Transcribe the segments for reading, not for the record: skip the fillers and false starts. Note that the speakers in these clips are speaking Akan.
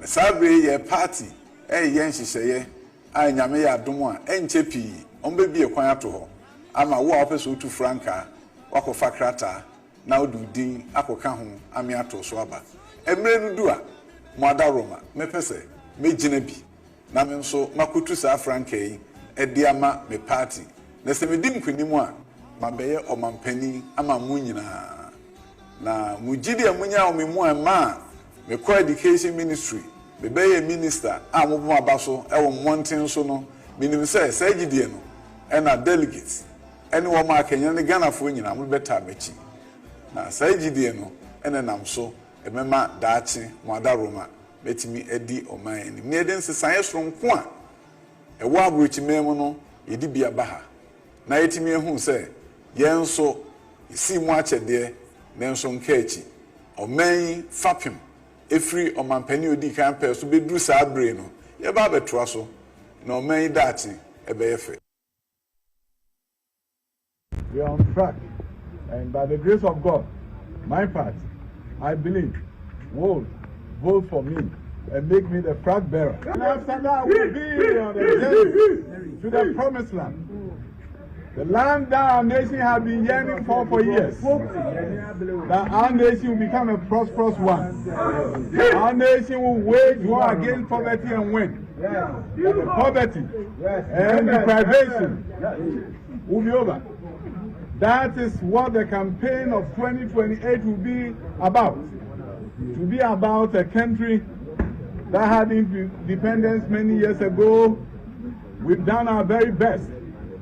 Sabre ye party yen hyehyeye a nyame ya dom a enche pii ombebi ekwan ato ho ama wo a opeso tu franka wakofa krata na odudin akoka ho ame ato so aba emre nudu a mo adaroma mepese megina bi na me nso makotu sa franka yi edi ama me party na se medim kwanimu a mabeye omampani ama mu nyina na mujidi amunya omemu ama me ko education ministry bebeye minister amobo abaso ewo monten so no minim say sagidie no na delegates ene wo ma akenya ne Ghana fo nyina mo beta mechi na sagidie no ene nam so emema daachi mo adaroma betimi edi oman enim ne eden sesan soronko a ewo abrochi memu no yedi bia baha na yetimi ehu say yenso isi mu achede ne nso nkachi oman fapim efri omampani odi kan pe so bedru sa abre no ye ba beto so na oman dachi ebeyefe. We are on track, and by the grace of God, my party, I believe, will vote for me and make me the flag bearer. And after that, we'll be on the journey to the promised land. The land that our nation has been yearning for years. That our nation will become a prosperous one. Our nation will wage war against poverty and win. The poverty and deprivation will be over. That is what the campaign of 2028 will be about. To be about a country that had independence many years ago. We've done our very best.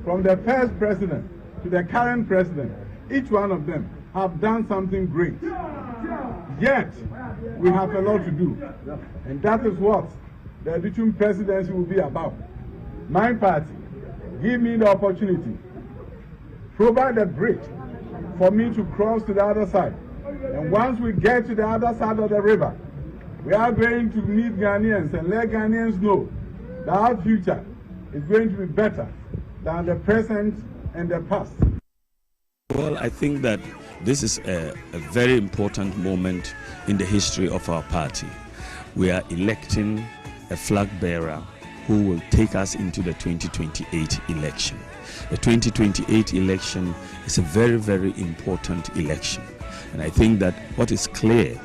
From the first president to the current president, each one of them have done something great. Yet, we have a lot to do. And that is what the Edition presidency will be about. My party, give me the opportunity, provide a bridge for me to cross to the other side. And once we get to the other side of the river, we are going to meet Ghanaians and let Ghanaians know that our future is going to be better than the present and the past. Well, I think that this is a very important moment in the history of our party. We are electing a flag bearer who will take us into the 2028 election. The 2028 election is a very, very important election. And I think that what is clear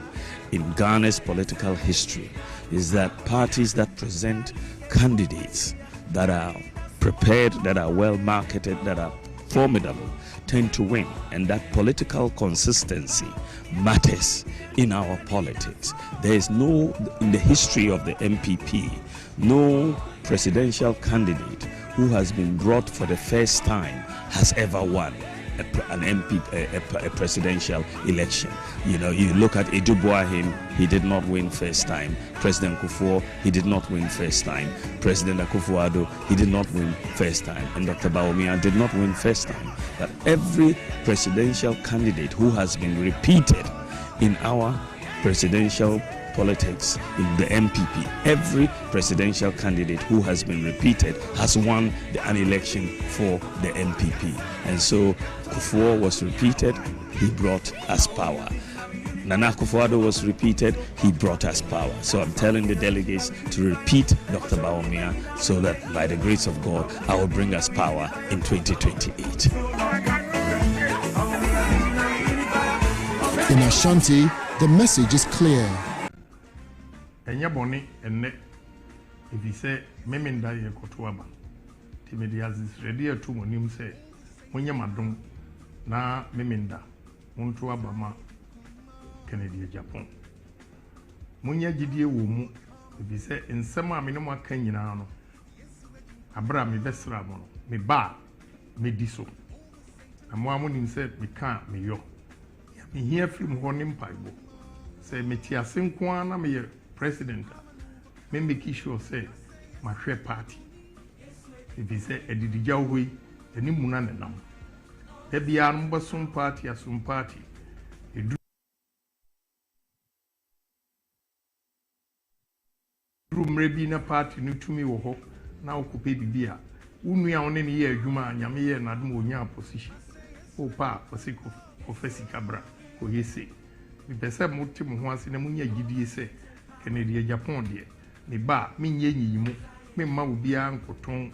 in Ghana's political history is that parties that present candidates that are prepared, that are well marketed, that are formidable, tend to win. And that political consistency matters in our politics. There is no, in the history of the MPP, no presidential candidate who has been brought for the first time has ever won a presidential election. You know, you look at Dwabo Ase, he did not win first time. President Kufuor, he did not win first time. President Akufo-Addo, he did not win first time. And Dr. Bawumia did not win first time. But every presidential candidate who has been repeated in our presidential politics in the MPP, every presidential candidate who has been repeated has won an election for the MPP. And so Kufuor was repeated, he brought us power. Nana Akufo-Addo was repeated, he brought us power. So I'm telling the delegates to repeat Dr. Bawumia so that by the grace of God, I will bring us power in 2028. In Ashanti, the message is clear. Enya boni enne if you say memenda ye kotoaba timedi aziz ready to monim say munya madom na memenda muntu abama Kennedy Japan munya gidie wo mu if you say nsema me no maka nyina no abra me besra mo no me ba me diso amo amonim say me ka me yo me here film ho nim paibo say me ti asenko ana me president me make sure say my share party if he say edidija hoi eni muna nenam e bia no bosom party asum party edu rumrebi na party no tumi wo ho na okupe bibia unua one ne ye adwuma nyame ye nadum onya position o pa osiko ofesi kabra ko yese mi pese muti mo ho ase na munya gidie se Canada Japan deɛ me ba menye nyiyimu me ma obi a nkoton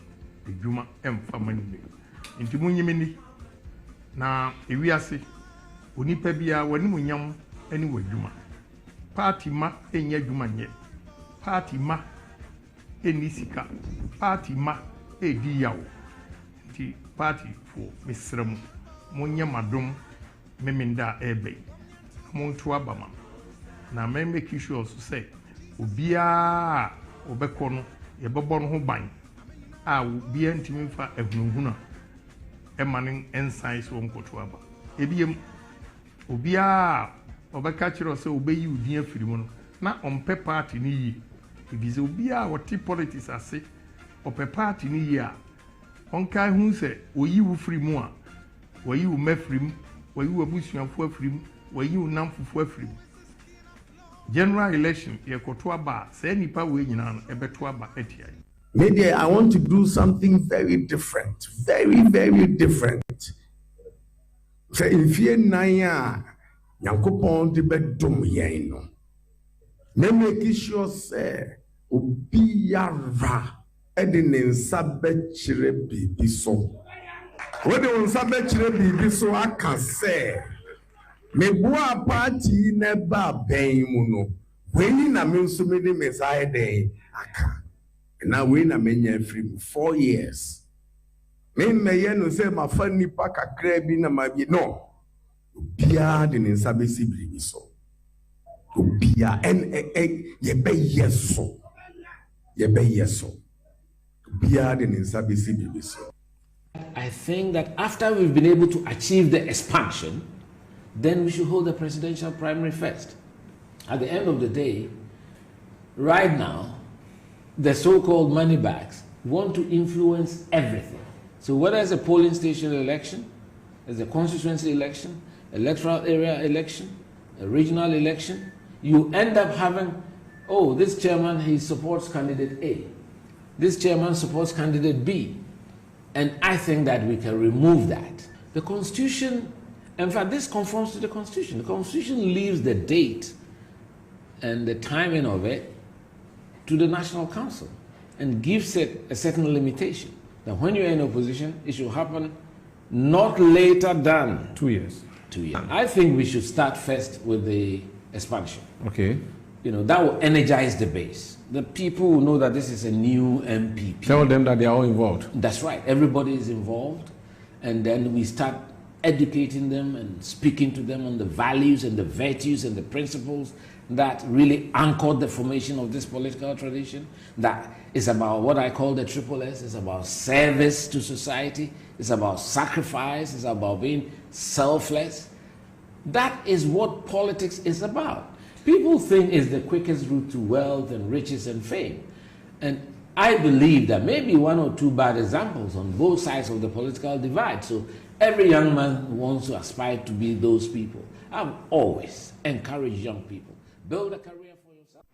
adwuma emfa mani nti munyime ni na ewiase onipa bia wani munyam ani wadwuma party ma enya adwuma nye party ma eni sika party ma edi yawo nti party fo mesrem munya madom memenda ebe muntu abama na me make sure so say obia obekọ no yebebọ no ho ban a obia ntimi mfa ehunhuna emanin ensign so nkoto aba ebiem obia obeka kire say obeyi udin afiri mu no na ompe party ni yi ebize obia woti politics ase ope party ni yi a onka hu se oyi wo firi mu a oyi wo mafiri mu oyi wo abusuafo afiri mu oyi wo namfofo afiri mu general election yekoto aba say nipa we nyina no ebeto aba atia. Maybe I want to do something very different, very, very different. Say if you naya, Yankopon de bedum yeno. Me make sure say Obiara edin sabe chire bibi so. When they sabe chire bibi so I can say me boa party never ben mu no. When na me so me de messiah dey aka. Now we na menya free 4 years. Me no say my funny pack a crabby na ma bi no. Bia de nsa be sibiri so. Bia en ye be yeso. Ye be yeso. Bia de nsa be sibiri so. I think that after we've been able to achieve the expansion, then we should hold the presidential primary first. At the end of the day, right now, the so-called money bags want to influence everything. So whether it's a polling station election, it's a constituency election, electoral area election, a regional election, you end up having, oh, this chairman, he supports candidate A. This chairman supports candidate B. And I think that we can remove that. The Constitution, in fact, this conforms to the Constitution. The Constitution leaves the date and the timing of it to the National Council and gives it a certain limitation. That when you're in opposition, it should happen not later than 2 years. 2 years. I think we should start first with the expansion. Okay. You know, that will energize the base. The people will know that this is a new MPP. Tell them that they are all involved. That's right. Everybody is involved. And then we start educating them and speaking to them on the values and the virtues and the principles that really anchored the formation of this political tradition. That is about what I call the triple S. It's about service to society. It's about sacrifice. It's about being selfless. That is what politics is about. People think it's the quickest route to wealth and riches and fame. And I believe that maybe 1 or 2 bad examples on both sides of the political divide. So every young man wants to aspire to be those people. I've always encouraged young people. Build a career for yourself.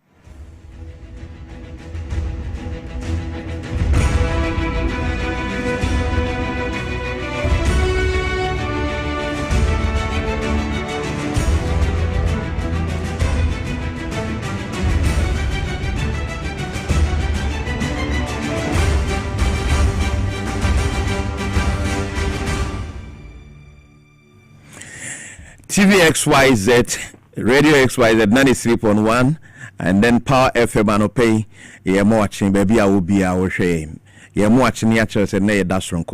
TV XYZ, Radio XYZ 93.1, and then Power FM Anopay. You're watching, baby. I will be our shame. You're watching the actual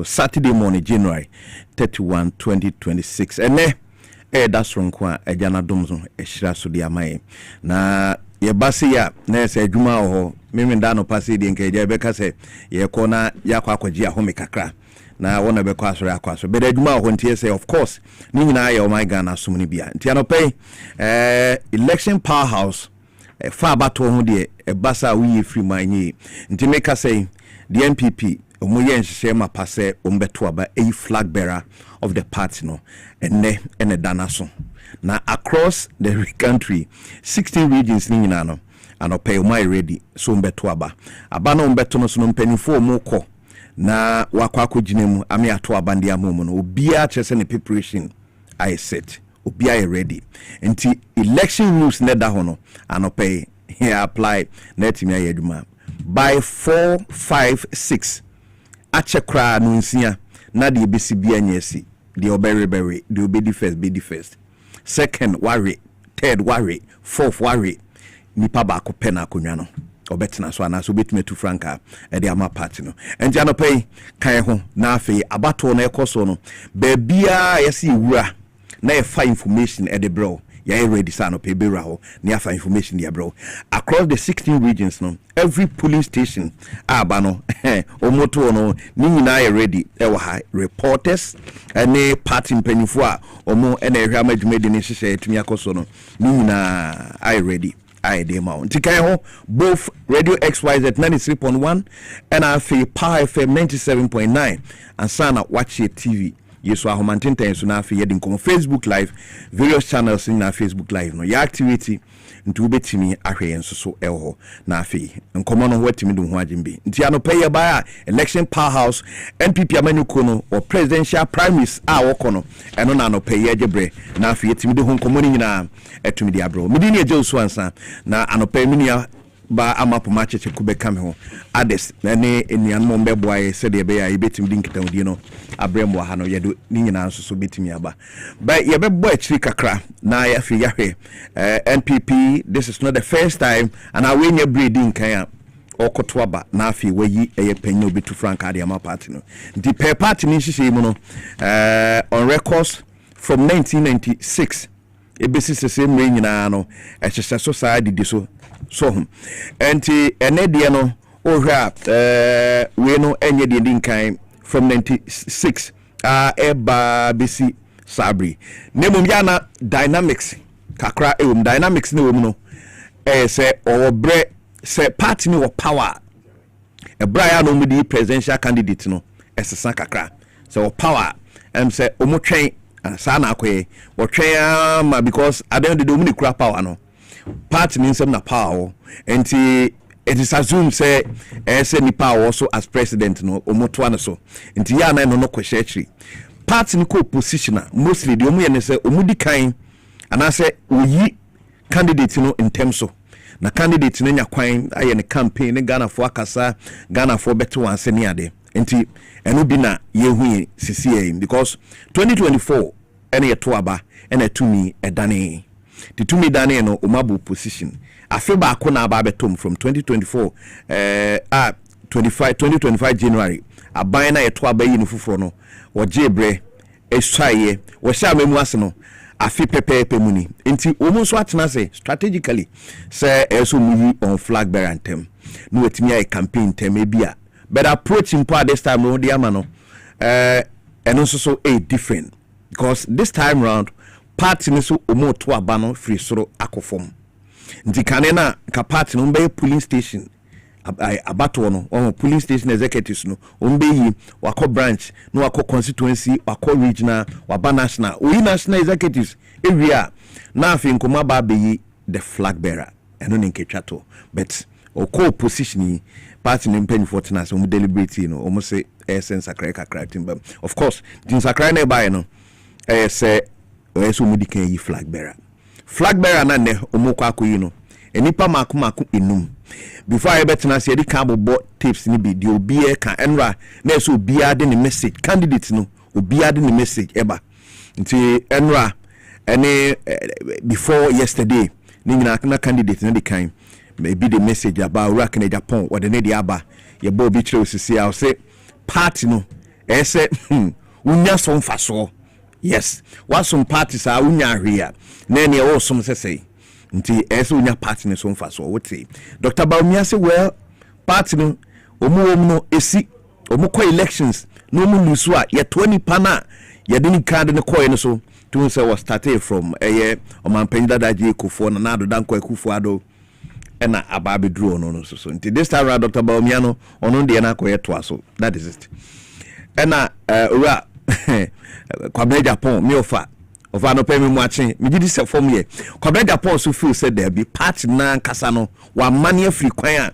Saturday morning, January 31, 2026. And that's wrong. A Jana Domzo, a Shirasu Diamay. Na ye basi ya nese juma oho mimi ndano pasi di nkeje beka se ye kona yakwa akwaji ahome kakra na wona be kwaso yakwaso be de juma oho ntie se of course ni nyina ya o my Ghana sumuni bia nti anope election powerhouse fa abato ho de basa wi free manyi nti meka say the MPP omoye nhye ma pase ombeto aba a flag bearer of the party no ene danaso na across the country 16 regions ni nyina no anope umai ready so ombeto aba no ombeto no so no mpanifo omoko na wakwa akoginem ame ato aba ndi amomo no obia chese ne preparation I set obia ready nti election news ne da ho no anope he apply net me ayeduma by 4 5 6 ache kra no nsia na de besi bia nyesi de oberry de obedi first second worry third worry fourth worry nipa ba ko pena akonwa no obetina so ana so betime tu franka e de ama party no enti anopay kan ho na afi abato na ekoso no ba bia yesi wura na e fa information e de bro ya ready sana pe bera ho na afa information ya bro across the 16 regions no every police station aba no omoto no ni nyina ya ready e wa ha reporters ene party mpanifo a omo ene ehwa amadwumedi ne hyehyɛ etumi akoso no ni nyina I ready I dey ma ntikai ho both Radio XYZ 93.1 and afi Power FM 97.9 and sana watch it TV yeso ahomantenten so na afi yedin komo Facebook live various channels in na Facebook live no ya activity ntu betimi ahwe enso so eho na afi nkomo no watimi dum ho agimbe nti anopa ba election powerhouse NPP amanuko no or presidential primaries a wokono eno na anopa yegebre na afi yetimi de ho nkomo ni nyina etumi de abro medini eje so ansa na anopa minia ba amapo macheche kubeka me ho ades na ne enianmo mbeboaye se de be ya betim din kitawdi no abrem wa ha no yedo ni nyina nso so betimi aba ba ye bebo achiri kakra na ya fi yahwe NPP this is not the first time and awenya breeding kan okoto aba na afi wayi eye panyo betu frank ade ama party no the per party ni hihye mu no on records from 1996 ebesi sese mre nyina no ehye so saa didi so enti ene de no ohwa we no enye de dinkan from 96 eba besi sabri nemum yana dynamics kakra dynamics ne wom no se obre se party ni wo power ebra ya no mudi presidential candidate no esesa kakra se wo power se omotwen sa na akoye wo twen ma because adon de omuni kura power no party means some na power and it is assumed say ni power also as president no omoto an so nti ya na no kwehyechi party ni ko positioner mostly the omu ye ne say omudi kan ana say oyi candidate no in terms of na candidate no nya kwan aye ne campaign ne Ghana for akasa Ghana for beto anse ne ade nti eno bi na yehu CCA because 2024 ene yeto aba ene tumi edane the two midane no umabu position afi ba ko na aba betom from 2024 2025 January aban na yeto aba yi no fufuro no wo jebre eswaye wo sha memu ase no afi pepepe muni enti omu so atena se strategically say eso muyi on flag bearer antem no wetimi ay campaign tem ebia but approaching part this time no dia ma no and also so a different because this time round party ni so omo to aba no free soro akofom nti kanena ka party no be polling station abato no on polling station executives no ombe yi wako branch no wako constituency wako regional waba national we national executives area na afi nkoma ba be yi the flag bearer eno ne nketwato but oko position party no mpany fortness om deliberate no om say essence sakra kakra timba of course din sakra na buy no say so mudi kan yi flag bearer na ne omokwa akoyi no enipa mako enum before I bet na say di kan bobo tips ni bi di obi e kan enra na so obi ade ne message candidate no obi ade ne message eba nti enra ene before yesterday ni nyina na candidate na di kan maybe the message about rock in Japan or the ne aba ye bo bi kire osisi I say party no say unya so mfaso yes what some parties are unya hwea na ne wo som sesei nti say unya party ne so mfaso what say Dr. Baumia say well party no omu no esi omu ko elections no mu lusu a ye 20 pana ye de ni card ne ko no so to say was started from omanpenda daje Akufo na nado danko Akufo ado ena ababe draw no so nti this time around Dr. Baumia no ono de na koye to aso that is it ena ora Kwabena Japan me ofa no pay me mu achen me gidi se form here Kwabena Japan so feel said there be party na kasa no wa mane afri kwan a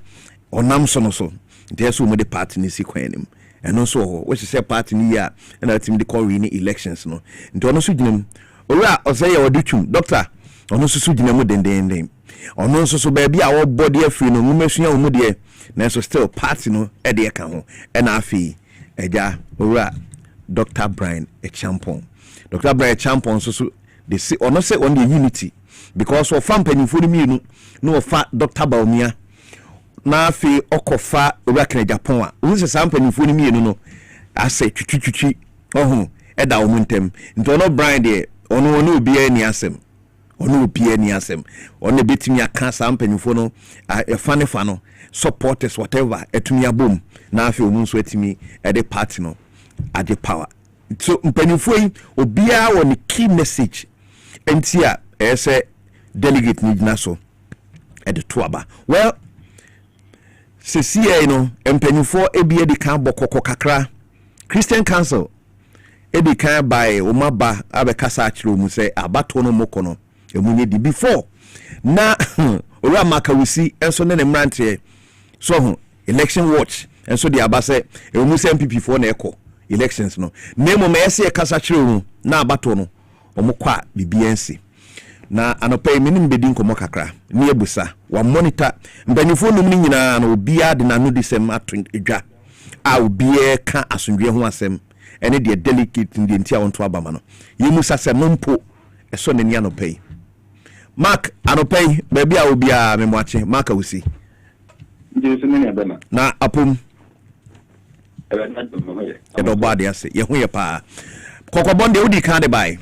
onam so no so nti so mo de party ni si kwan nim eno so what say party ni ya ena team de call win elections no nti ono so ginam ora o say ya odutwum doctor ono so gina mu dendenden ono nso so baabi a wo body afiri no nwumesua wo mu de na so still party no e de ka ho e na afi eja owura Dr. Brian Echampon. Dr. Brian Echampon so they say ono say on the unity because of fan panifo ni mienu no ofa Dr. Baumia na afi okofa owura kan Japan a wo se san panifo ni mienu no ase twitwitwi ohu e da wo ntem nti ono Brian de ono obi ani asem ono obi ani asem ono betimi aka san panifo no fa no supporters whatever etumi abom na afi omu nso etimi e de party no ade power. So mpanifo yi obia won key message entia say delegate ni na so e de to aba. Well, CCA no mpanifo ebia de kan bokoko kakra Christian Council e de kan by omaba abekasa akire omu say abato no mokono emunye di before na ora makawusi enso ne mrante so election watch enso de abase emu say MPP for na eko elections no nemo me ese kasa kire omu na abato no omukwa BBNC na anopai minim bedi nkomo kakra ni ebusa wa monitor mbanifo num ni nyina na obia de nanu disem atun edwa a obia ka asundwe ho asem ene de delicate ndi ntia wonto abama no yemu sase no mpo eso ne ni anopai Mark anopai baabi a obia memwache Mark awusi na apum edo body ase ye ho ye pa kokobonde udi kan de bai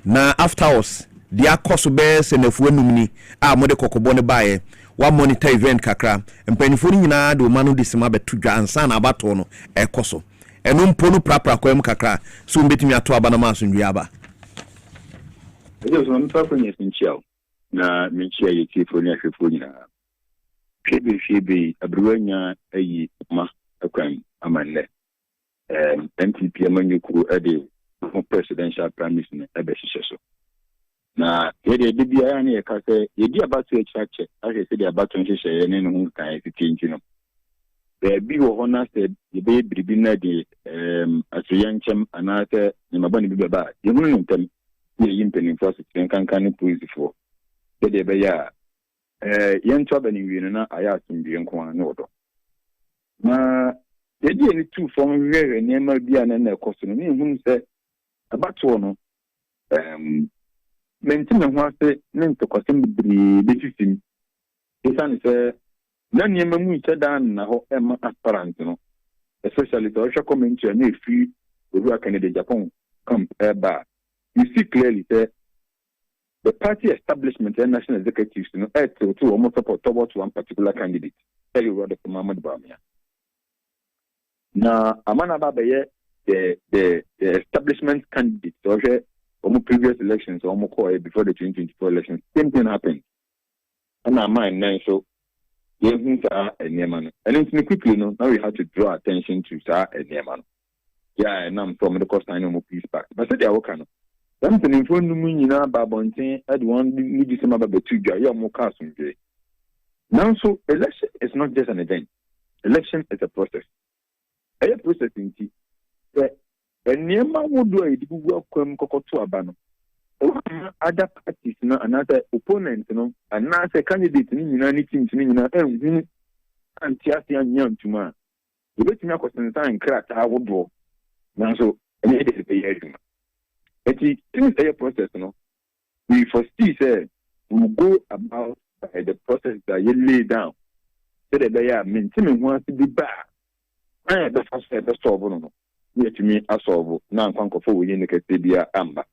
na after us dia koso be se nafu anum ni a mode kokobonde bae wa monitor event kakra mpanifo ni nyina de o manu disema betu dwa ansa na abato no ekoso eno mpo no prapra kwam kakra so mbetimi ato aba na maso ndwi aba ejo so mfa fanya sinchiao na menchia yetifo ni ahwefo nyina hwebe abruwanya ayi ma akwan amanne NPP amanyuku ade presidential prime minister ebe hyehyɛ na yede de bia na ye ka sɛ yedi abato echache ahwɛ sɛ de abato hyehyɛ ne no ho kan fitinti no bi wo ho na sɛ ye be biribi na de atoyankyem ana sɛ ne mabane bi baba ye hunu ntem ye yimpeni force kankan ne police for de be ya yento abani wi no na aya asumdue nko an ne wodo na yedi ni two form hwehwe ne ma bia na na ekoso no ne hunu sɛ abato no mentime ho ase ne ntokwasem bibiri befisim esan se na niema mu itadan na ho ema apparent no especially the social commentary na efi oru Canada Japan camp eba you see clearly that the party establishment and national executives no to almost support towards one particular candidate tell you what Muhammad Bawumia na amana baba ye the establishment candidate so previous elections before the 2024 elections, same thing happened. And our mind now, so yes, and then quickly, now we have to draw attention to and Yemen. Yeah, and I'm from the coast, I know more peace back. But I said, okay, something in front of me, Babontin, I'd want me to some about the two Jaya more cars. Now, so election is not just an event, election is a process. A process in tea. Niema wodo a edibu welcome kokoto abano other parties no another opponent no another candidate ni nyina ni team ni nyina ehunu antiase anyantuma ebetimi akosensan krata wodo nanso ene de be yeduma eti things a process no we foresee say we go about the process that you lay down so that they are maintaining one to be back and the first step solve no yet me asolve na nkwankofo we yin kete bia amba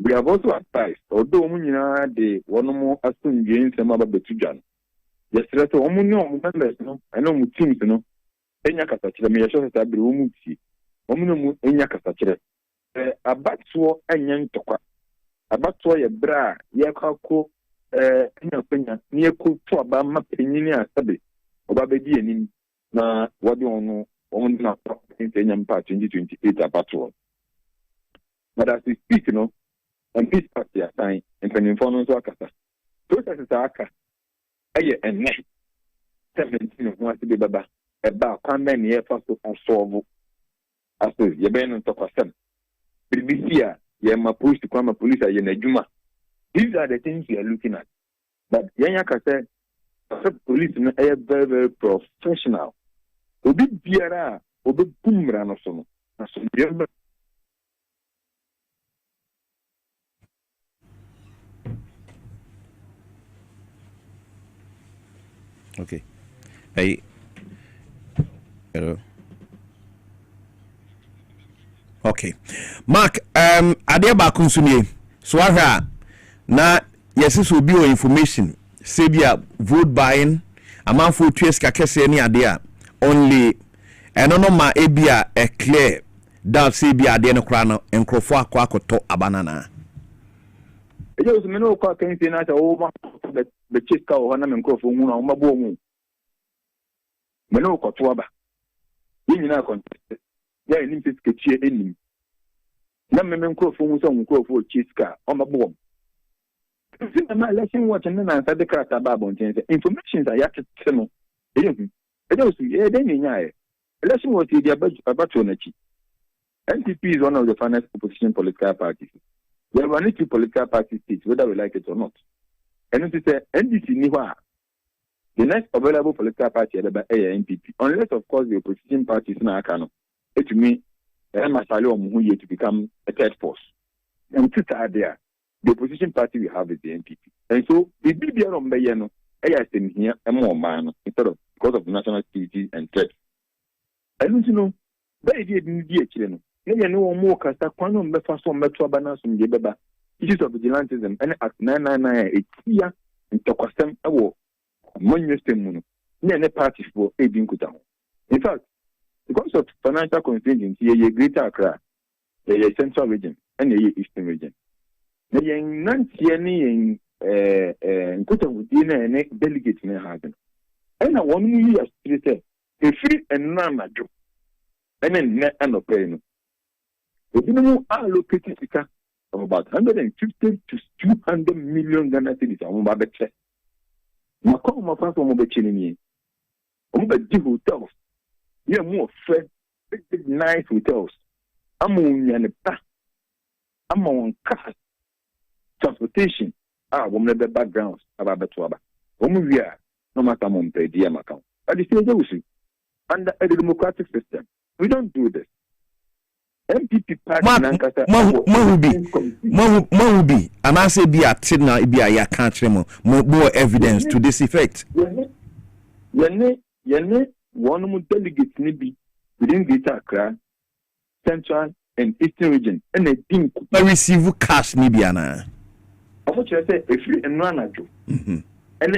we have also advised although munyina de wono asundwe nsem aba betudwa no yesere to omu ne omu members no eno mu teams no enya kasa kire me yesho sesa bere omu ti omu no mu enya kasa kire abatso enya ntokwa abatso ye bra ye kwako enya penya ne ko to aba ma penyini asabe oba bedi enim na wadi onu omu na Kenya Mpa 2028 abattoir. But as we speak, and this party are saying, and when you follow Akasa, processes are Aka, and next 17 of one to be Baba, about Kwabena near first and solve as you been on top of them. BBC, Yama police to Kwama police, Yenajuma. These are the things we are looking at. But Yanyaka said, police are very, very professional. Obi biara, obi kumra no so. Okay. Hey. Hello. Okay. Mark, ade ba konsumie. So ahwa na yes so bi o information. Say bia vote buying amanfo tues ka kese ni ade a only eno no ma ebia a clear that say bia ade no kra no enkrofo akoto abanana. Eje so me no kwa kan say na ta o ma be chiska o na me enkrofo hu na o ma bo mu. Me no ko to aba. Yin na contest. Ya ni mpiske chie enim. Na me enkrofo hu so enkrofo chiska o ma bo. My election watch and then I said the crack about information I have to tell you. It was election was about NPP is one of the finest opposition political parties. We have only 2 political party states, whether we like it or not. And it is NDC Niwa. The next available political party is NPP. Unless, of course, the opposition parties in Akano. It to me, to become a third force. And two are there. The opposition party we have is the NPP. And so, the BBR on Bayano, I here, a more man, instead of because of national security and threat. I don't know, they didn't be a children. They know more Casta Quanum, Befaso, Metro Banasum, Yebeba, issues of vigilantism, and Act 999, a year, and Tokasem, a war, Monyo Stemuno, near parties for a Binkuta. In fact, because of financial constraints, a greater Accra, a central region, and a eastern region. Yen nanti ni nkuta wudina ene delegate ne hagen ena wonu yi astrete efiri enna majo ene ne anope no ebinu allocate sika of about 150 to 200 million Ghana cedis am ba beche na ko mo fa so mo beche ni mo be di hotels ye mo fe big nice hotels amunya ne pa amon cars transportation woman the backgrounds about Betwaba. Woman we are no matter mon pay dear account. But the same under a democratic system. We don't do this. MPP party Mahubi and I say be at Sidna be a country more evidence to this effect. Yene one more delegates maybe within Greater Accra, Central and Eastern region and a team receive cash Nibiana. How much I say if you and run at you and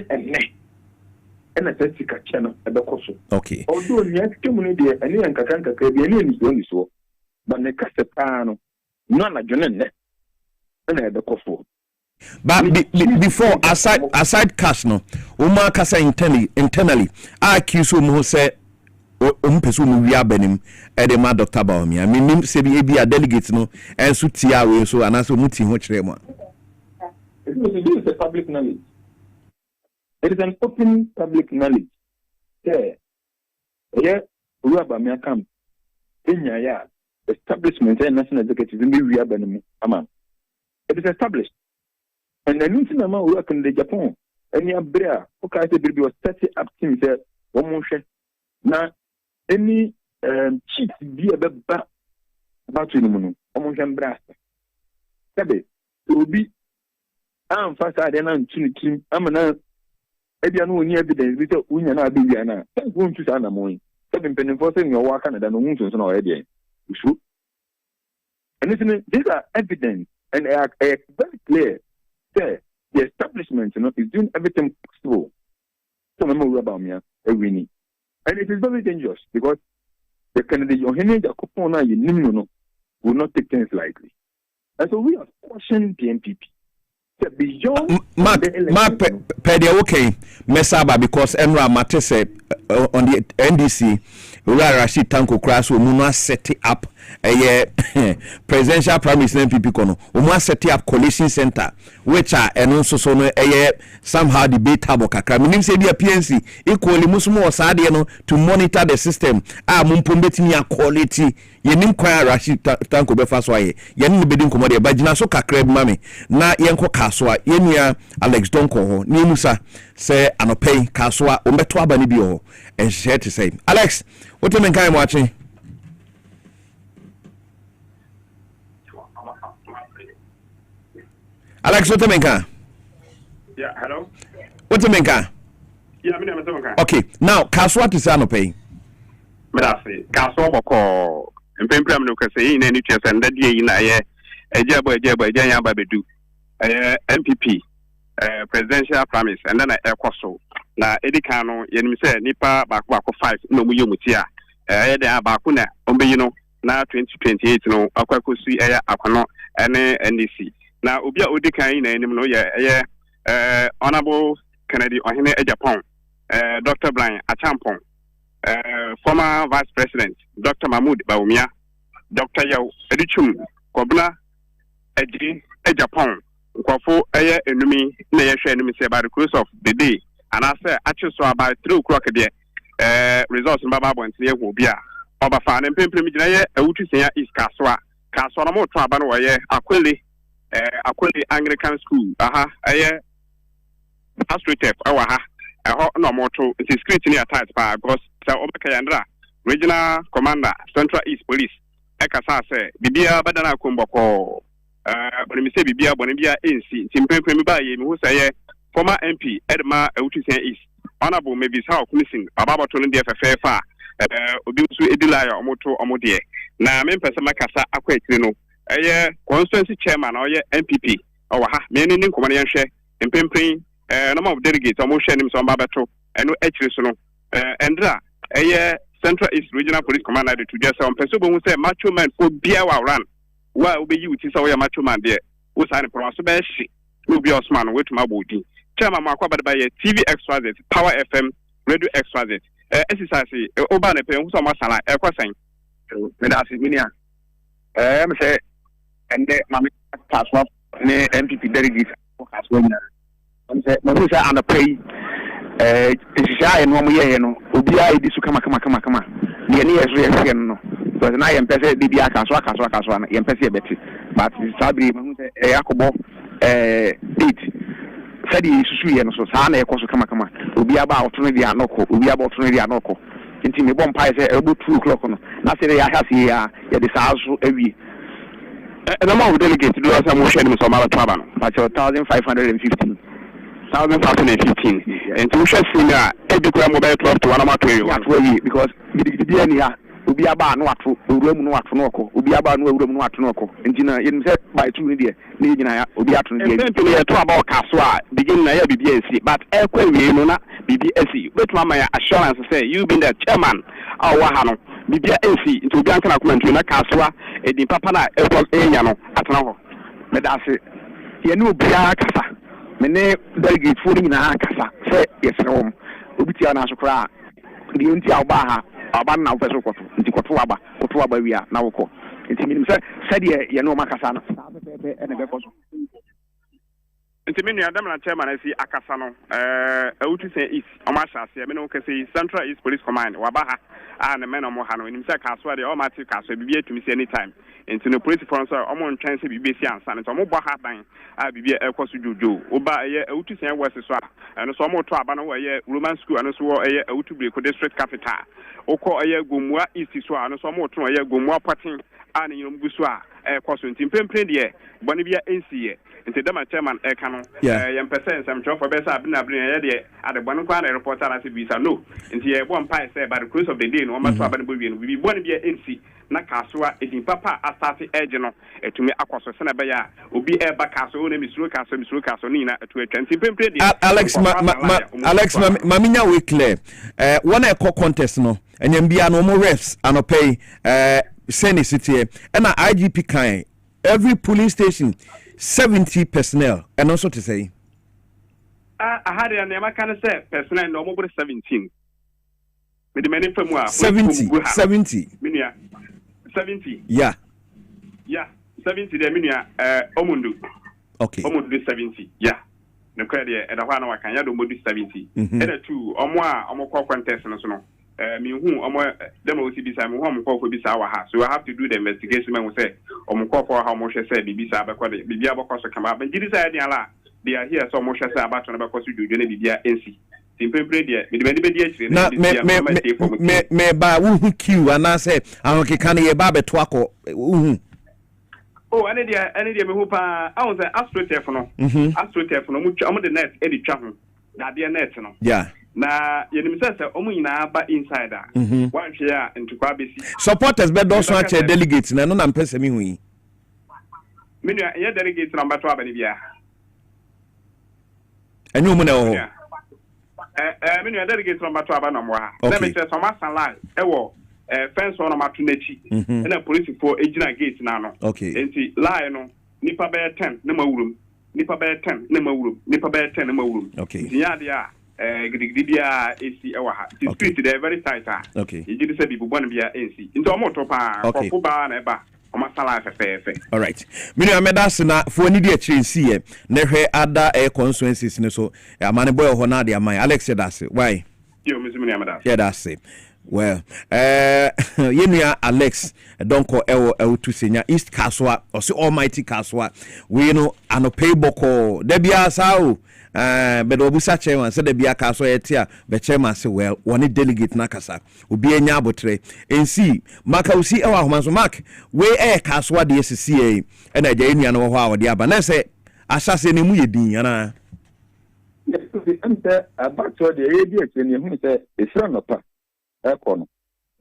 a Jessica channel at the course. Okay. Although you have community and you and Kakanka Caribbean is only so, but the Casapano, none at Jonan and at the course. But before aside cash no, Uma Casa internally, I accuse who say umpesu mu wia benim e de ma Dr. Baomi. I mean se bi a delegate no enso tia we so anaso muti ho kire mo. This is a public knowledge. It is an open public knowledge. Yeah, we have a camp. Kenya, yeah, establishment and national executive in the Riabanum. It is established. And the new cinema work in the Japan. And your brea, okay, the baby was 30 up to say, one more share. Now, any cheats be a bit back about you, almost embrace. Sabe, it will be. I'm fast. I don't know. I'm an evidence. We say we na be we na. Who choose ana moy. Seven penny for saying your work and no who choose na already. True. And listen, these are evidence, and are very clear. Say the establishment, is doing everything possible. So remember about me, every need, and it is very dangerous because the candidate your hand the coupon you will not take things lightly. And so we are cautioning the NPP. Mark, pedia okay, Mesaba because Enra Mate said on the NDC, Rashid Tanko Crash, Umuna set up a presidential promise MPP kono. Umuna set up coalition center, which are and also somehow debatable. Kakra. Minim say the PNC equally musmo osade to monitor the system. Mumpumeti ni quality. Yenim kwa Rashid Tanko befa so aye. Yenim bedin komode ba gina so kakra mame. Na yenko kaswa yenia Alex Donko ho. Ni musa say anopay kaswa ombeto aba ni bi ho. And share to say, Alex, what do you mean? I'm watching. Alex, what do you mean? Yeah, hello. What do you mean? Yeah, my name is Donka. Okay, now, Kaswa to Sano pay. Medasi, Kaswa Boko, and Pempram no Casay in any chance and that year in a jabo, Jaya Babedu, MPP, presidential promise, and then a Koso. Na edikano yenim se nipa bakwa 5 no muyo mutia de abakuna ombeyino na 2028 no akwakosi akono ene NDC na obi a odikan na enim no ye honorable Kennedy ohene Japan Dr. Brian Achampong former vice president Dr. Mahmoud Baumia Dr. Yaw Edichum Kwabena Ase Japan kwafo enumi na ye hwe enumi se by the close of the day. And I say, actually, so about 3 o'clock there, results in Baba and Tia will be over fan and Pimpin, a Uti is Kaswa, Kaswa, more Trabano, Aquili Anglican School, Astrotep, no more to it is scrutiny attached by because Obakayandra, Regional Commander, Central East Police, Ekasa say, Bibia Badana Kumboko, when we say Bibia Bonibia NC, Timpin Primiba, who say, former MP Edma Eutisen East, Honorable maybe South missing, Baba Tolin de FFA, Obisu Edilaya Omoto Omodie. Na men person Makasa Aquetrino, a constituency chairman or MPP, or many in command share, and Pimpin, number of delegates, almost sharing some Babato, and no Hrisono, and a Central East Regional Police Commander to just some person who say macho man for Biawa run. Why will be you to say a macho man there? Who's an impossible shit? Will be Osman with my body. Chairman Makwabad by TV XYZ, Power FM, Radio XYZ. SSIC, Obane Pen, who's on Masala, Equasan. Medasi Minia. Say, and the Mammy Password, MPP delegates as well. Mamusa and a pay. Shy and 1 year, Ubia, this will come. The nearest reaction, but I am Pese, Bibia, Kaswa, Yempesi Betty, but Sabri, Jacobo, 8. Said he is sweet and so Sana Koso Kama. Will be about 20 Anoko, will be about 20 Anoko. Into me one pie about 2 o'clock. Nothing I have here, the house every. The number of delegates to do some motion in some other travel, but 1,515. 1,515. And to share senior, every mobile club to one of my because the Ubi about no room no Noko, Ubi about no room no Noko, engineer in set by 2 India, Nijina, Ubiatu, about Kaswa, begin na BBSC, but Equi, Nona, BBSC, but my assurance say, you been the chairman, our Wahano, BBSC, into Bianca documentary, Kaswa, and the Papana, Equal at Novo. But that's it. You know, Biakasa, many delegates fooling in a Kasa, say, yes, home, Ubitiana Sokra, the Untia Baha. Aban now vessel into Kotuaba, we are now called. It means said ye no Macasana and a vessel. Intimini Adam Chairman, I see Akasano, Eutisen East, Omasha, Menokasi, Central East Police Command, Wabaha, and the men of Mohano, in Sakaswa, the Almaty Castle, be to miss any time. Into the police force, Omon Chance, BBC, and San Mobaha Bang, I be a Kosuju, Oba, Eutisen West and some more Trabano, a Roman school, and so a Utubi district capital. Oko a Gumwa East Swa, and some more to a Gumwa Patin, and in Buswa, a Kosun, Timpin, dear, Bonivia NCA. Into them chairman Ekano, young percent, I'm sure for better, I've been at the Bonuquan reporter as a visa. No, into one pie said by the close of the day, no matter what we be one year NC, Nakasua, it in Papa, I started Egenon, to me, Aquas, Senabaya, will be a Bacasso, Miss Lucas, Nina, to a 20 Alex, Mamina Weekly, one echo contest, no, and then be no more refs, and pay, Senate City, and IGP kind, every police station. 70 personnel, and also to say, I had a name. I can say personnel no more 17. Me the many from 70. Minia 70. Yeah. Yeah, 70 the minia Omundu. Okay. Omundu 70. Yeah. No credit and a one I can yado modu 70. And a two or more contest and so no. Me who them will see beside me home call for this hour house. So I have to do the investigation and we say call for how much I said Bibisa because the Biaba cost come up. But this idea they are here so much as about because you do Bibia NC. Simple bread na me ba who queue and I say I can ye babe twako oh any day me hope I was an astroturf no much am the net e twa ho na de net no yeah na yenim say omu nyina ba insider one share into Kwabesi supporters be don so ache delegates na no na mpese me hu yi me no ye delegates number 2 abani bia enyu mu na ho me no delegate number 2 aba no mo ha let me say some line e wo fence on ma tunachi na police for ejina gate na no enti line no nipa be 10 na mawurum nipa be 10 na mawurum nipa be 10 na mawurum nya dia gidigidi bia AC e wa ha the street they very tight you just say people born bia AC nti o mo to pa ko ba na e ba all right. Mini amedas na for ni dia chirisi na hwe ada constituencies ne so amane boy ho na dia man Alex Edase why yo mini amedas yeah that's it well yenua Alex donko ewo to senya East Kaswa or say almighty Kaswa we no anope boko da bia sao but obusa chairman said the bia Kaswa yetia be chairman say well one delegate na kasa obi enya abotre ensi maka usi ewa homanso mark we Kaswa de SCA na ja yenua no ho a wo de aba na say asase ne mu yedin ana ente abato de edi eteni hu say esra no pa ekono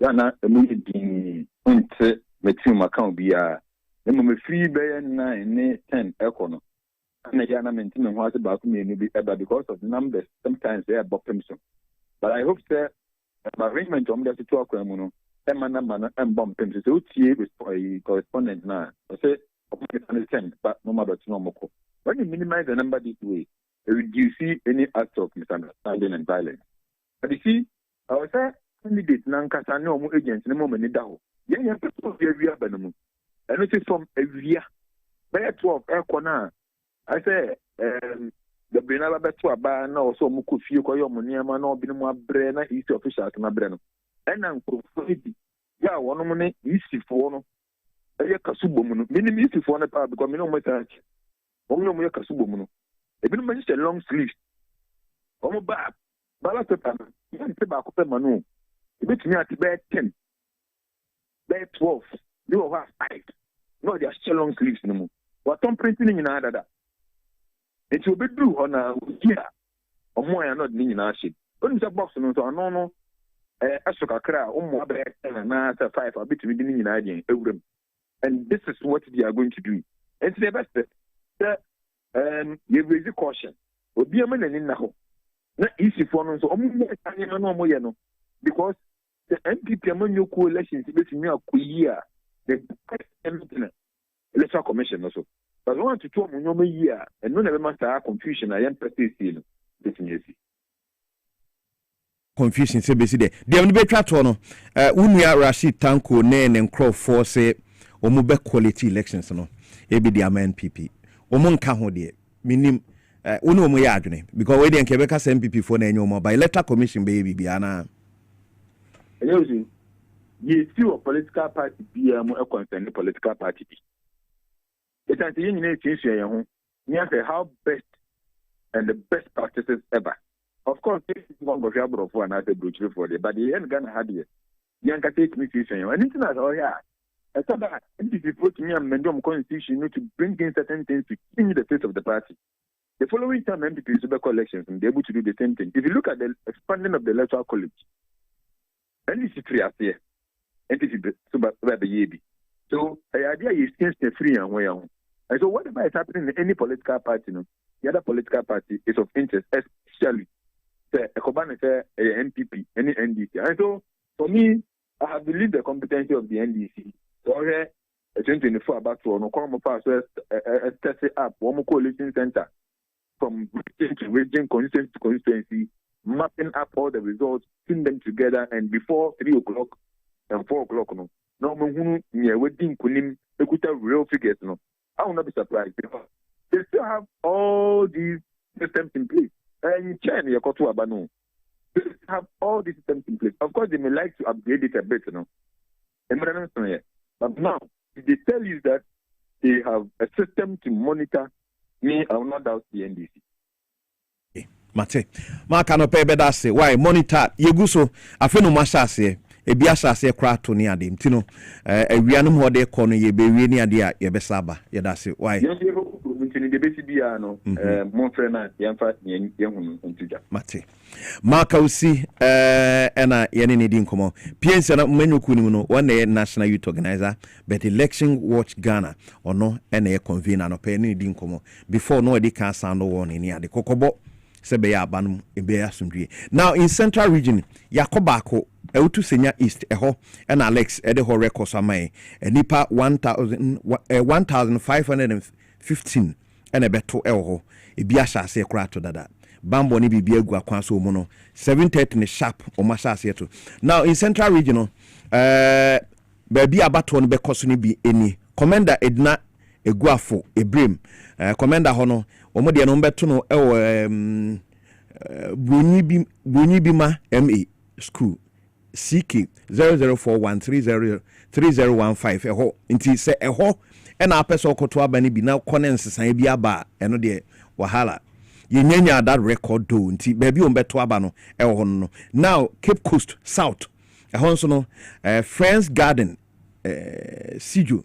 yana emu yedin nte metim account bia emu me free be 9 ne 10 ekono na yana mentim ho ase ba ku me ni bi eba because of numbers sometimes they are bottom so but I hope that arrangement on the to akwa mu no emana mana embom pem so tie correspondent na say understand but no matter no moko when you minimize the number this way it reduce any act of misunderstanding and violence but you see our candidate na nkasa ne omo agent ne mo mani da ho yen yen people be awia banamu and it is from awia by 12 ekona I say the Brinaba betu aba na also mu ko fie ko yo mo niama na obi mu abre na east officials na abre no ena nkofo bi ya wono mo ne isifo no eye kasubo mu no mini isifo na pa because me no mo touch o mo ye kasubo mu no ebi no ma just long sleeves o mo ba bala pepa yan pe ba ko pe manu ebi timi ati be 10 be 12 you over 5 no they are long sleeves no mo what on printing ni na dada it will be do on a year or more not meaning ashit. But it's a box no Asuka cra, na 5 a bit within in idea. And this is what they are going to do. And the best you raise caution. Will be a man in Naho. Not easy for no so because the MPP among your coalitions between me a year the electoral commission also. But I want to talk no year and no never master confusion. I am persisting. Confusion say besi there. Dem be twa to no. Unua Rashid Tanko ne nkro force omo be quality elections no. E be the MNPP. Omo nka ho de. Minim unu omo ya adwene because we dey nke be ka MPP for na enyo mo by electoral commission be bibia na. Eyozi. Ye see a political party be a concerned political party. It's an issue how best and the best practices ever. Of course, this is one of your for another brochure for the but the end gonna have it. Young can take me to you. And it's not, oh yeah. I thought that if you put me a Mendom constitution, you need to bring in certain things to change the face of the party. The following time, MPP super collections and be able to do the same thing. If you look at the expanding of the electoral college, NDC free as here, NDC super baby. So the idea is change the free and way on. And so whatever is happening in any political party, the other political party is of interest, especially the Kwabena Prah, NPP, any NDC. And so for me, I have believed the competency of the NDC. So here, 2024 back to no come test up one coalition center from region to region, constituency to constituency, mapping up all the results, putting them together, and before 3 o'clock and 4 o'clock, no more wedding kunim, they could have real figures. I will not be surprised because they still have all these systems in place. And China, Abano, they have all these systems in place. Of course, they may like to upgrade it a bit, But now, if they tell you that they have a system to monitor me, I will not doubt the NDC. Mate, Mark no pay better say why monitor yeguso afenu mashase ebi asase kra to ne ade ntino awianum ho de kɔ no ye be wi ne ade a ye be saba ye da se why Mate Mark Ase ena ye ne di nkomo piense na manyuku ni no one national youth organizer but election watch Ghana ono ena ye convener no pay ne di nkomo before no edi kan sound one ni ade kokobo Sebeya Abanum Ebeya Sundri. Now in Central Region, Yakobako, Eutu Senya East, Eho, and Alex, Edeho Records Amay, Nipa 1,515, and a beto Eho, Ebiasha se krato dada. Bambo ni bibiegwa kwanso mono 7:30 ne sharp o masha seto. Now in Central Region, baby abato no bekoso ni bi eni. Commander Edna Eguafo Ebrim, Commander Hono. Omode no mbeto no Bunyi Bima MA school CK 0041303015 eho nti se eho na apese okoto abani bi na connect san bi aba eno de wahala yenyanya that record do nti baby ombeto aba no eho no now Cape Coast South eho nso no Friends Garden Sijo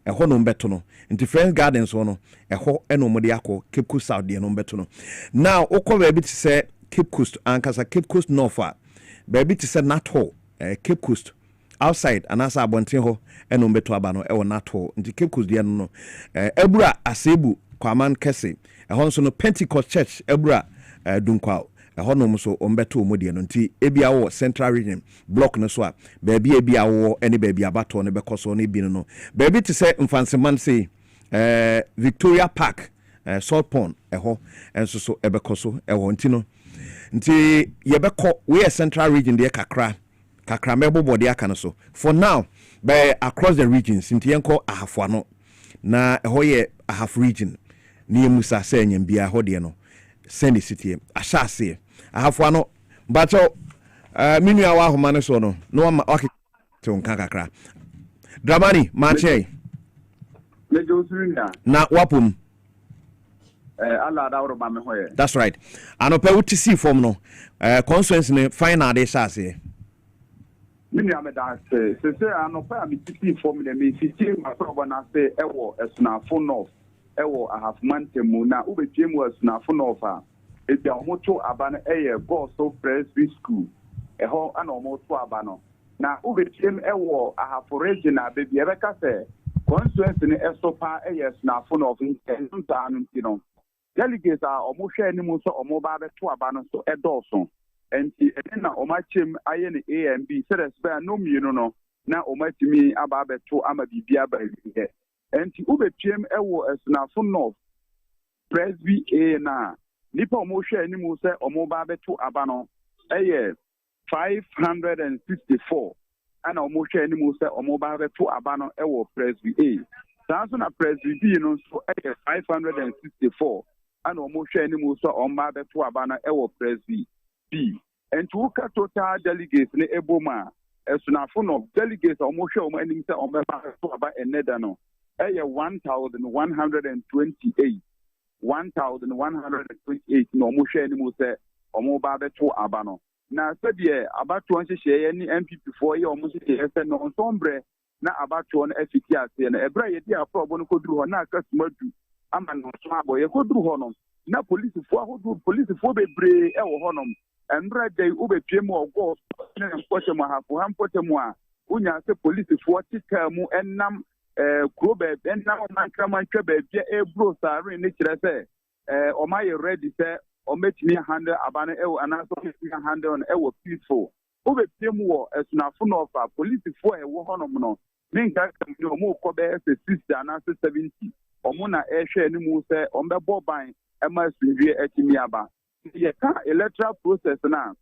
eho no mbeto no nti Friends Gardens no eho eno mode akọ Cape Coast South de no mbeto no now okọ baby to say Cape Coast ankasa Cape Coast North baby to say Nato Cape Coast outside anasa abonten ho eno mbeto aba no ewo Nato nti Cape Coast de no ebura asebu kwaman kese eho nso no Pentecost Church ebura dunkwa eho no so ombeto omode no nti ebia wo Central Region block no so a baby ebia wo ene baby abato no bekoso no bi no baby to say mfanseman say Victoria Park Salt Pond eho enso so ebekoso eho nti no nti yebeko we Central Region de kakra mebobo de aka no so for now by across the regions nti yenko ahafo no na eho ye ahaf region ni emusa say nyambia ho de no send city ashase ahafo no bacho minu awa ho mane so no no ma okay to nka kakra Dramani mache na wapum that's right anope wuti see form no conference ne final de shase mini ameda se anope am titi form ne me titi masobo na se ewo esunafo north ewo ahafmantemu na ubetiemu esunafo north a ebia omoto aba no eye Goso Presby School eho ana omoto aba no na ubetiem ewo ahafo region abebi ebeka se constituency ne esopa eye esunafo north nta anu ntino delegates a omohwe animu so omoba beto aba no so edoso enti na omachem aye ne A and B said no mienu no na omatimi aba beto ama bibia ba biye enti ubetiem ewo esunafo north Presby A na nipa omohwe animu se omoba beto aba no eye 564 ana omohwe animu se omoba beto aba no ewo Presby A sanso na Presby B no so eye 564 and almost any musa on my beto abana ewo Presby B. And to look at total delegates ne eboma as soon as full of delegates almost show my name on my about a nedano. 1,128. 1,128 no almost any musa or mobile beto abano. Now said yeah about 20 share any MP before you almost said no sombre na about one FTS and a brave idea problem could do or not customer do. I'm no swabo ye kodru honom na police fo bebre e wo honom emre dey ubetwem ogo na mpotem hafo hampotem a unya se police fo tika mu enam krobe enam mankraman twebe bia ebro sare ne kire se o ma ye ready se o metimi handle abane e wo anaso handle on e wo peaceful ubetwem wo esunafo no fa police fo e wo honom no ninka kam ni o mo ko be 60 na 70 omuna ehwe ni mu se ombebo ban ema sunwie etimi aba ye ka electoral process na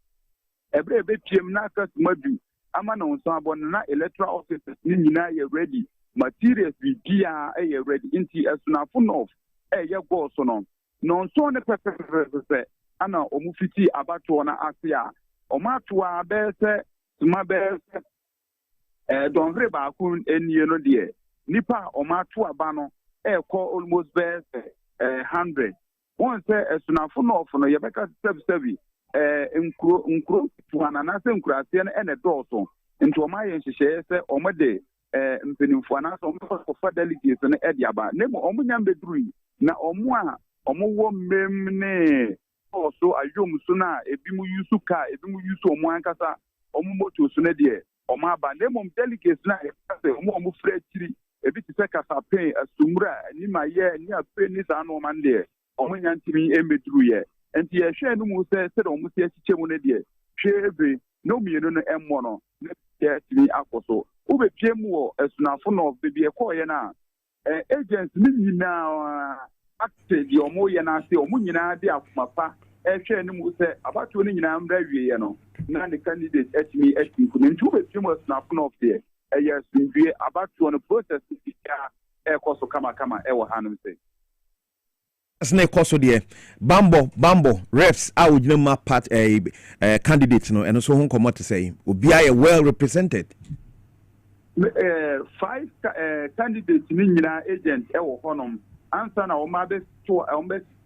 ebre be piem na kasumadu ama no nso abon na electoral officers ni nyina ye ready materials bi dia ye ready inti asunafo no ye go so no nso ne pepepepe ana omufiti abato na ase a omatoa be se tuma be se donre ba ku enie no de nipa omato aba no almost be 100 one say asunafo no ye beka sebi nkro tuana na se nkurase na ene dɔɔso nti ɔma yɛ nhyehyɛ sɛ ɔmo de mpenimfo na so ɔmo fa delegates na ɛde aba na mo ɔmo nyam beduru na ɔmo a ɔmo wɔ mem ne ɔso ayom so na ebi mu yusu ka ebi mu yusu ɔmo ankasa ɔmo moto so na de ɔmo aba na mo delegates na ɛsɛ ɔmo frɛ tiri ebi te sɛ kasapen asumura ni ma yɛ ni ape ni sa no man de ɔmo nyantimi emeduru yɛ enti ye hwe no mu se de omu se chiche mu ne de hwe ebe no mienu no emmo no ne ye timi akoso wo be pie mu wo asunafo no be be ko ye na agents ni nyina acte di omu ye na se omu nyina de afumapa hwe no mu se abato ni nyina mra wie ye no na the candidate etimi ku nti wo be pie mu asunafo no de ye sunwie abato no process ya koso kama wo hanum se Snake koso de bambo reps a wojina ma part candidate no and so hon come to say obi are well represented 5 candidates ni nyina agent e wo honom answer na o ma be to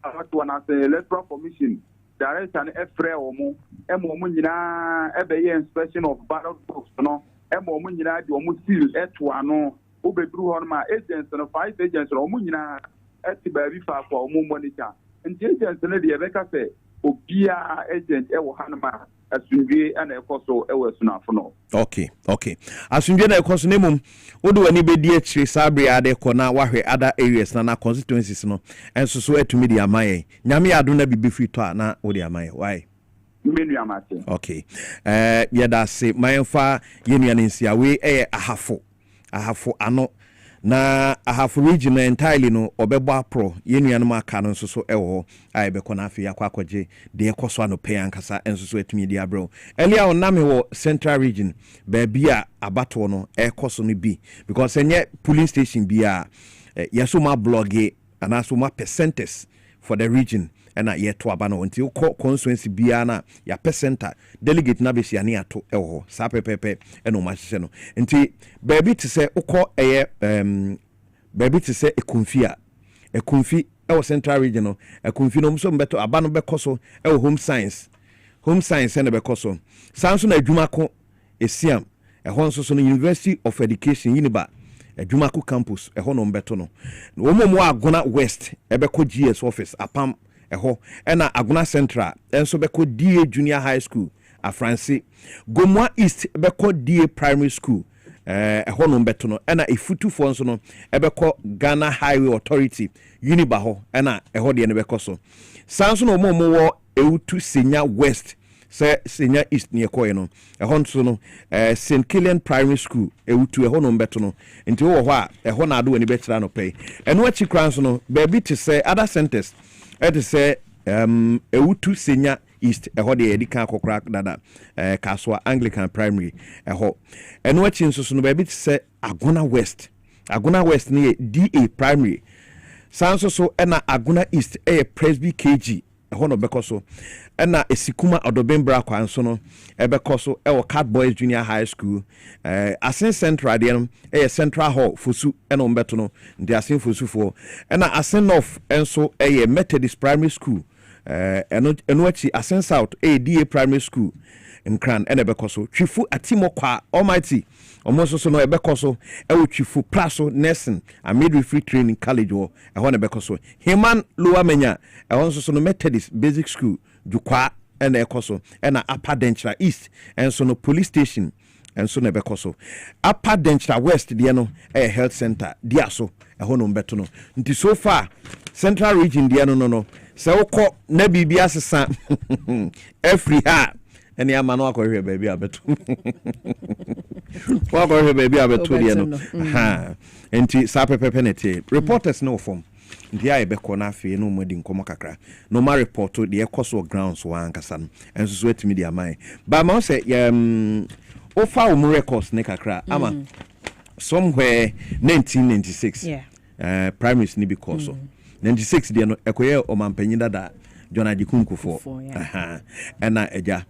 abato na say electoral commission director na efre o mu e mo nyina e be ye inspection of ballot box no e mo nyina de o mu seal eto ano o be duru honom agents no 5 agents o mu nyina eti baby fa kwa omo monitor nti agent no de yebeka se obia agent e wo hanma asunwie ana ekoso e wo asunafo no okay asunwie na ekoso nemum wodo wani bedi akire sabre ade ko na wahwe other areas na constituencies no enso so atumi di amaye nyame ado na bibi free to na wo di amaye why menu amate okay yeda se mayenfa yenuane nsia we ahafo ano na ahafu region entirely no obebo apro yenuanom aka no nso so ewo ai be kona afia kwakwaje de ekoso anope ankasa enso so atumi di abro elia oname wo central region baabi a abato no ekoso no bi because enye polling station bi a yeso ma blogi anaso ma percentages for the region and yeto aba no until constituency bia na ya percenta delegate na be sia ne ato ewo sa pepepe eno ma hye no nti baabi te se ukọ baabi te se ekunfi ewo central region no ekunfi no mso mbeto aba no bekoso ewo home science na bekoso sanso na adwuma ko esiam ehon so no University of Education Uniba adwuma ko campus ehon no mbeto no omomo agona west ebeko GS office apam eho ena aguna central enso beko DA junior high school afranse gomwa east beko DA primary school eho no beto no ena ifutu fo nso no ebeko Ghana Highway Authority Uniba ho ena eho de ne beko so sanso no mo wo ewutu senya west se senya east ne ekoye no eho nso no St Killian Primary School ewutu eho no beto no nti wo ho a eho na ado wani betira no pay eno achi kranso no baby to say other centers it say ewutu senya east eho de edika kokra dada kaswa Anglican Primary eho eno achi nso no baby to say Aguna West ne DA Primary sanso so ena Aguna East Presby KG eho no bekoso ena esikuma odobembra kwanso no ebekoso ewo Cat Boys Junior High School Asen Central de Central Hall fosu ena ombeto no ndi Asen fosu fo ena Asen North enso Methodist Primary School eno achi Asen South DA Primary School nkran ena bekoso twifu atimo kwa Almighty omoso so no ebekoso ewo twifu praso nursing and midwifery training college wo eho na bekoso Human Lower Menya eho so no Methodist Basic School Jukwa ena ekoso ena Upper Denchira East enso no police station enso na bekoso Upper Denchira West de no health center dia so eho no mbeto no nti so far central region de no se wokọ na bibia asesa every ha eni ama no akohwe baby abeto akohwe baby abeto de no ha enti sa pepepenete reporters no form nti a yɛbɛkɔ na afei no madi nkɔmmɔ kakra no ma report de ɛkɔ so grounds wa ankasa no ɛnso so atumi de amae ba ma sɛ ofa wo records ne kakra ama somewhere 1996 primaries ni because 96 de no ɛkɔyɛ ɔmampanyin dada John Ajikunkufoɔ ɛna ɛgya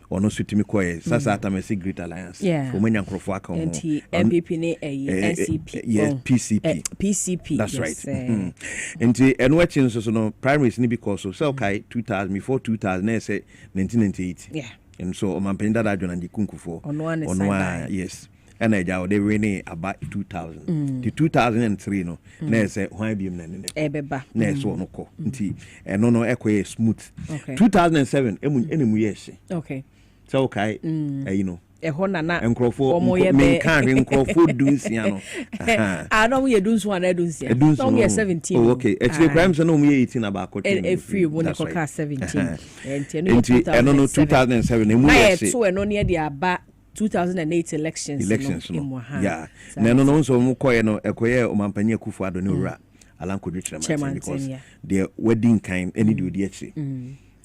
ono sutimi koye sasa atamesi Great Alliance omenya nkrofo aka ho MPP ne NCP PCP that's right enti eno achi nso so no primaries ni because so okay 2000 before 2000 na say 1998 and so omampeni dada John Ajikunkufoɔ ono yes and I they win about 2000 the 2003 no na say hwan biem na ne ebeba na so no ko nti eno no ekoye smooth 2007 enemu yes okay so okay you know eho nana enkrofo me kan enkrofo dunsia no no we dunsu na dunsia so we 17 oh okay actually crimes no we 18 about e free when ko ka 17 enti eno no 2007 emu yes so eno ne dia ba 2008 elections no yeah na no nso mu koye no ekoye omampanya Akufo-Addo ne ora alankodwe chairman because the wedding kind any do di achi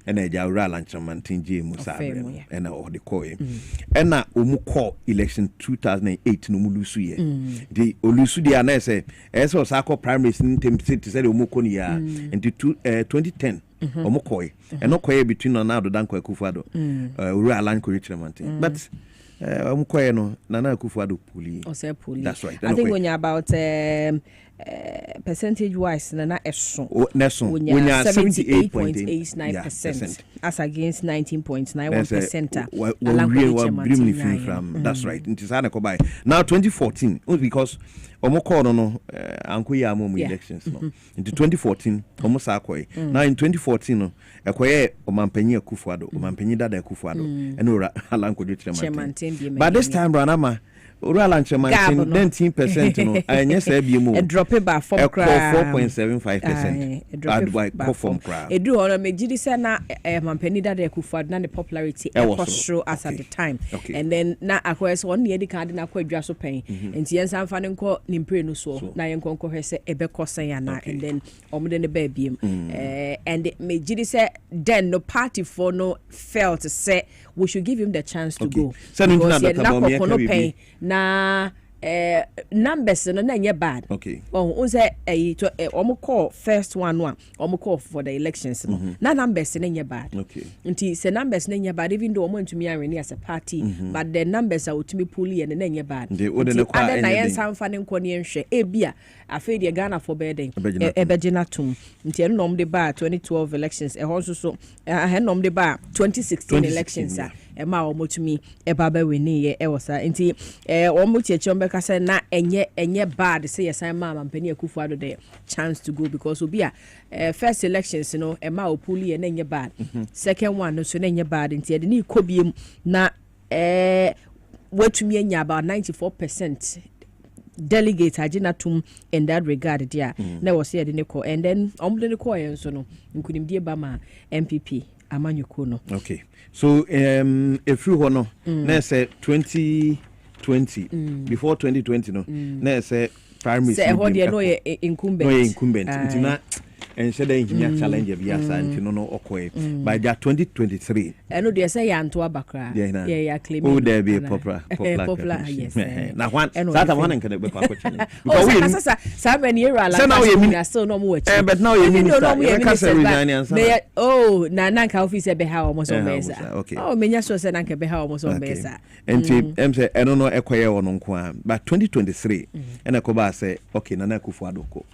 ena eja ora lanchamantin je musabre ena o de koye ena omu call election 2008 no mu lusu ye the olusu dia na say eso sako primaries ntem city say omu ko ni ya into 2010 omu koye eno koye between Nana Danko Akufo-Addo ora alankodwe chairman but koye no Nana Akufo-Addo puli that's right I think when you're about percentage wise na eso when you're 78.89% as against 19.91% that's right it is now 2014 because call no anko ya mo elections no into 2014 almost akoy now in 2014 no ekoye omampanyi Akufo-Addo omampanyi dada Akufo-Addo eno alanko chairman but this time Branama Oral Lanchaman 19% no anya say bi mu drop ba from 4.75% add by perform cra edu hono megidi say na mampani dada Akufo-Addo na the popularity show as at the time and then na akwes one year the card na akwadwa so pen enti yen san fa ne nko nimpre no so na yen konko hwese ebekosan ya na and then omde ne ba biem and megidi say then no party for no felt to say we should give him the chance to go na numbers no na bad say call first one call for the elections na numbers na bad nti say numbers na bad even though omo ntumi arene as a party but the numbers are utumi pull and na bad other na yen sanfa ne nko ne nhwe ebia afei de Ghana for beden ebegina tum nti en nom de ba 2012 elections so en nom de ba 2016 elections ema omotumi ebaba weni ye ewosa nti omocheche ombeka say na enye bad say yesan ma mampani Akufo-Addo the chance to go because obia first elections no ema opuli ye na enye bad second one no so na enye bad nti e de ni kobiem na watumi enya about 94% delegate aginatum in that regard there na was here the call and then omde ne call yen so no nkunimdie ba ma MPP amanyuko no okay so if you no na say 2020 before 2020 no na say primary say ho de no incumbent ntina and said engineer challenge bi asa ntino no okoe by that 2023 eno de say ya nto abakra yeah claim oh there be popular yes na one that one can be kwakochine because we sa many era like na still no mo wachi but now you minister oh na nanka office be ha almost on besa oh menya so say nanka be ha almost on besa and say eno no ekoye wono nko a but 2023 ena ko ba say okay Nana Akufo-Addo ko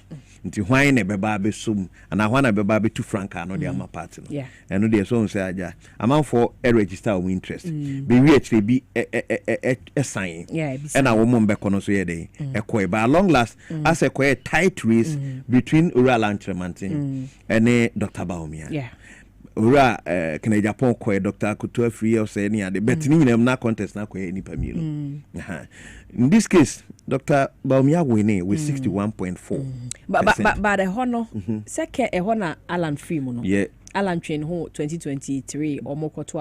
nti hwan ne beba besum ana hwan na beba betu franka no de ama party no eno de so nse aja amanfo register our interest be we actually be sign and wo mom be kono so ye dey ekoi ba long last as a tight race between Oral Lanchamantin and Dr. Baumia ora kana Japan ko Dr. Akutu Afri o say ni ade bet ni nyinam na contest na ko ni pamilo in this case Dr. Baumia winning with 61.4 but the hono second e hona Alan Free mu no Alan Train ho 2023 omokoto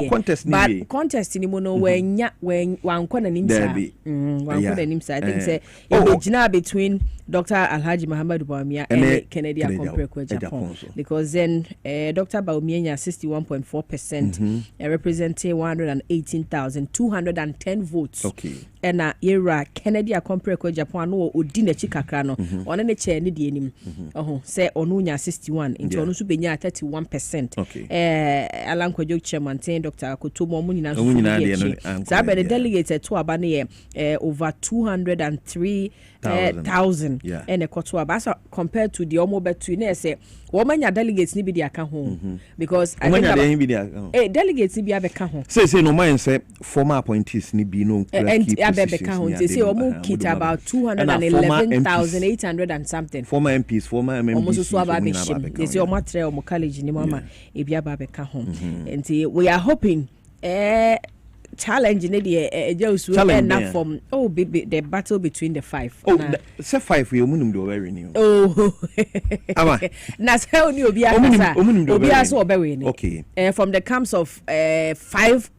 contest ni but contest ni mo no wenya wankɔ na nimsa wankɔ na nimsa I think say e between Dr. Alhaji Muhammad Bawumia and Kennedy Akompre Japan because then Dr. Bawumia 61.4% representing 118,210 votes. Okay. And era Kennedy Akompre Japan no odi na chikakra no one ne chair ni die nim say onunya 61 into onu so benya 31%. Okay. Alan Kwadwo chairman Dr. Akotomo mu nyina so so the delegates to aba ne over 203,000 and a koto aba compared to the omo betu na say womanya delegates ni bi dia ka ho because I think delegates ni bi abeka ho say no mind say former appointees ni bi no abeka ho say omo kit about 211,800 and something former MPs former MMPs omo so aba be shim they say omo tre omo college ni mama e bi abeka ho and we are hoping challenge in the just enough from the battle between the five. Say five we munum do very new. Na say oni obi so obewe ni. Okay. From the camps of 5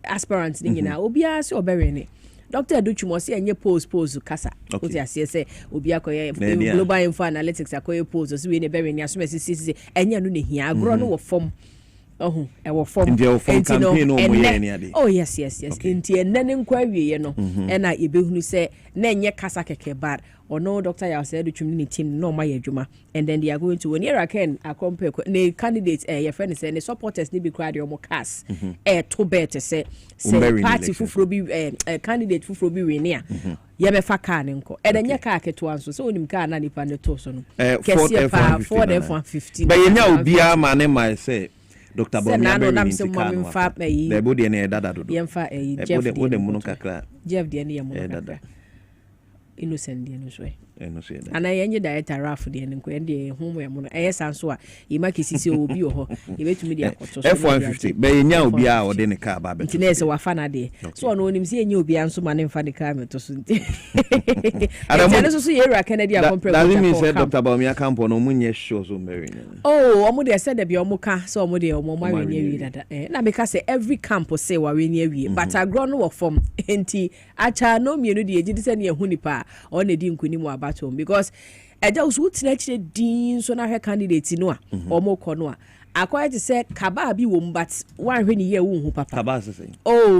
aspirants ni na obi so obewe ni. Dr. Aduchumo say enye pose kasa. Oti ase say obi akoye global info analytics akoye pose so we ne bewe ni aso mesisi enye no ne hia agro no wo form. Form campaign yes. Inti enene nkwa wiye no na ebehunu say na enye kasa keke bad or no Dr. Yawse Aduchum team no my adwuma and then they are going to when here again compare the candidates your friend say the supporters ni be crowd your cast to bet say party fufuro bi candidate fufuro bi we near ye be fa car nko e denye car keto anso so onim car na nipa ne to so no kesi pa for the 150 but yenya obi a ma ne my say Dr. Bawumia be ni tika no fa the body na dada do yemfa Jeff de muno kakra Jeff de ne yemo kakra innocent de no so ana yenye director raf de ne nko ende hu yemo no sanso a yima kisisi obi ho yebetumi de akoto so F150 be yenya obi a ode ne car ba be tinese wa fa na de so no onim se yenya obi anso ma ne mfa de car meto so nti ene so yera Kennedy Akompre that means say Dr. Bawumia campo no munye show so very omo de say de bi omo ka so omo de omo ma we wi dada na make say every camp say wa we ni awie but agro no wo form enti acha no mienu de ejidi se ne ehu nipa o na di nkuni mu abato because eja usu tina chire din so na hwe candidate no a omo ko no a akwai to say kaba bi wo but wan hwe ni ye wo hu papa kaba say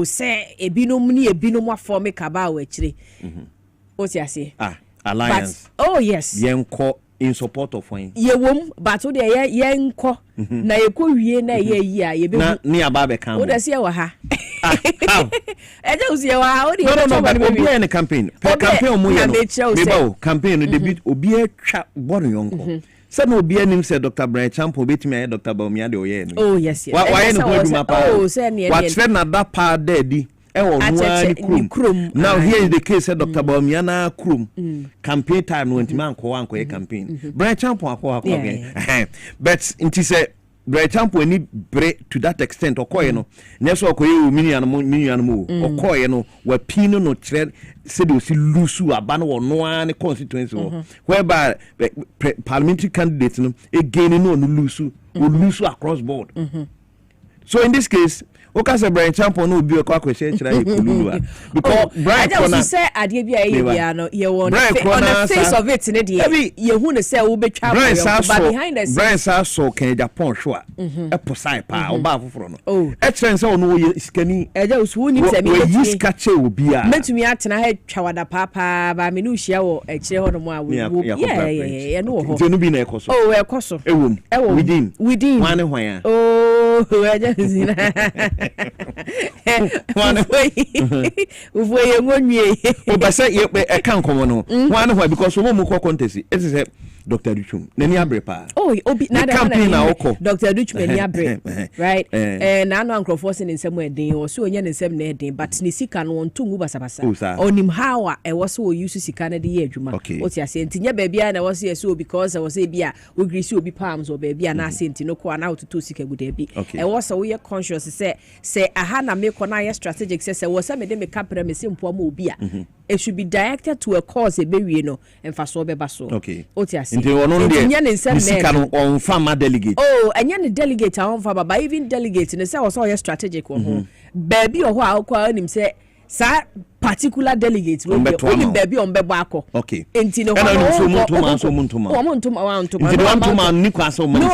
say ebinom ni ebinom aform kaba wa chire o ti ase alliance yes yenko in support of when ye wom but o de ye nko na ye ko wie na ye yi a ye be na ni aba be kan o de se ye wa ha eje usi ye wa ha o de obi e ne campaign omo ye no meba campaign no debut obi e twa bono yonko se no obi anim se Dr. Brian Champo betimi aye Dr. Bawumia de oye no yes why no go do mapa what friend na that pa daddy now here is the case of Dr. Bawumia na krum campaign time no ntima anko anko campaign Brian Champo akọ but nti say Brian Champo any break to that extent okoye no neso okoye minian mo okoye no we pino no thread say they see lusu aba no one constituency whereby parliamentary candidates no again no lusu across board so in this case okase Brian Champo no obi kwa kwese kira ikululu because Brian Kona say ade bia ye no ye won on the face of it ne de ye hu ne say wo betwa but behind the scenes Brian so can Japan show e posai pa oba foforo no e tren say ono ye skani eja usu ni se mi we iska che obi a metumi atena ha twawada papa ba me no hia wo e kire ho no mo a wo ye no ho je no bi na ekoso ekoso ewom within wane hwan eja zina Uvo ye ngonwie o ba say e kan komo no wan ho because wo mu ko contest it is Dr. Aduchum nani abrepa obi na campaign na okọ Dr. Aduchum nani abre right na no ankrofo sin nsem eden o so onye nsem na eden but ni sika no on tungu basabasa onim how e wo so use sika na de ye adwuma o ti ase ntinya ba bia na wo so so because wo so bia wo grisi obi palms o ba bia na ase ntino ko na ototo sika guda bi e wo so we conscious say aha na me ko na ye strategic say wo say me de me capre me simpo ma obi a it should be directed to a cause e be wie no emfa so be ba so o ti ase Nti ono de sika no on farmer delegate. Oh, anya ne delegate on farmer, but even delegate ne say also your strategic one. Baby or ho akwa nim say sa particular delegate we be baby on bebo akọ. Okay. Enti no no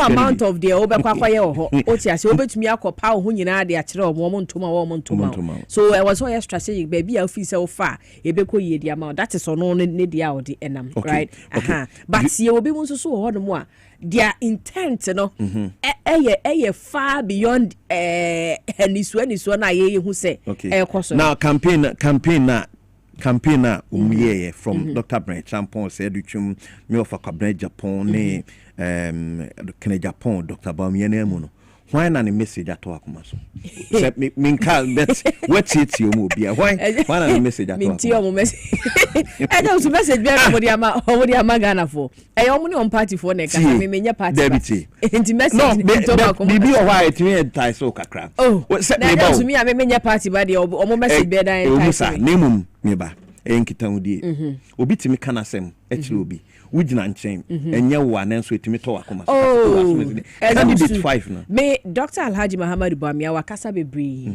amount of the obekwa kwaye ho. Oti ase obetumi akọpa ho nyina de akere omo ntoma. So I was all strategic baby office so far ebekọ ye the amount that is ono ne dia odi enam, right? But see obi mu so ho no mo a their intent no eye far beyond enisu na ye hu say ekoso. Now campaign na umye from Dr. Brent Champon said you me of Kwabena Japan ne Kene Japan Dr. Bamiene mu no why na the message ato akoma so say me can bet what it you mo bia why na the message ato akoma me mo message I don't message bia omodi ama Ghana for e omo ne on party for na ka me menya party enti message to akoma bibi o why it me entai so kakra say me ba to me a me menya party ba de omo message bia dan entai nemum me ba enkita udie obi timi kana sem echi obi wujina nchen enye wo anenso etimi to akoma so candidate 5 no me Dr. Alhaji Muhammad Bamia wakasa bebre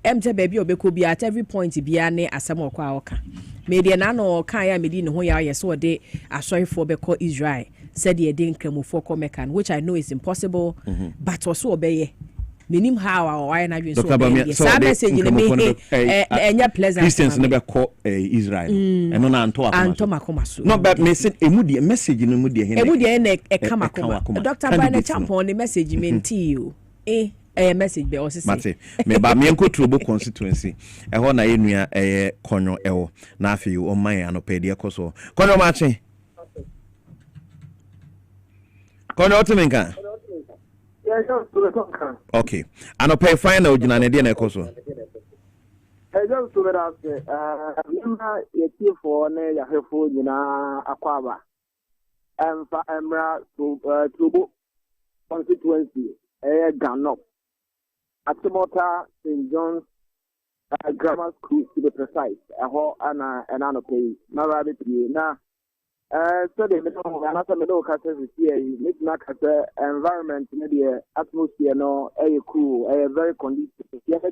emte baby obeko bi at every point bia ne asem okwa oka me de na no kan ya me di ne ho ya yeso de asorifo beko Israel said ye de nkramofo ko mekan which I know is impossible but also obeye minim how why na so sa message ni me enya pleasant Christians never call Israel eno na anto akoma so no but me say emudi message ni emudi he emudi na ekama Dr. Kwabena Champon the message menti o message be o se mate me ba me enko Trobo constituency e ho na enua konyo ewo na afi o man anopede ekoso konyo ma che konyo otimenka okay. And pay final jina ne de na ekoso. Just to that remember ye for ne ya hefo jina akwaba. Fa emra to Trobo constituency Ganop. Atimota St. John's Grammar School to be precise. Ho ana pay na rabbit na so the middle classes here, make not environment, maybe atmosphere, no, cool, very conducive. Yes,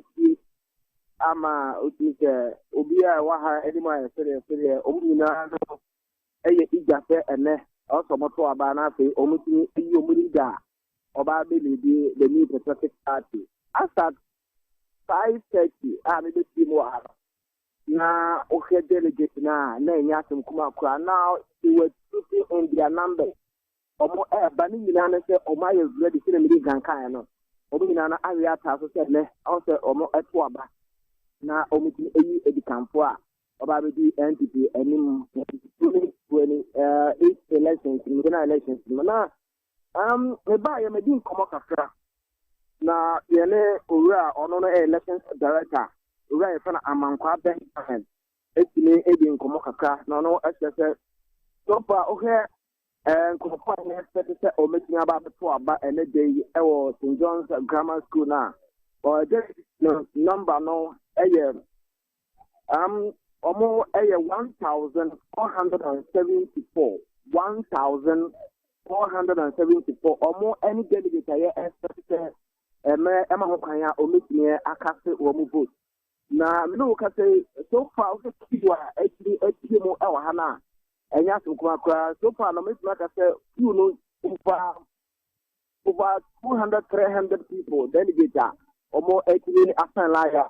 ama utise obia waha anymore sere omuna no ijafe ene also moto aba na fe omutini omuriga oba be the new patriotic party as at 5:30 me be team wa na ohe delegate na enya atum kuma kura now they were putting in their numbers omo bani nyina na se omo aye ready se me gankan no omo nyina na awe ata so se ne on se omo eto aba na omo ti eyi edikanfo a oba be di NPP enim 8 elections elections na me ba ye me di komo kakra na ye ne owura ono no elections director owura fa na amankwa ben etini edi nkomo kakra na ono ese so far okay nkomo ne se o metin aba beto aba ene dey e St. John's Grammar School na or just number no almost 1,474 almost any delegate here expect Emma Hokaya or meeting akase or vote. Na me no ka say so far we kiwa actually mo e wa na enya so kwa so far no me ka say you know over 200-300 people delegate omo actually asan la ya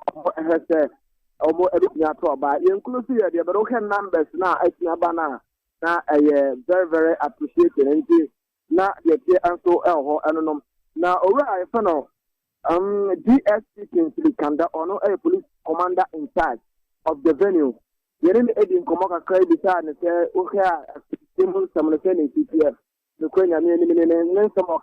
omo everything at all but inclusive the but okay numbers na actually abana na very very appreciated and na the so ho enonom na owura I no DSP Kingsley Kanda ono a police commander in charge of the venue. Yerin Edin Komoka Krai Bisa and say, okay, simple some in CPF. The Quenya mean some of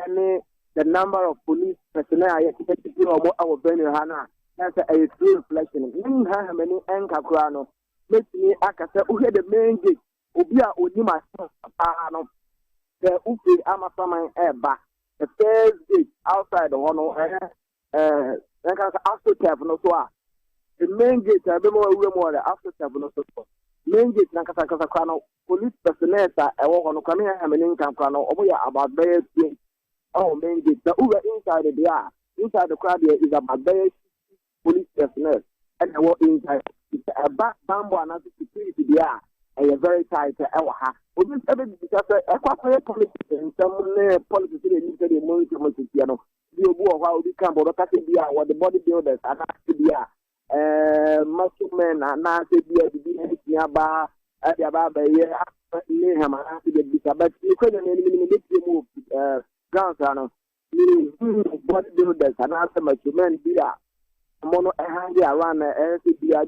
any the number of police personnel I expect to our venue Hana. That's a true reflection. How many anchor crano makes me akasa who had the main gate. Ubia Udima Pano. The Upi Amasaman Eba. The first gate outside the one after no so the main gate I be more after no so main gate na kasa kwano police personnel a ewo hono kwame ha me nkan kwano obo ya about bay main gate na uwe inside the crowd is about bay police personnel and ewo inside a back bambo and security there a very tight ewo ha obi ebe because ekwa politics in some politics dey need to monitor no bi obu ohwa obi kan bo ka se bia what the bodybuilders and bia muscle men na se bia bi na ba dia ba ba ye ni ha ma se bia but you could ni move grounds no bodybuilders and muscle men bia mono hang around se bia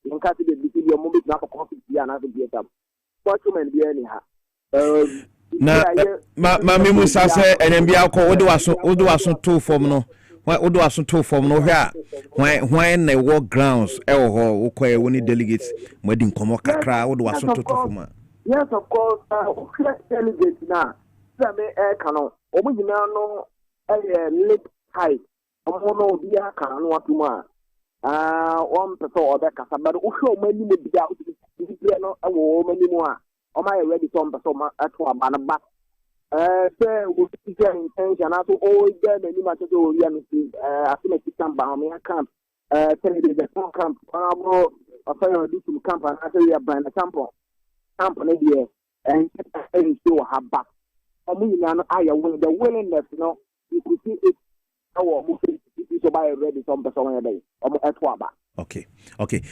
in case the bia mo bi na ko conflict bia na se bia tam muscle men bia ni ha na ma me musa se enembia ko wodo waso to form no wodo waso to form no hwa when na war grounds e wo ho wo kwa woni delegates mwadi nkomo kakra wodo waso to form. Yes, of course. Delegates na me kano omujina no late height omo bia kan no atuma one person obeka sabado uhwe omani mo bia bia no ewo omani mo a Oma ready to person at one banaba. Say we get intention to all get many much to reality. I feel like some bomb camp. Tell you the camp. I find this camp and I say we are buying a sample. Camp here and show her back. I mean, I will the willingness, you know, you could see it. Our movie is buy ready some person a day. At one back. Okay.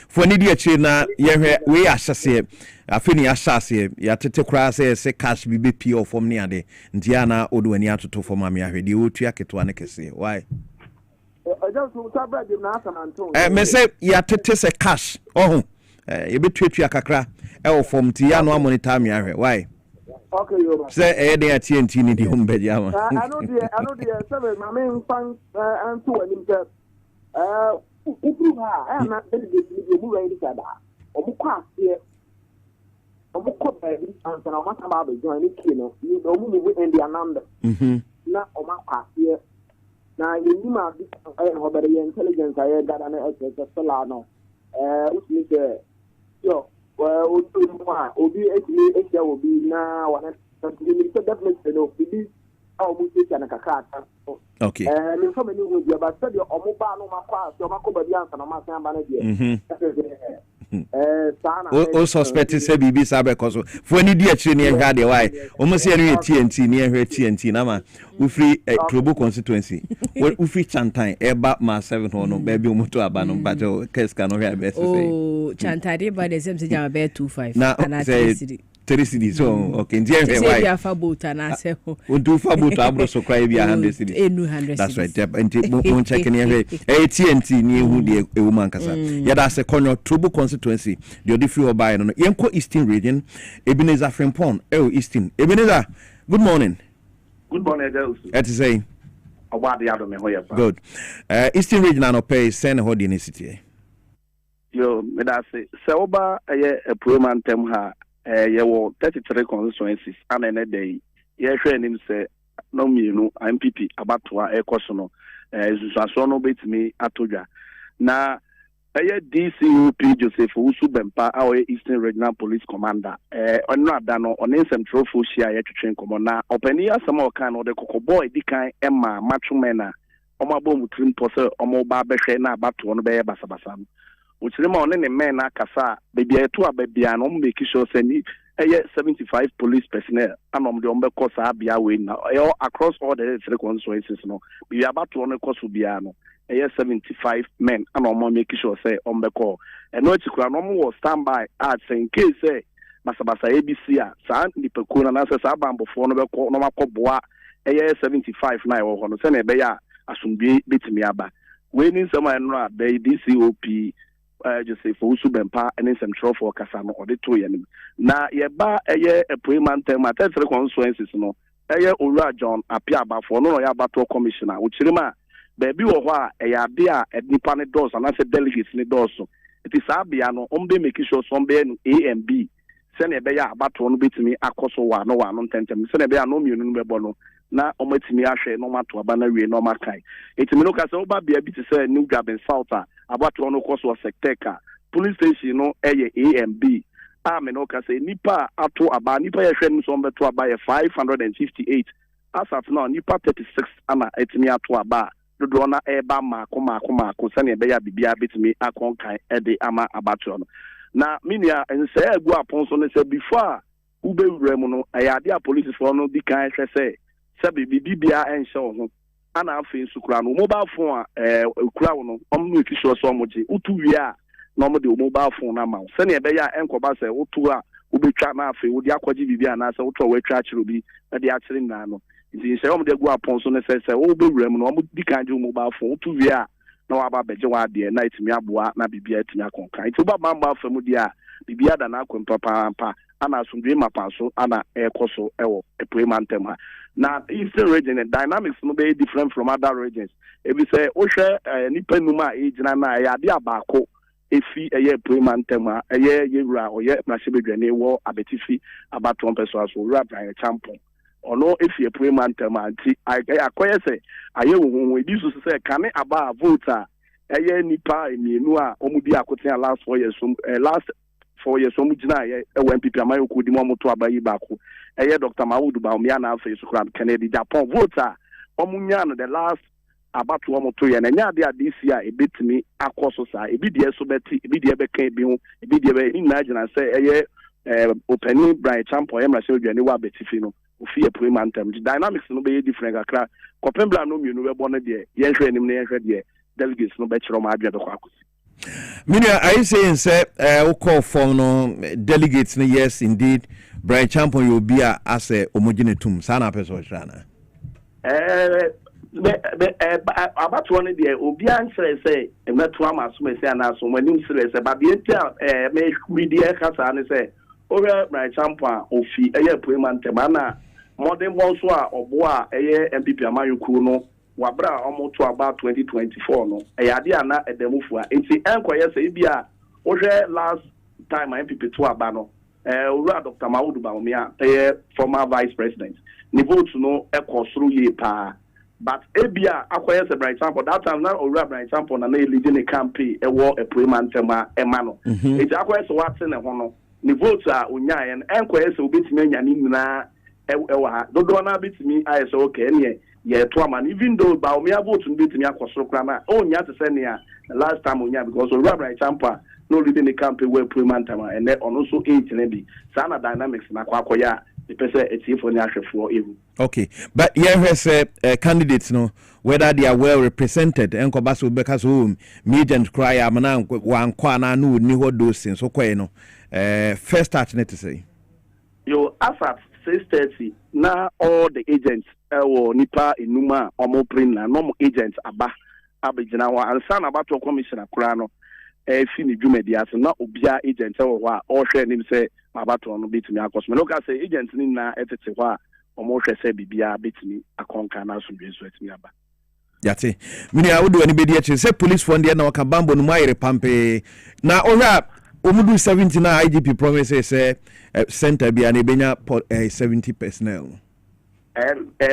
For any dear china, we are say, Afini Asase, Yatete Crase, say cash be pure from near the Diana Oduania to for Mamma, the Utiak to Anakese. Why? I just want me say, Yatete say cash. Oh, you be treat Yakakra, El from Tiano Monitamia. Why? Okay, say, they are TNT in the home bed. I know the 7, my main fun and 2 and himself. I am not going to give you any other. Omuka here. Omuka baby, and so much about the joining kino. You know, we in the ananda. Not Omaka here. Now, you know, I have the intelligence I got an extra Solano. Which means, yo, well, Obi, it will be now, and definitely no, it is our music and a kakata. Okay. And so many will be about study or mobile my class, your Macobadians and my O suspect say bibi sabe koso for any dear chini e hwa de why almost any TNT near here TNT na ma we free Krobo constituency we free Chantan eba ma 7 hono baby omoto aba no ba jo case can no hear best say oh Chantade by the same say jam be 25 and I say 30 cities so okay ndie he why say fa boat na say o do fa boat abro so cry be 100 cities enu 100 that's right and mo check in here TNT ni ehu de ewu man kasa ya da se konyo Krobo constituency the odi obai no yenko Eastern region Ebenezer Frimpong Eastern Ebenezer good morning Edelsu et say obade ado me hoye pa good Eastern region no pay send ho the city yo me da say se oba a program tem ha ye wo 33 constituencies anene dey ye hwe nim se no mienu MPP abatoa ekoso no zusaso no betimi atodwa na DCOP Joseph Usubempa our Eastern Regional Police Commander ono adano onensem trofo hia ye twetwen komo na opani asama okan no de kokoboy dikan ema machumena omabom trim pose omo ba behwe na abato no be basabasa no uchirima one ne men na kasa bebia eto ababia no make sure say ni 75 police personnel anom de ombe kosa abia we na across all the three constituencies no bebia abato no koso bia no 75 men anom make sure say ombe ko eno chikura no mo standby at in case say basabasa ABC a sa nipaku na say sa bambofo no be ko no makoboa 75 na e wo ho no say na be ya asumbi betimi aba we ni nsema eno a be DCOP Joseph Usubempa and some trophy for Kasano or the 2 years. Now, ye ba a pre-man term at 3 constituencies no. Ura John appear about for no battle commissioner, which rema baby or why a dear at Nipane doors and I said delegates in the doors. It is Abiano, making sure some A and B. Send a bear battle bit me a coso no one on 10. Send a bear no bono. Na ometimi ahwe no mato abana wie no makai etimi no kasa oba bia bi te say new job in south about no course was sector police station no A and B amenoka say nipa ato aba nipa ye hwem so mbeto aba ye 558 as at now nipa 36 ana etimi ato aba dodo na eba maako sane be ya bibia betimi akonkan ede ama abato no na minia ense egu aponso ne se before ube wurem no ayade a police for no di kan hwe se bibia enhye ho ana afi nsukura no mobile phone kura wo no omnu ekisho so omoje utu wi a na omo de mobile phone na ma sane ebe ya enkoba se utu a ubetwa na afi wo di akwaji bibia na se utu wa twa kiro bi na de akire na no nti se omo de gu aponso ne se ube wurem no omo di kan je mobile phone utu wi a na wa ba beje wa de na itimi aboa na bibia itimi akonkan iti ba bamba afamu di a bibia da na akwempa pa ana asundwe mapaso ana ekoso ewo epremantem ha na eastern region the dynamics no be different from other regions e be say o hwe nipa numa ejina na ya de abako efi eye epremantem ha eye yewura oye na sebedwane wo abetifi abaton peso aso wura Brian Champon ono efi epremantem ha nti akoye se aye wo ebi so se kane aba voter eye nipa emienu a omudi akoten last 4 years last 4 years omugina ye MPP amayo kudi mo moto abayi bako eye Dr. Mawudu Baumia na afa Sukran Kennedy Japan voter omunya no the last abatu omoto ye na nya de this year ebetimi akoso sa ebi de so beti ebi de beka ebi ho ebi de be na agina say eye opening Brian Champo emra se odwane wa betifi no ofi e premantem the dynamics no be different akra kopembla no mienu we bono de ye hwe nim na ye hwe de delegates no be chiro ma adwe de kwa akosi Minia, are you saying, sir, we call for no delegates? Yes, indeed. Brian Champon, you'll be as a homogeneous sana person, Shana. About one day, Obian say, and not to Amas, may say, and so when you say, but the entire make media Hassan say, over Brian Champon, or fee, a year payment, Temana, more than one soa or boa, a year MPP Amayu Kuno. Wabra almost to about 2024 no ayade na edemufua enti enkoye se bia o hwe last time MPP to abano ura Dr. Mawudu Baumia former vice president ni vote no ekosuru ye pa but ebia akoye se Brian Sample that time na ura Brian Sample na leading a campaign ewo epremantema emano enti akoye se wate ne ho no ni vote a onya ye enkoye se obetimi anya ni nyina ewa ha dodo na betimi aye se okay ne yeah, Twaman, even though Baumia vote to beat me akosoro krana, oh nya to send ya last time onya because Robert Champa no leading the campaign where premantama and then also 8 maybe sana dynamics na kwakoya the person etie for nya hwefo ewu. Okay, but here has candidates no whether they are well represented enko baso because home meet cry amana wan kwana no ni ho dosing so kwai no first start net to say yo asat 6:30 na all the agents nipa enuma omo print na no agents aba abegina wa ansa na abato commissioner kura no fi ni dwumadi ase na obia agent wo a o hwe nim se abato no betimi akosme no ka say agent ni na etete ho a omo hwe se bibia betimi akonka na so dwen so etimi aba yate mini awudu ani bedi achi se police fund na waka bambo no mayere pampe na ohwa omudu 70 na IGP promise say center bia na benya 70 personnel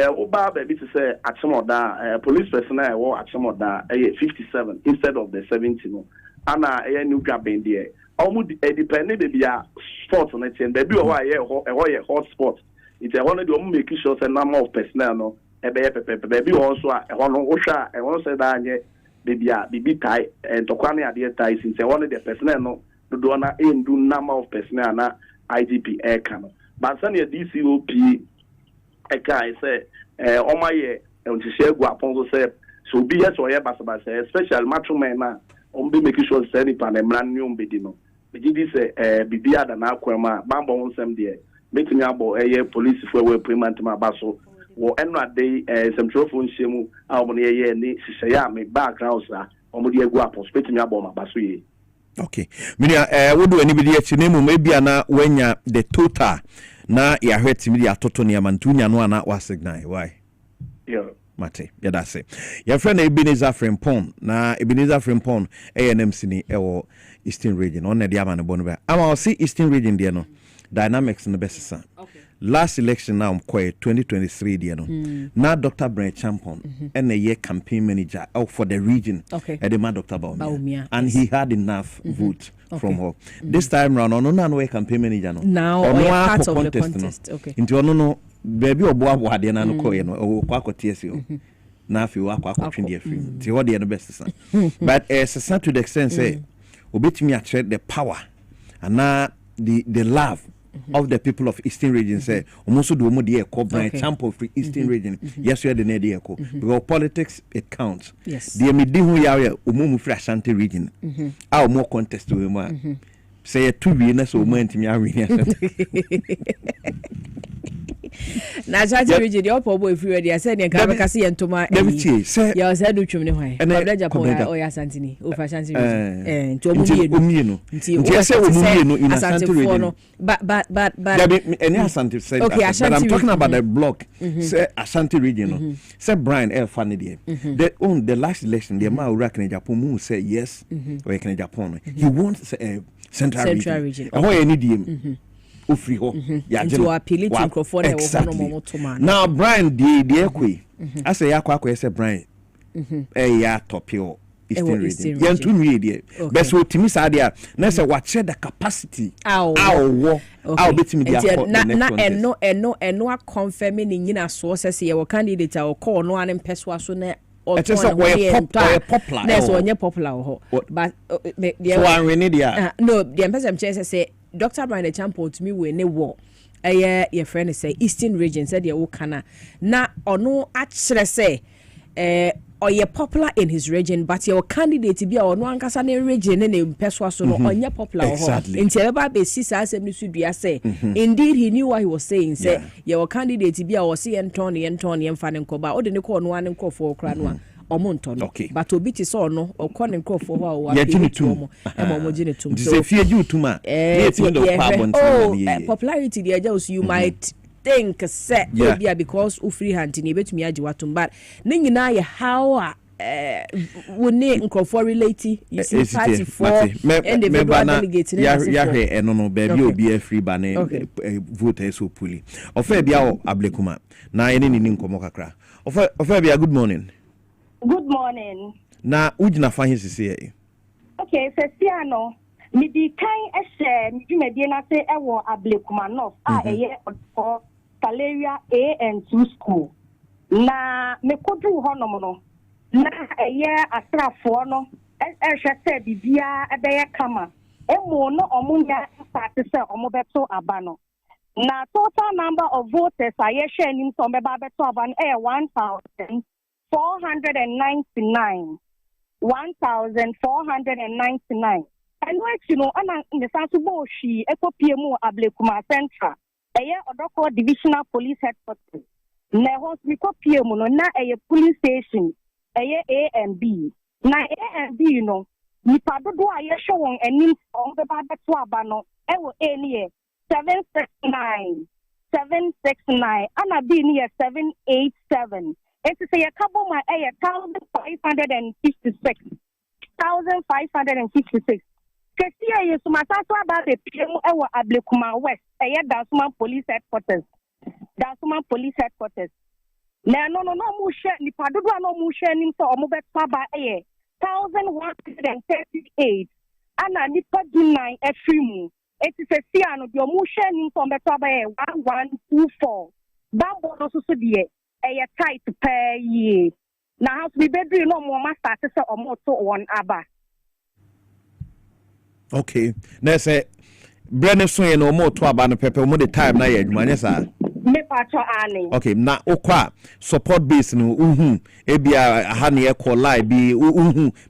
Oba baby to say Achemoda police personnel or Achemoda 57 instead of the 70 no ana new job in there almost depending baby sport on it and baby or hot spot it's a one of the make sure say number of personnel no baby also a one osha e won say that baby tie and to kwani ade tie since one of the personnel no do na do number of personnel na IGP air can but send your DCOP I say, my year, and to share Guapon say, so be yes or yes, especially macho man, be making sure sending pan and brand new bedino. But this Bibia than Aquama, Bambo on some day, making up a police for a payment to my basso, or end day, some trophy shimu, Albany, Shaya, make backgrounds, or Modia Guapo, speaking up on my basso. Okay, Minia, what do anybody at your name? Maybe when you're the total. Na ya hweti midi atoto ni amantunya no ana wasignai why mate ya dase ya friend Ebenezer Frimpong na Ebenezer Frimpong ANMC ni ewo Eastern region on na dia ma ne bono ba ama o si Eastern region dia no dynamics no besesa last election now quite 2023 you know. Now Dr. Brian Champon and a year campaign manager for the region. Okay. At the man Dr. Baumia. And yes. he had enough vote from her. This time round on no campaign manager no. Now or part of the contest. Okay. Into no baby or boa had no ko no or kwako TSO. Now if you walk the free. See what the best son. But as a son to the extent say obit me at the power and now the love of the people of Eastern region say almost do mo dey Kwabena Prah for Eastern region. Yes, we are the need dey because politics it counts. Yes. The me di hu ya omo free Ashanti region. Our more contest we mo. Say 2 we na so mo ntimi awin Ashanti. Na Ashanti region the upper boy free ready. I said you can make see entoma. Ya say do twum ne hwan. Kwabena Japan o ya Ashanti ni. O Ashanti region. Nti omumienu. Nti o say omumienu in Ashanti region. But any Ashanti said okay, but I'm talking about the block. Say Ashanti region. Say Brian funny there. The last election the man who can Japan who say yes or can Japan. He wants central region. And why any DM ofri ho ya to appeal to microphone e wo no now Brian the ekwe I say yakwa say Brian ya topio Eastern region yan to nwie there but so timi sa there na say what share the capacity how betimi there na a confirm ni nyina so say ye candidate or call no an peswa so na it is popular. That's only popular. But so I really no, the person say Dr. Brian Champon to me when they war. Your friend say Eastern region said you kana na ono actually say or you're popular in his region, but your candidate be or no ankasa ne region ne peswa so no onye popular exactly. In Teleba be sisa asem su dua say indeed he knew what he was saying say your candidate be or see Anthony emfa ne nkoba o de ne ko no an nkofo okra no omonto no but obi ti so no okọ ne nkofo ho wa omo ginitum so if you do tuma popularity the just you might think say because u free hand ni betumi age watum but ne nyina ye how woni nkofo relate you see party for individual delegate ya no baby obi free ba ne vote so puli ofa bia o ablekuma na ene ni nkomo kakra ofa bia good morning. Good morning. Na ujina fahin sisi ye. Okay, Festiano. Mi di kan ehye mi dwumadi na se ewo Ablekuma North eye for Valeria AN2 school. Na me kodu honom no. Na eye asrafo no ehye se bibia ebeye kama. Emo no omunya party se omobeto aba no. Na total number of voters aye hye nim so beba beto aba no 1,499. 1,499. And what you know, and the Sansubo she EcoPMO Ablekuma Central, a year Odoko Divisional Police Headquarters. Nehos Miko PMO, na a police station, a year A and B. Na A and B, you know, Nipado do a year showing and name on the Babatuabano, ewo any 769, 769, and a B near 787. It's a couple my 1,556. 1,556. Kestia is Matasa about the PMO Ablekuma West, a Dasman Police Headquarters. Dasman Police Headquarters. No mushe, ni padudwa no mushe ni so omobet paba 1,138. Ana nipa dunai efrimu. It is a siano, your mushe ni so omobet 1124. Bambo no susudie. A tight per year. Now, we better no more master or more to one abba. Okay, let's say Brennan Swing no more to abba and pepper more the time. Now, Manessa. Me patro Annie. Okay, now, okwa support base no, ebia honey echo lie be,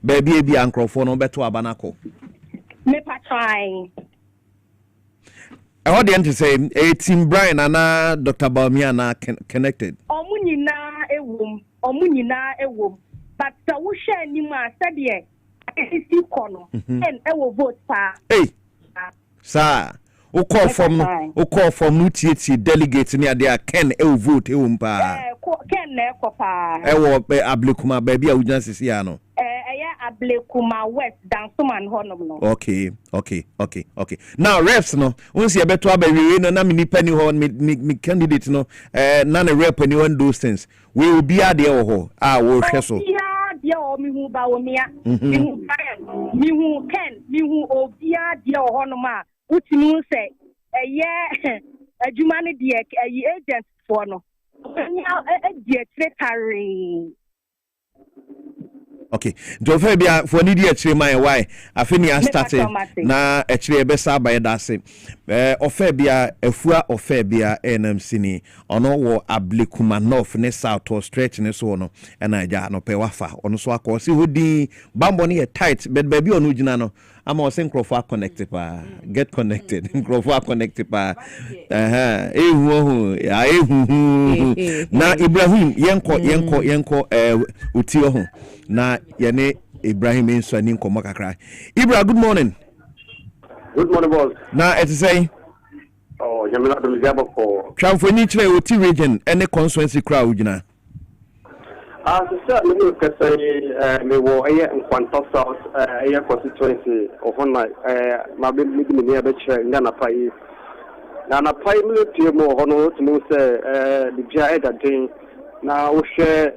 baby, be uncle for no better abanako. Me patro. I heard the answer say 18 Brian and Dr. Baumia connected. Omunina ewum. But the wusha nima said ye, I kono and I will vote pa. Hey, sir, who call from Nutieti delegates near their Ken vote pa. Ken Nekopa. Ewo Ablekuma baby, I would just see ano. Ablekuma West Dansoman Honum no. Okay. Now reps no, once you beto abewe no na me nipa ni ho me candidate no na na rep anyone those things. We will be there ho. Wo hwe so. Dia o mi hu ba wo mia. Mi hu Ken, mi hu obia dia o honum a utinu se eye adwuma ne de agent for no. Nya e secretary. Okay, do Fabia for need you my why afini I started na actually besa by dase Ofabia efua Ofabia NMC ni ono wo Ablekuma North ne south or stretch ne so no and I no pe wafa ono so akosi hodi bambo ne tight but baby onu gina no ama o sen crofo connected pa get connected crofo connected pa ehu na Ibrahim yenko uti ho na yene Ibrahim inso ani nkomo kakra. Ibra, good morning. Good morning, boss. Na et say oh yamina do ligaba for Tramfoni chire oti region any constituency crowd ugina. Sister, me ka say me wo eye Nkwanta South eye constituency of one night ma be me ni e be chire na pai na pai me tie mo hono to mo say the bia e da den na wo share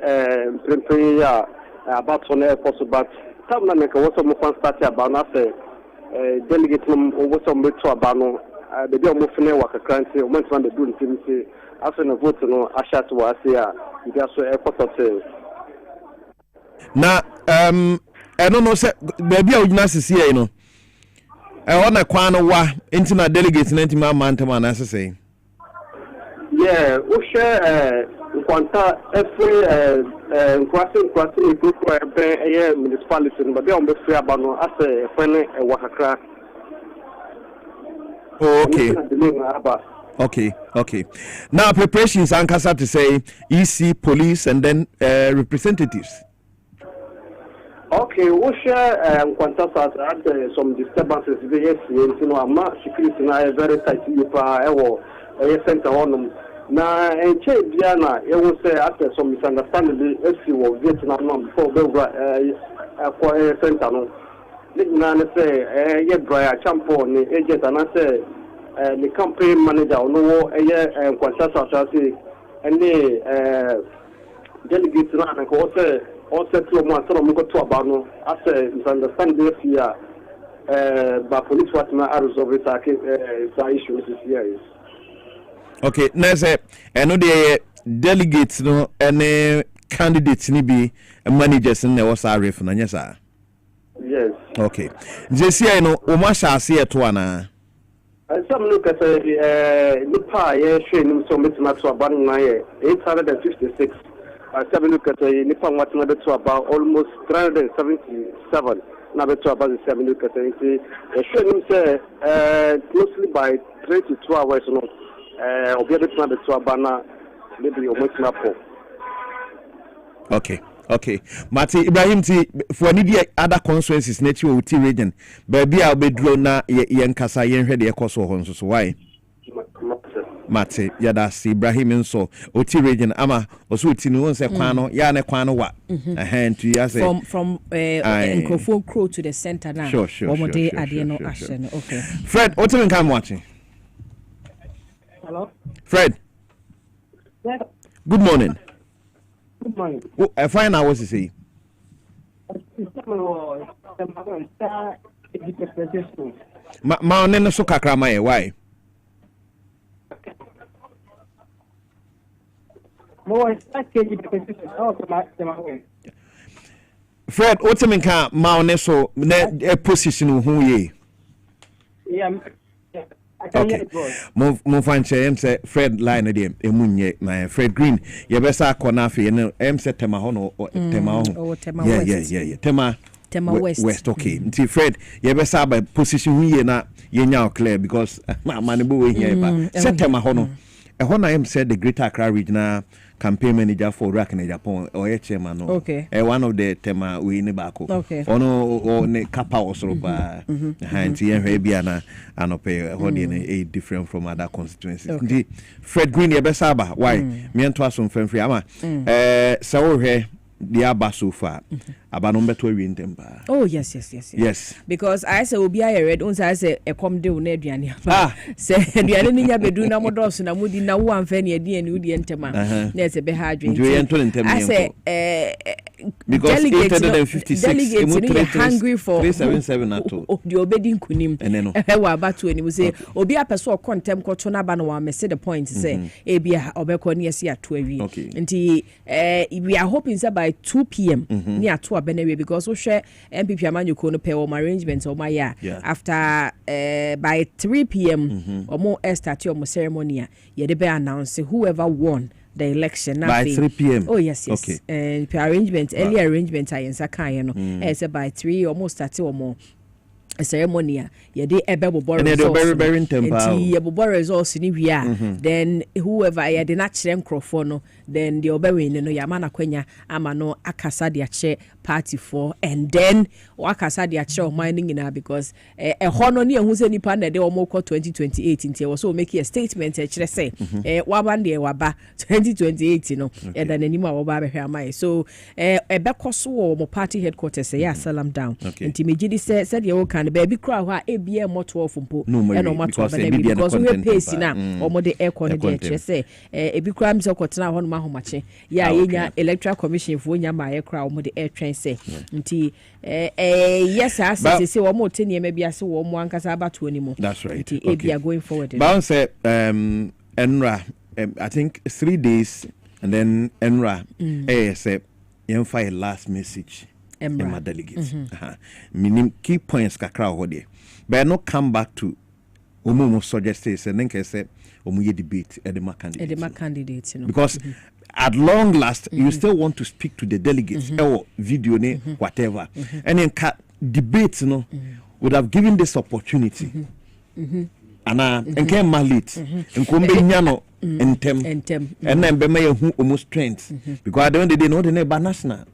prepare ya about on air possible but time na make what some fan start about na say delegate no wo some to about no the dey mo fene wa kakran say o man to do ntim say after no vote no asha to wa say a you just so airport say na eno no say baby a ugina sisi e no ona kwan no wa enti na delegate na enti ma mantama na say yeah o share Nkwanta every crossing group where municipality but they on be free about no as a friend wakakra. Okay. Now preparations ankasa to say EC police and then representatives. Okay, we share Nkwanta South had some disturbances yes you know I'm not security na very tight you pa center on na enche biana e wo say after some misunderstanding esi wo Vietnam no before be akwa center no na ne say ye Brian Champo ni agent na say the campaign manager no Nkwanta South say any delegate na ko say o say to mo asoro mo ko to aba no after misunderstanding esi ba police watna resolve it issues here. Okay, na say eno de delegates no any candidates ni bi managers na was arif na nyesa. Yes. Okay. Jesi no o ma sha ase eto ana. Some look at nipa ye hwe nim so metima to aban na ye 856. Some look at nipa watna be to about almost 377 na be to about 7 look at it hwe nim say closely by 3 to 2 hours no obiadetna be to abana maybe o motima po. Okay. Mati Ibrahim ti for any other constituencies nature Uti region. Baby I'll be draw na yen kasa yen hwede ekoso ho nso so why. Mati yada Ibrahim nso Uti region ama oso Uti no won se kwan no ya ne kwan no wa. To ya say from microphone crow to the center now. Sure. Okay. Fred, what time come watching? Hello? Fred. Yes. Good morning. Good morning. I find out what to say. Ma onene so kakra ma why? Fred, what mean ka ma onene so na position hu ye? Yeah. Okay. Move find say Fred line dem emunye my Fred Green ye besa corner fe no say tema ho no tema ho. Yeah. Tema West okay. Nti Fred ye besa by position hu ye na ye nya clear because manebo we here ba. Say tema ho no. E ho na said the Greater Accra Regional campaign manager for Rack in Japan or chairman no. Okay. One of the tema we ni bako. Okay. Ono ne kapa osoro ba. Nti ye hwe bia na anope hodi ne different from other constituencies. Nti Fred Green ye besa ba why me ento aso mfamfri ama se wo hwe dia ba so far abanombeto awie ntempa. Oh yes. Because I say obi I read on say e come de na aduane apa. Say aduane ni nya bedu na modos na mudi na wo amfa ne ade ani udi ntema. Na say be ha adwene. I say because 856 hungry for 377 ato. The obedi nkunim. E wa abatu ani we say obi apeso kontem koto na ba na wa mess the point say e bia obekọ ne yesi ato awie. Nti we are hoping say by 2 p.m. ni ato abenewe because we share MPP amanyuko no pay arrangements or my after by 3 p.m. or more start your ceremony ye de be announce whoever won the election by 3 p.m. Oh yes. Okay. And arrangement early arrangement I answer kan no say by 3 almost start or more a ceremony ye dey ebebo very temple ye bobo results ni wia then whoever ye dey na kire nkrofo no then the obewe no ya mana kwanya ama no akasa de ache party for and then wakasa de ache o mining na because hono ni ehun se nipa na de o mo 2028 nti we so make a statement e kire say waba de waba 2028 no e da nani ma waba behwe amai so ebekoso wo mo party headquarters ya salam down nti megidi say de wo kan baby crowd ha ebia moto of mpo e no mato because we pace na omo de air con de kire say ebi crowd mse kwotena ho no mahomache ya yenya electoral commission fo nya ma air crowd omo de air train say nti yes as say wo mo teni ema bia se wo mo ankasa abato ani mo. That's right. Nti ebia going forward. Bounce Enra I think 3 days and then Enra say yemfa a last message Emma delegates. Meaning key points kakra ho there. But no come back to omo suggest say then can say omo ye debate edema candidates. Because at long last you still want to speak to the delegates or video ne whatever. And then debates would have given this opportunity. Ana enke malate enkombe nyano entem and then be may who almost strength because I don't they know the neighbor national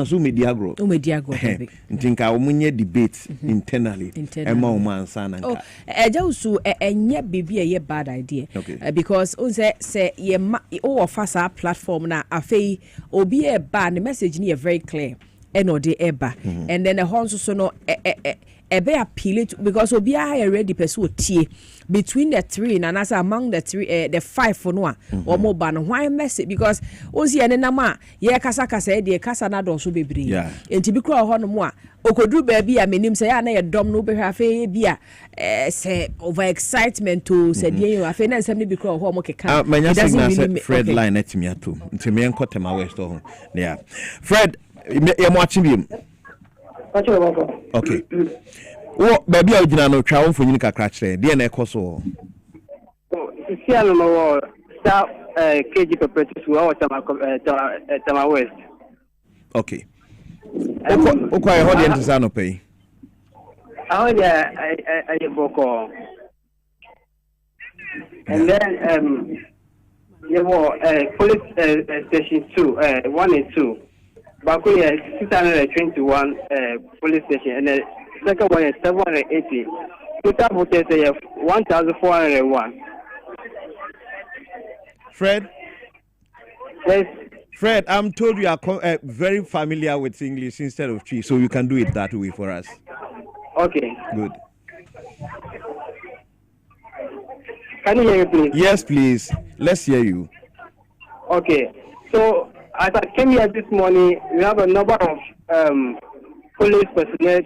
so media grow ntinka omunye debate internally ema o man sana nka ejawsu enye bibia ye bad idea because on say ye o offer platform na afei obi e ba the message ni very clear and no dey eba and then the horns so no ebe appeal to because obi are ready person tie between the three and as among the three the five for no or more ban why message because ozi ene na ma ye kasa de kasa na don so bebre enti bi kura ho no mo a okoduru ba bi a menim say ya na ye dom no be hwa fe bia say over excitement to say dey you afa na nsem ni bi kura ho mo keka manya signal Fred line atimi ato enti me enkotema west ho yeah Fred ye mo achibiem okay. Wo baby original no twa won fonyin kakra kire de na ekoso. Isi alo no sta KG properties wo tama west. Okay. Oko I hold the ntisa no pay. I boko. And then you police station 2 1 and 2. Bakuya 621 police station and the second one is 780. Total voters say 1,401. Fred? Yes. Fred, I'm told you are very familiar with English instead of Chi, so you can do it that way for us. Okay. Good. Can you hear me, please? Yes, please. Let's hear you. Okay. So, as I came here this morning, we have a number of police personnel,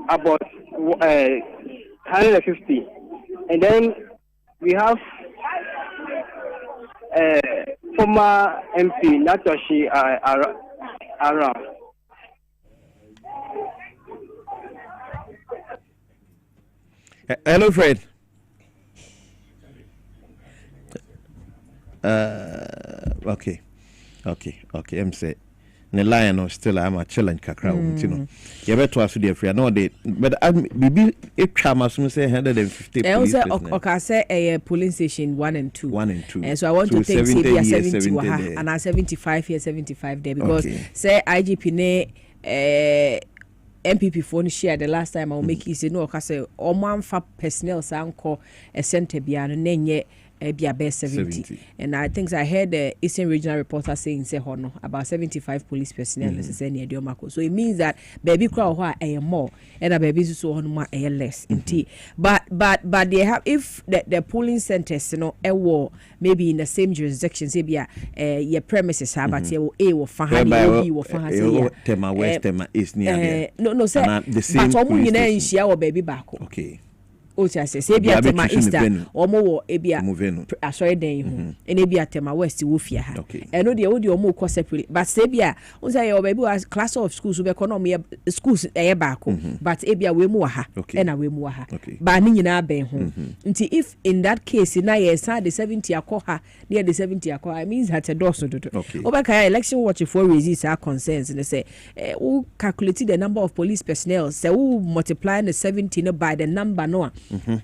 about 150. And then we have former MP, Natoshi around. Hello, Fred. Okay. I'm say the lion still I'm a challenge kakra you know. You better ask the free no they but bibi e chama so say 150 police. Okay, say a polling station 1 and 2. 1 and 2. And so I want to take 70 and 75 here 75 there because say IGP ne MPP phone share the last time I will make it say no okay say o man fa personnel sanko a center bia no nenye be 70. And I think I heard the Eastern Regional reporter saying say hono about 75 police personnel say near Diomako. So it means that baby crowd are more and a baby so on more less. But they have, if the polling centers war maybe in the same jurisdiction, say your premises have but you will find Tema West Tema is near no say but omu nyina nhia wo baby back. Okay. Ocha say be atema Easter omo wo ebia asori den hu ene be atema West wo fia ha eno de wo de omo ko separate but say bia o say your baby was class of schools be economy schools back but ebia we mu ha ena we mu ha ba ni nyina ben hu nti if in that case na ye sa the 70 akoha near the 70 akoha I means that a doso do obaka election watch for resist our concerns and say who calculate the number of police personnel say who multiply the 70 by the number no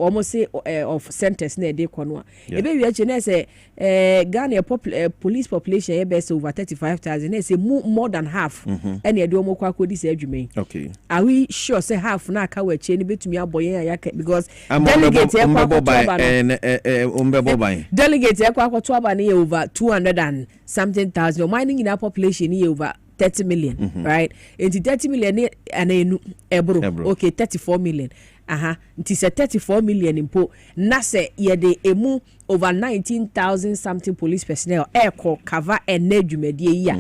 almost say of centers near de kono e be wi ache na say Ghana police population e be over 35,000 say more than half and e de omo kwa kodi say adwumen. Okay, are we sure say half na ka wa che ni betumi aboyen ya because delegate e kwa delegate e kwa to aba na over 200 and something thousand mining in our population over 30 million right into 30 million and ebro okay 34 million nti se 34 million impo na se ye de emu over 19,000 something police personnel echo cover and nedwumedie ya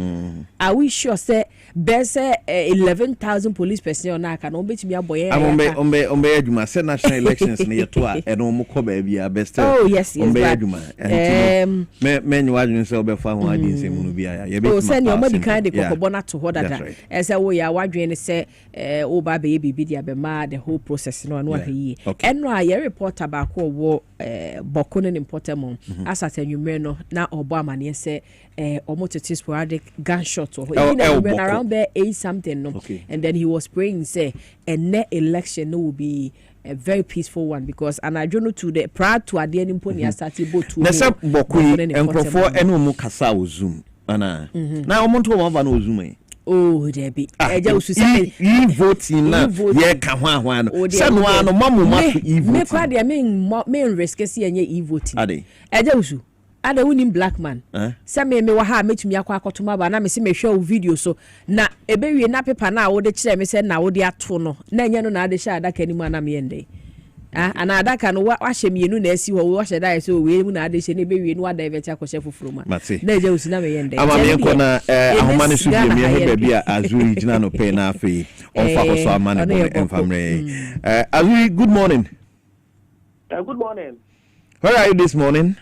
are we sure say best 11,000 police personnel na ka no betimi aboye ya ombe adwuma se national elections ne yeto a eno mo ko ba bia best ombe adwuma me nyu adwun se obefa ho adin se mu no bia ya betimi o se ne omadi kan de kokobo na to hodada ese wo ya wadwen ne se o ba be bibi dia be ma the whole process no no ahyi eno a ye reporter ba ko wo bokone ne important mom as at anwumre no na obo amane se omotete sporadic gunshot or around there 8 something no and then he was praying say a net election no will be a very peaceful one because and I don't know to the prior to ade ni mponi asati bo to na se bokui enkrofo enu mu kasa o zoom ana na omonto mo va na o zoom oh debi eja ususa voting na ye ka ho ahwa no se no ano mamu ma voting me kwa de me risk se enye voting ade eja usu ada winning black man se me wa ha metumi akwa akotoma ba na me se me hwe video so na ebewie na paper na wo de kire me se na wo de ato no na enye no na ade sha adaka ni mu na me yende ana adaka no wa hye mienu na asi ho wo hye dai so we mu na ade hye na ebewie no ada eveti akoshe foforo ma na eja usi na me yende ama me ko na ahoma ne so bi me he ba bia azuri gina no pe na afi on fa ko so ama ne ko enfamre azuri good morning. Good morning. Where are you this morning?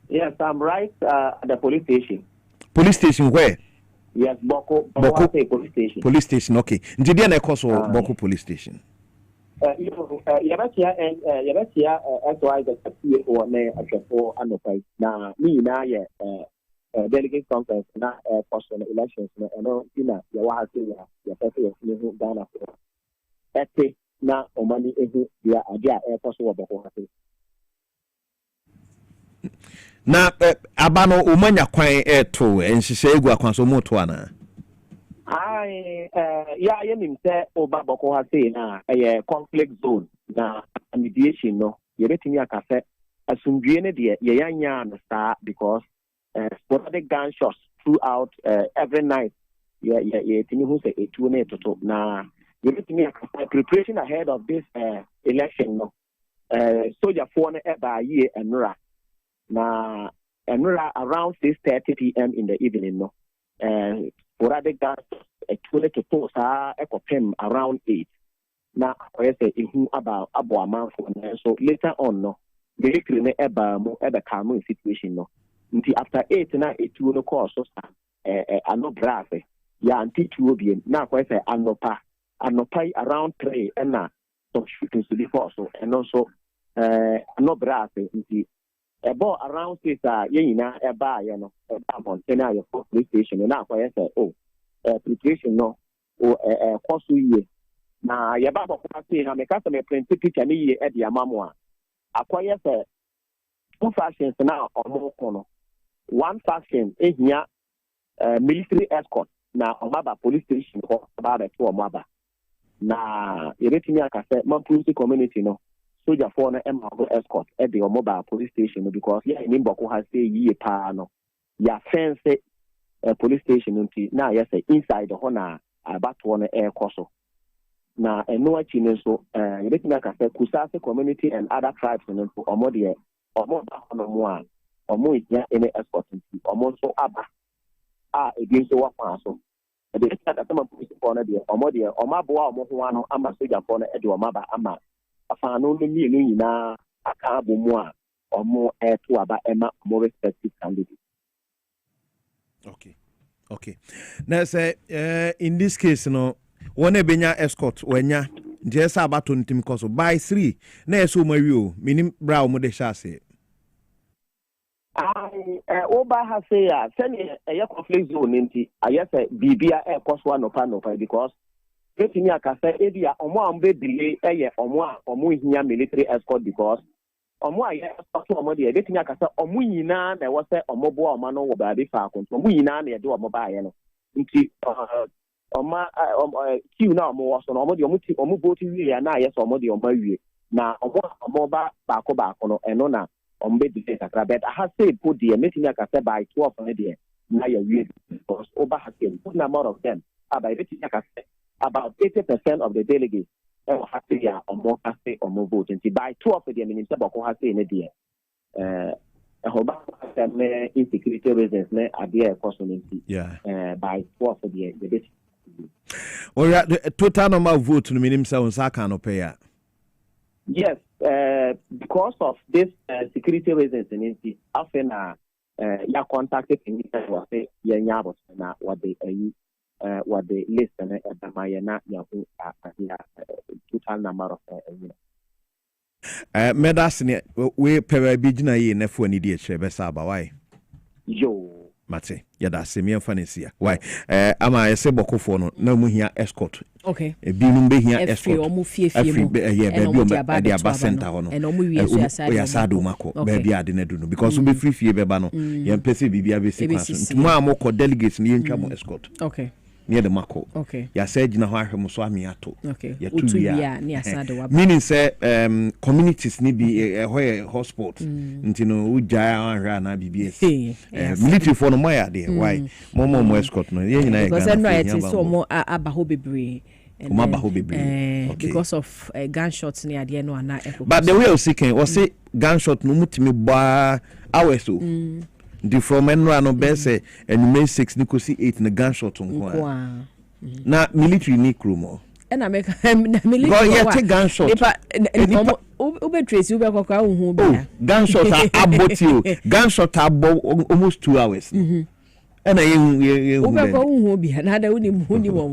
Yes, I'm right at the police station. Police station where? Yes, Boko police station. Police station, okay. Njidi na ekoso Boko police station. Yabatia SY the CEO na afefo anopai na ni na ye delegate conference na personal elections na eno ina ya wa hase ya pese ya hu Ghana for ete na omani ehu ya adia ekoso wo Boko hase na abano umanya kwan eto enhihye egu akwanso moto ana ya nim say oba Boko hase na conflict zone na mediation no ye betimi akase asumdue ne de ye yanya na star because sporadic gunshots throughout every night ye timi hu say etu na etoto na ye betimi akase preparation ahead of this election no soldier for na eba ye enra na around 6:30 p.m. in the evening no sporadic gas actually to post ekopem around 8 na I say ihu about abo amanfo so later on no vehicle ne eba mo ebe calm situation no nti after 8 na etu no course so ano brave ya anti tu obiem na I say anopa around 3 na some shooting to the force so and also ano brave nti about around 6 yina eba ya no eba montana ya police station na I say preparation no course ye na ya baba kwa say na me ka say me print picture ni ye e dia mamu a akwaya say two factions na omo kono one faction ehia military escort na omaba police station ko ba to omaba na yeretimi aka say man police community no soldier for na escort at the mobile police station because yeah in Boko has say ye pa no ya fence police station until now yes inside the honor about one air coso na no achi so you bet me ka say Kusase community and other tribes no for omodie omo ya any escort omo so aba again so what so the that some police for na de omodie omaboa omo ho ano ama soldier for na e de omaba ama afano no mi no nyina aka abomu a omo to aba ema more respective candidate. Okay now say in this case no one benya escort wenya just about 20 because by 3 na so mario minim bra omo de sha say Oba has say send a conflict zone nti ayese bibia e koso anopa because getting aka say edia omo ambe delay eye omo hia military escort because omo aye escort omo de getting aka say omo nyina na wo say omo bo omo no wo ba bi fa akonto omo nyina na ye de omo ba aye no nti kiu na omo wo so no omo boat wi ya na ayese omo de omo wi na omo ba ko no eno na ombe delay kakra but I have say put the meeting aka say by 12 on there na ya wi because over has been put number of them by meeting aka say about 80% of the delegates have to ya omo say omo vote and by 12 of the minister bako has say in there hoba say insecurity reasons na adhere possibility by 12 of the debate or the total number of votes no minim say on saka no pay ya. Yes, because of this security reasons in it, often ya contacted in it was say ya nyabo na what they list and na ya total number of medicine we pere bi gina yi na fo ni di echebe sa ba why yo mate ya da se me fanisia why ama ese bokofo no na mu hia escort okay bi nu be hia escort omo fie mu ba bi aba center ho no and omo wi ya sado mako ba bi ade na du no because we free fie beba no ye mpese bibia be sequence mu amoko delegates ni ntwa mo escort okay near the mako okay ya say gina ho ahwe so amiato okay ya tu ya ni asade wa meaning say communities ni bi hotspot ntino uja anhwa na BBS military for no moya de why mo escort no ye nyina ye because no it so mo aba ho bebre because of gunshots near the no na but the way of seeking was say gunshot no mutimi ba aweso the from enra no be say and May 6 ni kosi 8 na gunshot nko na military ni krumo na make na military go yet gunshot ube trace ube kokwa hu bia gunshot abotio gunshot abo almost 2 hours and I ube ko hu bia na da uni wo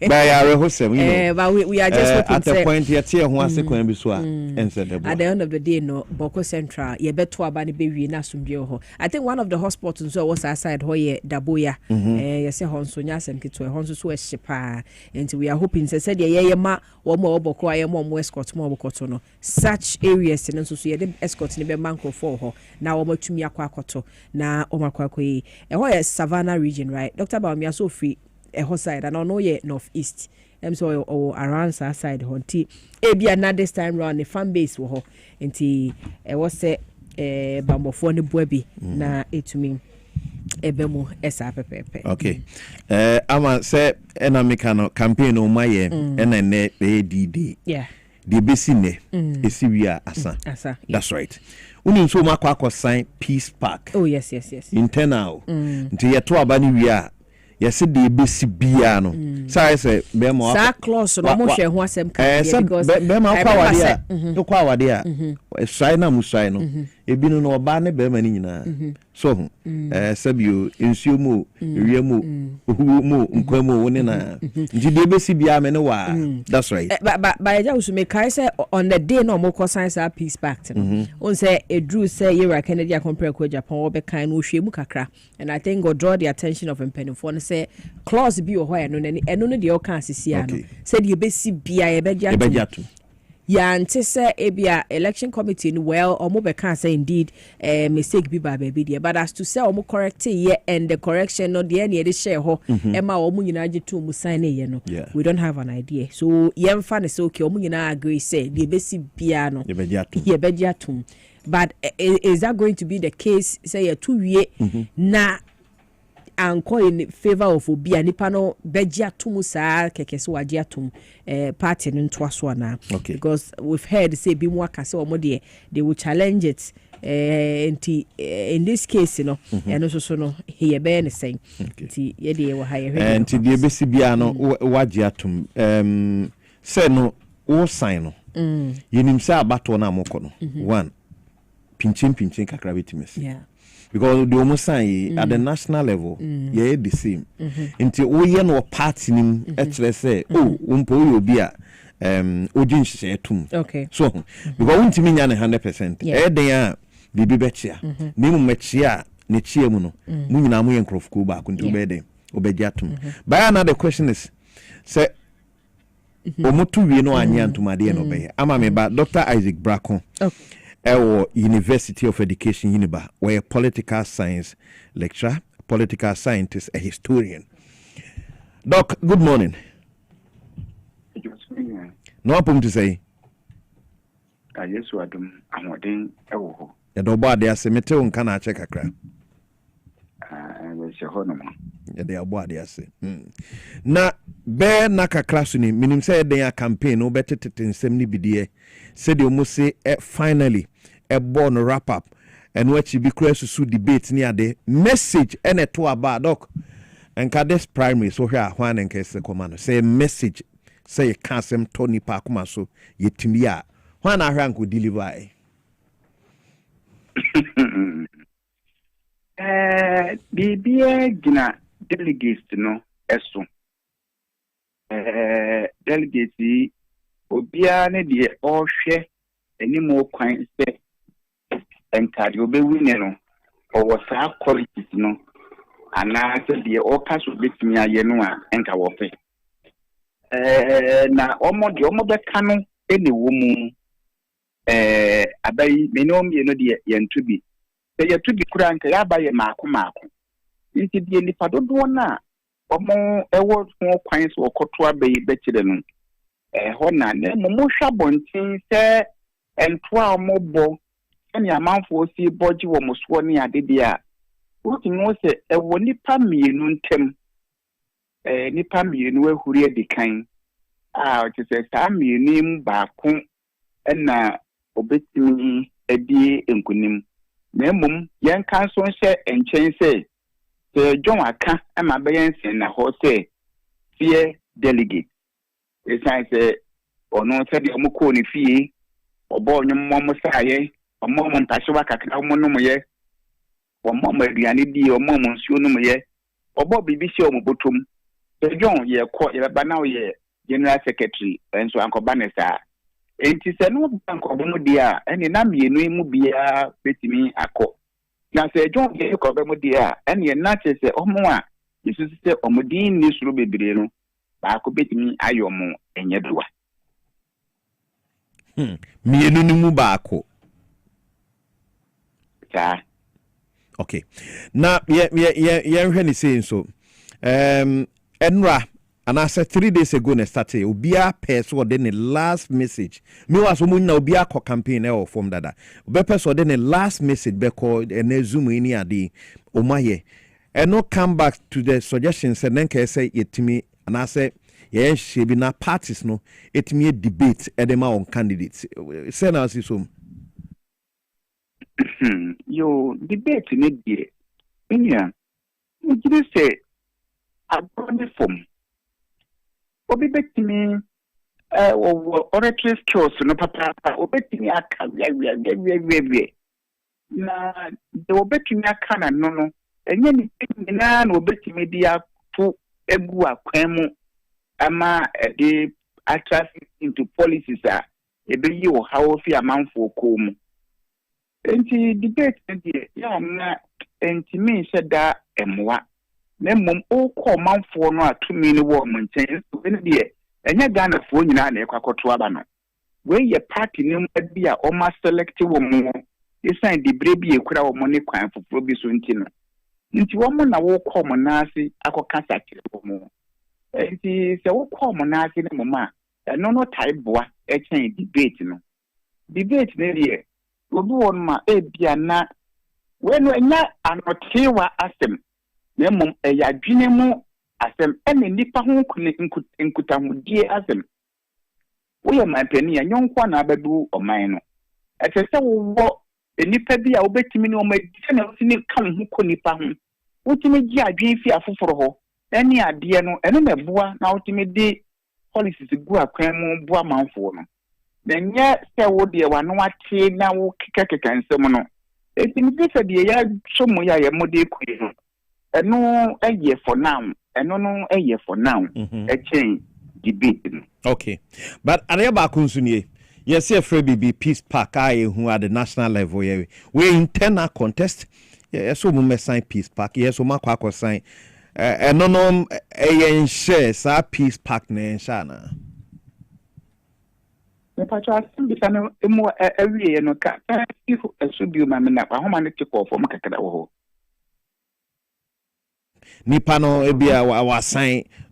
by our hosem you know but we are just hoping at the point here tie ho ase kwan bi so a at the end of the day no Boko Central ye beto aba ne bewie na asomdwe ho I think one of the hospitals so was aside ho ye Daboya ye se ho nso nya asem kito ho nso so ehyepa and we are hoping say ye ma wo mo Boko aye mo escort mo Boko no such areas nso so ye de escort ne be manko for ho na wo matumi akwakoto na o makwa e ho Savannah region right Dr. Bawumia so free ho side and no ye northeast so around side ho nti e bia na this time round the fan base wo ho nti was say bambofo ne boabi na etumi ebemu esa pepepe okay ama say enamika campaign o maye enene DD yeah the besine esiwia asa that's right uni nso makwa sign Peace Park oh yes internal nti yeto abani wia yesi de besi bia no say be mo sa close no mo hwe ho asem ka because be ma kwa wade a swai na muswai no ebinu no oba ne be ma ni nyina so sabio ensio mu ewia mu ohuwo mu nkwamo woni na nti de besi bia me ne wa that's right but I just make kai say on the day no mo sign sa Peace Pact on say edru say Yera Kennedy compare ko Japan wo be kan no hwe mu kakra and I think God draw the attention of impenifo no say clause bi o ho eno no de o kan asisi ano said you besi bia ye be yante say ebia election committee well omo be can say indeed mistake be ba baby there, but as to say omo correct ye and the correction no the any dey share ho ema omo nyina age to mu sign ye no, we don't have an idea. So yemfa ne say okay omo nyina agree say the besi bia no ye be atum. But is that going to be the case? Say ya 2 year na anko in favor of obi anipa no beji atum saa keke so waji atum party no nto aso na, because we've heard say bi mu aka say omo de they will challenge it in this case you know and so no he be anything nti ye de wo higher nti de besi bia no waji atum say no wo sign no yenim say abato na amoko no one pinching kakra betimes because the almost say at the national level the same until we no party nim etre say umpo we obi a ojin hye tum so because untimi nya 100% den a bibi bechia nemu mechia ne chie mu no mu nyina mu yenkrofko ba ko nti obede obegya tum. But another question is say omotu wie no anya ntumade no be ama me ba Dr. Isaac Brakon University of Education Uniba, where a political science lecturer, political scientist, a historian. Doc, good morning. No problem to say. Yes, Adam, I'm waiting. Oh, the Dwabo Ase meteo nkana check akra. We say honoma. Ya de Dwabo Ase. Na be na kakra so ni minim say den campaign no betete nsem ni bidie. Said you must say finally a born wrap up and what you be close to debate near the message and a to about doc and this primary so here one and case the command say message say can't some Tony Parkuma so yet to me one I rank would deliver. Bibia gina delegates no eso delegates obia ne de ohwe animo kwan se enkade obewine no owo saa qualities no ana se de okaso betimi aye no a enka wo fe na omo beka no ene wo mu abai menom ye no de yentubi se yetubi kura nka ya abaye maako nti de nipa dodo na omo ewo ho kwan so okoto abai bekire no hona ne momusha bontin se entwa mobo eni amanfo si boji wo muso ne adede a wotinu se ewo nipa mienu ntem nipa mienu ahuri edikan o ti se sa mienu baako na obetimi edi enkunim na mum yen kan so nse enchen se John aka ma beyen se na ho se fear delegate esan se ono se de mo ko ni fie obo nyum mo saaye omo mo ntahyewa kakra mo no mo ye omo mo aduane di omo mo nsuo no mo ye obo bibi se omo botom John ye ko ye ba na ye general secretary enso ankoba ne saa enti se no ankoba mo dia ene na mienu mu bia betimi akọ na se John ye ko be mo dia ene na che se omo a yesu se omo din ni suru bebire no ba ko betimi ayomo enye doa mienu ni mu baako okay na ye hwe ni say so enra and I said 3 days ago na started obia person de the last message me was mo na obia ko campaign e form dada obe person de the last message be call na zoom ni ade omaye and no come back to the suggestions and then can say yetimi and I say yeah she be na parties no etimi debate edema on candidates say na see so yo debate ne die enya we just say abroad form obi betimi oratory skills no papa obetimi aka we na de obetimi aka na no enye ni na obetimi dia to egu akwemu ama the attract into policies a ebeyi o how fi amanfo komu enti debate dey ya na enti me sheda emwa na mum o ko manfo no atumi ni wo munchen so ne dey enye Ghana fo nyina na ekwakoto aba no where your party name be a almost selective woman. They sign the baby a crowd money crime for Proby Suntino. Into woman, I will call Monasi, I could cast at you. It is a walk call Monasi in Mama, and no type boy, a chain debate. Debate, near will do on my Abiana. When we're not an Otewa asem, Nemum a Yadinemo asem, and a nipper who could dear asem. We are my penny, and young one abedu or mine. At a so what a nipper be a bet me no my channel come who could nipper him. What you may be fear for her. Any idea no, and a boa now ultimate day policies to go a cremo boa man for them. Then yet, say what dear one, what chain now kick and summon. It is this a dear somewhere a mode queen. And no a year for now, and no a year for now. A change debating. Okay, but Areba Kunsunye, yes, a free BB Peace Park, who are the national level. We intend a contest. Yes, so we sign Peace Park. Yes, so Macquaco sign. And no, a share, sa Peace Park, ne Shana. The patron is more every year, no cat. If a should be my man, how many to call from Kakao. Nipano, Ebia,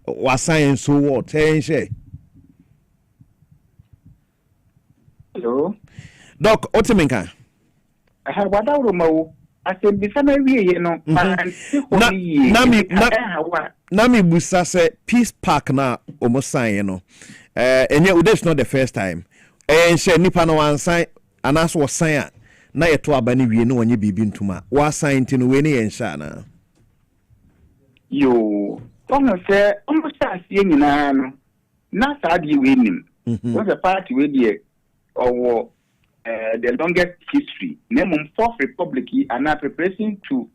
was saying so what, eh? Hello, Doc, Otiminka. I have what I know. I said, be some every year, no, Nami Busa said, Peace Park na almost sign, you know. And yet, that's not the first time. And she Nipano one sign, and as was saying, na to abani we know when you be been to ma. Was signed in Winnie and Shana. You don't say, almost as young in an not sad you winning. Was a party with you or the longest history. Name Fourth Republic and now preparing to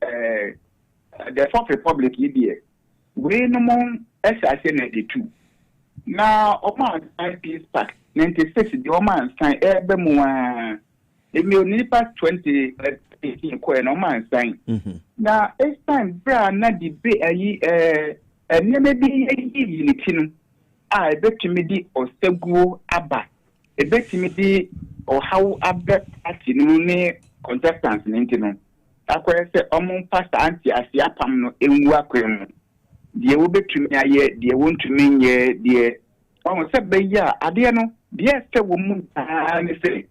the Fourth Republic here. We no more SIC-92. Now, Oman Peace Park 96, the Oman sign Ebemua. If you need past 2018, Oman sign. Now, it's time, Bra, not debate a maybe a unity. I bet you me or Segu Abba. A bet me or how Abba at the contestants in Intino. I could say, Omon past Auntie as the Apam in Wakwem. Dear will be to me, dear won't to mean ye, dear. One said, by ya, Adiano, dear, woman, and say,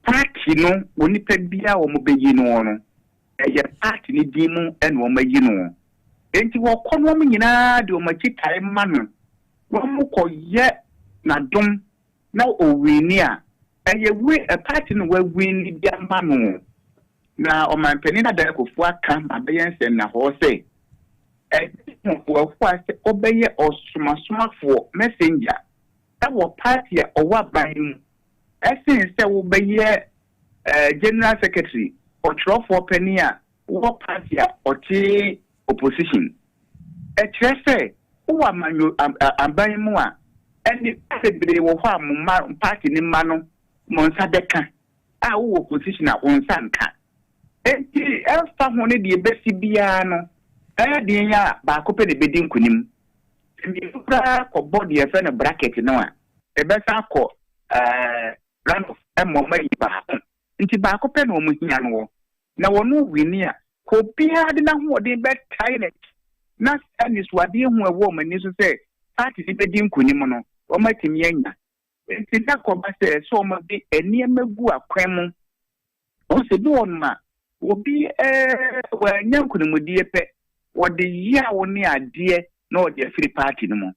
Party no, when you pay beer or mobile, a party ni demo and woman, you know. Ain't you walk on woman in a do my time man. One more call yet, not done, now or we near. And ye wait a party where we need their man. Now, on my penina deck of what come, my beings and a horse say. For what obey or smart for messenger. That was party or what by him. I think there will be general secretary or draw for penny what party or tea opposition. A chair say, who am I buying more? And the they will harm party in Mano, Monsadeka. Our opposition at one sanka. And else someone the best biano. Dear, back up the bidding kunim. And you crack or body a friend of bracket, no one. A best call, run of a moment back. Into back up and woman. Now, no, we near. Copia the number what they bet tired. Not and is what dear woman is to say, party the bidding kunimono, or my team yanga. It's not called say, so much be a near me bua cremo. Also, do on ma will be where young kunimo pet. What the year only idea, no, the free party no more.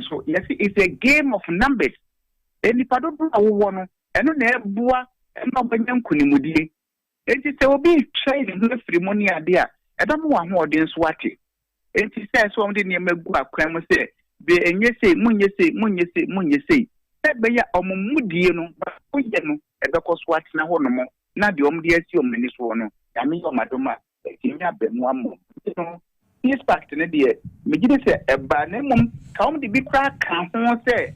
So, yes, it's a game of numbers. And if I don't know one, and no boa, and no young kunimudi. It is a be trading the free money idea. I don't want more than swatty. It is says something near me go up, crime say, be and you say, mun you say. That be ya or mudiano, but we know, and the cost what's now no more. Not the only minutes one. I mean, your madama. One more. This fact in a dear, Megiddo said, a banemum, come the big crack, can't say,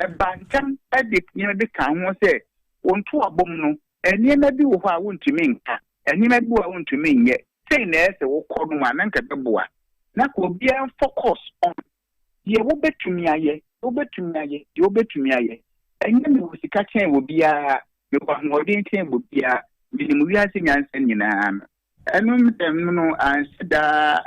a bantam, a dick near the town was say, one to a bomb, and you may be what I want to mean, and you may be what I want to mean yet, saying there's a walk on one and the boa. That will be a focus on. Ye will bet to me, ye, obetumi aye de obetumi aye enye me wosika chen wo bia me kwa modern chen wo bia minimu wiase nyansa nyina eno mtem no ansida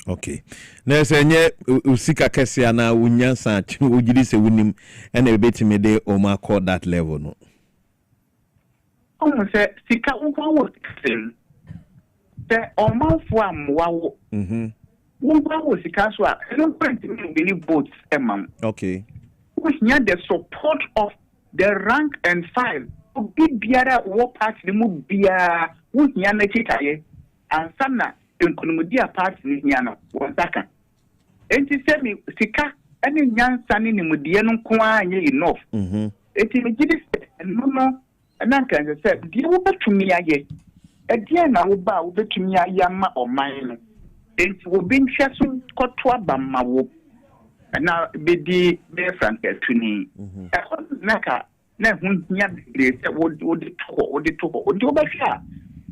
okay na se nye usika kese na unyansa ugiri se wunim ena ebetimi de o ma call that level no o se sika wo wo sim te o ma fu amwa wo wo sika so a no point me believe boats emam okay we need the support of the rank and file obi biara wo party ni mu bia wo hia na chitaye ansana enkonumudi a party ni hia no wo saka enti se mi sika ene nyansa ni nimudie no nko anye enough enti me gidi no na kan se die wo betumi aye edie na wo ba wo betumi aye ma oman no enti wo binhwe so koto abamma wo na bedi be frank tuni naka na hunya de se wo de to odi obehwa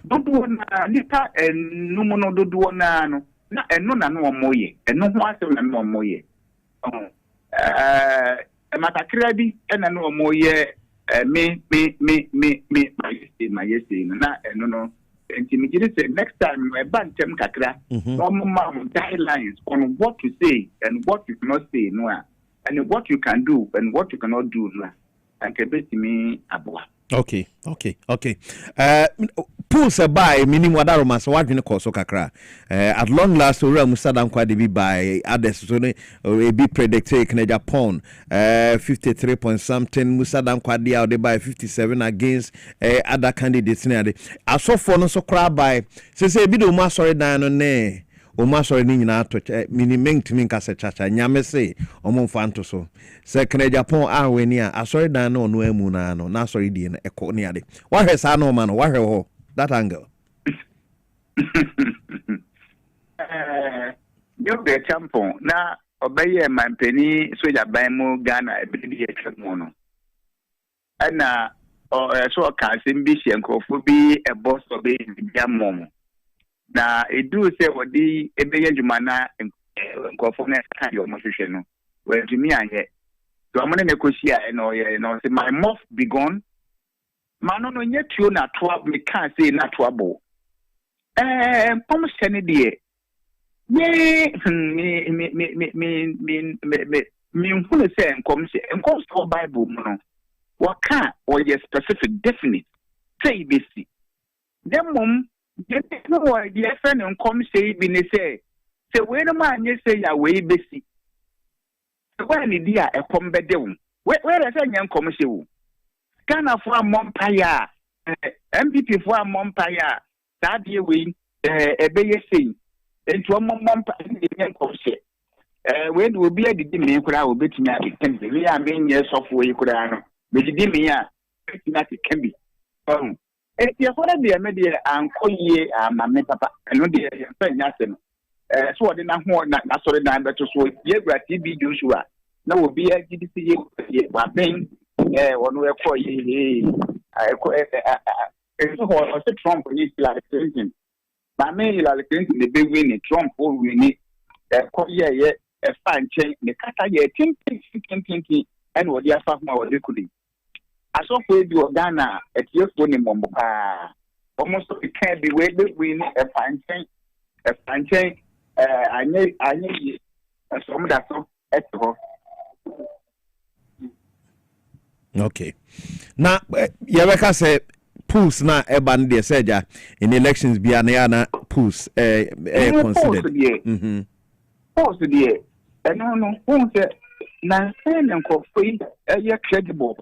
dodo na nipa enum no dodo na no na eno na no omoye eno ho asem na no omoye matakra bi ena no omoye me my say na eno no enti me gidi say next time we bantem kakra guidelines on what to say and what you cannot say no and what you can do and what you cannot do no and kebeti me abwa okay pulse by minimum wadaroma so wadwene koso kakra at long last ora musada nkwa de bi by others so ne be predicted in Japan 53 point something musada nkwa de out by 57 against other candidates ne asofo no so kra by say bi do ma sorry dan no ne o ma sorry ni nyina to minimum timi nka se chacha nyame se o mo mfanto so se kene Japan aweni a asori dan no no amu na no na sorry die na eko ne ade wa hwe sa no ma no wa hwe ho that angle yo be champion na obeye mampeni soja ban mu Ghana ebidi etwemo no ana so ka sembi hyenkofo bi boss obe biamom na edu se wodi ebeye dwuma na nkofo na ka yo mo hwehwe no we dumi anye so amone ne kosia no ye no say my mouth be gone mano no nyetuo na toa me kan say na toa bo pom sene de me hunu say nkom so Bible mu no waka or ye specific definite say besi demom no the friend nkom say bi ne say we no man ye say ya we besi when the dia e kom bede wo where say nkom say wo Ghana for a mompire, MPP for a mompire, that year we ebeye saying, and to a mompire, when will be a dime could I will bet me at the we are being years of way could I know, but the dime that it can be. If you want to be a media and call ye my papa, and no dear, nothing. So I didn't want not sorry, but to so ye TV Joshua. No will be a GDC, but then. When we call you, I Trump is like Clinton. But me like Clinton, the big winning Trump will win it. A fine change, the Kata, thinking, and what the Afama or they could. I saw for you Ghana at your phone in Momba. Almost it can't be way big winning a fine change, I need some that at all. Okay. Now, Yabeka said, Pulse na eban de seja in elections be na Pulse considered. Pulse the no, won't say, Nansen and Coffee, credible,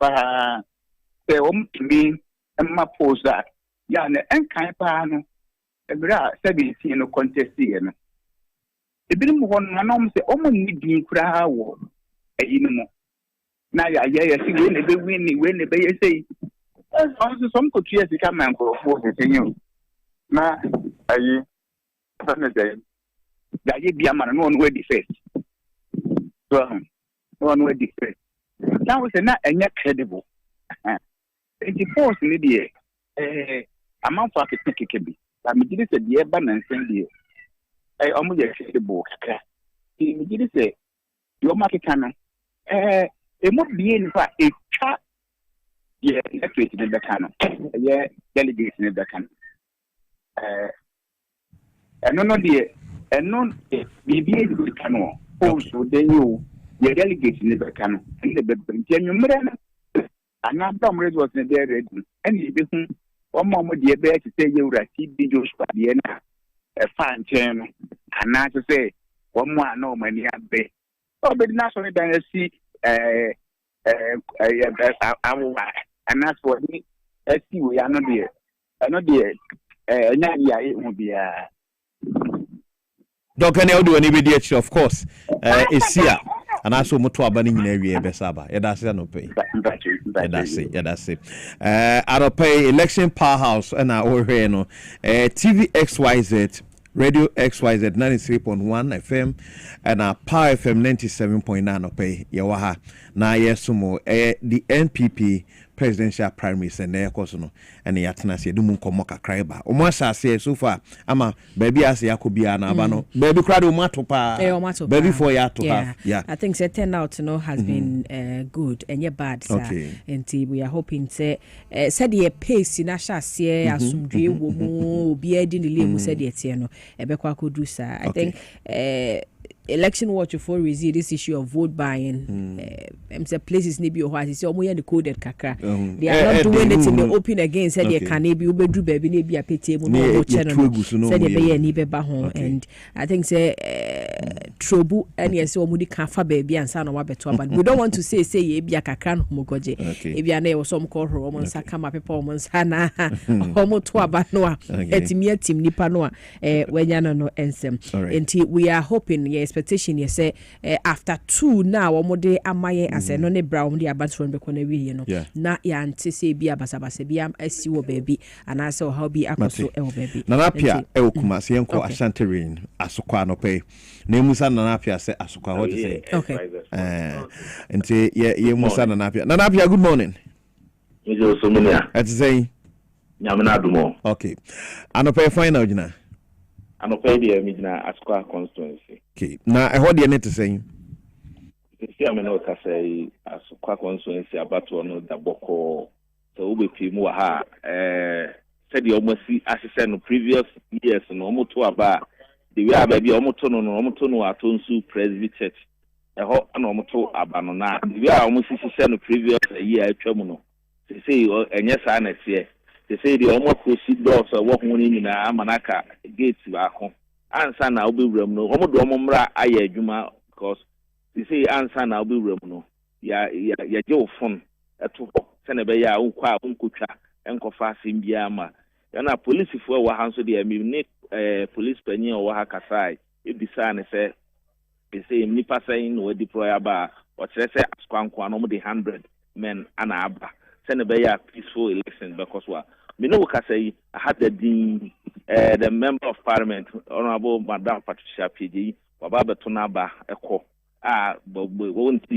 to me, and my pose that. Yan and kind pan, a bra 17 no contest here. The bill one, my mom say, only being crowd, now, yeah, see, when they say, also some could hear the come and go for the thing. Now, I that you be a man, one way defense. One way defense. Now, it's not a net credible. It's force in the air. A month after take a bit. I mean, it is a dear ban and send you. I almost credible. He did say, your market can a more being for a chat. Yeah, electorate in the canon. Yeah, delegates in the canon. And none of the and none be able to canon. Also, they knew the delegates in the canon and the bedroom. And now Tom was in there ready. And he became one moment the bear to say you receive videos by the end a fine channel. And now to say one more no money at bay. Oh, but national dynasty, and that's what me. Let's see, we are not there. Not there. It won't be a Dr. Neo do any video, of course. It's here. And also moto abani nyina wie besaba. Yeah, that's no pay. That's it. I don't pay election powerhouse and our no. TV XYZ, Radio XYZ 93.1 FM and Power FM 97.9 pay. Yawaha. Na yesumo the NPP presidential primaries and there koso and the atenase du mun komo kakra ba o mo asase so far ama baby ase yakobia na aba no baby crowd o mato pa baby for ya to have I think the turnout has been good and yeah bad sir and we are hoping say said the pace na shase asumdwe wo mu obi edi ni lemu said the tie no ebekwa kodu sir I think election watch for resist this issue of vote buying. Some places maybe or what is almost the coded kakra. They are not doing it in the open again. Said they can be ubedru baby maybe a pay more channel. Said they be any beba home and I think say trouble and yes so mudi kafa baby and son or beto but we don't want to say ye be a kakran homogoje. If you are near some call Roman Sakama people Monsana homo to abanoa etimia tim nipa noa when yana no ensem. And we are hoping yes expectation you say after 2 now omode amaye as no ne brown the abatron be kona wi no na ya ntise bia basabase bia asiwo baby and I saw how be akoso e baby nanapia e okumase yenko ashanterin asokwa no pay na musa nanapia say asokwa what say enti ye musa nanapia good morning Ijo somunia at say nyamena dumo okay anope final jina anope dia midina asokwa constituency. Okay. Now, I heard you need to say. See, I mean, I say, as a constituency about to know the Boko, so we be more ha. Said you almost see, as I said in previous years, and almost to about the way I be almost to know at Tonsu Presby Church. I hope an almost to Abanona. We are almost said in previous year at Tremono. They say, and yes, I here. They say the almost see doors or walk money in Amanaka gates back home. Answer now be room no omo do omra aye adwuma because they say answer now be room no ya je ofon eto se na be ya unkwa unkotwa enkofa simbia ma na police fo wa hanso de mi ne police penny o ha kasai e bisa ne se they say nipa saying no deploy aba o kire se askwankwa no mo de 100 men ana aba se na be ya peaceful election because wa me no kasai I had the member of parliament, Honorable Madam Patricia PG, Wababa Tunaba Eko. Won't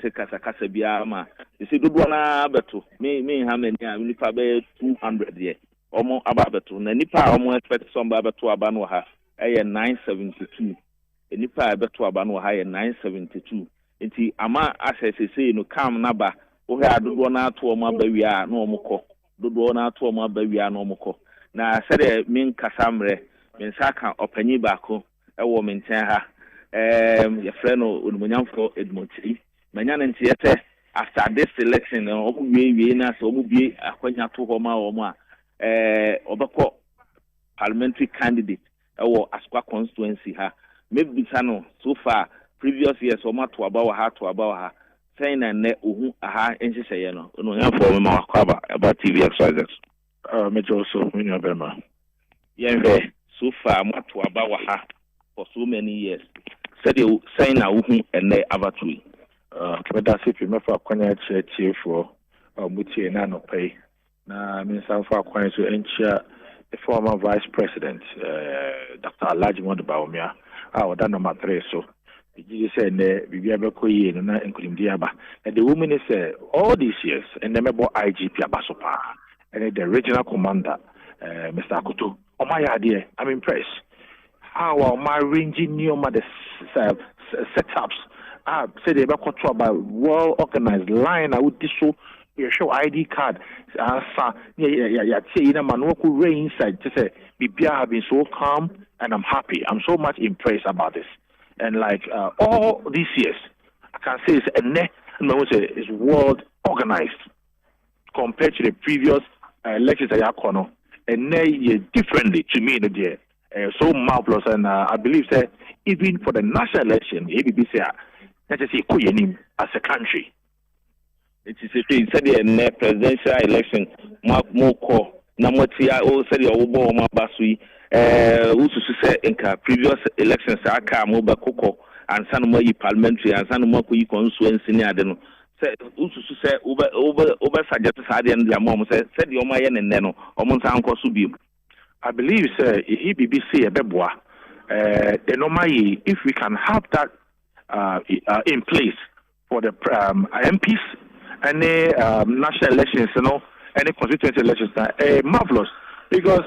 take us a Casabiama. You see, Dudwana Betu, me, how many, Nipa 200 years, almost Ababetu, Nipa almost expect some Babatu Abanoha, 972. Nipa Betu Abanoha, 972. Inti Ama Access say, no, come Naba, who had Dudwana to Oma Bavia, no Moko, Dudwana to Oma Bavia, no Moko. Na sede min kasamre min saka opanyi bako e wo min ten ha ye freno onumunyamfo Edmonti manya ne ntiete after this election obu wie na so obu bie akwanya to ho ma wo ma obekọ parliamentary candidate e wo Asukwa constituency ha maybe sano so far previous years o ma to aba ha saying na ne ohu aha enhyehyeye no onumunyamfo me ma akwaba about TV XYZ. Major also, we know Bema. Yeah, so far, Matu Abawaha for so many years. Said you saying a woman and they avatui. Kwabena Ase me for Kwanya Church for Muti and Nano Pay. Na means I'm for Kwanya to ensure the former Vice President, Dr. Alaji Mondabaumia, our number 3. So, you said, we be able to hear and including Diaba. And the woman is all these years, and the member IGP Abasopa. And the regional commander, Mr. Akutu. Oh my idea, I'm impressed. How are my ranging new the setups say they be control by well organized line I would show you show ID card yeah man who could rain inside to say BPR have been so calm and I'm happy. I'm so much impressed about this. And like all these years I can say it's world organized compared to the previous elections that you and differently to me so marvelous and I believe that even for the national election ABB say let's say as a country it is said the presidential election moko na motia o said the obo ma basui ususu say in previous elections aka mo bakoko and sanmo yi parliamentary and sanmo ko yi constituency ni ade no say ususu say over suggest say and their mom say the oma ye ne no omo san ko so bi. I believe say BBC ebeboa the normal if we can have that in place for the MPs and national elections, any constituency elections, marvelous because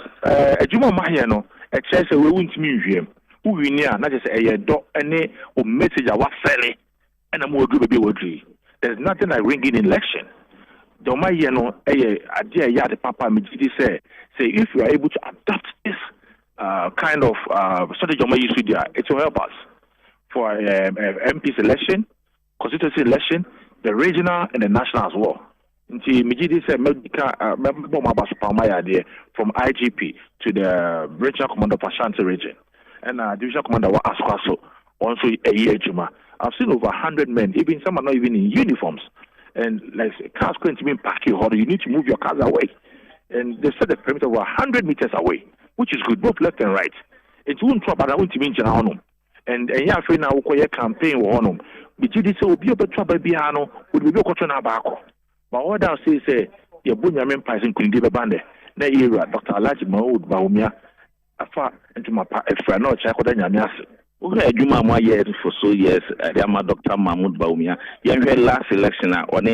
Juma Mahiano, a church we won't museum, who we near, not just a dog, any message I was selling, and a more good baby. There's nothing like ringing in election. The Mahiano, a dear yard, Papa Mijidi say if you are able to adapt this kind of strategy, it will help us for MP's election, constituency election, the regional and the national as well. Mijidi said from IGP to the regional commander of Ashanti region and division commander of Asquaso, also a year Juma. I've seen over 100 men, even some are not even in uniforms. And like cars going to be in parking order, you need to move your cars away. And they set the perimeter over 100 meters away, which is good, both left and right. It won't trouble, but I want to mention on and yeah, for now, we campaign on them. But you say, be able to trouble Biano, would be able to Nabaco. But what I'll say, your Bunyamin Price in Kundiba Bande, na era, Dr. Alaji Mahoud Baumia, a far into my friend, no Chakodanyamias. Okay, Juma my years for so years, Yama Dr. Mahmoud Baumia. You had last election on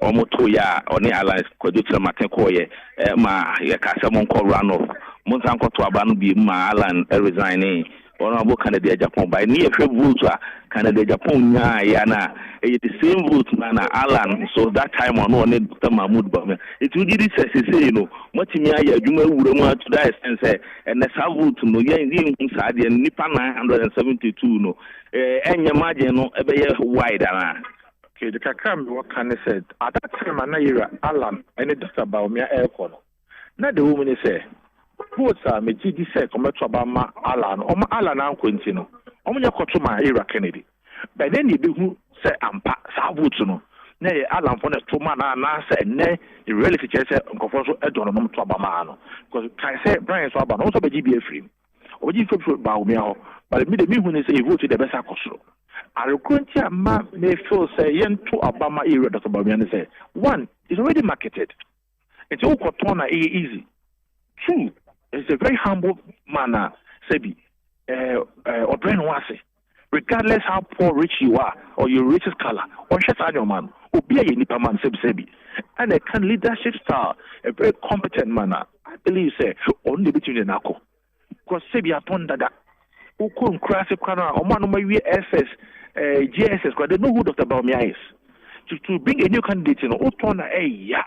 Omotoya, on the alliance, Kodutla Matekoye, Ma, Yakasamon Korano, Monsanko to Abanubi, Ma Alan, resigning. Honorable candidate Japan by near vote candidate Japan yana the same vote na Alan so that time on Dr. Mahmoud Bame it will be say much me adwuma wura to that extent say and the vote no yen sad and nipa 972 no enya margin no ebe wide na okay the kakam what can said at that time na era Alan and Dr. Bame aircon na the woman say votes are Mijidi said, come to Obama Alan, Alan and Quintino, Omonia Kotuma, Ira Kennedy. But then you do say, Ampa, Savutuno, nay, Alan for the Tomana, Nasa, nay, the relative said, Uncle Edonum to Obama, because I say Brian Swaban also be GBA free. Or you could put Baumia, but the me when they say voted the best Acoso. Arukuntia may feel say, yen to Obama era, Dr. Bamian say, one is already marketed. It's all Cotona easy. Two, it's a very humble manner, Sebi, or Kwabena Ase. Regardless how poor rich you are, or your richest color, or just your man, or be a nipa man, Sebi. And a kind leadership style, a very competent manner, I believe, say, only between the Nako. Because Sebi upon that, who couldn't crash a corner, or man, my SS, GSS, because they know who Dr. Baumia is. To bring a new candidate, yeah.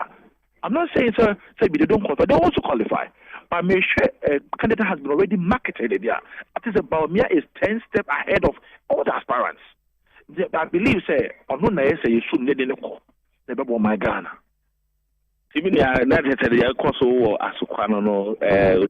I'm not saying, sir, Sebi, they don't qualify, they also qualify. But I'm sure a candidate has been already marketed there. That is about Baumia is 10 steps ahead of all the aspirants. I believe, say, or no, say you should need in the call. Never born my Ghana. Even the Kosovo, Asuquano,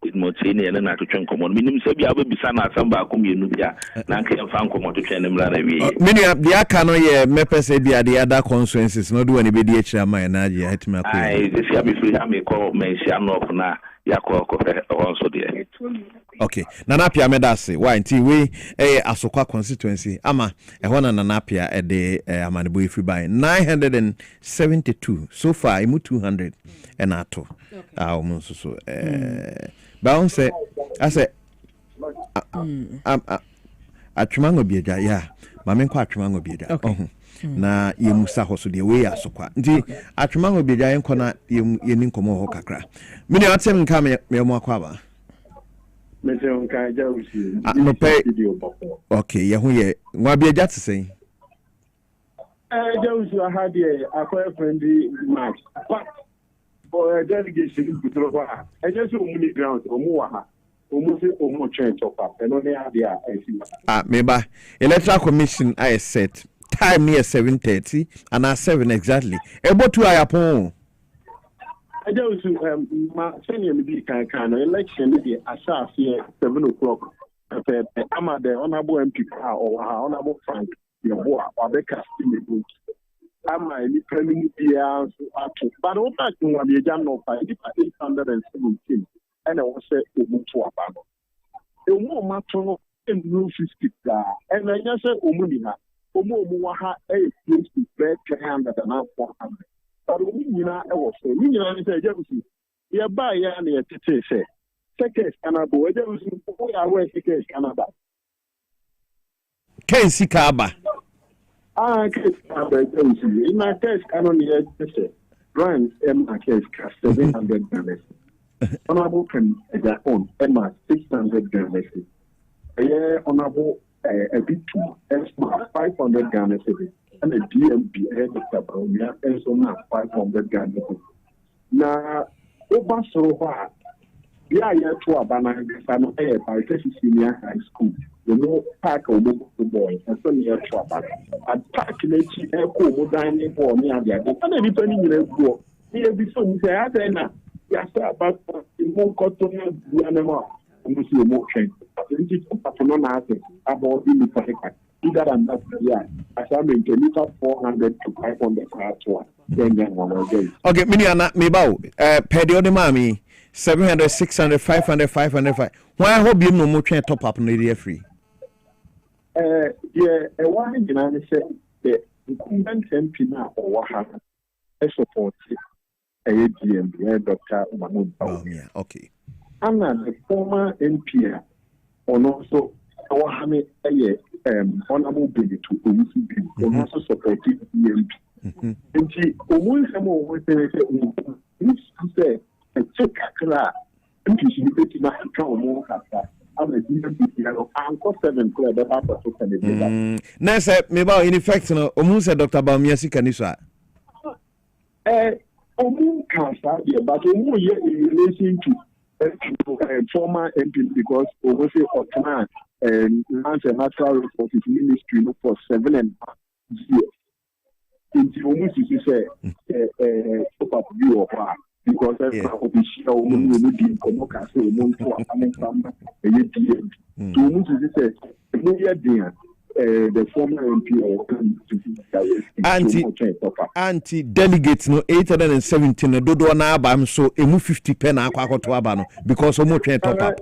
with Motini and not to train common. Minimum Sebi, I will be son of some Bakumi Nubia, Nanki and Fanco to train them. Many of the Akano, Mepes, the other constituencies, not do any BDH, my energy. I this year before I may call Mensiano na Yako also there. Okay, Nanapia Medase, why until we Asokwa constituency, Ama, a one and Nanapia at the Amanibu free by 972. So far, I moved 200 and Ato. Almost so. Bounce, I said, Achumango Bieja, yeah, Mamenko Achumango Bieja. Na yemusa hoso de we asokwa nti atwemango beja enkona yenin komo ho kakra mini atem nka me mo akwaba No pay. Okay, Yahuye. Wabi just saying. Just had a quite friendly match, but for a delegation, I just only ground or more. Almost change top up, and only idea. Maybe Electoral Commission I set time near 7:30 and at 7 exactly. About 2 hours. I just senior me can election the assess here 7 o'clock. I'm at the honorable MP or honorable Frank, your boy, or the casting the books. I'm a little years, but all that you want to jam up by 817. And I was say, to a banner. The more matter in rule 50, and I just said, Omuna, Omoha, a place to break 300 and not 400. But we I was saying, you say, you buy any say, Tekes Canada, whether we are where Tekes Canada. Kensi Kaba. Case Canada, in my case, canon yet, Brian Emma case, 700 dollars. Honorable can their own Emma 600 Ghana. Honorable a bit too Emma 500 Ghana and a DMP head of Tabronia and so now 500 Ghana. Now, over so far, yeah, to a banana air by senior high school. You know, park or mobile boys and so near to a banana. And park in a dining for near the other. And everybody in a go. Here before you say, I don't yes, but in one cotton, animal, and we see a more change. About the Pacific. Either than that, yeah, as I mean, 400 to 500 cards one. Then one again. Okay, Miniana, Mibao, Pedio de Mami, 700, 600, 500, 505. Why I hope you no more train top up in the free? Yeah, a one in the said the incumbent MP now or what happened, I support it. ADM, Dr. Mahmoud. Okay. And the former MP, and also our Hamid, honorable baby to OECB, and also supporting the MP. And she always have always said, a check a crack, and she did not come more after. I'm a DMP, Uncle 7 club about the Nurse, maybe in effect, almost Dr. Bamiasi Kanisa. Cancer, but only in relation to former MP because over say Ottoman and Land and Natural Resources Ministry for 7.5 years. In the almost you say top up view of her because that's official woman being Komoka say one for coming from a DMP. So almost you say the former MP anti delegates no 817 no dodo na aba so emu 50 pen akwa to aba no because omo twen top up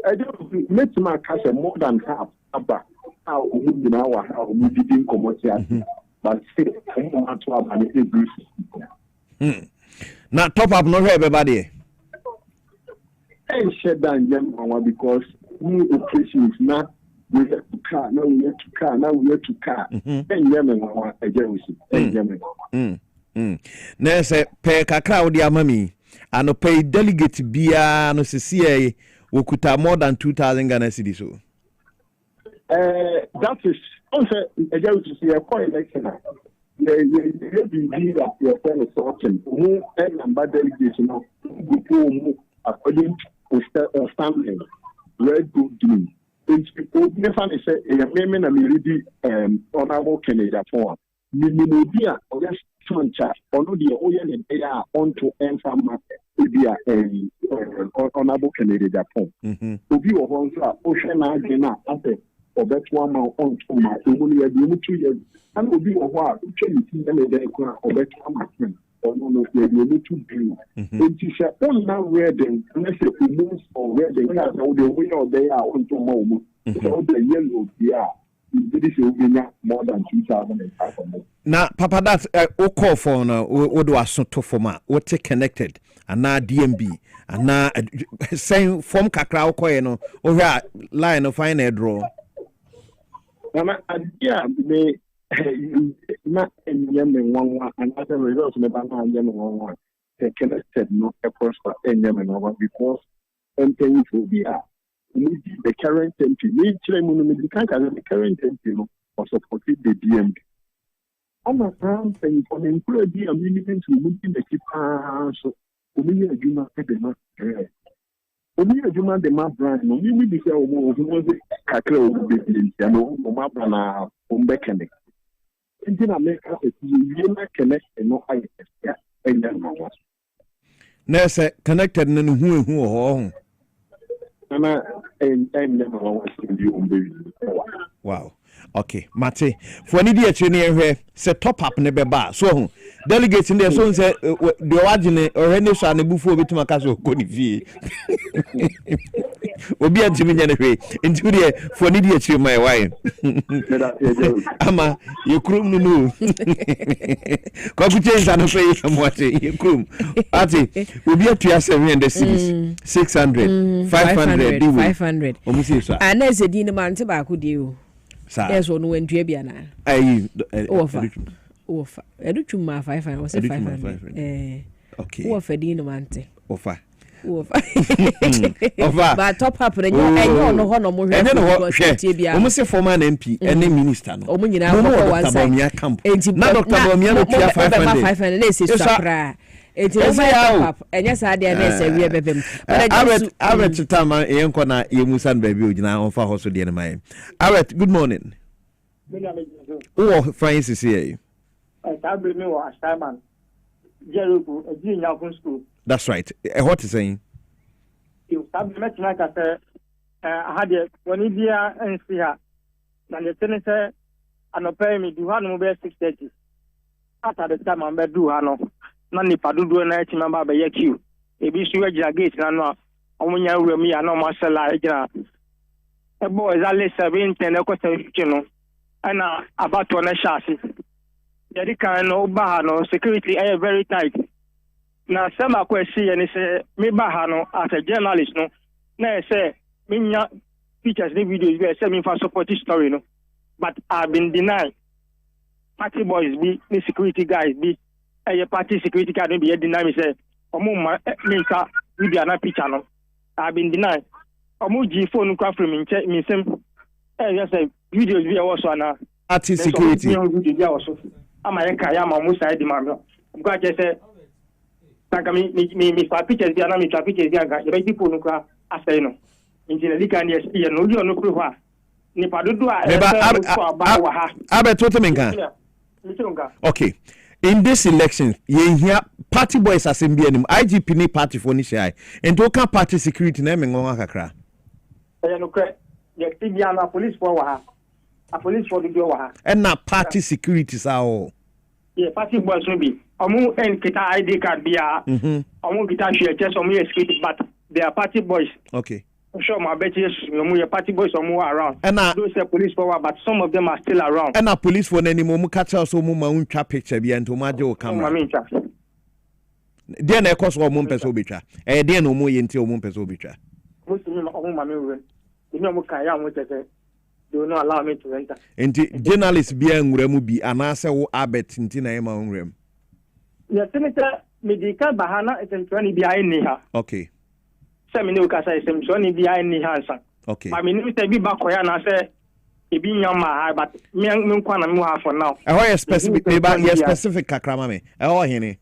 I don't make my cash more than half aba how we now how we didn't commercial but still omo to aba no na top up no everybody shut down them because new operations not we have to car, now we have to car, now we have to car. And Yemen, a jealousy. Nurse, pay cacao, dear mammy, and no pay delegate beer, no CCA, we could have more than 2,000 Ghana cedis. That is also a jealousy, a point election. The BB that your friend is talking, who and bad delegation according to standing, red good doing. Never say a women and lady honorable Canada for Minimobia or just Sancha or no the oil and they are on to answer India and honorable Canada Japan. To be of one ocean agena after or that 1 month on to my only a 2 years and will be a while to change them a day or that 1 month. Or no, they need to be. It is all now wedding, unless it moves or wedding, the way or they are on to moment. So the yellow, yeah, this will be more than 2,500. Now, Papa, that's a call for what do I so to format, what take connected, and now DMB, and now same form Kakra Koyeno, or line of fine draw. Yeah, they. Not in Yemen 1 and other results in the Banana Yemen 1. They connected not across in Yemen because MPs will be the current MP. The current MP was supporting the DMD. I'm a fan saying for the employee, I'm willing to move in the keeper. So, only a human element. Only a human the map brand. Only we be here who was a cacao, and no map brand on beckoning. And then I make up a you connect and no I and then no. Nurse connected and who wow. Okay, Mate. For any dear here, set top up never bar. So, delegates in their sons say the origin or any son before we to my castle could be. Will be a Jimmy anyway. Into the for any dear my wife. Ama, you croom no. Computations and pay from what you croom. Ati, will be a 2 in the cities 600, 500, 500. And there's a dinner man tobacco deal. There's one when Drabiana. Offer. Educhuma 500 was 500. Okay. Offer dinner mante. Offer. But top up and you know honor more. And then what? Almost a former MP and a minister. No, one side. Camp. Not Dr. Bomia 500. This is Sapra. It is up, and yes, I dare say we have him. I read to Tama, Yankona, Yamusan baby, now on for house with the enemy. Alright, good morning. Oh, Francis here. That's right. What is saying? You have met like I said, I had a one year and see her. And the senator, and pay me do one over 630. After the time I'm do Hano. Nani padudu na eti mamba be yekiu ebi su agina gate na no omunya wura ya na masala agina ebo ezale 17 na kwata no ana abato na shasi yedi kan no ba ha no security are very tight na sama kwesi ye ni se me ba ha no as a journalist no na say minya pictures ni videos be say me for support story no but I've been denied. Party boys be the security guys be a party security card be a deny say omo minka video na picture no I've been denied omo G phone kwa from me sim yes videos be also na party security ama yeka ya ma mo side ma no because I say taka me for pictures be na me pictures be aga ye be phone kwa asay no injina lika ni SPN no odi ono kru ha ni padodo a abe to menka okay. In this election, you hear party boys as in BNM, IGP ni party for Nishai, and to can party security name and one kakra. Police for a police for the door. And not party security is all. Yeah, party boys will be. Omu and kita ID card be a omu kita share just omu escape, but they are party boys. Okay. I'm sure my bet is your party boys are more around. And those are police for, but some of them are still around. And police for any more catch us my own trap picture behind to my Joe camera. Then of course, one person bitra. And then no more until one person bitra. Most of them are my mirror. You know, what I say. Do not allow me to enter. And journalists being removed and answer what Abbott in Tina Emma on rem. Yes, Senator Medical Bahana is 20 behind her. Okay. Semino kasa semsoni bia ni hansa. Okay. I mean we be back here na say e bi nyama but me nkwa na me ha for now. E ho specific me ba yes specific kakrama me. E ho hene.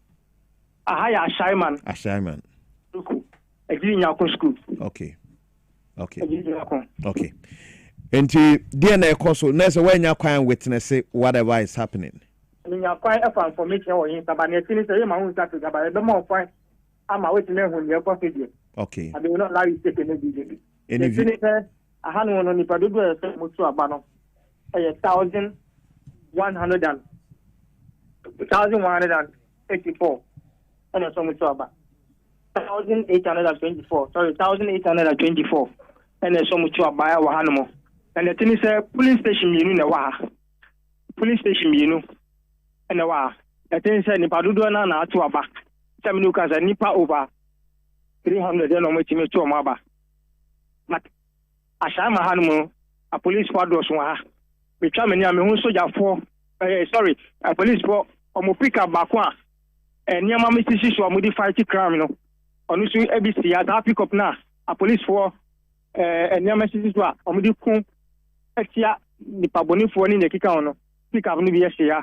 Aha ya Ashaiman. Ashaiman. Ejiri nyako school. Okay. Okay. Enti dia na ekoso na say when nya kwan witness whatever is happening. Me nya kwan e information o yin tabane tini say ma hu start to gaba e be mo kwan ama wetin na hu ne ko fedie. Okay. I will not allow you to take any video. The senator, I had one on the Padudu Mutu Abano, 1,184, and so much about 1,824. Sorry, 1,824, and so much about our animal. And the thing is, police station, you know, police station, you know, and the wa. The thing is, Nipadudu and Atuaba, Saminukas and Nipa over. 300 no me timi to maba but ashama hanmo a police force so ha me twa me nia me hu soldier for sorry a police for omo pick up back one niam me tisi so omo di fight crime no onu so abc ya ta pick up na a police for nneɛma sisi so a ɔmo de kun atia nipa bɔnifoɔ ne nyekika ɔno pick up no bi yɛ hyia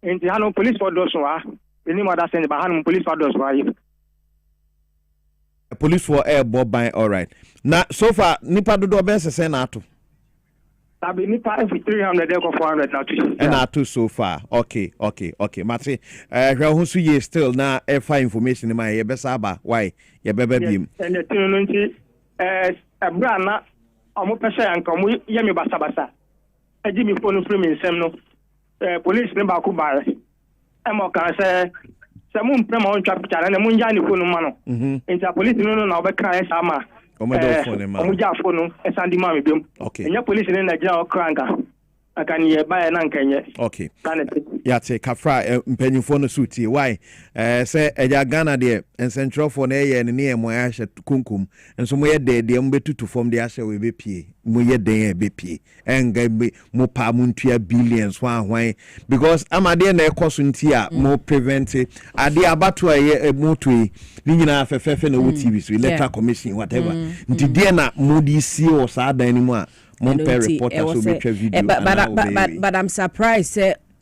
nti ha no police for dɔso ha any mother send ba ha no police for dɔso ha yi police for air ban all right na so far nipa dodo be sese na ato tabi nipa every 300 dey go 400 na to and ato so far okay mate hwe ho so ye still na efa information ma ye be saba why ye be biem and the thing no nti abra na omo pese anka omo ye me basabasa eji mi phone free me nsem no police ne ba ko bare e mo kan se mu mpem on twa picture na mu nja ne phone ma no nti police no na obekra e sa ma omo do phone ma omo ja phone e sandi ma me bem enya police ne na gira okranka aka ni e ba e na nkanye okay ya te kafra mpanyimfo no suti why say eja Ghana de ensentro for na ye ne e mo ya hye kunkum enso mo ye de mo betutu form de ahye we be pie mo ye den e be pie enga mo pa mo ntua billions hwan because amade na ekoso ntia mo prevent ade abato aye moto ni nyina afefefe na wo TV so electoral commission whatever nti de na mo di si o sa dan ni mu a reporter so video but I'm surprised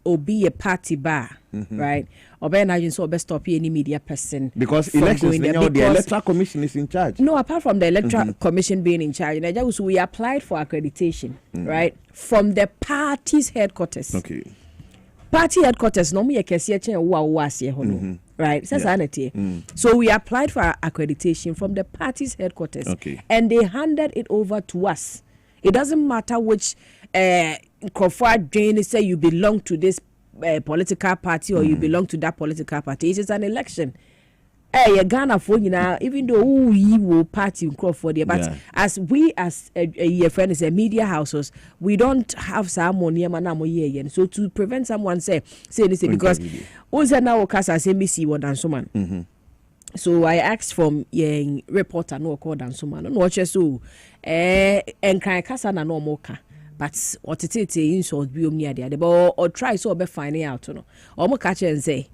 obi a party bar right obe na you so obe stop any media person because elections the electoral commission is in charge. No, apart from the electoral commission being in charge, we applied for accreditation right from the party's headquarters. Okay, party headquarters no me kese chen wo ase ho no right so we applied for accreditation from the party's headquarters and they handed it over to us. It doesn't matter which Crawford Jane say you belong to this political party or you belong to that political party. It is an election. Ghana for even though we will party in Crawford, but as we as a friend is a media houses, we don't have some money so to prevent someone say this because also now Casa SMBC or Dansoman. So I asked from a reporter no called Dansoman no watch so and cry casa na no moka. But what it is insult be near the other or try so be finding out no. Or catch and say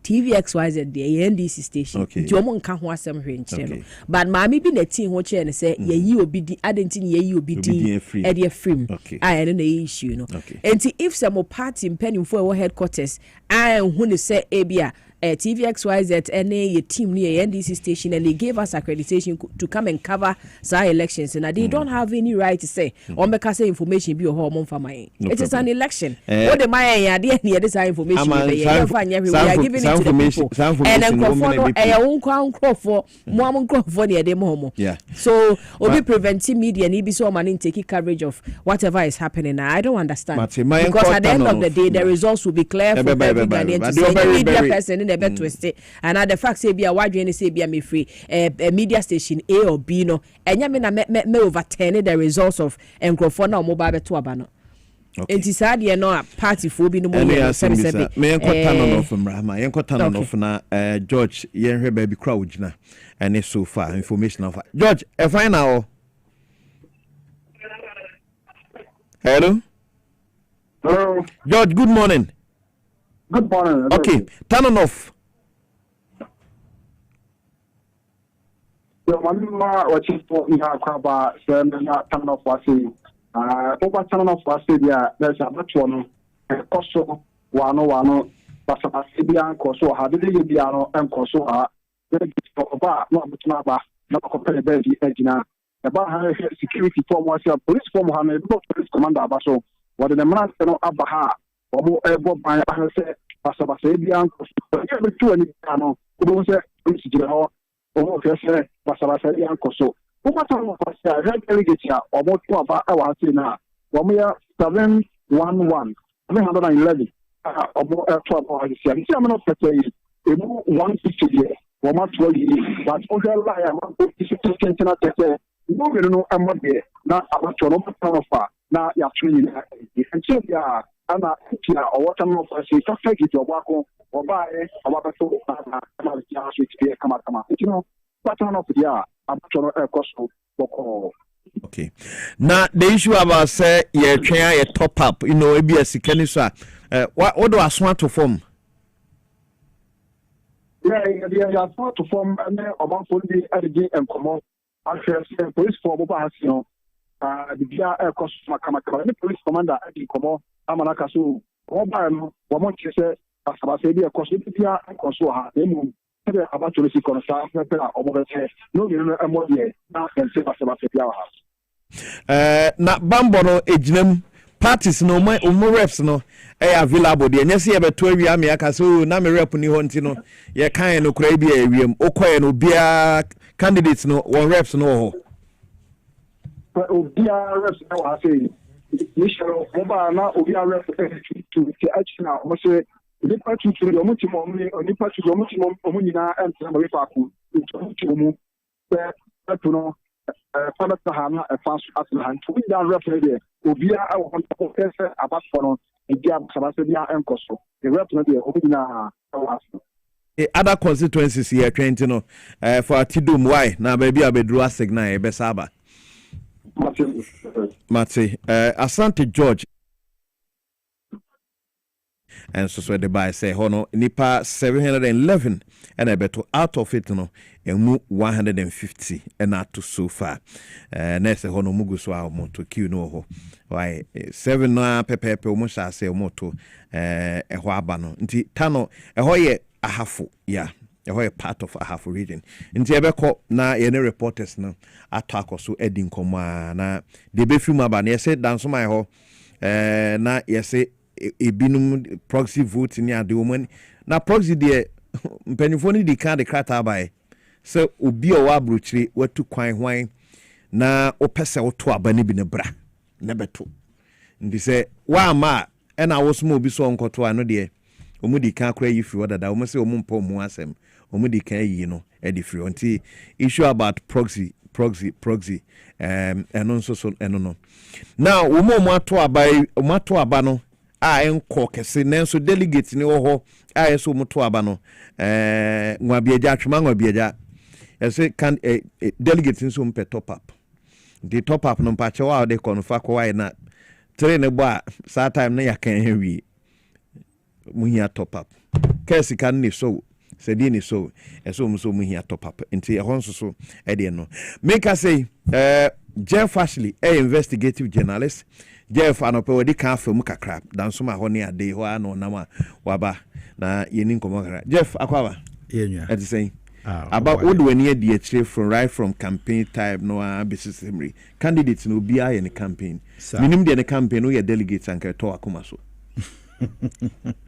TVXYZ the NDC station. Okay. Jomo nka ho asem hwenche. But maami bi na tin ho che ne say ye yi obi di adentin ye yi obi di e de frame. I no na issue no. And if some party mpanimfo e wo headquarters I hu ne say ebia TVXYZ any team near NDC station and they gave us accreditation to come and cover our elections and they don't have any right to say on because information be home for my it is an election what the my idea near this information we are giving it to the people and then for more near them home so we preventing media and be so man taking coverage of whatever is happening now. I don't understand because at the end of the day the results will be clear for everybody and to say the media person in twisted and the fact say be a wide say be me free a media station A or B no enya me na me overturn the results of Nkrofo na mobile beto abano enti sad ye no party fo bi no mo me enkota no no from Rahma enkota no no na George yen hwe ba bi kra ogina and so far information of George e fine now. Hello George, good morning. Good morning. Okay, turn on off. So, Mamma, what you thought me how Kwaba, so not turn off was saying. Over turn off was saying, there's a much one, and also one, but some Sibian Coso, how did you be and Coso are very good for bar, not much number, not compare the Edina. About security form was your police form, police commander, Basso, what in the man Abaha. Omo ebo ban ahse basabasa bia nko so e betu ani ano obo se nsijira ho omo fese basabasa bia nko so ukata mo fasa red delegate ya omo to aba awa se na omo ya 711 711 omo to aba awa se ni ameno pete yi emu 150 ye omo to yi but ojo la ya mo ko isi to na tete no we no amode na abato no pa na ya tuni na e ya ana tia or what I'm for say take it your work or buy about so come you know pattern of the okay now the issue about say you try a top up you know ABS can so what do I want to form yeah smart to form and about for the energy and come on after police for Boba Hasino, the Bia Air Cost Makamaka, the police commander at the Como, Amanakasu, Obama, Wamon Chese, Asabasedia, Cosipia, and Kosoha, then about to receive Consa, over no, you know, more year, now can say Asabasedia house. Na Bambono, Ejnem. Parties no my reps no available de nyese ye beto awia me aka so na me rep ni ho ntino ye kan no kra bi awiem okoye no bia candidates no one reps no ho obia reps na wa say ni shero oba na obia reps to action na mo say the party to the omutimo oni party to omutimo omunyina entra mo refa ku to mu to no father Tahana a fast at the hand to down referee. Obia, I want to professor about for the Sabasabia and Koso. The referee, Obina. Other constituencies here, Trentino, for Tidum, why now, baby, I be draw signal, Besaba. Mate, Asante George. And so the by say hono nipa 711 and I bet out of it no emu 150 and not to so far next hono mugu so a moto queue no ho why 7 na pepepe omo sha say moto ho aba no nti tano ho ye ahafo ya ho ye part of ahafo region nti ebeko na ye ne reporters no atakoso edi nkomo na de be film aba na ye say danso mai ho na ye say ebinum proxy vote ni ade woman na proxy de mpanifo ni di kan de krata bai so obi o wa brochire watu kwan hwan na opese woto aba ni bi ne bra na beto ndi se wa ma e na wosmo obi so nkoto ano de omu di kan akra yi free wadada omu se omu mpa omu asem omu di kan yi no e di free until issue about proxy eno so eno no now omu ato aba no enko kese nenso delegate ni ho so muto aba no nwabiaja atwema nwabiaja yese kan delegate nso mpe top up the top up no mpache wa de konfa ko why na tire ne bo a saa time na yakan hewi muhia top up kesi kan ni so sedi ni so eso muso muhia top up nti ehon so e de no make I say Jeff Ashley investigative journalist Jeff anope wodi kan fa mu kakra dan so ma ho ne ade ho ano na ma waba na yeni nkomo kakra Jeff akwaba yenwa ati say about what when you dey chire from right from campaign time no business memory candidates no bia ye ne campaign minim de ne campaign no ye delegates anka to akoma so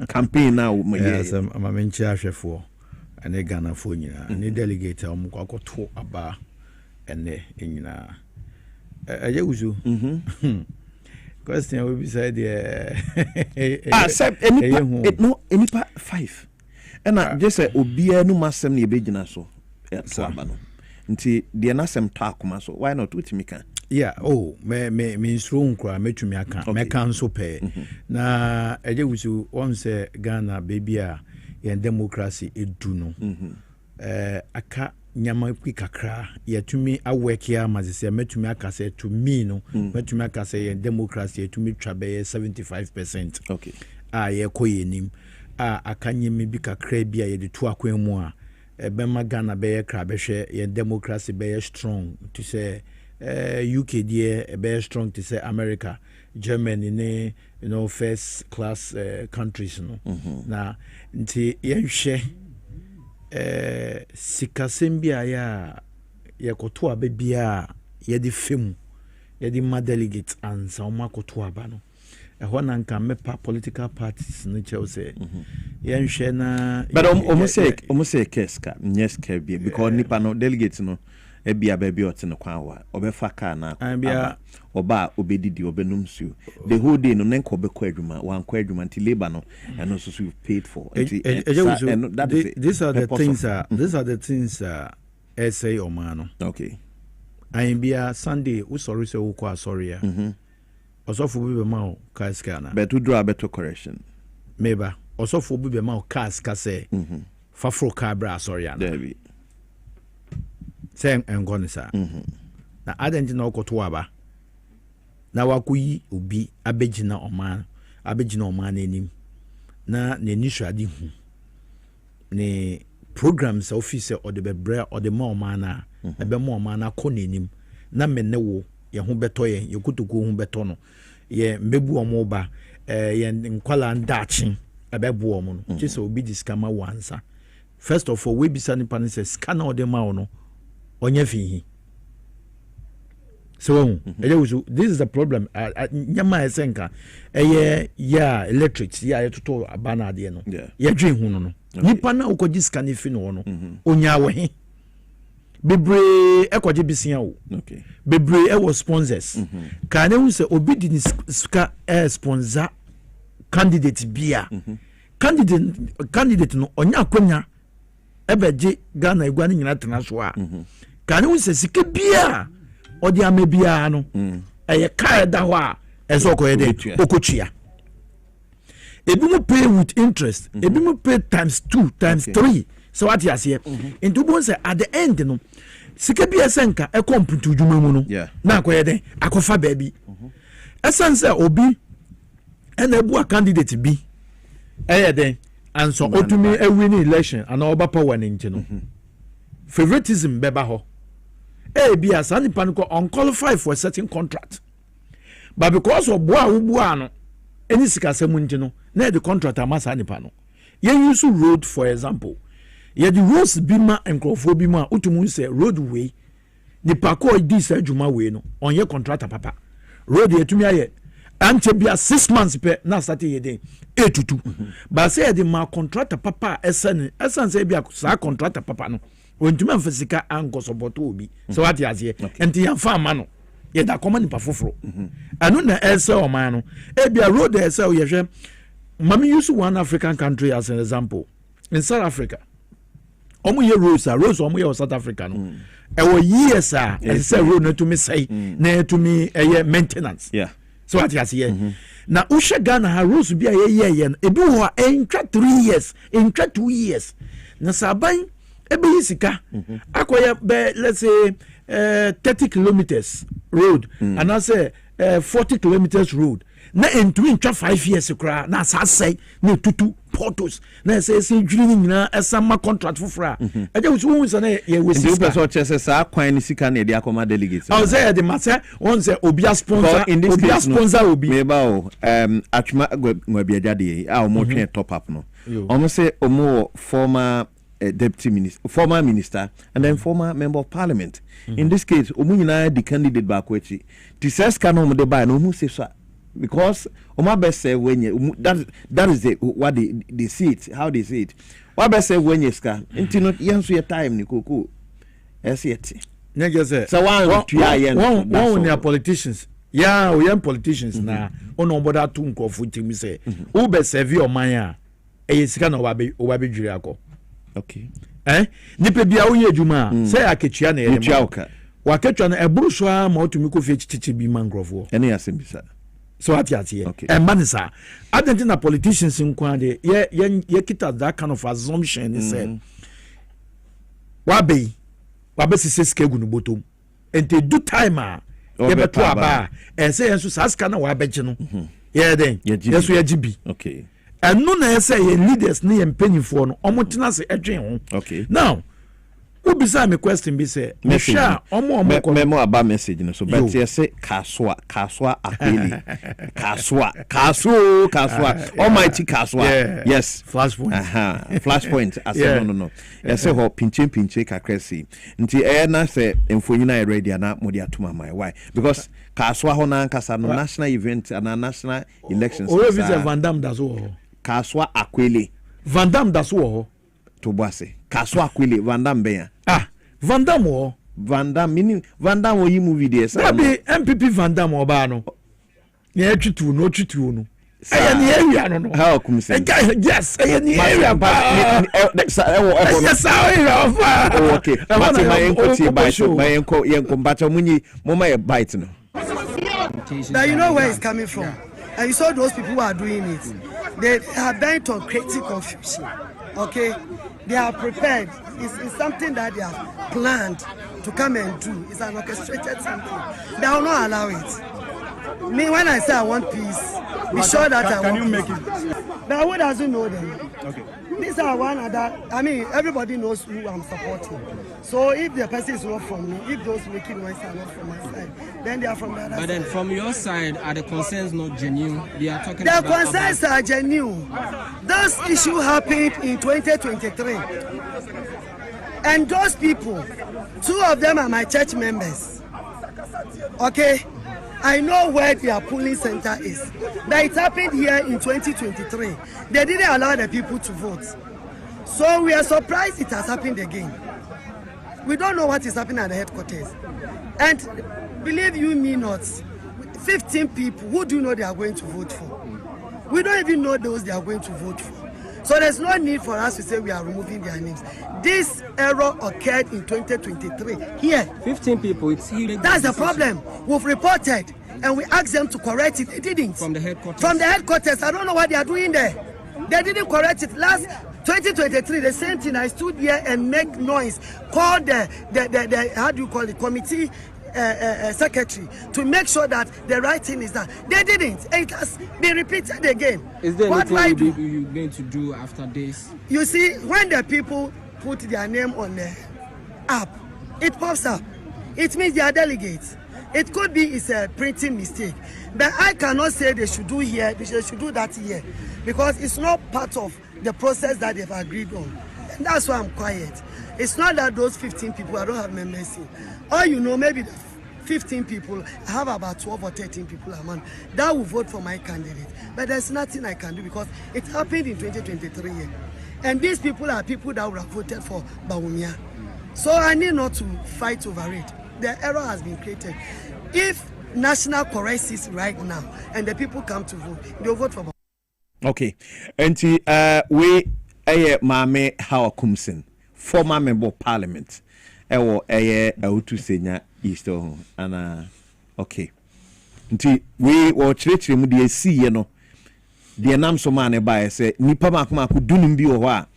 campaign now ma ye some amamenchi ahwefo ane Ghana fo nyina ne delegate am kwakoto aba ene nyina aye uzu question will be said enipa 5 and just say obia no masem na ebegina so to aba no nti de na sem to akoma so why not with me kan me instru nkra metumi aka me kan so pe na eje wusu won say Ghana baby a yen democracy edu no aka nyama kwikakra yetumi awekia mazise metumi akase to me no metumi akase yen democracy yetumi twabe 75% okay ye koyenim akanyemi bi kakra bi a yede to akwan mu a ebema Ghana be ye kra be hwe yen democracy be ye strong to say UK die be strong to say America Germany ne first class countries no na nti yenhwe sikasembia ya yakoto abebia ye di femu ye di ma delegate ansa o makoto aba no ehọ na nka mepa political parties no chelse yenhwe na but almost say keska nyeska bi because nipa no delegate no ebia ba bi otene kwa wa obefa ka na abia oba obedidi obenum su the whole day no nenko obekọ adwuma wan kọ adwuma nti labor no and also you paid for these are the things essay o man okay bia Sunday we sorry say we kwa sorry ya osofo bi be ma o kaska na but to draw a better correction meba osofo bi be ma o kaska say fafro kabra sorry ya David sen engonisa na adenti na okoto aba na wakuyi obi abegina oman enim na n'ani hwade hu ne programs officer or the bebra or the more mana ebe more mana konenim na menne wo ye ho beto ye kutuku ho beto no ye mbebu omo ba ye nkwala ndachi ebebu omo no chese obi diskama wansa. First of all, we be sending panel says scan all the no onye fihi. So this is the problem. Nyama esenka yeah electric yeah to abana de no. Yeah dream hu no. Nipa na ukoji scan ifi no no. Onya we. Bebre ekoje bisia wo. Okay. Bebre e was sponsors. Ka na hu se obi di ska sponsor candidate bia. Candidate no onya akonya ebeje Ghana egwa ni nyina tena so a. Ka na hu se sika bia odi amebia no eye ka da ho a eso ko yede okotua ebi mo pay with interest ebi mo pay times 2 times 3 so what you say into bon say at the end no sika bia senka e komputu dwuma mu no na ko yede akofa baabi esanse obi ena ebu a candidate bi eyede and so otumi e win election and oba power ni nti no favoritism beba ho be as any panic unqualified for a certain contract. But because of Buano, any Sikasemu, near the contract a mass anipano. Ye use road, for example. Ye the roads bima and crofobima utumunse roadway. The parkour this Juma way no on your contract papa. Road ye to me Antebia 6 months per na starting ye day 8 to 2. But say the ma contract papa esan say be a contract papa no. When to Memphisica and Gosoboto be so what you say, and the farm yet that common pafofro. I know the Elsa or Mano. Ebia road there, so yes, Mammy used one African country as an example. In South Africa, Omuye Rose Omuye South African. Our years are, and say, road to me say, near to me a maintenance. Yeah. So what you say. Now, Usha Ghana has Rose be a year and a do in 3 years, in 2 years. Now, Sabine. Ebe yisika akoya be let's say 30 kilometers road and I say 40 kilometers road na entwin twa 5 years kra na say na tutu portos na say dwini na esama contract fofra eje wusu say na ye wesi the person chese sa kwan ni sika na de akoma delegates I say the matter one say obi sponsor obi meba o atuma ngwabiajade a omo twen top up no omo say omo former deputy minister, former minister, and then former member of parliament. In this case, Omunina the candidate bakwechi. The says canon de buy no who say so because Oma best say when you that is what they see it, how they see it. What best say when you ska into not yansu your time ni koko. Esieti. Nigga so one their politicians. Yeah, we young politicians na ono boda tu nkofu timi say who best serve your man e sika na obabe dwiri akọ. Okay. Nipa bia wo ye adwuma say aketua na ye ma. Wa ketua na eburu so ma otumi ko fie chichichi bi mangrofo. Ene asem bisa. So ati e manisa. Adentina politicians nkwa de ye kita that kind of assumption say. Wa be sise skegu no botom. Ente do time ye beto aba e say enso saska na wa beje no. Ye den. Yeso ye gibi. Okay. And no na say leaders ni empenifo no omotena se edwen ho. Okay. Now, who beside me question be say, me sure memo about message no so but you say kaswa akeli. kaswa almighty kaswa. Yes, flashpoint. Flashpoint as no. You say ho pinche kakresi. Nti na say emfonyina ready na mo dia tuma my why? Because kaswa ho na nkasa no national event and national elections. O visit Van Dam da so. Kaswa akwele Van Dam da so ho to Boase kaswa akwele Van Dam ben Van Dam ho Van Dam meaning Van Dam wo yi movie there say be MPP Van Dam oba no na etwitu no aya ni area no how come say yes aya ni area ba yes okay but my enkoti bite my enko bacha munyi mama e bite no now you know where it's coming from. And you saw those people who are doing it. They are bent on creating confusion. Okay? They are prepared. It's something that they have planned to come and do. It's an orchestrated something. They will not allow it. Me, when I say I want peace, be sure that I want peace. But who doesn't know them? Okay. These are one other. I mean, everybody knows who I'm supporting. So if the person is not from me, if those making noise are not from my side, then they are from the other side. But then from your side, are the concerns not genuine? They are talking the about... concerns are genuine. This issue happened in 2023. And those people, 2 of them are my church members. Okay? I know where their polling center is. But it happened here in 2023. They didn't allow the people to vote. So we are surprised it has happened again. We don't know what is happening at the headquarters. And believe you me not, 15 people, who do you know they are going to vote for? We don't even know those they are going to vote for. So there's no need for us to say we are removing their names. This error occurred in 2023. Here. 15 people, it's illegal. That's the problem. We've reported and we asked them to correct it. They didn't. From the headquarters? From the headquarters. I don't know what they are doing there. They didn't correct it. Last 2023, the same thing. I stood here and make noise. Called the how do you call it, committee secretary to make sure that the right thing is done. They didn't. It has been repeated again. Is there anything you're going to do after this? You see, when the people put their name on the app, it pops up. It means they are delegates. It could be it's a printing mistake. But I cannot say they should do here, they should do that here, because it's not part of the process that they've agreed on. And that's why I'm quiet. It's not that those 15 people, I don't have members in. Or you know, maybe 15 people, I have about 12 or 13 people a month that will vote for my candidate. But there's nothing I can do because it happened in 2023. And these people are people that would have voted for Bawumia. So I need not to fight over it. The error has been created. If national corrects this right now and the people come to vote, they'll vote for Bawumia. Okay. And we Mame Hawa Kumsin, former member of parliament. Ewo Autu Senya East and okay. Nti we chire mu de si ye no de nam so man ba say nipa makoma ko dunum bi wo a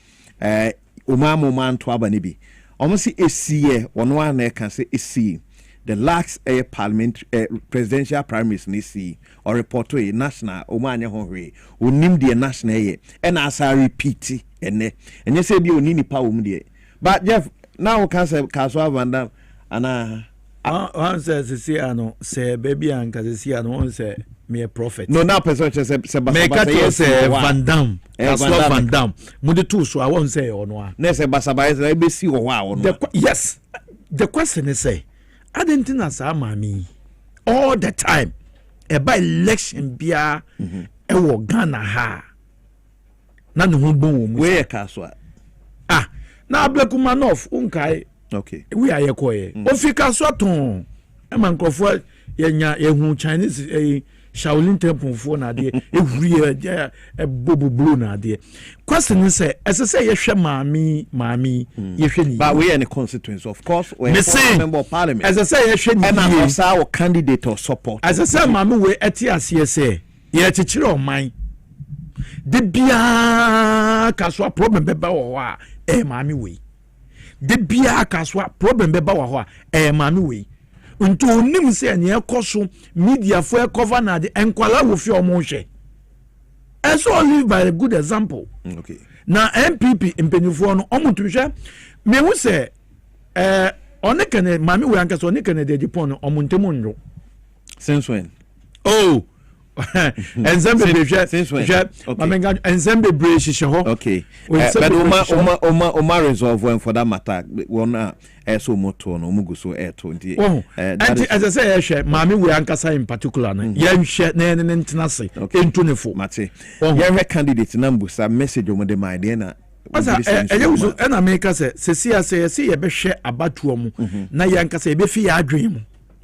omamo man to aba ne bi omo si esiye wono an e kan say esi the last parliament presidential primaries ni si or report to national omanye ho hwe onim de national ye e na asa repeat ene enye say bi oni nipa wo mu de but Jeff now can say Kaswa Vanda and one says see ano say baby and kasi ano one say me a prophet. No now person say me ka say Van Dam. Kaswa Van Dam. Mu de two so I won't say on one. Na say basaba say be see o wa on. Yes. The question is say I didn't think as mami all the time by election bia e wo Ghana ha. Na no ho bon wo we Kaswa. Na Ablekumanof unkai okay we are yekoye ofika so ton e man krofo yenya ehu Chinese Shaolin temple fo na de ehuri e bobo blue na de question is say yehwe mami yehwe ni but we are in the constituency of course we are member of parliament yehwe ni and also our candidate or support mami we eti ase say ye chichire oman de bia kaswa problem beba wo ho a mami we de bia kaswa problem beba wo ho a mami we nto onim se ne ekoso media for cover na de enkwala wo fi omo hwe eso live by a good example okay na MPP impenifo no omo tuhwe me hu se onekene mami we anka so onekene de Japan omo ntemu nro since when ensemble mamenga ensemble break shisho okay but oma resolve when for that matter one so moto no mugu so 20 and as I say ehwe mami we ankasa in particular na ya hwe na ntenase entunefo mate ya candidate number sa message o de my dey na asa eyuso na make se ye be hwe abatuo mu na ya ankasa ye be fi ya adwen mu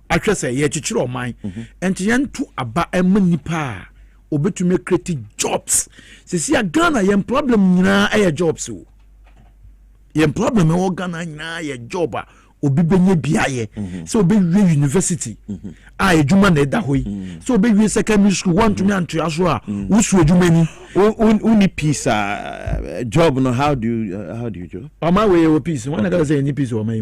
atwese ye chichire oman enti yentu aba emnipa obetumi create jobs sisi Ghana yen problem nyina eye jobs o yen problem e Ghana nyina ye job a obi benye biaye so obi university a ejuma na eda hoyi so obi secondary school want to me anto aso a wusu ejuma ni uni peace job no how do you job ama we your peace one na say any peace o mai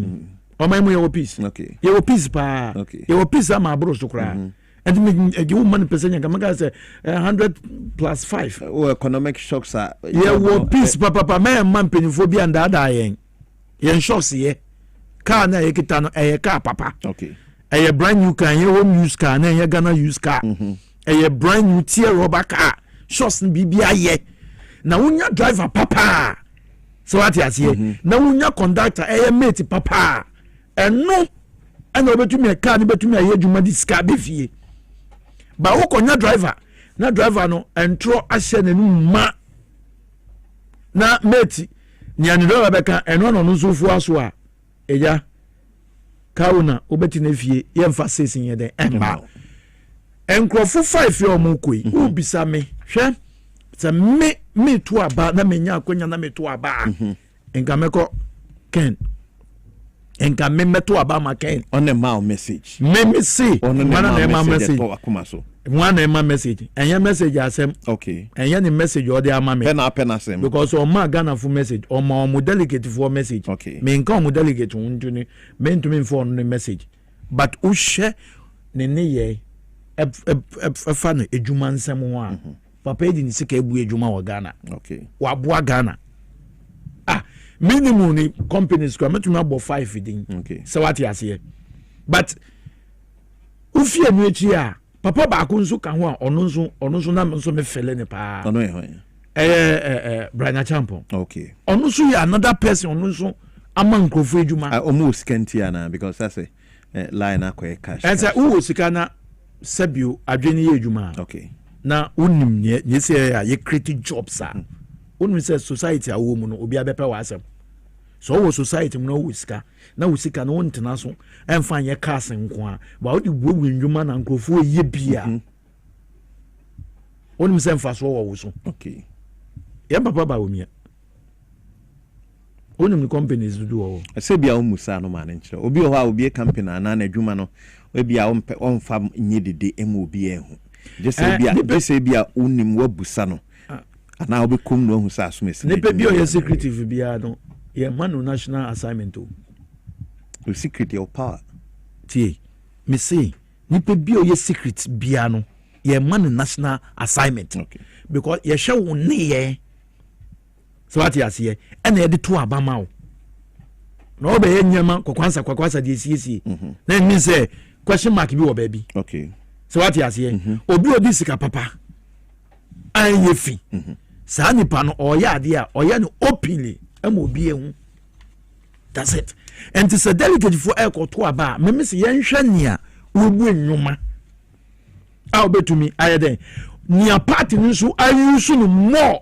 mu ye peace okay ye peace pa okay ye peace ama abro so kra and you money percent can say 100 plus 5. Oh, economic shocks are peace papa man penifobia and that dying. Yen shocks here. Car na ekitano a car papa. Okay. A brand new car, your home use car, and you're gonna use car. A brand new tier rubber car. Shots and BBI. Now when you driver papa. So what you say? Now when you conductor, a mate papa. And no, and over to me a car, but to me a year you might discard if but who can driver? Na driver no entro ahye ne ma na mate nya ne driver beka eno no nso fu aso a eja kauna obeti na fie ye mfa sesin ye den emba enkrofo 5 ye omukoi u bisa me hwe se me to aba na menya akonya na me to aba enka meko ken enka me meto aba ma ken on a mal message me see on a mal message one ema message enya message asem okay enya ni message o de ama me pena asem because o ma Ghana for message o ma o delegate for message okay me nka o delegate untu ni me ntumi for no message but o hye ne ye fa no ejuma nsem ho a papa edi ni sika ebu ejuma wa Ghana okay wa boa Ghana minimum ni companies kwa metumi abo 5 din okay so what you say but ufie nu echi a papa ba ko nso ka ho a ono nso na nso me fele ne pa ono ho Brian Champion okay ono nso ya another person ono nso ama nkrofo ejuma omo scanty ana because that's a line akwa cash and say who sika na sabio adwene ye ejuma okay na unim ne se ya ye create jobs a unim say society a wo mu no obi abepa wa asem so wo society mu no wusika na wusika no ntena so emfa ye cars nko a ba wo di wo ndwuma na nkrofo ye bia onim se emfa so wo so okay ye papa ba wo mia onim companies do wo se bia wo musa no ma ne nkyere obi ho a obi company na na adwuma no we bia wo mfa nye dede emu obi ehu just bia onim wa busa no ana obi kum no hu sa asomesi ne pe bia o ye secretive bia no ye manu national assignment o the secret your power tie me say nipa bi o ye secret bia no ye manu national assignment okay because ye hwe wo ne ye so what you say and ye de to abama o no be ye nyama kwakwansa de siesie na mean say question mark bi wo baby okay so what you say obi odi sika papa an ye fi sa nipa no o ya ade a o ya no openly amo bi ehu that's it and it's a delegate for echo to aba me say yen hwe nia obu enwuma a obetumi ayeden nia party nso ayusu no more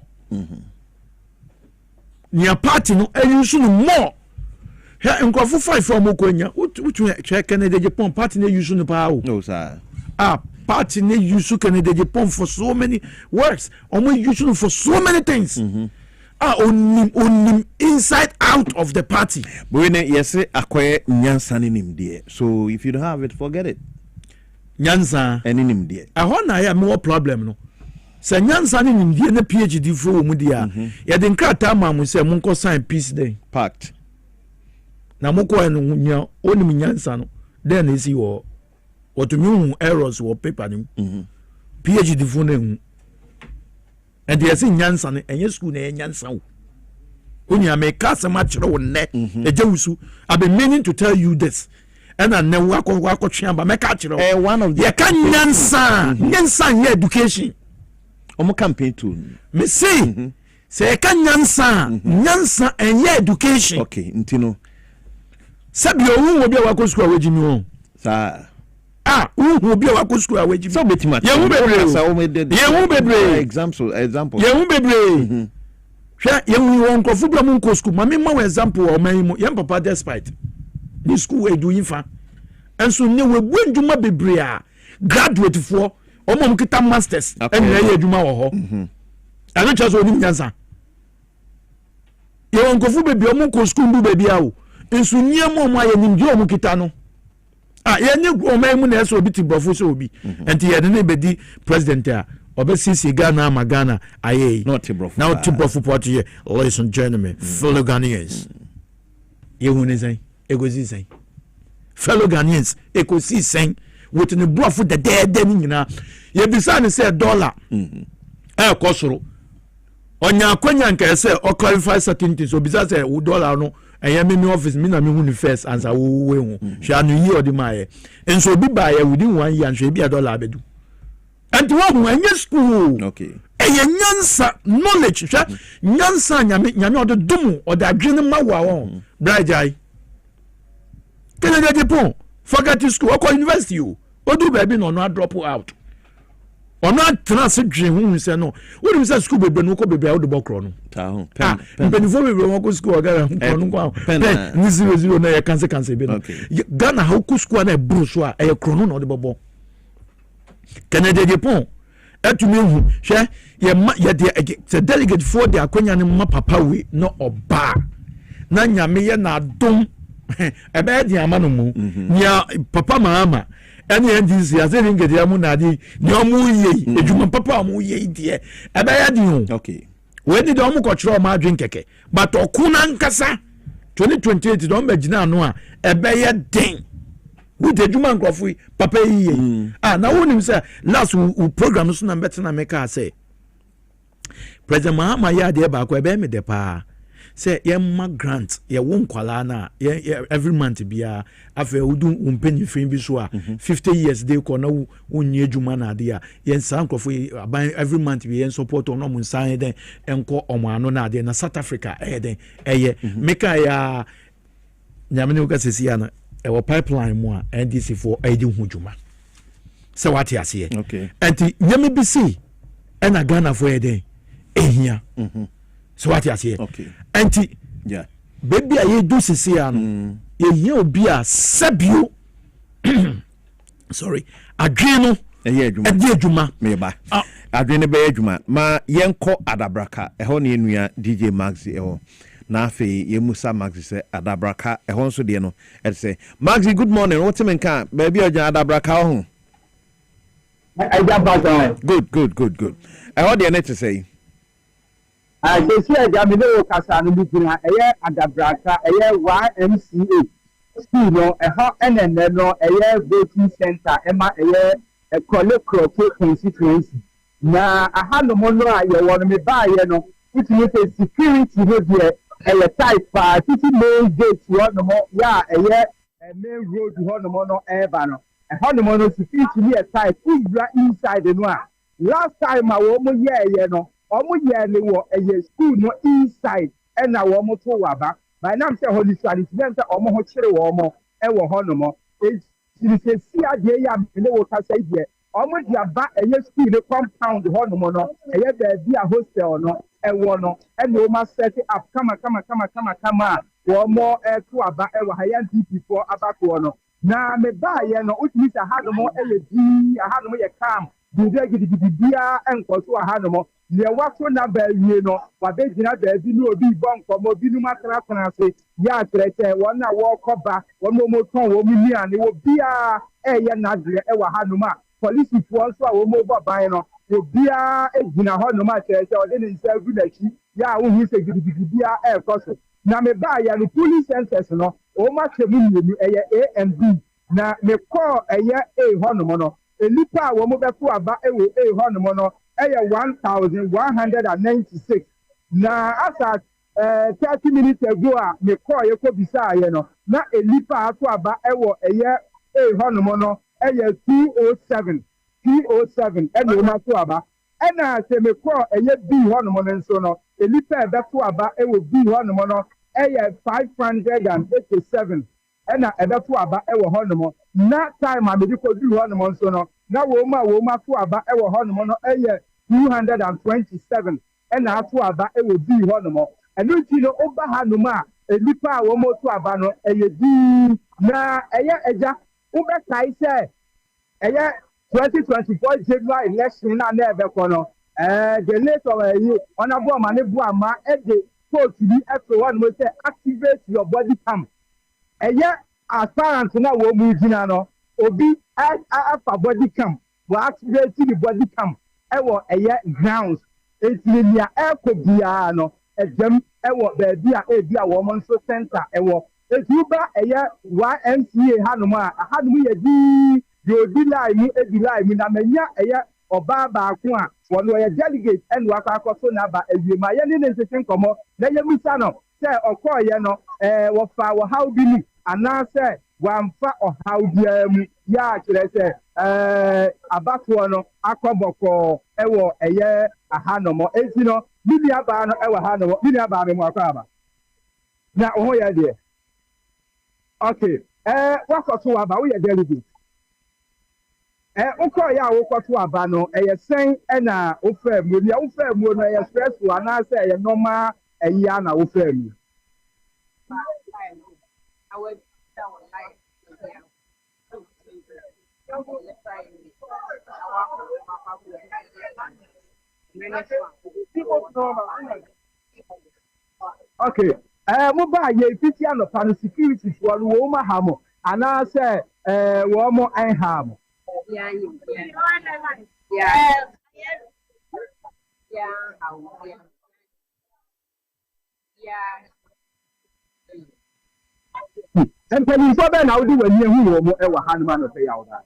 nia party no ayusu no more he nkofo 5 from okonya utu check Canada Japan party na yusu no pa o no sir party na yusu Canada Japan for so many works omo yusu for so many things onim inside out of the party. But when yes akwaye nyansa nim there. So if you don't have it, forget it. Nyansa nim there. Ahon na ya me problem no. Se nyansa nim there na PhD for mu dia. Ya de nkrata ma mu se mu nko sign peace day. Pact. Na mu ko enu nya onim nyansa no. Then is you what me errors wo paper nim. PhD for na and they say nyansa ne enye school na nyansa wo onya me kasa ma kire wo ne ejewusu I been meaning to tell you this and I never akotwe aba me ka kire one of the ye ka nyansa ye education omo campaign tool me say say ka nyansa enye education okay ntino sabi owu obi wa ko school awejimi o sa obi wa ko school awejimi so betima ye hu bebre example ye hu bebre hwa ye hu won ko fubra mun ko school mama ma example o man mu ye papa despite ni school edu yifa enso ne we bu ndwuma bebre a graduate for o mom kita masters en na ye adwuma wo ho ana cha so ni nyansa ye won ko fu bebre o mun ko school ndu bebi a o enso niam o mu aye nim je o mu kita no ye ne o mu na eso obi ti brofo so obi enti ye ne bedi president a obesisi Ghana magana aye not brofo now to brofo party here ladies and gentlemen fellow Ghanaians ye hu ne sen egosi sen fellow Ghanaians ekosi sen with the bluff with the dead then you decide say dollar kosoro onya akwanya nka say or clarify certain things so bisa say dollar no me office me na me hu first answer we hu hwa no yi odi ma ye enso bi ba ye within 1 year hwa bi dollar abedu and wo hu anya school okay nyansa knowledge hwa nyansa nyame odo dumu odo adwene ma wa won brajai Canada Japan faculty school or university odu baby no drop out or not transfer dream who say no what do say school baby no ko baby out the bokro no pen before we go school gara no pen ni 00 na ya cancel be no Ghana how ku school na bro so a e krono no de bobo Canada Japan etumi hu hwe ye de delegate for the akonya ne ma papa we no oba na nyame ye na dom ebe di ama no mu nya papa mama ene ndisi ase ni ngedi amu na di ni omu ye ejuma papa omu ye die ebe ya di hu okay we di omu ko chiro ma adwen keke but okuna nkasa 2028 don begina no a ebe ye den with ejuma nkrofo papa ye na wonim say last we program so na betina meka say President Mahama ya de ba ko ebe me de pa say yemma grant ye won kwala na every month bia afa udu umpenyi fin bi so a 50 years dey ko na wonye adwuma na ade a yen san krofo aban every month bi yen support on no san den enko omo ano na ade na South Africa den eye meka ya nyamene uka sesi ana e pipeline mu a NDC for edi hu dwuma se wate ase okay enti nyame bi si ena Ghana for eden ehia so what you say okay anti yeah baby aye do sisi ano ye hia obi a sabio sorry adweno eye adwuma me ba adwene be adwuma ma yenko adabraka eho ne enua DJ Maxi eho na afi yemusa Maxi se adabraka eho nso de no e say Maxi good morning what me nka baby ojan adabraka ho good eho de ne to say I say Jamino Casano Bukina, Adabraka, YMCA, school, no, and then no, voting center, Emma, a collect croquet constituency. Now, I had no more, you want me buy, which is a security here, a type, 50 main gates, one more, a main road to Honomono Evano, a Honomono security a type, inside the noir. Last time I woman, omo ye le wo eye school no inside and na wo mo to waba by now say holy spirit dem say omo ho kire wo mo e wo ho no mo e si si ade ya me wo ka say die omo dia ba eye school ne compound ho no mo no eye ba bi a hostel no e wo no e no ma set up kama wo mo e to aba e wo high DP for abako no na me ba ye no utimi sa ha no mo e di ha no mo ye calm di de gidi bia enko so ha no mo le waso na ba wie no wa be gina ba bi no obi bon komo bi nu makra kra se ya trete won na wo koba won mo ton wo mi ani wo bia ye na dre e wa hanuma police fo so a wo mo bo ban no wo bia e gina ho no ma trete o de ni se gu na chi ya wo hu se gidi bia e koso na me ba ya no police census no o ma chemu ni ye A and B na me call ye A ho no mo no enipa wo mo be fu aba e wo A ho no mo no 1196 na asa 30 minutes ago a me call ye ko bisa ye no na elipa ato aba ewo eye honomo no 207 ene o ma to aba ena se me call eye B honomo no nso no elipa ebe to aba ewo B honomo no 587 ena ebe to aba ewo honomo na time a me di ko du honomo nso no na wo ma to aba ewo honomo no 227 and na to aba e wo bi ho no mo enu ti no oba ha no ma elipa a wo mo to aba no eye di na eye eja wo be kai se eye 2024 January election na na ebe ko no the late of you honorable man e bu ama e de court bi e so one mo say activate your body cam eye assurance na wo mu gina no obi afa body cam wo activate the body cam ewo eye grounds etinia eko bia no ejem ewo baabi a ebia wo mo nso center ewo etuba eye YMCA hanum ye di yo di line mu na menya eye oba ba ko a wono ye delegate and waka akoso na ba awiema ye ne nsese nkomo na ye musa no se okoye no wo fa wo how bi ni ana se wamfa o how dia mu ya kire se abato no akoboko ewo eye ahanomo enti no bibi aba no ewo hanomo bibi aba me mu akaba na oho ya de okay wakoto aba wo ye delegate uko ya wokoto aba no sen na ofa mu bia ofa mu no stressful ana say normal ya na ofa mu okay mo ba ye fiti anopa no security for wo ma ha mo ana say wo mo ha mo and when you saw that now do when you ever hand man of pay out that.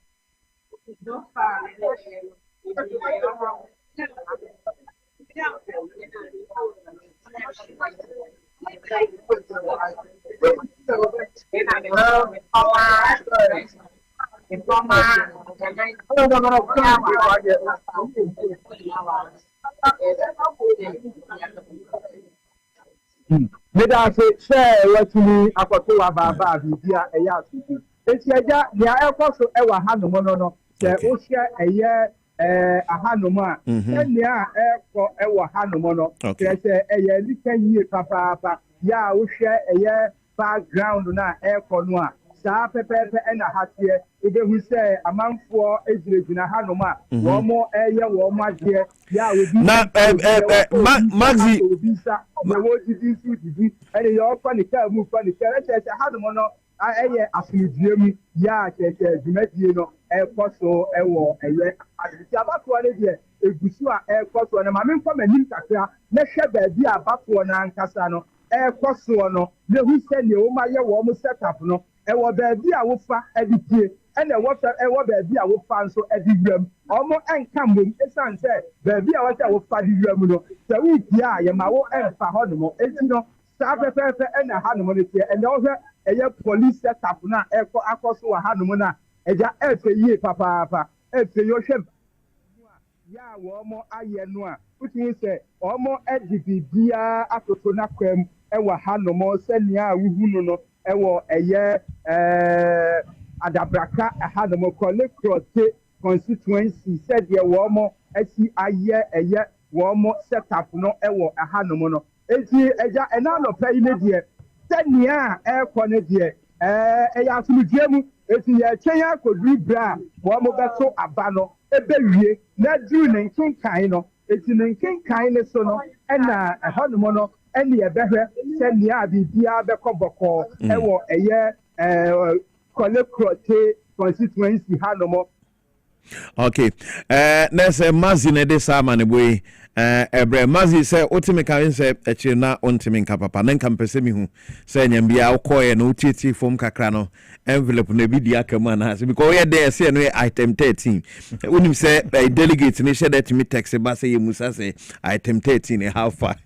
Meda say what me akoto aba bibia eya asuku enti eja dia ekoso ewa hanom no se o hye eye ahanom a enia eko ewa hanom no se eye likanye papa ya o hye eye background na eko no a saa pepepe na hatie ebehu se amanfo ejirejina hanom a wo mo eye wo mo ade ya obi na Maxi na wo didi su didi ene yo fa ni ka mu fa ni ka ese hanom no eye asudie mu ya keke dimadie no ekoso ewo eye adisi abato ne de egusu a ekoso na ma me nfa manim kakra na hwe ba bi abato na ankasa no ekoso no na hu se ne wo ma ye wo mo setup no ewo ba bi a wo fa edipie ene wo fa ewo ba bi a wo fa nso ediwam omo enka mbom esan se ba bi a wo fa wo fa diwam no se wi bia ye ma wo enfa hono enti no sa pepepe ena hanom no tie ene wo hwe eye police setup na eko akoso wa hanom na eja efe yi papa efe yo hwe ya wo mo aye no a uti se omo edibibia atoto na kwam ewa hanom se nia wuhunu no ewo eye adabraka hanom kole crote constituency said ye wo mo asi aye eye wo mo setup no ewo hanom no enti eja ena no pay ne de tania ekone de eya asumdie mu eti ye twenya kodri bra wo mo beto aba no ebewie na dru ne nkenkan no eti ne nkenkan ne so no ena hanom no ene ye behwe tania bibia bekoboko ewo eye kole crote constituency hanom. Okay. There's a mazine de sama ne boy. Ebre mazi say otime kan say echi na ontime nka papa na nka mpese mi hu say nyambia ukoye na utieti form kakra no envelope na bi di aka ma na because we there say no item 13 unim say delegate ni share that me text ba say musa say item 13 e how far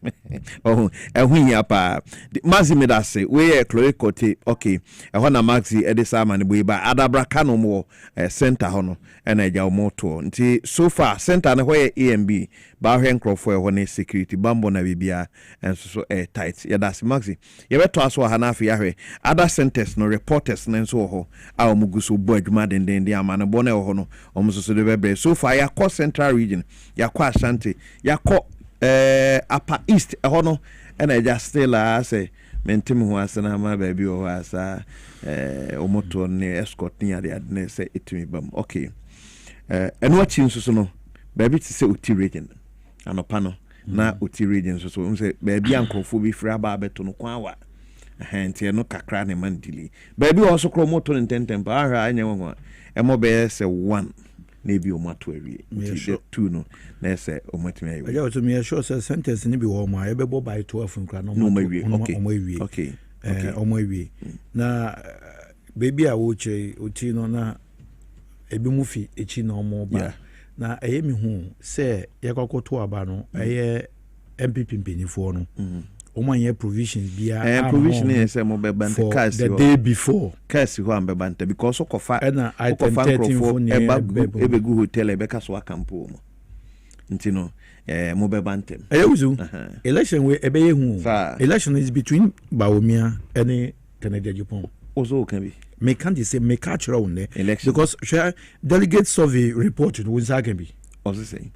oh ehun ya pa mazi me da say we Chloe Kote okay ehon na maxi e de sama ne boy ba adabraka no mo center ho no na eja mo to nti so far center na hoye EMB ba nkrofo e hone security bambo na bibia enso so tight ya das maxi ye beto aso ha na afia hwe other centers no reporters na nso ho a omuguso bo adwuma denden amane bo na ho no omso so de bebre so far ya ko central region ya ko Ashanti ya ko upper east ho no na eja still say mentem ho asana ma ba bi ho asa omoto ne escort ni ade ne say etimi bam okay eno achi nso so no ba bi ti say uti region anopa no na uti region so say ba bi ankrofo bi fra ba beto no kwa wa nti no kakra ne mandili ba bi wo so kro moto ne tentempa ahwa anya wo emo be say 1 na bi o mato awie nti 2 no na say o matimi awie ya so me sure say sentence ni bi wo ma e be bo by 12 nkra no mo awie okay o mo awie na baby a wo che uti no na ebi mu fi echi na omo ba na eye mi hu se yakokoto aba no eye MPP mpanyifo no omo anye provisions bia provision is say mo bebante cars the day before cars ho ambebante because okofa na item 13 ebegu hotel ebeka so akampo mo ntino mo bebante ayuzu election we ebeye hu election is between Bawumia and Canada Japan ozo can be me can't say me catch around there because delegate survey report no wins can be ozo say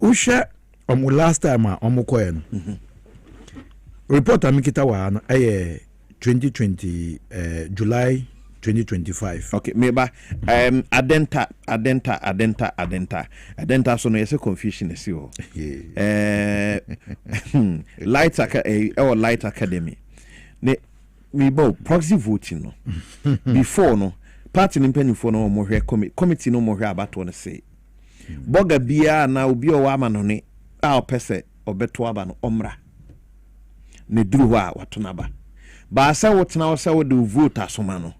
usha last time koye no report amikita wa no 2020 July 2025 okay meba adenta so no yese confusion esi ho light academy ne me bo proxy voting no before no party nimpanifo no mo hwe committee no mo hwe abato no say boga bia na obi o wa ma no ne a opese obeto aba no omra ne duru ho a watona ba sa wotena wo sa wo de vote asoma no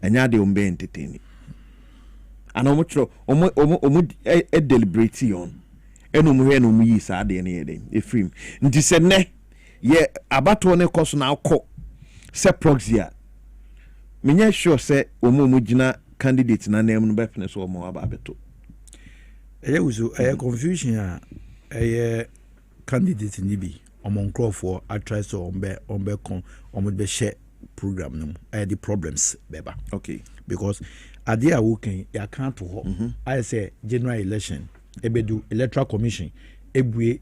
enya de ombe entertain ana omo tro omo deliberate on eno mo hwe no mo yi sa de ne yede efrim nti se ne ye abato ne koso na akọ se proxia menya sure se omo gina candidate na name no be fene so omo aba beto wuzo confusion candidate ni bi omo nkrofo a try so ombe kon omo be share program no the problems beba okay because ade a working ya can't to I say general election ebedu electoral commission ebue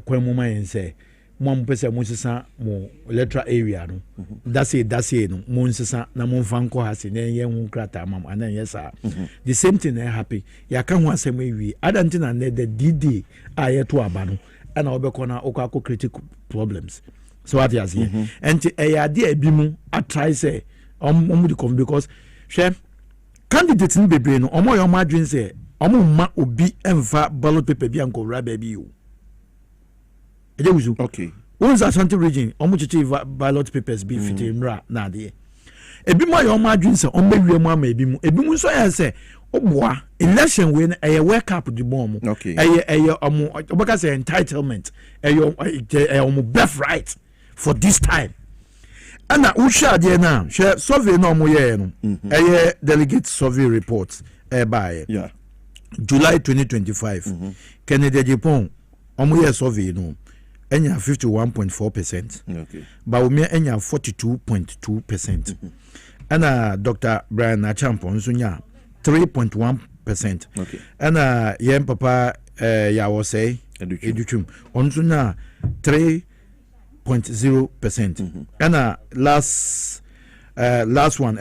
kwamuma yen say mo mpese mo sesa mo electoral area no that's it no mo sesa na mo fanko hase na yen hu krata mam anan yesa the same thing happy ya kan ho asem ewie adanti na the DD ayeto aba no ana obekona okako critical problems so what you see and ade abi mu a try say omo di because she candidate ni bebre no omo yo madwin say omo ma obi emfa ballot paper bi anko ra ba bi o okay once Ashanti region omo chichi ballot papers be fit nra na de ebi mo yo madwin say omo wie mu ama ebi mu so ya say oboa election we na wake up the bomb okay omo obaka say entitlement omo birthright for this time ana usha de na share survey no mo ye no delegate survey report by July 2025 Canada Japan omo ye survey no enya 51.4%. Okay. Bawumia enya 42.2%. Ana Dr. Brian Achampo nso nya 3.1%. Okay. Ana yem papa ya wo say educhum onso nya 3.0%. Ana last one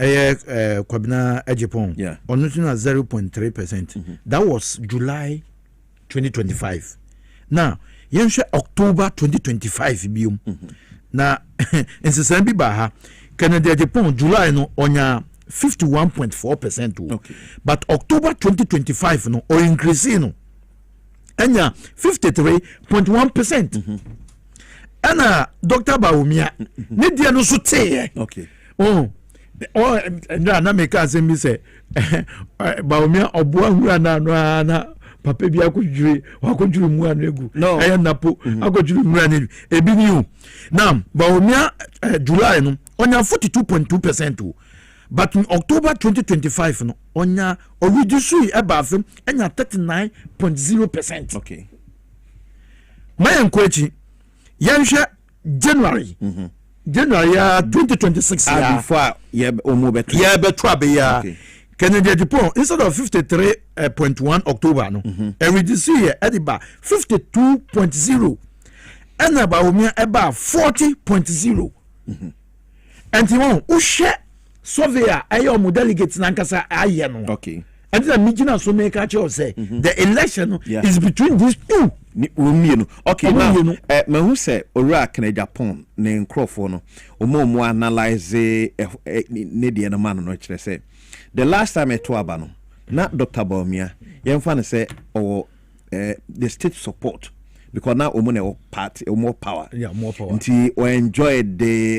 Kwabena Ejipon onso nya 0.3%. That was July 2025. Now yenshe October 2025 biom na nsesa bi ba ha Canada Japan July no onya 51.4%. Okay. But October 2025 no or increase no enya 53.1%. Ana Dr. Bawumia ne dia no so teye. Okay. Na make us say Bawumia oboa hura na papa bi akojure wakojure mu anegu aya napo akojure mu anegu ebi ni o now Bawumia July no onya 42.2%. But in October 2025 no onya reduce eba afem enya 39.0%. Okay. Mayan kwechi yanhwe January ya 2026 ya before ye omo beto abeya Canada Japan instead of 53.1 October no reduce here ediba 52.0 and Bawumia eba 40.0 and you ushe surveyor ayo mo delegates nankasa aye no okay and the mijina so make a say the election is between these two okay now me who say ora Canada Japan ne nkrofo no omo analyze ne de na man no kire say the last time I to aba no na Dr. Bawumia yemfa ne say the state support because now omo party more power. Yeah, more power. Until we enjoy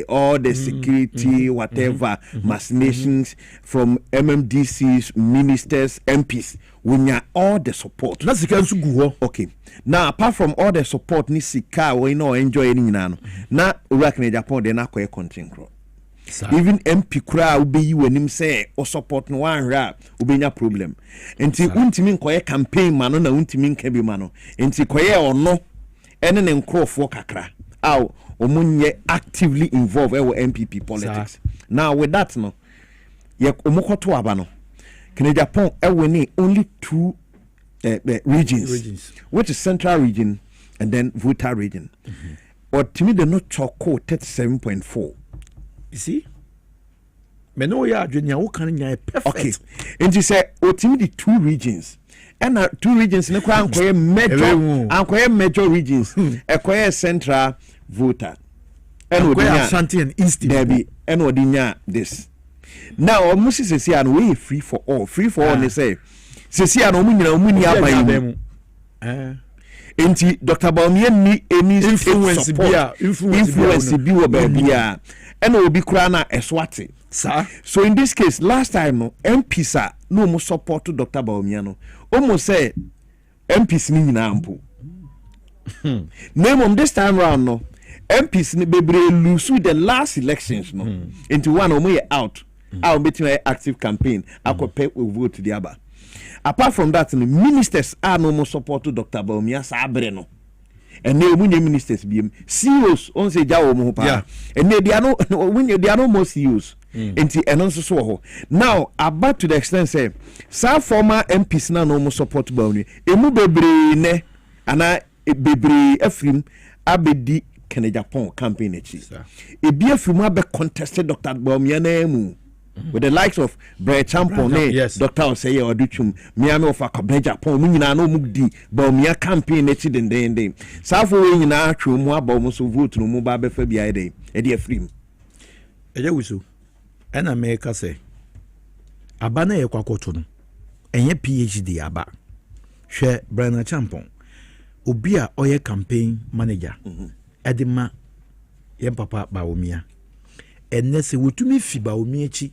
all the security, whatever machinations from MMDCs, ministers, MPs. We need all the support. That's the kind of okay. Now apart from all the support, ni sika we no enjoy any nano. Na Iraq na Japan de na koye control. Even MP kura ubeyi wenim say o support no one rap ubenya problem. Enti untimi koye campaign mano na untimi nkebi mano. Enti koye ono ene ne nkrofo kakra. Aw omunye actively involved with MPP politics. Now with that no ye omokoto aba no. Kenya Japan winning only 2 regions, which is Central Region and then Volta Region. Or to me, they not choco 37.4. You see? But no, yeah, Junior, who can you perfect? Okay. And you say, oh, to me, the 2 regions. And 2 regions, no acquire major regions, acquire Central Volta. And Ashanti and East. Debbie, and Odinia, this. Now, almost is a way free for all. Free for all, they say. Sisi ano muni abayimu. Enti Dr. Bawumia ni any influence bi wo babia. Ena obi kura na eswate. So in this case, last time no MPs no mo support to Dr. Bawumia no. Almost say MPs ni nyina ampo. Name this time round no. MPs ni bebre lose the last elections no. Into one omo out. I'll be to active campaign. I could pay with vote to the other. Apart from that, the ministers are no more support to Dr. Bawumia Sabreno. And they win the ministers be CEOs on say Jawo Mopa. And they are no more CEOs. And also so. Now, about to the extent say some former MPs now no more support Bawumia. Emu bebre ne ana bebre Efrim abedi Kenya Japan campaign echi. E be Efrim abe contested Dr. Bawumia na emu. With the likes of Brad Champon, yes. Dr. Oseye Oduchum, Miami of Kwabena Prah, Munina no Mugdi, Bawumia campaign nechi den day. Safo we nyina atwe mu aba mo so vote no mu ba be fa bia dey. E dey free. Eje wusu. Ena America say aba na ye kwakoto no. Enye PhD aba. Hwe Brad Champon. Obi a oye campaign manager. Edema ye papa Bawumia. And they say, "What to me, Fiba Umichi?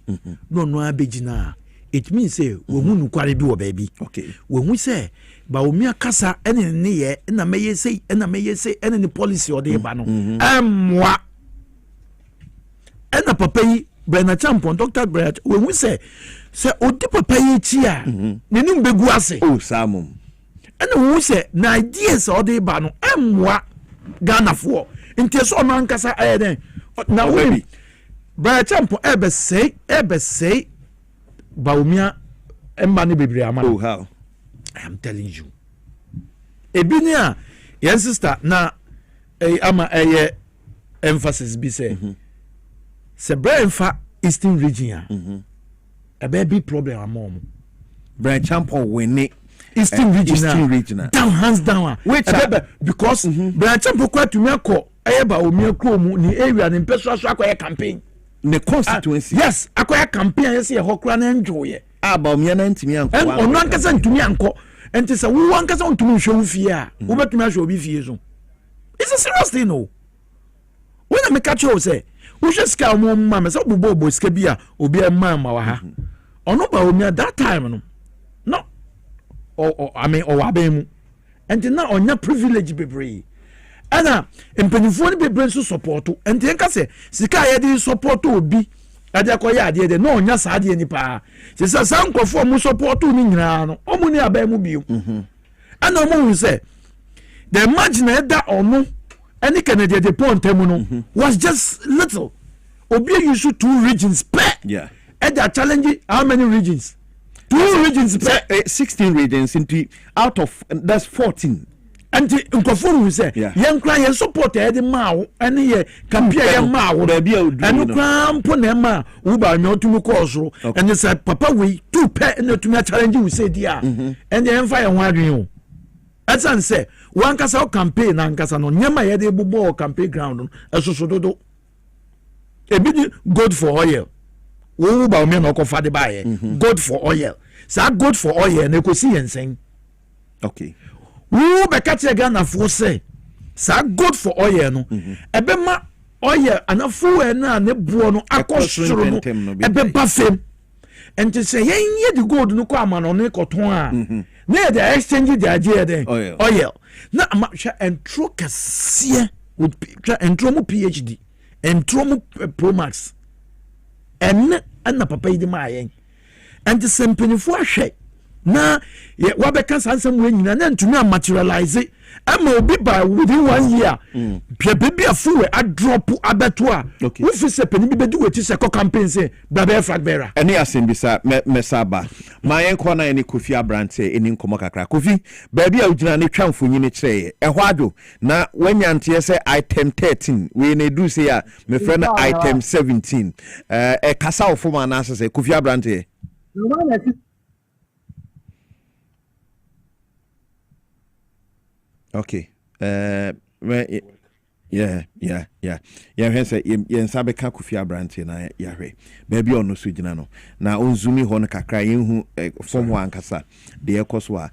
No, abejina. It means say, we won't quarry be baby." Okay. When we say, Bawumia Casa, and in the year, and I may say, and in the policy or the bano. Moi. And a papa, Brad Champon, Dr. Brad, when we say, Odi papa chia, Nenim Beguase. Oh, Samum. And when we say, na ideas or the bano, moi, Ghana for. In Teso Mancasa, now, baby. Brad Champo ebe say Bawumia embani bebre amana. Oh, how? I am telling you. Ebinia, your sister na ama emphasis be say. Se Brad fa Eastern region a baby problem among. Brad Champo win Eastern region. Down hands down. Which because Brad Champo quite to me call Bawumia Kromu ni area ni mpeswa so akoye campaign. The constituency. Yes, akoya campaign yes ye hokra na enjoy. Bawumia na ntimi anko. En ono ankasa ntumi anko. Enti se wo ankasa ntumi hwe fie a, wo betumi ahwe obi fie so. It's a serious thing no. When I make you say, we just ska mo mama say obobo ska bia obi e mama wa ha. Ono Bawumia that time no. No. I mean wabemu. Enti na onya privilege bebre. Ana empanifo ni bebre so support enti enka se sika ye di support obi ade akoya ade de no onya sa ade ni pa se sa nkofo mu support ni nyina no omu ni aba mu bi ana omu se the imagine that ono any Canadian de pontemu no was just little obi use 2 regions per yeah and they challenge how many regions 2 regions per 16 regions into out of that's 14. And nkofo say yen kra yen support e de mawo ene ye campaign yen mawo da bia odu enu kra mpo na ma wo ba nya otumi ko so ene say papa we two pair ene otumi challenge we say dia ene yen fa yen ho adwen o asan say wan kasa campaign na nkasa no nyama ye de bubo campaign ground no esoso dodo ebi di good for oil wo ba o me no ko fa de ba ye good for oil sa good for oil na ko si yen sen okay. Who be catch a Ghana for say sa good for oil no ebema oil anafu na ne buo no akosoro no ebe ba fam and to say ye the gold no kwa ma no ne koton a na the exchange the agye den oil na ma hwa entro kase with entro mu PhD entro mu Pro Max en na papa yi ma yen and the simpenifo ahwe na wabeka sansam we nyina na ntumi materialize ama obi by within 1 year baby afuwe a drop abeto a we fi se pani bi bedi weti se ko campaign se baba fragbera eni asembisa mesaba mayen ko na eni Kofi Abrante eni nkomo kakra Kofi baby a ugina ne twamfo nyine kire ehwo adwo na wanyante se item 13 we na do se ya me friend item 17 kasa ofo na se Kofi Abrante okay yeah hense yen sabe ka Kofi Abrante na yahwe baby ono so gina no na onzumi ho no kakra yenhu form ho ankasa de ekoso a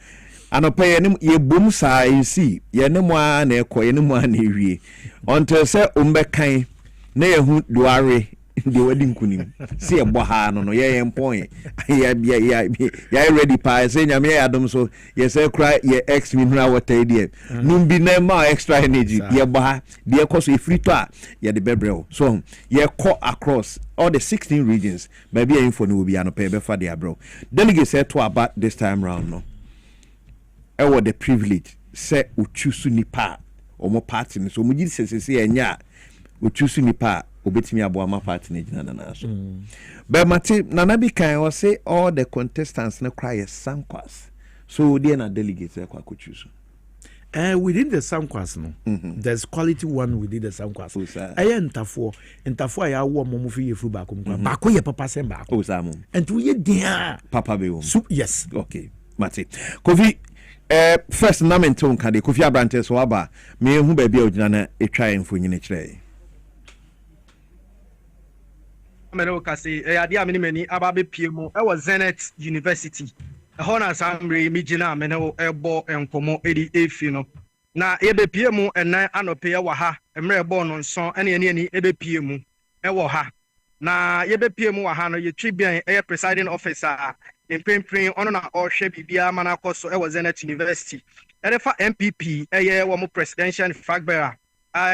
anopa ye bom sa ensi ye ne mo a na ekọ ye ne mo a na ewie onto se umbekan na yehu duare de wadi nkunim si e bo ha no ye point ya ready pa say nyame ya adom so ye say cry ye ex mineral water dey num bi na ma extra energy ye bo ha de ekoso e free to a ye de bebrel so ye call across all the 16 regions maybe info no be anopa be fa de bro delegate say to about this time round no e wo the privilege say o choose nipa o mo party so mo gi sese enya o choose nipa obetimi abo ama party na gina na so but mate nana bi kan o say all the contestants na cry sankwas so they na delegates kwa ko choose within the sankwas no there's quality one within the sankwas entafo ya wo mo fi yefu ba ko ba ko ye papa sem ba ko sa mo entu ye dia papa be wo yes okay mate Kofi first na menton ka de Kofi Abrante so aba me hu ba bia ogina na etwa enfo nyine kire Ameno kasi ade ameni mani ababe piemu e was Zenith University hona assembly mijina ameno ebo enkomo edi efi no na ebe piemu enan anope ye wa ha emre ebo no nson ene ebe piemu e wo ha na yebe piemu wa ha no ye twibian e presiding officer empempren ono na ohwe bibia mana koso e was Zenith University erefa MPP eye wo mo presidential flag bearer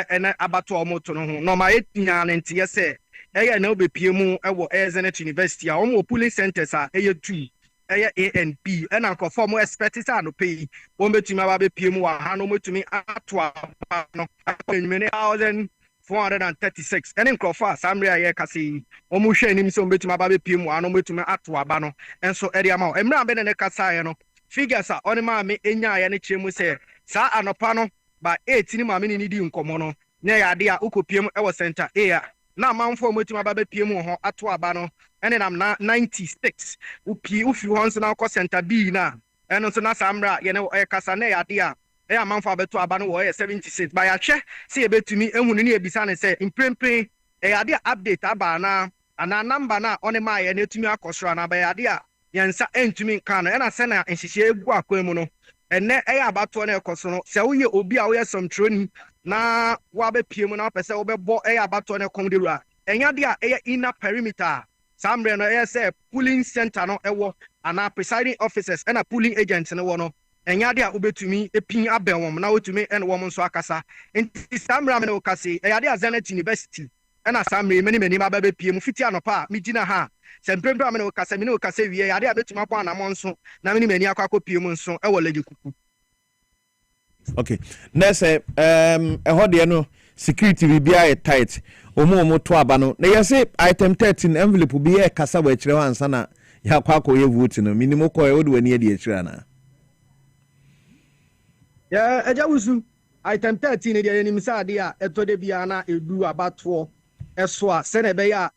ene abato omo to no ho no ma etinya ntie se eye na obepie mu ewo Zenith University a omo polling centers a eye 2 eye ANP ena nkofo mo expect no pay o metumi ababepie mu wa ha no metumi ato aba no akwenmene 1436 ene nkofo assembly aye kase omo hwe nim se o metumi ababepie mu wa no metumi ato aba no enso ere ama o emra be ne kasa ye no figures a oni ma me enya aye ne kyeremu se sa anopa no ba 18 ma me ni di nkomo no na ya de a ukopiem ewo center a na manfo motima baba piemu ho ato aba no ene nam na 96 upi ufi ho nso na ko center B na eno nso na samra ye ne kasa na ya de a e manfo abeto aba no wo 76 ba ya hwe se ye betumi ehunu ne ebisa ne se imprempren e ya de update aba na ana number na one ma ye na etumi akosoro na ba ya de a yensa entumi nka no ena se na nhihye egu akwemu no ene e ya abato na ekoso no se wo ye obi a wo ye somtroni na wabe piemu na pese obebo e abato ne komdelu enya de a e inner perimeter samre no e say pooling center no ewo ana presiding officers and a pooling agents no wo no enya de a obetumi epin abenwom na wotumi en wo nso akasa enti samre me no kase e ya de Zenith University na samre me ni mababe piemu fiti anopa mi gina ha sempempra me no kase wie ya de a betuma kwa na mo nso na me ni mani akwa piemu nso ewo legi kuku. Okay. Next, ehode no security bibia e tight. Omo to aba no. Na yesi item 13 envelope bi e kasa wa kire wansa na ya kwakọ ye vote no. Minimum ko e wode wani e de kire na. Ya eja wusu item 13 de enim sa ade a etode bia na edu abato eso a se na be ya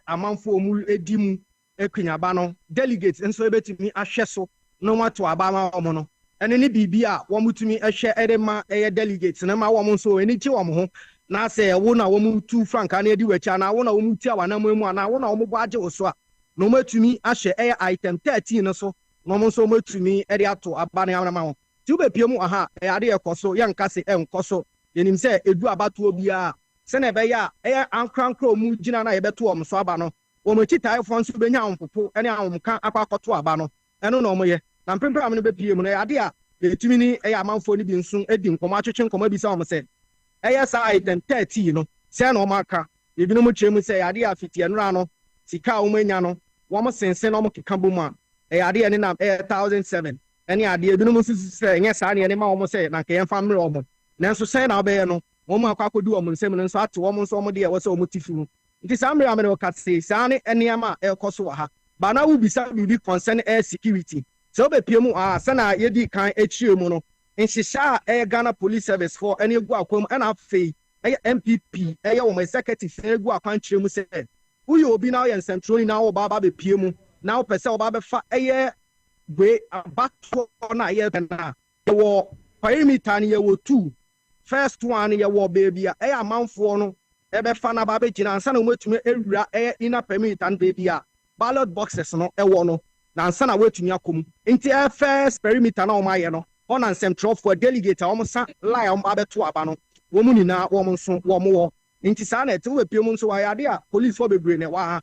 amanfo mu edimu ekwanyaba no delegates enso ebetimi ahwe so no mato aba ma omo no. Ene ni bibia wo mutumi ehwe edema delegates na ma wo nso eni chi wo ho na se wo na wo mutu franka na edi wacha na wo na wo mutu awanam mu na wo na wo bo age wo so a no matumi ahwe item 13 no so no nso matumi edi ato aba na ma wo ti be pie mu aha ade ekoso yanka se enkoso yenim say edu abatuo bia se na be ya ankrankro mu gina na yebeto om so aba no wo mo chitai fo nso benya onpopo ene awomka akwakoto aba no eno na omoye na mpempem am no be pie mu na ade a etumi ni amanfo ni bi nso edi nkomo atwetwe nkomo bi se om se sa item 30 no se na omaka ebinu mu kyeremu se ade a fitie nura no sika wo manya no wo mo sense no mo keka bomu a ade ne na 1007 ene ade ebinu mu sisi se nya sa ne ma wo mo se na ka yemfa mre wo mo nanso se na obeye no wo mo akwakodu wo mo nsem no nso ate wo mo nso wo mo de wo se wo mo tifi mu nti sa mre amene wo ka se sa ne eniama ekoso wa ha ba na wo bisa bi concern air security so be pie mu se na yedi kan echie mu no nhihya Ghana Police Service for ene egu akwam na afei MPP wo my executive egu akwan kyeremu se uyo obi na ye central na wo ba be pie mu na wo pese wo ba be fa we abato na ye na wo perimeter ne ye wo 2 first one ye wo baby amanfo no be fa na ba be gina ansa na umetumi ewura ina perimeter and baby ballot boxes no wo no na ansa na wetumi akom nti first perimeter na wo ma ye no on and central for delegate o mo sa lie o ba be to aba no wo mu nyina wo mo nso wo mo wo nti sa na etu we pie mu nso wa ya de a police for bebre ne wa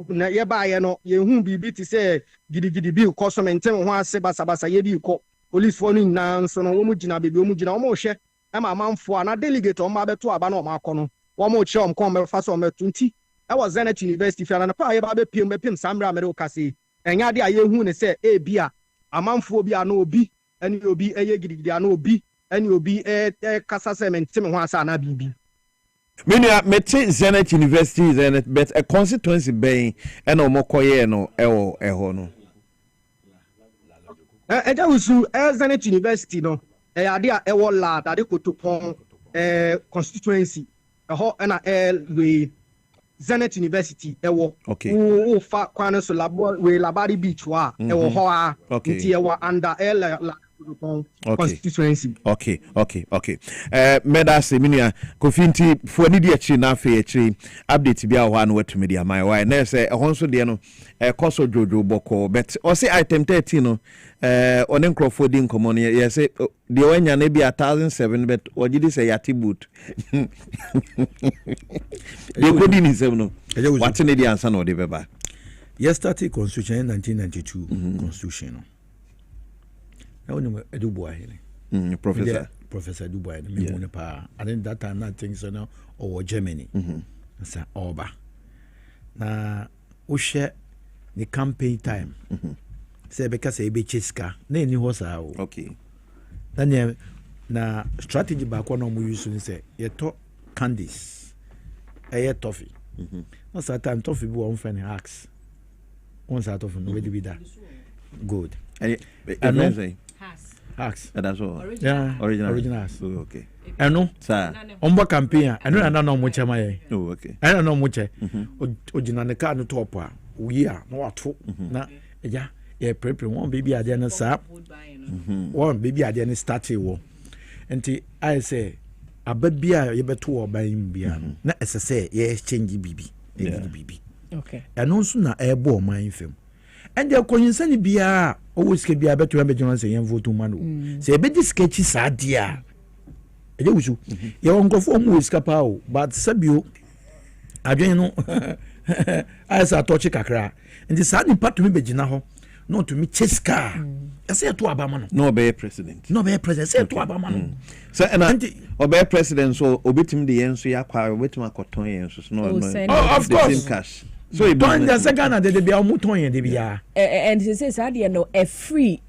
na ye ba ye no ye hu bibi ti say gidigidi bi ko so mentem ho ase basabasa ye bi ko police for no nyina nso no wo mu gina bebi wo mu gina wo mo hwe e ma manfo na delegate o ma be to aba no ma akono wo mo che o mko me fa so me tunti e was Zenith University fi na pa ye ba be piem samra me de o kase enya de a ye hu ne say e bia amanfo bi ana obi eni obi eye gidigidi ana obi eni obi kasa se mentem ho ase na bibi Minia mete Zenith University Zenith but a constituency being and omokoye no eho no. Eja usu Zenith University no ade a ewo la ade kotopon constituency eho na we Zenith University ewo o fa kwan so Labari Beach wa ewo ho a nti ewo under constituency. Okay. Medase minia kofinti fuani di achi na afi achi update bia ho an watu media my why na say ehon so de no koso jojo boko but o say item 13 no one nkrofo di nkomo no ye say de wanya na bia 1007 but ogidi say yati boot de kodi ni sem no what ne di answer no de beba yesterday constitution 1992 constitution no Dwabo Ase Professor Dwabo Ase me won pa and that time not things so now or Germany sa oba na o share the campaign time say because e be chiska na ni ho sa o then na strategy back one mo use ni say ye to candies toffee na that time toffee be one friend hacks one sort of no be that good Hacks. That's all. Original. Oh, okay. Eno. Sir. Omba campaign. Eno na no mo chema ye. Oh, okay. Eno no mo che. Ojina ne ka no top a. Wi a na wato. Na eja ye prepare one baby ade na sa. One baby ade na start wo. Enti I say ababia ye beto oban bia na esese ye exchange bibi. Bibi. Okay. Eno nso na ebo o man fam. And the conscience bia always can be a better ambulance and vote to manu. Say a bit sketchy sadia. You won't go for more scapao, but Sabio Adriano as a touchy cacra. And the sad part to me, Bejinaho, not to me, Cheska. I say to Abamano. No bear president. No bear president. Say to Abamano. So, and obey president, so obey him the answer, acquire with my cotton and so no, of course. Cash. So you don't just Ghana they be almuton they be and he says I know a free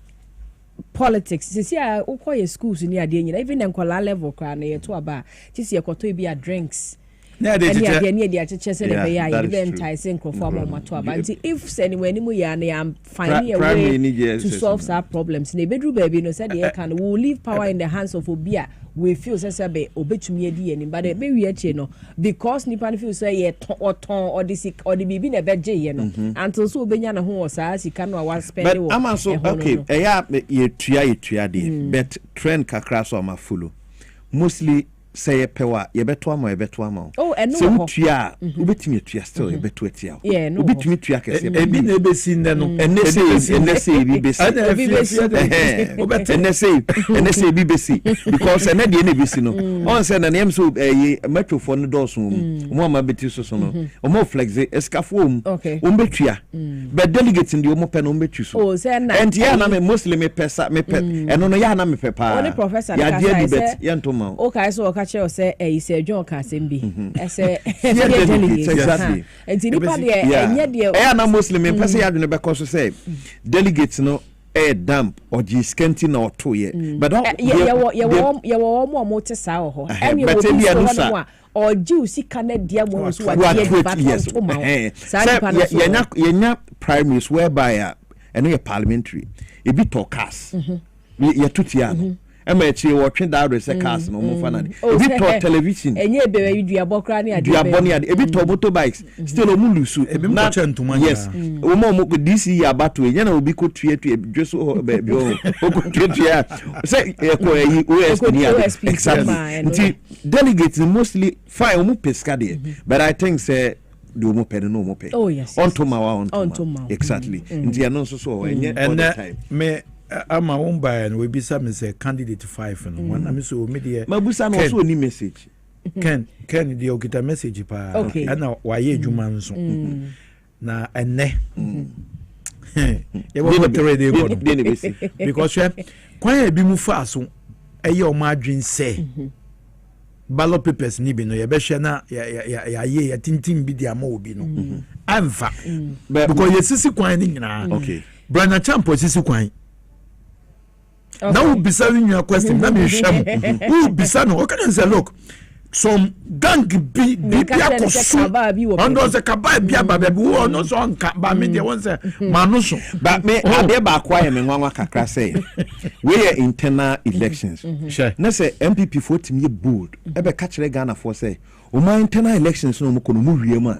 politics see I call schools in ade nyina even enkola level kwa na yeto aba tisi yekoto bi a drinks na dey near the churches and be ya be entice nkrofo amato aba nti if anywhere ni mu ya na am finding a way to solve our problems na bedru baby no said they can will leave power in the hands of obia we feel say be obetumi edi ani but be wi ache no because nipa feel say ye oton or this or the bibi na beje ye no until so obenya na ho sa sika no wa spend wo but so okay eya ye tua de but trend kakra so ma follow mostly say pewa ye beto ama so utua ubetimi atua still beto atia ubetimi atua kese ebi na ebesi nne no enese ebi besi enese ebi besi because ene de na besi no on say na nem so metro no doso mo ama beti so no omo flex escafo betua but delegate ndi omo pe no betu so and ya na me muslim me pesa me pe eno no ya na me pe pa ya dia debate ya ntoma o kai so o ka che o say ise John ka sembi ese exactly and nipa de enye de na muslim me pesa ya dwene be ko so say delegate no damp or giscanty na oto ye but ye wo mo te sa ho eni wo so or juicy can dia mo so wa ye back to ma yenya primaries whereby eno ye parliamentary e bi talkers ye tutia no ema echi wo twe da se cars no mo fa na e bi talk television enye be duabo kra ne ade duabo ne ade e bi talk motorbikes still o mu lusu e bi mo chentuma yes o mo DC ya bato enye na obi ko tue dweso be o ko tue say e ko yi OSP ni exactly nti delegates mostly fine o mu pesca there but I think say do mo pe no mo pe on to ma exactly nti ya no so enye all the time me ama womba and we be some say candidate 5 no one am so media mabusa no so ni message Ken the okita message pa na waye adwuma nso na enne e wo tere de go because kwan e bi mu fa so eye o ma adwin se ballot papers ni bi no ye be hwe na ya ye tintin bi di ama obi no amfa because ye sisi kwan ni nyina okay Brana Champo sisi kwan. Now we be serving your question. Let me share. Who be saying? Okay, say look. Some gang be akosu. Ondo se kaba bia ba be wo no so nka ba me de won say manuso. But me ade ba kwa ye me nwanwa kakra say. We are internal elections. Na say MPP for team ye bold. E be ka kire Ghana for say. O ma internal elections no mo kono mu wie ma.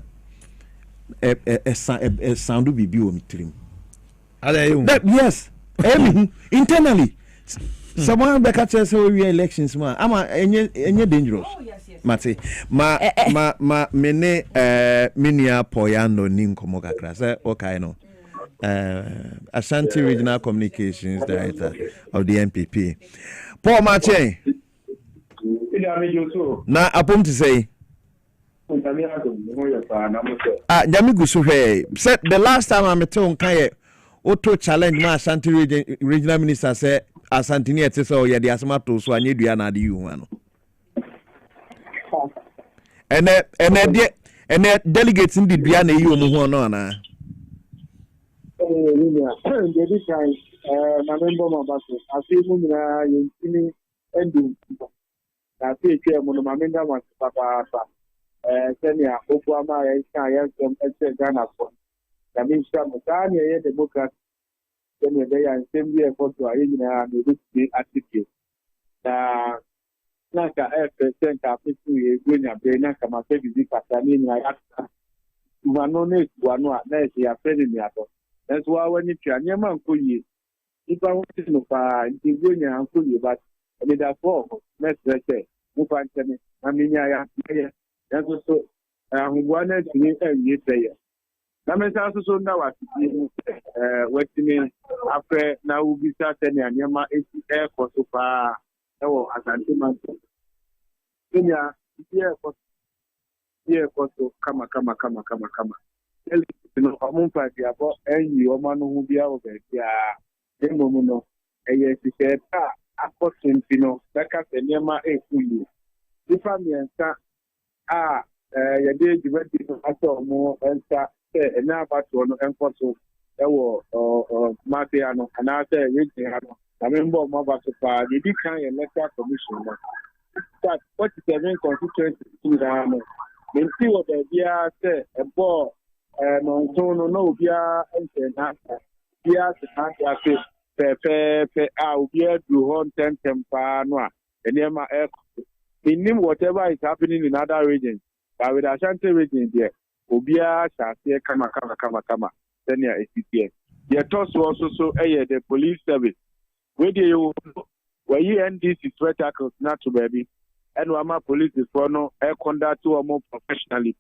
Sound be bi o mitrim. Yes. Internally. Someone be catch us we elections man. Ama enye dangerous. Mate. Ma mene minia poyando ni nkomo kakra. Say okay no. Ashanti Regional Communications Director of the NPP. Paul Mache. Na apom to say Jami Gusuhe said the last time I met on Kaye Auto challenge ma Ashanti Regional Minister say Ashanti ni ete so ye de asema to so anye dua na de yu ano. Ene delegates in the dua na yu mu ho no na. Jadi kai na member ma baso asimu na yentini endu na peke mo no mamenga ma papa senia ofu ama ya isa ya sem Ghana for na minister mo tani ye democrat senia be ya assembly e for to ayi na no be attitude na ka percent afisu ye gwenya be na kama se bizi katani na ya mano ne wano na ya peni mi ato. That's why when you try, you man could you. If I want to know, if you are could you, but I mean, that for let's say, move on to me. I mean, that's also one of the say. That means also now, what you mean after now we be starting and Yama air for so far. Oh, as I say, yeah, for so come. No, I'm going to go and you are man who be out there. Yeah, no, yes, he said, I put him, back at the Yama a fool. If I'm you did the I saw more and and now about one and for so or Martiano, and I say, I remember more about the fire, the big kind of electoral commission. But what is the main constituency to the then see what the idea say a ball. No, we are we are whatever is happening in other regions. But with Ashanti region there, Obia Shastia Kama. Then you ACTS. You toss also so the police service. Where you NDC threat tackles not to baby. and Wama police for no air conduct to more professionally.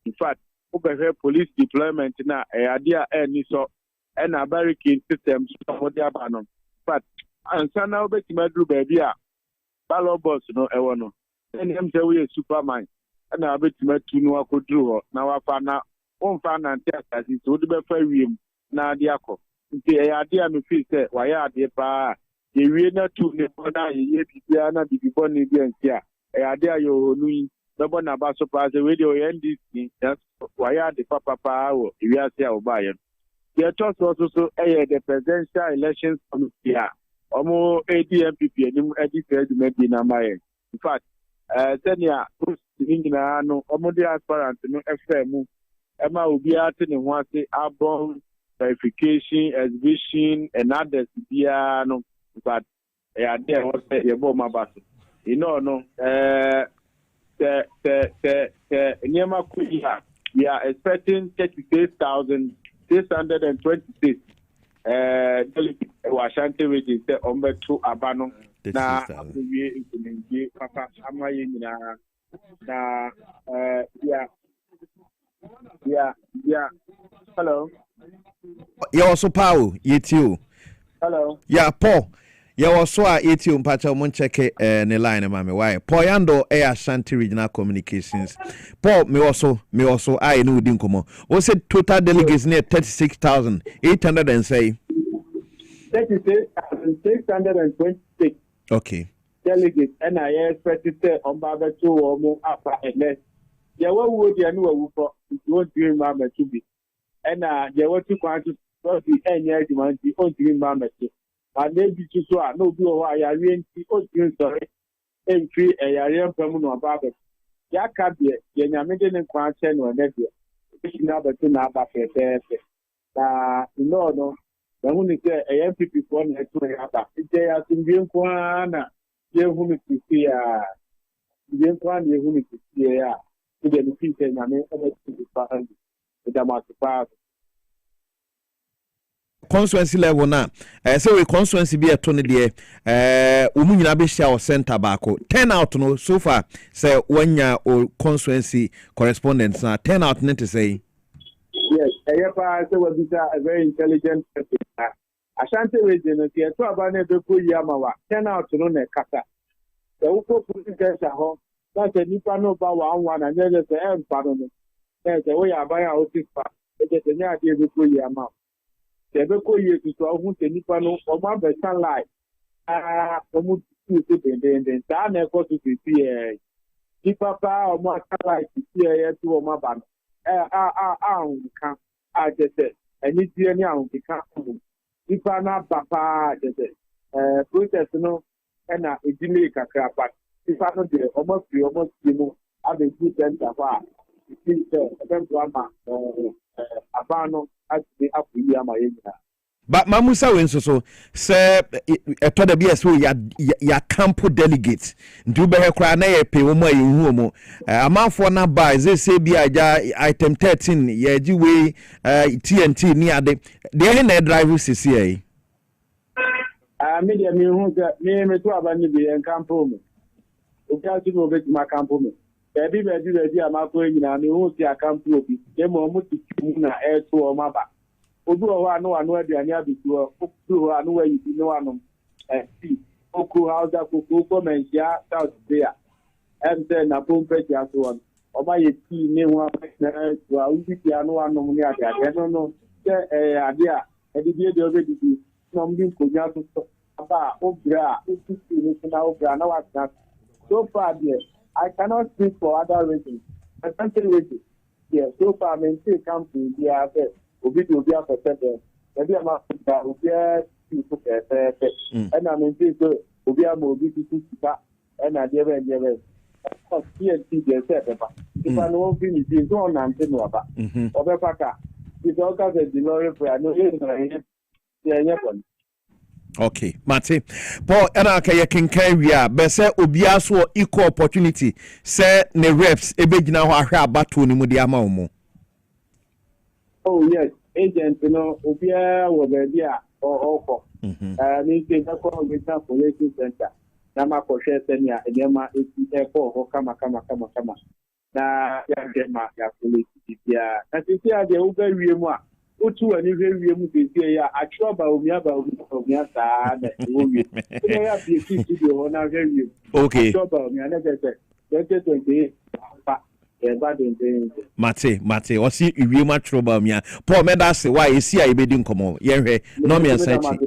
In fact, over police deployment na idea any so and a barricade system for the abandon. But and so now bet you do baby ballot boss no ewono. And him say we superman. And I bet you to know I could do now I found out one fan and test as it would be for him na diako. The idea me feel say why are they pa the winner to the corner ye bibiana the before ni bi antia. Idea yo nui no na ba so pass the radio NDC that's why are the papa o we are say obaye. The trust also so the presidential elections committee omo ADMPP enim edit maybe na my in fact senior na no omo the aspirant no FM Emma will be at in one say album verification, exhibition, and others. No, but there was a bomb about it. You know, no, we are expecting 36,626 Washington region on the two Abano. Now, Papa, yeah. Hello. You also Paul, you. Hello. Yeah, Paul. You also are you mpacha mon check ne line mama why. Paul Yando Ashanti Regional Communications. Paul me also I know din komo. O said total delegates near 36,800 and say 36,626. Okay. Delegates and I expected on Baba to or more upper and less. Yeah, what would you know for it won't dream mama to be? And there were 2 quantities of the end year demand the own dream mama. And maybe to so no do why I really sorry entry a area from no Baba. Yakabia, Yanamidan and Quanten or Nebia. Number 2 now back at no, the only say a MPP for next to have they are in the Kwana, they whom to see the Kwan, they whom to see to the defeat and I mean, constituency level na say we constituency be a tone there umu nyina be share center bako turnout no so far say wanya o constituency correspondents na turnout net to say yes eyepa say we be a very intelligent person Ashanti region no tie to aba na be ko yamawa turnout no na kasa the uko politics ho na se nipa no ba wa na nye se empa no se we ya ba ya otifa e se nya ade be ko yamawa the go ye to who the nipa no omo better life omo to den da na ko to see nipa pa omo life see to omo ba kan just any die ni ahun kan nipa na papa just process no na edile kakra pa nipa no de omo free omo no abe good center fa see dem to ama abano but mamusa we so say eto da bia so ya campo delegate ndu be hekra na ye pe wo ma ye hu mo amanfo na ba ze say bia ja item 13 ye ji we TNT ni ade de na drive sisi ai media mi hu ga me to abani bi en campo mo o ka ti no be ma campo mo Baby, I'm not going in. I mean, see a camp to be. They more to na air to or maba. Odu wa no anu e biania bi to. Oku wa no where you know anu. See. Oku house that oku comment ya south there. And then na pompe ya so on. Oba ye ti ne wa na wa ubi ya no anu ni ada. No. Adia. E di de obe di. No mbi ko nya to. Aba obra. Oku ti ni na obra na wa so far there. I cannot speak for other regions. The country region, yes, so far, I'm still come to the other. Obi to be a percent. Maybe I'm not people and I'm still so Obi am Obi to and I never. Of course, TNT, they said, if I know finish, it's on and ten over. Paka, it's all kinds of delay for I know it's okay, Mate. Paul, and I can carry ya, but say Obia so equal opportunity. Say ne reps, ebegina wa battle ni mudiama. Oh, yes, agent, Obia was there or offer. Means they call with police center. na makɔhwɛ sɛnea nneɛma ɛkɔɔ hɔ kama na yɛahwɛ ma yɛakɔlɛ biribiara na sisi a deɛ wobɛwie mu a wotu w'ani hwɛ wie mu sisi a atwerɛ baomia saa na ɛwɔ wie wobɛyɛ apieki studio hɔ na hwɛ wie mu atwerɛ baomia na kyɛ sɛ 2028 pa yɛba dendenden mate ɔsi iwie ma atwerɛ baomia Paul medase wa esi a yɛbɛdi nkɔmmɔ yɛhwɛ na ɔmiɛnsa akyi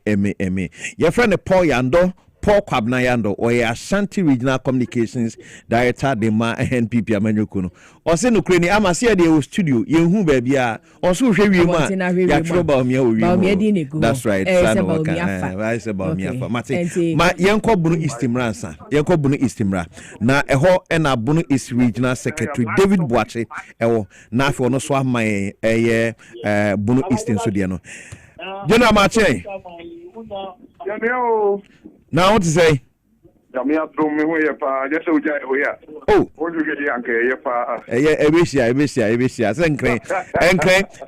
eme yɛfrɛ ne Paul Yando Paul Kwabena Yando or Ashanti Regional Communications Director de ma NPP Amanyoko no. Ose no kreni ama se de studio yehu ba bia onso hwe wie ma ya troba omia o wie. That's right. I say about me afa. Mate ma yenko bunu istimransa. Yenko bunu istimra. Na eho e na bunu is Regional Secretary David Boache ewo na afi ono so ama eye bunu istin so de no. General Mache. Now what to say? Jamia do me we pa just so jai we ya. Oh, what you get yanke ye pa. Ebisia.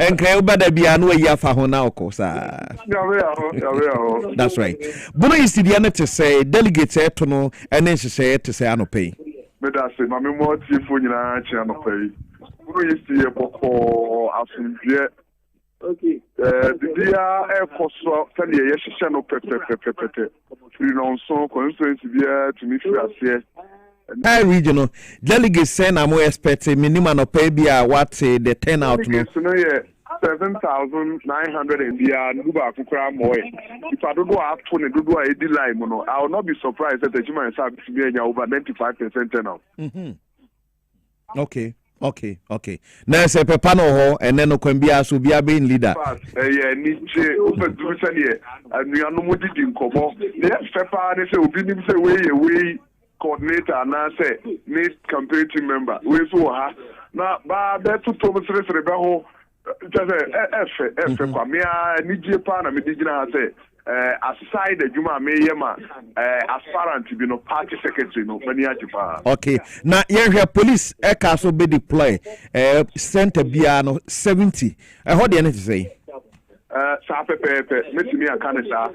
Enkren ubada bia no ya fa ho na oko sa. Ya. That's right. Bono isidia na to say delegate to no ene hye to say anope. Me da say ma me mo tifo nyina chi anope. Bono isidia boko afunje. Okay. Dia ekoso tani ye hye no pepe. So constituency bia to me frase regional delegates say na mo expect minimum no pay bia what the turnout no. So no yeah 7,900 and bia nuba akukra mo e. If I do ato ne do a edi line no, I will not be surprised that the human service be over 95% turnout. Okay. Na se pepa no ho ene no kwan bia so bia be leader. Ni che obeduru se ne anuanu mo didi nkomo. Ne pepa ne se obi nim se we coordinator na se ne campaign team member. We so ha na ba be to sere be ho just efe kwa me ni je pa na me digina ha se aside the Juma Mayema aspirant to be no party secretary no many ajipa. Okay. Now here police so be deploy center biano 70. What do you need to say? Sa pepe me akanesa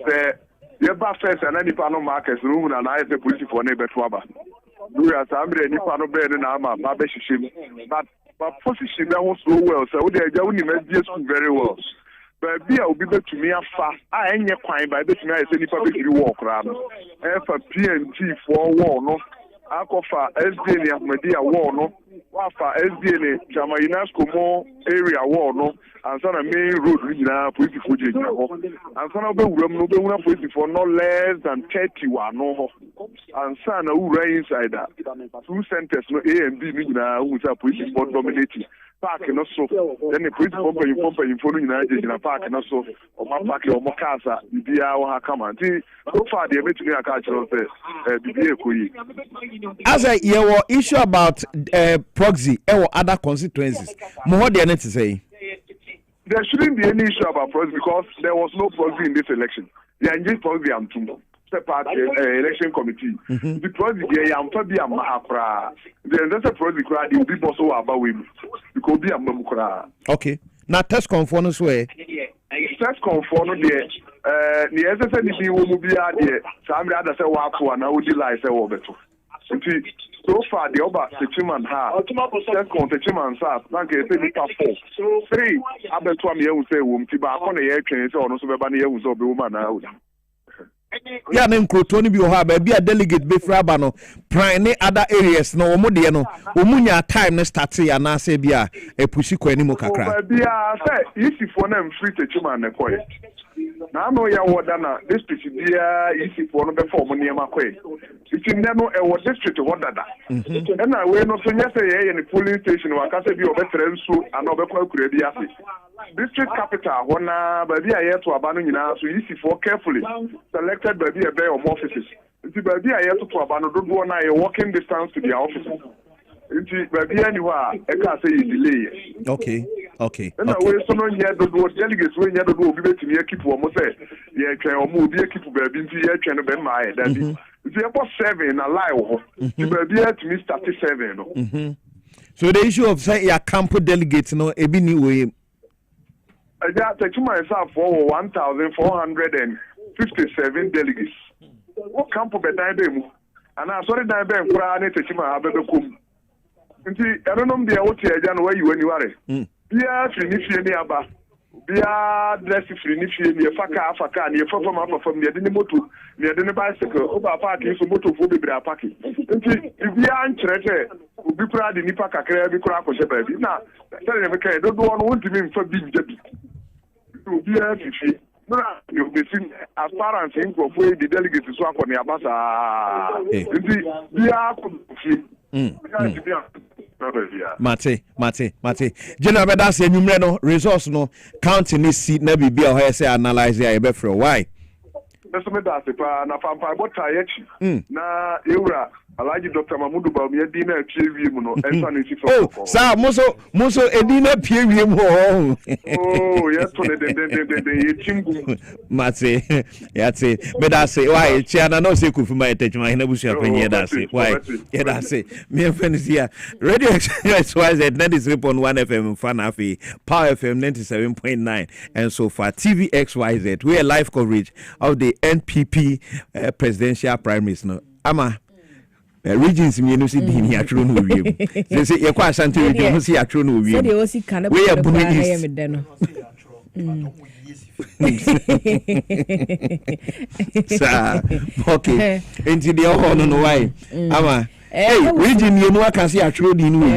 say yeba first and any pano markets room and I the police for neighbor twaba. Do ya sambre ni pano be na ama ba be shishim but position that was so well so they are only very well. But be a bit to me a fast. I ain't quite by this night any public walk around. For PNT for war no. I call for SDN Media war no. For SDN Jama UNESCO more area war no. And son of main road regional police for J. And son of the woman police for no less than 31 no. And son of who ran inside that 2 centers no A and B regional who's a police for dominating. Park and also then the police company for United in a park and also or my park or Mokasa, Bia or Hakama. So far, they make me a cultural as a your issue about proxy or other constituencies. More than to say. There shouldn't be any issue about proxy because there was no proxy in this election. They are just proxy and two. Separate election committee. The proxy there, I'm probably a mahakra. Then there's a proxy crowd. The people also about women. Because be a mamukra. Okay. Now test conformance way. Test conformance there. The SSNDP will be out there. Somebody other say walk for and I would lie say over to. So far, the other settlement has second settlement has not get any passport. 3 other 2 years say won't be back on the air train so no so be years of the woman now. Ya na nkrotoni bi ho aba bia delegate be fraba no prime other areas no omo de no omunya time no start ya na say bia e pushi kwani mo kakra bia say isi for na free settlement na koy na no ya woda na district bia isi for no be for mo niam akoy iti ne no e wo district woda da na we no so nya say ye ni polling station wa ka say bi obetre nsu ana obekwa akura bi ase district capital wana ba bia ye to aba no nyina so isi for carefully selected by the bay of offices. It's by the air to Abano na a walking distance to the office. It's by the anywhere, I can't say delay. Okay. And I will so no yet the delegates when you go give it to me, keep one more say, yeah, can or move, keep baby into your channel, Ben my daddy. It's about 7 a lie. You may be at me 37. So the issue of say your camp delegates no ebi ni way. I just take myself for 1,457 delegates. what camp be dime and I sorry dime be nkura na techima abebekom nti eno nom de wote agya no wayi wani ware bia firi ni fie ni aba bia dress firi ni fie ni afaka ni fafam ni de ni moto ni de ni bicycle oba park so moto fo bebre apaki nti bia nkyerete obi kura de nipa kakra bi kura akɔhye baabi na tell me kai do no wontimi mfa bi dabi bia fifi na you be seen as parents in for the delegates so akɔ ne abasa nti bia akɔ fi Mate. General Bedas enumre no resource no county ni si na bibia ho say analyze ya ebe fro why. That's me that pa na pampa bota yechi na ewura Alaji Dr. Mamudu Bawumia Dina PV mu no enter ni si for. Oh, sir, muso edina PV mu. Oh, yes to the chimgu. Mate. Yate. Bedas say why chiana no say kufuma etechuma hina busu apenye da say. Why? Yeah that say. Me friend is here. Radio XYZ 93.1 FM Fanafi, Power FM 97.9 and so far TV XYZ. We are live coverage of the NPP presidential primaries no. Ama regions mienu si din ya tro no wiem say ye kwa asante radio no si ya tro no wiem we ya bunu sa okay enti de ho no why ama region you know can see a true din we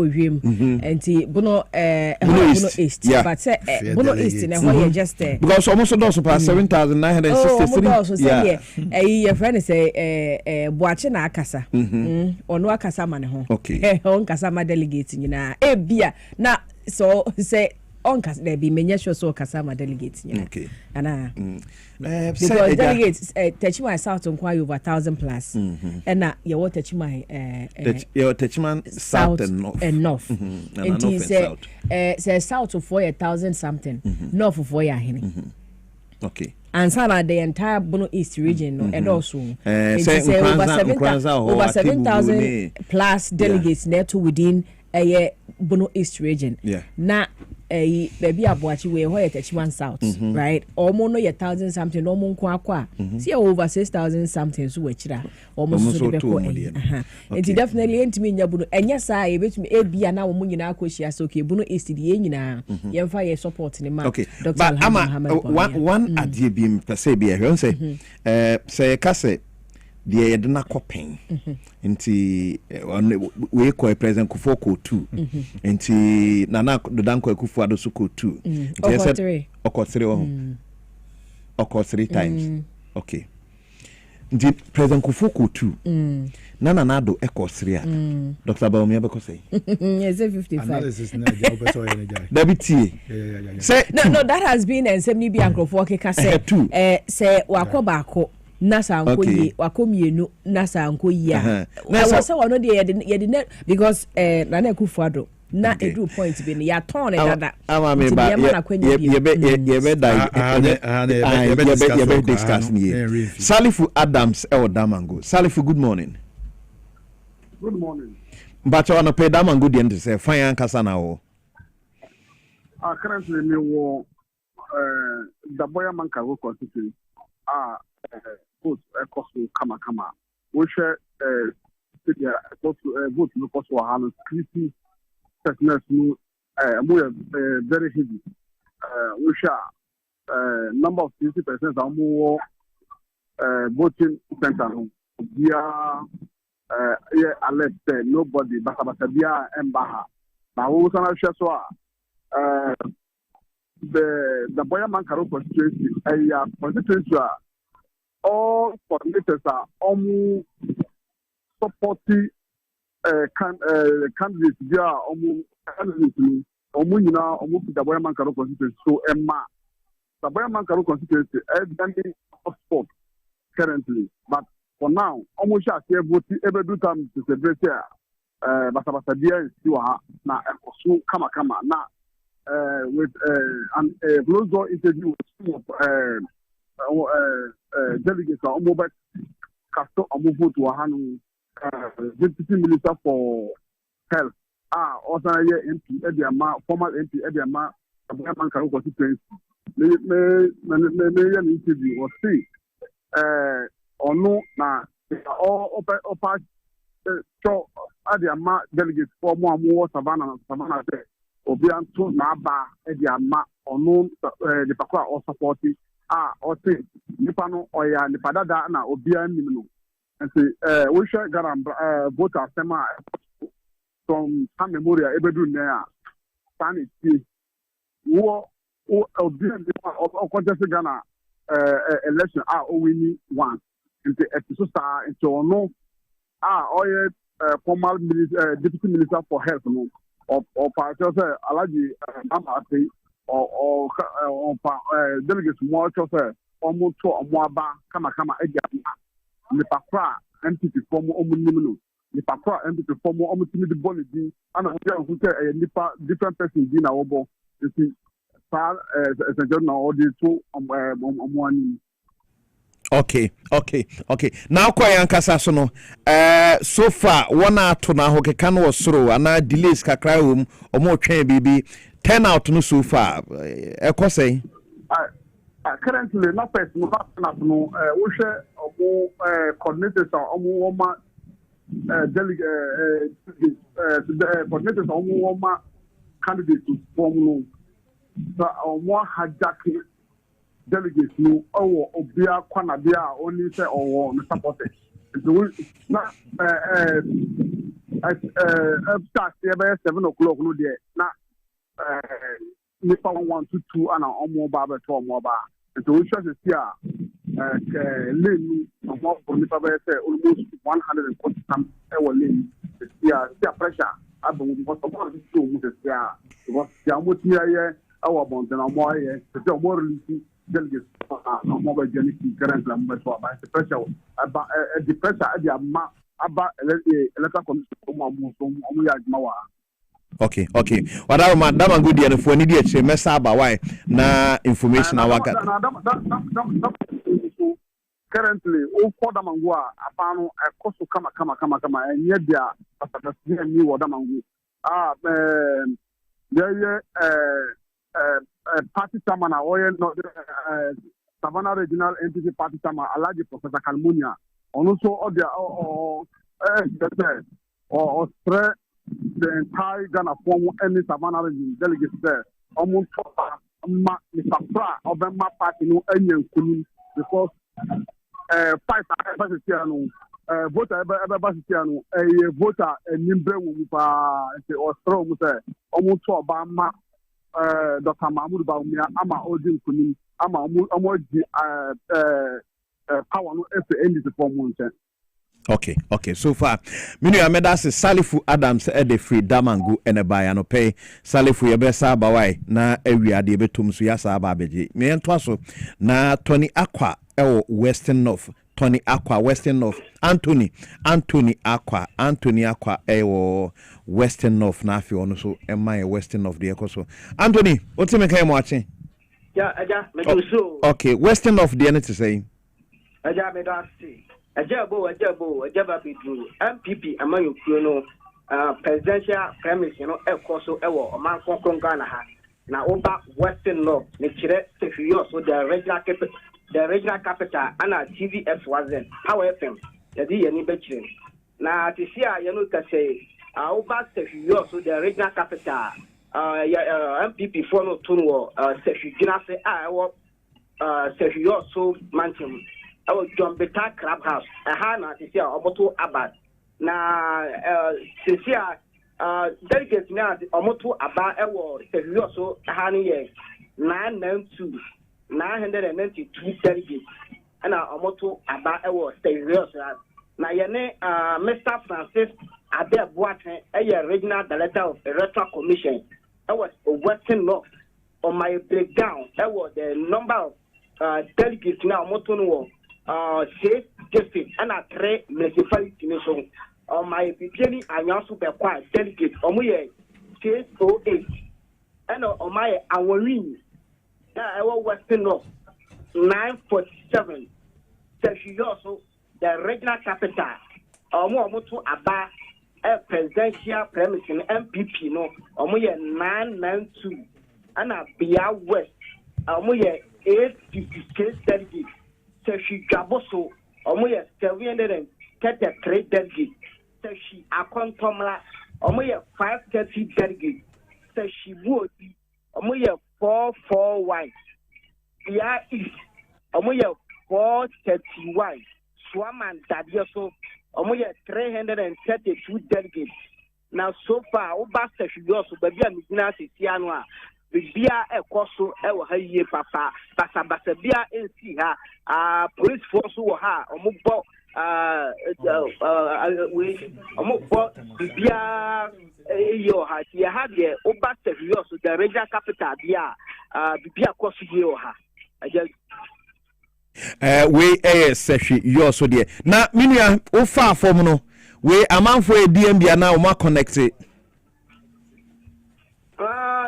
wiem enti buno east but say buno east na ho just because almost those pass 7963 yeah your friend say boache na akasa ono akasa ma ne ho okay on kasa ma delegate nyina bia na so say on kasa there be menya sure so kasa ma delegate nyina okay ana because delegates Techima South on quite over 1,000 plus and you want Techima South and North and he say South of 4,000 something North of 4,000 okay and some the entire Bono East region and also say over 7,000 plus delegates there to within a Bono East region na baby abuachi we ho Techima South right almost no 1,000 something no mon kwa see over 6,000 something so wechira almost so be ko it definitely entimi nya Bono enya sa e betumi e bia na wo nyina akohia so ke Bono East die nyina yemfa ye support ni ma Dr. one adie bi pese bi ehwe say kase the yedna kopen nti we ko president Kufoko 2 nti nana dodanko Akufo ado suko 2 nti said oko 3 times okay nti president Kufoko 2 nana nado eko 3 a Dr. Bawumia be ko say yes 55 analysis na ja opeso energy dabiti say no that has been and some ni bi ankrofo ke ka say say wakoba ako nasa ankoyi wakomienu nasa ankoyi a wasa wono de ye because Nana Akufo ado na edu point be ya turn dada ama me ba ye be discuss here Salifu Adams Damango Salifu good morning but on a pay Damango the end say fine ankasa na wo currently me wo the boy manka wo constituency vote ekoso kama we share vote no koso hanu security personnel no very heavy we share number of security personnel amu voting center no bia alert nobody basa bia embaha na wo sana share so the Boyaman Karo constituency constituency all coordinators are almost supporting candidates there almost candidates almost the Boyaman Karo constituency so Emma the Boyaman Karo constituency is hotspot currently but for now almost I say voting every do time to celebrate basa bia siwa na so kama na with an closed door interview with delegates on mobile Castor Amufu to Wahanu, Deputy Minister for Health. Also MP Ediama, former MP Ediama, Abraham Karo constituency. The interview was see ono na all so Adiama delegates for more Savannah say Obianto Naba Ediama ono the Pakwa or supporting or say Nipano or ya Nipadada na Obian Nimino and say we shall vote Sema from some memorial Ebedu Nea Sanity who Obian or contest Ghana election winning one into Episode into no former deputy minister for health no or pastor Alaji Mama Ase or delegates more chose almost to Omwaba kama edia Nipa Prah MPP form omunimno Nipa Prah MPP form omutimi de boni din ana who say nipa different person din na obo see far na all the two omwani. Okay. Now kwa yankasa so no so far one ato na ho keka no soro ana delays kakra wom omo twen bibi turn out no so far say currently no person no wo hwe omo coordinators omo woma delegate coordinators omo woma candidates form no so omo hajaki delegates no obia kwana bia only say no supported so na start here 7 o'clock no there na nipa 1 to 2 ana omo ba be to omo ba so we should see lane omo for nipa be say almost 140 some lane see pressure abu because omo to mu see because ya mo ti here our bond na omo here so omo release delegates mobile journey current number to about the pressure about the pressure at the about electoral commission Okay. Wadawo madam good dia for ni dia che mesa aba why na information awaga. Currently all for the mangua apano ekoso kama enye dia pastor ni woda mangu party chairman oil no Savannah Regional NPC party chairman Alaji Professor Kalmunia also the entire Ghana form any Savannah region delegates there almost ma Mr. Prah Obama party no enye nkunu because fight no voter no voter nimbre wu pa Australia mu say almost Obama Dr. Mahmoud Baumia ama Odin Kunim ama omoji power no end the form. Okay. So far, minu ameda se Salifu Adams the free damangu eneba no pay Salifu yebesa bawai na ewiade betum so yasa aba beji. Me ento so na Tony Aqua Western North. Tony Aqua Western North Anthony Aqua Western North na afi ono so ema Western North de ekoso Anthony otime kai mo ache aja me do so okay Western North de anything say aja me do see aja ba bidru MPP amanyo kuo no presidential premise no ekoso ewo oman konkon Ghana ha na oba Western North ne kire sefiyo so the regional capital ana TVF wasn't Power FM yadi yani bechirin na tisia yanu ka say oba sefiyo so the regional capital MPP for no tunwo sefigina say sefiyo so mansion our John Beta Clubhouse na tisia omoto abad na tisia delegates na omoto aba ewo sefiyo so hani ye 992 delegates and omoto aba ewo serious na yene Mr. Francis Adeboate regional director of electoral commission was Western North on my breakdown the number of delegates now omoto no 6 districts and 3 municipality nation on my beginning anyanso be kwa delegates omoye 608 and on my awin Western North 947. So she also the regional capital. Omo aba presidential premise in MPP no. Omo 992. And Bia West. Omo 856 delegates. So she Jaboso Omoye 733 delegates. Sashi Akontomla. Omoye 530 delegates. Sashi Woti. Omoye 441. Yeah, East. Omoye 431. Swaman Dadioso. Omoye 332 delegates. Now so far, Oba Sashi Yosu, baby, I'm not Sianwa. Bia ekoso ewo ha yie papa basa bia ensi ha police force wo ha omugbo we omugbo bia eyo ha tie ha de oba serious the regional capital bia bia koso ye ha we seshi yoso de na minua o fa form no we amanfo ediem bia na o ma connect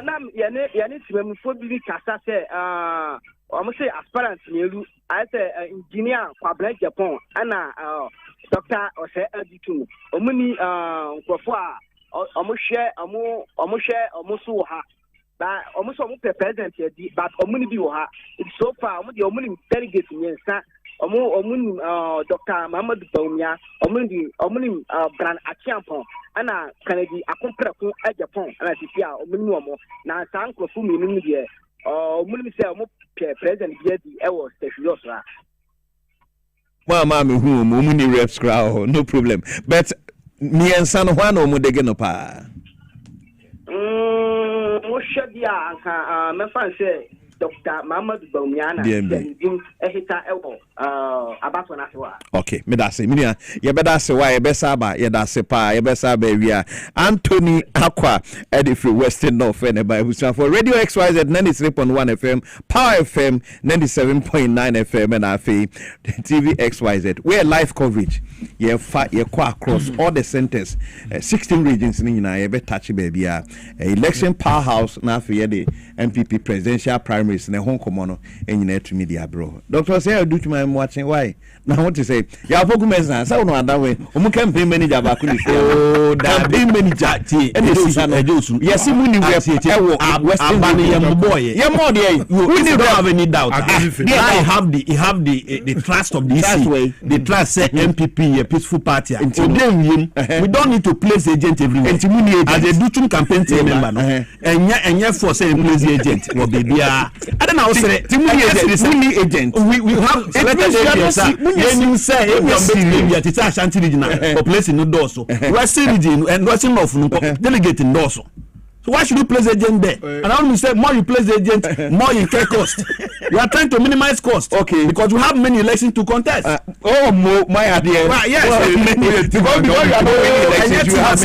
Nam yani timem fo bi kasa se almost say aspirant nelu I say engineer Kwabena Japan ana Dr. Ase Aditum omuni nkrofo a omo ha ba omo president yedi but omuni bi wo ha so far omuni delegate nyensa omuni Dr. Muhammad Baumia omuni Brand Achiampon ana Kennedy akompreko a Japan ana tisia omuni omo na sankrofo minu de omuni se omo president yedi e was serious ra mama me hu omuni reps crowd no problem but me ensa no hwa na omo dege no pa mo shedia anka me fan say Dr. Muhammad Baumiana din ehita ewo abato na sewa okay me da se minia ye beda se wa ye besa ba ye da se pa ye besa ba wia Anthony Akwa edifri Western North and by for Radio XYZ 93.1 FM Power FM 97.9 FM and afi TV XYZ we live coverage ye kwa across all the centers 16 regions ni na ye be touch baby election powerhouse na afi ye the MPP presidential primaries na hon komono enyina to media bro Dr. say do to my watching why now what to say ya fogu mesa say no ada we omu campaign manager ba ku ni oh campaign manager ti edesu yes mu ni rep western boy ye more there we don't have any doubt I have the trust of the EC the trust say MPP a peaceful party we don't need to place agent everywhere as a do campaign team member no enya for say place agent or baby I don't know say agent we have selected when you say we are Ashanti regional or place in no so Western region and Western North delegate in so why should you place agent there? And I want to say more you place agent, more you incur cost. You are trying to minimize cost. Okay. Because we have many elections to contest. My idea. Right, yes. Because you are not you have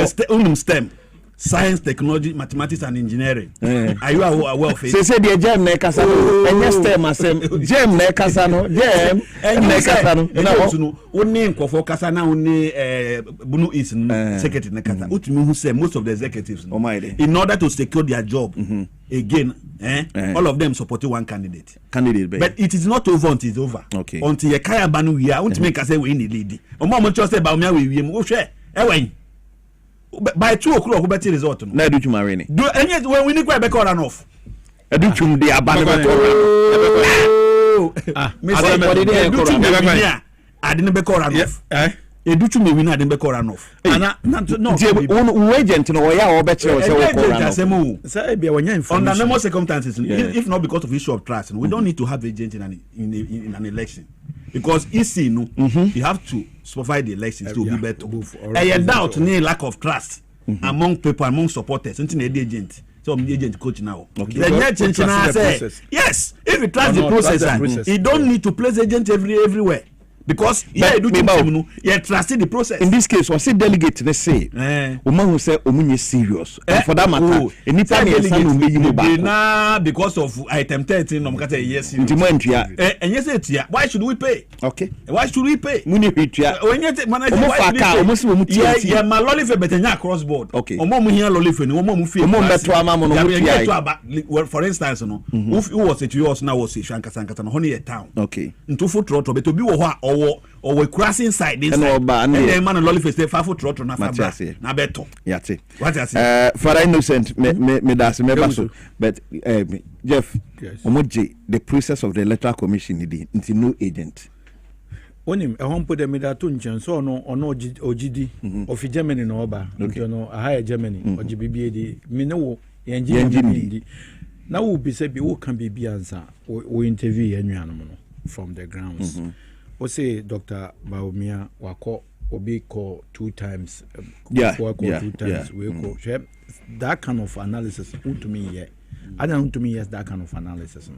some STEM. Science, technology, mathematics, and engineering. Are you aware of it? Say the gem nekasano. And STEM asem. Gem nekasano. Gem nekasano. No. Only for kasana only bunu is secretary nekasano. Utimi who say most of the executives. In order to secure their job, again, all of them supporting one candidate. But it is not over until it's over. Okay. Until you kaya banu we are. Ultimately, say we need lead. Omo mo just say ba me we mo share. By 2 o'clock, we better result. No, do you marry me? Do and when we need to back run off. I do you the abandonment. I didn't back run off. E do to me win adin be run off. Ana no. Agent no ya or better say be under normal circumstances if not because of issue of trust we don't need to have agent in an election. Because EC no, you have to provide the elections to be better. And doubt any lack of trust among people, among supporters, until the agent. So the agent coach now. Okay. The yes, if you trust the process, you don't need to place agent everywhere. Because you trust the process. In this case, was it delegate they say woman who say omunye serious. And for that matter, because of item 13 no mkata yes. And yes why should we pay? Okay. Why should we pay? Muni pitua. Yeah, my lolly for betenya cross board. Okay. Omo mu here lolly for ni omo mu fee. Omo beto ama mo no. For instance no, who was it yours now was Shankasa no honey town. Okay. Ntu fo trot beto bi wo ho or crossing side this and then man lolly face fafu trotro na fabra na beto yate what I say Father Innocent me das me baso but Jeff omoje the process of the electoral commission into no agent onim ehompo de medato nchen so ono ogidi of Germany no oba you know higher Germany oji bibie di me ne wo yenji na wo bi se bi wo kan bibia ansa wo interview yanuanom no from the grounds we say Dr. Baumia wako obi call 2 times we call that kind of analysis to me yeah I don't to me yes that kind of analysis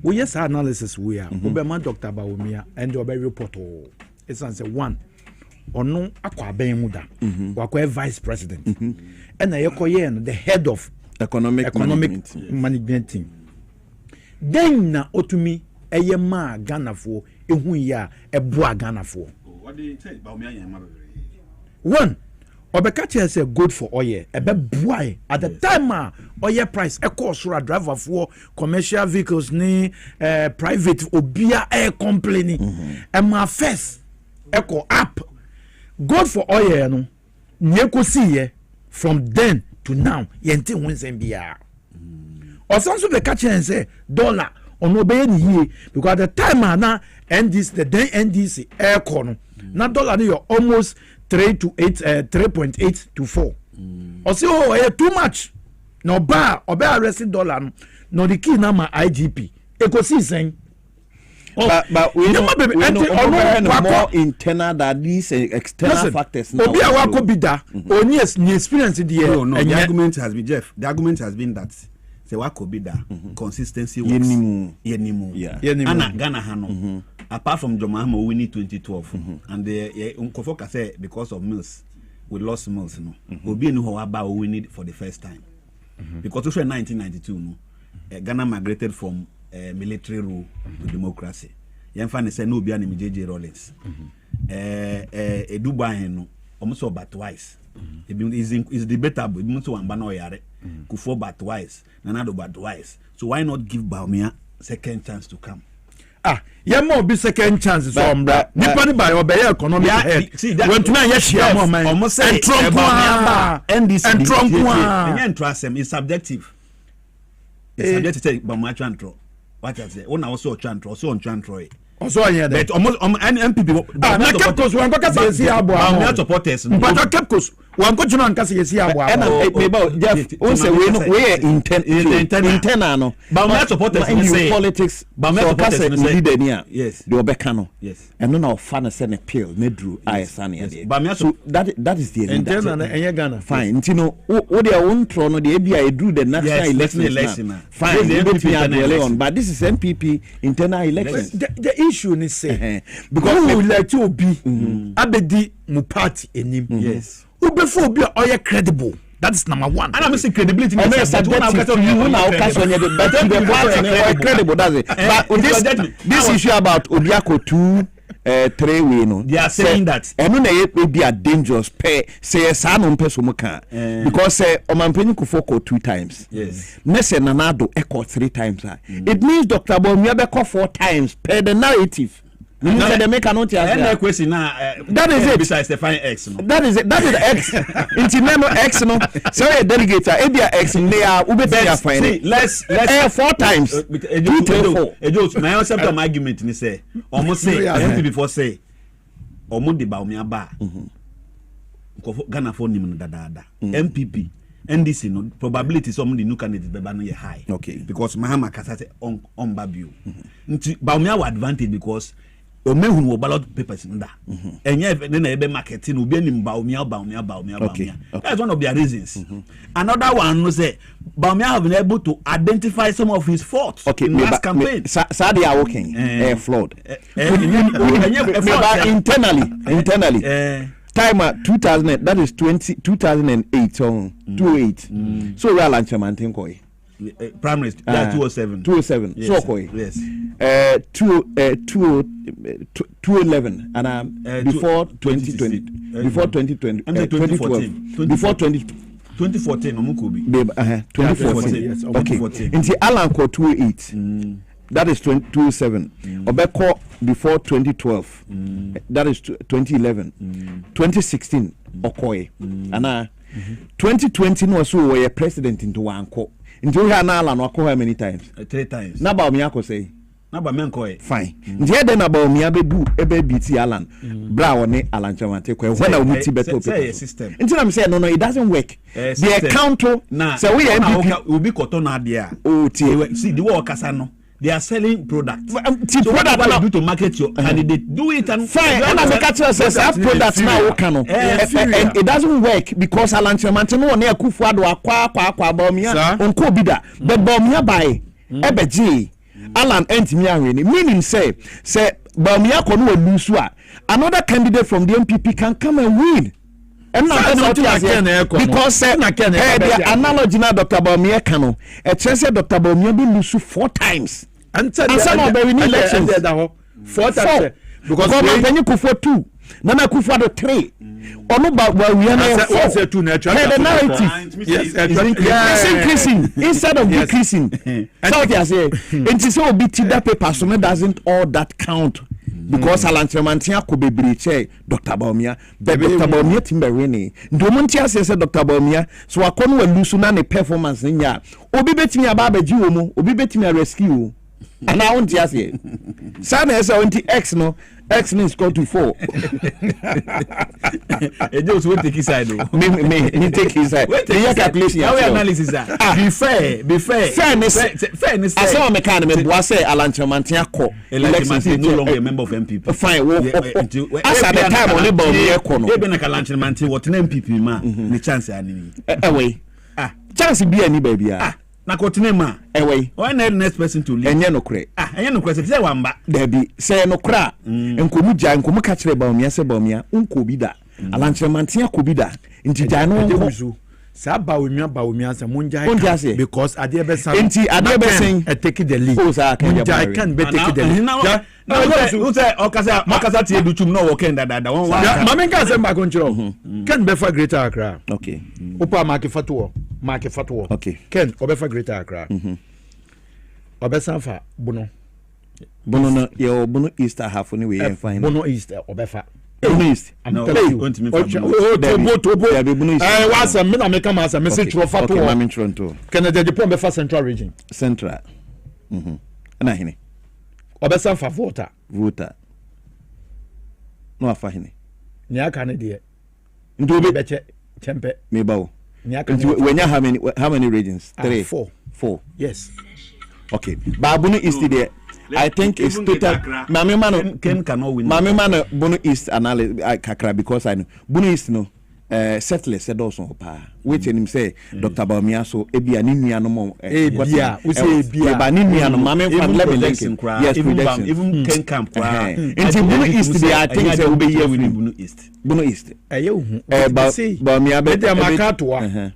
we yes analysis we are Obama Dr. Baumia and your report it's answer one ono akwa ben mu da wako vice president and na yekoye the head of economic management team then na otumi eye ma Ghana for ehun ya eboa Ghana for what do you say Baumia yan one obeka say good for oil ebe boy at the time oil price e cost for driver for commercial vehicles ni private obia air complaining e ma first echo up good for oil no nye ko see from then to now yente wonsem bia osanso be catch say dollar on obey ni because at the time na NDC the then NDC air corner na dollar you almost 3.8 to 4 or say oh too much no bar obe arresting dollar no the key na my IGP e go see sen but we know more internal than these external factors now. Obi awako bida oni experience the no the argument has been Jeff the argument has been that say wako bida consistency works yenimu ana Ghana hano apart from Jomahama winning 2012 and the Unkofoka say because of mills we lost mills no obi enu ho aba we win for the first time because in 1992 no Ghana migrated from military rule to democracy yemfa ne say no obi an JJ Rollins Dubai no almost about twice is debatable even so amba na oyare Kufo but twice Nanado but twice so why not give Baumia second chance to come mo be second chance so mbra nipa ni by obey economic head when to na yeshia mo man almost say NDC and trust is subjective it's subjective to Baumia chantro what I say one also chantro so on chantro also here but almost MPP na kepkos wan ka say yesi abo Baumia supporters but kepkos wan ko juna ka say yesi abo me ba Jeff o say we internal no Baumia supporters say politics Baumia supporters say leader ni yes the obeka no yes and no na fan say na pill na dru ISAN there Baumia so that is the internal na enye Ghana fine ntino o dey won tro no the ebia e dru the national election fine the MPP but this is MPP internal elections the issue ni say because we like to be abedi mu party enim yes before be oye credible that is number one and I'm saying credibility but the party credible that's it but this issue about Obiako 3 way no they are saying that eno na be a dangerous pair say sa no mpe so muka because Omampeni Kufoko 2 times yes Nese Nanado echo 3 times it means Dr. Baumia be 4 times per the narrative. They make an question now. That is it. Besides the fine X. No? That is it. That is X. Intimemo X no. So a delegate. Ebia X. They are ube fine. Let's 4 times. 2, 3, 4. Just my answer to argument ni say. Almost say. I want to before say. Almost the Baumia ba. Ghana for nim dada. MPP. NDC no probability some the new candidates be ban high. Okay. Because Mahama Kasate on Babio. Baumia wa advantage because o mehun wo ballot papers nda enye na ebe marketing obi anim Baumia. That's one of their reasons. Another one no say Baumia have been able to identify some of his faults in last campaign. Sadi are working flawed. Internally time 2000 that is 2008 28 so we are launch mantin koi primary that 207 yes. So koi yes 211 and before 2020 before 2020 2012 before 2014 omukobi 2014 yes okay into Alan ko 28 That is 2027. Obeko before 2012. That is 2011. 2016. Okoye. And 2020 no so we president into Wanko. Into Hanala no how many times? 3 times. Na ba omiako say. Na ba menko fine. Nje den na ba omiabe du ebe BT Alan. Bra woni Alan Chamante ko when na muti beto say system. Until I'm saying no it doesn't work. The account so we MPP will be kotono dia. Oh see the work kasa no. They are selling products. So what you do to market your candidate? Do it and fine. And as a catcher says, that products now can and it doesn't work because Alan Chamante no ne Akufo-Addo akwa Bawumia onko bida. But Bawumia buy ebeji Alan entimi ahwe meaning say Bawumia kono lose another candidate from the MPP can come and win. And not because the analogy now Dr. Bawumia kano Dr. Bawumia be lose 4 times. And some of the elections 4 times because when you for 2 Nana Akufo-Addo 3 ono ba we are now 4 the narrative is increasing instead of decreasing. So they say and so be that paper so doesn't all that count. Because Alan Chamante ko bebre Dr. Bawumia Dr. Bawumia timberene ndomontia say Dr. Bawumia so akono wa lusu na ne performance nya obi betimi aba abaji wo mu obi betimi rescue and I want to say sana esa onti x no x means go to 4 e just we take his side me take his side the calculation how analysis be fair fairness as some mechanic me boa say Alan Chamante akọ elections is no longer a member of MPP fine as at the time only Bawumia ko no e be na Alan Chamante what na MPP ma ni chance ani away chance bi ani ba bia na kotinema ewe when the next person to leave enye no kure enye no kure say wamba da bi say no kura enkomu ja enkomu ka kire Bawumia say Bawumia unko bi da Alan Chamante akobi da nti ja no nko sa Bawumia say munja because adebe san nti adebe sen take the lead munja can be take the lead no say okasa tie duchum no work and dada one mama nka say ba control can be for Greater Accra okay opa market fatuo okay Ken obefa Greater Accra obesanfa bono no ye bono East half ni we fine bono East obefa bono East I'm telling you tobo was me na make am as a message for fatuo okay mama Toronto Kennedy Depot obefa Central region na hine obesanfa voter no afa hine ni aka ne de ndo be beche chempe me bawo when you how many regions 3 4 yes okay Babunu East there I think it's total mama man cannot win mama man Bunu East analysis kakra because I know Bunu East no settlers said also pa which him say Dr. Bawumia so ebia ni nua no mo ebia we say ebia ba ni nua no mama from level linking yes even Ken camp kwa into Bunu East there I think say we be here winning Bunu East hu Bawumia be dey makatoa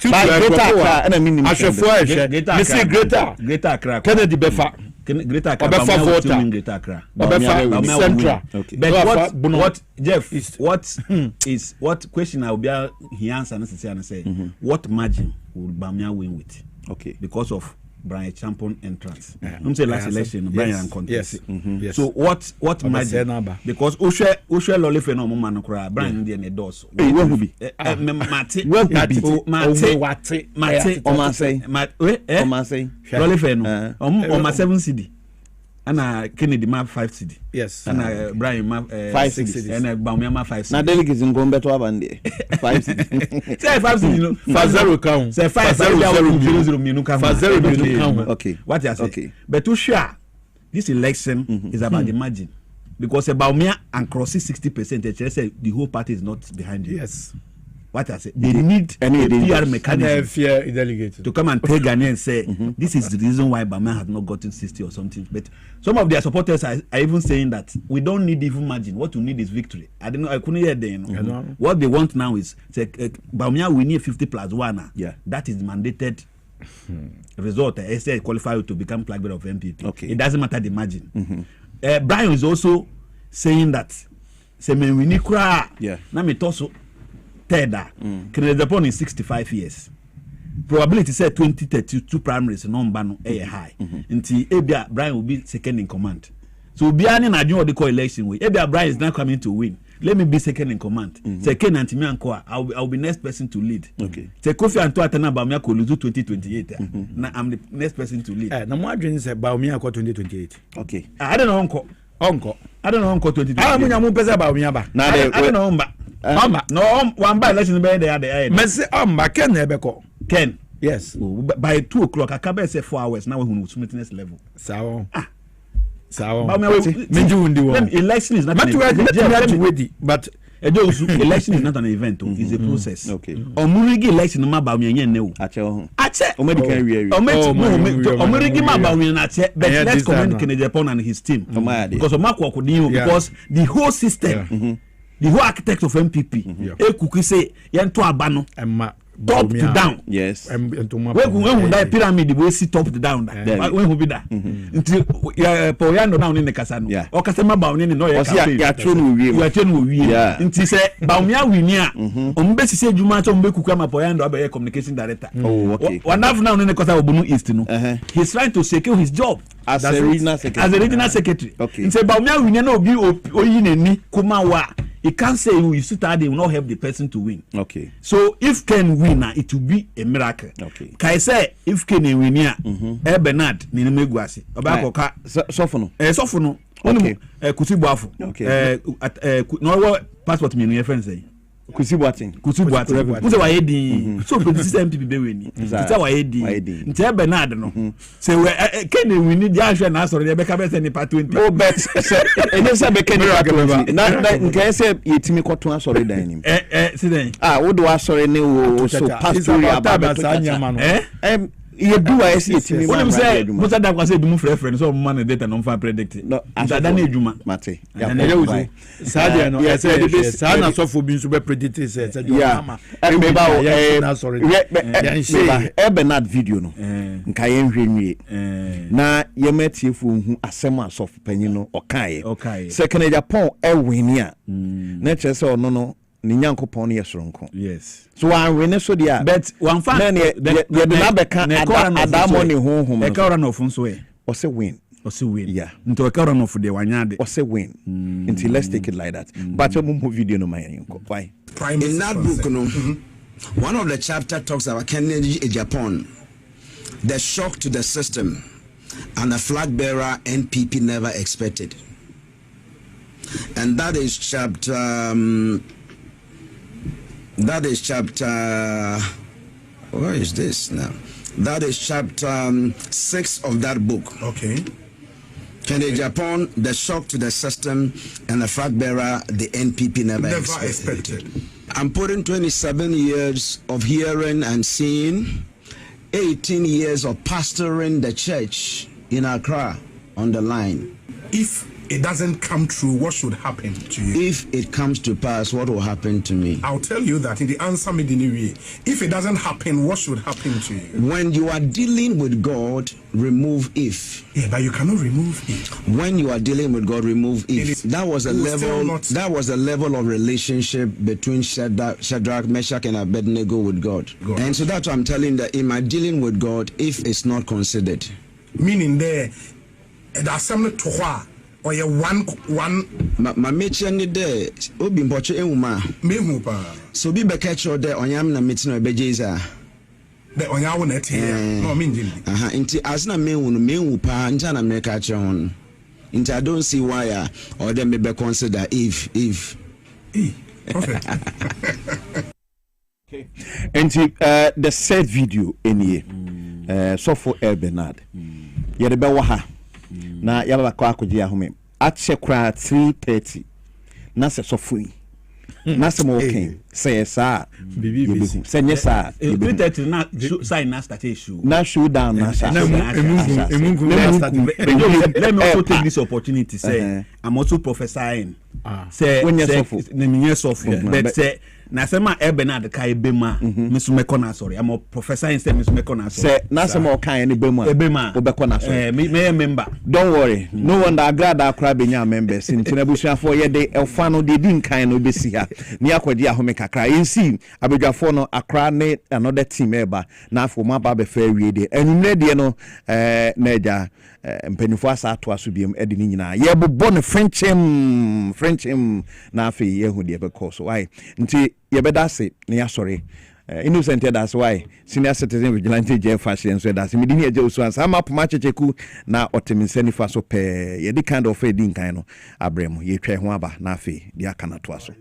Greater and I mean Greater Accra Kennedy befa Greater Accra obefa voter Greater Accra obefa Central but what Jeff is what question I will be he answer necessary and say what margin will Bawumia win with because of Brian Champon entrance. I'm say last election Brian contest. Yes. So what margin? Because Oshe Lolife no man kura Brian dey endorse. Hey, where be? Mate. Omasay. Lolife no. Oma 7 CD. Ana Kennedy ma 5 CD. Yes. Ana Brian ma 5 CD. Ana Bawumia ma 5 CD. Na delegates ngombe to abande. 5 CD. Say 5 CD no. 5-0 count. Say 5-0 minu count. 5-0 count. Okay. What you say? Okay. But to sure this election is about the margin. Because Bawumia and crosses 60%, they say the whole party is not behind you. Yes. What I say, they need a PR mechanism delegate to come and tell Ghanaians and say this is the reason why Bawumia has not gotten 60 or something. But some of their supporters are even saying that we don't need even margin. What we need is victory. I couldn't hear them. What they want now is say Bawumia we need 50+1. Yeah, that is mandated result. I say qualify you to become flag bearer of MPP. Okay, it doesn't matter the margin. Brian is also saying that say we need cry. Yeah, now me also. Kennedy Depot is 65 years. probability say 2032 primaries no mba no high. Nti ebia Brian will be second in command. So Biani na adwon the election way. Ebia Brian is not coming to win. Let me be second in command. Second and me anko I'll be next person to lead. Okay. Say Kofi Anto atana ba me akọ lose 2028. Na I'm the next person to lead. Na mo adwen say ba me akọ 2028. Okay. I don't know unko. I don't know unko 2028. Ah mo nya mo pese ba me aba. Na I don't know mba. No one by election be there. Me say mba Ken na ebeko. Ken. Yes. By 2 o'clock I can say 4 hours now we will sweetness level. Sawo. Election is not an event. But election is not an event. It's a process. Okay. Omurigi election ma ba me yen ne. Ache. Omedikan wiye. Omurigi ma ba me na ache. But let's commend Kennedy Japan and his team. Because Omako Kodinho because the whole system, the whole architect of MPP, ekuku say yen to aba no. Top to down. Yes. When that pyramid we see top to down. When who be that? Until Poyando down in the Casano. Yeah. Or Casama Bowney no ya train we. Yeah. Until say Baumia winia. Umbesi say Juma to Mbeku kama Poyando abe communication director. Oh, okay. One half now in the Casa Obunu East no. He's trying to secure his job as a regional secretary. Okay. Say Baumia winia no be oyineni kumawa. He can't say you sit there, they will not help the person to win. Okay. So if Ken win, it will be a miracle. Okay. Kai say if Ken win here, Bernard, Ninimegwasi, Obakoka, Sofono. Sofono. Okay. Kusibuafu. Okay. No passport me your friend say. Kusibuatin. Who's a di so the system MPP be win. It's our AD. Nte Bernard no. Say we Ken win ni dia hwe na sorry be ka be say ni part 20. Oh bet enye say be Ken na nke say yetimi kwoto asori dan nim. Say wo do asori ne wo so pastor ya ba be you do I see it me what say Musa da kwase du mu frefre so man na data no fa predict no ada na edwuma mate ya na yuzu sadia no I say this na so for bi so be predict say edwuma me ba o Bernard video no nka ye nhwenwie na ye matiefu hu asem asof panyin no okaye second Japan e win ya na chese ono no ni nyankopon ne yesoronko. Yes. So one win so dia but one fan the na beka adamo ne honhom. E ka ora no funso e. O se win. Yeah. Nto e ka ora no fu de wanyade. O se win. Until let's take it like that. But mo video no man why? In that book no one of the chapter talks about Kennedy Japan. The shock to the system and the flag bearer NPP never expected. And that is chapter where is this now? That is chapter 6 of that book. Okay. Kennedy Japan, the shock to the system and the flag bearer, the NPP never expected. I'm putting 27 years of hearing and seeing, 18 years of pastoring the church in Accra on the line. If it doesn't come true, what should happen to you? If it comes to pass, what will happen to me? I'll tell you that in the answer me the new way. If it doesn't happen, what should happen to you? When you are dealing with God, remove if. Yeah, but you cannot remove it. When you are dealing with God, remove if. That was a level. That was a level of relationship between Shadrach, Meshach, and Abednego with God. And so that's what I'm telling that in my dealing with God, if it's not considered. Meaning there, that's something to what. Or you one my meeting ni there obi mpoche enwuma mehu pa so bi be catch there onyam na meeting no be jeza the onyawo na tie no me njini nti asna mehu pa nta na me catch on nti I don't see why or them be consider if okay. Okay. And the said video in here so for Bernard ye de be wa ha na yaba kwa akogye ahome ache kra 3:30 na se sofui na se mo okay say sa bibi say yes sir 3:30 na sign na start issue na show down na sa let me also take this opportunity say I'm also prophesying say when you suffer but say na sema Bernard kai bema misu mekona sorry I'm a professor instead misu mekona sorry say na sema kai ni bema obekona sorry me member don't worry no wonder agrada akra benya members ntina busuafo ye de elfa no de din kan no besi ha ni akwadi ahome kakra yensi abedwafo no akra ne another team eba na afo ma ba be fa wie de enumre de no na eja mpanifo asa ato aso biem ede ni nyina ye bobɔ ne frenchim na afi ye hu de be course why nti ye beda se ne ya sorry innocent that's why senior citizen vigilante je fashion so that's me dini eje osu ansa map ma checheku na otemisani fa so pe ye di kind of edin kan no abrem ye twa ho aba na afi di aka na to aso.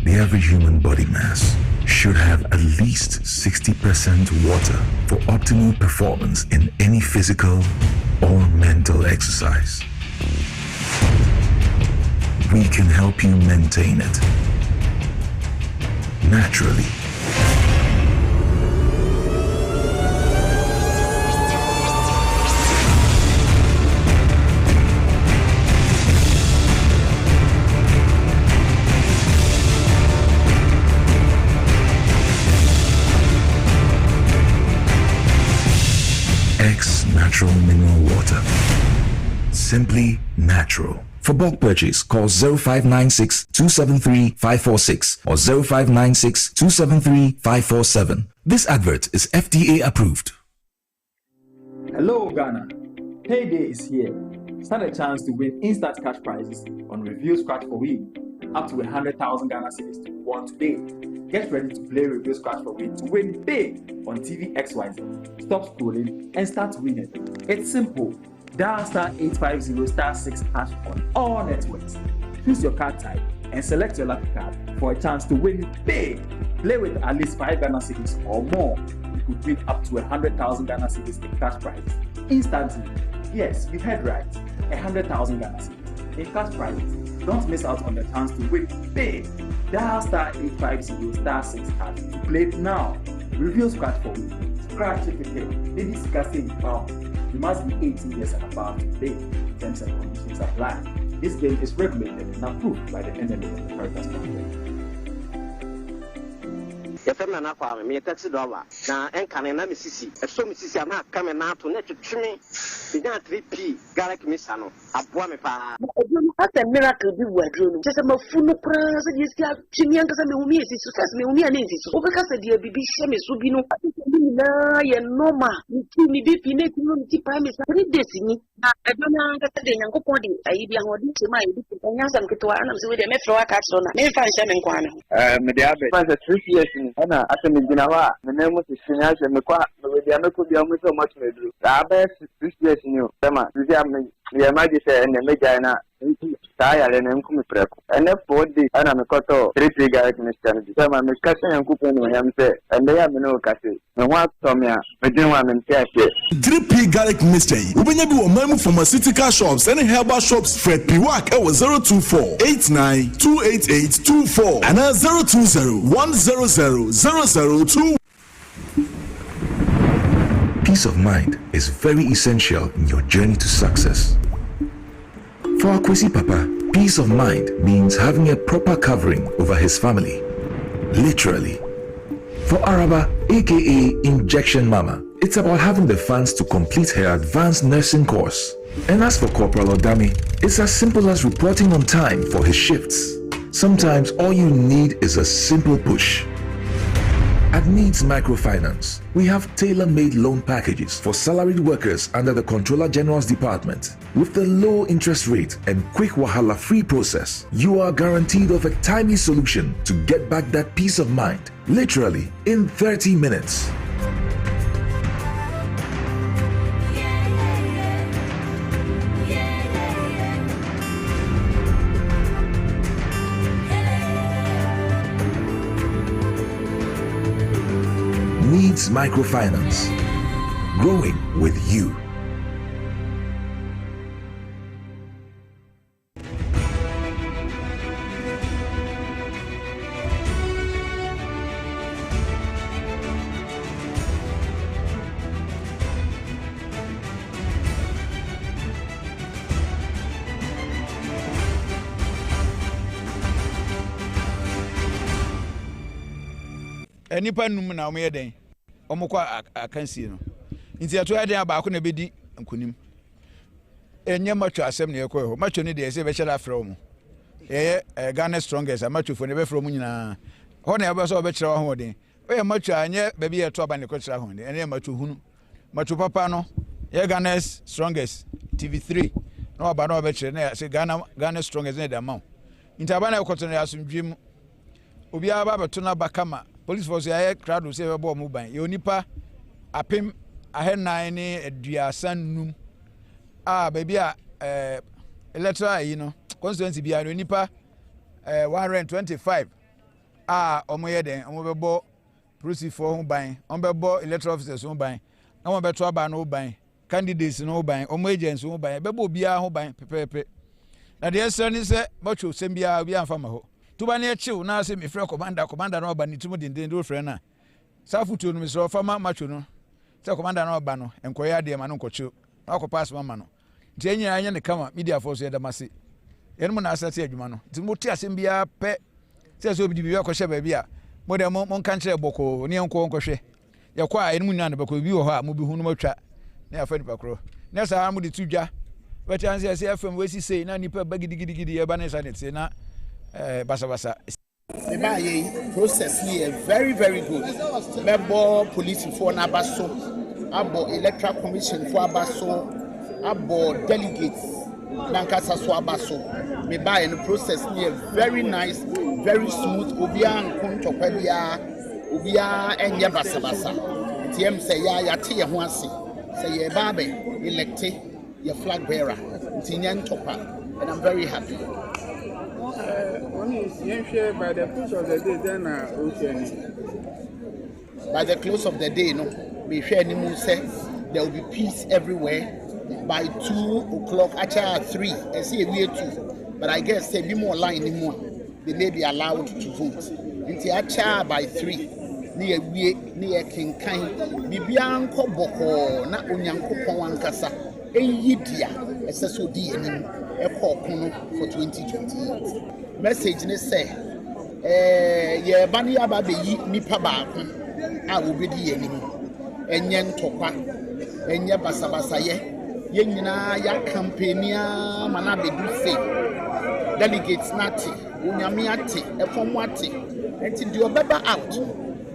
The average human body mass should have at least 60% water for optimal performance in any physical or mental exercise. We can help you maintain it naturally. Natural mineral water. Simply natural. For bulk purchase, call 0596 273 546 or 0596 273 547. This advert is FDA approved. Hello, Ghana. Payday is here. Stand a chance to win instant cash prizes on Review Scratch for Win. Up to 100,000 Ghana cedis to be won today. Get ready to play Review Scratch for Win to win big on TV XYZ. Stop scrolling and start winning. It's simple. Dial *850*6# on all networks. Choose your card type and select your lucky card for a chance to win big. Play with at least 5 Ghana cedis or more. You could win up to 100,000 Ghana cedis in cash prizes instantly. Yes, you heard right. 100,000 Ghana cedis in cash prizes. Don't miss out on the chance to win big. Dial *850*6# to play it now. Review Scratch for Win. Scratch it again. They discussing pound. You must be 18 years and above to play. Terms and conditions apply. This game is regulated and approved by the NMA of the Caritas Project. Yɛfɛm na kwa me taxi driver na enka na misisi ɛso misisi ama aka me na to na twetwe binya 3p garlic misa no aboa me pa odunu asa miracle bi wadro no sɛ mafu no kra sɛ die sia twimi anka sɛ me humi esisi sɛ me humi ana esisi so obeka sɛ die bibi hye me so bi no ni na ye normal ni ti ni bi fi na ti no ti pa me sa 3 days ni na ɛdona anka sɛ de nyankopɔn de ayi bi ahodi se ma yi bi nya sɛ mketo ana sɛ we de me fro aka so na me fa nhyɛ me nkwa na me de abe fa sɛ 3 years ni ana asa me gina hɔ a me na mu se hwenya sɛ me kwa me de ameko bi amu sɛ mo tme duru da ba 6 years ni o sema sisi am ye maji sɛ ene me gina ta ya le nem ku me preko ene 4 days ana me koto 3 garlic mixture ni sema me kase yankopɔn no yam sɛ ende ya me no kase me ho atom ya me din wa me ntia hye 3p garlic mixture ubenya bi wo mamu pharmaceutical shops and herbal shops Fred Piwak e 024 89 288 24 and 020 100 002. Peace of mind is very essential in your journey to success. For Akwesi Papa, peace of mind means having a proper covering over his family. Literally. For Araba, aka Injection Mama, it's about having the funds to complete her advanced nursing course. And as for Corporal Odami, it's as simple as reporting on time for his shifts. Sometimes all you need is a simple push. At Needs Microfinance, we have tailor-made loan packages for salaried workers under the Controller General's Department. With the low interest rate and quick wahala-free process, you are guaranteed of a timely solution to get back that peace of mind, literally in 30 minutes. Microfinance. Growing with you. Nipa num na omo den omokwa akansi no nti ato ya den abaako na bedi nkunim enye macho asem na ekọ ho macho ni de ese be hyela frɛ omo Ghana strongest macho fo ne be frɛ omo nyina ho na ebe so be kyerɛ ho den oye macho anye be bi eto aba ne ko kyerɛ ho den ene macho hunu macho papa no Ghana strongest TV3 na aba na be kyerɛ na se Ghana strongest na da ma nti aba na ekoto na asomdwem obi aba beto na bakama police force ya crowd say we bo ban ye onipa apem ahenan ni aduasan num baby electoral yi no constituency bia onipa 125 omo ye den omo be bo police for ho ban omo be bo electoral officers ho ban na omo be to aba no ban candidates no ban omo agents ho ban be bo bia ho ban pepepe na de ese ni se macho sembia bia amfa ma ho tuba ne chill na se me frɛ commander no ba ni tumu denden do frɛ na safutu no me so fama macho no se commander no ba no enkoya de ma no nkochi na akɔ mama no nti enyina anya ne kama media force ya damase yenu na asate adwuma no nti mo ti asem bia pɛ se so obi di bia kɔhye ba bia mo de mo nka nkyerɛ bɔkɔ ne enko nkɔhwɛ ye kɔ a enu nyina ne bɛkɔ bi wɔ hɔ a mo bi hu no matwa na afa ni pakro na sa mo de tudwa wetan se FM we si sei na nipa ba gidigidi ye ba ne sa ne te na basa the my process here very good member police for nabaso abo electoral commission for abaso abo delegates nankasa so abaso me buy the process here very nice very smooth obia nkontokwa bia obia enye basa tiem say ya te ye ho ase say ye ba be electe your flag bearer tinye ntopa and I'm very happy. By the close of the day, then by the close of the day, no, we share any more say there will be peace everywhere. By 2 o'clock, actually at 3, I see we 2, but I guess there be more line anymore. They may be allowed to vote. Into actually by 3, near King Kind, Bibianco Boko, not Unyanko Powankasa, a Yidia, SSOD, and a Kokono for 2028. Message ne say ye bani aba be yi nipa baako a wo be di anim enye ntokwa enye basabasa ye nyina ya campaignia mana be do say delegates nati onyame ate efom ate enti di obeba out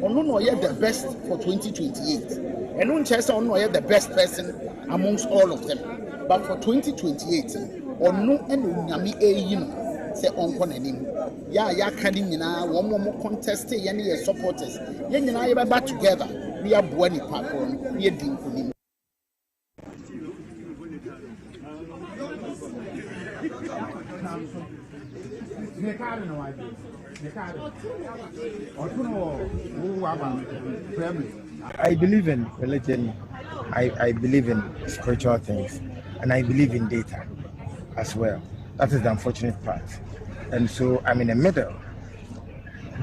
ono no ye the best for 2028 eno nche say ono ye the best person amongst all of them but for 2028 ono eno onyame eyi no say onko nanim ya kadi nyina wo mo contest ye ne ye supporters ye nyina ye ba together we are boa ni papo no ye din kunim I believe in religion, I believe in spiritual things, and I believe in data as well. That is the unfortunate part. And so I'm in the middle.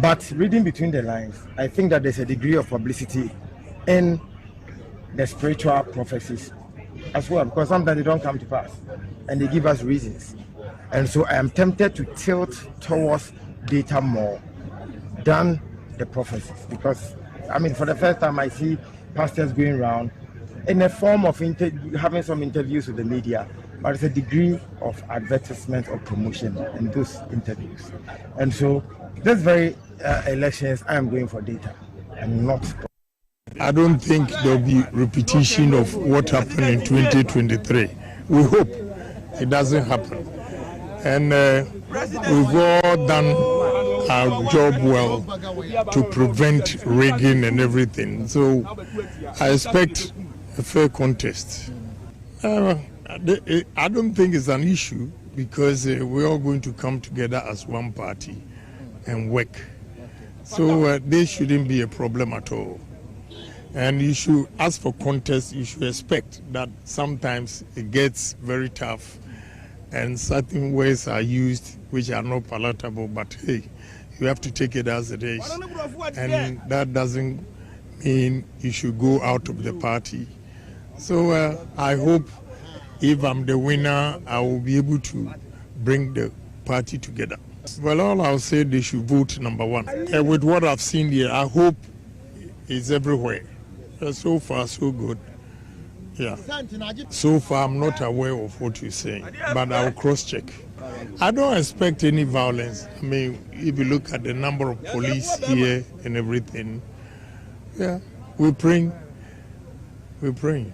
But reading between the lines, I think that there's a degree of publicity in the spiritual prophecies as well, because sometimes they don't come to pass and they give us reasons. And so I am tempted to tilt towards data more than the prophecies, because I mean, for the first time I see pastors going around in a form of having some interviews with the media, but it's a degree of advertisement or promotion in those interviews. And so this very elections, I am going for data and not. I don't think there'll be repetition of what happened in 2023. We hope it doesn't happen. And we've all done our job well to prevent rigging and everything. So I expect a fair contest. I don't think it's an issue, because we're all going to come together as one party and work. So there shouldn't be a problem at all. And you should, as for contest, you should expect that sometimes it gets very tough and certain words are used which are not palatable, but hey, you have to take it as it is. And that doesn't mean you should go out of the party. So I hope if I'm the winner, I will be able to bring the party together. Well, all I'll say, they should vote number one. With what I've seen here, I hope it's everywhere. So far, so good. Yeah. So far, I'm not aware of what you're saying, but I'll cross-check. I don't expect any violence. I mean, if you look at the number of police here and everything, yeah, we're praying. We're praying.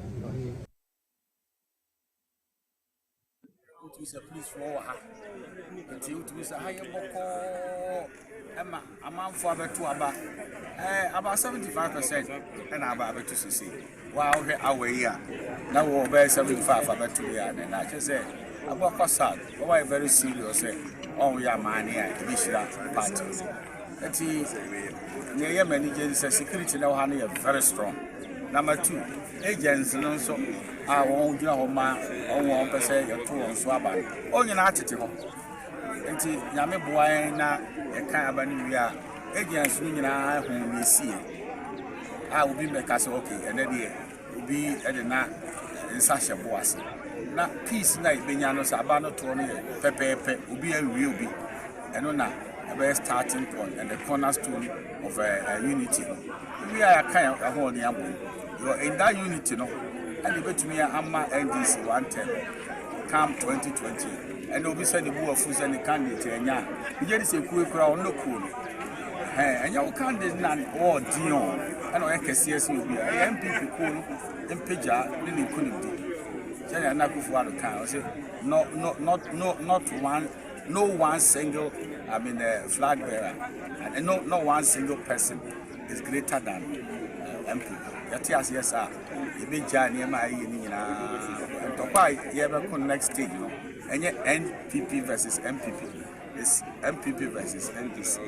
About 75% and about to see. Wow, away here. Now we're about 75 about 2 years, and I just said, about Passad, why very serious, oh, yeah, man, yeah, Bishop party. That is, near many agents, security now, honey, are very strong. Number 2, agents, and also, I won't know my own 1% or 2 on Swaban. Oh, you're not at home. Enti nyame boy na e kan abani wi a agents ni nyina hu ni sie a obi make us okay and then obi e de na nsa hye boase na peace na ibenya no sa ba no to no pepepe obi awie obi eno na a very starting point and the cornerstone of unity we are kan ho ni abo in that unity no and the betumi amma NDC 110 come 2020 and obi said the boy full and the candidate enya you just say kura on no cool and your candidate nan or dion and o ekesies obi MPP cool impeja ni kunidi say na kufu ado kan say no one single I mean flag bearer and no one single person is greater than MPP yati yes sir e be jani ma yi ni na to pai ye be kon next stage no enye NPP versus MPP is MPP versus NDC.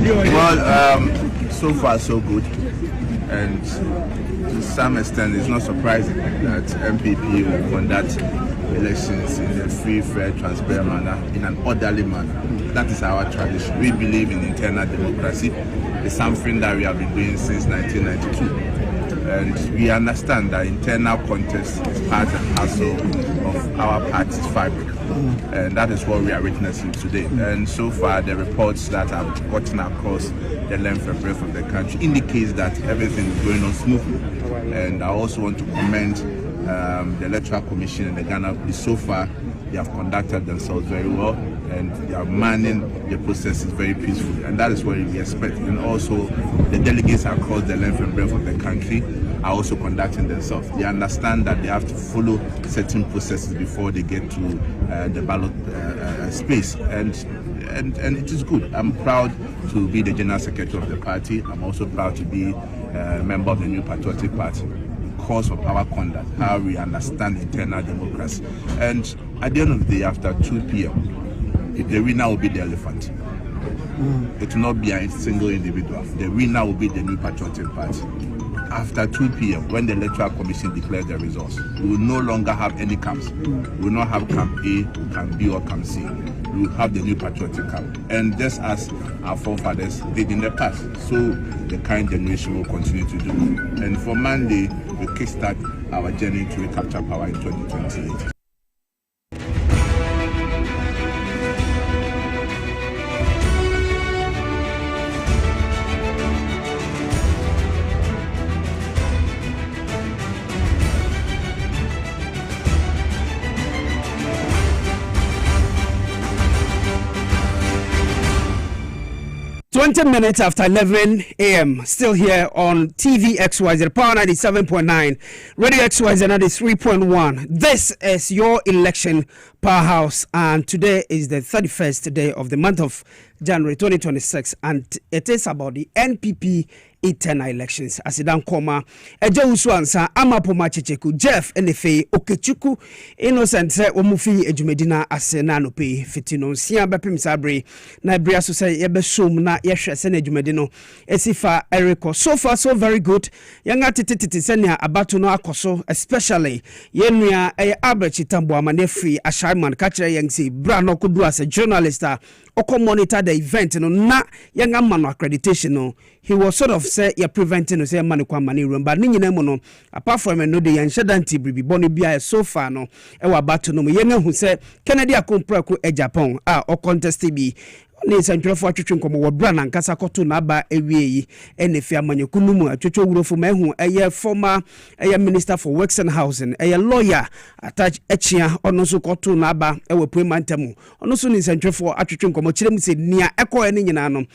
Well, so far so good, and to some extent it's not surprising that MPP will conduct elections in a free, fair, transparent manner, in an orderly manner. That is our tradition. We believe in internal democracy. It's something that we have been doing since 1992. And we understand that internal contest is part and parcel of our party's fabric. And that is what we are witnessing today. And so far, the reports that have gotten across the length and breadth of the country indicates that everything is going on smoothly. And I also want to commend the Electoral Commission and the Ghana Police. So far, they have conducted themselves very well, and they are manning the process very peacefully, and that is what we expect. And also, the delegates across the length and breadth of the country are also conducting themselves. They understand that they have to follow certain processes before they get to the ballot space, and it is good. I'm proud to be the General Secretary of the party. I'm also proud to be a member of the New Patriotic Party because of our conduct, how we understand internal democracy. And at the end of the day, after 2 p.m., the winner will be the elephant. It will not be a single individual. The winner will be the New Patriotic Party. After 2 p.m., when the Electoral Commission declares the results, we will no longer have any camps. We will not have Camp A, Camp B, or Camp C. We will have the New Patriotic Camp. And just as our forefathers did in the past, so the current generation will continue to do. And for Monday, we kickstart our journey to recapture power in 2028. Minutes after 11 a.m. Still here on TV XYZ, Power 97.9, Radio XYZ 93.1. This is your election powerhouse, and today is the 31st day of the month of January 2026, and it is about the NPP internal elections. As it koma eja usu ansa amapoma checheku Jeff NFA Okechuku innocent se omufi ejumedina asena no pe fitino sia bepem sabre na bria so se yebesum na yehwe se na ejumedino esifa Erico. So far so very good. Yanga tititi se ne abato no akoso, especially yenua Albert Chitambo amanefri Ashaiman kachire yengsi bra no kudu as a journalist oko monitor the event no na yanga mano accreditation no. He was sort of say you're preventing us money kwa money room, but ninyina mu no apart from no de yan shedanti bribi boni bia so far no e wa bato no yenga hu say Kennedy Akompra ko e Japan o contest bi ne santwefo atwetwe nkomo wo bra na nkasa koto na ba ewie NFA amanyekunu mu atwetwe wurofo ma hu eye former minister for works and housing lawyer attach echia ono so koto na ba we premantem ono so ne santwefo atwetwe nkomo kirem se nia ekọ ene nyina no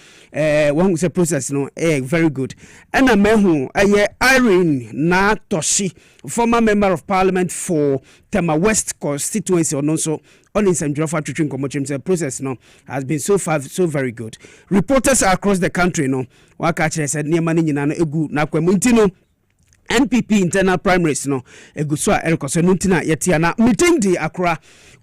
wo hu se process no very good ana ma hu Irene na Toshi, former member of parliament for Tema West constituency ono so on in St. Joffa Twitching Commotion process no has been so far so very good. Reporters across the country no wakache said near money nyina no egu na kwamintino NPP internal primaries no egu so Erico so nuntina yetia na meeting di Accra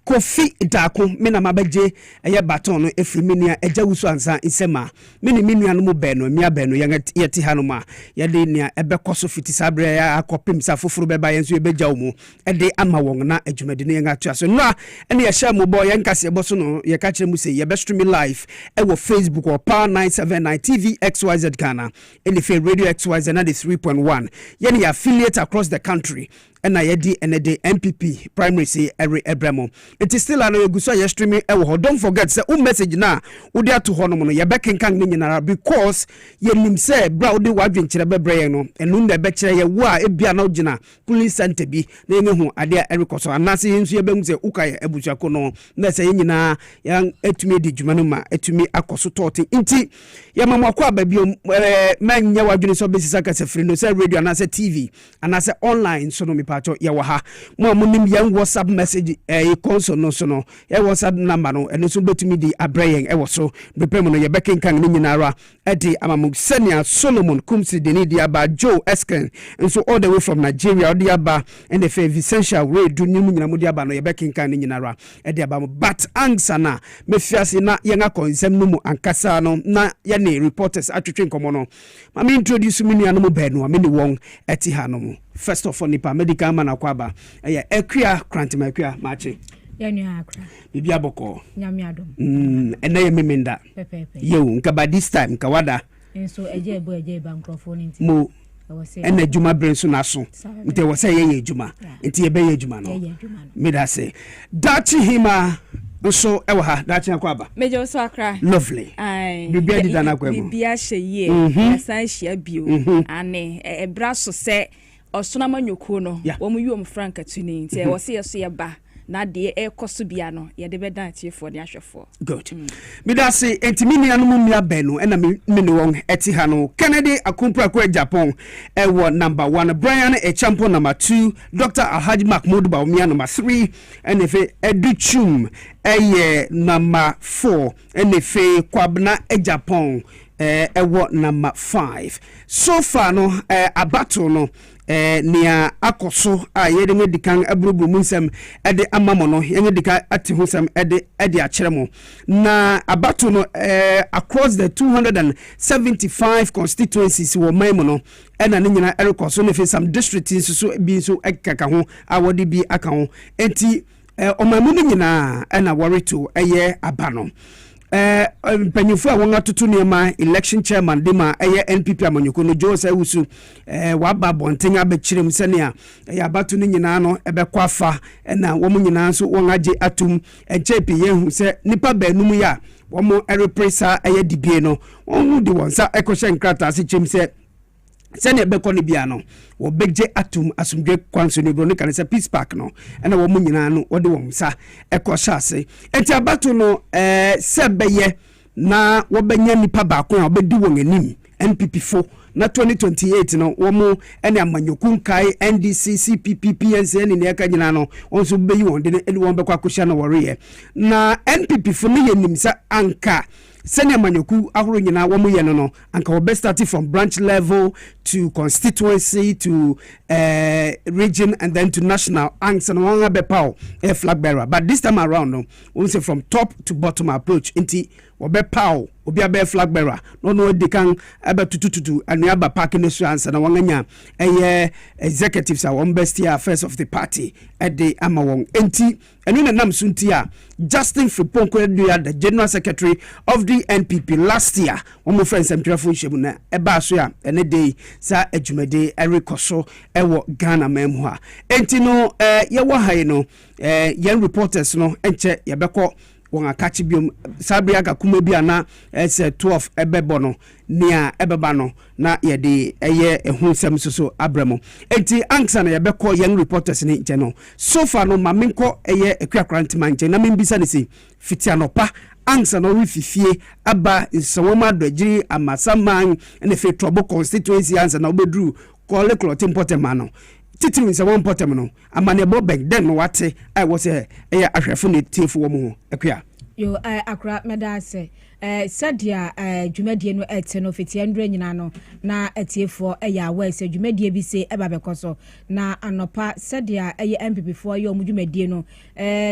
Kofi Dako mena mabeje eye baton no efriminia eja wusu ansa insema mini minua no mu beno mia beno yeti hanoma yede nia ebekoso fiti sabre ya akopim sa foforo beba yenso ebeja wo ede ama won na adwumade no yenga tua so no ene ye sha mo boy yenkase eboso no ye ka kire mu se ye be stream live e wo Facebook or Power 979 TV XYZ Ghana ene fe Radio XYZ 93.1 yene affiliate across the country. And I yedi enede MPP primary say every ebremo. It is still an eguso ye streaming don't forget say message na udi ato hono no ye bekenkan ni nyinara because ye nim say bra udi wadwen kire bebre no enu na be kire ye wo a ebia na ogina police center bi na enhu ade erikoso anase yensu ye bemu say uka ye ebusuako no na say nyina yan etumi di dwuma no ma etumi akoso toti nti ye mamako ababio manya wadwen so be sisa kase free no say radio na say TV and say online so no pacho ya waha mo munim yan WhatsApp message console no so no ya WhatsApp number no eno so betumi di abrayen e wo so bepem no ye bekenkan ni nyinara edi amamu senior Solomon Kumsi Deni di aba Joe Esken and so all the way from Nigeria di aba and the essential way do nyum nyina mudi aba no ye bekenkan ni nyinara edi aba but ansana mefiase na ye nga konsem no mu ankasa no na ye ne reporters atwetwe nkomo no ma me introduce me nua no mu benu ameni won eti ha no mu. First of all, nipa medical man akwaba. Ekria krantima ekria machi. Yanu akra. Bibi aboko. Nyami adom. Ena ye memenda. Pepe. Yo, nka by this time kawada. Enso eje bankrofo nti. Mo. Ena juma brenso naso. Nti wo say ye juma. Nti ye be ye juma no. Ye juma. Me da say. Dachi hima so ewa ha dachi akwaba. Mejo so akra. Lovely. Bibi adi dana kwemu. Bibi a hye asan hye bio. Ane ebra so se osona manyoko no wo mu yom frank atuni nti wo se yeso ye ba na de ekoso bia no ye de beda atiefo de ahwefo. Good. Me da say entimini anu mu mia benu ena me ne won eti ha no Kennedy Akompra ko Japan wo number 1 Brian champion number 2 Dr. Alhaji Mahmoud Baumia number 3 enefe Educhum number 4 enefe Kwabena Japan wo number 5. So far no abato no nia akoso yede medikan abrubru munsem ede amamo no yede dika ati hosem ede akyeremo na abato no across the 275 constituencies wo maimo no ena ne nyina erikoso no fe some districts so bi so ekaka ho awode bi aka ho enti omamu no nyina ena worry to abano Penyufu won atutu niema election chairman dema NPP amanyoko no Jose Wusu waba bonten abekirem sene a abatu ni nyina no ebekwafa na wo nyina so won age atum enchepi yehu se nipa banum ya wo mo represa dibie no won di wonsa ekoshe nkrata ase chem se sene beko ni bia no wo begje atum asumdwe kwanso ni bro ni kan se peace park no na wo mu nyina no wo de wo msa ekosha ase enti abato no sebeye na wo benya nipa ba ko obedi won anim NPP4 na 2028 no wo mu ene amanyokun kai NDC CPP PNC ne aka nyina no wonso beyi won de ne won bekwa kohia no worry na NPP4 ne yenimsa anka senior manyoku ahoro nyina wo mo ye no anka wo best starting from branch level to constituency to region and then to national anks and one be power flag bearer. But this time around no we say from top to bottom approach inti obe power obi abe flag bearer no de kan aba tutututu anuaba park in answer na wanganya executives are one best year affairs of the party at the amawong enti enu na nam sunti a Justin Friponko the general secretary of the NPP last year one my friends am trafo nhemu na eba so ya ene dey sa adwumade erikoso ewo Ghana memu ha enti no ye wo hai no yen reporters no enche ye beko won akachi biom sabria ga kuma bi ana 12 ebebo no nia ebeba no na ye de eye ehusem soso abramo enti ansa na ye beko yen reporters ni nche no so far no mamenko eye ekwakrantman nche na membisa ne si fiti anopa ansa no rififie aba nsawoma dogiri amasaman ene fe trouble constituency ansa na obedru kole clothing potema no titiri nsawon potema no amane bobek den no wate I was ahwefo ne tiefo wo mo ekwa yo akra medase sadia dwumadie no ete no fiti ndre nyina no na etiefo ya wese dwumadie bi se eba bekoso na anopa sadia MPP fo ya omdwumadie no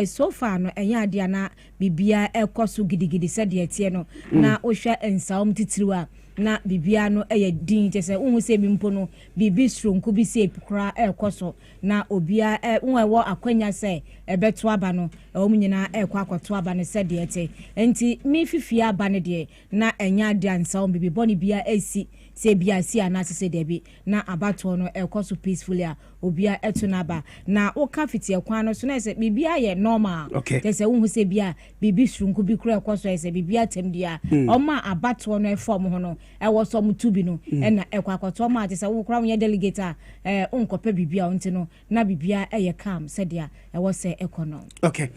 so far no enya ade na bibia ekoso gidigidi sadia etie no na ohwa ensawom titiriwa na bibia no din je se unhu se bi mpo no bibi stronku bi se epukra ekoso na obia unwewo akwanya se ebeto aba no omnyina ekwa akoto aba ne sadia ete enti mi fifia aba ne de na enya de ansa bibi boni bia esi se bia si anase se debi na abato no ekoso peacefully a obia eto na aba na oka fiti ekwan no so na se bibia ye normal je se unhu se bia bibi stronku bi kra ekoso se bibia temdia oma abato no efom ho no ewo so mutubi no na ekwa akoto ma je se wo kra wo delegate a unkopa bibia onti no na bibia eye calm said ya ewo se ekono okay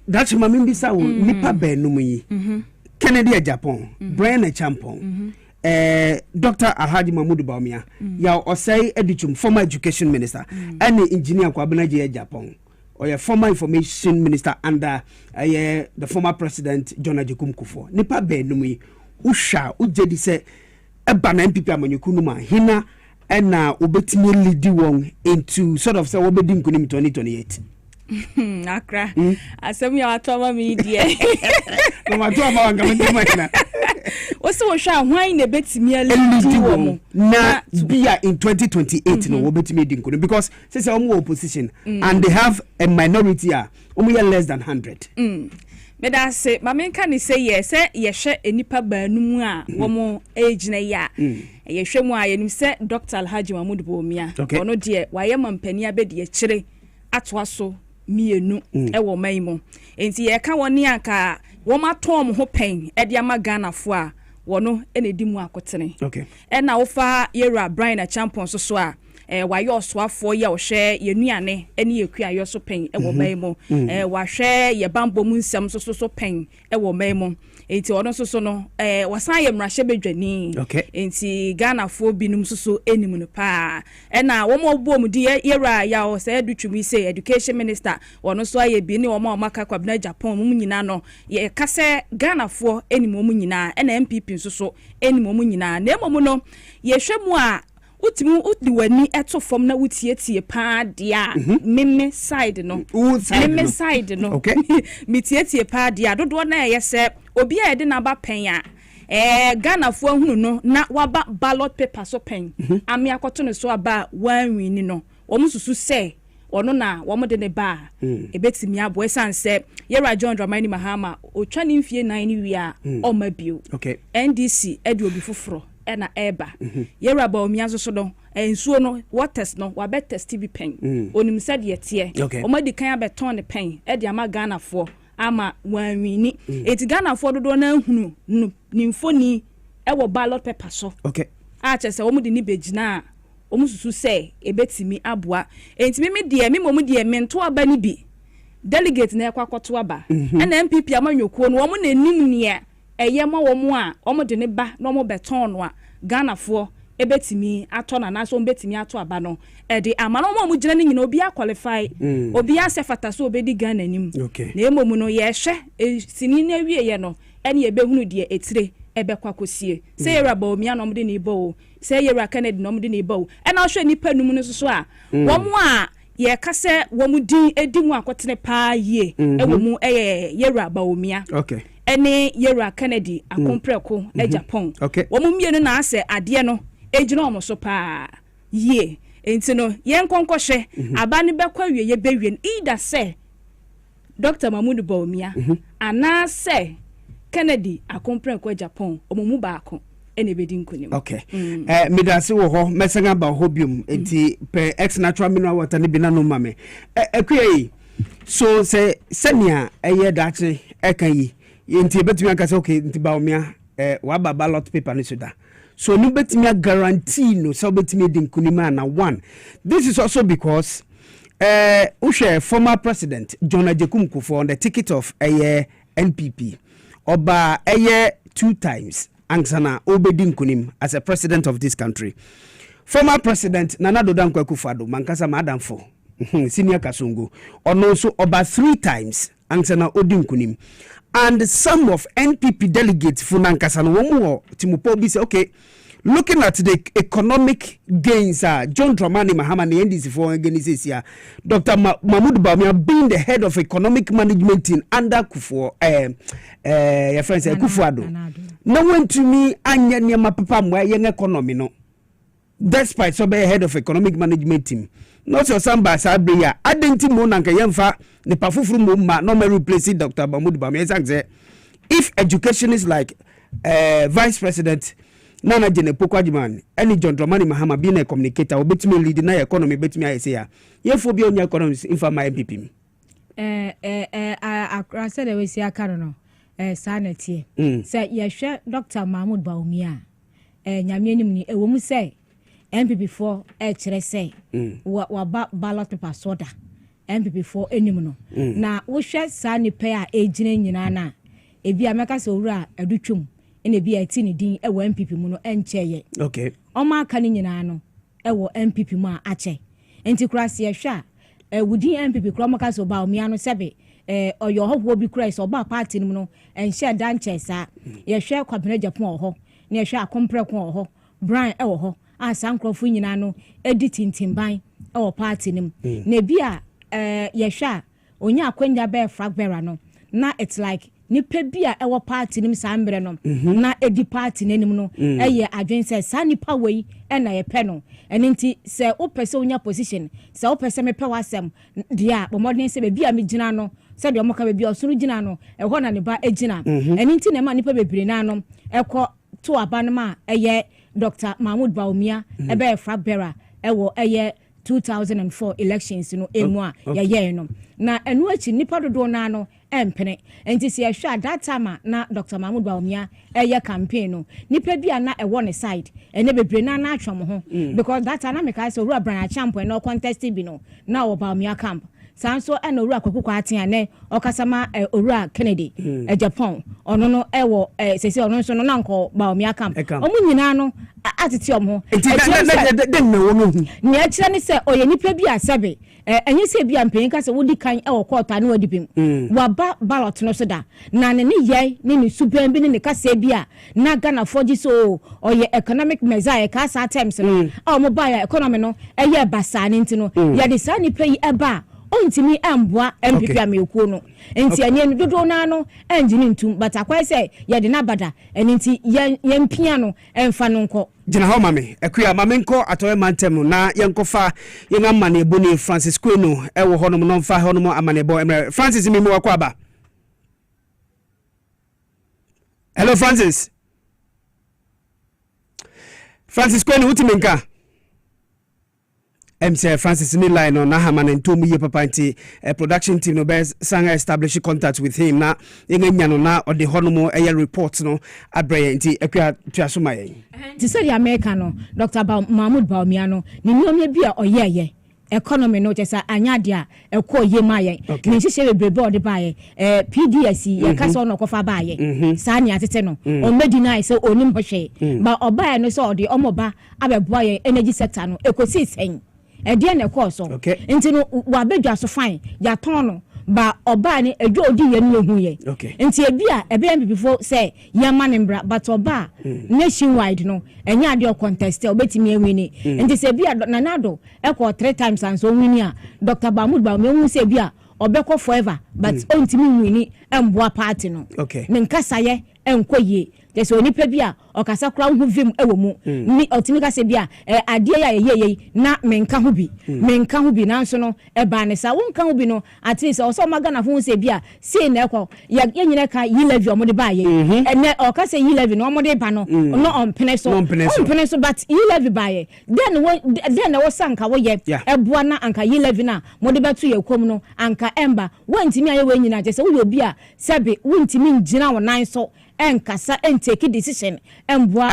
that's my mbisa wo nipa benum yi Kennedy Japan Brian Champon Dr. Alhaji Mahmoud Bawumia ya Osei Edichum former education minister and engineer Kwabena Japan or a former information minister under the former president John Ajekum Kufuor nipa benum yi usha ujedi se eba na MPP amanyokunuma hina ena obetimi lead won into sort of say obedi nkunim 2028 akra asem ya atoma media no matoma wanga mtima oso wo hwa hwan na betimi lead won na bia in 2028 no obetimi di nkunim because say omo opposition and they have a minority omo less than 100 Meda se mamenka ni say yes ye hwe enipa baanum a womo agina ya ye hwe mu a yenim se Dr. Alhaji Mahmoud Bawumia ono de waye mampani abedi ye kire atoa so mienu ewo maimo enti ye ka woni aka woma tom ho pen e de ama Ghana fo a wono enedi mu akotene na wo fa yera Brian Champon so a waye oswafo ye ohwe ye nuane ene ye kua yo so pen ewo maimo wahwe ye bambo mu nsam so pen ewo maimo enti ono so no wasan ye mrahye bedwani enti Ghana fo binum so enim no pa na wo mo bo mu de yera ya o say dutwumi say education minister ono so aye bi ni wo ma maka Kwabena Japan mu nyina no ye kase Ghana fo enim mu nyina na MPP so enim mu nyina na emomu no ye hwemu a utimi utdiwani eto fom na utietie pa dia meme side no meme side no mitietie pa dia dodo na yese obi a de na ba pen a Ghana fo hunu no na waba ballot paper so pen ami akoto ne so aba wanwini no omususu se ono na womo de ne ba ebetimi abo esanse yera John Dramani Mahama otwa ne mfie 9 ni wi a omabio NDC edi obi foforo ena eba yera Bawumia so no ensuo no waters no wa test bi pen onim said yetie omadi kan abeton ne pen e de ama Ghana fo ama wanwini eti Ghana fo dodo na hunu ni mfoni e wo ballot paper so a chese omudi ni begina omususu se ebetimi aboa enti mimi de mi momu de mento aba ni bi delegate na ekwakoto aba na MPP amanyokuo no wo na enim ne eye ma wo mo a omo de ne ba na omo beton no a Ghana fo ebetimi ato na so betimi ato aba no e de amana omo gina ne nyina obi a qualify obi a sefata so obedi Ghana nim na emomu no ye hwe sini na wie ye no ene ebehunu de etire ebekwa kosie se yera ba omia no mde ne bo se yera Kennedy no mde ne bo ena hwe nipa num no so a wo mu a ye kase wo mu din edi mu akotene pa ye ewo mu yera ba omia okay ene yera Kennedy akompreko Japan wo mu mienu na ase ade no ejina omo so pa ye enti no yen konkohwe abane bekwa wie ye bewie ida se Dr. Mahmoud Bawumia ana se Kennedy akompreko Japan omumu baako ene bedi nkonim okay medase wo ho mesenga ba hobium enti per ex natural mineral water ne bina no mame ekwe so se senia eye dache ekan yi enti betumi aka se okay enti Bawumia wa ballot paper ne soda so no betumi guarantee no so betumi di nkonim na one. This is also because Ushe former president John Ajekum Kufuor on the ticket of NPP Oba 2 times Angsana Obedin Kunim as a president of this country. Former president Nana Dankwa Akufo-Addo Mankasa Madam for Senior Kasungu or also Oba 3 times Angsana Odin Kunim. And some of NPP delegates Funankasa Womo Timupo be say okay, looking at the economic gains, John Dramani Mahama, the NDC for organization, Dr. Mahmoud Bawumia being the head of economic management in under Kufuor, your friends, Akufo-Addo. No one to me, Anya Nyama Papa, my young economy, no. Despite so be head of economic management team. Not so some by Sabria, I didn't Monanka Yamfa, the Pafufru Mumma, no may replace Dr. Mahmoud Bawumia. If education is like vice president, Nana Jene Pokwajiman, any John Dramani Mahama being a communicator, or between leading the economy, between I say, ye phobia on your economies, in for my MPP. I said, I will say, I can't know, sanity. Say, yes, Dr. Mahmoud Bawumia, Yaminim, a woman say, MPP for say, what ballot paper soda, MPP for any Now, we shall sign a pair aging in Nana, if you are making so rare, a duchum. Ene bi atini din ewo MPP mu no encheye okay oma aka ni nyina no ewo MPP mu a ache enti krase ye hwa wudi MPP kro maka so Bawumia no sebe oyo hoho bi kra so ba party ni mu no enhye dan chesa ye hwe Kwabena Japan oho na ye hwe akompreko oho Brian ewo ho asankrofo nyina no editintimban ewo party ni mu na bi a ye hwe onya akwanya be fragbera no na it's like nipa bia ewo party nim sambre no na edi party nanim no eye adwen se sa nipa wei na ye pe no enti se opese onya position se opese me pe wasem dia bomodin se be bia me gina no se de omoka be bia osuru gina no eho na ne ba egina enti na ma nipa bebre na no ekọ to abanma eye Dr. Mahmoud Bawumia ebe fra bera ewo eye 2004 elections no emu a ye no na enu achi nipa dodo na no empene enti se hwa that time na Dr. Mahmoud Bawumia eye campaign no nipa bia na e one side ene bebre na na atwom ho because that time na me ka say Owura Brian Champo no contest bi no na Bawumia camp sanso ena Owura Kwakuku aten ne okasama Owura Kennedy Japan ono no ewo sese ono so no na nko Bawumia camp omu nyina no atiti omho ni akira ni se oye nipa bi asebe enye se bi ampen ka se wodi kan e wokota na wadi bim waba ballot no so da na ne ye ne suban bi ne ka se bi a na Ghana foji so oye economic measure ka sa times no mo ba ya economy no eye basa ne ntino ya de sa nipa yi eba ontimi amboa MPP amekuo no enti anye no dodo na no engine ntum but akwai se ye de na bada enti ye mpia no emfa no nko Jina ho mame ekuya mame nko atowe mantem na yenkofa yenga mane boni Francis Kwenu ewo honom no mfa honom amanebo emre Francis mimi wako aba. Hello Francis Kwenu utimenka MC Francis ni line on Nahaman and Tomu ye papa nti production team no be sanga establish contact with him na yenga no na or the honomo reports no abreye nti ekwa tuasoma yen ti say the American no Dr. Mahmoud Bawumia no ni nyom bia oyeye economy no chesa anyade a ekọ yema yen ni hihye bebrebe ode baaye PDS ye kasa no kofa baaye sa ni atete no o medina say onim hwe ba obaaye no say ode omoba abeboa yen energy sector no ekosi sen ede na ekọ so enti no wabedwa so fine ya ton no ba oba ni edwo odi ye no ehu ye nti ebia ebe MPP fo say yama ne mbra but oba nationwide no enya ade contest obetimi ewini nti se bia nanado eko 3 times and so wini a Dr. Mahmoud ba mehu se bia obeko forever but ontimi wini emboa party no ne nkasaye enkoye just onipa bia okasa kra hu vim ewo mu ni otimi ka se bia ade ya yeye na menka ho bi na nso no eba ne sa wonka ho bi no at least oso magana fu se bia sei na ekọ ya nyine ka yi levy omode ba ye ene okasa yi levy no omode ba no no ompene so but yi levy ba ye then wo sanka wo ye eboa na anka yi levy na mode betu ye kom no anka emba wontimi aye we nyina je se wo ye obi a sebe wontimi ngina wo nan so enkasa take decision emboa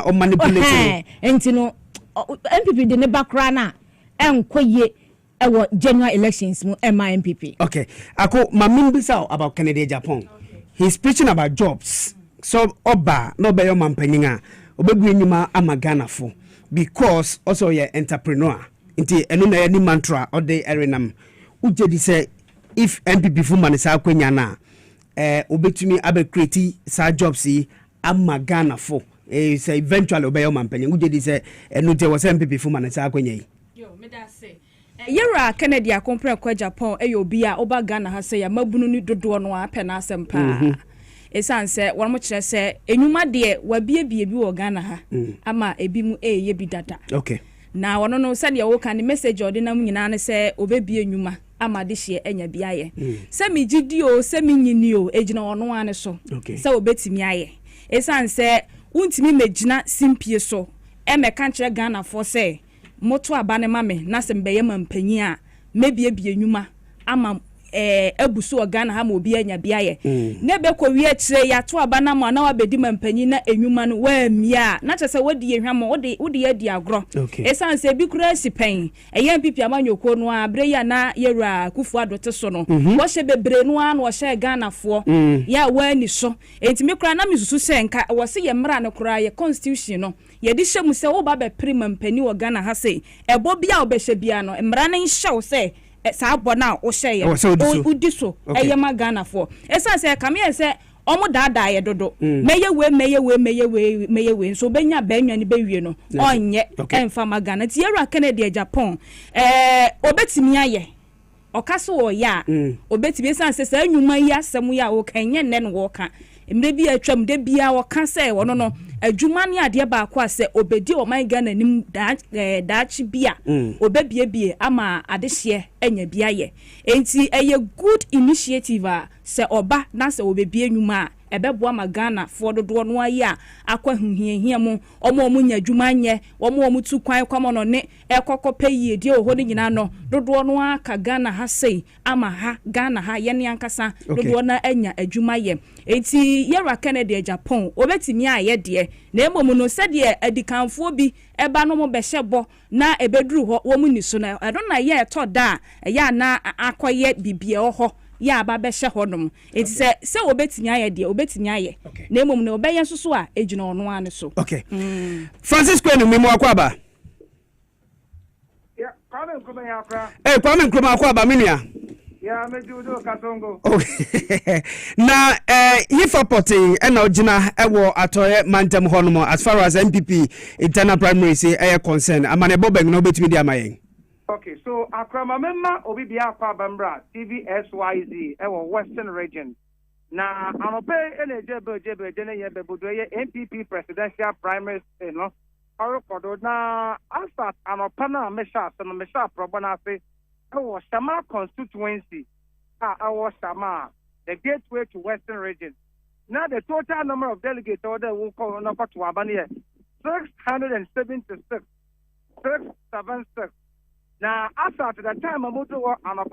o manipulate entino MPP de ne background na enkoye ewo general elections mu MPP. Okay, ako mamimbisa about Canada Japan. He's preaching about jobs. So oba no be your mampanyinga obebu enyuma amagana fo because also ye entrepreneur. Nti enu na ni mantra or the arenam. Uje di say if MPP fu manisa akwenya na obetumi abe create sa jobs yi amagana fo say eventually obey your mampanyinga uje di say enu te was MPP fu manisa akwenya yi. Yo me da say Yera Kennedy akompre kwa Japan obi a oba Ghana ha se ya mabunu ni dodo no apɛ na asempa esan se won mo kire se enuma de wabiebie bi wo Ghana ha ama ebi mu eye bi dada okay na wono no se de wo kan message ordinam nyina ne se obebie enuma ama de hye enya bi aye se mi gidi o se mi nyini o ejina wono ane so se obetimi aye esan se untimi megina simpie so emeka kire Ghana for se moto abane mame na se mbeye mampanyi a mebiebie enuma ama abusu organa ha ma obi anya biaye ne be ko wi akire ya to abana ma na wabedi mampanyi na enuma no wa mia na chese wodi ehwam wodi ye di agro esan se bi kura sipen MPP amanyoko no abre ya na yera kufu adote so no wo hye bebre no an wo hye Ghana fo ya wa ni so entimi kura na misusu se nka wo se ye mra ne kura ye constitution no ye di hye mu se wo ba be prima mpani wo Ghana ha se ebo bia wo be hye bia no mra ne hye wo se sa bona o sheye udiso eyema Ghana for esa se kame se omo dada ye dodo meye we so benya banwa ni bewie no onye emfa magana ti yera Canada Japan obetimi aye okaso wo ya obetimi esa se sa anwuma yi asem ya wo kanye ne no wo ka emre bi atwam de bia wo ka se wono no adwuma ne ade ba akwa se obedi o man Ghana nim daachi bia obebiebie ama adehye enya bia ye enti eye good initiative a se oba na se obebie nwuma ebeboa ma Ghana for dodo no ayi a akwa huhiahia mu omo nya adwuma nye omo tu kwan kwamo no ne ekokope yie die oho ne nyina no dodo no aka Ghana ha sei ama ha Ghana ha ye ne ankasa dodo na enya adwuma ye enti yera Canada Japan obetimi aye de na emom no se de adikanfo bi eba no mo behye na ebeduru ho wo mu ni so na I don't na ye to da ya na akoye bibie ho ya ba behye hodom enti se obetimi aye de obetimi aye na emom no obeye soso a ejina ono ane so okay Francisco enu memo akwaba ya Kwame Nkrumah ya akra Kwame Nkrumah akwaba minia ya mejudo katongo okay na hifapote ena ogina ewo atoye mantem honomo as far as MPP internal primary say concern amane bobeng no betimi dia mayen. Okay, so akrama memma obi bia kwa bambra TVSYZ ewo Western region na anope jebe ne yebe bodoye MPP presidential primary no orokodo na asat anopa na mesha probana fe ewo Sama constituency ewo Sama the gateway to Western region. Now the total number of delegates order will call on to Abani 676. Now after the time I'm to work on a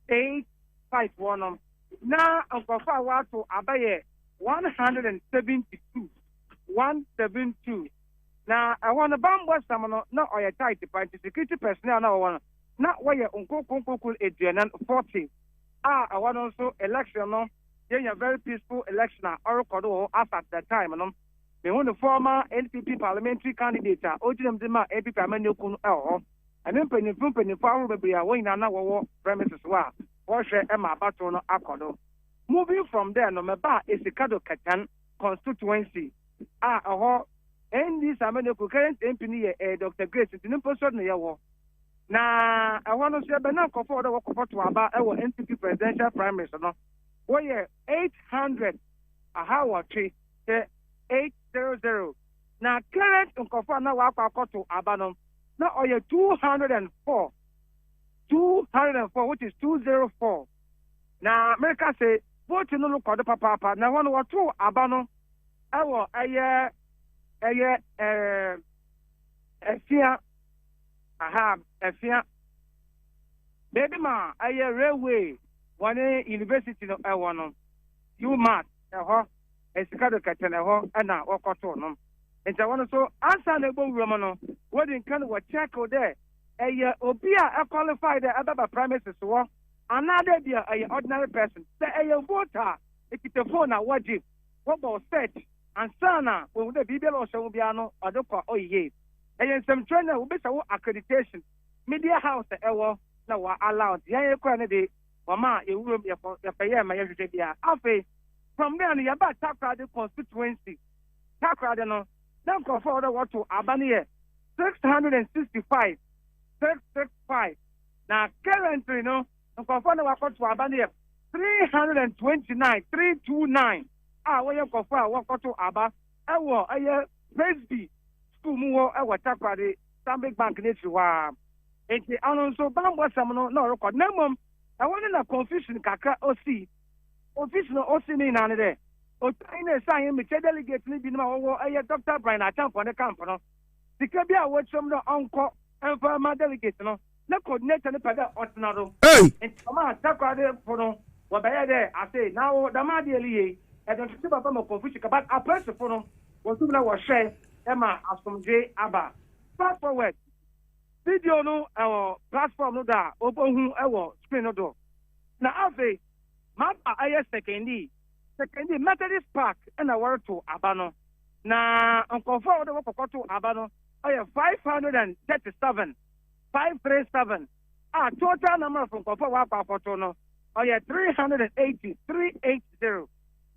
851. Now I'm going to Abaye 172. 172. Now I want to bomb West Samano, not or a tight security personnel now one. Not where uncle Adrian 40. I want also election no. Yeah, a very peaceful election or after that time no. Me want the former NPP parliamentary candidate Ojinem Dima NPP Amenyo Kun and then penny for be a win and our premises wa. wɔhwɛ ɛma abato no akɔdo. Moving from there, no meba Esikado Katan constituency. ND Samene current MP Dr. Grace Nimposo Neyawo. Na I want to say Bena Kofo the work to Aba our NPP presidential primaries no. Where 800 tree 800. Now current Kofo na waka to Abano. Now oye 204. 204 which is 204. Now America say vote no look at the papa na one or two Abano. Ewo Efia Efia baby ma railway one university no no UMass Esikado Katana and now Okoto no and I want so answer the woman no what in kind of check there obia qualified the other premises so another be a ordinary person say a voter if it's a phone what about search and sana when the Bible also be ano adoko oye and some trainer will be so accreditation media house ewo na wa allowed yan ekwa ne de wama ewuro ya pay ma yehwede bia afi from there ya ba takrade constituency takrade no then go for the what to abani 665 now currently no go for the what to abani 329 we go for what to aba ewo Presby school mu ewo takrade Stanbic Bank netu wa enti anonso bambo samno no record nemom I want na confusion kakra osi office no osi ni na ne de o tine say me delegate ni bi na wo Dr. Brian Achan for the camp no sika bi a wo chom no onko enfa ma delegate no na coordinator ne pada otinado enti ma takwade for no wo be de ase now da ma de eliye e don ti baba mo confusion ka but a person for no wo tu na wo share e ma asomje aba fast forward video no our platform no da obohu ewo screen no do na ave mapa sekendi Methodist Park and a word to Abano na uncomfort the work to Abano 537 total number from comfort wapa no 380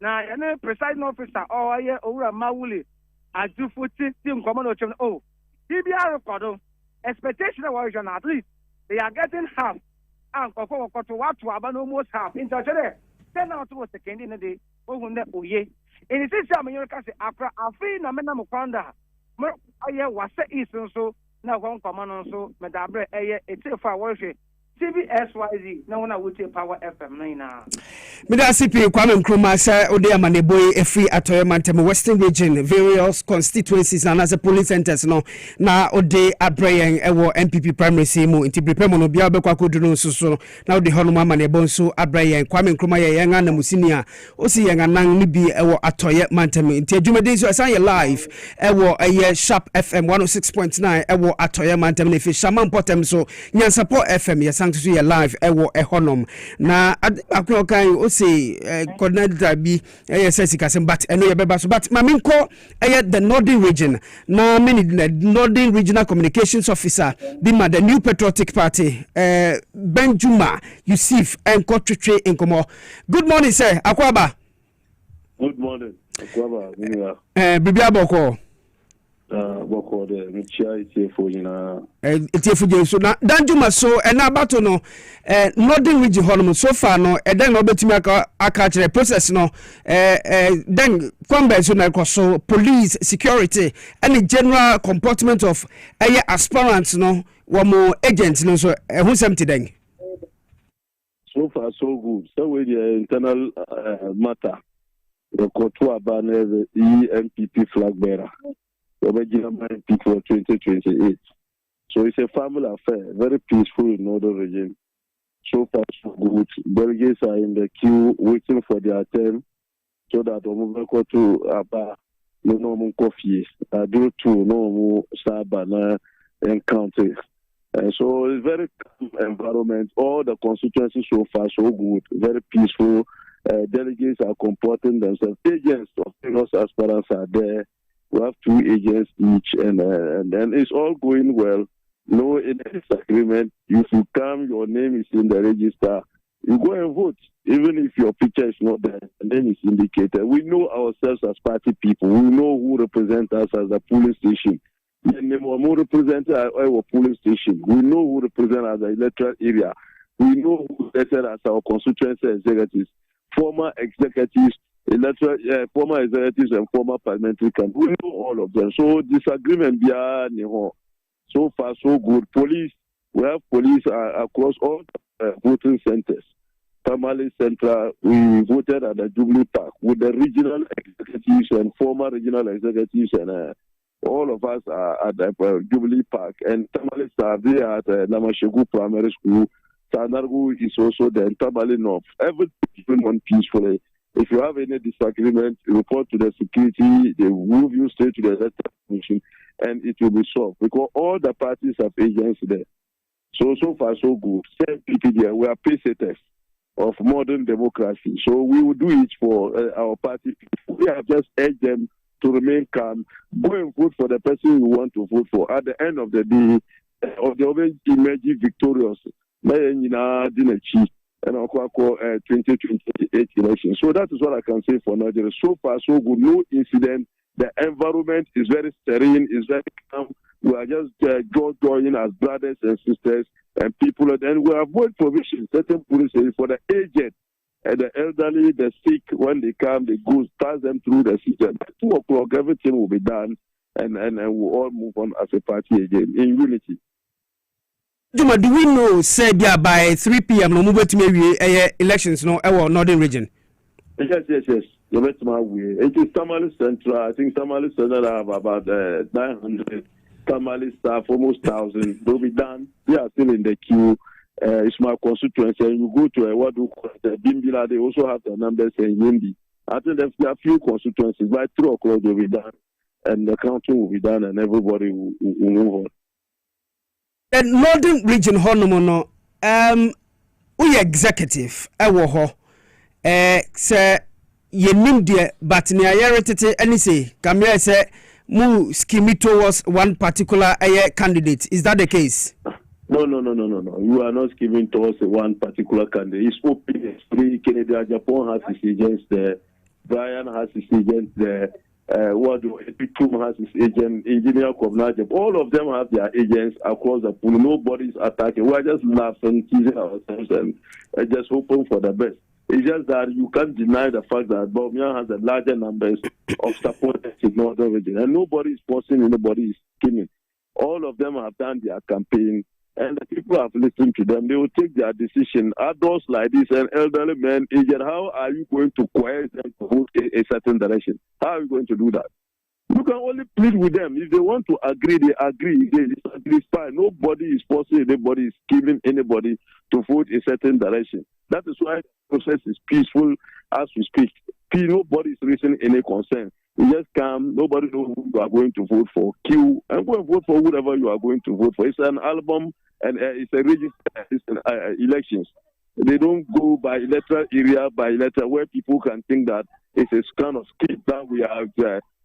na any presiding officer owura mawuli ajufuti team command DBR record expectation was at least they are getting half and to what to about almost half in touch there 10 out was second in the day oye in the system you can say Accra afi na mena mukwanda was is so now one command so medabre for worship CBSYZ na wana wuti Power FM na Mida CP Kwame Nkrumah say ode amaneboy efri atoye mantem Western Region various constituencies and as a police centers no na ode abrayen ewo MPP primary simu inti prepare no bia obekwa koduru nsusu na ode hono amanebo nso abrayen Kwame Nkrumah ye yanga na musini a osi yanga nan ni bi ewo atoye mantem inti adwumade so asan ye live ewo eye Sharp FM 106.9 ewo atoye mantem na fi Shaman Potem so Nyansapo FM ye to see live ewo ehonom na akokan o say coordinator bi says but eno ye beba so but maminko the northern region na many northern regional communications officer bima the new patriotic party Benjuma Yusuf enko twetwe enkomo. Good morning sir Akwaba. Good morning Akwaba bibia boko boko de michia itefo nyina itefo so na danjuma so na bato no northern region holm so far no den no betimi aka kire process no then kwamba so na so police security and general comportment of aspirants no wo agents no so who something then so far so good so with the internal matter the Kotua banner the EMPP flag bearer people 2028. So it's a family affair, very peaceful in northern region. So far, so good. Delegates are in the queue waiting for their turn so that we will go to Aba, no coffee, due to no Sabana encounter. So it's very calm environment. All the constituencies so far so good, very peaceful. Delegates are comporting themselves. Agents of famous aspirants are there. We have 2 agents each, and then it's all going well. No disagreement. If you come, your name is in the register. You go and vote, even if your picture is not there, and then it's indicated. We know ourselves as party people. We know who represents us as a polling station. Who represents our polling station. We know who represents us as the electoral area. We know who elected as our constituency executives, former executives, former executives and former parliamentary candidates. We know all of them. So disagreement beyond so far so good. Police, we have police across all voting centers. Tamale Central, we voted at the Jubilee Park with the regional executives and former regional executives, and all of us are at the Jubilee Park. And Tamale are there at Namashegu Primary School. Sanargu is also there, and Tamale North. Everything is going on peacefully. If you have any disagreement, report to the security, they will move you straight to the electoral commission, and it will be solved because all the parties have agents there. So far, so good. Same people there, we are pacesetters of modern democracy. So we will do it for our party. We have just urged them to remain calm, go and vote for the person you want to vote for. At the end of the day, they always emerge victorious. And 2028 election. So that is what I can say for Nigeria. So far, so good. No incident. The environment is very serene, is very calm. We are just joining as brothers and sisters and people. And we avoid provisions, certain police for the aged and the elderly, the sick. When they come, they go pass them through the system. At 2 o'clock, everything will be done, and we'll all move on as a party again in unity. Juma, do we know, said by 3 p.m. no move to elections no northern region? Yes. The rest of my way. It is Tamale Central. I think Tamale Central have about 900. Tamale staff, almost 1,000. They'll be done. They are still in the queue. It's my constituency. You go to what do call the Bimbila, they also have the numbers in Yindi. I think there are a few constituencies. By 3 o'clock, they'll be done. And the counting will be done, and everybody will move on. The northern region, Honomono, we executive, say, ye nim dear, but near Yeretete, and say, Camilla say, move scheme towards one particular candidate. Is that the case? No. You are not scheming towards one particular candidate. It's open, it's free. Canada, Japan has his agents there. Brian has his agents there. Epitum has his agent, Engineer Kwabena. All of them have their agents across the pool. Nobody's attacking. We're just laughing, teasing ourselves, and just hoping for the best. It's just that you can't deny the fact that Bawumia has the larger numbers of supporters in Northern Region, and nobody is forcing anybody is scheming. All of them have done their campaign, and the people have listened to them. They will take their decision. Adults like this and elderly men, aged, how are you going to coerce them to vote a certain direction? How are you going to do that? You can only plead with them. If they want to agree, they agree. If they disagree, fine. Nobody is forcing anybody, is giving anybody to vote a certain direction. That is why the process is peaceful as we speak. Nobody is raising any concern. You just come, nobody knows who you are going to vote for. Queue and go and vote for whatever you are going to vote for. It's an album and it's a register elections. They don't go by electoral area, by electoral, where people can think that it's a kind of skip that we are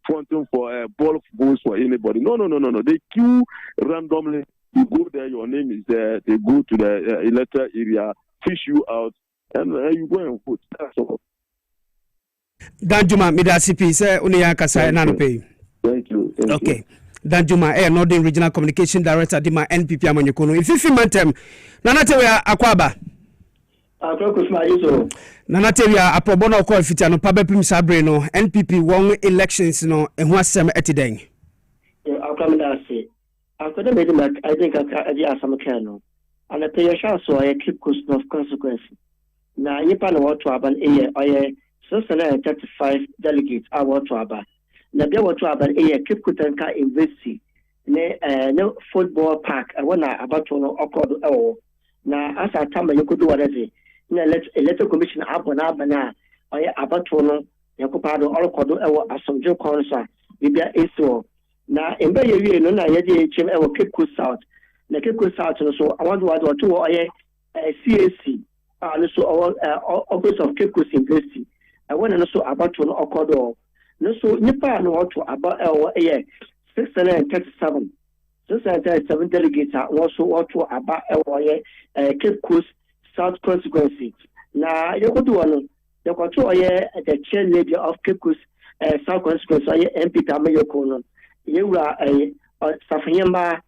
fronting for bulk votes for anybody. No. They queue randomly. You go there, your name is there. They go to the electoral area, fish you out, and you go and vote. That's all. Danjuma Midasipi say Unia Kasa Nanope. Thank you. Okay. Danjuma Northern Regional Communication Director Dima NPP Amanyokono. If you mentem Nanatewe Akwaba. Nanatewe Aprobono ko fitiano pabepim sabre no NPP won elections no ehu asem etiden. Kwabena Ase. Akoda made mark I think I asam kano. And the player shall so I keep cost of consequence. Na yipa no what to aban oye 635 delegates are what to aban. Na bia what to aban keep kutanka investi. No football park I wanna about to no okodo na asa tamba yokudu wadazi. Na electoral commission abona bana oye about to no yakupado okodo asomjo konsa bibia eso na embe yewie no na yede chem Cape Coast South. Na Cape Coast South no so I want to oye CAC so office of Cape Coast University. I want to know about to okodo. No so nipa no what about 637 delegates are also what about Cape Coast South constituency. na yekodu wono yekoto oye the chair lady of Cape Coast South Constituency oye MP Tamayoko no yewura Safanyamba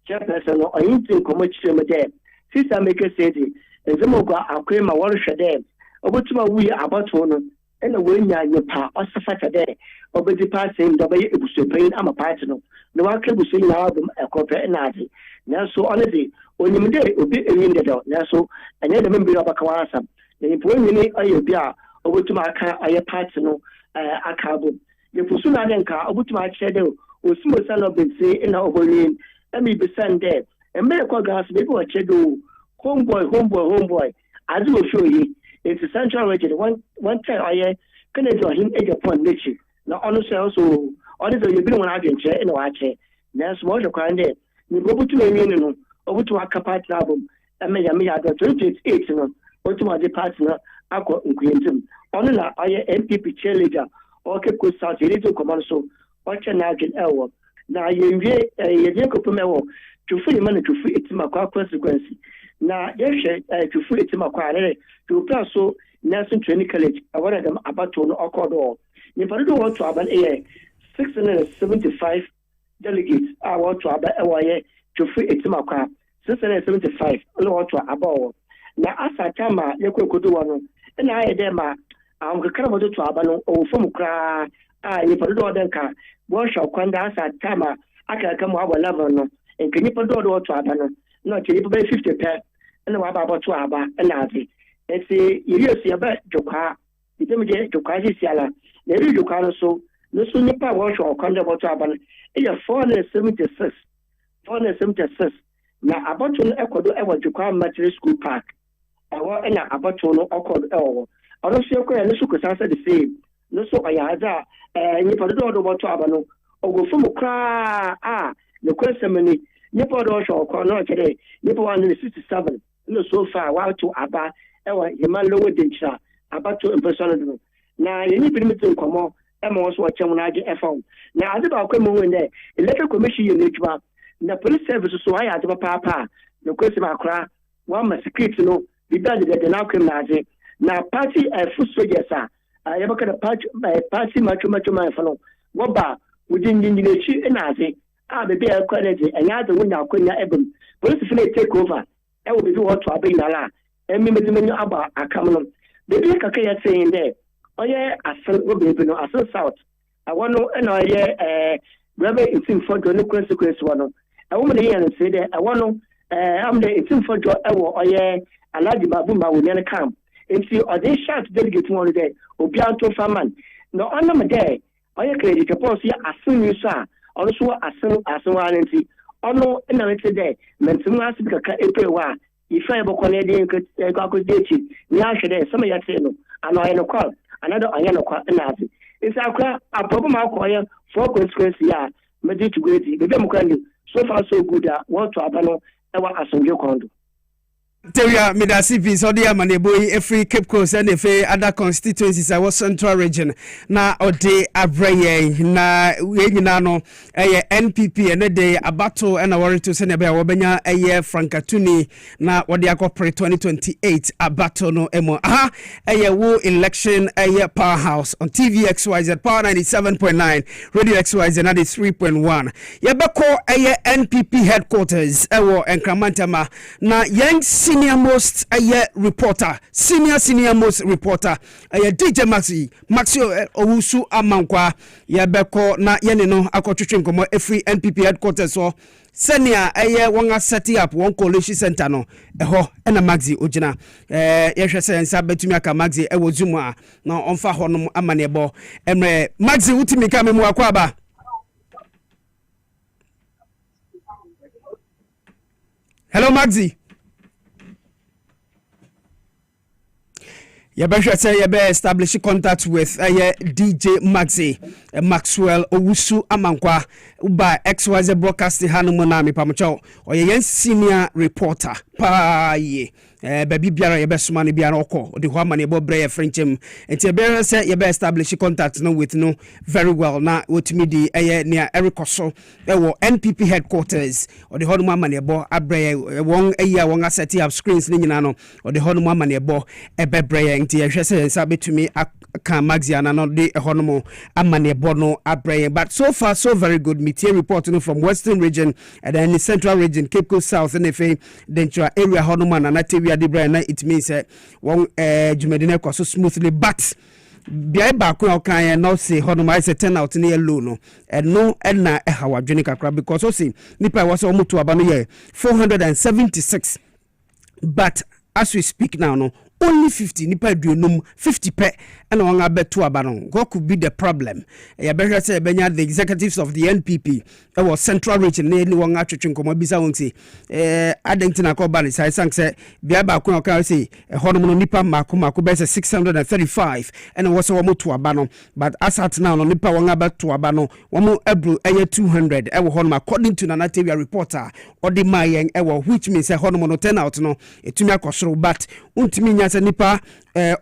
chairperson no oyinti komo chirem de sister make say the ezemogo akwema worhwe de obotuma wi abato no ena wenya nyepa osafata de obedi passing do be ebusupain ama party no na waka busuyi na album ekope na ade na so honestly onyimde obi ewinde do na so enye de membi obaka wasam na ipo nyini aye bia obotuma aka aye party no akabo ye pusu na nka obotuma akye de osimo salo bense na oboyin emi besande embe ko gas be ko akye do homeboy azu ofioyi it's central region one time aye Kennedy him age upon nature na honestly also honestly you been one adventure in wache na so mo kwa nde ni bobutu enye no obutu aka party album emeya 28 no otu ma de party na akọ nkuyentim ono na aye MPP cheerleader o ke ko south region command so o che na agin ewo na yenwie ye ko pomewo tufu ni man tufu etima kwa consequence na yehwe tufu etima kwa re to plan so Nelson Training College awara dem abato no okodo ni parido want to aban 675 delegates want to aban ewaye tufu etima kwa 675 no want to abawo na asa chama yekokodo wono na aye dem a amkakara bodo to aban no ofom kra ni parido denka bo sha kwanda asa chama aka mu abo level no enkenyi parido do to aban no na chiri be 50 per na wa ba to aba na ade ese iriyosi aba joka itemje joka sisiala na iri joka no so nipa wo hwo kwanda boto aban e ya 476 na abato no ekodo ewo joka military school park awo na abato no okodo ewo ono so ekoya no so kusasa the same no so ayaza nipa do boto aban no ogofo mu kra the question many nipa do hwo kwa no kede nipa 167 no so far wa to aba ewa yema lowo dencha abato impersonal na yeni permit komo ema wo so wachem na age efon na ade ba kwa mu wende electoral commission ye nejuba na police service so aya ade papa na kwesi makra wa ma secret no bidade de na kwem na ade na party full soldiers yebaka da party macho man fano wo ba wudin jinjinechi na ade bebe e kwa de enya ade wonya akonya ebem police feel take over e wo be wo to abai na la emi medimenu aba akamno bebi kaka ya saying there oye asan wo bebi no asan south awono na oye rebe itim fodo no consequence wono awo me yan say there awono am the itim fodo ewo oye alaji babu ma wo ne camp enti ode shot delegate one there obi anto farman no ona me there oye credit report ya asan ni so a ono so asan wa nti ono na me there mentum asibi kaka epewa ifa ebokone de akodeti ni ahwede some ya te no ano aye no call another aye no call na ase isa akwa problem akoye for consequence ya medi to great bebe mukandi so far so good want to abano ewa asonje kondo Teria Midasi Vince Odia Maneboy every Cape Coast and every other constituencies our central region na ode abreye na yenyina no NPP and de abato and awori to send ebe wobenya Frankatuni na wode akopre 2028 abato no emo wo election powerhouse on TV XYZ Power 97.9 Radio XYZ 93.1 yebeko NPP headquarters ewo Enkramantama na young senior most most reporter DJ Maxio Owusu Amankwa yebeko na yene no akotwetwe nkomo every NPP headquarters so senior wonga set up one coalition center no eho na Maxi ogina yehwe se nsa betumi aka Maxi ewo Zoom a na onfa honom amanebo emre Maxi utimi ka memu akwa ba Hello Maxi Yabesha say yabe establish contact with DJ Maxi Maxwell Owusu Amankwa by XYZ broadcasting hanumo na mi pamocho oye yen senior reporter pa ye baby biara ye besoma ne biara okọ de ho amane bo bre ye frinchem enti be say ye be establish contact no with no very well na wotumi di eye near erikoso wo NPP headquarters or the honum amane bo abre won eya won asset up screens ni nyina no or the honum amane bo ebebre ye enti ye hwese nsa betumi kan Maxiana no de honum amane bo no abre but so far so very good meteor report no from Western region and then the Central region Cape Coast South and the Dentra area honum and Nativia de Brian it means one jumedine so smoothly but bia ba ko kan no say honum I say 10 out near low no and no and na e hawa dwene kakra because o say nipa was omuto aba no ye 476 but as we speak now no only 50 nipa duonum 50 pe and on abeto aba no what could be the problem ya better say benya the executives of the NPP it was Central region na ni won atwetwe nkomo bisa won say adentina ko ba ni sai sank say bia ba ko kan say honum no nipa mako be say 635 and was wo moto aba no but as at now no nipa won abeto aba no wo ebru eye 200 e wo honum according to Nanatevia reporter odi mayen e wo which means say honum no 10 out no etumi akosoro but untimi nya say nipa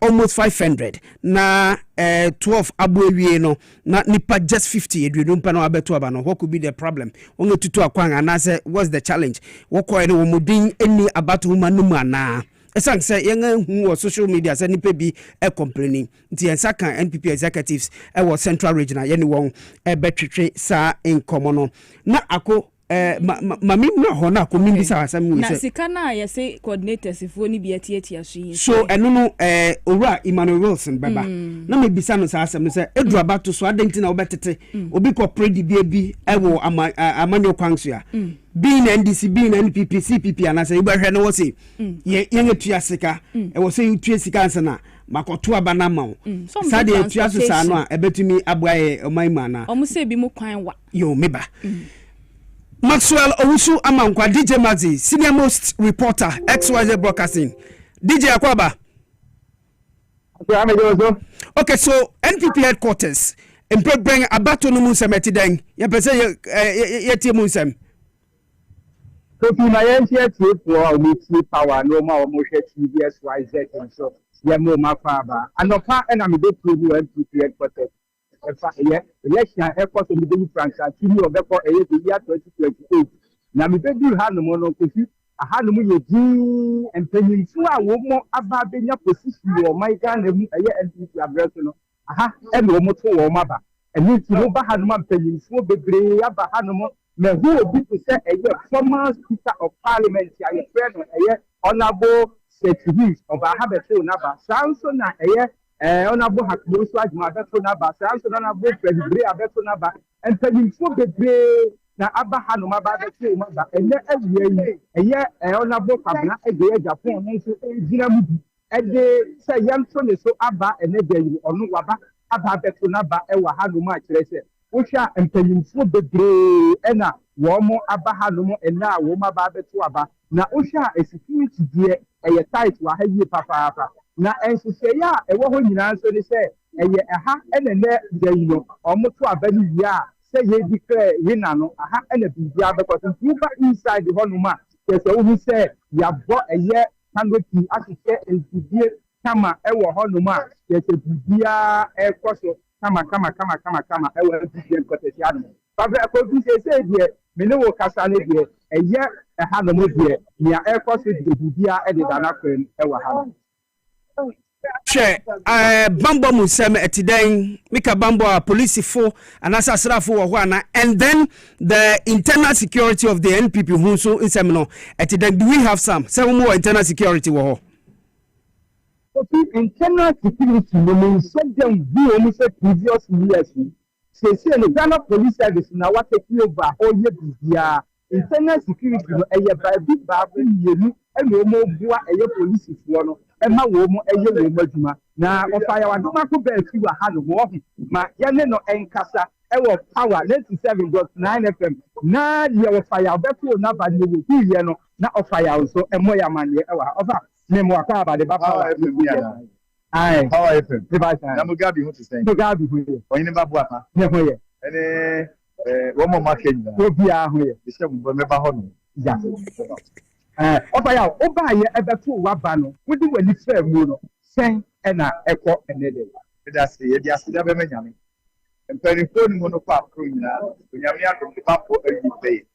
almost 500 na 12 abuewie no na nipa just 50 edwedum pa no abeto aba no what could be the problem only tutu akwan ana say what's the challenge what ko no mudin any about woman no ana esan say yen hu social media say nipa bi e complaining nti ensa kan NPP executives e was Central regional ye ni won e betwetwe sa enkomo no na ako mami na ho na ko mindi sa asam we say na sika na ye say coordinators ifo ni bi atiatia so eno no owura Emmanuel Wilson beba na me bisa no sa asam say edu abato so adenti na obetete obi ko predi bi ewo amanyo kwanso ya bi na NDC bi na NPP CPP anasa iba hwe no wo say ye ngetua sika e wo say utua sika ansa na makoto aba na ma sa de etua so sa no a ebetumi aboaye oman na omo say bi mu kwan wa yo meba Maxwell Owusu Amankwa DJ Mazi senior most reporter XYZ Broadcasting DJ Akwaba. Okay, so NPP headquarters in bring abato no musem etiden ye pese ye tie musem so my NTT for we power no ma o mo hwe TVSYZ so ye mo ma fa ba anopa e na me dey prove NPP headquarters election airport of the France continue obeko eye the year 2028 na me be ha no mo no kofi aha no mo ye din empanyinfu a wo mo aba benya position wo my Ghana mu eye NPP address no aha e no mo to wo maba eni ti no ba ha no ma empanyinfu bebre aba ha no mo me hu obi to say eye former speaker of parliament ya ye friend eye honorable secretary of ahabeto na ba sanso na eye honorable hakmo so ajuma abeto na ba sanso na honorable president abeto na ba empanyinfu bebre na aba ha no ma ba beto ma ba ene awie eye honorable Kwabena Prah Japan no so ejina mu bi ede say yanto ne so aba ene de yi onu waba aba beto na ba ewa ha no ma kire se wo hwa empanyinfu bebre ena wo mo aba ha no mo ena wo ma ba beto aba na wo hwa security die eye tight wa ha yi papa na ensese ya ewo ho nyina so ni se eye aha ene ne de yi no omoto aba ni wi a say ye declare winner no aha ene bibia because you back inside the honuma yes who say ya bo eye canopy asise entidie kama ewo honuma yes bibia ekoso kama ewo bibia nkotesi anu baba ko bi say die me ne wo kasa ne die eye aha no mo die nia ekoso bibia e de dana kwen ewo ha Che bambo musem etiden mika bambo police fo anasa asrafo wo ho ana and then the internal security of the NPP who so insem no etiden do we have some more internal security wo ho internal security no means them we only say previous years say the Ghana police service na what take over all year bia internal security no eye ba yenu e no mo bua eye police fo no ema wo mo eye wo maduma na ofaya wadoma ko ba fi wa ha no wo ma ye ne no enkasa e wo power 97.9 FM na ye wo fire obefo na ba ne wo hu ye no na ofaya so emo ya mane e wa ofa me mo aka ba de ba power ai how FM the ba na mo gabi ho to say mo gabi ho ye onye ba bu apa ne ho ye ene wo mo market na obi a ho ye se mo me ba ho no ya Obaya ye ebeto waba no wodi wani fa mu no sen na ekọ enede that's the idea be nyame mpanifo ni mono pa pro nyina nyame adom pa po ayi play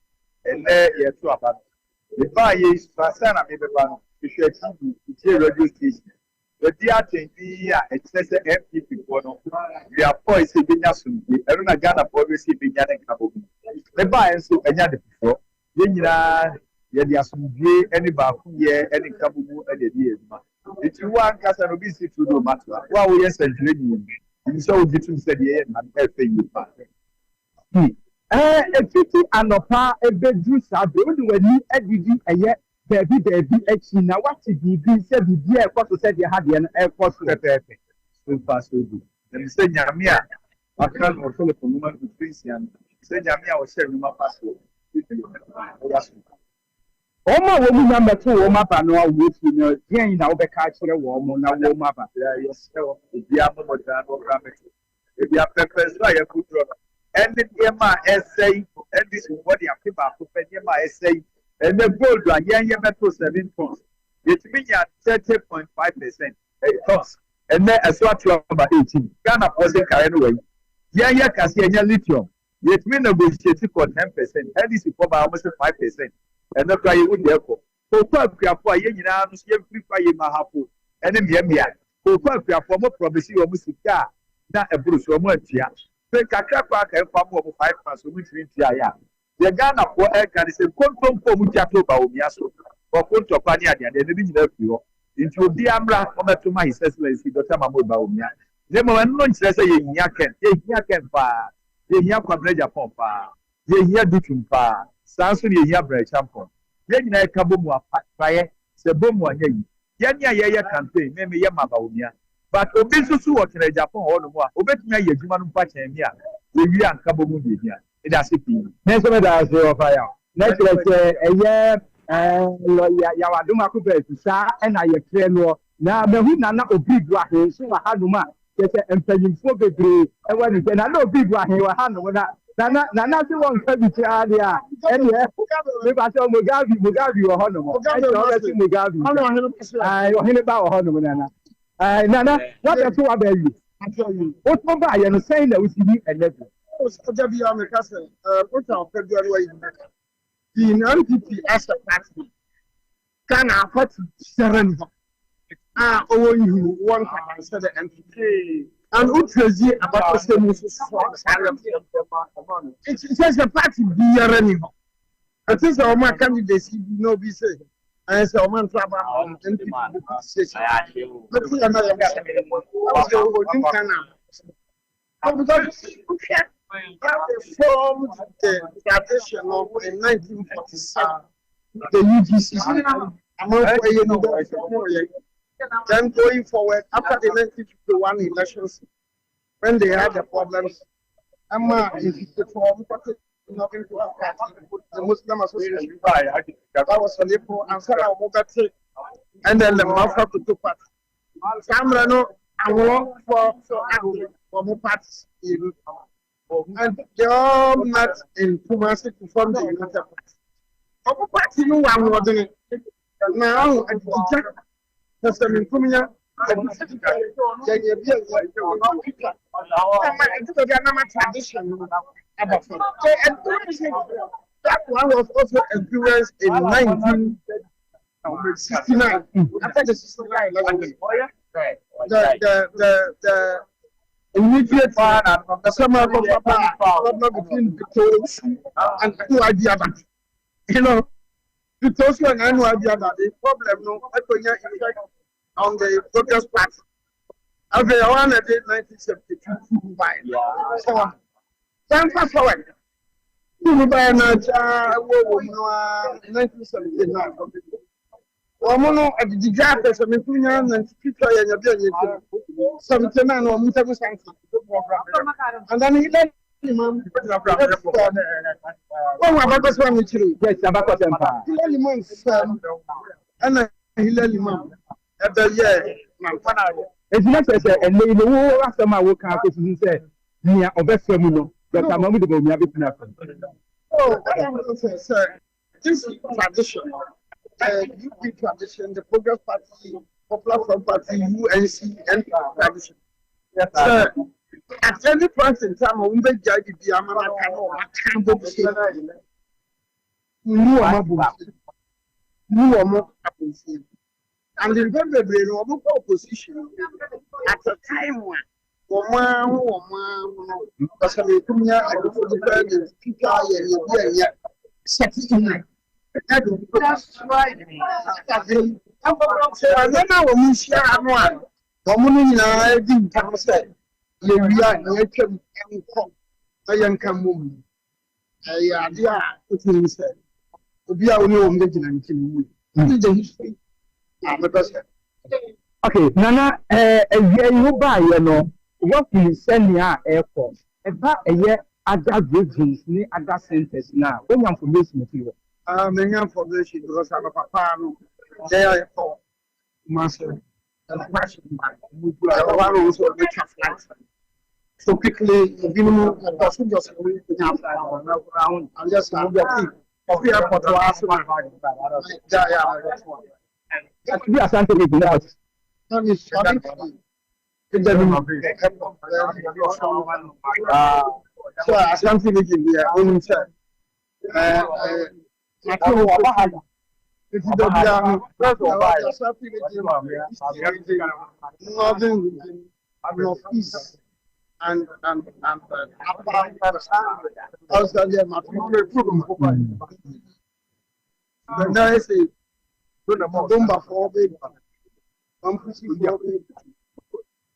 ene ye to aba the ba ye spasa na me be ba no hwehwe TV tie radio station the dia tenti a excess FPP for no we are voice be nya sumbi ero na Ghana for we see be nya ne kabo the ba enso enya de before ye nyina ye dia sumbi eni ba ku ye eni kabo mu e de die ma it you wan kasa no be see to do matter wa wo ye sentre ni so we to say the na e you pa efiti anopa ebedu sabe odi wani adidi eye baby echi na wati bibi se bibi e kwaso se de ha de no e kwaso pepe so fast so good dem say nyame a akran or telephone number to Christian say nyame a o share number password Oma wo mu number 2 wo mapa no a wo fi no yen na wo be ka kire wo mo na wo mapa yes obi amomo da no ramet ebi apepe so ya kudro and the essay and this body a paper for Pema essay and the gold a yen metro 7 tons. It means 30.5% tons and then as what number 18. Ghana was a car anyway. Yen can see any lithium. It means negotiated for 10% and this is for almost 5%. And that's why you would therefore. For 12 for yen free fire mahapo and then Yamia. For 12 for more promising or musica. Not a bruise or more tia. Kakra kwa ka emfa mo 5 months omu tiri ntia ya ye Ghana ko e ka se kontom ko mu tiato ba omi aso ko konto pa ni ade ade ne bi nyina fi ho nti obi amra o meto ma his excellency Dr. Mahmoud ba omi ne mo no nkyere se ye hia ken pa ye hia Kwabena Japan pa ye hia dutum pa sanso ye hia bra champion ye nyina e ka bomu afaye se bomu anya yi ye nya ye campaign me ye ma ba omi but obi susu wo kire Japan ho no mo a obetumi aye adwuma no pa chen mi a we wi anka bomu de bia e da se pi ne so me da so of fire na kire se eye ya waduma ko be sa na ye kire no na mehu na obi gwa he so wa ha no ma ke se empanyimfo bebre e wa ni na obi gwa he wa ha no na si won ka bi ti ade a ene me ba se Mugabe wo ho no mo Mugabe ai o hene ba wo ho no na Nana, what are two about you? I tell you. What number I am saying that we see a level. Put our February the NPP as a party can afford 7 you one can answer the NPP. And who tells you about the same it's just a party be a running. I think our my candidacy no be said. And so man travel NPP station. But we are not formed the tradition of in 1947. The UGC then going forward after the 1951 elections, when they had the problems, in 54 the Muslim Association that was a little answer and then the Mafra to 2 parts. Samrano, I work for more parts and they all met in Kumasi to form the United Party. Our party knew I'm not doing it. Now, that's the Kumia. Tradition. That one was also influenced in 1969 after the 69 election. The immediate the summer government between Victorians and Kwabena. You know, Victorians and Kwabena, the problem no effect on the Progress Party. Okay, I want to date 1972 by so fast forward. You buy a 1979. Omono at the draft as a Mikuyan and future and a billion 79 or Mutabu Sanki. And then he let him on. Oh, my brother's one with you. Yes, about he let him on, and he let him on. At the year, it's not as a lady who after my work out to say, near Obesamuno, that I'm only going to be nothing. Oh, sir, this tradition. UP tradition, the Progress Party, Popular Front Party, UNC, and tradition. So, at any point in time, I won't judge the American or I can't go to say, no, more and remember, the opposition at the time when. Parce que les premiers that's right. Okay, Nana, you buy, you know. What we send here airport, about a year other regions, near other centers now. When I'm for this material, many information because I'm a papa. They are for master and question. So quickly, you know, doesn't just around and just move your feet. Of the airport, we are something with that. That is so I can't feel it in the own set. Peace and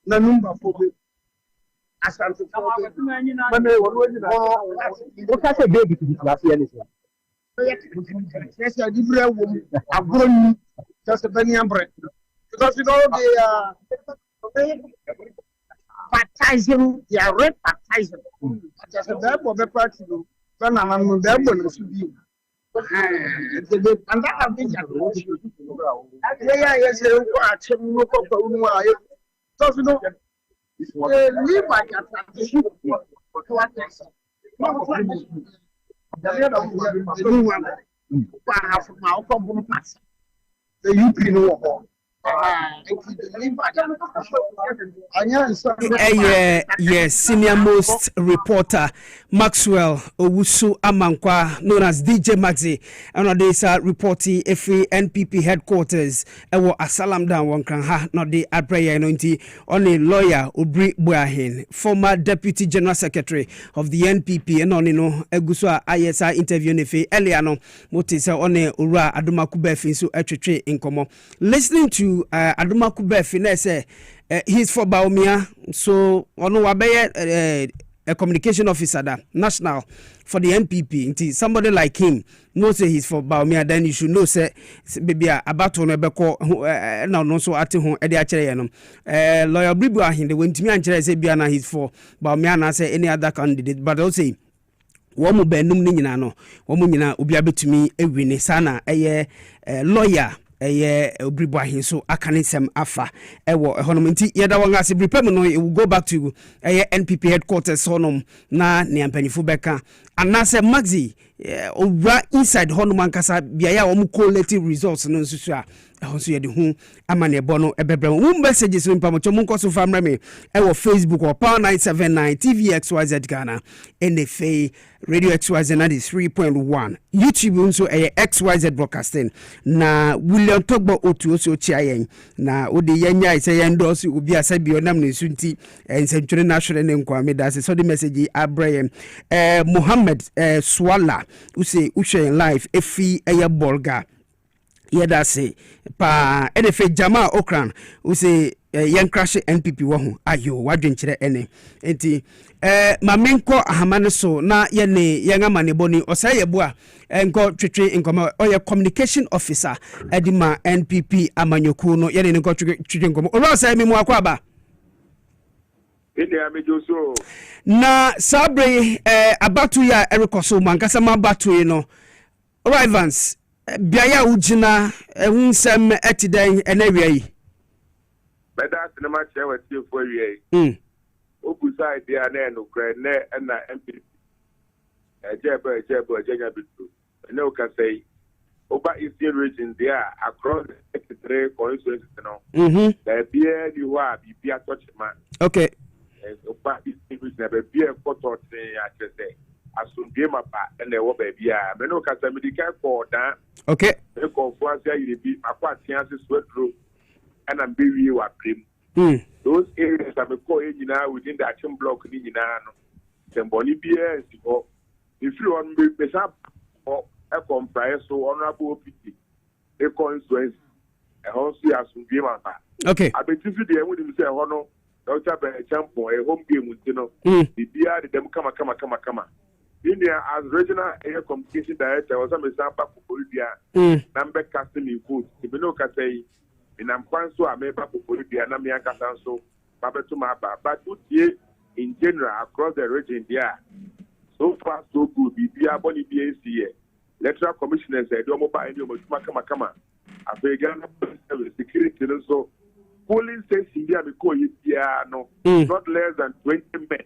na number for me asante for me mane what can say baby to this last year this one yes I give real woman agro just a penny ambre because you know they baptizing they are red baptizing just a bad for the party no when I'm there no should be and that have been yes so you know, live like a transition. The UP no yes, senior most reporter Maxwell Owusu Amankwa, known as DJ Maxi, and this reporting every NPP headquarters. Ewo asalam down one can ha not the abraya nonti only lawyer Obri Buahin, former deputy general secretary of the NPP, and on Eguswa ISI interview nefe Eliano Motisa one Ura Adumaku Befin so etretre in common. Listening to Adumaku Befin, he's for Baumia, so on Wabaya. A communication officer that national for the NPP. Somebody like him knows say he's for Baumia, then you should know say baby about to nebeko no so at home e dey akere no. Lawyer Bribu Ahin, the went me and say Biana he's for Baumia na say any other candidate, but I'll say womu benum ni nyina no womu nyina obi abetumi ewini sana lawyer Obribo Ahin so akanisem afa ewo honom nti yeda wanga se brepem no it will go back to NPP headquarters honom na ne ampanifo beka anase Maxi owra inside honom ankasa biaya wo mu collective results no nsusu a ehonso yede hu amane bono ebebre wo messages so mpamo chomo nkoso famra me ewo Facebook or power 979 TVXYZ Ghana NFA Radio XYZ 93.1 YouTube nso XYZ Broadcasting na William Togbo otu oso chiayen na odi yenya ise yendosi obi asabi onam ne sunti ensentwere national ne nkwame da se so the message Abraham Muhammad Swala use ushe live efi bolga yeda se pa edefe Jama Okran use yen crash NPP wo ho ayo wadwenkyere ene enti mamenko ahamane so na yen amane boni osaye bo a enko twetwe enkomo oye communication officer edima NPP amanyoku no yen enko twetwe enkomo o osaye memu akwaba na sabre abatu ya erikoso mankasa mabatu no Rivans biaya ujina unsem etiden enewiai Better cinema chair with you for you. Opposite the Anan, Ukraine, and MPP. A jabber, Jenya Bitu. No can say, over Eastern region there across the 3 constituencies now. There be you are be a touch man. Okay. Over Eastern region there be a photo I say. As soon game up and there will be a meno casamedica for that. Okay. The conference you be a part chances sweat through and I'm be you are prim. Those areas are now within the action block in Semboni BS or if you want to be or a comprise so honorable PT, a constituency, a house as game up. Okay. I bet if you did with him say, honor, Dr. Champo, a home game with the BR, them come. India as regional air communication director was a example for Bolivia. Number casting in food. If you know, say, in Ampanso, I may back for Bolivia, Namia Casanso, Papa to Mapa, but in general across the region there. So far, so good. BBA Bonnie BAC, electoral commissioners said, don't buy any of Makama. I feel Ghana security so polling stations India because no, not less than 20 men.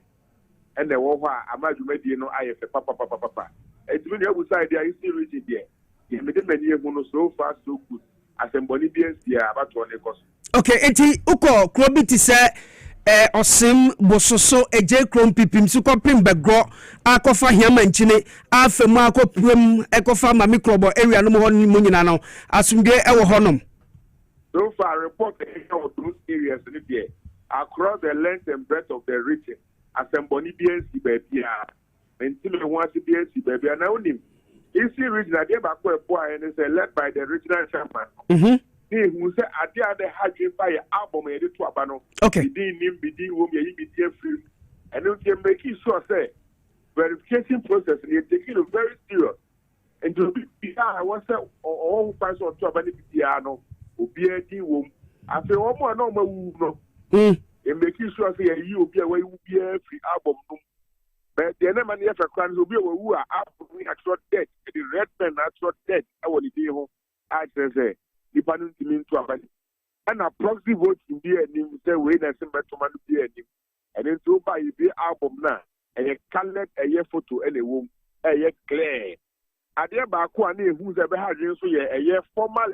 And the war, Amaju Mediano, papa. It's when you side there, you still reaching there. You made many so far, so good. As in Bolivians, about 20 costs. Okay, eti uko krobiti se osim bososo eje krom pipim su kopim begro akofa hiama nchine afemu akopem ekofa ma microbo area no mo nyina no asumde ewo honom. So far, report of those areas in the across the length and breadth of the region. Assembly BNC baby, and Timmy wants to BNC baby, and now him. Eastern region, I gave a boy and is led by the regional chairman. He who said, I did the hydrogen by album and it to Abano. Okay. Bedin whom you be free. And you can make it sure, say, verification process, and you're taking it very serious. And to be, I was all parts of Abani Piano, who be a team. I feel one more no. And making sure say you will be away will be a free album. But the other man here for crimes will be who are absolutely actual dead. The red men actual dead. I want to be home. I say, depending to me to a body. And a proxy vote in the end, say, wait, I send back to man to be a name. And then to buy the album now. And you can't let a year photo any womb. A year clear. I dear Bakuani, who's ever had a year former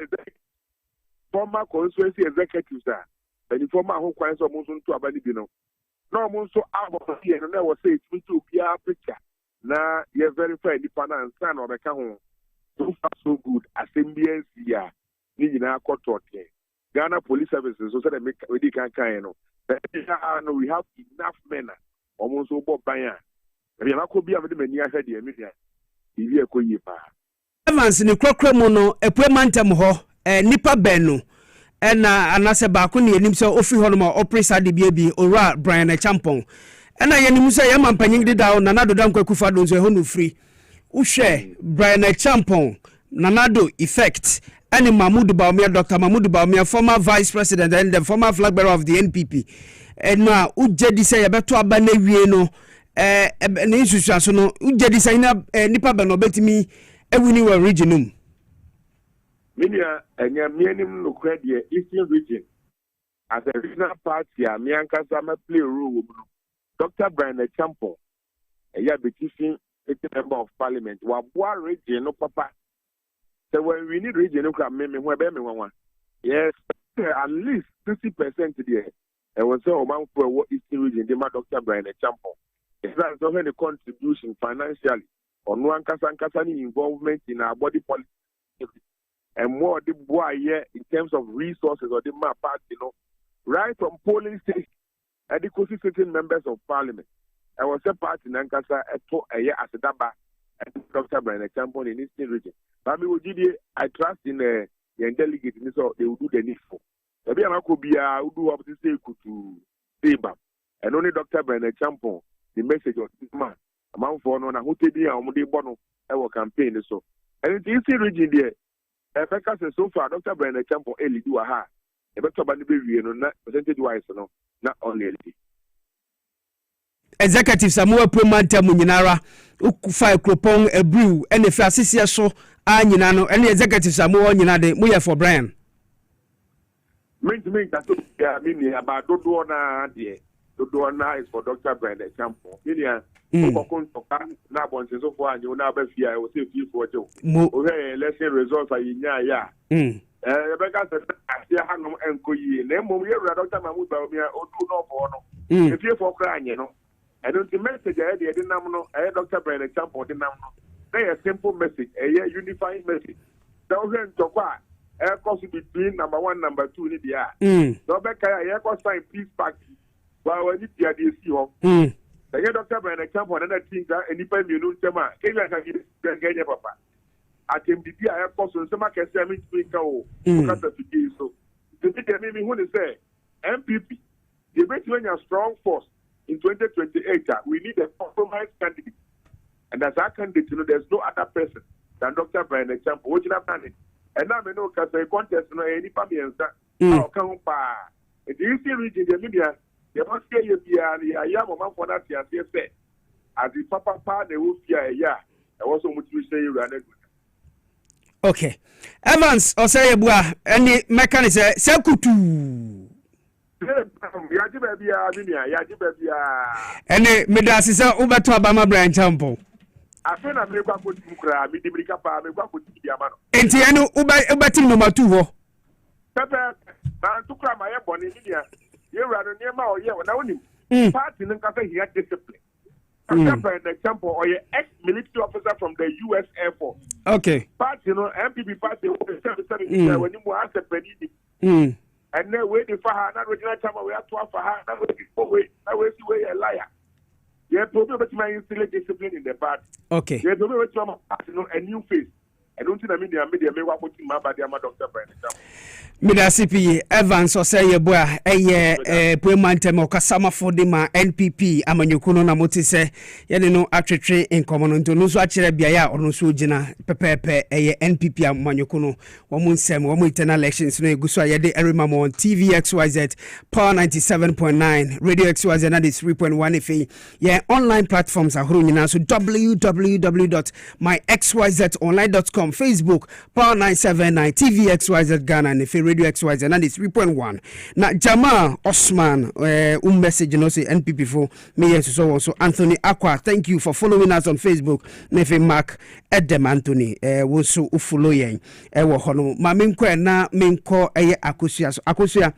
constituency executive, sir. And the former home clients of Monson to Abanibino. No, Monso album here, and I was saying to be a picture. Now, you're very fair, the partner and son of the Kahon. So far, so good. Assemblies here. Nina Court Ghana Police Services, so that make we can kind of. We have enough men almost over Bayan. We are not could be able to be near the media. If you are going Evans in the Crocromono, a premantum ho, Nipa Benu. Ena anase baako ne yanim se ofi hono opresa de bia ora Brian Champon ena yanim se yama mpanyin de dawo nanado dan kwakufa do so hono free uhwe Brian Champon nanado effect ani Mahmoud Bawumia Dr. Mahmoud Bawumia former vice president and the former flag bearer of the NPP ena ujedi se yebeto aba na wie no ne isusuaso no ujedi se nipa be no betimi ewini wa regionum Minia and Yamianim no credit Eastern region. As a regional party, Mianka Sama play role. Dr. Brian Champon, a year petition, member of parliament, Wabua region, no papa. So when we need region, no crap, maybe one. Yes, at least 50% there. And was so amount for what Eastern region, the Dr. Brian Champon. It's not so any contribution financially or no Ankasani involvement in our body policy. And more the boy here in terms of resources or the map part, right from polling stations and the constituent members of parliament. I was a part in Ankasa a year as a daba and Dr. Brian Champon in Eastern region. But I trust in the delegate in this, so they will do the needful. Maybe I could be who do up to say to Deba. And only Dr. Brian Champon, the message of this man, amount for no, who take the Amudi Bono, our campaign. So, and in Eastern region there. So far, Dr. Brian Champon, Eli do aha. A better band baby, not percentage wise, no, not only. Executive Samuel Promanta Muninara, Ukufai Kropong, a brew, and the Francia so, Anyanano, and the executive Samuel Yanade, Muya for Brian. Mean to me that I mean about don't want dear. the door now is for Dr. Brian Champo. Now, once so far, you now be fear. I will say few for you. Okay, let's say results are in ya. Rebecca said, I see Hanum and Koyi. Name of your Dr. Mahmoud Baumia or do no for no. If you're for crying, you know. I don't message I didn't know. I Dr. Brian Champo didn't know. They a simple message, a unifying message. Thousand to what? Air cost between number 1, number 2 in the air. Rebecca, air cost sign peace pact. Well, when you see the the Dr. Brian Champo and other things that any time you know, Tema, Kenya can get papa. I can be the air cost on some can say me to go. So, the thing me when they say MPP, the way to a strong force in 2028, we need a compromise candidate. And as our candidate, you know, there's no other person than Dr. Brian Champo. What you have done it? And now I know because the contest, no, any family answer. How come, pa? The Eastern region, the media. They must say you be a young woman for that year. They say, as the papa, they will fear a year. I also want to say you ran it. Okay. Evans, or say, any mechanism, Sekutu. Any Medasisa Ubato Abama Brian Temple. I feel I'm going to put Mukra, Midibika, I'm going to put Yamano. And Tiano Ubatin number 2. Pepper, man, to cry my airborne in India. You rather near my or yeah, party in Cafe, he had discipline. For example, or your ex-military officer from the U.S. Air Force. Okay. Party, you know, MPP party, when you were asked a penny. And then waiting for her, not original time, we have to offer her, not waiting for wait, that way, you a liar. You have problem with my instill discipline in the party. Okay. You have problem with your a new face. I don't think the media may want to put my body, my Dr. Brian. CP Evans or say ye boy Puemantem or Kasama for the NPP Amanyukuno Namoti say no atretre in common to no so actually biya or no so jina pepe NPP Amanyukuno Wamunsem Wamuitena elections no guswa yede erimamo on TV XYZ Power 97.9 Radio XYZ and is 3.1 FA yeah online platforms are nyina so www.myxyzonline.com Facebook Power 979 TV XYZ Ghana and Radio XYZ and it's 3.1. Now Jamal Osman message you know say NPP for me so Anthony Aqua, thank you for following us on Facebook. Nefe Mark Edem Anthony wo so follow yen wo hono ma menko na menko akosia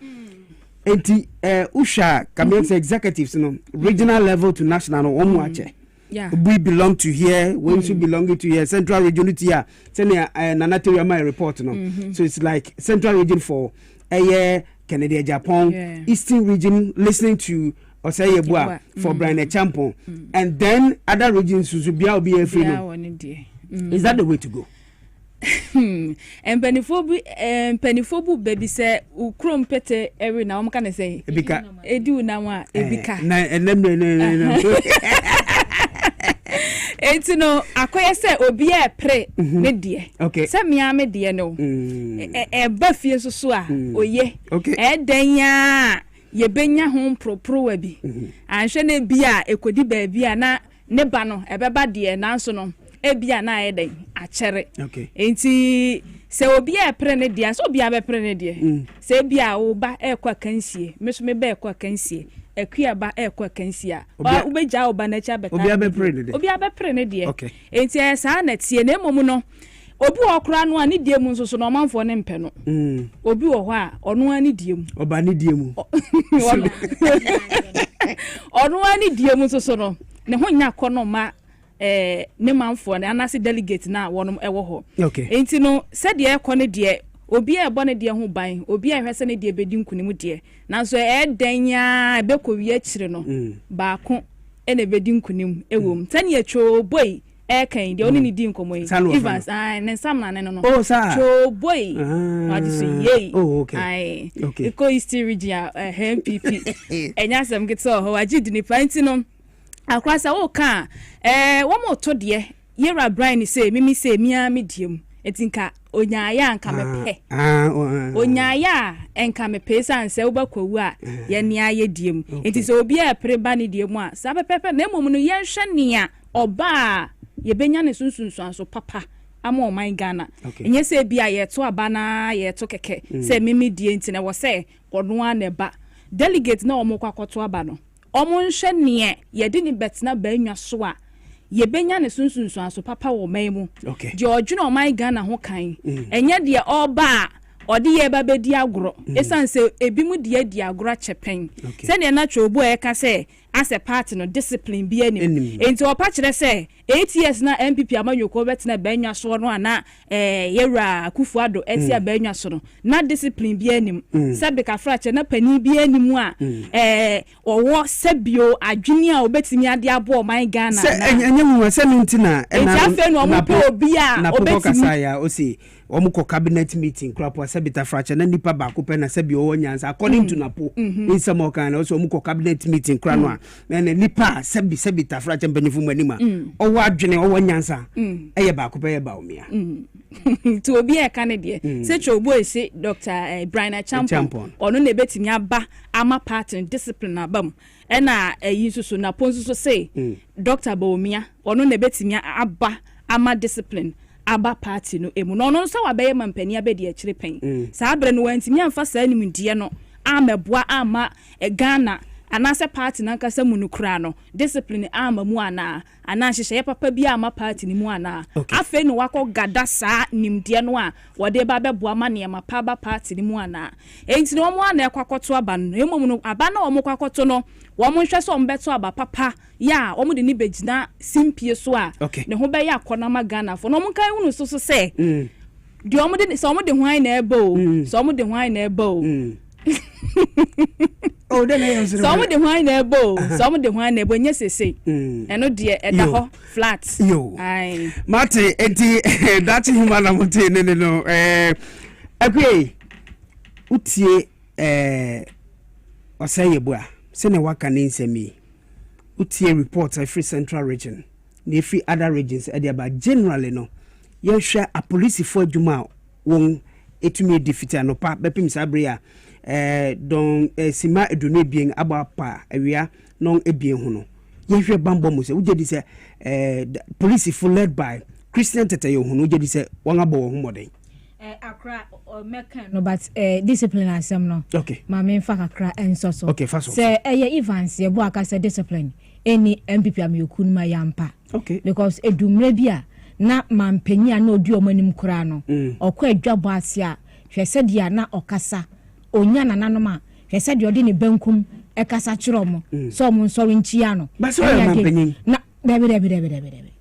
enti usha kamens executives no regional level to national no omo ache. Yeah. We belong to here, when you belong to here, central region to here. Send Nanateria my report no. So it's like central region for Canada, Japan, Eastern region listening to Osayebua for Brian Champo. And then other regions will be free. Is that the way to go? And peniphobu baby say ukrom pete every now I'm gonna say edu na ebika Enti no akoye se obi e pre me die se mia me die no ba fie so a oye e dan ya ye benya ho propro wa bi anhwe na bia ekodi ba bia na ne ba no e beba die nanso no e bia na e dan akere enti se obi e pre ne die so obi a be pre ne die se bia wo ba e kwa kansie me so me ba e kwa kansie Equiaba ekwa kansia ba ubeja oba na cha beta obi abe pre ne de enti esa na tie na emom no obi okra no ani die mu nso no manfo ne mpe no obi wo ho a ono ani die mu oba ni die mu ono ani die mu nso no ne ho nya kono ma ne manfo ne anase delegate na wonom ewo ho enti no se de ekọ ne de obi e bone de ho ban obi a hwese ne de bedi nkunimu de nanso danya be ko wi akire no baako ene bedi nkunimu ewom tani echo boy kan de oni ni di nkomo yi Evans ne sam na ne no cho boy adi so ye ai iko Eastern region MPP enya sam gitso ho agidi ni panti no akwasa wo ka wo mo to de yera Brian say mimi say mia mediem etinka onyaya anka mepe onyaya enka mepe sanse ubakwawu a ye nia ye diem enti so obi a preba ne diem a sa pepepe na emom no ye hwe nia oba ye benya ne sunsunsu anso papa ama o man Ghana enye se bia ye to aba na ye to keke se mimi die enti na wo se kono aneba delegate na omokwa kwato aba no omo nhwe ne ye de ni betna ba anwa so a ye benya ne sunsunsu aso papa wo man mu de odwene o man Ghana ho kan enye de oba odi ye ba bedi agro esanse ebi mu de adi agro chepen se ne na chobo e ka se as a part no discipline bi anim enti opa kire se 8 years na MPP amanyoko betena banwa so no ana yewra Akufuado etia banwa so no na discipline bi anim sabe ka frache na pani bi anim a owo sebio adwene a obetimi ade abo man Ghana se enye mu se no ntina na afa no mo pe obi a obetimi ya o se omuko cabinet meeting krapo sabita frache na nipa ba ko pe na sebio wo nyansa according to napo insamo kan na so omuko cabinet meeting kra no a na nipa sabita frache mbanifu mu anima owo adwene owo nyansa eye ba ko pe ye ba omia to obi e kan de se Dwabo Ase Dr. Brian Champon ono na betimi aba ama party discipline abam e na yisusu na ponsuso say Dr. Baumia ono na betimi aba ama discipline aba party no emu no so wabaye mampani abedi a kire pen saa bre no wantimi amfa saa nimdie no ameboa ama Ghana anase party na nkasa munukura no discipline ama mu ana hyehyɛ papa bi ama party ni mu ana afa no wakɔ gada saa nimdie no a wode ba beboa ma ne ma pa ba party ni mu ana enti no mo ana ekwakoto aba no emom no aba na omo kwakoto no wo mo hwɛ so ombeto aba papa ya omo de ni begina simpie so a ne ho be ya akɔna ma Ghana fo no mo kan hunu so sɛ de omo de so omo de hwan na ebo so omo de hwan na ebo oh then I answer some of the wine ebo nye sese eno de eda ho flat yo ai mate enti that human amote no akwe utie wasaye bua se ne waka ne nsemi utie report every central region ne free other regions e dey about generally no ye hwa a police for adwuma won etumi defeat anopa bepim sabre a don sima edunu ebien aba pa awia non ebien ho no ye hwe bambo mo se uje di se police full led by Christian Tete yo ho no uje di se won abo ho moden akra mekan no but discipline asem no okay ma me mfa kakra enso so okay faso se Evans ye bo aka se discipline any MPP amekun ma yampa okay because edumre bia na mampanya na odi omanim kura no okwa Dwabo Ase a hwese dia na okasa onya nananom a hwese dia odi ne bankum ekasa kyerɛ mo so mo nsɔre nchia no na bebe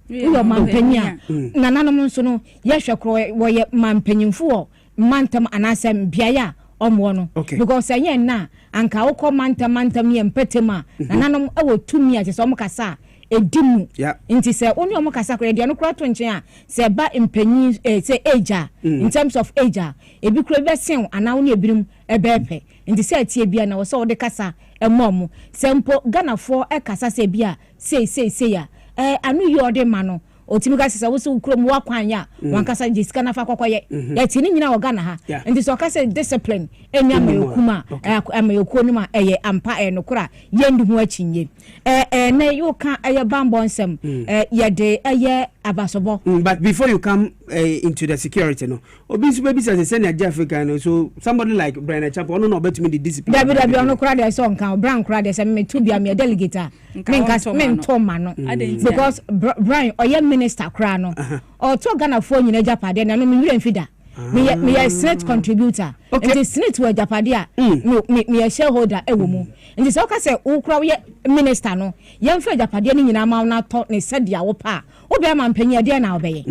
uyo mampanya nananom nso no yehwɛ kro wo ye mampanyimfo wo mantam anasem biaya omo no because anya na anka wokɔ mantam ye mpetema nananom ewo tumi a kyese omo kasa edimu nti se oni omo kasa kra dia no kra to nchen a se ba impanyi se age in terms of age ebi kra be sen ana woni ebirim ebepe nti se atie bia na wo se wo de kasa emom sempo Ghana for e kasa se bia sei ya anu yo de ma no otimi ka sesa wo se ukrom wa kwan ya wan kasa jisika na fa kokoye ya tini nyina wo Ghana ha nti so kasa discipline enya mayokuma amayoku no ma eye ampa no kura yendu ho achinye na you can bambo nsem ye de abasobo but before you come into the security no obi so baby say na Africa no so somebody like Brian Chapo no betumi the discipline david ono kura de so nkan Brian kura de say me to bia me delegate men to ma no because Brian oye minister kura no o to Ghana for nyina Japade na no me wira mfida me Senate contributor and the Senate we Japade a me shareholder ewo mu and so ka say wo kura we minister no yemfa Japade ni nyina ma na to ne sadia wo pa obi ama mpanyi ade na obeye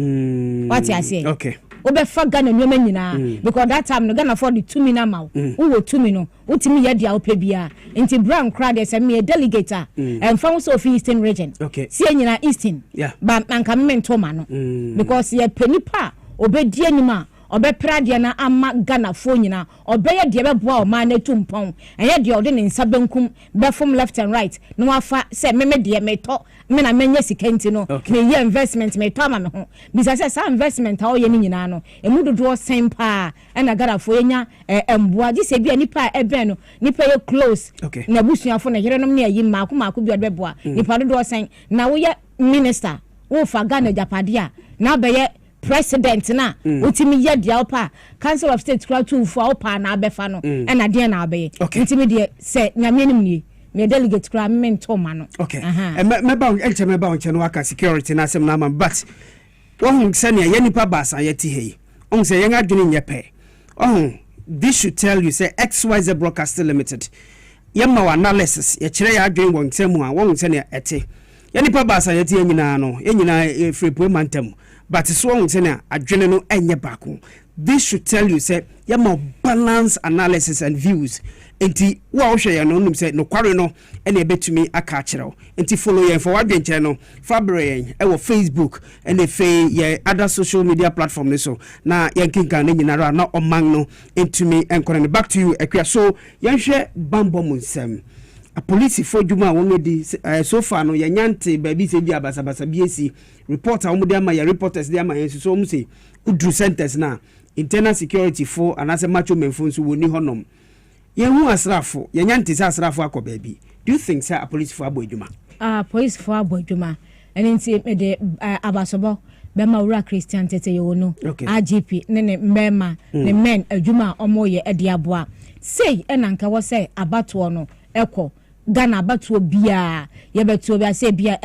what you say okay obe fa Ghana nyoma nyina because that time no Ghana for the 2 million ma wo 2 million utimi ye dia opa bia nti Brown crowd say me delegate and from so Eastern region see nyina Eastern ba anka mento ma no because ye panipa obedi anima obepra de na ama Ghana fo nyina obeye de beboa o ma na tumpon enye de ode ne nsabenkum be from left and right no afa say me de me to me na menye sikanti no me ye investment me to ama me ho bisa say sa investment a o ye ni nyina no emu dodo sempa na Ghana fo nya emboa di se bia nipa ebe no nipa ye close na busuafo na yerenom na yi maako bia beboa nipa dodo sen na wo ye minister wo fa Ghana Japade a na be ye president na utimi ye dia opa council of state crowd to for opa na abefa no na de na abe utimi de se nyame nim ni me delegate kra mento ma no okay meba on cheno aka security na asem na ma but won sene ya nipa basa yeti hei on say yen adwene nyepe this should tell you say XYZ Broadcasting Limited yemma wa analysis ye kire ya adwene won nsemu a won sene ete ya nipa basa yeti nyina no nyina free poe mantem but so won sene adwene no enye bako. This should tell you say you more balance analysis and views. Enti wa share no nim say no kware no ene betumi aka kire. Enti follow yen for wadwen kire no fabre e wo Facebook ene fe ye other social media platform ne so na yen kinka na nyinara na omang no entumi enkore. Back to you Ekwa. So yen hwe bambo munsem a police for juma won di so far no yen nyante ba bi se bi abasabasa bi esi reporter wo de ama ya reporters de ama yen so mu say udru centers na internal security for anase macho menfo so woni honom yen hu asrafo yen nyante se asrafo akoba bi. Do you think say a police for abodwuma police for abodwuma enti me de abasobo bema wura Christian tete ye wono IGP ne mbema ne men adwuma omoye ede aboa sei enanka wo say abato no ekọ Ghana batuo bia ye betuo bia say bia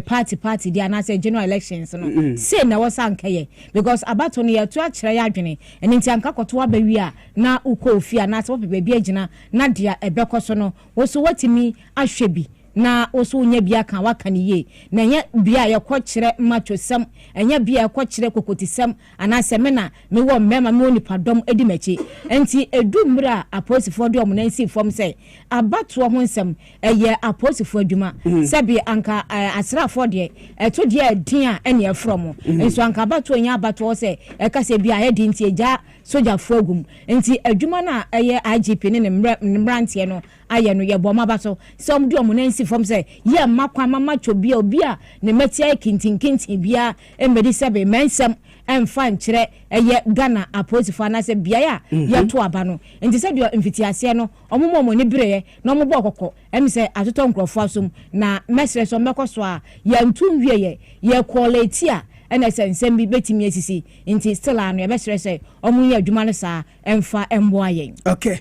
party dia na say general elections no say na wo sanka ye because abato no ye to akire ya adwene eni nti anka koto abawi a na uko ofia na so pepe bia gina na dia ebekoso no wo so watimi ahwe bi na oso nya bia kan waka ne ye na nya bia ye kwokire matosem enya bia ye kwokire kokotisem ana se me na me wo mema me oni padom edi machi enti edumra aposifo de omna nsi fom se abato ho nsem eye aposifo adwuma se bi anka asrafo de eto de din a ene afrom enso anka abato nya abato se eka se bia ye di nti eja soja fogum enti adwuma na eye IGP ne mbrante no aye no ye boma baso some do omna nsi fom say ye makwa mama chobia obia ne metia kintin bia emedi sebe mensem emfa nkyere eye Ghana aposifo na se bia ya ye to aba no enti se dio mfitiase no omomo ni breye na omobo okoko em se atoto nkrofo asom na mesre so mekoso a ye ntumwie ye quality a ena sensem bi betimi asisi nti still anu e be sere omunye adwuma no sa emfa embo ayen. Okay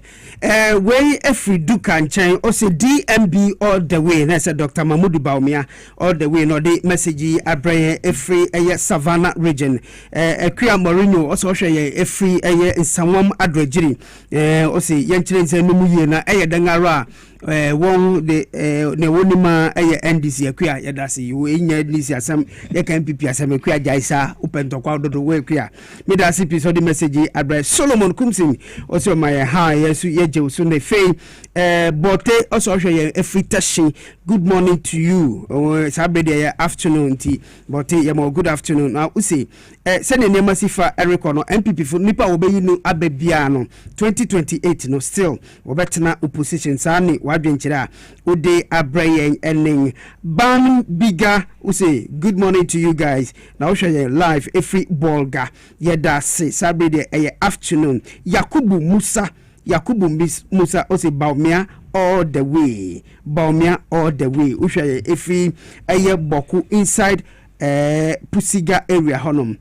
we every duka nchen o se DMB all the way na say Dr. Mahmoud Baumia all the way no the message abraye every Savannah region Ekwa Mourinho o so hwe every Nsamwam Adrejiri o se yenkyere nse no mu ye na dangara won de ne wonima NDC Ekwa yadase you enya NDC asem ye kan MPP asem Ekwa jaisa upentokwa dodo we Ekwa me da CP so the message abraye Solomon Kumsin also my hi yes ye je so ne fe bote also hwe every tashi good morning to you Saturday afternoon ti bote ye mo good afternoon now say send ne masifa Eric no MPP for nipa obeyi no ababia no 2028 no still obetena opposition sani wadwenkyira ode abrayen ening ban biga say good morning to you guys now show you live every bolga yeda say Saturday afternoon Yakubu Musa say Baumia all the way usha every boku inside Pusiga area honom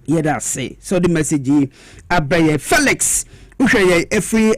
yeda say so the message abraye Felix usha every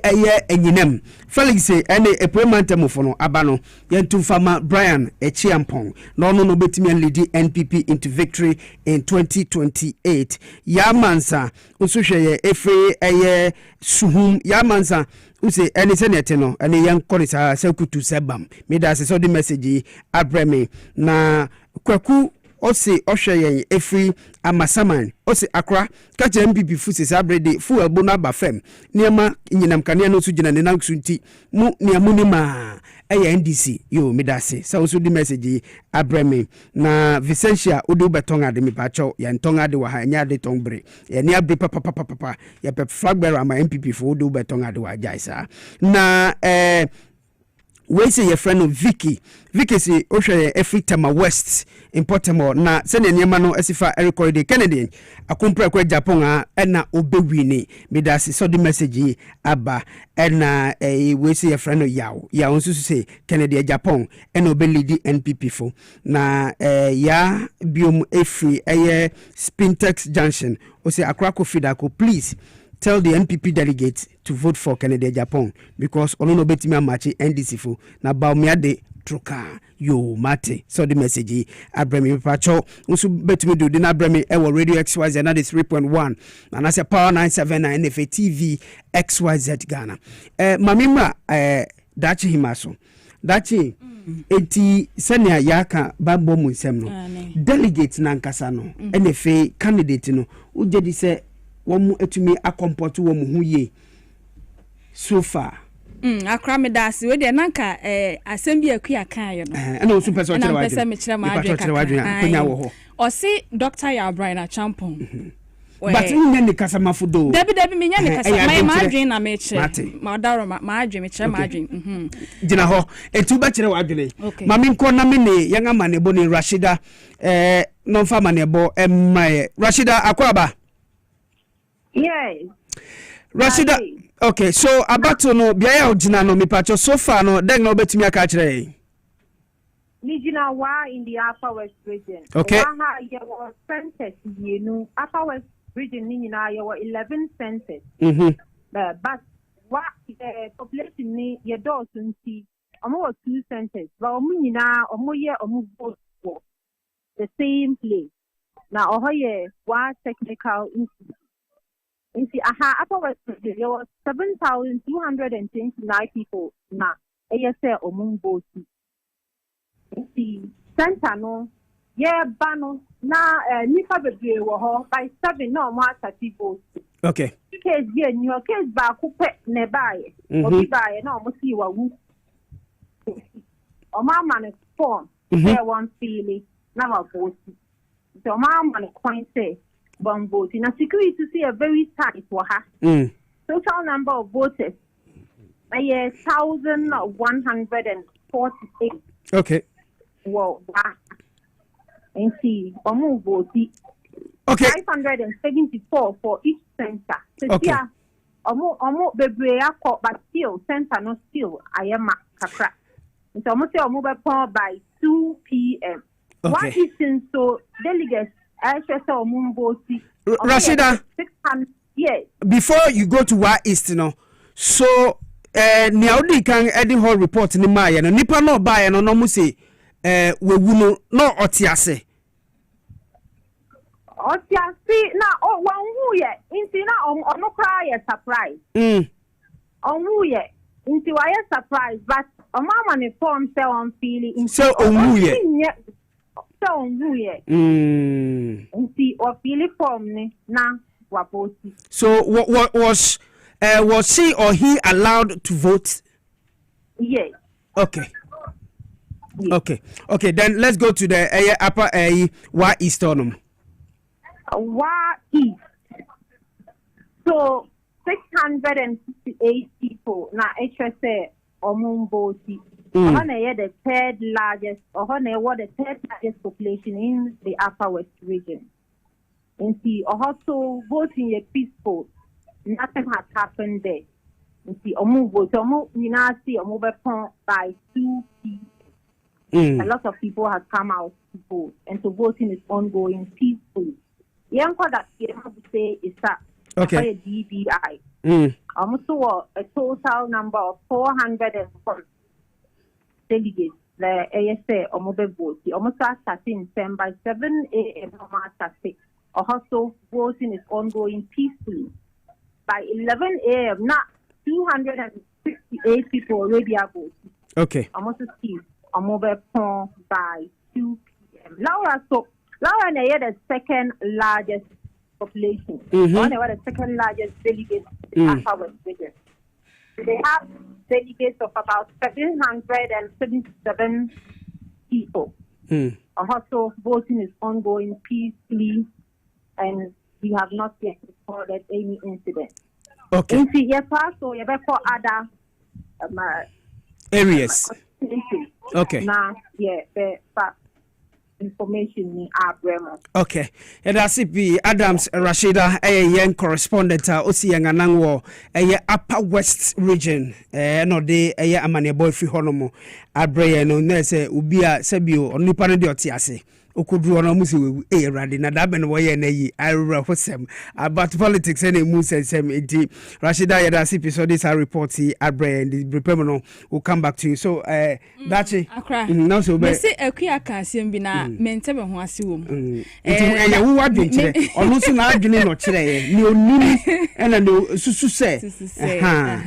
enyinem Felix say any appointment for no abano yentu fama Brian Echiampong no betimi lead NPP into victory in 2028 yamansa usha every suhum yamansa use any senate no any young konisa sekutu sebam me da so the message abreme na kwaku ose ohwe every amasaman ose akra kache MPP fusi sabrede fu abona ba fem niema nyinam kane no so gina ne nansu nti mu niamu ni ma NDC yo medase so the message abreme na Vicentia odi betonga de mi pacho ya ntonga de wa ha nya de tongbre ya ni abre papa ya pe flag bearer ama MPP fu odi betonga de wa jaisa na we say your friend Vicky say ohwe every time west important na send niema no asifa record the Kennedy akompra kwa Japan a na obewini medase so the message aba na we say your friend yaw nso say Kennedy Japan na obelidi NPP fo na ya biom every Spintex Junction o say Akra Kofi Dako please tell the NPP delegates to vote for Kennedy Japan because ono no betimi amachi NDC fo na Baumiade Troka yo mate so the message abremi pacho nso betimi do na abremi e radio XYZ na 3.1 and as a power 979 NFA TV XYZ Ghana mamima dachi himaso dachi enti senia yaka bambo mu nsem no delegate na nkasa no NFA candidate no ujedi se womu etumi akomporto womu huye so far akramedasi we de nanka assembly akua kan yo no ana osu pese o kire wa pese me kire ma adwe konya wo ho o si Dr. Kwabena Champon but nya ni kasa mafudo debi me nya ni kasa ma adwen na me kire ma daro ma adwen me kire ma adwen dina ho etu ba kire wa adwen mami nko na me ne yanga manebo ni Rashida no fa manebo emmaye Rashida akwaba. Yes. Rashida, okay, so abato no biaya ojina no mipacho so far no den no betumi aka kire. Nijina wa in the Upper West region. Okay. Wa there were centers yenu Upper West region ni nyina there were 11 centers. But wa the population ni ye do sunti omo 2 centers. But omo nyina omo ye omo vote for the same place. Na oho ye wa technical institute. In the Upper West region, there were 7,229 people na ASA Omumbo. In the center, no, yeah, bano na nipa bebre wo by 7 no more 30 votes. Okay. Case here, new case ba kupe ne baye. Obi baye na omo si wa wu. O ma man form, there one feeling na wa vote. So ma man coin say one vote. In a security to see a very tight for her. Total number of voters 1,148. Okay. Wow. And see, vote. Okay. 574 for each center. So okay. Omo bebrea but still center no still I am kakra. So almost say omo by 2 p.m. Okay. What is in so delegates Rashida, yes. Before you go to Wa East, no, so Niaudi can Eddie Hall report ni Maya, no nipa no buy no musi we wuno no otiase. Otiase na one who ye inti na no cry surprise. On who ye inti wa surprise, but mama ni form say on feeling so on who ye. So what was she or he allowed to vote? Yes. Okay. Yes. Okay. Then let's go to the upper Wa East Wa East. So 658 people na HSA Omumboti. The third largest population in the Upper West region. And see, also voting a peaceful, nothing has happened there. And see, by 2 p.m. A lot of people have come out to vote, and so voting is ongoing peacefully. Young that you have to say is that okay. DBI. Also, a total number of 401 delegates, the ASA or mobile vote. Almost starting by 7 a.m. Also, voting is ongoing peacefully. By 11 a.m., now 268 people already are voting. Okay. Almost see a mobile phone by 2 p.m. Laura, the second largest population. The second largest delegates in Upper West region. They have delegates of about 777 people. Also, voting is ongoing peacefully, and we have not yet recorded any incident. Okay. In the so you better other areas. Okay. Now, but information in our grammar. Okay. And that's it. Adams Rashida, a young correspondent, Osiyanganangwo, a Upper West region, no de a amania boy free honomo, Abraya no nese ubia sebio or nipano de otiase. okudru no musi we erade na da be no wo ye na yi arura hosem about politics and mu sensem enti Rashida Yeda episode this report abre and the prepare no will come back to you so dachi now so be say akua ka asem bi na mente be ho ase wo mu enti ya wo adwenkyere ono so na adwene no kire ni onim ena no susu se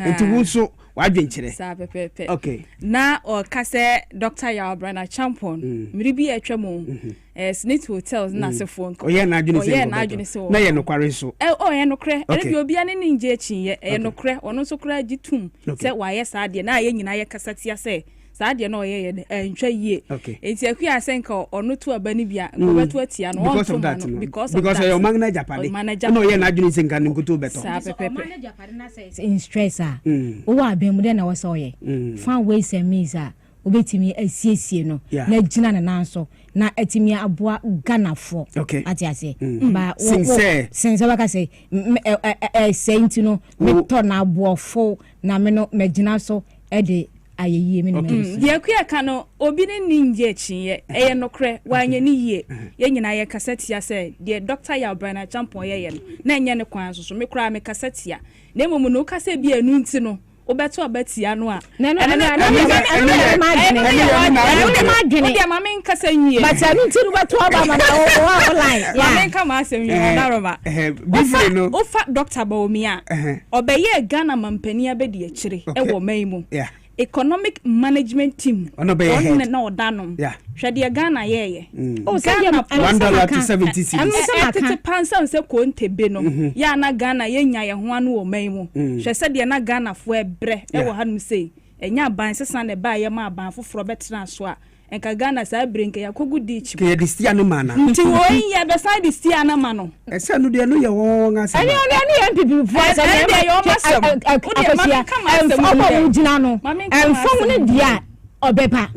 enti wo so wadwenkyere sa pepepe okay na o ka se Dr. Kwabena Champion miribi atwamo Snit hotels na se phone ko oye na adwene se na ye no kware so ye no kre ere bi obi ane ninje echi ye no kre ono so kra gitum se wa ye sa de na ye nyina ye kasatia se sa de na oye ntwa yie enti akua asenka ono to abani bia ngobeto atia no on to man because your magna japade no ye na adwene se nka nkoto beto sa pepepe magna japade na say in stress o wa be mu de na wo so ye fan we se misa obetimi asiesie no na gina na nanso na etimi aboa ganafo ati ase ba sinse waka say senti no me to na aboafo na me no magina so e de ayeye me no ye kua ka no obi ne ninje echiye eye nokre wanye ni yie ye nyina ye kasatia say de Dr. Kwabena Champion ye no na enye ne kwan so me kura me kasatia na emom no ka say bi anu nti no obeto abatia no a na mama nka say nwie but anu nti no beto aba ma na o online mama nka ma say nwie na roma ofa Dr. Baomia obeye Ghana mampani abedi akire e wo maimu economic management team on na odanom hwede Ghana yeye Ghana $1 to 70 cedis tete pansa se ko ntebe no ya na Ghana yenya ye ho anu o maimu hwe se de na Ghana fo ebre e wo hanum sei enya ban sesa na ba ye ma ban foforo betra so a enka Ghana sa brinke ya kogu dichi ke de stia no mana nti wo yin be side stia na ma no ese no de no ye wo ngasa ani MPP voice ani de yo masem akosia em gina no em fom ne dia obepa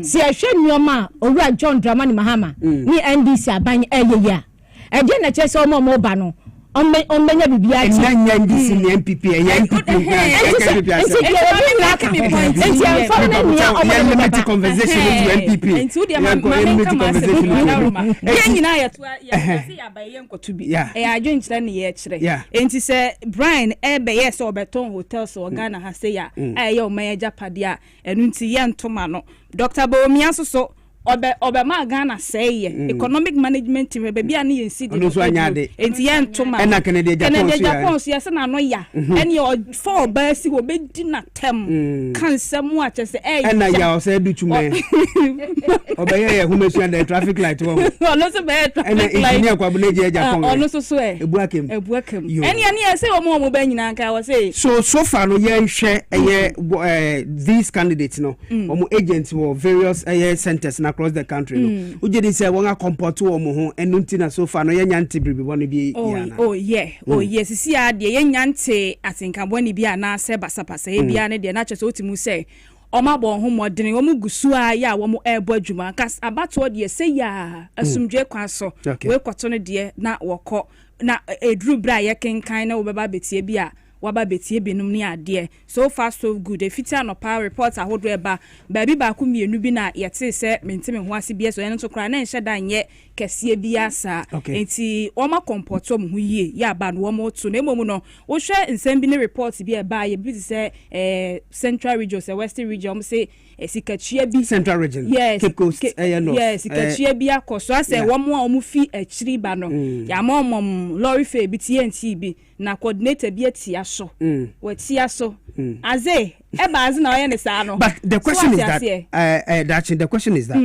si ehwe nyoma owura John Dramani Mahama ni NDC aban eyeya e de na chese omo ba no ommenya bibia ti enya NDC ni MPP enya MPP enya conversation with MPP enti de mama nyina ya to ya ba ye nkoto bi e adwenkyere ne ye kire enti se Brian ebe yes obeton hotels o Ghana ha se ya ye o maya japade a enu nti ye ntoma no Dr. Baomia so obe ma Ghana say economic management team be bia na yensi de enti ye ntoma na Canada Japan so yesa na no ya ene o for ba si wo be di na tem kansam a chese na ya o say du chume obe ye humesu and traffic light wo no so be traffic light engineer Kwabena Japan ono so ebuakem ene say o mo ba nyina nka wo say so far no ye hwe these candidates no omo agents wo various centers na across the country no ujedi say won comport wo mo ho enu nti na so far no ye nyante bribi woni bi yes sisi ade ye nyante atinka boni bi ana se basapasa e bia ne de na chese otimu say omabo ho modene wo mugusu a ya wo mo ebo adwuma kas abato de say ya asumdwe kwa so we kwoto no de na wokọ na edru bra ye kenkan na wo beba betie bi a waba betie benum ni ade so far so good efiti no power report ahodo eba baabi ba ku mienu bi na yete se mentime ho ase bi so yen to kra na enhye dan ye kese bi asa enti o ma comporto mu yie ya ba no mo to na emomu no wo hwe nsem bi ne report bi eba ye bi se central region se western region say sikachia bi central region Cape Coast yes sikachia bi akoso ase wo mo a mo fi achiri ba no ya mo lorry fare bi TNT bi na coordinator bi atia so watia so aze aze na oye ne sa no but the question is that the question is that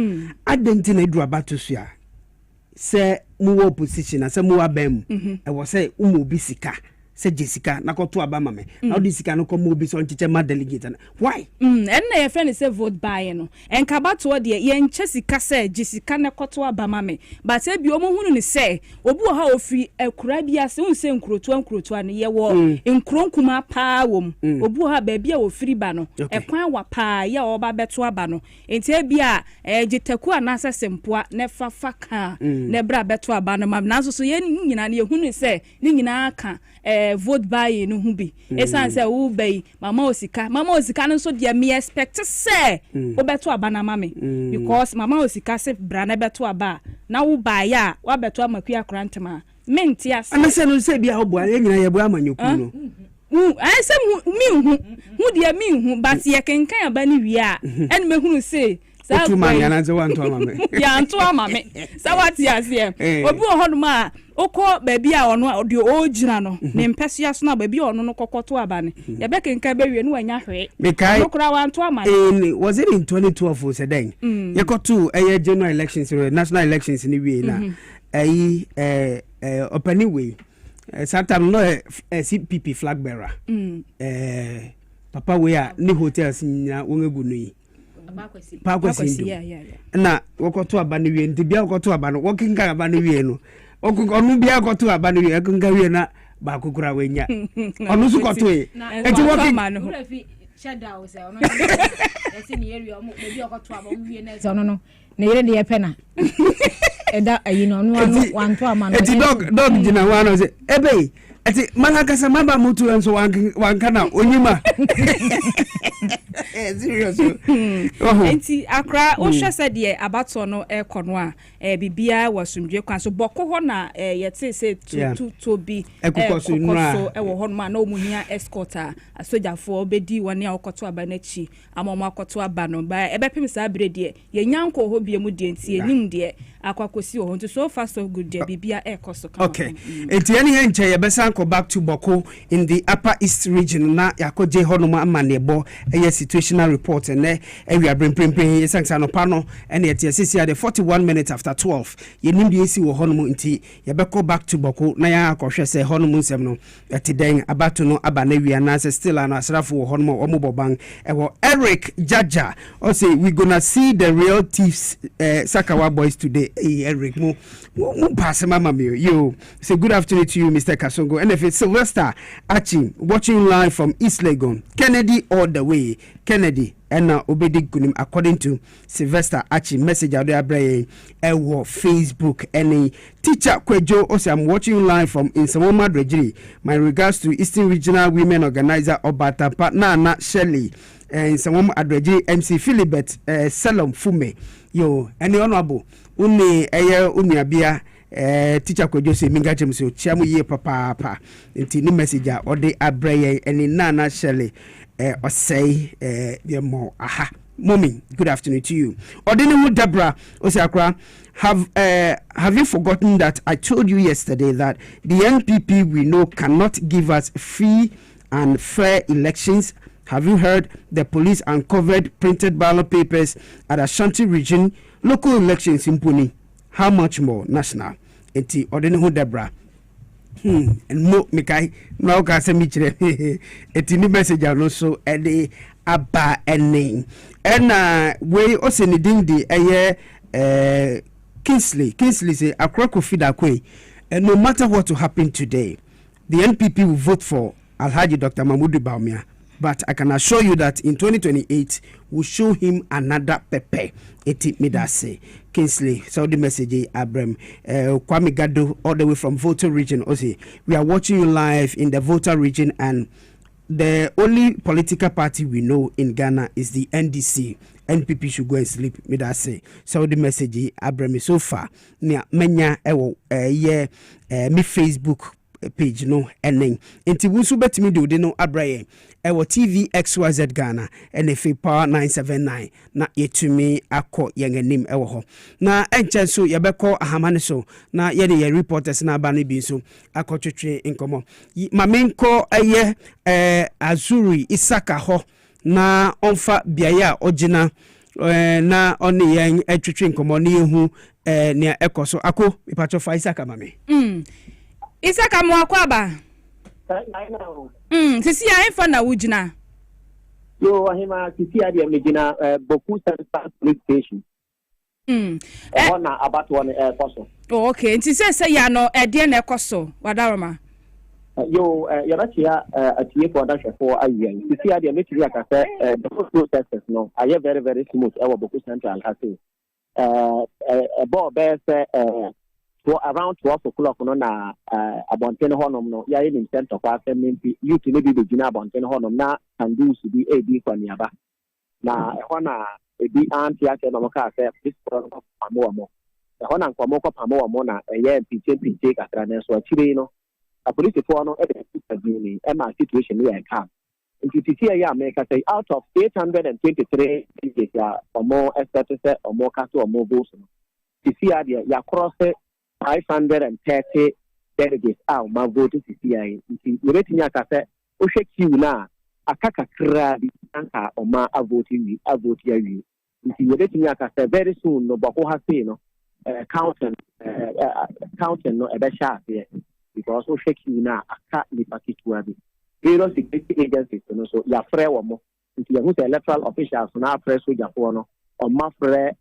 identity na dru abato so a say mu opposition na say mu abam e wo say umu bi sika say Jessica na ko to abama me now this sika no come obi so nchiche ma delegate na why and na your friend say vote buy no en ka bato de ye nche sika say Jessica na ko to abama me but e bi o mo hunu ni say obi o ha ofiri akura bia se un say nkroto na ye wo nkronkuma pa wom obi o ha ba bia ofiri ba no e kwan wa pa ye o ba beto aba no enti e bia jitaku anasa sempoa ne fafa ka ne bra beto aba no ma na so ye nyina na ye hunu say ni nyina ka vote buy no hu bi esan say wo buy mama osika no so dia me expect say wo beto aba na mame because mama osika say bra na beto aba na wo buy ya wa beto amakua krantema menti ase ana se no se bia obo anyina ye bo amanyoku no I say me hu dia me hu but ye kenkan aba ni wi a en me hunu say tu man ya na ze wan to amame ya nto amame sa wati ase obi ohonu ma okọ baabi a ono de o gina no ne mpese ya so na baabi ono no kokoto aba ne ye be kenkan be wi no wanya hwe no kura wan to amame was it in 2012 said then ye koto general elections national elections ni wi na opening way sometimes no CPP flag bearer papa we a ni hotels nya wonegu no yi pakwesi na wokoto aba no wie ntibia wokoto aba no wokinga aba no wie no onu bia wokoto aba no wie kinga wie na ba kokura wenya onu su koto e enti wokinga no shada o se ono esi ni area mo be wokoto aba mo wie na se ono no na yere de pena eda ayi no no wanto ama no enti dog jina wana se ebe eti manga kasa maba mutu enso wankana onyima serious enti akra o hwe se de abato no ekono a bibia wasumdwe kwan so boko ho na yete se to bi ekoso ewo ho ma na omuhia escorter asojafo obedi woni akoto aba na chi amomo akoto aba no ba ebepem sa brede ye nyanko ho bia mu de enti enim de akwakosi ho nto so far so good de bibia ekoso kan okay enti ani he nche ye besa go back to Boko in the Upper East region na yakoje honoma amanebo situational report and we are bring yesansa no pano and yet yesi at the 41 minutes after 12 ye nimbi esi wo honomu nti ye beko back to Boko na ya akohwe se honomu nsem no etiden abato no abanawia na se still an asrafo wo honomu omobobang ewo Eric Jaja o say we gonna see the real thieves Sakawa boys today. Eric mo pass mama me you say good afternoon to you Mr. Kasongo and if it's Sylvester Achi watching live from East Legon Kennedy all the way Kennedy and obedi kunim according to Sylvester Achi message out there bray ewo Facebook any teacher Kwejo also I'm watching live from Insamoma Drejiri. My regards to Eastern Regional Women Organizer Obata partner na Shelley and Insamoma Adrejiri MC Philibert Salom Fume yo any honorable uni unuabia teacher Kwejo say minga chemso chiamu ye papa nti ni message a ode abreye any nana Shelley or say more aha mommy good afternoon to you ordinary Deborah Osiakra have you forgotten that I told you yesterday that the NPP we know cannot give us free and fair elections? Have you heard the police uncovered printed ballot papers at Ashanti region local elections in Puni? How much more national? Enti ordinary Deborah and mo mekai now ka se mi kire etini message no so e de aba ene we o se ni din de eye Kingsley say akrako fida kwe and no matter what will happen today the NPP will vote for Alhaji Dr. Mahmoud Bawumia, but I can assure you that in 2028 we'll show him another pepe. Eti midase Kingsley so the message Abram Kwame Gado all the way from Volta region Osi. We are watching you live in the Volta region and the only political party we know in Ghana is the NDC. NPP should go and sleep midase so the message Abram so far nia menya ewo me Facebook page no enen enti wusu betimi de ode no abraye ewo TV XYZ Ghana NFA Power 979 na yetumi akọ yenganim ewo ho na enche so yebekọ ahamane so na ye de reporters na aba no bi so akọtwetwe nkomo mamenko Azuri Isaka ho na onfa biaya ogina na oni yen etwetwe nkomo na ehu ne ekoso ako ipacho fa Isaka mame Isaka Mwakwaba. Sisi ya infa na ujina. Yo wahima sisi ya diya mejina Boku Central Police Station. Wana abatu wane koso. Oh okay. Ntise se ya no diya ne koso. Wadaroma. Yo yarachi ya atiye kwa dasha for ayen. Sisi ya diya mechiri ya kase the first processes no. Aye very very smooth. Ewa Boku Central hasi. Bo bese around 12 o'clock no na abonten honom no ya in center kwa assembly youth ne bi begina abonten honom na candles bi ebi kwaniaba na ho na ebi anti ake no ka say this program pamo na nkwamo ko pamo na eye pinche kakra na so achire no a police for no e be ma situation here calm into titi ya America say out of 823 delegates ya more expected say or more cast or more votes titi ya cross 530 delegates out my vote titi ya into we reti nya ka say o hwe kiu na akaka kra bi anka o ma vote ya wi into we reti nya ka say very soon no bako ha say no counting no e be sharp here because o hwe kiu na aka ni pakitu abi various security agencies so ya frɛ wo mo nti ya hu sɛ electoral officials na frɛ soja fo no o ma frɛ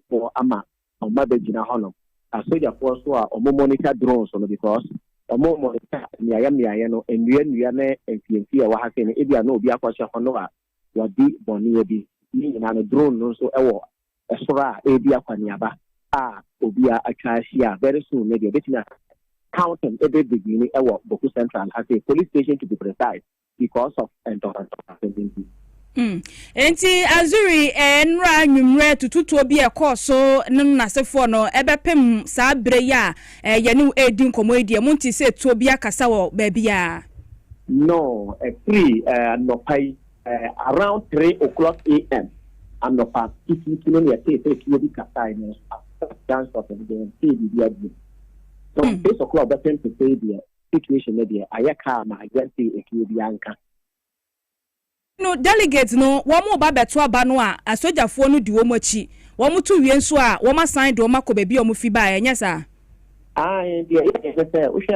for ama o ma be gina hono a soja fo so a o mo monitor drones no because o mo monitor miaya no enua na enfienfi a wa ha se no ebia na obi akwahye hono a wadi bɔne bi ni na no drone no so ɛwɔ ɛsoro a ebi akwaniaba a obi a atwa ahia very soon maybe obetina counting every beginning Boku Central as a police station to be precise because of uncertainty. Enti Azuri enra nwumre tututu obi ekoso na sefo no ebepem saa bre ya ye ne edi nkomo edi mu nti se tu obi akasa wo ba bia. No, 3 no pai around 3 o'clock a.m. and no past kilo ne say obi kasa ni dance of the day. So, 6 o'clock, but to say the situation there, I come, I just say it will be anchor. No, delegates no, one more babetua banwa, a soldier for no duomochi, 1 or 2 years, 1 signed Doma Kobe or Mufiba, and yes, sir. I,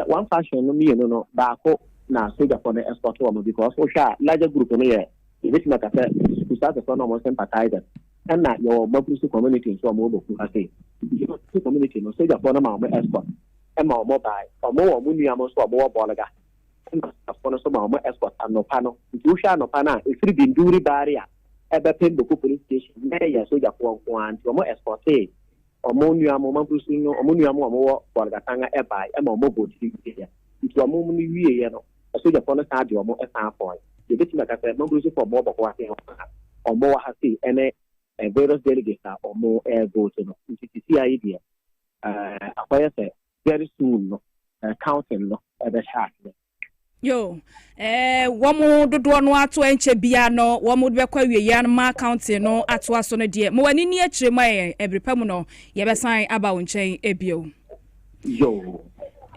one fashion, no, me, no, Bako, now soldier for the escort woman because Osha, larger group on here, which like I said, to start the son of sympathizer. And not your Mapusu community, so mobile, I say, community, no soldier for the escort. Emma mobile or more muniamos or more bolaga. For some more escort and no panel. Usha no pana, if you been duty barrier, ever paid the police station, mayor soldier for one, or more escort, or Moniamo Mabusino, or Muniamo more Bolagatanga ebai, Emma mobile here. It's a moment we a soldier for the stadium or more a point. The bit like I said, Mabusi for more or more has seen any various delegates or more air votes. It's the idea. I say. Very soon, counting no, the shark. Yo, womo dodo no ato enche bia no, womo de kwa wiyan ma counting no ato aso no de. Mo wani ni akire mai ebrepam no, ye be san aba wo nchen ebio. Yo.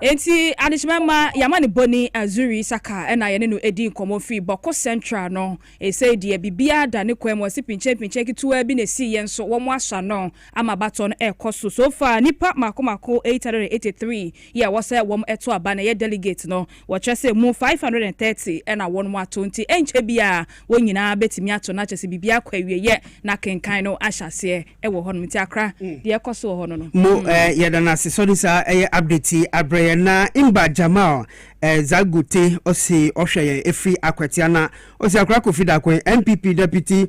Enti adishima yama ni boni Azuri Saka ena ye ne no edi nkomo free Boko Central no e say de bibia da ne kwem wasi pinche kitua bi na si ye nso wo mo asha no ama baton ekoso so far nipa mako 883 ye wo say wo eto aba na ye delegate no wo chese mu 530 ena won mo atonti enche bia wo nyina betimi ato na chese bibia kwa wiye na kenkan no ahyase e wo hono mti akra de ekoso wo hono no mo ye da na se so disa update abre na imba jamal Zagute osi ohwe efri akwatia na osi akra kofida kwen MPP deputy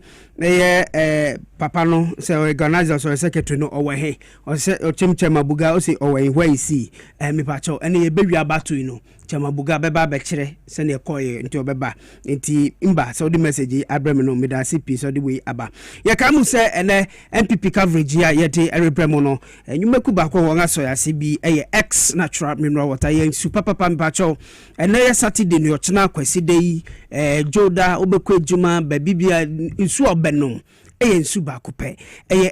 papa no se organizer so secretary no owe ose ochemchema buga osi owe hwe isi me pacho ene ye bewi abato no chema buga beba bekire se ne koye nti obeba nti imba so the message abrem no meda CP so the way aba ye kamu se ene MPP coverage ya yete erebrem no nyumeku ba ko won aso ya CB X natural mineral water ye super papa me pacho ene ye Saturday no chena kwasi dei joda obekọ ejuma babibia nsu obenom nsu ba kope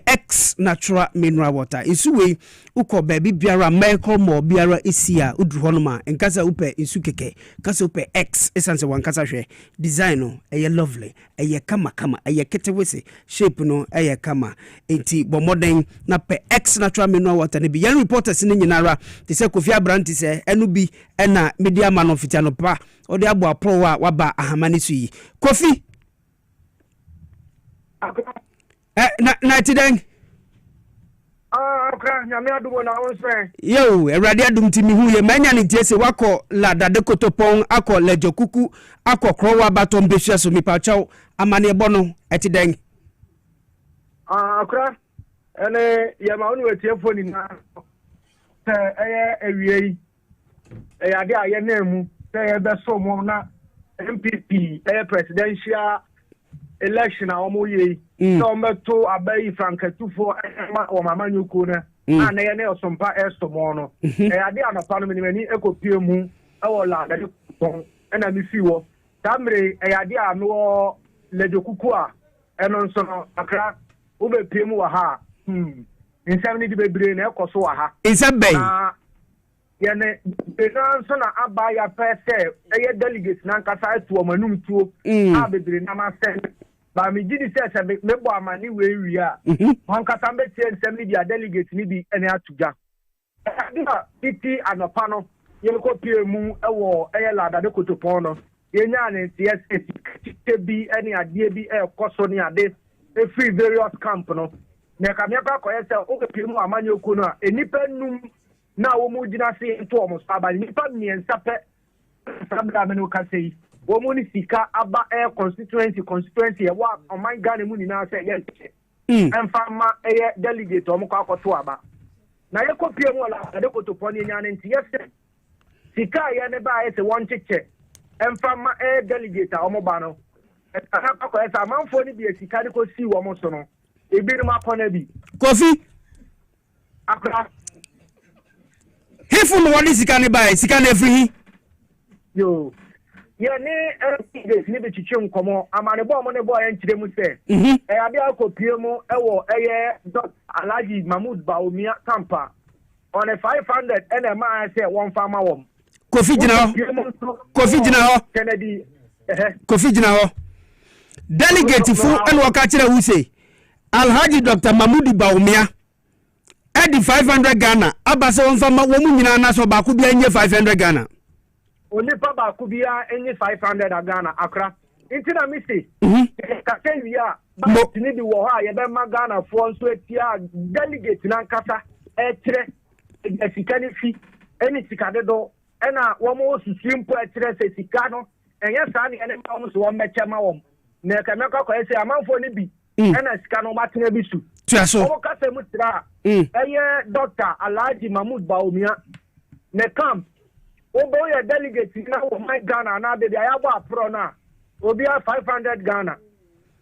X natural mineral water nsu we ukọ baby biara Michael mo biara esia udru honoma nkasa upe nsu keke kasa upe X esanse wankasa hwe design no lovely kama ketewese shape no kama enti bomodern na pe X natural mineral water ne bi yan reporters ne nyinara te se Kofi Abranti se enu bi na media man of Fitiano pa ode abo apro wa waba ahamani su yi Kofi na tideng nyame adumo na wonse yo erade adum timi hu ye manya ne tiese wako la dade kotopon akọ lejokuku akọ krowa baton behwe so mi pachaw amane bono etideng akra ene ye ma woni wetie foni na ewie ade aye na emu say be so mo na MPP presidential election a omo ye so meto abai frankatufo ma o mama nyuko na na ye na osompa estomo no ade anopa no mani ekopie mu e wo la ade ton na mi fi wo tamre ade ano lejokuku a eno nso no akra wo be pie mu wa ha nsɛm ni di bebree na ɛkɔ so wɔ ha nsɛm bɛn na yɛne nso na aba ya pɛ sɛ ɛyɛ delegate na nkasa atu ɔmanum tuo a bebree na ma sɛ ba me gidi sɛ mebɔ amane wei wie a ɔnkasa mbɛtie nsɛm ni di a delegate ni bi ɛne atugya ɛde a titi anɔpa no yɛnkɔ pie mu ɛwɔ ɛyɛ ladade kotopɔn no yɛnya ne nteɛ sɛ bi ɛne adeɛ bi ɛkɔ so ne ade ɛfiri various camp no na kamia kwa kwa yesa o ke pimu amanye okuno a enipa num na wo mu gina se nto o mo aba nipa miensa pe sabra me no ka sei wo mu ni sika aba constituency e wa o man Ghana mu ni na se ye emfa ma delegate o mo kwa akoto aba na ye ko piemu ala de kotopo ni nya ne nti yese sika ye ne ba yese won cheche emfa ma delegate o mo ba no aka kwa yesa manfo ni bi sika ni ko si wo mo so no ebi ma kona bi Kofi akra hifu no wali sika ne bae sika na efiri yo ye ne ni be chiche nkomo amane bo mo ne bo ya nchire mu se ade akopie mu ewo dot Alhaji Mahmoud Baumia Kampa on a 500 and a man say one farmer wom Kofi gina ho Kennedy Kofi gina ho delegate fu en waka kire wu se Alhaji Dr. Mahmoud Baumia edi 500 Ghana abase won fama wo mu nyina na so ba ku bia nye 500 Ghana onipa ba ku bia enye 500 Ghana akra intina mi se ka senwia ba tini di wo ha ye be ma Ghana fo nso etia delegate na nkasa etire esikani fi eni sikade do ena wo mo susu mpo etire se sika no enye sa ne ene ma wo so wo meche ma wo na ka meka ko ese amanfo ni bi ena sika no matene bi su tuaso o ka se mutira eye Dr. Alhaji Mahmoud Baumia ne camp o bo ye delegate na wo my Ghana na de ya bo apro na obi a 500 Ghana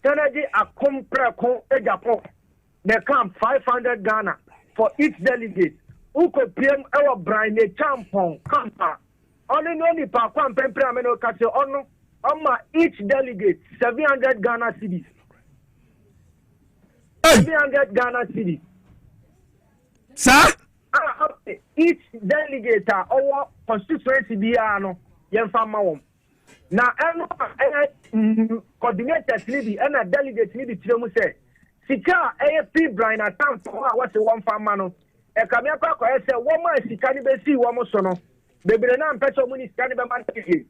Kennedy akompreko e Japan ne camp 500 Ghana for each delegate uko PM ewo Brian Champon campa only no ni pa kwa mpempre ameno ka se ono oma each delegate 700 Ghana cedis 700 Ghana cedis. Sir? Each delegate or constituency biano yemfa mawom. Na coordinators ni bi and delegates ni bi tiremu se sika AFP Brian Atam what one farmer no e kamia kwa kwa se wo ma sika ni be si wo mo so no bebre na mpecho mu ni sika ni be man tike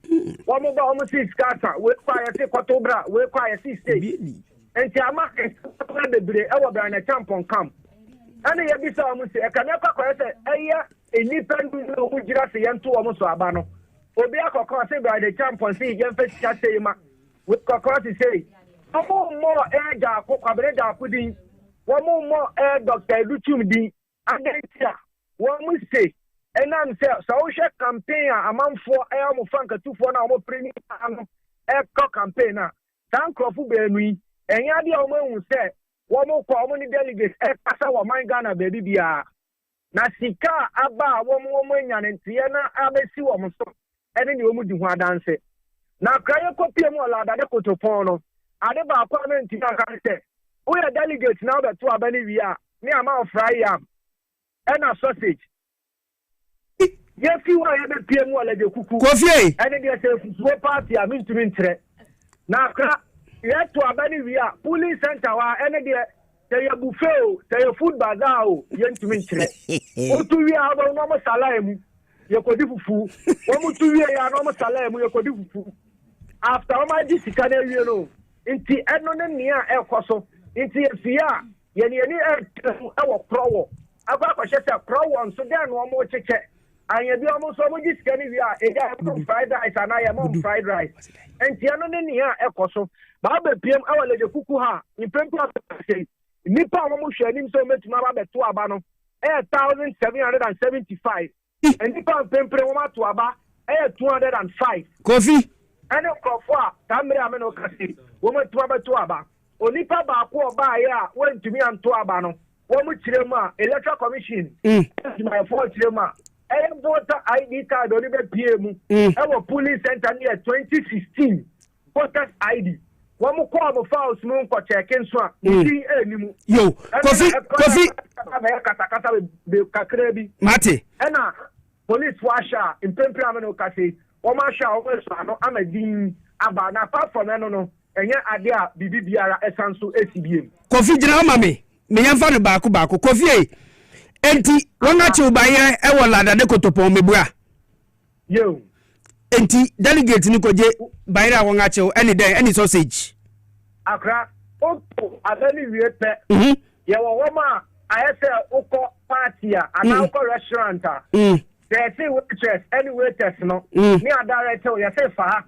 wo mo ba wo mo si sika ta we kwa ya se kotobra we kwa ya si state enti ama bebre e wo Brian Atam camp ana ye bisa wo mo se e kamia kwa se eya enipa ndu wo gira se yento wo mo so aba no obi akọkọ say by the champion say yen fe sika say ma we kokọ to say omo mo ja akọ Kwabena ja akudin wo mo Dr. Eluchum din agentia wo mo say enam say so hwe campaign amanfo mo franka tufo na mo preni ano campaign na tankrofo beenu yi enya de o mo hu say wo mo ko mo ni delegate kasa wo man Ghana baby bia na sika aba wo mo nya ne ntie na abesi wo mo so ene ni omu di ho adanse na kraye kopie mu ola adade kotopon no ade ba appointment na kan se we are delegate now be to abani wi a me ama of fry yam ena sausage ye fi wa ye be pie mu ola de kuku Kofi ene de se fufuo party a mintumi ntre na kra ye to abani wi a police center wa ene de say buffet o say food bazaar o ye ntumi ntre o tu wi a ba no mo salai mu yekodi fufu wo mutu wie ya no musala mu yekodi fufu after o ma di sika na wie no nti eno ne nia ekoso nti efia ye ne wo krowo akwa kwahye se krowo nso de no mo cheche anya bi o mo so mo di sika ne wie a e ga fried rice ana ya mo fried rice nti eno ne nia ekoso ba ba piem awale de kuku ha impempo afese nipa mo hwe anim so metuma ba beto aba no 1,775. And if I'm paying to Aba, 205. Coffee. And of course, Tamre Ameno woman to Aba. Onipa Baku Baya went to me and to Abano. Woman Chilema, Electoral Commission. My fourth Chilema. Voter ID card on the PM. Our police center near 2016. Voters ID. One more call of files moon for checking swap. Yo, coffee. Mate. Anna, police washer in Pempramano Cassie. Omasha over Sano, I'm a dean. About apart from no, and yet idea BBBR Essansu ACBM. Coffee drama me. Me yan fa no baako coffee. Enti wona che ubaye e wo lada de kotopo mebua. Yo. Enti delegate ni koje bayira wona che any day any sausage. Akra opo adani wiepe. Ye wo woma ayese ukọ party a ana ukọ restaurant a. They say waitress any waiters no. Ni adirect o ye say fa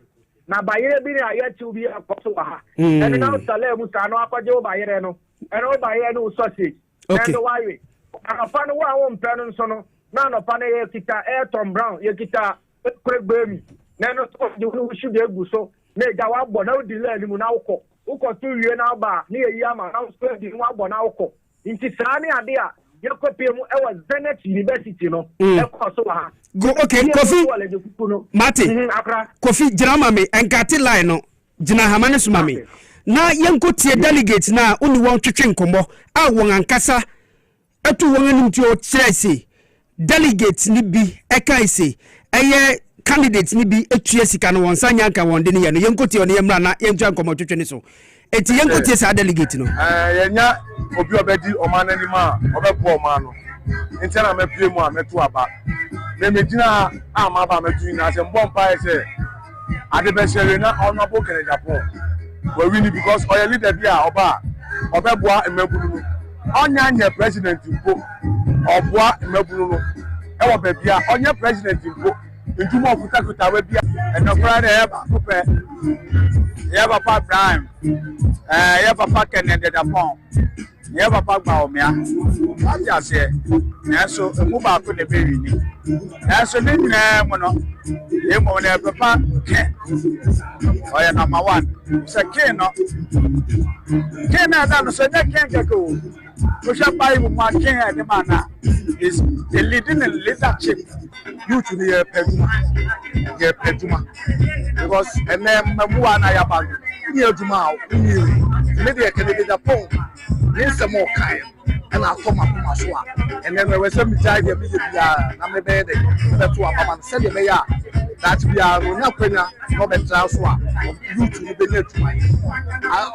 na bayire bi ni ayetu bi akoso wa ha. Eni na usale musa no akwaje o bayire no. Eno bayire no sausage. Okay. And why? Anafano wa won penu so no na no pa na ye kita Ayrton Brown ye kita Craig Baby na no so de no shi de egu so na ja wa gbo na odi la ni mu na ukọ tu wie na ba na ye ama na so di wa gbo na ukọ nti sa ni ade a ye kopie mu e wa Zenith University no e ko so ha go okay Kofi Mate Kofi drama me enkati line no gina hamane suma me na yenkotie delegate na oni won twetwe nkombo a won ankasa atu won anim ti o kyerese delegate ni bi eka ise eye candidate ni bi etua sika no won sanya nka won de ne ye no yenkotie on ye mra na yentua nkombo twetwe ni so eti yenkotie sa delegate no yenya obi obedi omanani ma obepo omano nti na mepie mu a metu aba me megina ama ba metu na se mbompa ese ade be shere na honorable Kennedy Japan we win because oya leader bia oba obeboa emebulu onya nye president mpo obua emebulu no e wo bia onya president mpo ntuma okutakuta we bia enokra de eba kupe ye papa Prime ye papa Kennedy Japan ye papa gba omia ati ase na so emu ba ko de be wini na so ni na mo no e mo na papa ke oya number 1 se ke no ke na da no so na ke ngako o sha pai bu ma ke e de mana is the leading and leadership you to the peduma because and mamu na ya ba ni eduma o ni me de Kennedy Japan ni se mo kai and I come up my so and then we some try the music na me be de to am say the mayor that we are na kwenya no be try so you to be net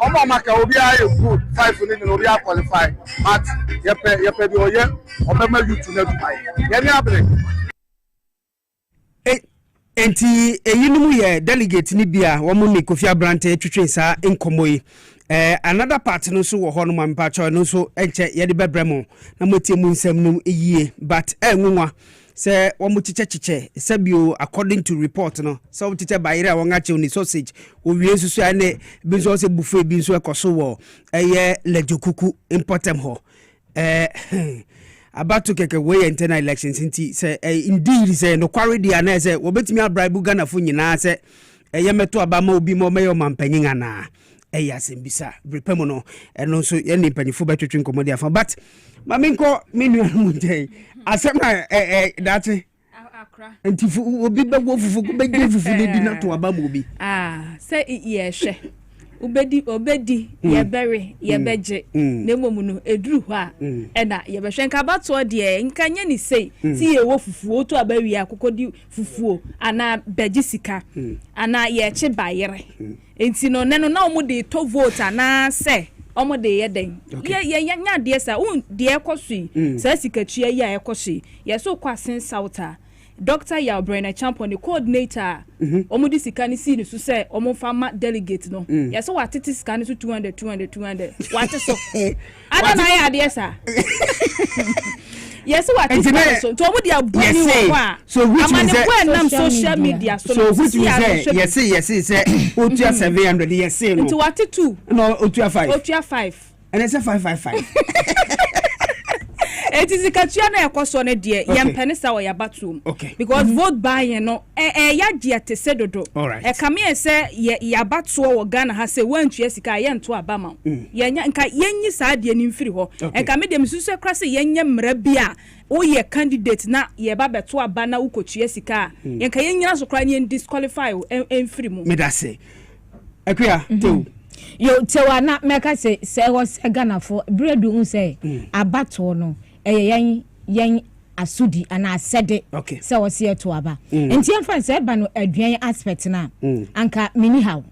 omo maka obi aye good 5 ni no be qualify but ye pe bi oye obema you to na Dubai ye ni abre enti eyinum ye delegate ni bia wo mo ne Kofi Abrante twetwe sa enkomoyi another part no so wo ho no mampacho no so enche ye de bebremo na motie mu nsam no eyie but enwunwa se wo mo chiche sabio according to report no so wo chiche bayire wo ngache ni sausage wo wie susu ane bi so se buffet bi so ekoso wo eye lejokuku importem ho about to keke way internal elections inti say indeed say no quarry dia na say wo betimi abribe Ghana fo nyina say eye meto abama obi mo meyo mampanyin ana eya sembisa brepemo no eno so ye ni panifo betwetwe nkomodi afa but maminko menu mu dey asema that akra ntifu obi begwo fufu be gye fufu de di na to abama obi say ye hwe obedi ye bere ye beje na momu no eduru ho a ena ye behwe nka bato de nkanye ni sei ti ye wo fufuo to abawi akokodi fufuo ana beje sika ana ye che bayere enti no neno na omu de to vote ana se omu de ye den ye nya de sa un de ekosui sa sika tua ye ekosui ye so kwasen sauta Dr. Kwabena Prah the coordinator omudi sika ni si ni so say omo farmer delegate no yes so what titi sika ni so 200 what so ada na ya de sa yes what so to omudi abuni wo kwa so which means that social media so which means yes say otua 700 yes no into what 2 no otua 5 5 and it's a 555 It is a katua na ekoso ne de yem penisa wa yabatum. Okay. Because vote buying no ya dia te se dodo. E kame se yabatuo wo Ghana ha se wantua sika ye nto abama. Yenya nka yenyi saa de ni mfiri ho. E kame dem susu kra se yenye mra bia o ye candidate na ye ba beto aba na ukotua sika. Yenka yenyina so kra ni disqualify mfiri mu. Me da se. Akua tew. Yo tewa na meka se was Ghana for bredu un say abato no yen asudi ana asede se was here to aba enti emfa se eba no aduan aspect na anka mini how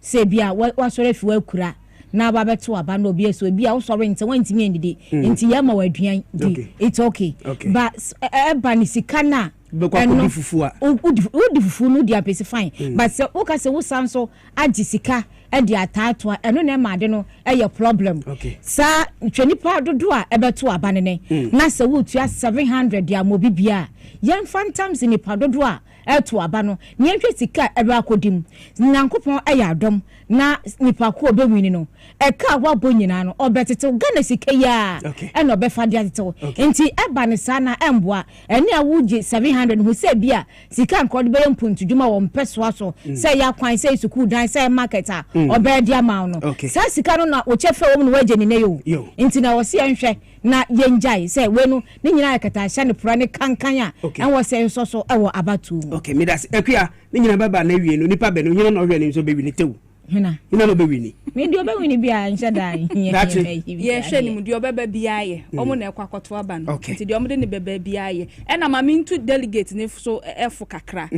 se bia wasore fi wakura na aba beto aba no bia so bia wo sore nti wantimi endide enti yama wa aduan di it's okay but eba ni sika na bekwa fufua udi fufu no dia pese fine but se wo ka se wo sanso agisika e dia taatwa eno na ma de no e problem sa twanipa dodo a ebeto abane ne na se wo tua 700 dia mobibia yen phantoms ni padodo a eto aba no ne nhwe sika ebe akodim nyankopon e ya adom na nipa ko obewini no e ka wa bonyina no obetete Ghana sika ya e no be fa dia tete enti eba ne sana emboa ene a wuje 700 hu se bia sika nkode be mpuntu dwuma wo mpeso so se ya kwan se school dan se market a obe dia ma no sa sika no na wo chefe wo no waje ni ne yo enti na wo se enhwe na yenjai se we no ni nyina yakata hya ne pra ne kankan a en wo se so e wo abatu okay me das akua ni nyina baba na wie no nipa be no nyina no hwe ni so be wi ni tew hina no be wi ni me di obewini bia nhya dan ye hwe ni mu di obeba bia ye omo na ekwakoto aba no nti di omo de ne beba bia ye e na ma mintu delegate ne so efu kakra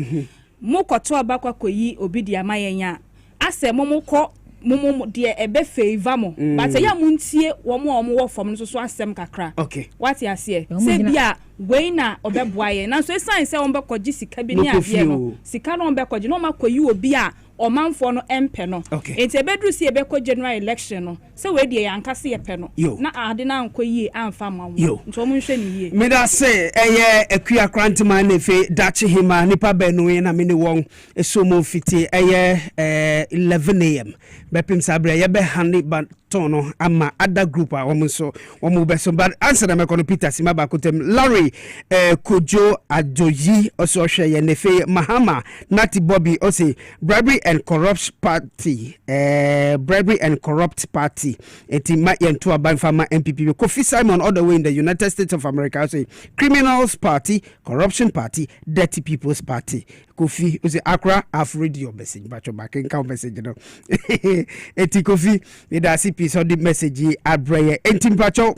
mo koto aba kwakoyi obi di amayen a ase mo ko mumu de ebe favor mo but ya muntie wo wo fom no so asem kakra what you say say bia we na obeboaye na so sign say won be koji sika bi ni avie no sika no be koji no makoyi obi a omanfo no empe no enti ebedru si ebeko general election no se we de yankase yepe no na ade na ankoyi amfa ma wo nto mo nhwe ni yie me da say eye akua kranteman na fe dachi hima nipa benu na me ne won esomo fiti eye 11 am bepim sabre ye be hande batono ama other group a womo beso but answer na me kono Peter Sima ba kotem Larry Kojo Adoyi also hwe ye ne fe Mahama Nati Bobby ose bribery and corrupt party eti ma yento aban fama MPP Kofi Simon all the way in the United States of America say criminals party, corruption party, dirty people's party. Kofi ose Accra have read your message but your back can message no eti Kofi me da see piece of the message abreye enti mpacho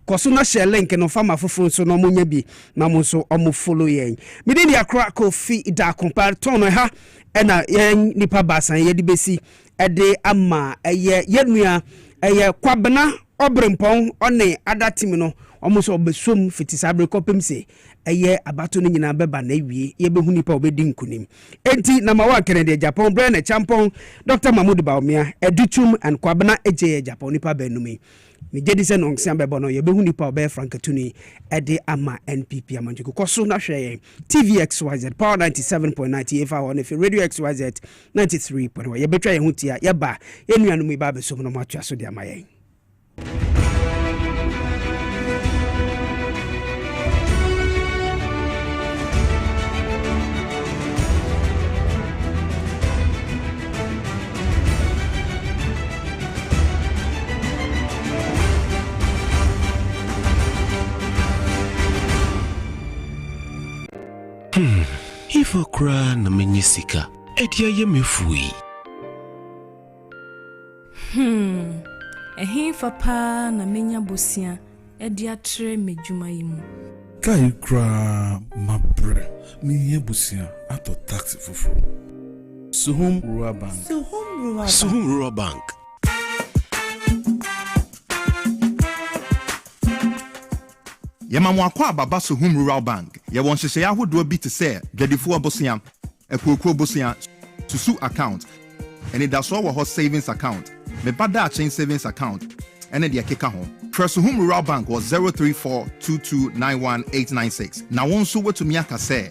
koso na share link no fama foforo so no munya bi na mo so omo follow yen me dey Accra Kofi da compare ton ha ena yen nipa basan ye di besi ede ama eye yenua eye Kwabena Obrempon one ada team no omo so obesom fiti sabre kopem se eye abato no nyina beba na wie ye behu nipa obedi nkunim enti na mawa Kennedy Japan brand na champion Dr. Mahmoud Baumia Educhum and Kwabena eje Japan nipa benumi me jedi se no nsia bebo no ye behu nipa obe Frankatuni ede ama NPP amanjuko koso na hwe TVXYZ Power 97.9 fa on if Radio XYZ 93.1 ye betwa ye hutia ye ba ye nuanum ba besom no matwa so de amayen If I cry na menyisika, edia ye mefui. Ehinfa pa na menya bosia, edia tre medwuma yimu. Kai cry mabre, me ye bosia ato taxi fufu. Suhum Rural Bank. Suhum Rural Bank. Yamamwa kwa baba Suhum Rural Bank. Ya wonhyehyɛ ahodoɔ bi te sɛ dwadifo abosia, ekuokuo abosia, susu account, ɛne daso wɔ hɔ savings account, mebada chain savings account, ɛne deɛ keka ho. Suhum Rural Bank was 034229186. Na wɔn nso wetumi aka sɛ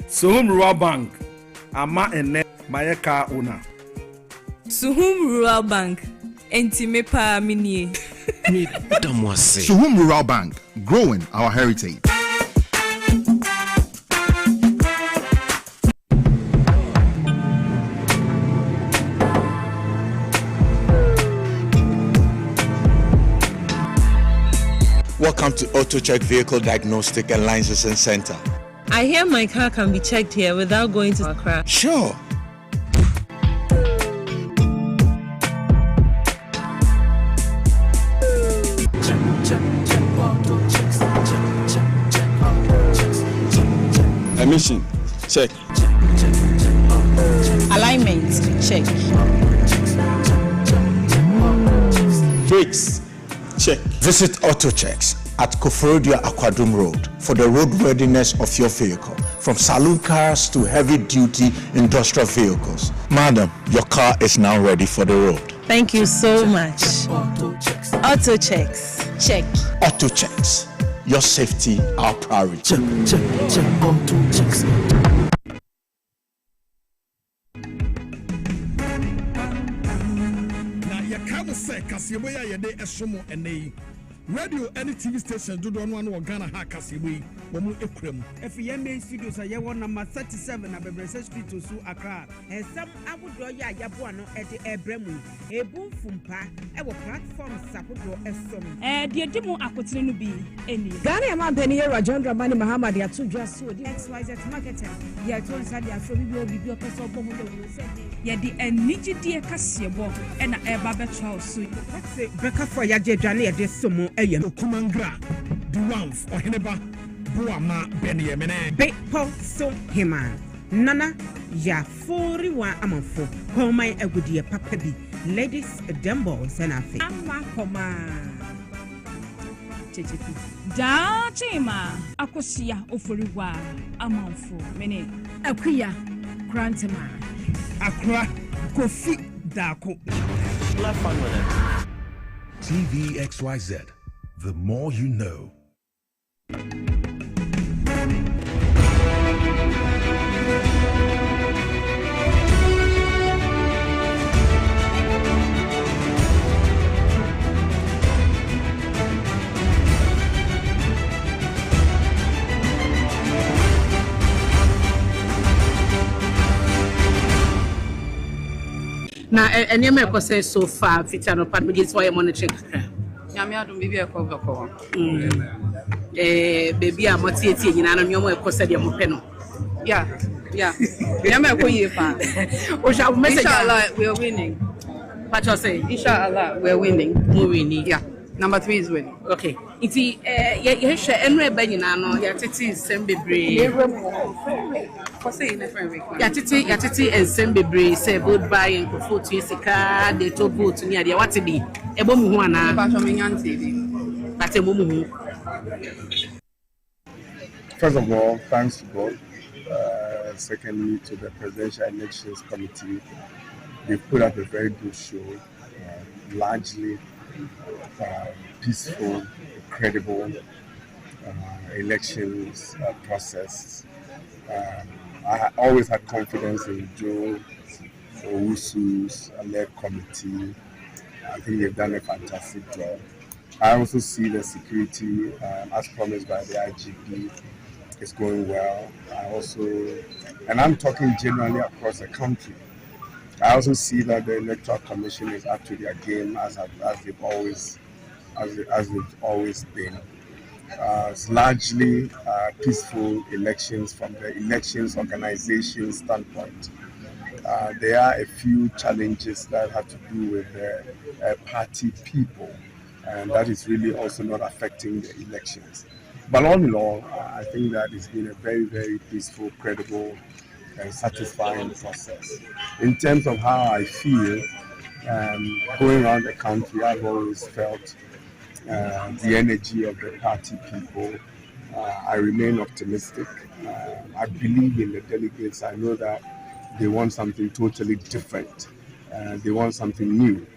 Suhum Rural Bank ama ene mayeka una. Suhum Rural Bank enti me pa minie. Dwabo Ase. Suhum Rural Bank, growing our heritage. Welcome to AutoCheck Vehicle Diagnostic and Licensing Center. I hear my car can be checked here without going to Accra. Sure. Emission, check. Alignment, check. Brakes, check. Visit AutoChecks at Koforidua Aquadum Road for the roadworthiness of your vehicle, from saloon cars to heavy-duty industrial vehicles. Madam, your car is now ready for the road. Thank you so much. Auto checks. Check. AutoChecks. Your safety, our priority. Check. AutoChecks. Na yakabo se kasebo ya yede esomo ene radio and TV station do don one Ghana ha kasebo yi wo mu ekrem efi yende studios a yewo number 37 na Bebrese Street to Accra esam abudo ya yabo ano e de ebremu ebu fumpa e wo platform sapodo esom de dimu akotire no bi eni Ghana ya mampeni ye Rajon Dramani Muhammad ya tuju aso di XYZ marketer ya to nsa dia afro bi obi opeso obo mu de wo se ye de enigidie kasebo e na eba betwa oso say beka for ya je dwane ye de somo eye Kumangra Duwamf Oheneba Buama Benyemene be po so hima nana ya 41 amanfo komai agudie papa bi ladies dembo senafe ama koma checheku da chima akosia oforiwa amanfo mene akuya grantema Accra Kofi Dako. Have fun with it. TV XYZ, the more you know. Na enema ko say so far feature no part begin for your monitoring. Nyame adom bibi ekọ. Baby a motieti nyina no nyomo ekọ de mo pe no. Yeah. Nyame ekọ ye fa. O sha message. Inshallah we are winning. What you say? Inshallah we are winning. We winning. Yeah. Number 3 is winning. Okay. Iti ye hwe enre ba nyina no ya tete nsem bebre. For say in a friend week. Ya tete nsem bebre say vote buy and vote to sika de to vote ni ade what be ebo mu ho ana. Ba so me nyanti bi. But ebo mu ho. First of all, thanks to God. Secondly, to the Presidential Elections Committee. They put up a very good show, largely peaceful, credible elections process. I always had confidence in Joe Owusu's led committee. I think they've done a fantastic job. I also see the security, as promised by the IGP, is going well. And I'm talking generally across the country. I also see that the Electoral Commission is up to their game as they've always been. It's largely peaceful elections from the elections organization standpoint. There are a few challenges that have to do with the party people, and that is really also not affecting the elections. But all in all, I think that it's been a very, very peaceful, credible, and satisfying process. In terms of how I feel, going around the country, I've always felt the energy of the party people. I remain optimistic. I believe in the delegates. I know that they want something totally different. They want something new.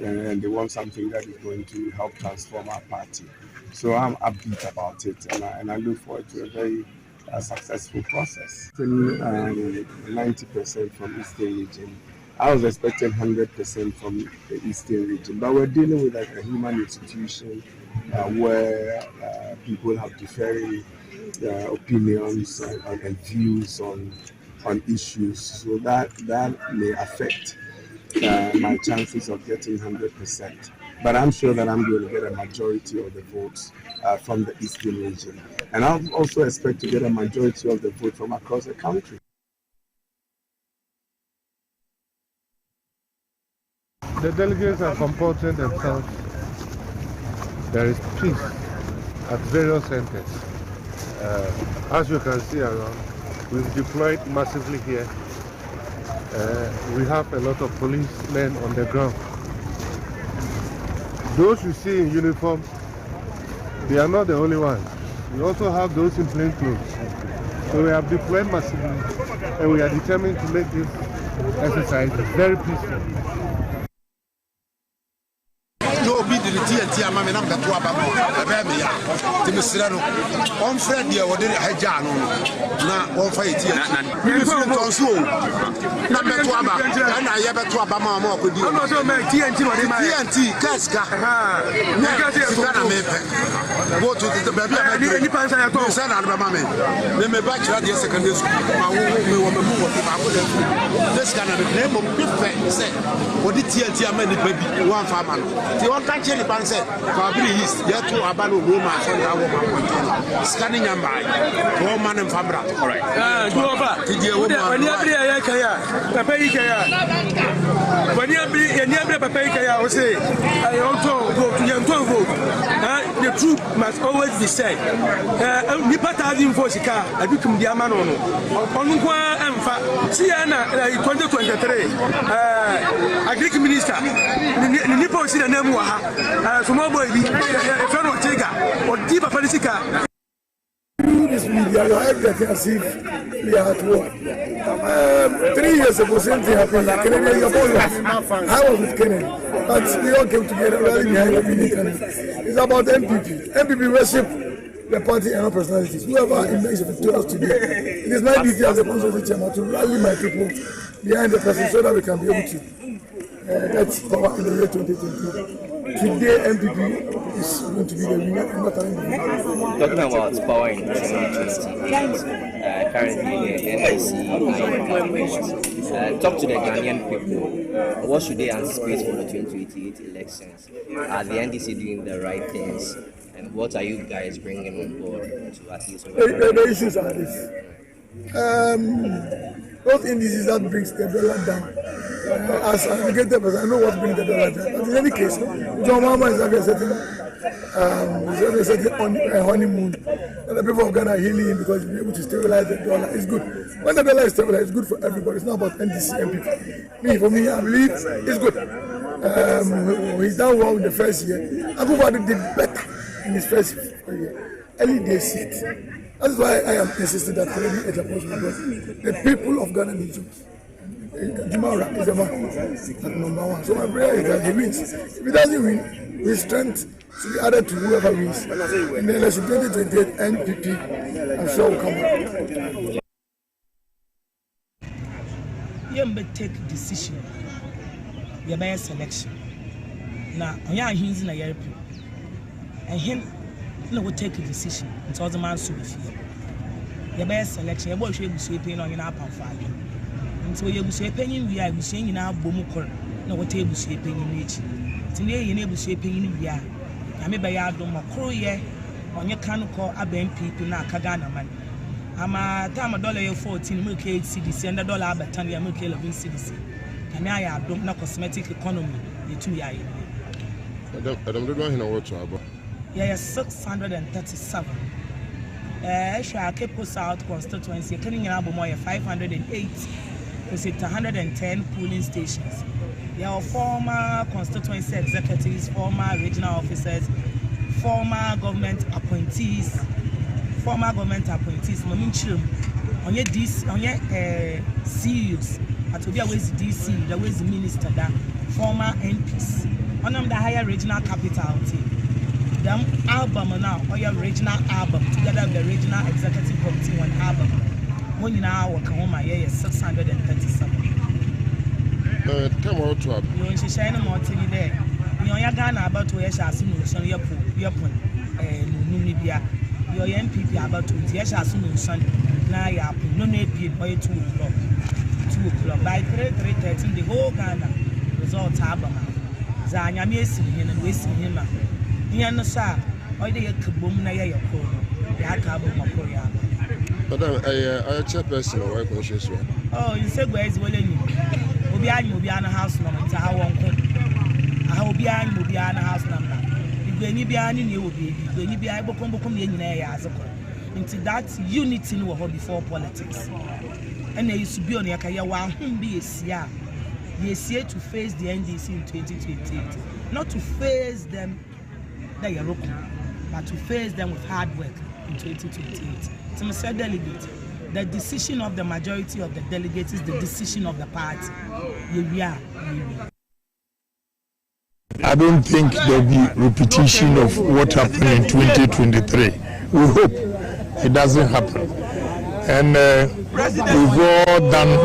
And they want something that is going to help transform our party. So I'm upbeat about it, and I look forward to a very successful process. 90% from Eastern region, I was expecting 100% from the Eastern region, but we're dealing with like a human institution where people have differing opinions and views on issues, so that may affect my chances of getting 100%. But I'm sure that I'm going to get a majority of the votes from the Eastern region, and I also expect to get a majority of the vote from across the country. The delegates are comporting themselves. There is peace at various centers. As you can see around, we've deployed massively here. We have a lot of policemen on the ground. Those you see in uniform, they are not the only ones. We also have those in plain clothes. So we have deployed massively, and we are determined to make this exercise very peaceful. No, be the TNT, I'm a number 2 about a baby. The Mr. On Friday, or did I Jan? Now, on fight here. Number 2 about, and I have a 2 about more with you. I'm not going TNT, Casca. Go to the baby. Any pants I have to send out of my man. They may back to the secondary school. My woman move this kind of name of big say, what did TNT many baby? One farmer. One country, the bank said, probably is yet to Abano Roma and our scanning and by one man and Fabra. All right. Go over to the woman. When you have a when you have a paper, I will say, I also go to your vote. The truth must always be said. Nipata in Fosika, I become the Amano. Onukwa and Siana 2023. Agric Minister, Nipo see the name Small boy, a friend of Tega, or Deepa Palisika. This media, you have that as if we are at war. 3 years ago, same thing happened. I was with Kennedy, but we all came together rally behind the Kennedy. It's about MPP. MPP worship the party and our personalities. Whoever elects victorious today, it is my duty as a consultant chairman to rally my people behind the person so that we can be able to that's power in the year 2020. Today, MPP is going to be the winner and not an MPP. Talking about power in 2020, currently the NDC, talk to the Ghanaian people. What should they anticipate for the 2028 elections? Are the NDC doing the right things? And what are you guys bringing on board to at least? The issues are this. Those indices that brings the dollar down. As an educated person, I know what brings the dollar down. But in any case, John Mama is having a certain honeymoon. And the people of Ghana are healing him because he'll be able to stabilize the dollar. It's good. When the dollar is stabilized, it's good for everybody. It's not about NDC and people. For me, I believe it's good. He's done well in the first year. Everybody did better in his first year. Early day seat. That's why I am insisting that Kennedy is a person because the people of Ghana need jobs. Jimara is the man at number 1. So my prayer is that he wins. If he doesn't win, his strength should be added to whoever wins. And then election 2028 NPP, I'm sure will come up. You may take decision. You may selection. Now, he's in a European. And him, will take a decision. It's all the man so with you. Your best selection, your boy should be sweeping on your app and fire. And so you're sweeping, we are saying in our bomukor, no what table sweeping in each. Today, you enable sweeping in the I may buy a dome of Korea on your can call Aben people now Kagana man. I'm a time $1.14 milk CDC and $1 Batania milk 11 CDC. And I have done no cosmetic economy, the 2 years. I don't know what you're about. Yeah, 637. Cape South constituency, coming in Abumoya 508, because it's 110 polling stations. There are former constituency executives, former regional officers, former government appointees. Maminchum, on your DC, on your CEOs, at the ways DC, the ways minister, that former MPs, on them the higher regional capital team. Them album now, or your regional album, together with the regional executive committee one album. When you now work home, my year is 637. Come out to up. You should shine more TV there. You Ghana about to yes, as soon as you put Numibia. Your MPP about to yes, as soon as Sunday. Now you have no maybe by 2 o'clock. 2 o'clock. By 3:30, the whole Ghana results have a man. Zanya missing him and wasting him. He and the sir, or they could boom na your call. But I chairperson or work conscious. Oh, you said where is willing. Obiana house number. How one could. I hope Obiana house number. If any Biani will be, when you be able to come in as a call. Into that unity will hold before politics. And they used to be on your career while whom be a SIA. Yes, here to face the NDC in 2028. Not to face them, they are local, but to face them with hard work in 2028. To Mr. Delegate, the decision of the majority of the delegates is the decision of the party. I don't think there will be repetition of what happened in 2023. We hope it doesn't happen. And we've all done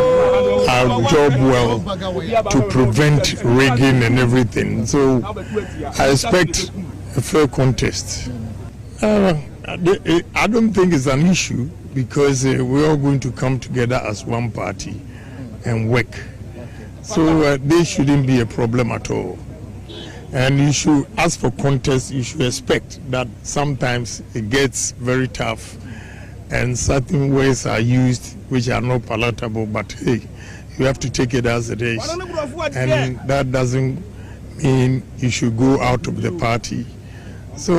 our job well to prevent rigging and everything. So I expect a fair contest. I don't think it's an issue because we're all going to come together as one party and work. So there shouldn't be a problem at all. And you should, as for contest, you should expect that sometimes it gets very tough and certain words are used which are not palatable, but hey, you have to take it as it is. And that doesn't mean you should go out of the party. So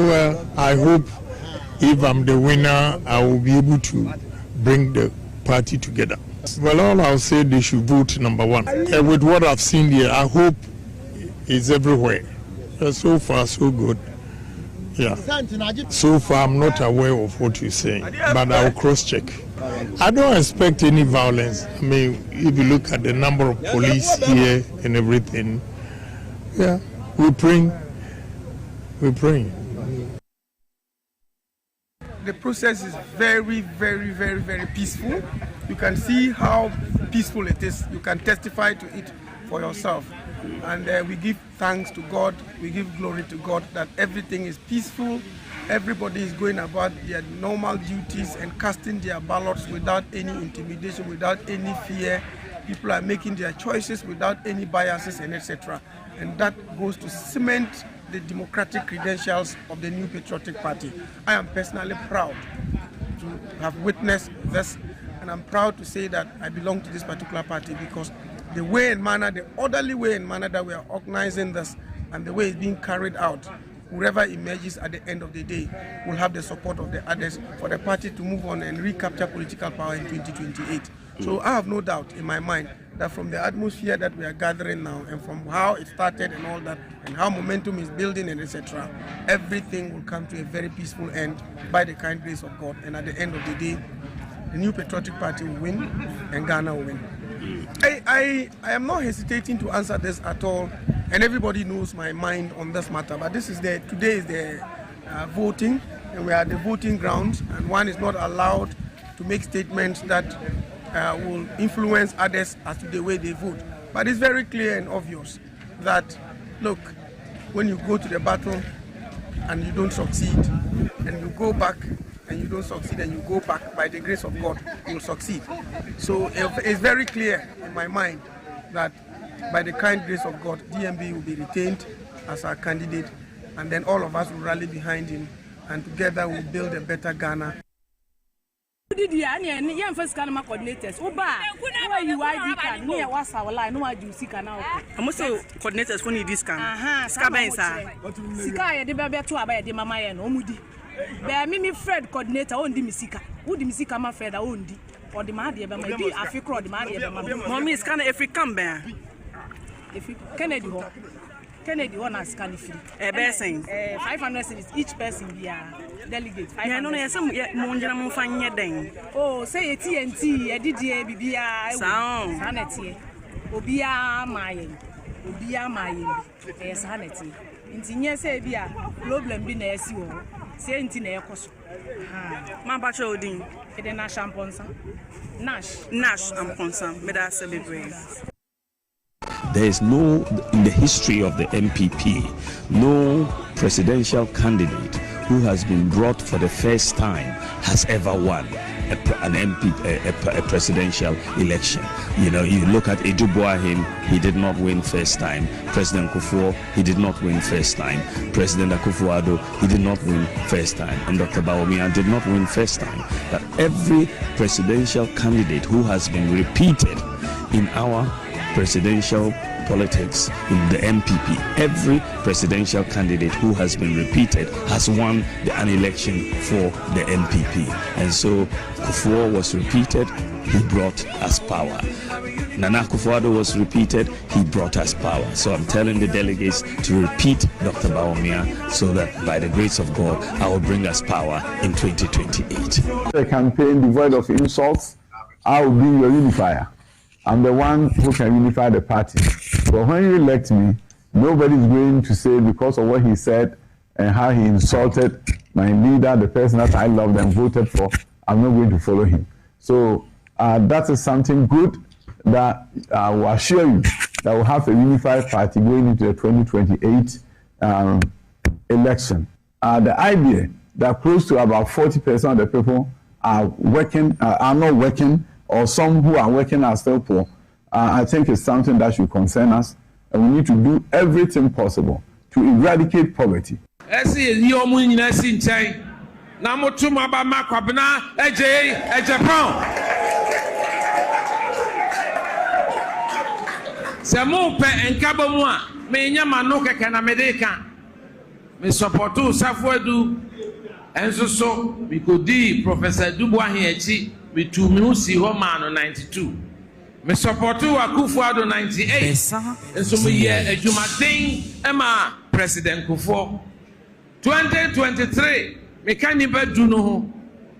I hope if I'm the winner, I will be able to bring the party together. Well, all I'll say, they should vote number one. And with what I've seen here, I hope it's everywhere. So far, so good. Yeah. So far, I'm not aware of what you're saying, but I'll cross-check. I don't expect any violence. I mean, if you look at the number of police here and everything, yeah, we're praying. The process is very, very, very, very peaceful. You can see how peaceful it is. You can testify to it for yourself. And we give thanks to God, we give glory to God that everything is peaceful. Everybody is going about their normal duties and casting their ballots without any intimidation, without any fear. People are making their choices without any biases and etc. And that goes to cement the democratic credentials of the New Patriotic Party. I am personally proud to have witnessed this, and I'm proud to say that I belong to this particular party because the way and manner, the orderly way and manner that we are organizing this and the way it's being carried out, whoever emerges at the end of the day will have the support of the others for the party to move on and recapture political power in 2028. So I have no doubt in my mind that from the atmosphere that we are gathering now and from how it started and all that and how momentum is building and etc., everything will come to a very peaceful end by the kind grace of God. And at the end of the day, the New Patriotic Party will win and Ghana will win. I am not hesitating to answer this at all, and everybody knows my mind on this matter, but today is the voting, and we are at the voting grounds, and one is not allowed to make statements that will influence others as to the way they vote. But it's very clear and obvious that, look, when you go to the battle and you don't succeed, and you go back and you don't succeed and you go back, by the grace of God, you will succeed. So it's very clear in my mind that by the kind grace of God, DMB will be retained as our candidate, and then all of us will rally behind him, and together we'll build a better Ghana. Mimi Fred coordinator on the Misika. Who the Misika ma Fred on the or the Madia by my day, Africa, the Madia. Mommy is kind of African bear. If you Kennedy one as California. A person 500 cities each person be a delegate. I know some Monjana Mufanya then. Oh, say a TNT, a DDA, BBA, sound, sanity. Obia Mayan, Obia Mayan, a sanity. Intinya say be a problem be na SEO. Say intina yakoso. Ma ba cho odin. E de na champonsa. Nash am concern. Me da celebrate. The There is no, in the history of the MPP, no presidential candidate who has been brought for the first time has ever won a presidential election. You know, you look at Dwabo Ase, he did not win first time. President Kufuor, he did not win first time. President Akufo-Addo, he did not win first time. And Dr. Bawumia did not win first time. But every presidential candidate who has been repeated in our presidential politics in the MPP, every presidential candidate who has been repeated has won an election for the MPP. And so Kufuor was repeated, he brought us power. Nana Akufo-Addo was repeated, he brought us power. So I'm telling the delegates to repeat Dr. Bawumia so that by the grace of God, I will bring us power in 2028. A campaign devoid of insults, I will be your unifier. I'm the one who can unify the party. But when you elect me, nobody's going to say because of what he said and how he insulted my leader, the person that I loved and voted for, I'm not going to follow him. So that is something good that I will assure you that we'll have a unified party going into the 2028 election. The idea that close to about 40% of the people are not working, or some who are working are still poor, I think it's something that should concern us, and we need to do everything possible to eradicate poverty. Professor Dwabo Ase me to me see ho man 92. Me support Akufo-Addo 98. And so me adwumaden ema President Kufuor 2023 me kan ni ba du no ho.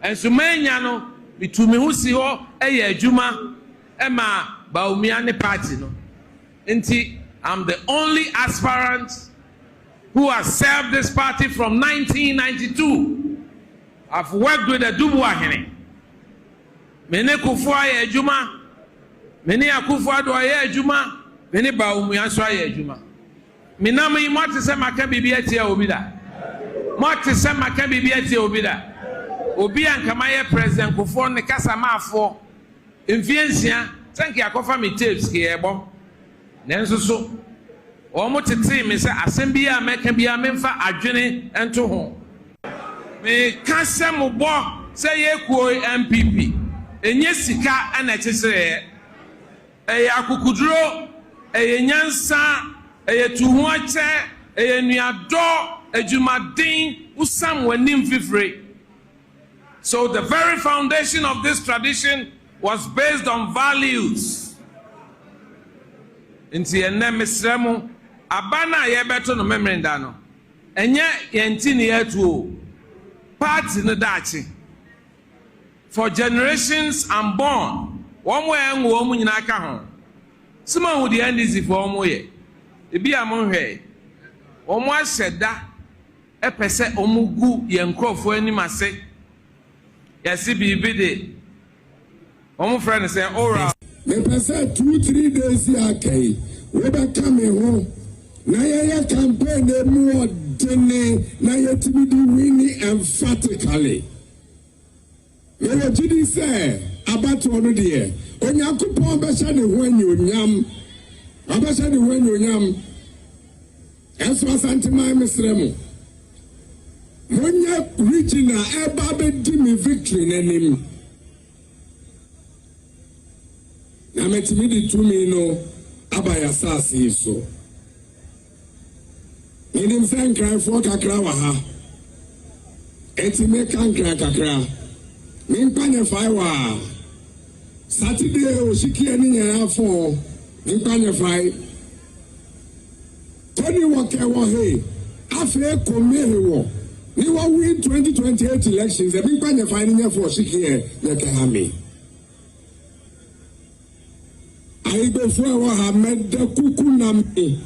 And so manya no me to me see ho adwuma ema Bawumia ne party no. Nti I'm the only aspirant who has served this party from 1992. I've worked with the Dwabo Ase. Mene Kufuor aye adwuma, mene Akufo-Addo aye adwuma, mene Bawumia so aye adwuma. Minam yi mo te se maka bibi atia obi da. Mo te se maka bibi atia obi da. Obi ankama ye President Kufuor ne kasa maafo. Mfiensia, sanki akofa me tapes ke ebo. Nenso so o mo tete me se asem bi a meka bi a memfa adwene ento ho. Me kasa mo bo se ye kuo MPP. Enye sika ana kyesere akukuduro nyansa tuhu ache nuado adwumaden usam wanim fifre. So the very foundation of this tradition was based on values. Inti enne mesremu abana yebeto no memrenda no enye yenti ne yetu party no dachi. For generations unborn, one way and woman in Akaho. Some would the end is for one way. It be among her. One said that a percent omugu yankro for any masse. Yes, it be biddy. One friend say, all right. The percent 2-3 days here, we are coming home. Now, your campaign, the more than now, you to be winning emphatically. Mele jidi se abatu onu die Onyankopon besa ne ho anyonyam abesa ne ho anyonyam enso asantima mesremu monya regional eba be di me victory nanim na metimi di tumi no abaya sase so nidim san cry for kakra wa ha eti me kan kakra Nimpanya faiwa Saturday oshikia ni nyafo nimpanya fai Tony wake he afe komehe wo ni wa win 2028 elections e nimpanya fai ni nyafo oshikia yakahame Aibe fwa wa ha medde kukunami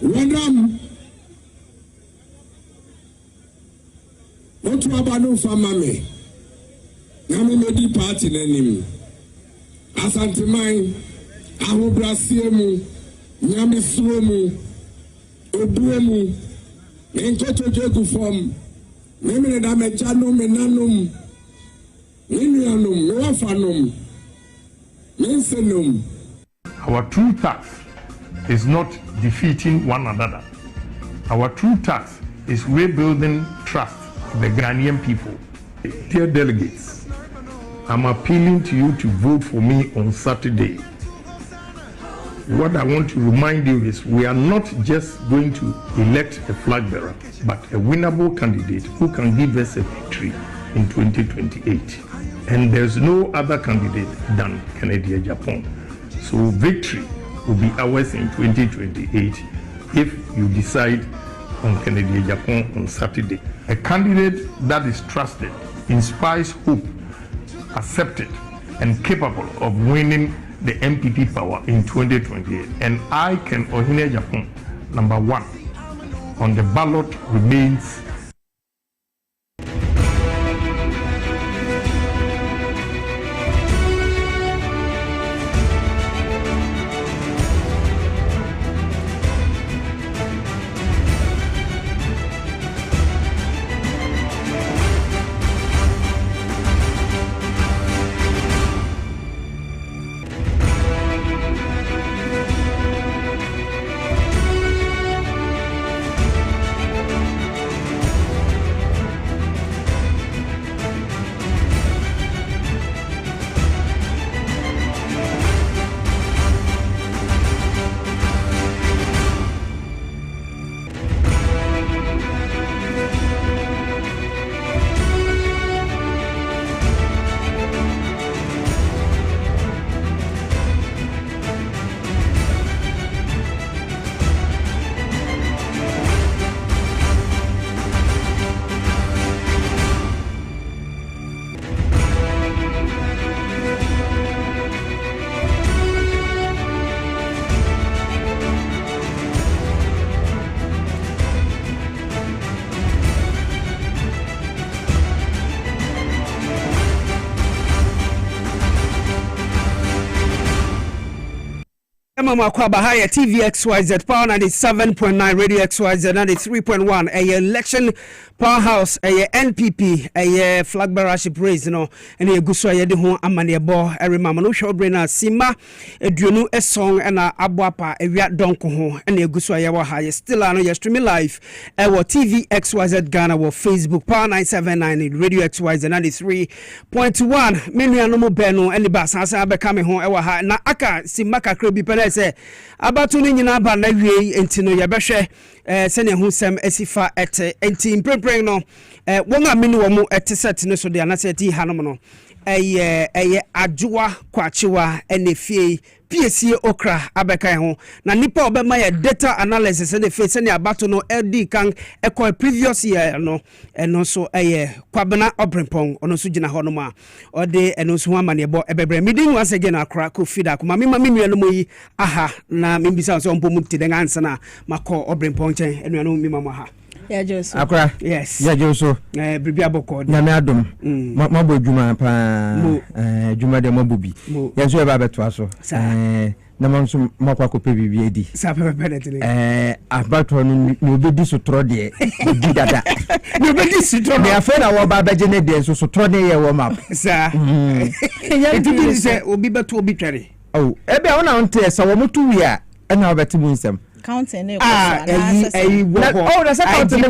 wadam Otu abanu famame. Nami medi party nanim. Asantimai ahobrasiemu nyamesromu obuemu enkoto jegu form memene da mechano menanum ninianum wafanum mensenum. Our true task is not defeating one another. Our true task is rebuilding trust in the Ghanaian people. Dear delegates, I'm appealing to you to vote for me on Saturday. What I want to remind you is we are not just going to elect a flag bearer, but a winnable candidate who can give us a victory in 2028. And there's no other candidate than Kennedy Japan. So victory will be ours in 2028 if you decide on Kennedy Japan on Saturday. A candidate that is trusted, inspires hope, accepted, and capable of winning the MPP power in 2028. And I can Ohine Japan, number 1 on the ballot remains. Mama Kwaba TV XYZ Power 97.9 Radio XYZ 93.1 election powerhouse NPP flag bearership race no ene eguso yede ho amane bo every mama no show brain sima eduonu esong na aboapa ewia donko ho ene eguso ye wa ha still no ye stream live TV XYZ Ghana wo Facebook Power 979 Radio XYZ 93.1 menu anomo beno ene ba sansa abeka me ho ewa ha na aka sima kakra bi pele se abatu ni nyina ba na wie enti no ye behwe sene hu sem asifa enti imprepring no won amini wo mu set no so de anase ti hanom no adwoa kwachewa enefie PSA okra abeka ho na nipa obema ya data analysis ne face ne abato no LD kan previous year no eno so Kwabena Prah ono so gina ho no ma ode eno so amane bo ebebre midin once again akra ko fida kuma mema menua no yi aha na membisa so mpo muti de answer na makọ Prah chen enua no mema mo ha ya Joso akra yes ya Joso bibia bokọ na me adom mabo djuma pa djuma de mabubi ya so e ba beto aso na manso makwa ko pe bibi edi sa pe penetele abato no obedi so tro de di dada no obedi so tro me afa na wo ba beje ne de so tro de ye wo map sa ya bibi se obi beto obi twere oh ebe a wona onte sa wo mutu wi a na obeti mu nsem counting e oh that's a counting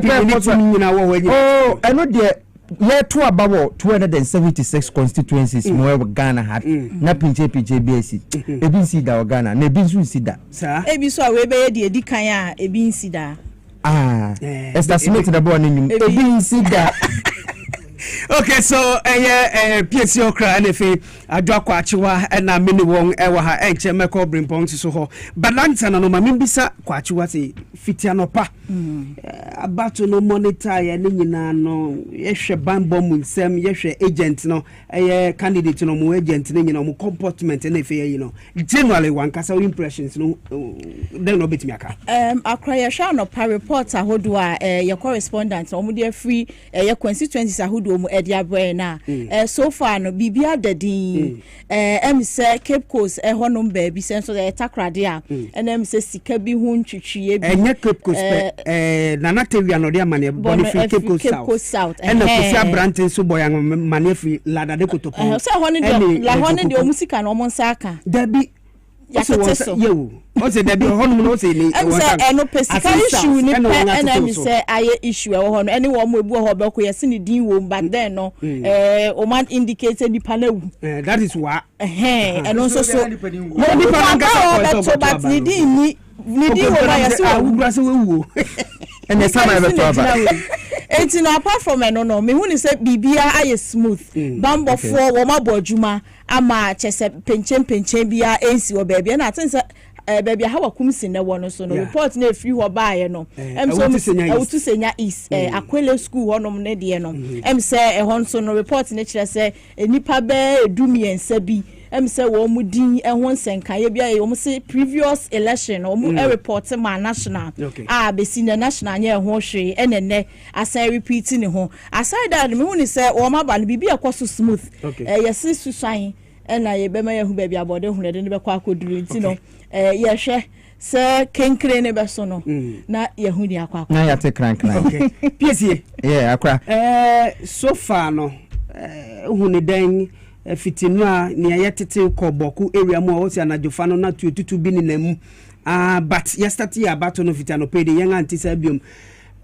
oh eno de ye to about 276 constituencies mo Ghana had na pinche BSc ebi nsi da Ghana na ebi nsu nsi da ebi so a we be ye de kan a ebi nsi da estimate the boy nim ebi nsi da. Okay, so PSA okra NFA adwakwa achiwa na mini won ewa ha enche meko Prah so ho balance na no ma mbisa kwa achiwa se fitia no pa abato no monitor ya ni nyina no yehwe banbo mu nsem yehwe agent no candidate no mu agent ni nyina mu comportment NFA yi no generally one kasa impressions no then no betimi aka akra ya sha no pa report ahodo a your correspondent no mu free your constituencies ahodo mu ediabre na so far no bibia dadin yi say Cape Coast honom baby sense so the takrade a and say sika bi hu ntwitwie bi enya Cape Coast nana tewia no de amane boni free Cape Coast South and Kofi Abranten so boy amane free lada de kotopo say hono de o musika no mo nsaka dabi yakete yewu o say dabi hono no say ni no pesika issue ni pe and say aye issue e hono any wo mo ebu ho be ko yesi ni din wo but then no o man indicated the palawu that is why and also so but ni din ni wo ba yesi wo and the time I it's no apart from no me hu ni say bibia aye smooth bambo for wo mabodjuma ama chese penchen bia ensi wo baby na atin say baby how akumsi na wo no so no report na free ho baaye no so awutu senya is akwele school honom ne de no say hon so no report na kire say enipa be edumiensa bi say wo mu din ho nsenka ye bia ye wo say previous election wo mu report ma national be senior national nya ho hwe enene asai repeat ni ho aside that me hu ni say wo ma ba no bibia kwaso smooth yes susan ena ye be ma ye hu bia abode hu ne de be kwa akoduru nti no ye hwe se kenkre ne be so no na ye hu ni akwa na ya te kran okay piesie akwa so far no hu ni den fitinu a ne ayetete ko boku area mu o si anajofa no na tututu bi ni namu but yesterday about no fitano pay the young anti-sabium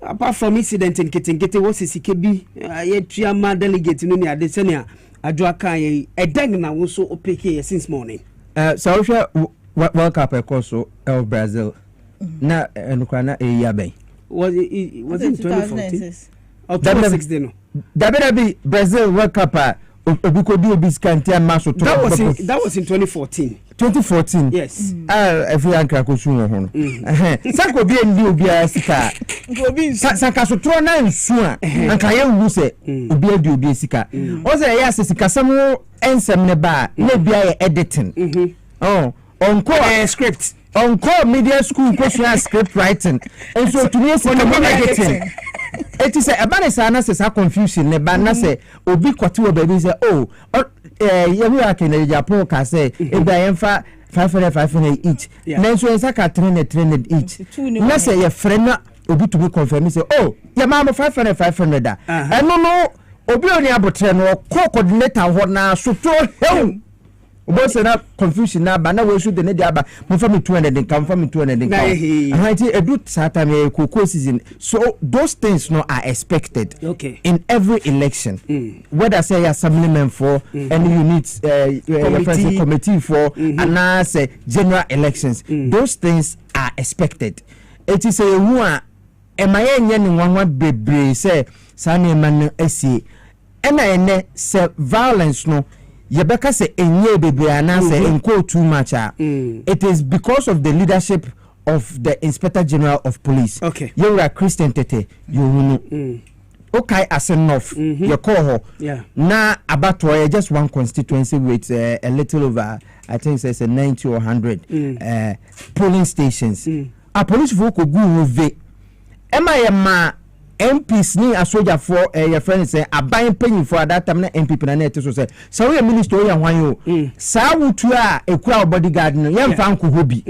apart from incident in Kitengete was sikebi ye tuama delegate no ni ade senia adwo aka ye edeng na wo so opeke since morning so World Cup also of Brazil na enukra na yaben was it 2014 or 2016 no dabe Brazil World Cup obikodu obiskantia maso to that was in 2014 yes every anka ko su ho no sanko bi endi obi sika sanka so to na nsu a anka ye wu se obi adi obi sika o se ya sika samo ensem ne ba na bia ye editing onko script onko media school ko script writing and so to me editing it is about sana say confusion ne ba na say obi kwati wo baby say you are can Japan ka say e ba yemfa 500 each na so en saka 300 each na say your friend obi to be confirm say your mama 500 da no obi oni abotre no ko coordinator ho na so to Obo say na confusion na ba na we should the aba mo fa me 200 and come from me 200 and come right e do satame koko season so those things no are expected in every election whether say assemblyman for and you need committee for and say general elections those things are expected it is a who a emaye nye ni nwanwa bebre say sane man esi ena ene say violence no Yebeka se enye bebe anase enko too much. It is because of the leadership of the Inspector General of Police. Okay. You are Christian Tete. You know. Okay, as enough. You call her. Yeah. Na abattoir just one constituency with a little over, I think it's 90 or 100 polling stations. A police vocal go ve. Emma MPs ni asoja for your friend say aban penyin for that time na MP na net so say so we minister ya hwan yo sa wutu a ekura bodyguard no yem fa nko hobi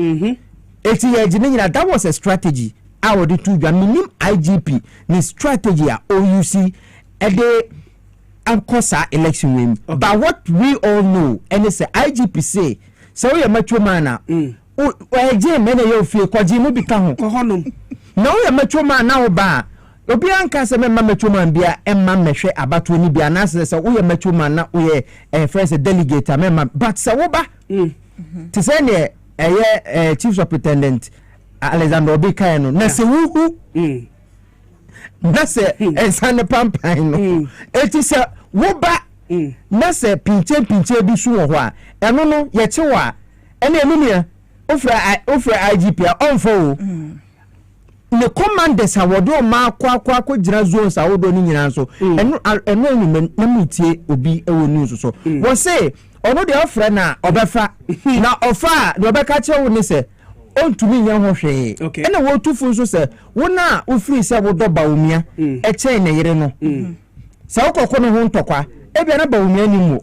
eti ye gine nyina that was a strategy our the two minim IGP ni strategy a OUC e de ankosa election win but what we all know and say IGP say so we macho man na o eje me na yo fie kwaji mu bi ka ho honom na we macho man na wo ba obi anka se me macho man bia emma mehwe abato ni bia na se wo ye macho man na wo ye first delegate amema but se wo ba to say ne chief superintendent Alexander Obi kai no na se wo na se ensane pampan no eti se wo ba na se pinche bi su wo ho a eno no ye chewa ene enu ne ofra IGP a onfo the commanders awodo ma kwa gira zones awodo ni nyina so eno ni na mutie obi ewo news so wo say ono de ofra na obefa na ofa de obeka che wo ni se ontumi nya ho hwe ena wo tufu so se wo na ofiri se wo do baomia e che na yire no se wo kokko no ho ntokwa e bia na baomia ni mu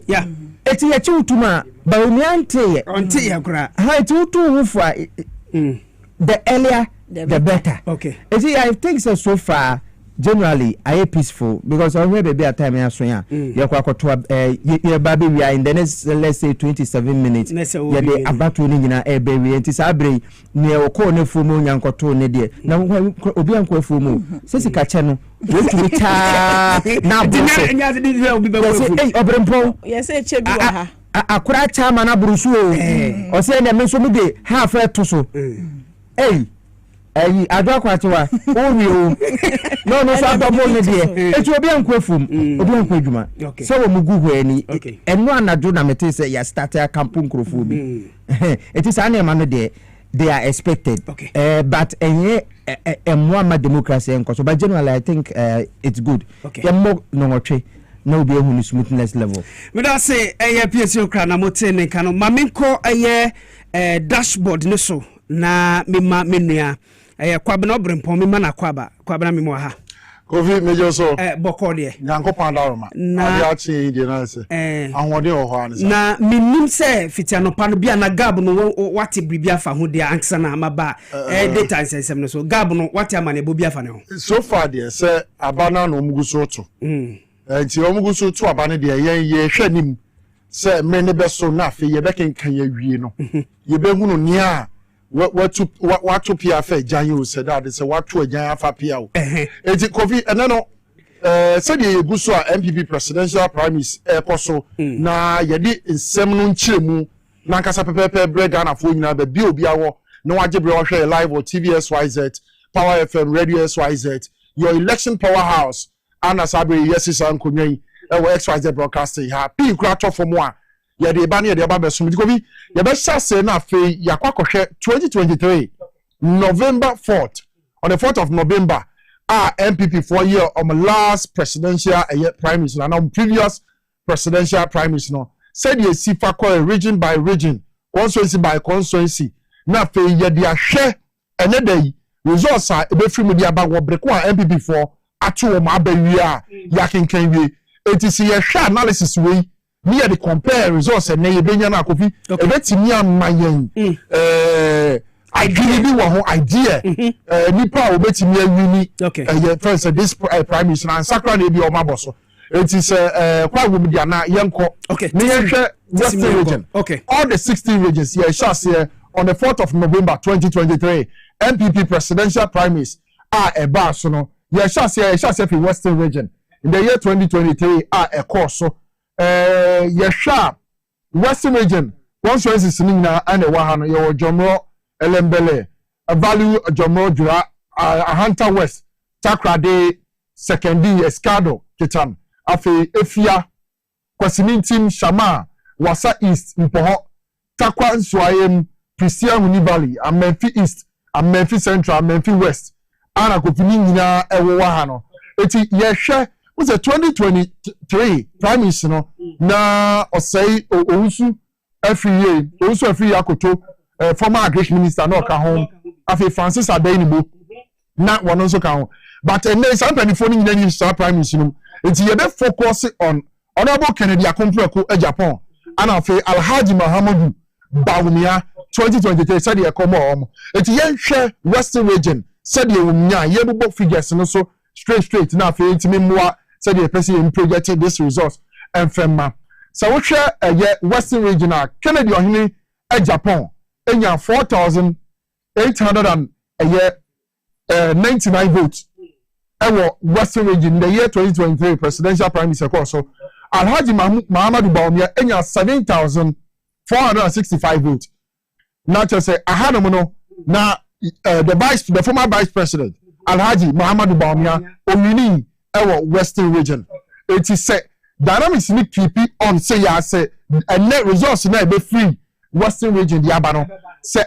eti ya chutuma ba umiante onte ya kura ha eti utu hufa the earlier the better. Okay. Eti I think so far generally I am peaceful because I remember be a time ya so ya kwakoto ya baby we are in the next let's say 27 minutes ya de abatu ni nyina ebe we enti sabre ne okọ ne fumu nyankoto ne de na obi anko fumu sesi ka che no wetumi ta na boso nya de de obi be fumu eh obrempo yes e che bi wa ha akura cha ma na burusu o se ne me so mu de half to so ado akwatiwa ori o no so double ne de eti obi anko afum obi anko adwuma so wo mugugu ani eno anadwo na mete say ya start a camp nkrofo bi eti sa na no de they are expected but emwa democracy enko so but generally I think it's good yemo no ngotwe no be ehunu smoothness level me da say PSC okra na mote ne kanu maminko dashboard ne so na mema menua Kwabena Prah me mana Kwabena me mo ha Kofi mejo so boko de Nyankopon daroma ade achi de na se ahode ho ho anisa na minim se fitianopa no bia na gab no wate bribia fa ho de ansa na amaba data nsensem no so gab no wate amane bo bia fa ne ho so far de se abana no muguso to nti omuguso to abane de ye hwanim se me ne beso na afi ye bekenkan ye wie no ye behunu ni a what pia fe janyo said that is what to jan afa pia o eti Kofi enano said ye guso a MPP presidential primaries ekoso na ye di nsem no nchiremu na nkasa pepepe brega na fo nyina be bi obi awo na waje bre ohwe live on TVSYZ Power FM Radio SYZ your election powerhouse ana sabre yesisa nkonyan wo XYZ broadcasting ha pi kura to for mo a ya de ba ne de ba beso mi Kofi ya be shase na fe ya kwakohwe 2023 November 4th on the 4th of November MPP 4 year on my last presidential prime minister and previous presidential prime minister no said ye sifa call region by region constituency by constituency na fe ya de ahwe ene dey results a ebe free media ba wo breko a MPP 4 atu wo ma ba wi a ya kenkan wi etisi ye hwe analysis we me the compare results and ye benya na Kofi ebetimi amayen idea bi wo ho idea nipa obetimi awini ye first this prime minister and sakra na bi o maboso it is Kwago media na yenko me hwe western region all the 16 regions here shall say on the 4th of November 2023 MPP presidential primaries eba so no ye shall say for western region in the year 2023 a course so yesha western region constituencies ni na ane wa ha no ye Jomro Elembele value Jomro Jura Ahanta West Takrade Sekendi Escado Kitan afi Efia Kwasimintim Shama Wasa East Mpoho Takwa Nswayem Prisia Huni Valley Amenfi East Amenfi Central Amenfi West ana kofini nyina ewo wa ha no eti yehwe was a 2023 prime minister no na osei owusu every year akoto former agriculture minister no ka home afi Francis Adenibo na one also ka home but there is some phone nyina ni prime minister no enti ye be focus on honorable Kennedy Akompreko Japan and afi Alhaji Muhammadu Bawumia 2023 said ye come on enti ye hwe western region said ye wunya ye bo figures no so straight na afi enti moa said the person projected this results and femma so we share western regional Kennedy ohini Japan enya 4,899 votes ewo western region in the year 2023 presidential prime minister course so Alhaji Muhammadu Bawumia enya 7,465 votes not just say ahanomo no na the former vice president Alhaji Muhammadu Bawumia omini western region it is say dynamics ni keep on say ya say and net results na be free western region the abano say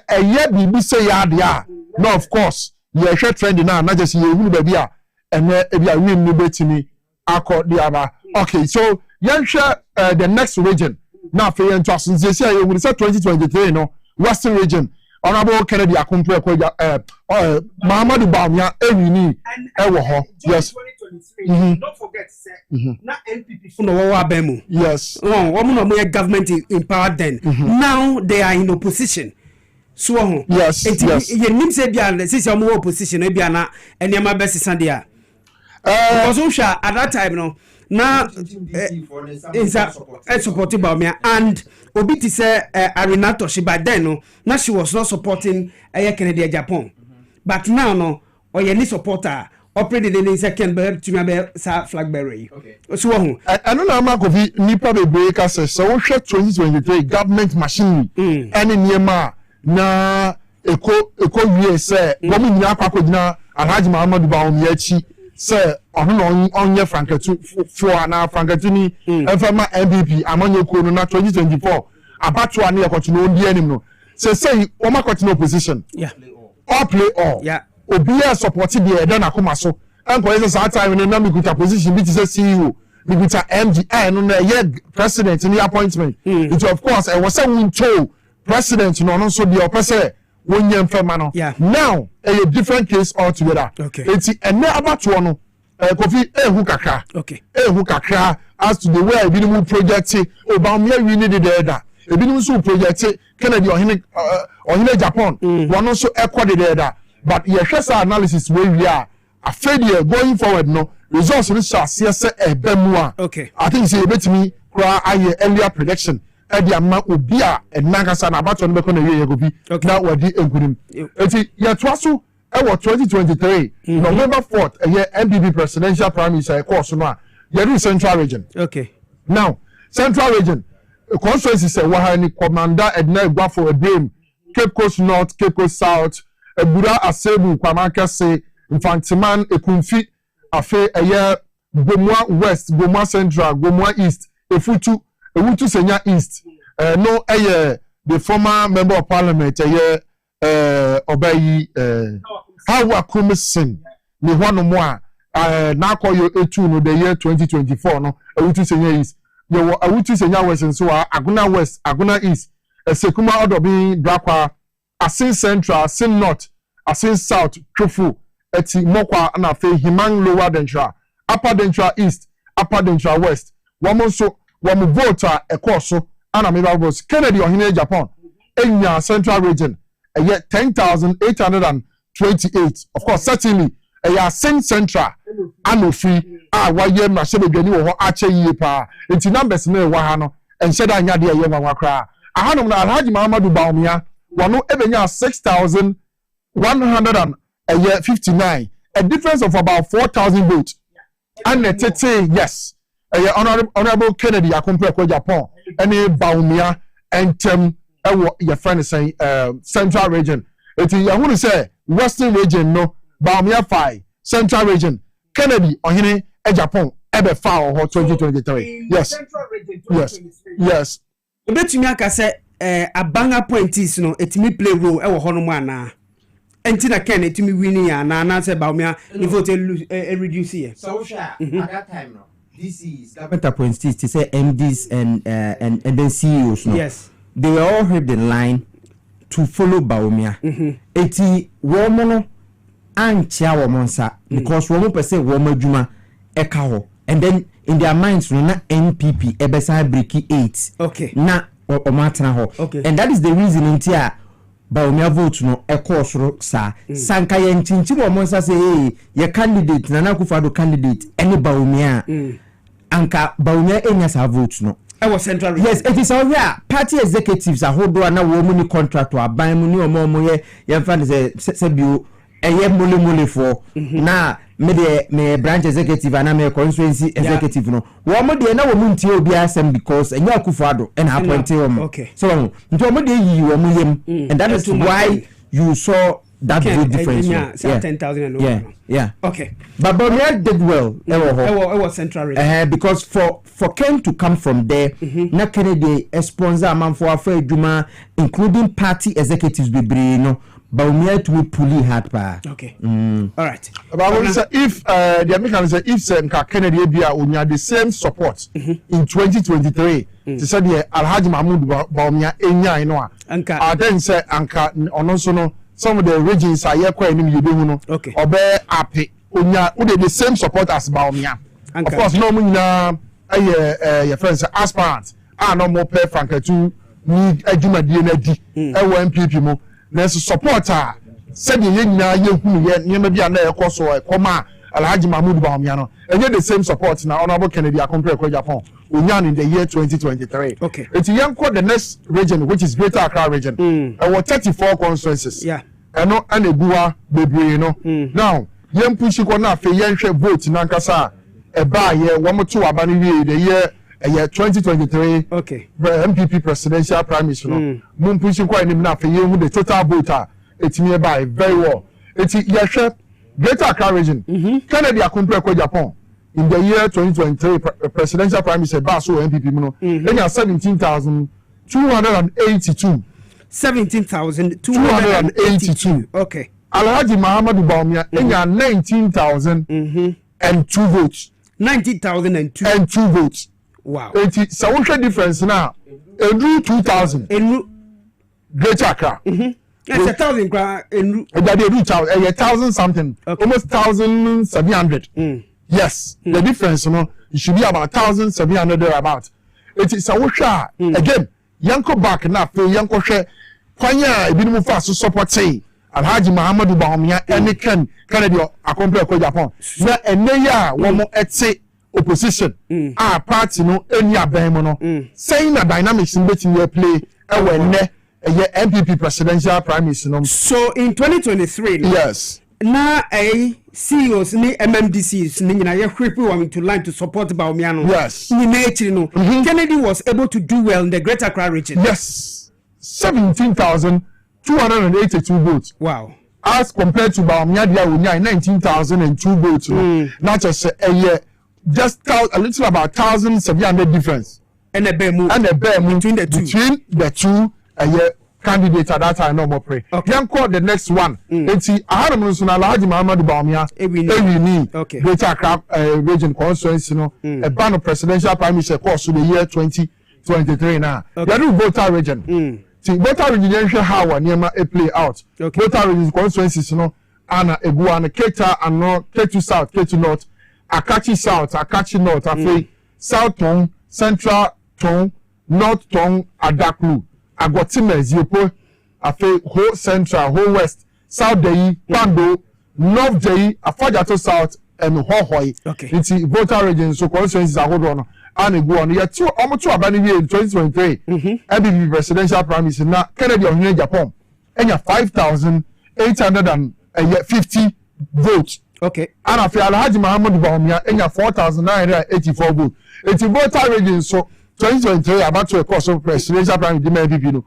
bibi say ya dia no of course ye hwe trend na just ye hunu ba bia and e bia win no betimi akọ the aba okay so yan hwe the next region na fe yan twaso say say ye hunu say 2023 no western region honorable Kennedy Akompreko Muhammadu Bawumia ewini ewo ho yes don't forget say na NPP no wa abemu. Yes. Woman no government in power then. Now they are in opposition. So yes. You nim say bia since you are opposition e bia na enema best sandia. Because at that time no na is supported by me and Obiti say Arinato she by then no now she was not supporting Kennedy Japan. But now no or you need supporter operated in second to me Flagberry. So I don't know Makovi nipa be break us so 2023 government machinery any niema na eko wie say gomi nya kwakodina Alhaji Muhammadu Bawumia echi say ono onye frankatu for na frankatu ni efema MVP amanyo ko no na 2024 abato ani ekotuno ndi anim no say o makotino opposition all play all obiya support the eden akoma so enko is that time na me kuta position bi ti say CEO me kuta MD no na ye president ni appointment it of course I was say won to president no so the opese wonye mfema no now a different case altogether enti ene abato no kofi ehu kakra as to the way we do project Obama we need the there ebinim so project Kennedy ohine Japan one also equal there but yes analysis where we are afraid going forward no results we shall see say ebemu I think say betimi kra aye earlier prediction e ama obi a enagasa na abato no be kono ye gobi na wadi enkunim enti ye toaso e wo 2023 November 4th NPP presidential primary e course no a ye central region now central region constituency say wahani commander Edna Gwafo Ebem Cape Coast North Cape Coast South Ebura Asebu Kwamaka say Infantiman Ekunfi afe Gomua West Gomua Central Gomua East Ewutu Senya East no the former member of parliament Obayi Hawa Kumisin ni hwanu mo a na akoyo etu no the year 2024 no Ewutu Senya East you Ewutu Senya West so Aguna West Aguna East Sekuma Odobi Dwapa Asin Central Asin North Asin South Trufu eti Mokwa na fe Himang Lower Dentra Upper Dentra East Upper Dentra West wamonso wamu voter ekoso ana me babos Kennedy ohine Japan enya Central Region 10,828 of course certainly Asin Central anofi waye ma sebedwani wo ho ache yie pa enti numbers na wa ha no enhyeda anya de ye nwa kra ahanom na Alhaji Muhammadu Bawumia wano ebenya 6,159 a difference of about 4,000 votes and yes honorable Kennedy akompre ko Japan any Bawumia entem ewo your friend say Central Region eti ya hunu say Western Region no Bawumia 5 Central Region Kennedy ohine Japan ebe fa ho 2023 yes obetumi aka say abang appointees no etimi play role ewo ho no mu ana enti na Ken etimi winning ya na say Bawumia the vote reduce here so at that time no this is government appointees to say MDs and then CEOs no yes they were all heard in line to follow Bawumia eti womo no anchia womo nsa because womo pese womo adwuma eka ho and then in their minds no na NPP ebesa breaki 8 na omatena ho and that is the reason until Bawumia vote no ekosoro sa sanka ye nchinchi womo nsa say ye candidate na Akufo-Addo candidate any Bawumia anka Bawumia enya sa vote no was Central Region. Yes, it is all here. Party executives are hold on na woman contract or buy money or more ye fan say you mole for na me branch executive and me constituency executive no woman dey na woman ti obi asem because enya Akufo-Addo and appoint so nto mo dey yi woman yem and that is why you saw that big difference. 10,000 yeah. Okay. But Bawumia did well. It was Central Region. Because for Ken to come from there, na Kennedy sponsor man for affair Juma, including party executives be no. Bawumia to pull hard pa. Okay. All right. But if the Americans say if Kennedy be the same support in 2023, to say the Alhaji Muhammadu Bawumia enya ino a then say anka onoso no some of the regions are here quite you do no obe ape onya the same support as Baumia. Of course, no munya your friends aspirant. No more pay frank to need a juma DND. MPP mo. There's supporter. Said the young maybe a course or a comma. Alhaji Mahmoud Bawumia. And yet the same support now. Honorable Kennedy Akompre Japan. Unyan in the year 2023. Okay. It's a young called the next region, which is Greater Accra region. And what 34 constituencies. Yeah. And no and a bua baby, Now, young push you na fe yen hwe vote nankasa e ba ye one more two abani the year 2023. Okay. MPP presidential primary Mum push you kwa ni na fe yen the total voter it's nearby very well. It's ye Greater Accra region. Kennedy Akompre Japan. In the year 2023, presidential prime minister Baso MPP, they are 17,282. 17,282. Okay. Alhaji Muhammad Bawumia, they are 19,002 votes. 19,002 and 2 votes. Wow. It's a difference now. Enru 2,000. Greater Accra. Yes, 1,000. A 1,000 something. Almost 1,700. Yes, the difference, it should be about 1,700 thereabout. It is a washer. Again, Yanko back now, Yanko share, Kwanya, Ibimu fast support say, Alhaji Muhammad Bawumia, and Kennedy Akompre Japan. Now, and they one more at say opposition. Our party, any abemono, saying the dynamics in between your play, MPP presidential prime minister. So in 2023, yes. Na CEOs ni MMDCs ni na ye hwepe wa to line to support Bawumia no. Yes. Ni nature no. Kennedy was able to do well in the Greater Accra region. Yes. 17,282 votes. Wow. As compared to Bawumia dia wonya 19,002 votes. Not just a year, just a little about 1,700 difference. And a bear move between the two a year. Candidate at that time no more pray. Okay. Then call the next one. It's Alhaji Muhammad Bawumia. Okay. Greater Accra region constituency, a ban of presidential prime minister course to the year 2023 now. Okay. The voter region. See, voter region how Niema a play out. Okay. Voter region constituencies, Anna Ebuana, Keta and North, Ketu South, Ketu North, Akachi South, Akachi North, Afe, South Tong, Central Tong, North Tong, Adaklu. Agotime Ziopo, Afe, whole Central, whole West, South Dei, Pando, North Dei, Afajato South, and Hohoi. Okay. It's voter region, so constituencies are hold on. And go on. Yet almost 2 abandoned in 2023. MPP presidential prime minister now Kennedy of Japan. And you 5,850 votes. Okay. And after Alhaji Muhammad Bawumia, and you 4,984 votes. It's a voter region, so 2023 about to a course of presidential prime minister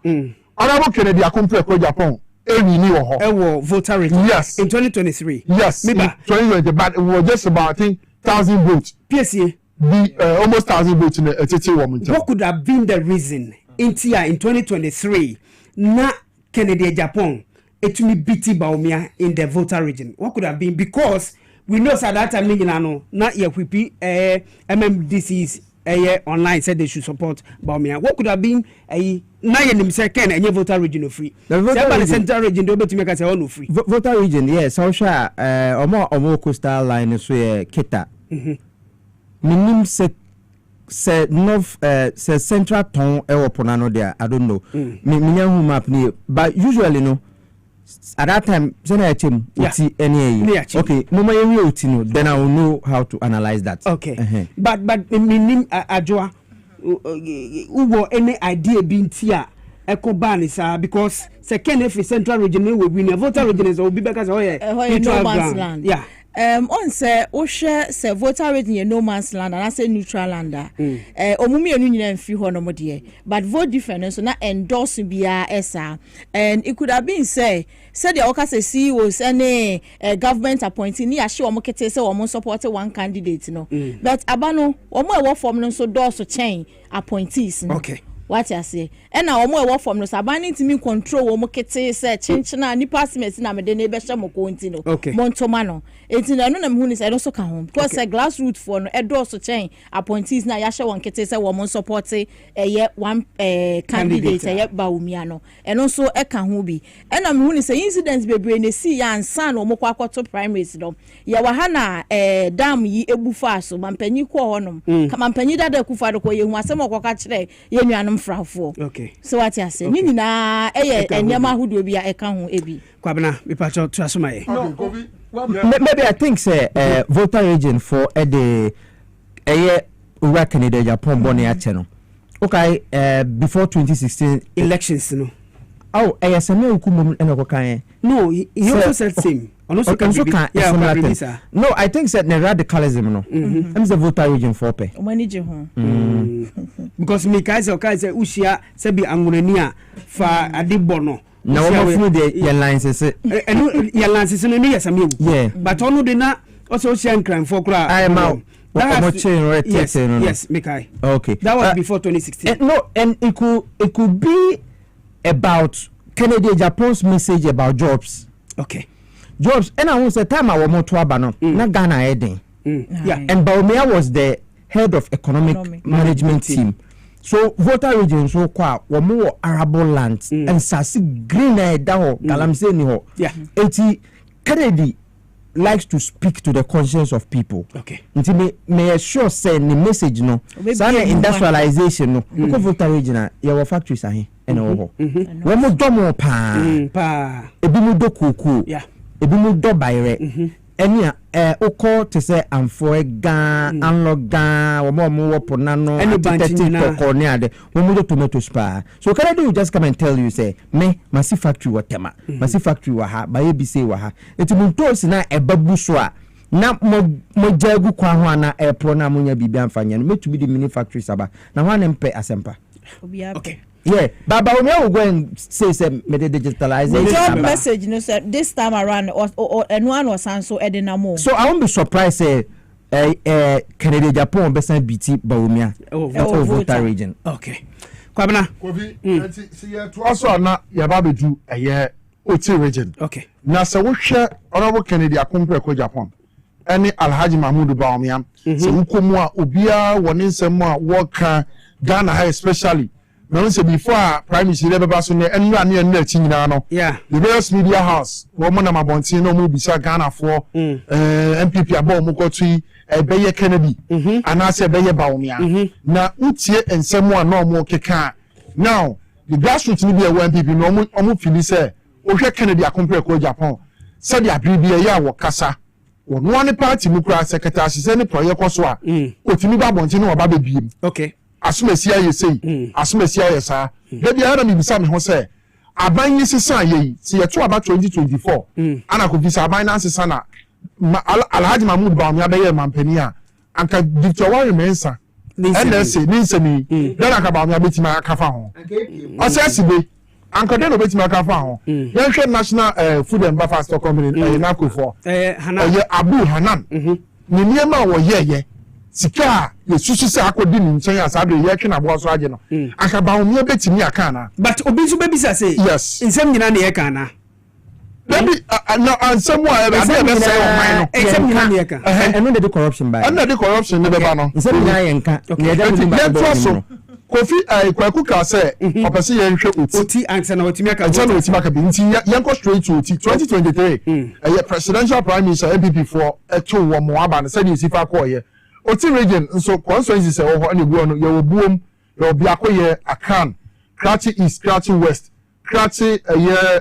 Honorable Kennedy Akompre Japan. Voter rate. Yes. In 2023. Yes. Maybe 2020, but it was just about I think 1,000 votes. PSA. Almost 1,000 votes in the woman. What could have been the reason in 2023? Na Kennedy Japan it will beat Bawumia in the voter region. What could have been? Because we know at that time not yet we MMDCs online said they should support Bawumia. What could have been na yenim second any voter region free? The voter central region do to make us all free. Voter region, yes. So sure omo coastal line so Keta. Minim se north se central town ponano there. I don't know. Me who map ni but usually no at that time any okay mama you then I will know how to analyze that. Okay. But minim ajoa uwo any idea being tia eco ban is because second if central region we win a voter region is will be because no man's land. Yeah. On say o share say voter region no man's land and I say neutral land. Omumi enu nyina mfi ho no mo de but vote difference so na endorse bia esa and it could have been say the oka say CEOs any government appointee ni ahye omo kete say omo support one candidate no but abano omo e wo form no so do so chain appointees no. Okay. what I say and now omo e wo form no sabani ntimi control wo mo kete say chinchina ni passport na me de na be hye mo konti no montoma no enti na no na me hu ni say no so ka ho because say grassroots for no e do so chen appointees na ya hye won kete say wo mo support one candidate Baumia no eno so e ka ho bi e na me hu ni say incidents bebre na si ya ansa no mo kwa kwato primaries no ye wa ha na dam yi ebufa so mampanyi ko honom ka mampanyi dada kufa do ko ye hu asem okoka kire ye nuanom frafo so what I say ni na enyama hudo bia e ka ho ebi Kwabena me pacho to asomaye maybe I think say voter agent for the Ura Canada Japan bone ache no okay before 2016 elections no ASMA hukumu eno kan no he also said same no I think said the radicalism no I'm the voter agent for pe manage ho because me kai say ushia say bi angunani a fa adibbo no na wo funu de your license your license no me yasame yeah but onu de na also share crime for kra I am out yes Mikai. Okay, that was before 2016 no and it could be about Canada Japan's message about jobs. Okay, jobs and I was the time I was more to abano na Ghana heading yeah and Baumia was the head of economic management team. So voter region so kwa more arable lands and sasi green da ho galamse ni ho yeah eti Kennedy likes to speak to the conscience of people. Okay. Nti me sure send the message no. Sana industrialization no. Ko voter region ya factories ahe ena wo ho. We mo domo pa. Ebi mo do kuku. Yeah. Ebi mo do bayre. Enia oko to say amfo gan anlog gan wo mo wo ponano ko ne ade we mo do tomatoes pa. So can I do just come and tell you say me masi factory wa tema masi factory wa ha ba ye say wa ha eti mo to si na ebabu so a na mo jagu kwa ho na airport na mo nya bibi amfanya no metu bi di mini factory saba na ho na mpe asempa. Okay. Yeah, but we will go and say me the digitalization. The job message, you know, sir, this time around, or and one was so Edina more. So I won't be surprised. Canada, Japan, best BT Baumia voter region. Okay, Kwabena. See, to also not Yababe do a year OT region. Okay. Now, so we share honorable Canada compare with Japan. Any Alhaji Mahmoud Baumia. So we come more Ubia, one in some more work Ghana especially. No say before prime minister level so ne enu ane na chi nyina no yeah the various media house wo mo na mabontin no mo bisa Ghana for MPP abo mo kotui beye Kennedy ana se beye Baumia na utie ensemu a no mo keka now the grassroots ni be MPP no mo fili say o hwe Kennedy compare ko Japan say dia bibia ya wo kasa wo one party mu kura secretary se ne proye koso a otimi ba bontin no ba bebiem okay asumesi aye sei asumesi aye sa da bia na mi bisa me ho say aban yi sesa ye se ye to aba 2024 ana ko bisa aban na sesa na Alhaji Mahmoud Baumia be ye mampani a anka Victor Warren Mensa NSA ni nsemi da na ka Baumia betima aka fa ho asesi be anka de no betima aka fa ho ye hwe National Food and Buffer Stock Company na ko for Hanan ye Abu Hanan ni niema wo ye sika ye susu se akodi ni nchen asado ye twe na bo so age no akaba o me betimi aka na but obi so bebi say yes nsem nyina na ye kan na maybe no ansem wa be say o man no nsem nyina na ye kan eno de corruption by eno de corruption ne be ba no nsem nyina ye nka ye de so Kofi kwaku ka say opese ye nhwe oti ansa na otimi aka ansa na otimi aka bi nti ye go straight to oti 2023 presidential prime minister MPP for eto wo mo aba na say the sifa ko ye oti region nso constituency se wo ho na guo no ye wo buom ye obi akoye Akan Krachi East Krachi West Krachi ye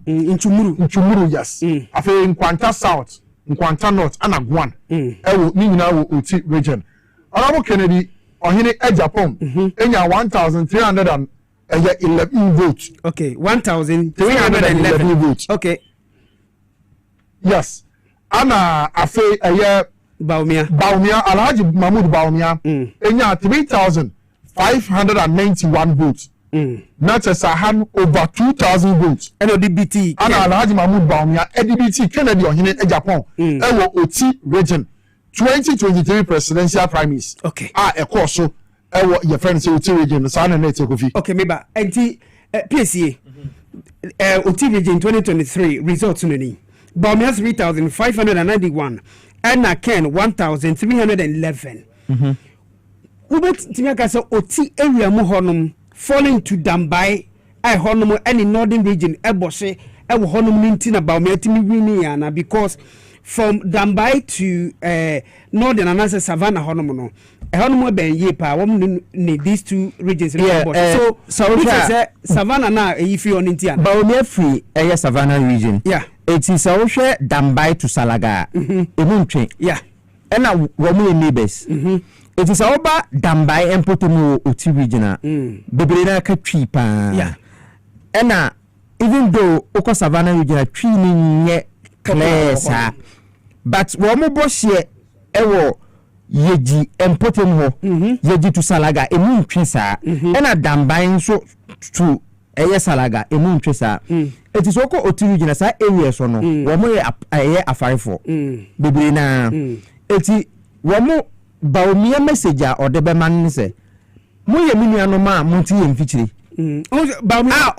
Nchumuru yes afi Nkwanta South Nkwanta North ana Gwan ewo ni nyina wo oti region Honorable Kennedy ohini Japan enya 1311 votes okay 1311 votes okay yes ana afi Baumia Alhaji Mahmoud Baumia enya 3591 votes not a sahan over 2000 votes NODBT and Alhaji Mahmoud Baumia NDBT Kennedy ohine Japan ewo oti region 2023 presidential primaries okay e course so your friends Oti region so na na take ofi. Okay, meba. Enti PSA Oti region 2023 results no ni. Baumia 3,591 and Ken 1,311. Ubet Timaka so Oti area mu honum falling to Dambai I honum any northern region ebose e wo honum ninti na Baumia timi wini yana because from Dambai to northern and Savannah honum no honum ben ye pa wom ni these two regions so Savannah na if you on ninti ana Baumia free Savannah region. Yeah. It is also Dambai to Salaga. Emuntwe. Yeah. Ena womu neighbors. It is over Dambai and Potomo Oti regional. Bebrena ka twi pa. Yeah. Ena even though Oko Savannah regional twi ni nye clear sa. But womu boss ye ewo yeji Potomo yeji to Salaga emuntwe sa. Ena Dambai so to Salaga emuntwe sa. It is Oko Oti regional sa area so no. Womu ye afarefo. Bebrena. Eti womu Baumia message or the man say Moya Minianoma Monty and Fichri. Baumia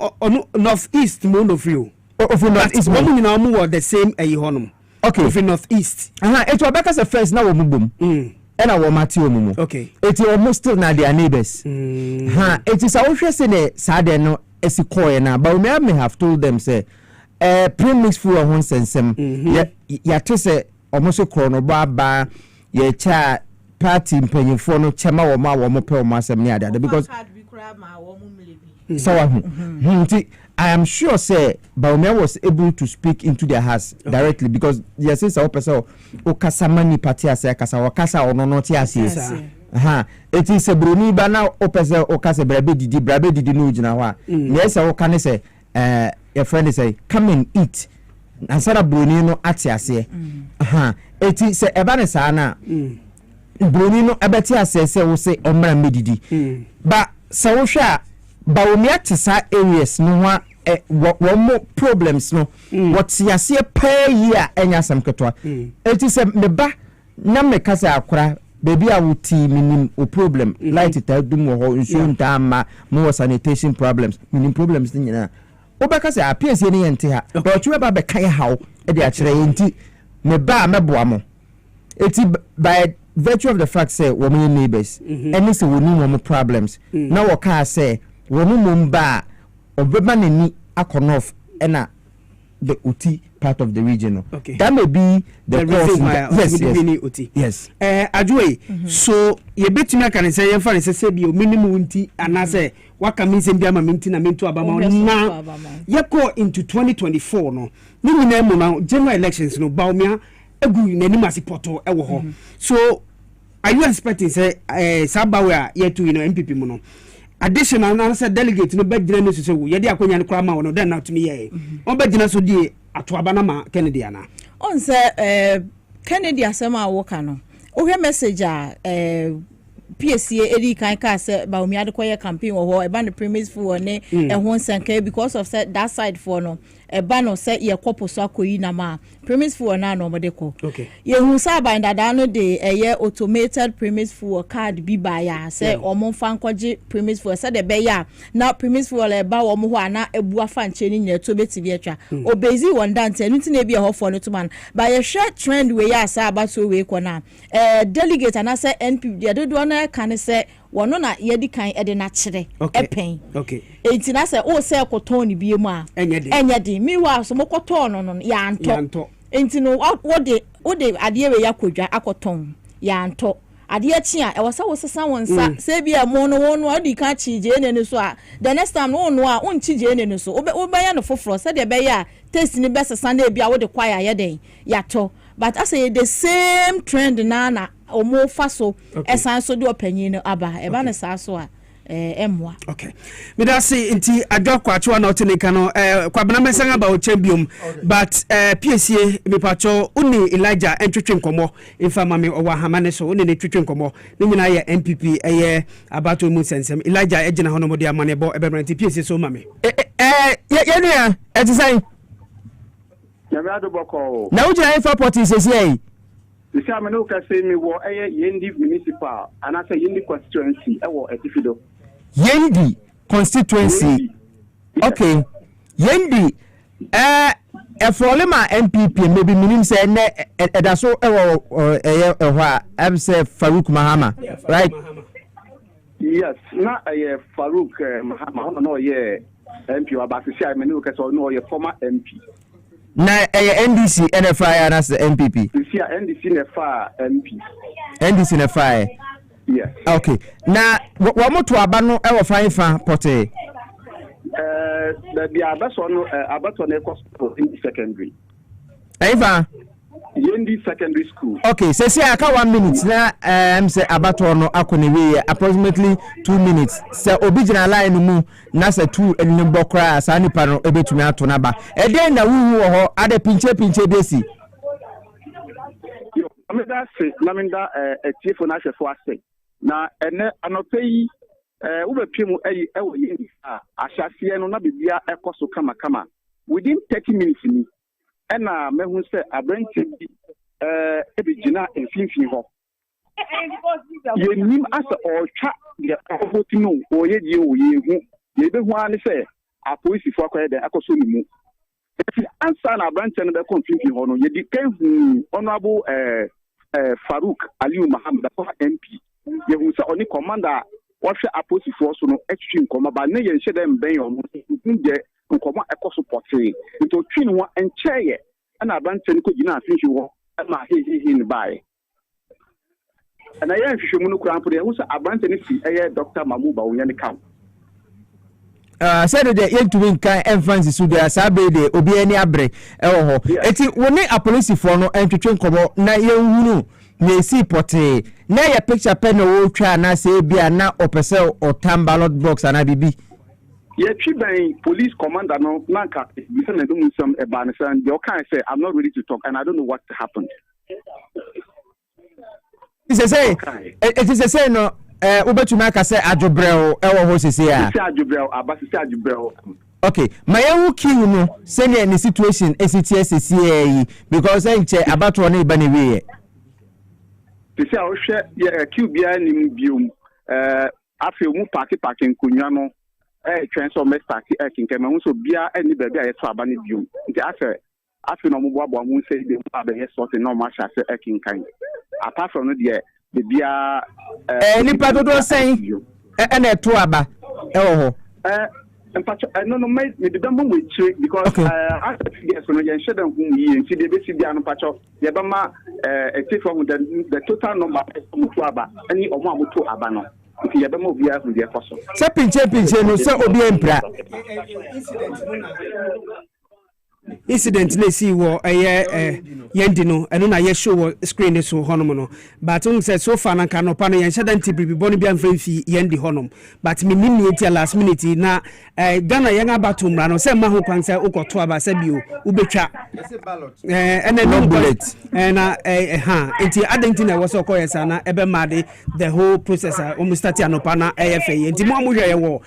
northeast moon of you. Of northeast woman in our more the same a honum. Okay, if northeast. It was back as a first now boom. And our Matthew. Okay, it is almost still not their neighbors. It is our first in a sadden as a coin now. Baumia may have told them, say, premix for a one sense. Yet to say almost a chrono bar, ye cha. Party mpanyimfo no chema wo ma wo mo pe wo masem ne ada because so I am sure say Baumia was able to speak into their hearts directly because yes say person o kasa mani party ase kasa o kasa ono no ti ase it is a broni ba na o person o kasa brabe didi no gina ho a yes o kan say your friend say come and eat ansara broni no ate ase it is a eba ne sa na Bruni no abeti asese wo se omra medidi ba sa wo hwa Baumia tisa areas no wa wo problems no what yase pay year enya sam ketwa eti se me ba na me kasa akora baby a wuti minim o problem light ta dum ho nso nta ma mo sanitation problems minim problems ni nyina obeka se apese ni yente ha ba otwe ba be kai hawo e de akire yenti me ba meboa mo eti by virtue of the fact say women neighbors any say we need problems now we can say women mumba obeba nani akonof ena the Uti part of the region. Okay. That may be the reason why Uti. Yes. Ajwe so ye betumi aka say yemfa ne say bi o minimum unti anase waka min se bia ma minti na mintu abama na yeko into 2024 no ni nyina mu na general elections no Baumia egu nanim asipoto ewo ho so are you expecting say sabawa yetu MPP mu no additional na say delegate no bagina no so ye de akonya no kra ma wono den na to me ye on bagina so die atoaba na ma Kennedy ana on say Kennedy asema awoka no o hwe message a PSA edi kan ka say Baumia de koye campaign wo ho e ba the premise for ne e ho nsanka because of that side for no e ba no say ye kopo so akoyi na ma premise for na no mode ko okay ye hu sa ba ndada no de ye automated premise for card bi ba ya say omo fa nkoje premise for say de be ya na premise for le ba wo mo ho ana ebu afa nche ni nya to beti bi atwa obezi wondant enu ti na bi e ho for no to man ba ye share trend we ya sa ba so we ko na delegate ana say NP de do na kan say wono na yedi kan e de na kire epen okay enti na say o say koton ni bi mu a enye de mi wa so mo koton no ya anto enti no wo de ade we yakodwa akoton ya anto ade achi a e wasa wo sesa wonsa say bi e mo no wonu adi ka chi je ne so a the next time no no a unchi je ne so wo be ya no foforo say de be ya taste ni be sesa na bi a wo de kwaya ye den ya to but I say the same trend na omo faso esan so de opanyin no aba e ba na sa so a emwa okay me da say nti adwakwa achewa na otenika no kwabena mesanga ba o champion but PSA me pacho uni Elijah entwetwe nkomo infama me owa hamane so uni ne twetwe nkomo ne nyina ye MPP eye abato mu sensem Elijah ejina hono mo de amane bo ebebrante PSA so mame ye nua etisai Nyame adoboko na ujina ifa poti sesi You see, I'm not saying me war Yendi municipal and I say Yendi constituency. Yendi constituency. Okay. Yendi. Efrolema MPP maybe minim say na edaso I'm say Farouk Mahama, right? Yes, not Farouk Mahama, no, MP, but I say no, former MP. Na NDC NFI and as the MPP. You see, NDC NFI MP. NDC NFI. Yes. Okay. Na what more to abano ever fine fan pote? The Abaton in secondary. Eva. Yendi secondary school. Okay, so say I can 1 minute na say Abaton akoniwe approximately 2 minutes. Say original line mu na say 2 enimbo kra sa nipa no ebetumi ato na ba. E den na wuhu ho ade pinche besi. Yo, ameda say namenda chief na chefo ase. Na ene anopai ube piemu ewo yendi ahyasie no na bibia ekoso kama within 30 minutes ni ena mehu se abrante bi ebigina enfinfin ho yenim asa otwa de ofotino oyedie oyehu yebehu ani se apolisi fo akoye de akoso ni mu ansa na abrante no be konfinfin ho no yedi kanhu honorable Farouk Aliou Mohammed MP yehu se oni commander what a policy force no extreme comma ba na ye hye dem ben yo mo nje nkoma ekoso portray to twin one and chair na abanten ko gina afinhwe wo ma he ni bai na ye nhwehwe mu no kura ampo de hu sa abanten fi Dr. Mamuba Onyane kam said the yen kan emphasis so there sabe de obi ani abre ho eti woni a police for no entwetwe nkomo na ye hunu na esi pote na ya picture pen wo twa na say bia na opese o tam ballot box ana bibi ye twi ban police commander no nanka bi say na do some e ba na say the kind say I'm not ready to talk and I don't know what happened. It is say no ubetumi aka say adwobrel ewo ho sisi a adwobrel abasi adwobrel. Okay, my own kill no send any situation SCTSCA because enche abato na iba ne we they say I share QBI ni biom afi mu party nkonwa no transfer me start kinkem hu so bia ani ba bia yeso aba ne biom nti afi no mo boabo mu say be aba ye sort no ma sha say kinkan apart from no the bia nipa dodo sen na eto aba ho no me the dumb we check because as yes no you should have who see the basic dia no pacho ye ba ma take from the total number to aba any omo amoto aba no if ye ba ma obi afu dia koso se pinche no se obi empra incident na see wo yendi no eno na ye show wo screen so honom no but un say so far na kanopa no yen shada nti bibi boni bia mfamfi yendi honom but me nim ne last minute na Ghana yen abato mra no say ma ho kwan say ukoto aba say bio ubetwa ene no bullet na enti adenti na wo so ko yesa na ebe made the whole process almost start anopa na efa enti mo hwe ye wo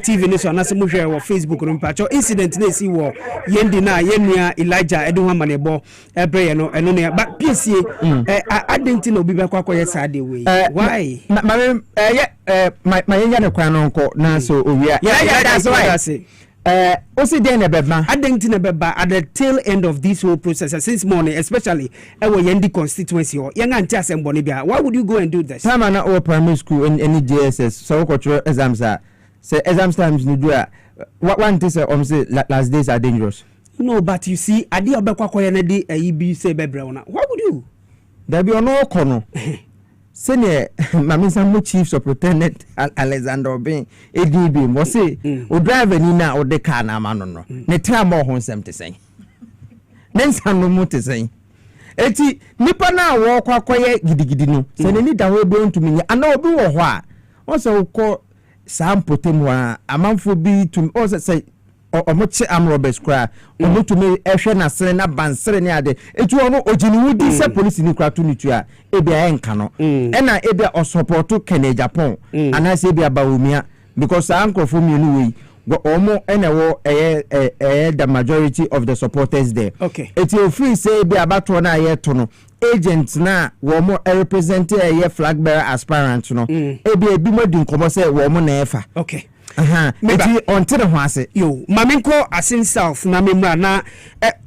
TV ni so na se mo hwe wo Facebook no mpacho incident na see wo yendi na yenua Elijah edu hamanebo ebre no eno ne ba piesie adenti na obi be kwakọ yesa de we why my yenya ne kwan no nko na so owia that's why osi dey na beba adenti na beba at the tail end of this whole process since morning especially ewo yendi constituency or yenga nti asembo ne bia why would you go and do this time na our primary school in any JSS so cultural exams are say exams times ni do what one thing say say last days are dangerous. No, but you see, I did a bequacoya de a be say bebrona. What would you? There be no corner. Senior, Mammy Samu Chief Superintendent Alexander Obin, ADB, was say, or drive Nina or the car, Namano. Netra more home to say. Then some no more to say. Eti, Nipana walk quiet gidino. Send any that will be to me. I know do or what. Also call Sam Potemwa, a month will be to also say. Omoche amrobes kra omotumi ehwe na sere na bansere ne ade etu ono ogini wudi se police ni kra to nitu a ebia enka no ena ebia osupport Kenya Japan anase ebia baomia because ankrofo mienu we omo ene wo the majority of the supporters there. Okay. Eti ofri say ebia bato na ye to no agents na wo mo represent a flag bearer aspirant no ebi mo di nkomo say wo mo na efa okay maybe until the hwase yo maminko asin south na memra na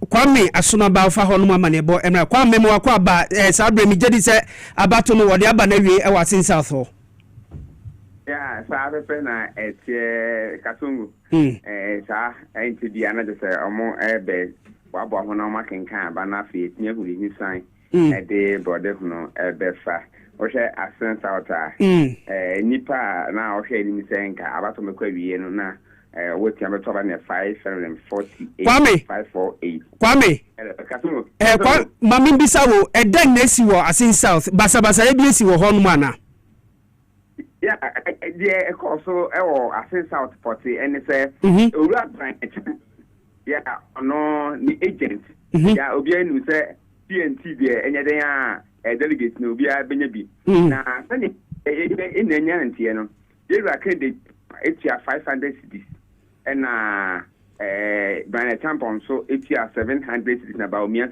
kwame asona ba fa ho no amane bo emra kwame mo akwa ba sabre mi jedi se abato no wode aba na wie e wa asin south ho ya sabe pe na katungu sa enti dia na se omo ebe wabo ho na ma kenkan ba na fe tia hu ni sign de brother no ebe fa o she asin south nipa na o she ni senka abato me kwa wie no na what you to ba na 548 548 kwame katungu mami bisa wo edan na si wo asin south basa e bi si wo ho no ana yeah, the also Asin South Party and it's a yeah, no the agent. Yeah, Obian who say PNT there and they are a delegate no be a benebi. Now in the Yantiano, they reckon it's 500 cities and Brian Tampon so it's 700 cities about me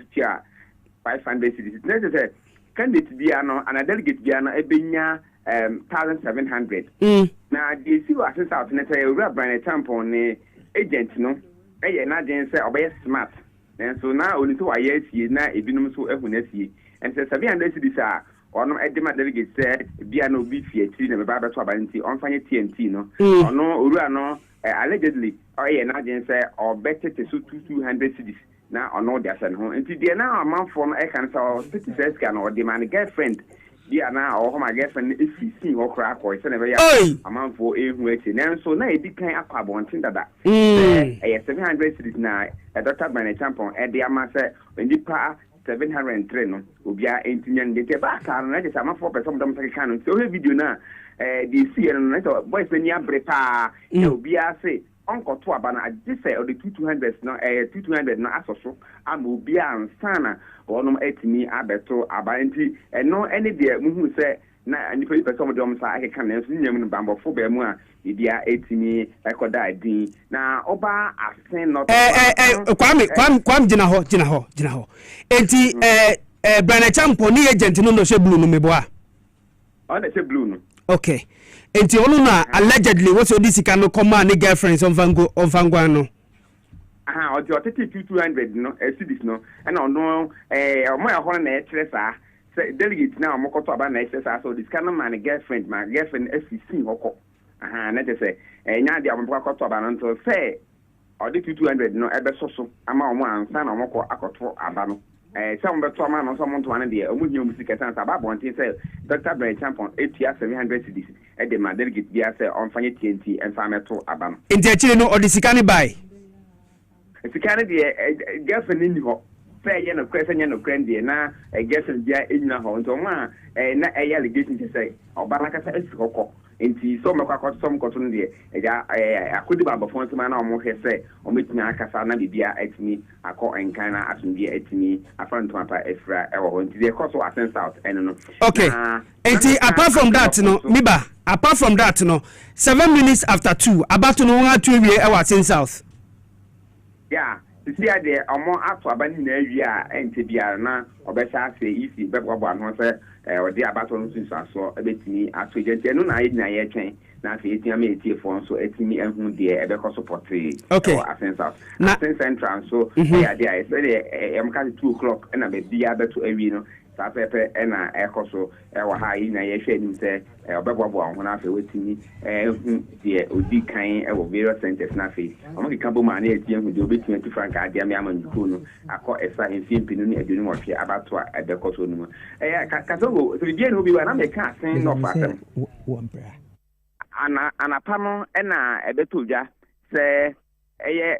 500 cities. Necessary candidate Biano and a delegate Biano Ebenya 1,700. Now, the see what is out in a Brian Tampon agent, no, not say obey smart. And so now only 2 years, now a binum so efunesi, and says 700 cities are or no Edema delegate said, Biano beefy, and Baba Trabanti on Fanya TNT, no, or no, Urano, allegedly, or not say, or better to suit 200 cities. Now, or no, there's home. And today now a month from I can saw 56 can or demand a girlfriend. Yeah, now or my girlfriend if you see or crack or send a month for a waiting. And so now it became a carbon thing that 700 cities now a doctor by a tampon at the Amasa when you pass 703 no will be a Indian get back and I just am 4% of them can so a video now the see and boys when you brepa will be a say Uncle to abana just say or the 200 no 200 no asoso am will be an sana or no etimi abeto abanti and no any there who say na nipa person of them say can nyam bambo fo be mu a dia etimi ekoda din na oba asen not kwam gina ho enti Brian Champo ni agent no she blue no meboa on the blue no okay enti onu na allegedly what so this can no come and girlfriends on vango no or the 200 no cities no and no mo ya ho na etresa say delegate now mo koto aba na etresa so this can man girlfriend my girlfriend FCC hoko na te say nya dia mo koto aba no to say or the 200 no ebe soso ama mo ansa na mo ko akoto aba no some beto man no some to an dia omu hiu musika san aba bontin say Dr. Brian Champon 700 cities e de ma delegate dia say on fanye TNT and fameto aba no enti achire no odisika buy sikane de girlfriend ni ho say ye no kwese nye no kwende na girlfriend dia enyina ho nto ma na allegation say obana kasa esi hokọ enti so mekwa kwatu som koto no de akodi baba fon ma na omo hwese ometumi akasa na bibia atimi akọ enkan na atumbi atimi afanto apa efra ewo ho enti de koso asen south eno no okay enti apart from that no miba apart from that no 7 minutes after 2 about no one to wie ewa asen south yeah see there omo ato abani na awi a ente bia na obesha ase isi bebwabo anho se odi abato no sunsa so ebetimi ato agent no na ayi na ye twen na afi etia me etie fo so etimi ehun de ebeko support okay asensa na central so ya dia e say em ka 2 o'clock na be bia beto awi no sa pepe na ekoso wa ha yi na ye hwe nim se obebwabo anho na afi wetimi ehun de odi kan wo various centers na afi omo ki kambo ma na etie ehun de obetimi 2 franc adia me amanduko no akọ esa enfim pinu ni adunu mo hwe abato a ebekoso no kasogo so bia no bi wa na me ka sen no fa tem ana pano na ebeto dwa se eye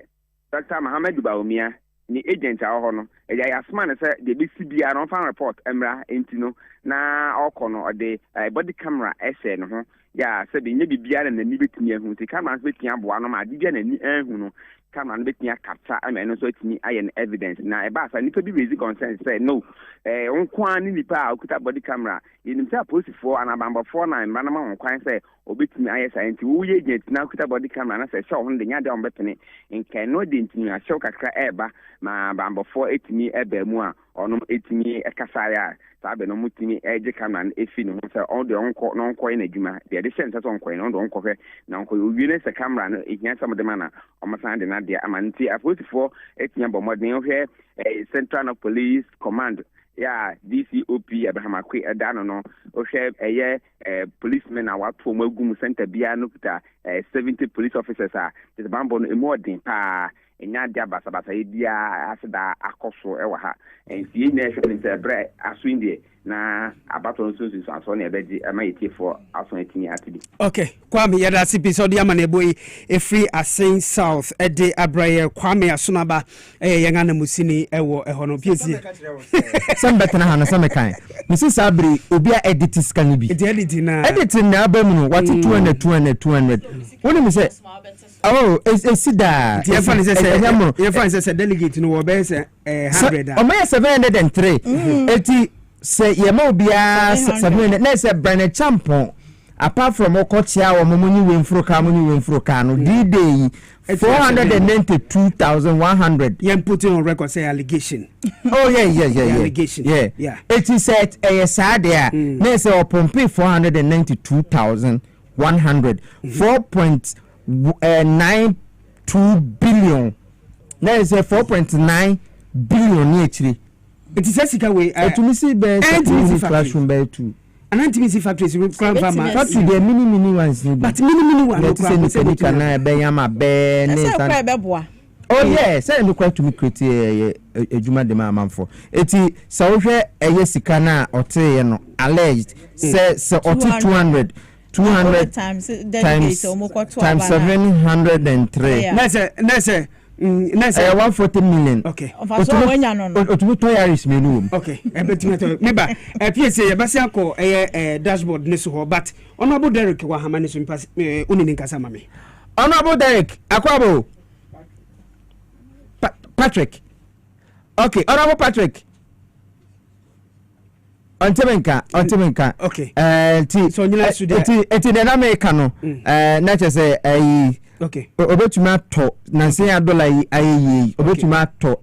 Dr. Mohammed Baumia ni agent aho no ya asman se de bi sibia no fan report emra entino na okono de body camera ese no ho ya se be nye bibia na ni betimi ehun ti camera betimi aboa no ma bibia na ni ehun no camera no betimi capture am no so timi ayen evidence na e ba sa nipa bi raise concern say no onkwan ni nipa okuta body camera yin say police for anabamba for na mra na ma onkwan say obetimi aye science wo ye agent na okuta body camera na say show ho de nya de ombetene nke no de ntimi a show kakra eba ma bamba for etimi eba mu a ɔno etimi ɛkasaya saa bɛ no mutimi ɛgye camera no efi ne ho sɛ ɔde ɔnkɔ na ɔnkɔ yɛ n'adwuma deɛ de hyɛ nsɛ sɛ ɔnkɔ yɛ na ɔde ɔnkɔ hwɛ na ɔnkɔ yɛ owie ne sɛ camera no ehia sɛ ɔde ma na ɔmosan de na deɛ ama nti apolisifoɔ etinya bɔ mmɔden hwɛ Central Police Command ya DCOP Abraham Akwe ɛda no ohwɛ ɛyɛ policemen a wato mu agum center bia no kuta 70 police officers a the bambo no emu ɔden paa enya de abasabasa bia aseda akɔso ɛwɔ ha nti yɛn hwɛ ne sɛ brɛ aso indie na abato nso aso na ɛbɛgye ama yɛtiefo aso atini atidi. Okay, Kwame yɛda ase bi sɛ ɔde ama na ɛbɔ yi ɛfiri Asen South ɛde abrayɛ Kwame Asonaba yɛn anamusini ɛwɔ ɛhɔ no piesie sɛ mbɛtena ha no sɛ mekan mesi saa bere obi a edit sika no bi edit na aba mu no wate 200 woni me sɛ oh esi da yɛfa ne sɛ delegate no wɔ bɛyɛ sɛ 100 ɔma yɛ 703 eti sɛ yɛma obiara 700 na sɛ Brian Champon apart from okochia wo momunyi wenfuro ka no D-Day 492,100 yem putting on record say allegation. Oh yeah. Allegation. Yeah. It is said sad there. Na say opompe 492,100 4.92 billion. Na say 4.9 billion actually. It is sika we to me see be classroom be too. An intimacy factories grandfather factory the mini ones but mini one no say kana be yama be oh yeah say no quite to me create ejuma de manfo eti sa wo hwe eye sika na ote no alleged say 200 times 703 na say 140 million. Okay. Otumu menu. Okay. Meba PSA yabasi akọ dashboard ne so ho but Honorable Derek wa hamane so mpa unini nkasa mame. Honorable Derek akwabo. Patrick. Okay, Honorable Patrick. Ontemenka. Okay. So nyina studio. Eti na America no. Na chese okay. Obetuma to na say $1 yi ayeyi. Obetuma to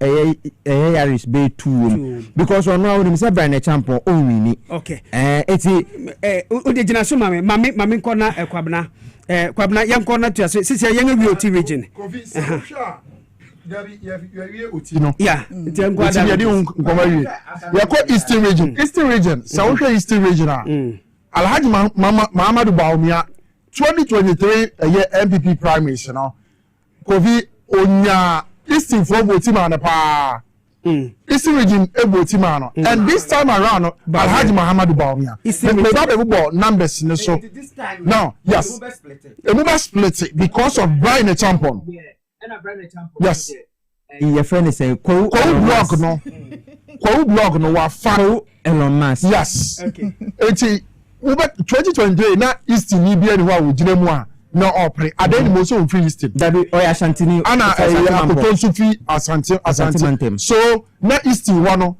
Yaris be 2 because ono awon say Brian Champion o wini. Okay. Eti ode gina so mame nko na Kwabena yanko na to sisi yan wi oti region. Yeah, Eastern region. South Eastern region. Alhaji Muhammadu Bawumia 2023 MPP primaries, Kofi Onya Eastern for Botimana pa. Eastern region Botimano. And this time around, Alhaji Muhammadu Bawumia. Numbers in the show. Now, yes, a split it because of Brian Champon. Yes. Your friend is a blog no wa fa Elon Musk. Yes. Okay. 2023 na Eastern ni bia ni wa wogire mu a na opre adan mo so free Eastern. Dabi oya Shantini ana akotonsu fi asante. So na Eastern wa no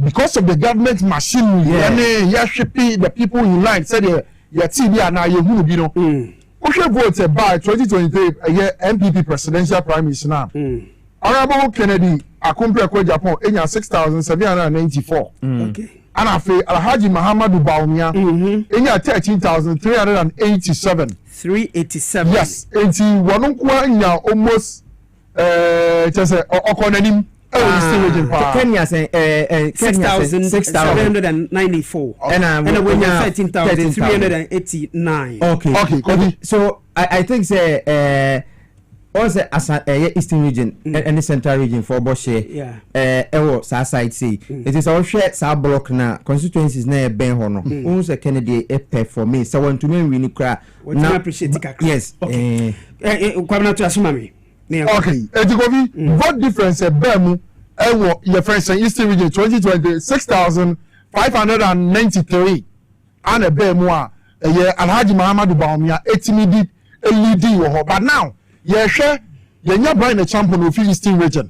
because of the government machinery and shipping the people in line said your TV na ye hunu bi no. Who vote by 2023 MPP presidential primaries now? Honorable Kennedy Akumpre Japan enya 6,794. Okay. And Alhaji Muhammadu Bawumia enya 13,387. 387. Yes. Enti wonu kwa enya almost just okonanim Kenya say 6,794 and when you 13,389. Okay. So I think say also as Eastern region and the Central region for Boshe sa side say it is all share sa block na constituencies na ben ho no won say Kennedy for me so want to me win kra na appreciate it. Yes. Kwabena to asuma me. Okay, Edikovi, what difference bemu your friends in Eastern region 2020 6,593 and a bemu Alhaji Muhammadu Bawumia etimidi lead wo but now ye hwe ye nya Brian Champion of Eastern region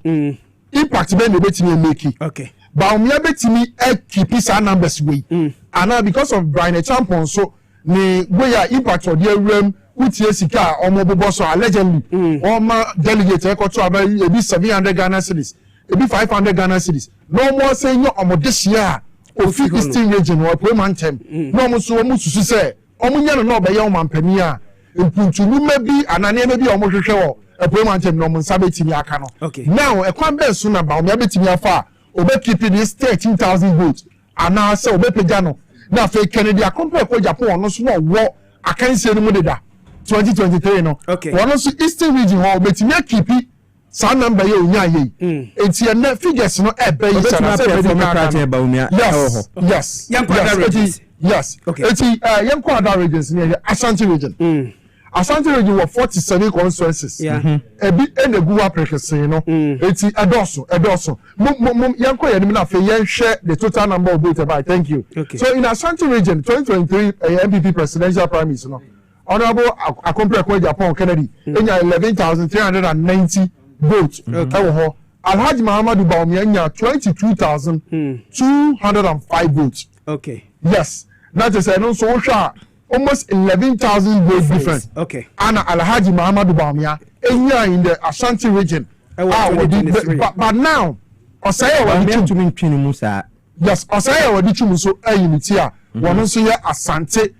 impact be no betimi make. Okay, Bawumia betimi keep his numbers we and because of Brian Champion so ni we impact for the realm utie sika omo bobo so allegedly oma delegate ekoto aba ebi 700 Ghana cedis ebi 500 Ghana cedis no more say no omo this year ofi Eastern region or Premantem no mo so mo susu say omo nya no obeye omo ampani a mpuntunu maybe anane maybe omo hwehwe wo Premantem no mo nsa betimi aka no now ekwan be so na ba omo betimi afa obe keep this 13,000 votes ana say obe pega no na fe Kennedy akompare ko Japan no so no wo akanse no mu deda 2023 no wono so Eastern region ho betimi keep sa number ye onya ye enti na figures no ebe yi sana yes enti yanko other regions ni Ashanti region Ashanti region were 47 constituencies ebi enegu aprekese no enti edoso yanko ye ni na fe yen share the total number of votes by thank you so in Ashanti region 2023 MPP presidential primaries no honorable Akompre Ko Japan Kennedy enya 11,390 votes. Alhaji Muhammadu Bawumia 22,205 votes. Yes. That is almost 11,000 votes difference. And Alhaji Muhammadu Bawumia in the Ashanti region. But now, Osaya Wadichum. Yes, Osaya Wadichum so a unity. One also here Asante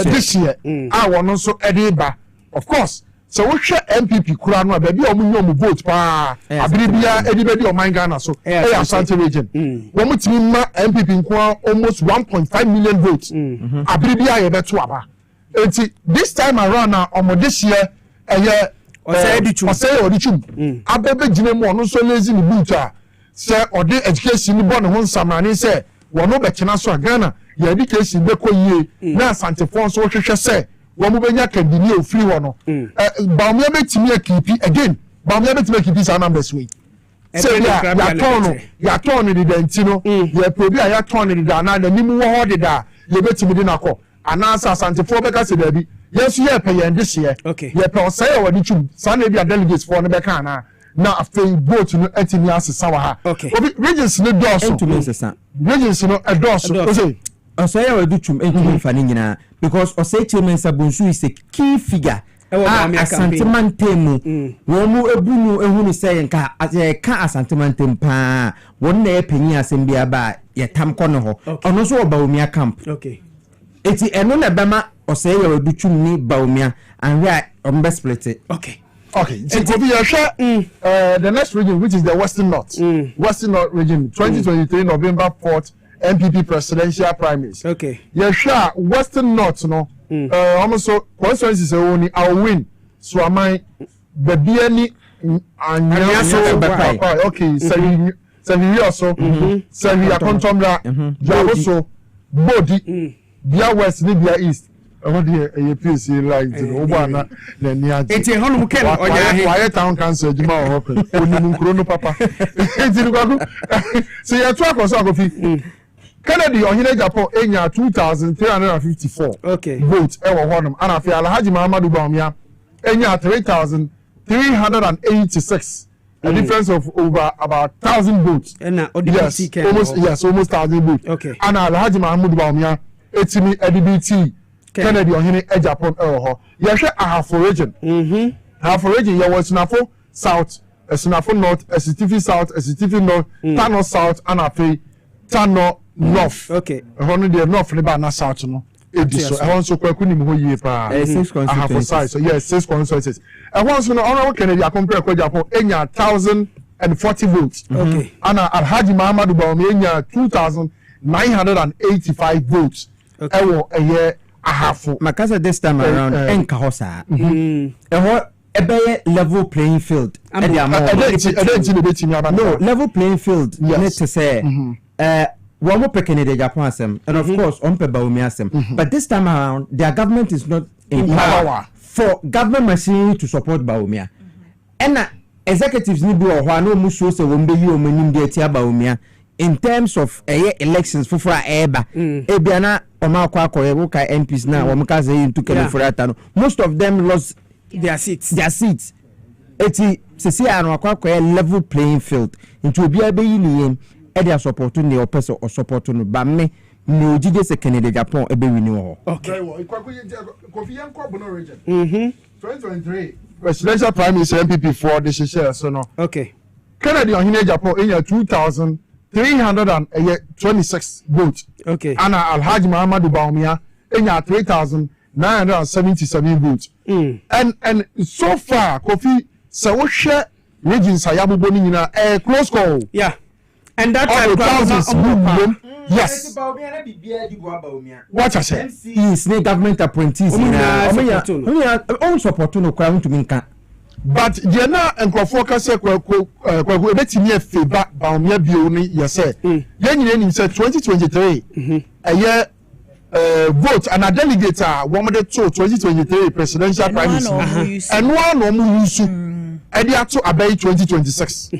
this year. I want also Ediba. Of course. So we share MPP Kurano, baby, or we vote pa. Abribia, anybody or my Ghana, so Ashanti region. One with MPP almost 1.5 million votes. Abribia, a better waba. This time around now, this year, a year, Osaya Odichum. Abebe Jinemo, no so lazy in the boot. Say, or the education born on Samani say, one over Chinaso Ghana, your education, Beko ye, now Santa Fonso, say. Wamubenya kendini ofri wono Bawumia betimi akipi again Bawumia betimi akipi sa numbers we say ya turn the dentino ya probi ya turn the na nimu wo ho de da ye betimi de nako anasa asantefo beka se dabi yesu ye pe ye this year ye pe osay wadi chum sa na bia delegates for ne beka na afei vote no etimi asesa wa ha regions no doso regions no doso say Osaya Waduchum entumi fani nyina because Osaya Chairman Sabunsu is a key figure. Asantemantem womu ebunu ehunu say nka ka asantemantem pa won na epanyi asem bia ba ye tam kono ho ono so Bawumia camp eti eno na bema Osaya Waduchum ni Bawumia and we are split it okay so Kofi you share the next region which is the Western North region 2023 November 4th MPP presidential primaries. Yeah, sure. Western North, no. Almost so. Constituencies only. I'll win. So am I? The BNI and okay. Sevi also. Sevi akontomra. Jaboso. Body. Bia West. Bia East. I want to APC like Obana. Then yeah. It's a home ken. Why town council? Juma open. Onimukrono papa. So you talk also Kofi. Kennedy Ohine Japan enya 2,354 votes ewo honum and afi Alhaji Muhammadu Bawumia enya 3,386 a difference of over about 1,000 votes almost 1,000 votes and Alhaji Muhammadu Bawumia etimi EDBT Kennedy Ohine Japan ewo ho yehwe ahafo region ye was Sunafo South Sunafo North Esitifi South Esitifi North Tano South and afi Tano North. Hono the north ne ba na south no. Ediso. So kwaku ni ho yie pa. 6 constituencies. So yes, 6 constituencies. So no honorable Kennedy Akompre Ko Japan enya 1,040 votes. And Alhaji Muhammadu Bawumia enya 2,985 votes. Ewo eye ahafo. Makasa this time around enka hosa. Ebe level playing field. No, level playing field. Need to say one more Kennedy Japan and of course on Bawumia but this time around their government is not in power for government machinery to support Bawumia and executives need to no muso se wombe yi omanim de tia Bawumia in terms of elections for eba ebiana oma kwa ka MPs na wo mka say into Kelefurata no most of them lost their seats eti sisi anu akwa level playing field into obi abeyi ni Edia support ne opese o support no ba me no jide se Kennedy Japan ebe wini ho. Okay. Kofi yanko bono region. 2023 presidential prime minister MPP for the share so no. Kennedy Ohine Japan in 2,326 votes. Okay. And Alhaji Muhammadu Bawumia in 3,977 votes. And so far, Kofi Sawoshe regions Sayabu Bonina a close call. Yeah. And that yes. What I say? He is the government apprentice. Own support no crime to me. But the na enkrofo say kwaku ebetimi afeba Bawumia bioni yese. Yen yen say 2023 vote and a delegate one of the 2023 presidential primaries and one no mu use e dey ato abey 2026.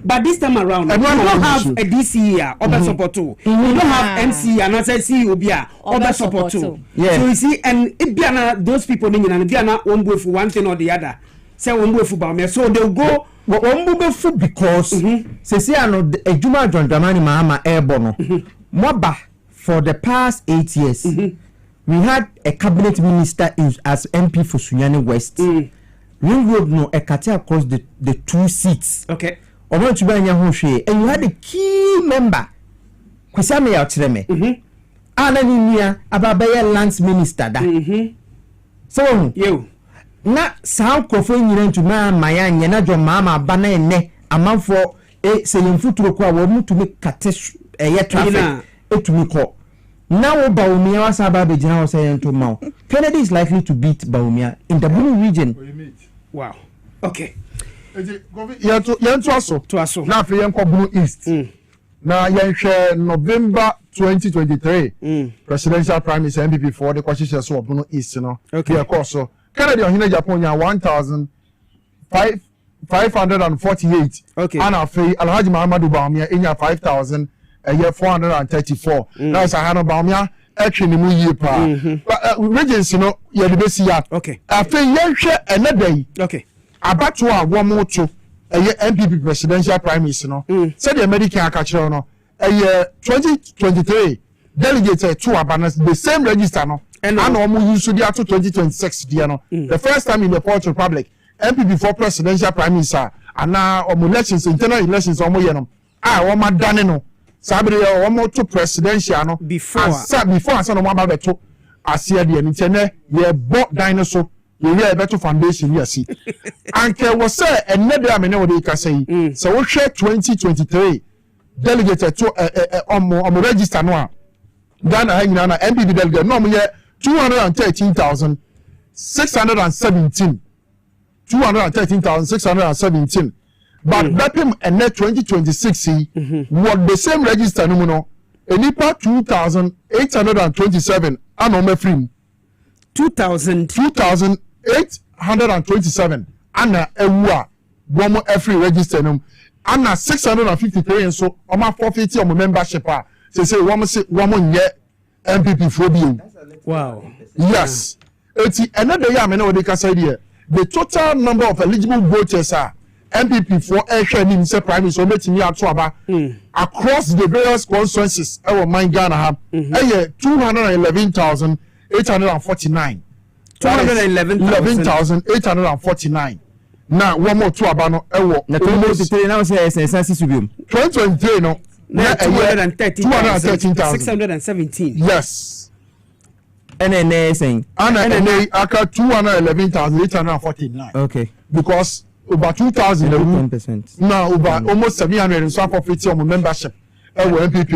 But this time around, we don't have a DC here, other support too. We don't have MC and not say Obia, other support too. Yeah. So you see, and if those people in and Biana won't go for one thing or the other, say won't go for Bawumia. So they'll go won't for because say no a Juma John Dramani Mahama Airborne. Moba for the past 8 years, we had a cabinet minister as MP for Sunyani West. Ring Road no a cut across the 2 seats. Okay. And you had a key member, Kusame Yautreme, Anania Ababaya Lands Minister. So, you not sound coffin to Mayan, Yanajo Mama, Banane, a month for a selling food to require to make catch a year traffic to me call. Now, Bawumia was about the general saying to Mao. Kennedy is likely to beat Bawumia in the Blue region. Wow. Okay. Aso. Now, for Blue East. Now, November 2023 presidential primary MPP for the question of Blue East. Okay. Of course, so Canada, Japan, 1,548. Okay. And Alhaji Muhammadu Bawumia in 5,434. Now, it's a Hano Bawumia. Actually, we year pa. Regions, you're the best year. Okay. After another day. Okay. About to one more to a MPP presidential primaries, said the American Akachano, a year 2023 delegated to Abanas, the same register, and almost usually up to 2026, the first time in the Fourth Republic, MPP for presidential primaries, and now elections, internal elections, almost, one more done, Sabri, one more to presidential, before I said, one about the I see the internet, we bought dinosaur. You hear better foundation here, see. And there was say another I know what they can say. So we share 2023 delegated to on register now. Ghana hanging on MPP delegate no me 213,617. 213,617. But BEPIM and net 2026 what the same register no enipa 2,827 and on my free 2,827 Anna Ewa Bomo every register num Anna 653 and so on my 450 on my membership say one year MPP phobia. Wow. Yes. It's another year I know they can say here. The total number of eligible voters are MPP for Asian say primary so meeting me at across the various constituencies our mind Ghana have 211,849. 211,849. Now one more two abano ewo. Na 2023 now say census subium. 2023 no. 213,617. Yes. NNA saying. NNA aka 211,849. Okay. Because over 2,000 10%. Now over almost 700 and so for 50 on membership. MPP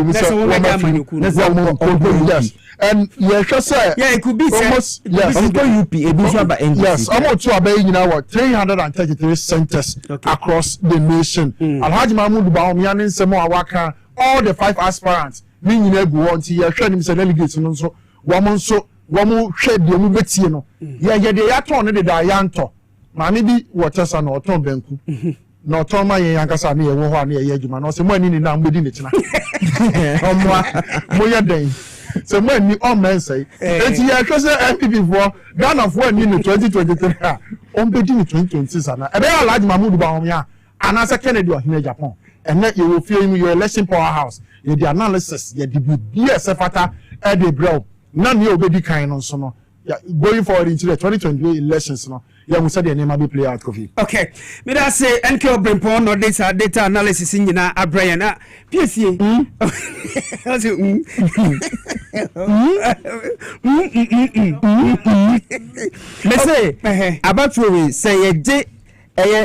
yes. And yes, sir. Yeah, it could be almost yes. Yes, almost to obey 333 centers across the nation. Alhaji Mahmoud Bawumia in Semo Awaka, all the 5 aspirants, meaning go on to your training delegates and so woman so one shed the Mubetino. Yeah, they are torn the Dianto. Maybe waters and or Tom Benku. No Toma Yankasa near one year, Yajuman, or some money in now within it. Moya day. So when you all men say, it's here, because MPP for Ghana for 2023, on between 2026, and then I like Mahmoud Bawumia, and as a Kennedy in Japan, and then you will feel your election powerhouse, the analysis, the BSF at the bro, none you will be kind on so going forward into the 2028 elections. yɛhu sɛdeɛ nneɛma bi play out Kofi. Okay, me da say NK Obrempon no data analysis nyina abrɛ na PSA me say abatwe say yeje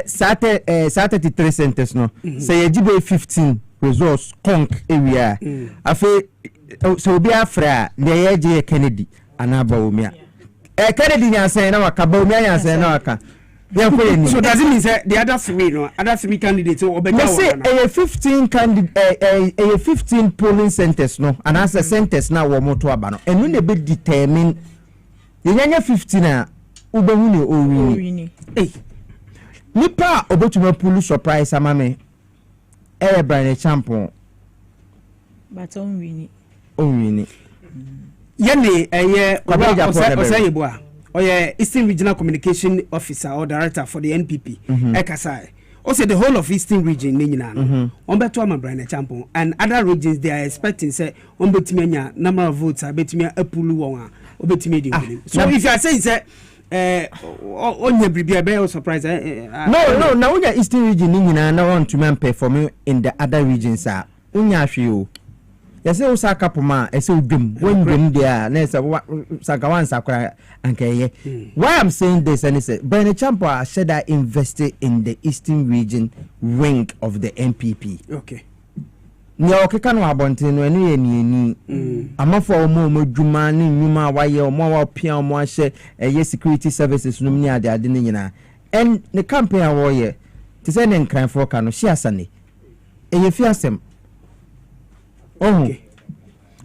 saa 33 centers no say yeje be 15 results conk area afi so obi afra na yeje Kennedy anaba omia Kennedy nyansen na waka ba omia nyansen na waka so does it mean say the other three candidates or better one say 15 candidate 15 polling centers no and as centers na wo moto aba no enu na be determine yenya 15 a ubehu ne owini nipa obetuma pulu surprise amame Brian Champion but onwini yene osayeboa oye Eastern Regional Communication Officer or Director for the NPP Ekasai also the whole of Eastern Region nyina no on beto am Brian Champion and other regions they are expecting say on betimi anya number of votes betimi apulu won a obetimi di win so if you are saying say onye bribia be surprise no na unya Eastern Region nyina na want to perform in the other regions a unya hwe o yase usaka poma ese udwum wondwum dia na ese sakawan sakra ankeye why I'm saying this and say Brian Champa said I invested in the Eastern Region wing of the NPP okay ni okeka no abonten no enu ye ni amafo omo dwuma ni nyuma waye omo wa pia omo ahye eye security services no ni ade ni nyina en the campaign awoye ti say ne nkran for ka no hia sane eye fiasem okay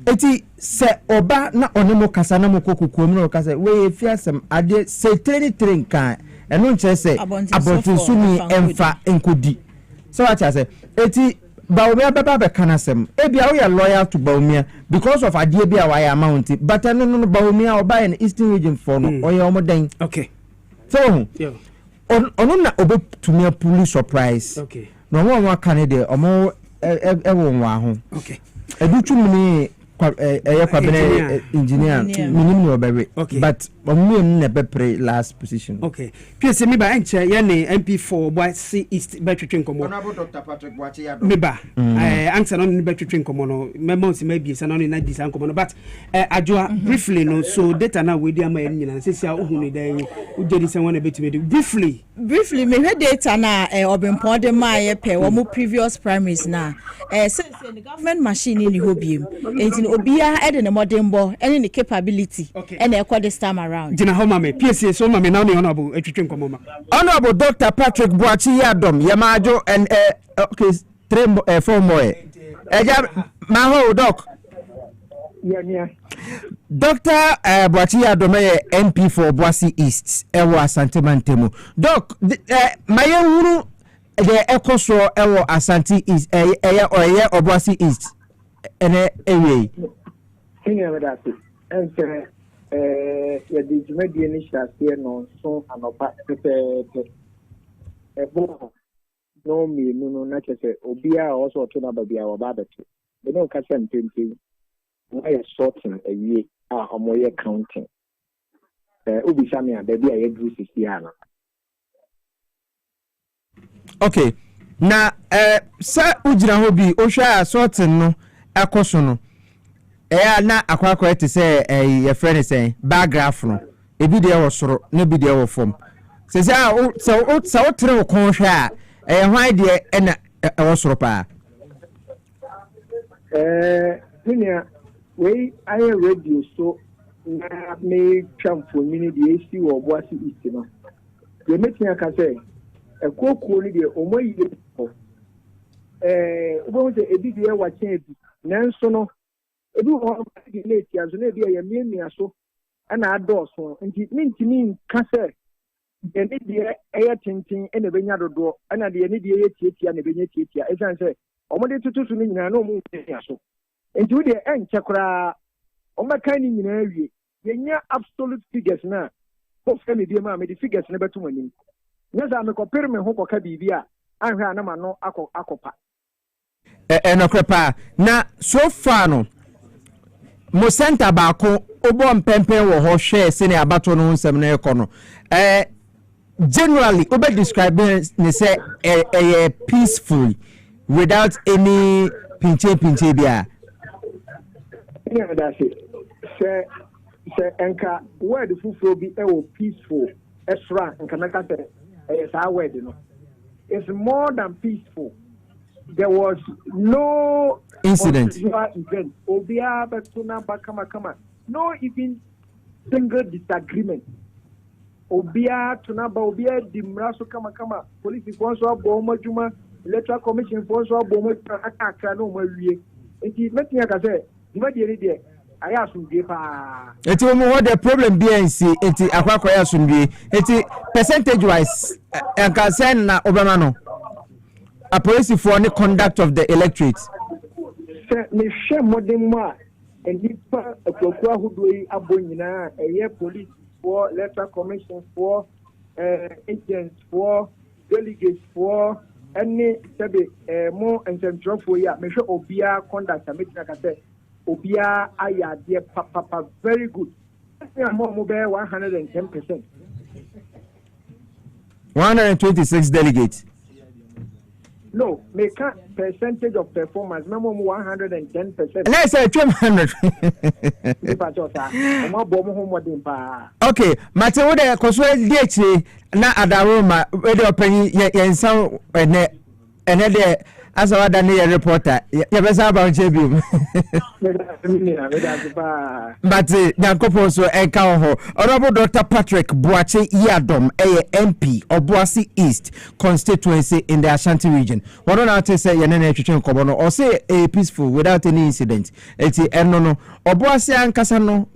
eti se oba na onemo kasa na mokokukum na kasa we fiasem ade se training kan eno nche se abontin sumi emfa enkodi so what I say eti Baumia baba be kanasem ebia we are loyal to Baumia because of ade bia why amount but no Baumia oba in Eastern Region for no oye omoden okay so ono na obetumi police surprise okay no one Canada omo ewo nwa ho okay edutumuni Kwabena engineer minimum obewe but omu na bepre last position okay pese me ba enche ye ne MP4 Dwabo East betwetwe nkomo honorable Dr. Patrick Boache Yadom me ba answer no ne betwetwe nkomo no memo si ma bi se no ne na disa nkomo no but ajoa briefly no so data na we dia ma yen nyina sesi a ohunu dan ujedi se wona betime briefly me he data na obempon de ma ye pe wo mu previous primaries na say the government machine ni hobiem entin obia e de ne modembo any the capability and e this time around jina ho mame PSA so mame now ne honorable etwetwe nkomo ma honorable Dr. Patrick Boache Yadom yamajo and okay 4 more eja ma ho doc yeah Dr. Boache Yadom MP for Dwabo East ewo Asante Mantemu doc maye huru the ekoso ewo Asante East oye Dwabo East ene ewe kinga medate ense ya di jumedi ni shase no so anopa pepe ebo no mi no na chese obia also to na babia wa babeto be no ka se mpempe why sorting a year omoye counting obi sami a baby a yegru sisi ana okay na sa ujira ho bi ohwa sorting no akoso no na akwakwa te say your friend say bar graph no ebi de wo soro na bi de wo fom se o tere wo kon hwa hwan de na wo soro pa ninia we aye radio so na me champo mini de esi wo Dwabo East no ye metia ka say ekokuo ni de omoyi obo se ebi de wa chen ebi nanso no ebi ho di late aso na ebi ya miamia so ana adoso nti mintimi ka se de ne de eya tintin ene benya dodo ana de ne de eya tietia na benya tietia e san se omode tutusu ni nyina na omu miamia so nti wo de enche kora omaka ni nyina awie yenya absolute figures na ko fe me bi ma me di figures na betum anim nya za me ko perme ho ko ka bibia anhwe anama no akopa enokrepa na so far no mo center ba ko obo mpempe wo ho hwe se ne abato no nsem na ekono generally obe describe ne say peaceful without any pinche bia. Yeah, that's it. Say enka word fufuo bi peaceful extra enka naka say sa word no. It's more than peaceful. There was no incident. Event. Obia betuna bakama. No even single disagreement. Obia tunaba obia dimraso kama police for so abomo juma electoral commission for so abomo aka no mawie. Enti metin aka say dima de ni de aya asundie pa. Eti omo what the problem BNC eti akwakoya asundie. Eti percentage wise enka say na obama no. A police for the conduct of the electorate. Say me share modern ma enipa akokua hudoi abonyina police for electoral commission for agents for delegates for any sabe more and central for ya me sure obia conduct meeting ka say obia aya de papa very good. Mo be 110%. 126 delegates. No, make a percentage of performance. No more 110%. Let's say 200. Okay, Mate, what the Coswell DH na Adaroma, where the open yen sound and as a Daniel reporter, you best about JB. But Yankopo so Enkaho, Honorable Dr. Patrick Boache Yadom, MP of Boise East constituency in the Ashanti region. What on earth say Yanene Chichen Kobono or say a peaceful without any incident? Eti Enono, Oboase Ankasano,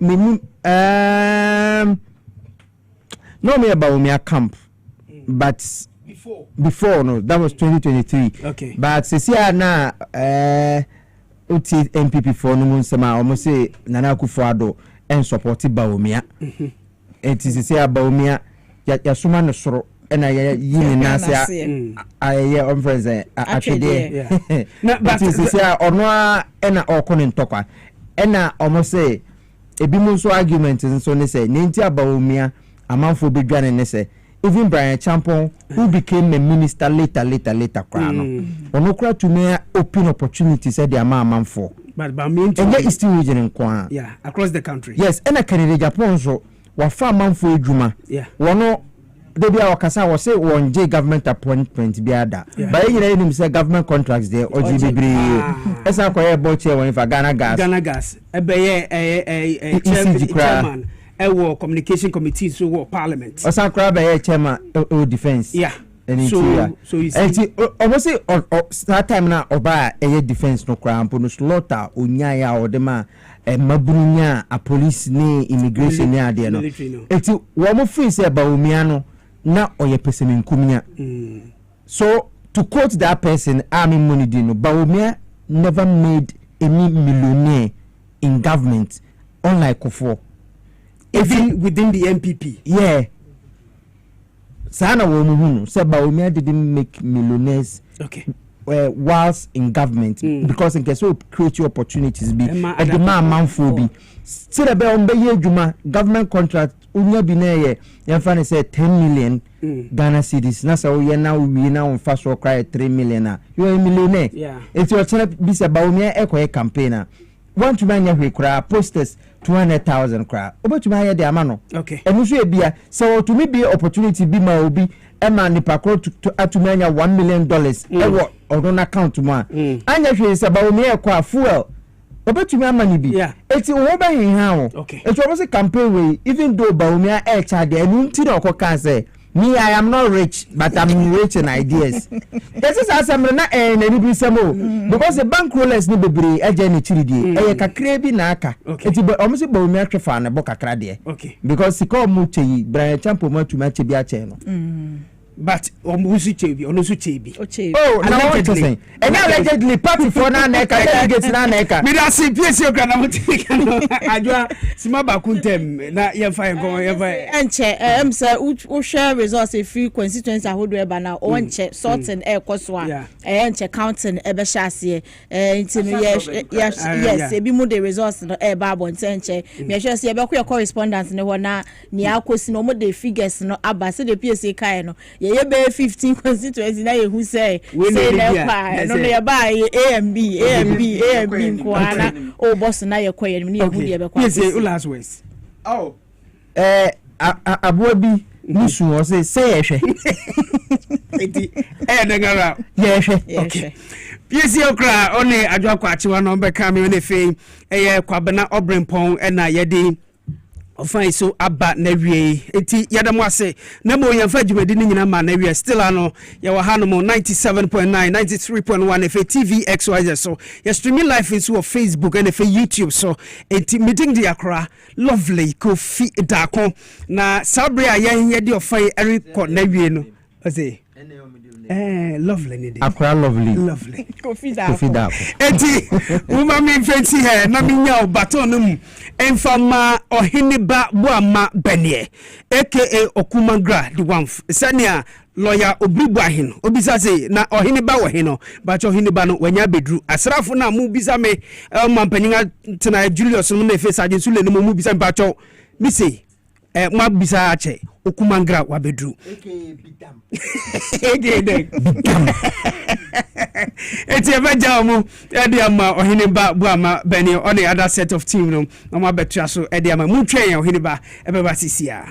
no me about me a camp, but. Before no, that was 2023. Okay. But Cecilia na MPP for no munsema almost say Nana Akufo-Addo and supported Bawumia. It is Cecilia Bawumia ya suma no soro and I yini na say I on friends actually. But Cecilia onwa ena okonin tokwa. Ena almost say ebimunso argument nso ne say nenti Bawumia amanfo bedwane ne say even Brian Champon, who became a minister later, Onokra to me open opportunities at the amount for. But and there is still region in Kwan. Yeah, across the country. Yes, and a Canada Japan so wa far man for Juma. Yeah. One they be our Kasa was say one J government appointment be ada. But you know say government contracts there or GBB. Esa ko about here when for Ghana Gas. Ghana Gas. A chairman. Communication committee so parliament. Osa crab chairman defense. Yeah. So you see. Almost say that time na oba defense no crime no slaughter onyaya or dem mabunya a police ni immigration ni ade no. Eti wo mo free say Bawumia no na oye person nkumia. So to quote that person Army money no Bawumia never made any millionaire in government unlike Kofo. Even within the MPP. Yeah. Sana womuhunu say Bawumia didn't make millionaires. Okay. Whilst in government because in case we create your opportunities be and the man for be still the be on be juma government contract unya bi na ye fan say 10 million Ghana cedis na say we now on fast work 3 million you are a millionaire. Yeah. It's your channel be say Bawumia e campaigner want to manya hwe kra posters 200,000 kra obetu manya de amano. Okay. Enu so ebia so to me be opportunity be ma obi e ma nipa kro to atumanya $1 million ewo odon account mo anya hwe se Bawumia kwa fuel obetu manya ni bi eti wo ba hin ha wo eti obo se campaign we even though Bawumia e charge enu nti na okoka say me I am not rich but I'm rich in ideas. This is assembly na na bi samo because the bankrollers ni bebre eje ni chiridi e kakra bi na aka eti almost Bawumia twefa na bo kakra de okay because sika mu cheyi Brian Champo ma tuma che bi a che no but omusu chebi onusu chebi oh allegedly and allegedly party for na neka delegates na neka me da see pc okra na mutika no adwa sima ba kuntem na ye fa enko ye fa enche say u share resource free constituency ahodo e ba na o enche sorting e koso a enche counting e be shase ntino yes e bi mu the resource no e ba bon enche me sure say e be ko correspondence ne ho na ni akosi no mo the figures no aba se the pc kai no ye be 15 constituency na ye who say na kwa no ye ba AMB nkwana o boss na ye kwa ye ni ye hu ye be kwa yes last words oh abobi nisu o say ye hwe eti dengara ye hwe okay pc okra oni adwakwa achiwa no be ka me oni fe Kwabena Obrempong na ye di ofan so aba na wie enti yadamo ase na mo yemfa djumadi ni nyina ma na wie still ano ye wa hanom 97.9 93.1 F TV XYZ so ye streaming live in so Facebook and F YouTube so enti meeting the akra lovely Kofi Dako na sabria ye di ofan record na wie no ase lovely ni de akra lovely Kofi Dako enti uma mi fancy here na mi nya baton mu enfama ohiniba buama benie aka Okumagra the one sania lawyer oblibu ahin obisa say na ohiniba wo hino ba cho ohiniba no wanya bedru asrafo na mu bisa me mampanyinga tena Julius no na fe sergeant sule no mu bisa ba cho mi say ma bisa ache Okumagra wa bedru bidam eti ebeja mu edi ama ohiniba buama beni on the other set of team no ma betua so edi ama mu twen ohiniba ebeba sisia.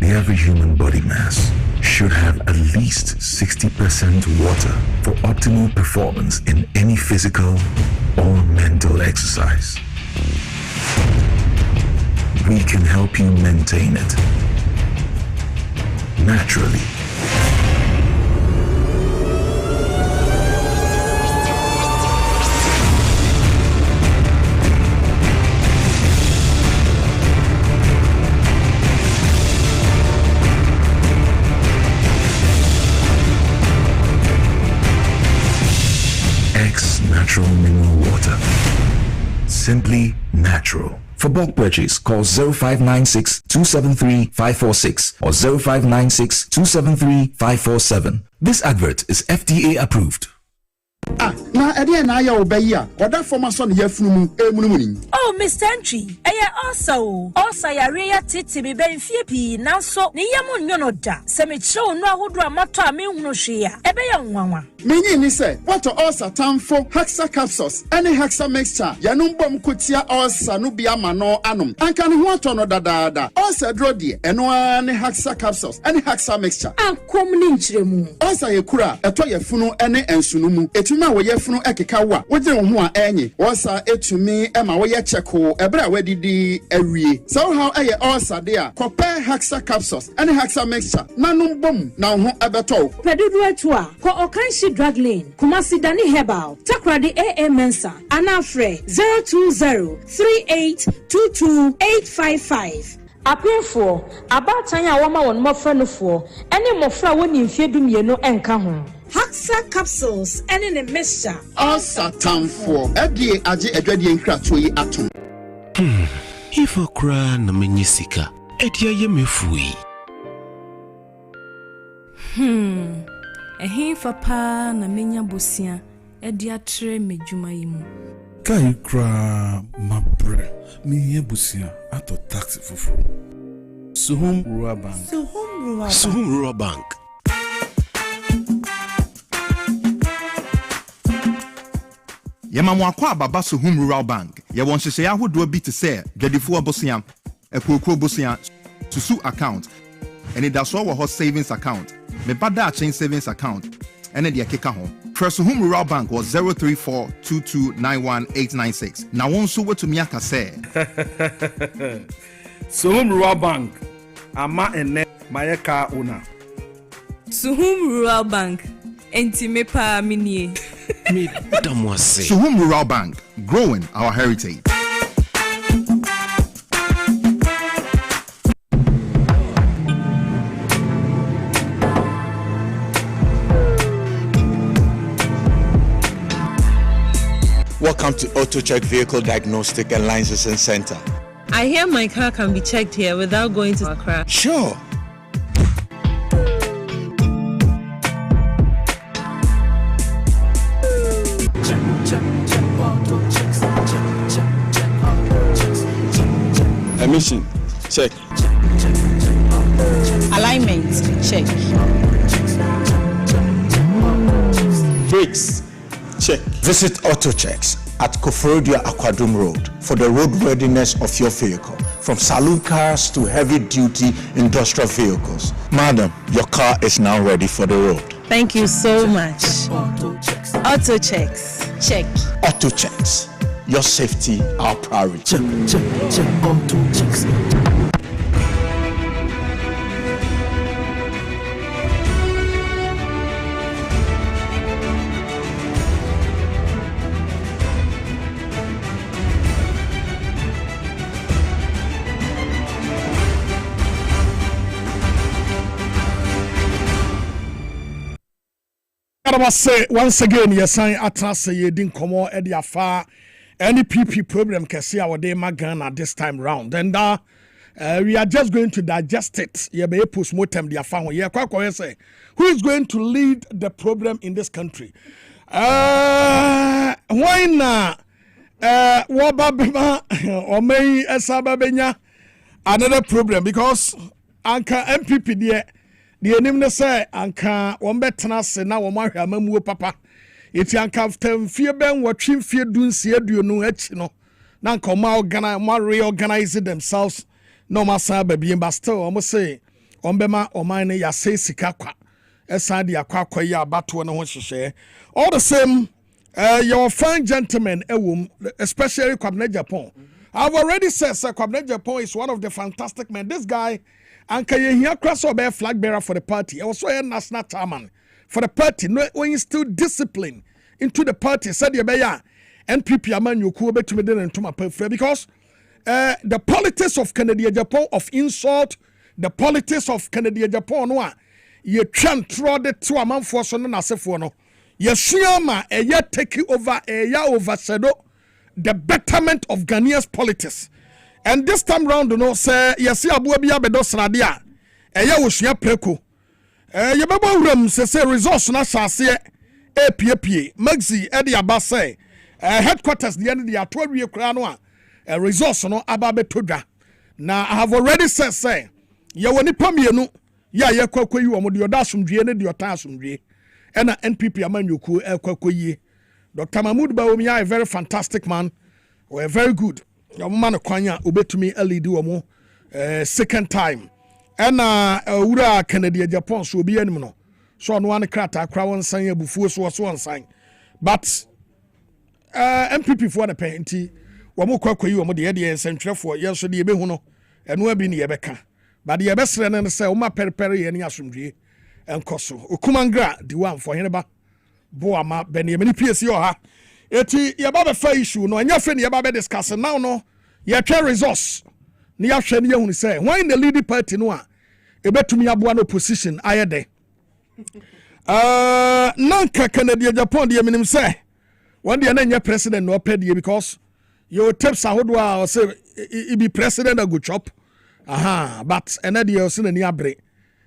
Every human body mass should have at least 60% water for optimal performance in any physical or mental exercise. We can help you maintain it naturally. Natural mineral water. Simply natural. For bulk purchase, call 0596 273 546 or 0596 273 547. This advert is FDA approved. Na ede na ya obayi a oda forma so ne yafunu emunumuni. Oh Mr. Entry also yare ya titi be benfie pi nanso ne yam nyono da se me kire onu ahodo amato a me hunu hwe a ebe ya nwanwa menyi ni se what ulcer tamfo hexa capsules any hexa mixture yanum bom kotia ulcer no bia ma no anom anka ne ho ato no dadaada ulcer dro de eno ne hexa capsules any hexa mixture ankom ni nchiremu ulcer ye kura eto yafunu ene ensunumu etuma wo yafunu ekeka wa wogire ho a enyi ulcer etumi ema wo ye cheko ebra wadidi awie so how eye ulcer de a copper hexa capsules any hexa mixture nanum bom na ho ebeto pedudu atu a ko okanshi drug lane Kumasi Dani Herbal Takradi AA Mensa Anafre 02038228555 Apefo abatan ya woma won mofra no fo ene mofra woni mfie dumienu enka ho Haxa capsules ene ne mixture ulcer tamfo edi age adwade nkrato yi atom Ifo kra na menyisika edi aye mefui Ehin fa na menya bosia edi atre medwuma yimu kai kra mabre menya bosia ato taxi foforo Suhum Rural Bank Yema kwa baba Suhum Rural Bank ye won hyehyɛ ahodo bi te sɛ dwadifo abosia ekokro bosia susu account and it does all our savings account me bada chain savings account and the akeka ho. Home Rural Bank was 03422918896. Now one so what to me aka say. Home Rural Bank ama ene my car owner. Home Rural Bank enti me pa minie. Me Dwabo Ase. Home Rural Bank, growing our heritage. Welcome to AutoCheck Vehicle Diagnostic and Licensing Center. I hear my car can be checked here without going to Accra. Sure. Emission, check. Alignment, check. Brakes, check. Visit AutoChecks at Koforodia Aquadum Road for the roadworthiness of your vehicle, from saloon cars to heavy-duty industrial vehicles. Madam, your car is now ready for the road. Thank you so much. Auto checks. Check. AutoChecks, your safety, our priority. Check, auto checks. Say once again, yes, sign atras ye din komo edi afa NPP problem kesi our day Ghana this time round. And we are just going to digest it. Ye be postmortem the afa ye kwa say who is going to lead the problem in this country? Why na wababema omei esababenya another problem because anka MPP there the enemy say anka wombetena se na wo mahwe amamuo papa eti anka after fie ben watwe fie dunsi aduonu achi no na anka ma reorganize themselves no masa babie but still omo say ombema oman ne yase sika kwa esa de akwa ya abato no ho hyehyɛ all the same your fine gentlemen ewom especially Kwabena Japan. I've already said Kwabena Japan is one of the fantastic men. This guy and can you hear cross or flag bearer for the party? I was so a national chairman for the party. No, when you still discipline into the party, said you beya NPP aman you cool to me then to my prefer because the politics of Canada Japan of insult, the politics of Canada Japan no you can't throw the two a man for so no for no. Yesuyama a year take over a year overshadow the betterment of Ghanaia's politics. And this time round, you know, say, yes, Abuabia Bedos Radia, a Yawushia Preco. Yababa room, say, resource na say, APA, Maxi, Eddie Abase, headquarters, the end of the 12-year crown, a resource no Ababe Tuga. Now, I have already said, say, Yawani Pamiano, ya Yakoko, you are Modiodasum, Giene, your Tasum, and NPP Amanuku, El Kokoye. Dr. Mahmoud Bawumia, a very fantastic man, or very good. Your man Kwanya ubetumi lead omo second time and ura Canada Japan so be anim no so no one krata kra won san abufuo so one sign but MPP for the penti wo mo kwakoyi wo mo de ensentwerefo yeso de ebehu no eno abi ne yebeka but de yebesre ne se wo ma periperi ye ne asomdwie enkoso okumangra di one for heneba bo ama benimani PSC oha eti yeba be fa issue no anya fe ne yeba be discuss now no ye twa resource ne ya hwe ne ye hunu say when the leading party no a ebetumi aboa no opposition ayede nanka Canada Japan de minim say when the anya president no pede because your tips ahodo a say e be president a go chop but enade o se na ni abre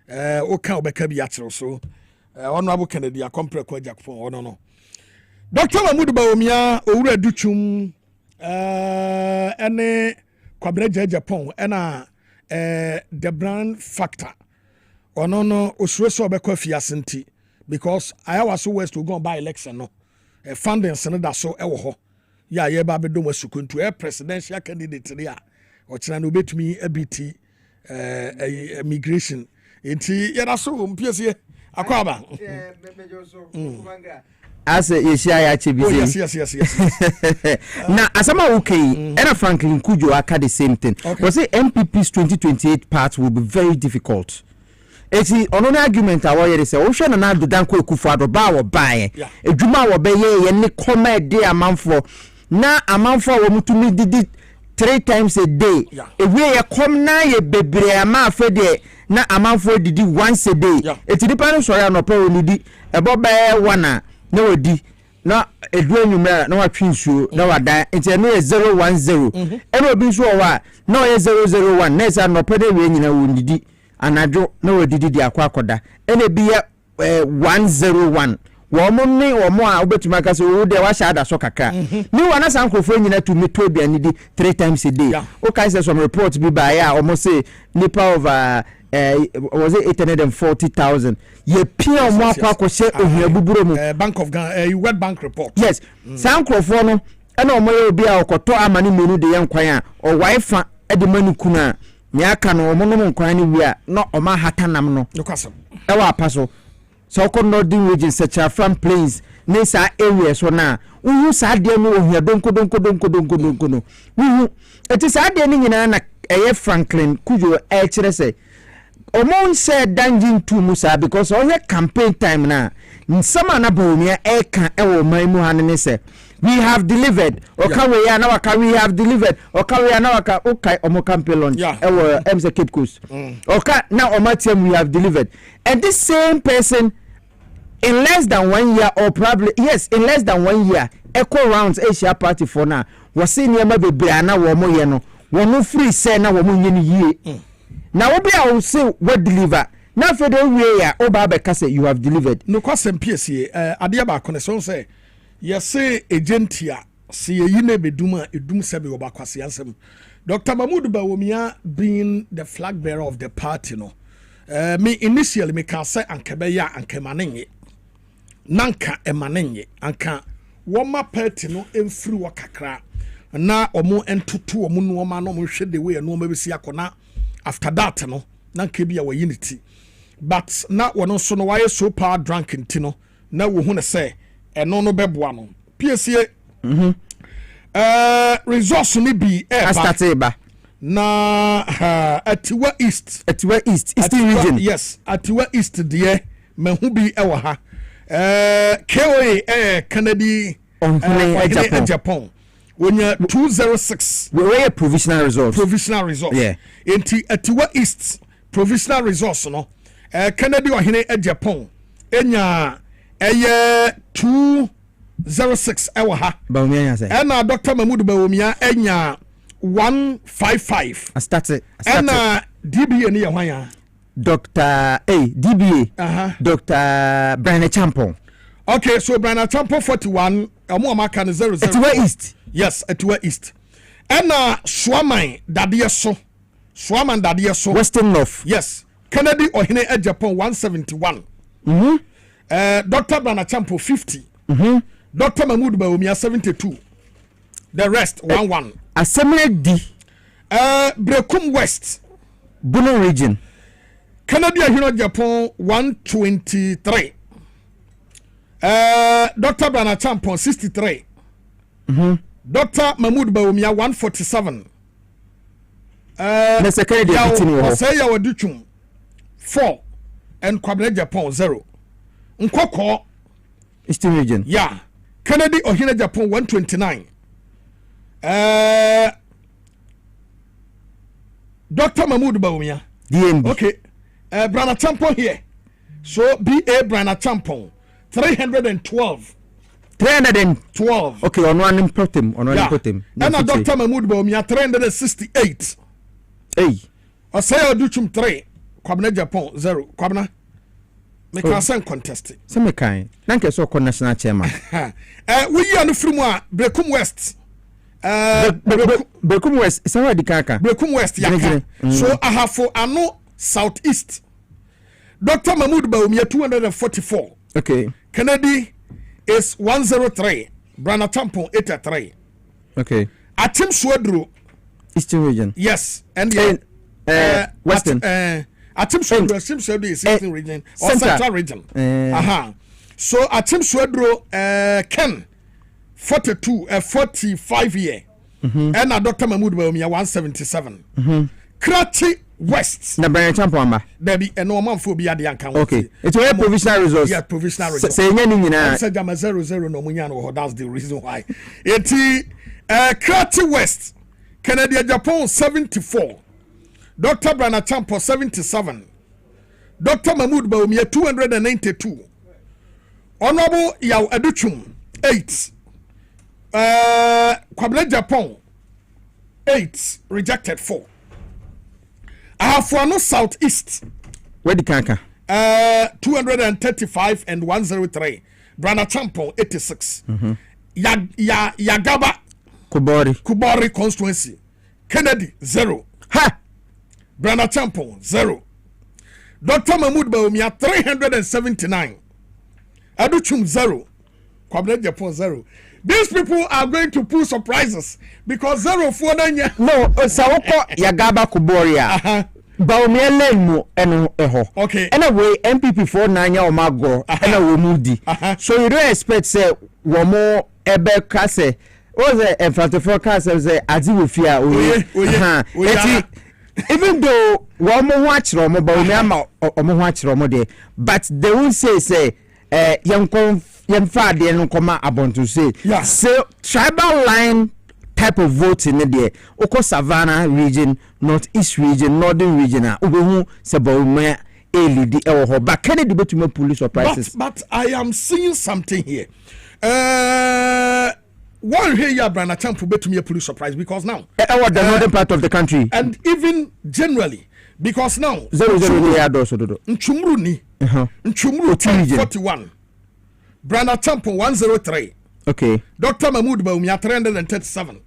o ka obeka bi atero so honorable Canada compre kwa Japan no Dr. Mahmoud Bawumia owura duchum ene Kwabena Japan ena the brand factor ono no osureso obekwa fiasenti because I was so west to go by election no funding senada so ewo ho ya ye ba be dom asukuntu presidential candidate there o kira no betumi abiti immigration enti ya da so mpiese Akwaba. As a Yeshia HBC. Yes. Now, as I'm okay, and Franklin Kujo aka the same thing. Was it MPP's 2028 part will be very difficult. It's on an argument I want to say, Ocean and I do Danko Kufado Bow buy a Juma or Baye and Nikoma day a month for now a month for to me did it 3 times a day. If we are come now, a baby, a month for day, now a month for did it once a day. It's depends on no probably about by one. No di na edwe numera na watwe nsuo na wada enti no 010 eno bi nso wa na 001 na isa no pede we nyina wondidi anadwo na wodidi di akwakoda ene bi 101 wo mo ne wo mo a obetuma aka se wo de wa sha ada so kakra ni wana sankrofo nyina to meto bia ni di 3 times a day o kai say some report bi ba ya almost say nipa over was it 840,000 ye pia mo akwa ko she ohia buburo mu Bank of Ghana World Bank report yes sankrofo no ena o mo ye obi a okoto amani menu de ye nkwan a o wifa e de manu kuna me aka no o mo no nkwan ni wi a no o ma hatanam no nokasem e wa paso so ko northern region such as from plains ne sa area so na uhu sa de no ohia donko no uhu eti sa de ni nyina na eye Franklin Kujo e kire say Omon said dungeon to Musa because all your campaign time now. Some na bomia eka ewo maimu hanene say we have delivered. Okawe ya na waka we have delivered. Okawe ya na waka okay omo campaign launch. Ewo MC Cape Coast. Oka now omatem we have delivered. And this same person in less than 1 year or probably yes in less than 1 year echo rounds Asia party for now. Was seeing yema bebre na wo mo ye no. Wo no free say na wo mo ye ni yie. Now we will say what deliver. Now for the way ya oba be say you have delivered. No kwasem PSA adia ba connection say you say agentia see ye ne beduma edum sebe oba kwase ansem. Dr. Mahmoud Bawumia being the flag bearer of the party no. Me initially me can say ankebeya ankemanenye. Nanka emanenye anka woma party no emfiri wakakra. Na omo entutu omo no ma no mo hwe the way no ma besi akona. After that no na nkebia wa unity but na wono so no why so power drunk ntino na wo hu ne say eno no beboa no PSA resource ni bi ba na Atiwa East region yes Atiwa East de mehu bi ewo ha KOA Canada Japan When 206 we a provisional resource yeah enti Atiwa East provisional resource no Canada ohene Japan enya 206 ewa ha Bawumia say ena Dr. Mahmoud Bawumia enya 155 start ena DBA ni yahwan Dr. DBA Dr. Brian Champon. Okay, so Brian Champon 41 amaka ne 00 Atiwa East. Yes, Atiwa East. Ena Swaman dadeɛ so. Western North. Yes. Kennedy ohene Japan 171. Dr. Brian Champon 50. Dr. Mahmoud Bawumia 72. The rest 11. Assembly D. Brekum West. Bono region. Kennedy ohene Japan 123. Dr. Brian Champon 63. Dr. Mahmoud Bawumia 147. The secretary deputy say ya waduchum 4 and Kwabena Japan 0. Nkoko Eastern region. Yeah. Kennedy ohene Japan 129. Dr. Mahmoud Bawumia DNB. Okay. Brana Champon here. So BA Brana Champon 312. 312. Okay, on one put him. And Dr. Mahmoud Bawumia 368. Hey. I say I do 3. Kwabena Japan 0. Kwabena. Me can send contest. Some kind. Thank you so national chairman. We are no from Brekum West. Brekum West. Is already kaka. Brekum West. Yeah. So I have for Ano Southeast. Dr. Mahmoud Bawumia 244. Okay. Kennedy is 103. Brana Tampon 83. Okay. Atim Swedru. Eastern region. Yes. And Western. Atim Swedro is 16 region or central region. So Atim Swedro Ken 45 year. And Dr. Mahmoud Baumia 177. Krati West. Na Brian Champoma. Debbie and no man for be at the account. Okay. It's a provisional results. Yeah, provisional results. Say anything na. Said Jama 0-0 no munyano. That's the reason why. Krati West. Canada Japan 74. Dr. Brana Champo 77. Dr. Mahmoud Baumia 292. Honorable Yaw Aduchum 8. Kwabena Japan 8 rejected 4. Ahafuano Southeast. Where the kanka? 235 and 103. Brana Champo 86. Yagaba Kubori constituency. Kennedy 0. Ha! Brana Champo 0. Dr. Mahmoud Baumia 379. Aduchum 0. Kwabena Japan 0. These people are going to pull surprises because 0 for Nanya. No, Sawoko Yagaba Kuboria. Baumia Lemu and Eho. Okay. Anyway, MPP for Nanya or Mago and a Wumudi. So you don't expect, say, one more Ebe Kase. What was it? In front of four Kase, say, Azifia. Even though one more watch Romo, Baumia or more watch Romo day, but they will say, young father and come about to say, yeah. So tribal line type of vote in there. Oko Savannah region, northeast region, northern region. Ubu Saboma Elidi Eho. But can it be to me police surprises? But I am seeing something here. One here, yeah, Brana Champ will be to me a police surprise because now the northern part of the country and even generally because now Nchumru 41. Brana Champo 103. Okay. Dr. Mahmoud Baumia 337.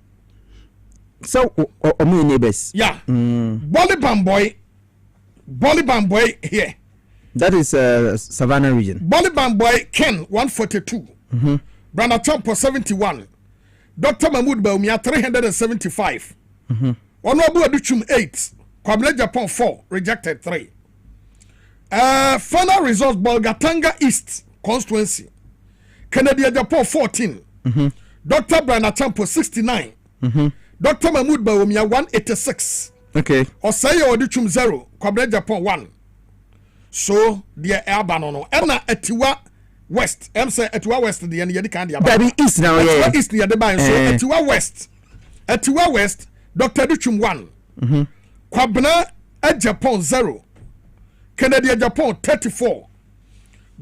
So, my neighbors. Yeah. Bolibam boy here. That is Savannah region. Bolibam boy Ken 142. Brana Champo 71. Dr. Mahmoud Baumia 375. Honorable Aduchum 8. Kwabena Japan 4. Rejected 3. Final results Bolgatanga East constituency. Canada Japan 14. Dr. Brana Champo 69. Dr. Mahmoud Baumia 186. Okay. Osaya Odichum 0. Kwabena Japan 1. So the Abanono. Ena Etiwa West. Say Etiwa West the end yedi Baby East now, yeah. Etiwa East near the bind. So Etiwa West. Etiwa West. Dr. Duchum 1. Kwabena Japan 0. Canada Japan 34.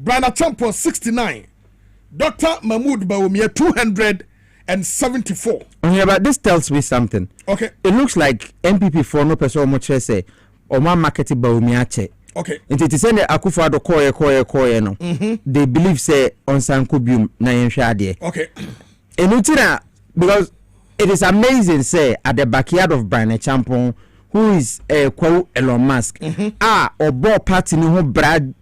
Brana Champo 69. Dr. Mahmoud Baumia 274. Yeah, but this tells me something. Okay. It looks like MPP for no person much say or my marketing Baumia che. Okay. And it is in the Akufado koye no. They believe say on Sankubium na yenhwade. Okay. And because it is amazing say at the backyard of Brana Champo who is Elon Musk or Bo party no ho Brad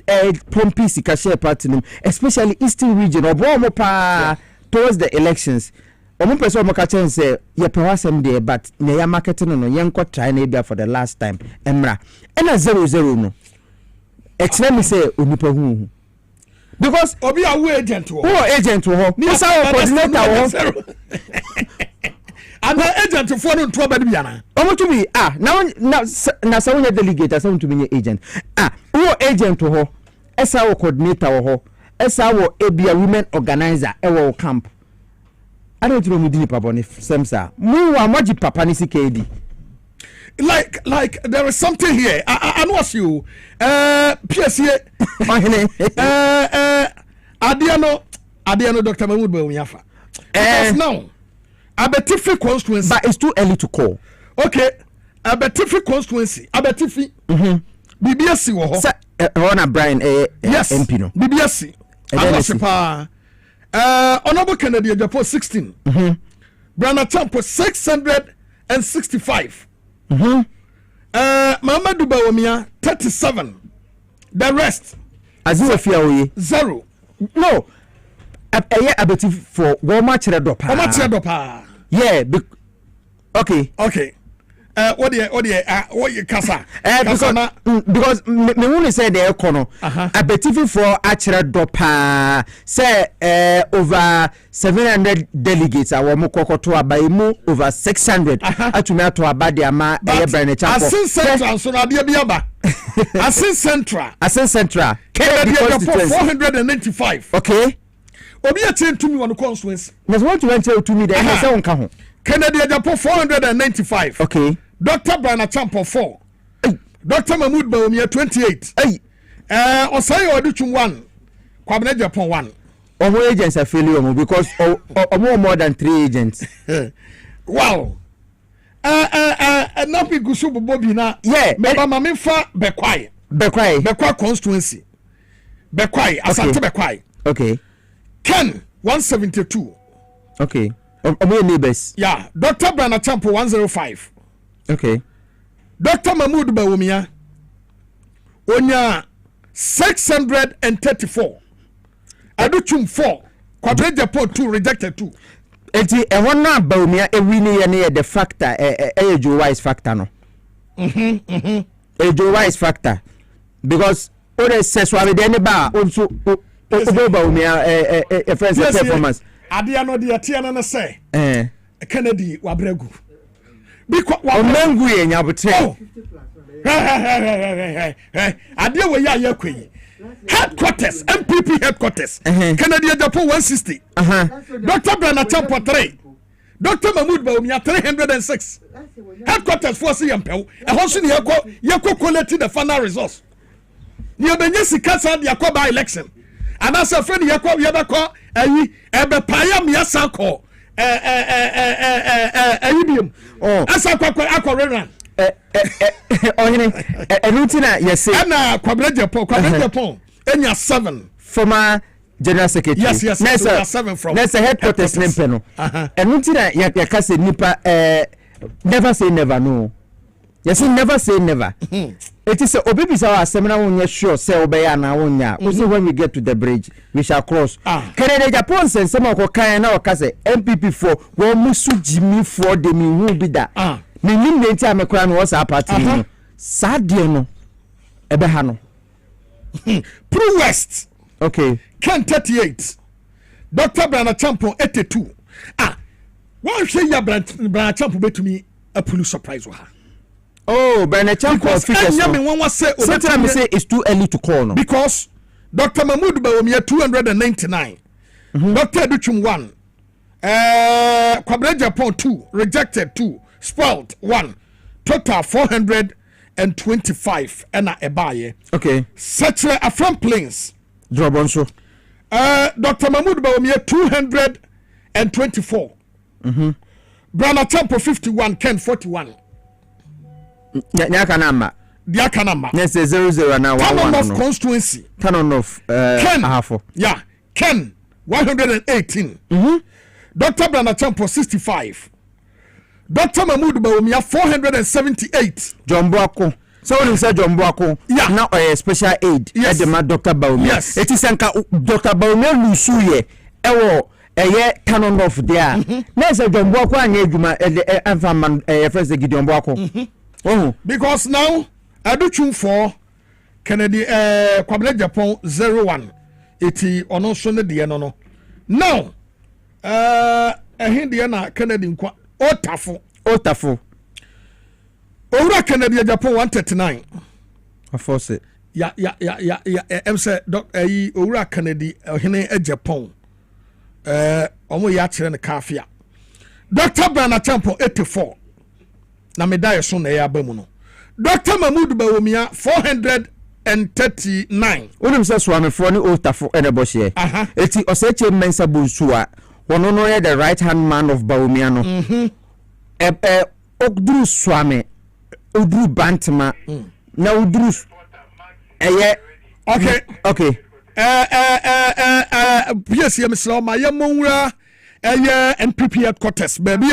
Pompey sika share party no especially Eastern region or Bo mo pa towards the elections omo person mo ka chen say ye pe wasem there but na ya marketing no yen ko try na bia for the last time emra na 0-0 no explain me say onipa hu because obi awu agent wo agent wo ni sa coordinator wo and the agent for no trouble be ana omo to be now so we delegate so to be agent wo agent ho esa wo coordinator ho esa wo ebia women organizer e wo camp I don't know me dini papa ni semsa mu wa moji papa ni CKD like there is something here I know you PSA Adiano Dr. Mahmoud Baumia because now Abetifi constituency. But it's too early to call. Okay. Abetifi constituency. Abetifi. BBSC wo ho. Ronald Brian yes. MP no. BBSC. Honorable Kennedy Japan 16. Brana Champo 665. Mamadou Baumia 37. The rest. Azifia oye. 0. No. Abetifi for Walmart Redopa. Walmart Redopa. Yeah, okay. what you kasa because me who say the econo a betifi for actual dopa say over 700 delegates our mokoko to abaimu over 600 atumi to abade ama Brian Champo Asin Central so na dia biaba Asin Central Kennedy 495 okay obi atin to me one constituency na what you went to me there say won ka ho Kennedy Ajapo 495 okay Dr. Brian Champo 4 Dr. Mahmoud Bawumia 28 Osai Oduchum 1 Kwabena Japan 1 Omo agents are failing because more than 3 agents wow Napi Gusubu Bobby na yeah Mama Mifa Bekwai constituency Bekwai Asante Bekwai okay Ken 172 okay Omo neighbors yeah Dr. Brian Champo 105 okay Dr. Mahmoud Bawumia onya 634 Aduchum 4 Kwabena Japan 2 rejected 2 enti ehon na Bawumia ewini ye ne the factor Joe wise factor no Joe wise factor because ore seswale de ne ba onso Bawumia friends performance ade no de atia no say Kennedy wabregu because omengu ye nyabotre ade we ya yakwe headquarters MPP headquarters Kennedy Japan 160 Dr. Brian Champo 3 Dr. Mahmoud Bawumia 306 headquarters for CMPO e hoso ne yako collect the final results ni obenye sikasa de yakoba election and as a friend yako yabako ayi ebe paya miasa ko ayibiem asa akwa run ohine enutina yes na Kwabena Japan enya 7 former general secretary yes nessa 7 from nessa headquarters nempeno enutina yakase nipa never say never no yes never say never it is obibisa wa semina wonya sure say obeya na wonya when we get to the bridge we shall cross Kennedy Japan sense ma ko kan na o kase MPP for wo musu jimi for de mi hu bi da me nim de ntia me kra no wasa party no sadie no ebe ha no Pro West okay Ken 38 Dr. Brian Champo 82 one say ya Brian Champo betumi a police surprise wa oh Brian Champo figures sometimes say it's too early to call no because Dr. Mahmoud Bawumia 299 Dr. Aduchum 1 Kwabena Japan 2 rejected 2 spoiled 1 total 425 ena ebaye okay such a from planes Drobonso Dr. Mahmoud Bawumia 224 Brian Champo 51 Ken 41 nyaka namba diaka namba yes 00 na 1 of constituency Canon of Ken half yeah Ken 118 Dr. Brian Champo 65 Dr. Mahmoud Bawumia 478 Jomboako so when you say Jomboako now special aid at the Dr. Bawumia yes it is Dr. Bawumia lusuye ewo canon of there na say Jomboako anye adwuma amfa first Gideon Boako because now Aduchum 4 Kennedy Kwabena Japan 01 eti ono so ne de no now ehinde na Kennedy nkwa Otafo Owura Kennedy Japan 139 afose ya say Owura Kennedy ohene Japan omo ya kire ne kafia Dr. Brian Champo 84 na medaya so na ya bamu no Dr. Mahmoud Bawumia 439 unim se swame fo ni Otafo ene bohye eti oseche mensa bonsuwa wono no ye the right hand man of Bawumia no oduru swame oduru bantama na oduru okay yes yem sloma ye monwura NPP headquarters baby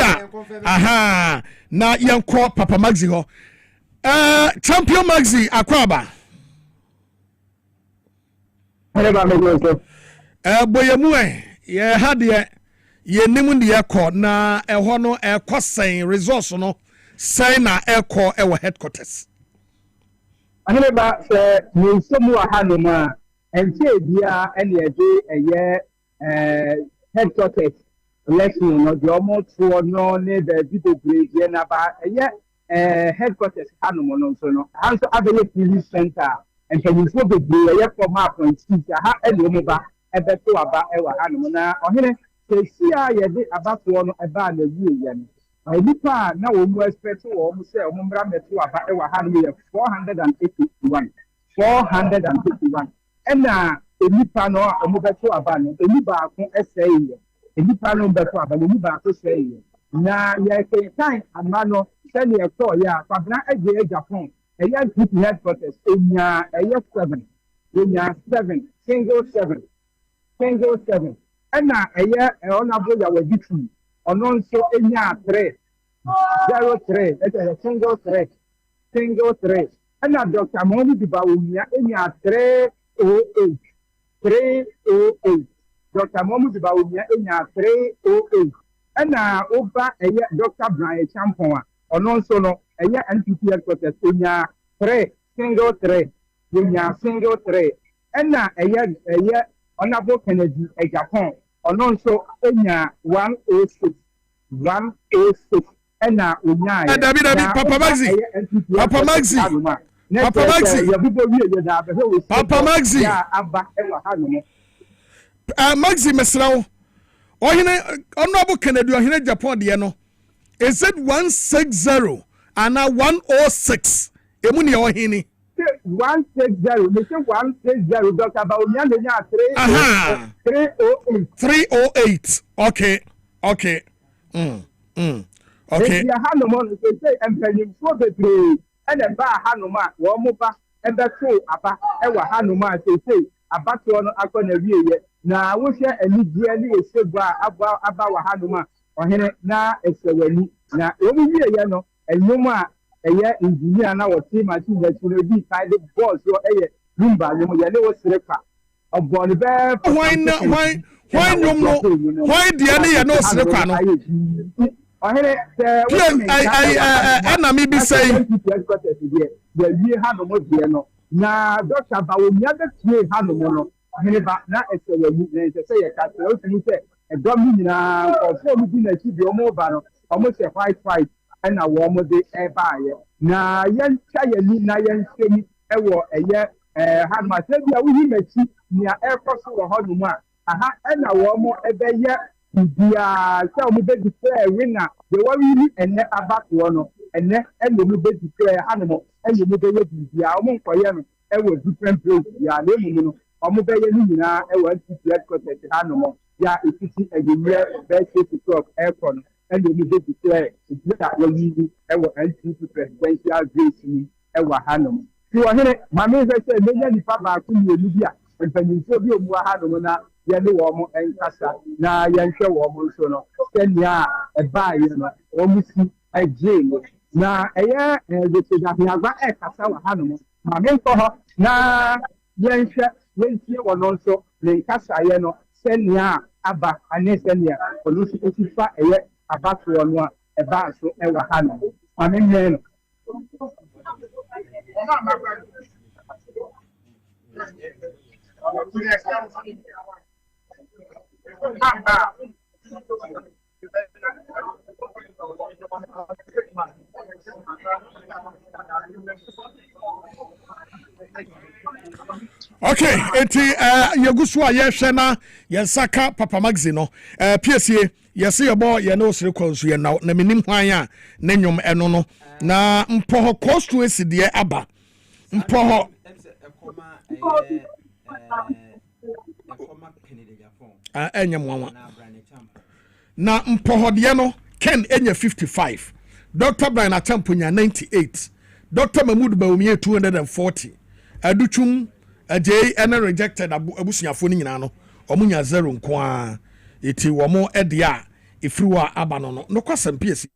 na yanko Papa Maxi ho Champion Maxi akwaba boyemu ye hade ye nimu de yakọ na ehọ no ekosen resource no say na aircore our headquarters. Aneba say you somu ahanoma enche bia ene ede headquarters election no the almost for no ne the people break na ba headquarters hanomo no so no hanso abele police center and can you for the break for map and see ha ene mo ba ebe to aba e wa hanomo na ohene se sia ye de abafo no eba na wie ye no nipa na wo mu expect wo mu say wo mbra meto aba e wa hanomo ye 451 ena nipa no omo beto aba no eniba ko esay ye enipa no beto aba no eniba ko say ye na ye kan amano send ye to ya Kwabena Ase Japan eya group headquarters enya eya 7 single 7 ena eya onabo ya waditu ono nso enya 303 eta single 3 ena Dr. Mohamed Dibawumia enya 308 Dr. Mohamed Dibawumia enya 308 ena oba eya Dr. Brian Champon ono nso no eya NPP headquarters enya 3 single 3 ena eya Honorable Kennedy Japan ono nso enya 106 ena onya David Papa Maxi ya aba ewa hanu Maxi mesrawo ohine Honorable Kennedy ohine Japan de no is it 160 and 106 emu ne ohine 160 me say 160 Dr. Bawumia nya 308 okay okay ya hanumo say empanyimfo bebre ene ba hanuma wo mo ba ebeto aba ewa hanuma say abato no akọ na wieye na wo hwe anigye ne esegwa aba wa hanuma ohene na esewani na omu wieye no enyum a eye engineer na wo team machine na tino bi kind boss yo eye rumba yo ye ne wo srepa obon be why nyum no why dia ne ye no srepa no ohere na me be say ya wie hanomo die no na Dr. Bawumia be tie hanomo no ohere ba na esewani na say ye ka o tumi say edom nyina ofo mu bi na chi bi o mo ba no o mo say fight na wo mo de baaye na yen cha ye ni na yen hwemi ewo eye hanma se bia wo hi machi nia ekoso wo ho numu a aha na wo mo ebeye bia se o mo be declare winner de wo wi enne abato no enne mo be declare hanmo mo be ye bia o mo nkoye no ewo different place ya na emu no o mo be ye ni nyina ewo NPP headquarters hanmo ya etiti egemre be 6 aircon and you need to declare that you ever NPP presidential race ni ewa hanum. Si wa here mama say menya nipa ba ku ni bia mpanyinfo bi omu hanum na ye ne wo mo enkasa na ye nhwe wo mo so no senia eba ye no wo mu si aje na eye de se da hiagba ekasa wa hanum mama nko ho na ye nhwe ye ntie wo no so le nkasa ye no senia aba ane senia olusi osifa eye abato no a eba so ewa hanu amenye no okay eti yegusu a yehwe na yensaka Papa Maxi no PSA yesi yebo ye no sire kwansu ye na menim hwan a ne nyom eno no na mpoho constituency de aba mpoho enye mwanwa na mpoho de no Ken enye 55 Dr. Brian Atampunya 98 Dr. Mahmoud Bawumia 240 aduchum ajay ene rejected abusuafo ni nyina no omunya 0 nko a eti wo mo ede a ifriwa aba no no kwasam PS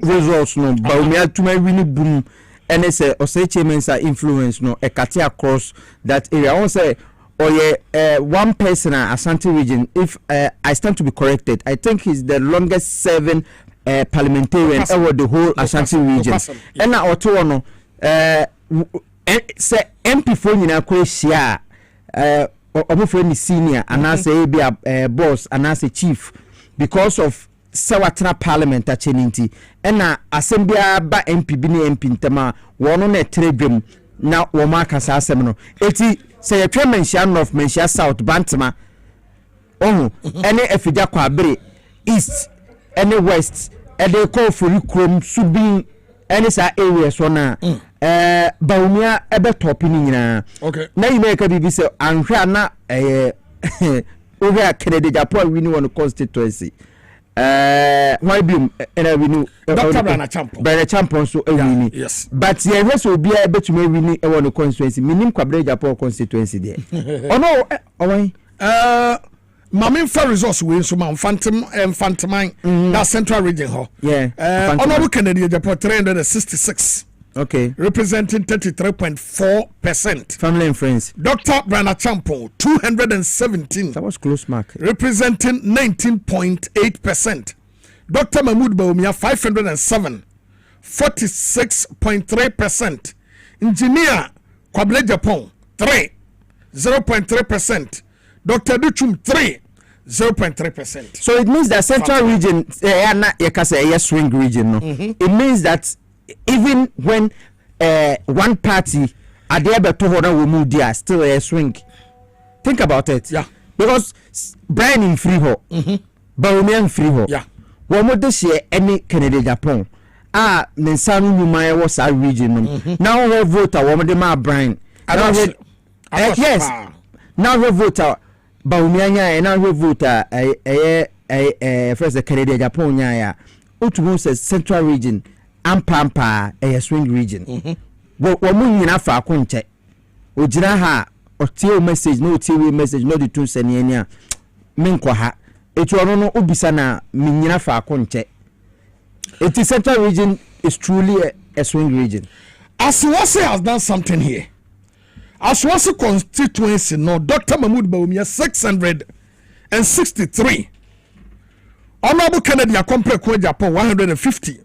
results no Bawumia tuma wini boom ene say oseche mensa influence no ekati across that area. I want say one person Ashanti region. If I stand to be corrected, I think he's the longest serving parliamentarian over the whole Ashanti region. And now Otono say MP for you share obufreni senior and as a boss and as a chief because of Sawatana Parliament at Cheninti and assembly ba MP bini MP ntema wono na trebem na womaka sa semno eti say a mention of mention South Bantama any efija kwa bere east any west and they call for Krom Subin any sa areas wana Baumia ebe topini nyina okay na you make a bibi say anhwa na over Kennedy Japan we know on constituency why be win Dr. Brana Champion so win yes but ye hwe so bia ebe tumi win e won constituency minim Kwabena Japan constituency there ono Mamin for resource we so man phantom that central region ho honorable Kennedy Japan 366 okay representing 33.4%. Family and friends. Dr. Brana Champo 217. That was close mark. Representing 19.8%. Dr. Mahmoud Baumia 507 46.3%. Engineer Kwabena Japan 0.3%. Dr. Duchum 0.3%. So it means that central region swing region no. It means that even when one party are there but to hold on we there still a swing. Think about it. Yeah. Because Brian in free ho. Baumia in free ho. Yeah. One more this year any Kennedy Japan. Nensanu Numaya was our region. Now we vote a woman the Brian. Yes. Now we vote Baumia and now we vote first the Kennedy Japan ya. Utumu says central region. Ampampa a swing region. But when you fa kunche, ojina ha otie message no tie message no the tun seniania menkwa ha etu ono no obisa na minyina fa kunche. It is central region is truly a swing region. Aswase has done something here. Aswase constituency no Dr. Mahmoud Baumia 663. Honorable Kennedy Akompre Japan 150.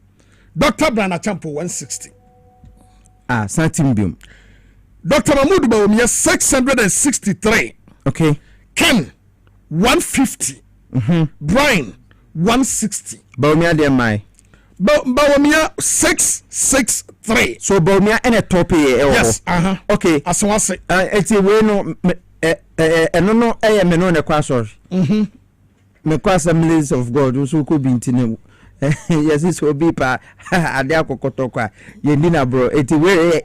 Dr. Brana Champo 160. Santimbium. Dr. Mahmoud Baumia 663. Okay. Ken 150. Brian 160. Baumia de mai. Baumia 663. So Baumia and a top here. Yes. Okay. As one say. It's a way no no me no ne kwasor. Me kwasa millions of God so could be in yes it's obi pa ade akokoto kwa yendina bro eti we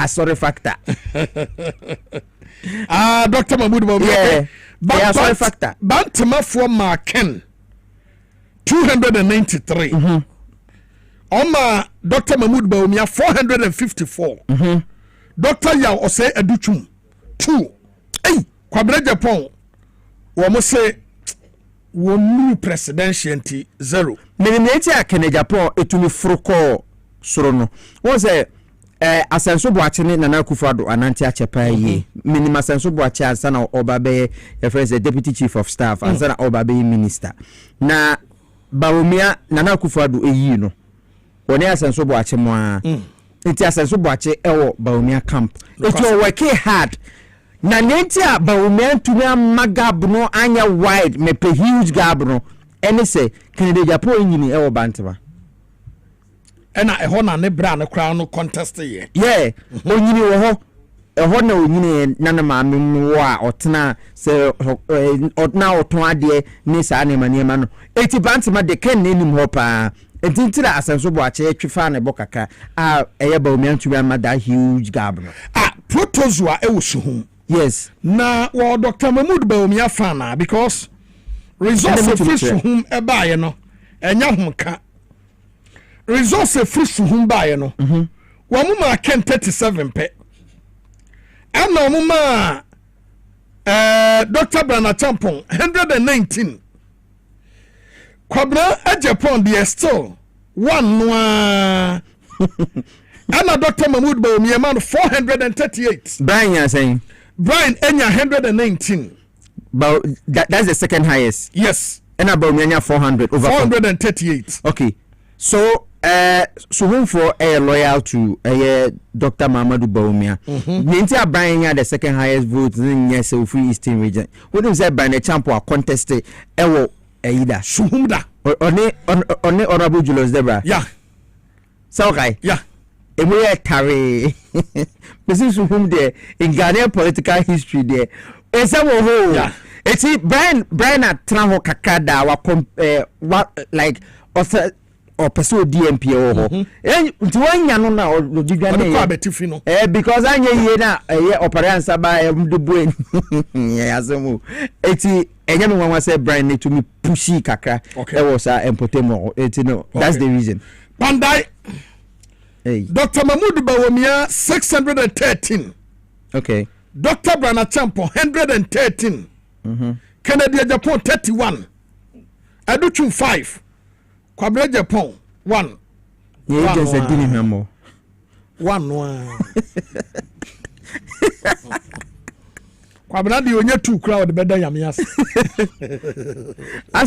sorry factor Dr. Mahmoud Baumia sorry factor Bantama for Marken 293 Oma Dr. Mahmoud Baumia 454 Dr. Yao Ase Aduchum 2 Kwabena Japan wo say one presidential 0. Minimate a Kennedy Japan etumi froko sorono. Won say asenso boachene Nana Akufo-Addo ananti achepa yi. Minima asenso boache ansa na obabe the deputy chief of staff ansa na obabe minister. Na Baumia Nana Akufo-Addo eyi no. One asenso boache mo a. Nti asenso boache ewo Baumia camp. It will work hard. Na nenti a Baumia tumi amagab no anya wide me pe huge gab no ene se Kennedy Japan nyini e wo bantaba ena e ho na ne bra ne kra no contest ye onyini wo ho e ho na onyini na na ma me wo a otena se otna oton ade ni sa ne ma no eti bantaba de ken ne nim ho pa entintira asenso bo ache twifa ne bokaka a eye Baumia tumi amada huge gab no protozoa e wo suhum. Yes. Na wa Dr. Mahmoud Baumia fana because resource free suhum e bae no enya homka resource free suhum bae no wa mu ma ken 37 pe ana mu ma Dr. Brana Champon 119 Kwabena Japan dey still one no ana Dr. Mahmoud Baumia man 438 Brian saying Brian enya 119. But that's the second highest. Yes. And about Bawumia 400 over 438. Okay. So whom for a loyal to Dr. Mamadou Bawumia. Nintia Brian had the second highest vote in yes free Eastern region. What is that Brian a champ or contested ewo Aida Suhumda on honorable Julius Debra. Yeah. So okay. Yeah. And we are carry this is whom there in Ghanaian political history there. It's a whole. Yeah. It's Brian at Traho Kakada what like author or pursue DMP and to one yano now or because I know operanza by the brain. Yes, it's a young one said Brian need to me pushy kaka. Okay, that was empotemo. It's that's the reason. Bandai. Hey. Dr. Mamadou Bawumia 613. Okay. Dr. Brana Champo 113. Canada Japan 31. Aduchum 5. Kwabena Japan 1. Yeah, just a dinner memo. 1. Kwabena di onye 2 crowd better yamias. I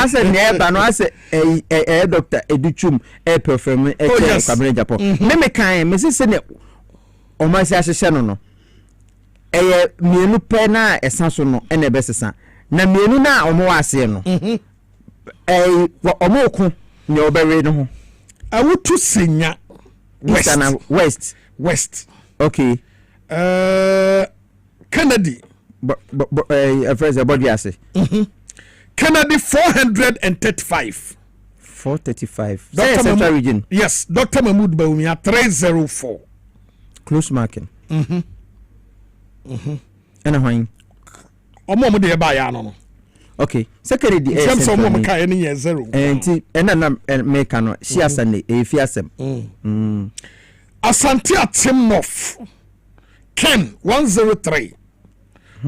said neighbor no I say Dr. Educhum perform Kwabena Japan. Me kan me say ne o ma say ahye no. Mienu pe na esanso no ene besesa na mienu na omo ase no omo ku ne obere no ho awutu senya west okay Kennedy first body ase Kennedy 435 Dr. Central region. Yes, Dr. Mamadou Bawumia 304 close marking and when omo de ba ya no okay secretary the sense omo ka any year 0 and na make no she asane e fi asem Asante Atim North Ken 103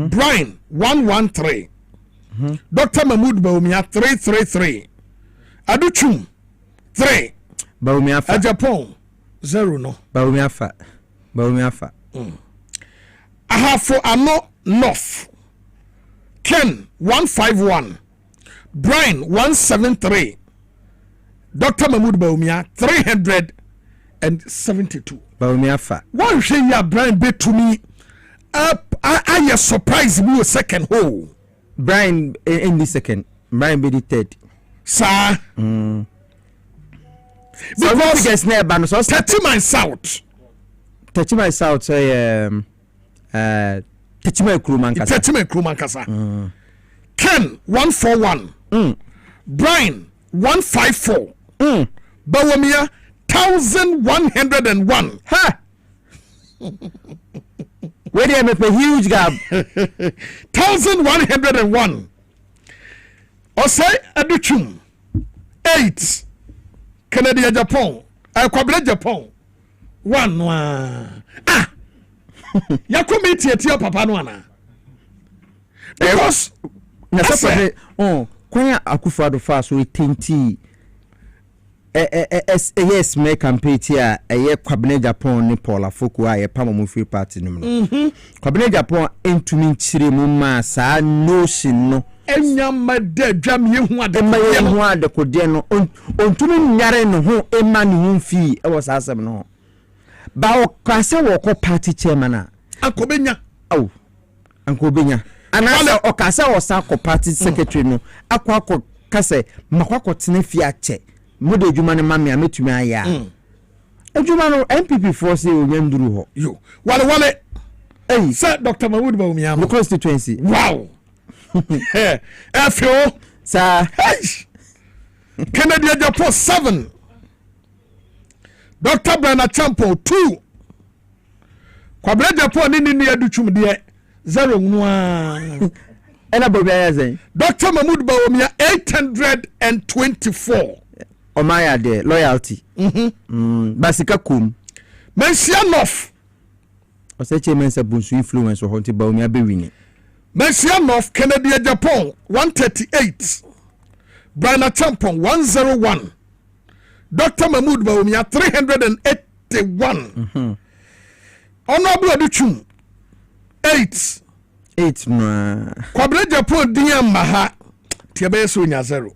Brian 113 Dr. Mamadou Bawumia 333 Aduchum 3 Bawumia fa Japan 0 no Bawumia fa Ahafo Ano North Ken 151 Brian 173 Dr. Mamadou Bawumia 372 Bawumia fa one shey ya Brian be to me I surprise me second hole Brian in the second Brian be the third sir because so 30 miles south Techime Kruman Kasa Ken 141 Brian 154 Bawumia 1101 ha where they make a huge gap 1101 Osei Aduchum 8 Canada Japan Kwabena Japan 1 Yakome tie papa no ana because na sapade kwanya akufado fa so tenti yes me campaign tia Kwabena Japan ni Paula Foku a pam mo free party no Kwabena Japan entumi nchire mu ma sa notion no enyama de dwam ye hu ade kode no ontumi nyare no ho ema ne hu fi e wo sa asem no ba o kase wo ko party chairman a ankobenya ana o kase wo sa ko party secretary no akwa kase makwakọ tene fi ache mo de djuma ne mame ametumi aya adjuma no MPP force onyanduru ho yo wale hey sir Dr. Mamadou Bawumia the constituency wow FO sir Kennedy Japan 7 Dr. Brana Champo 2 Kwabena Japan ni Aduchum de 0 nwa ena bobia zen Dr. Mamadou Bawumia 824 Omaya de loyalty basika kum Mensia North oseche mensa bunsu influence ho nti Bawumia be wini Mensia North Kennedy Japan 138 Brana Champo 101 Dr. Mamadou Bawumia 381 Honorable Aduchum 8 no Kwabena Japan dia maha tiabe so nya 0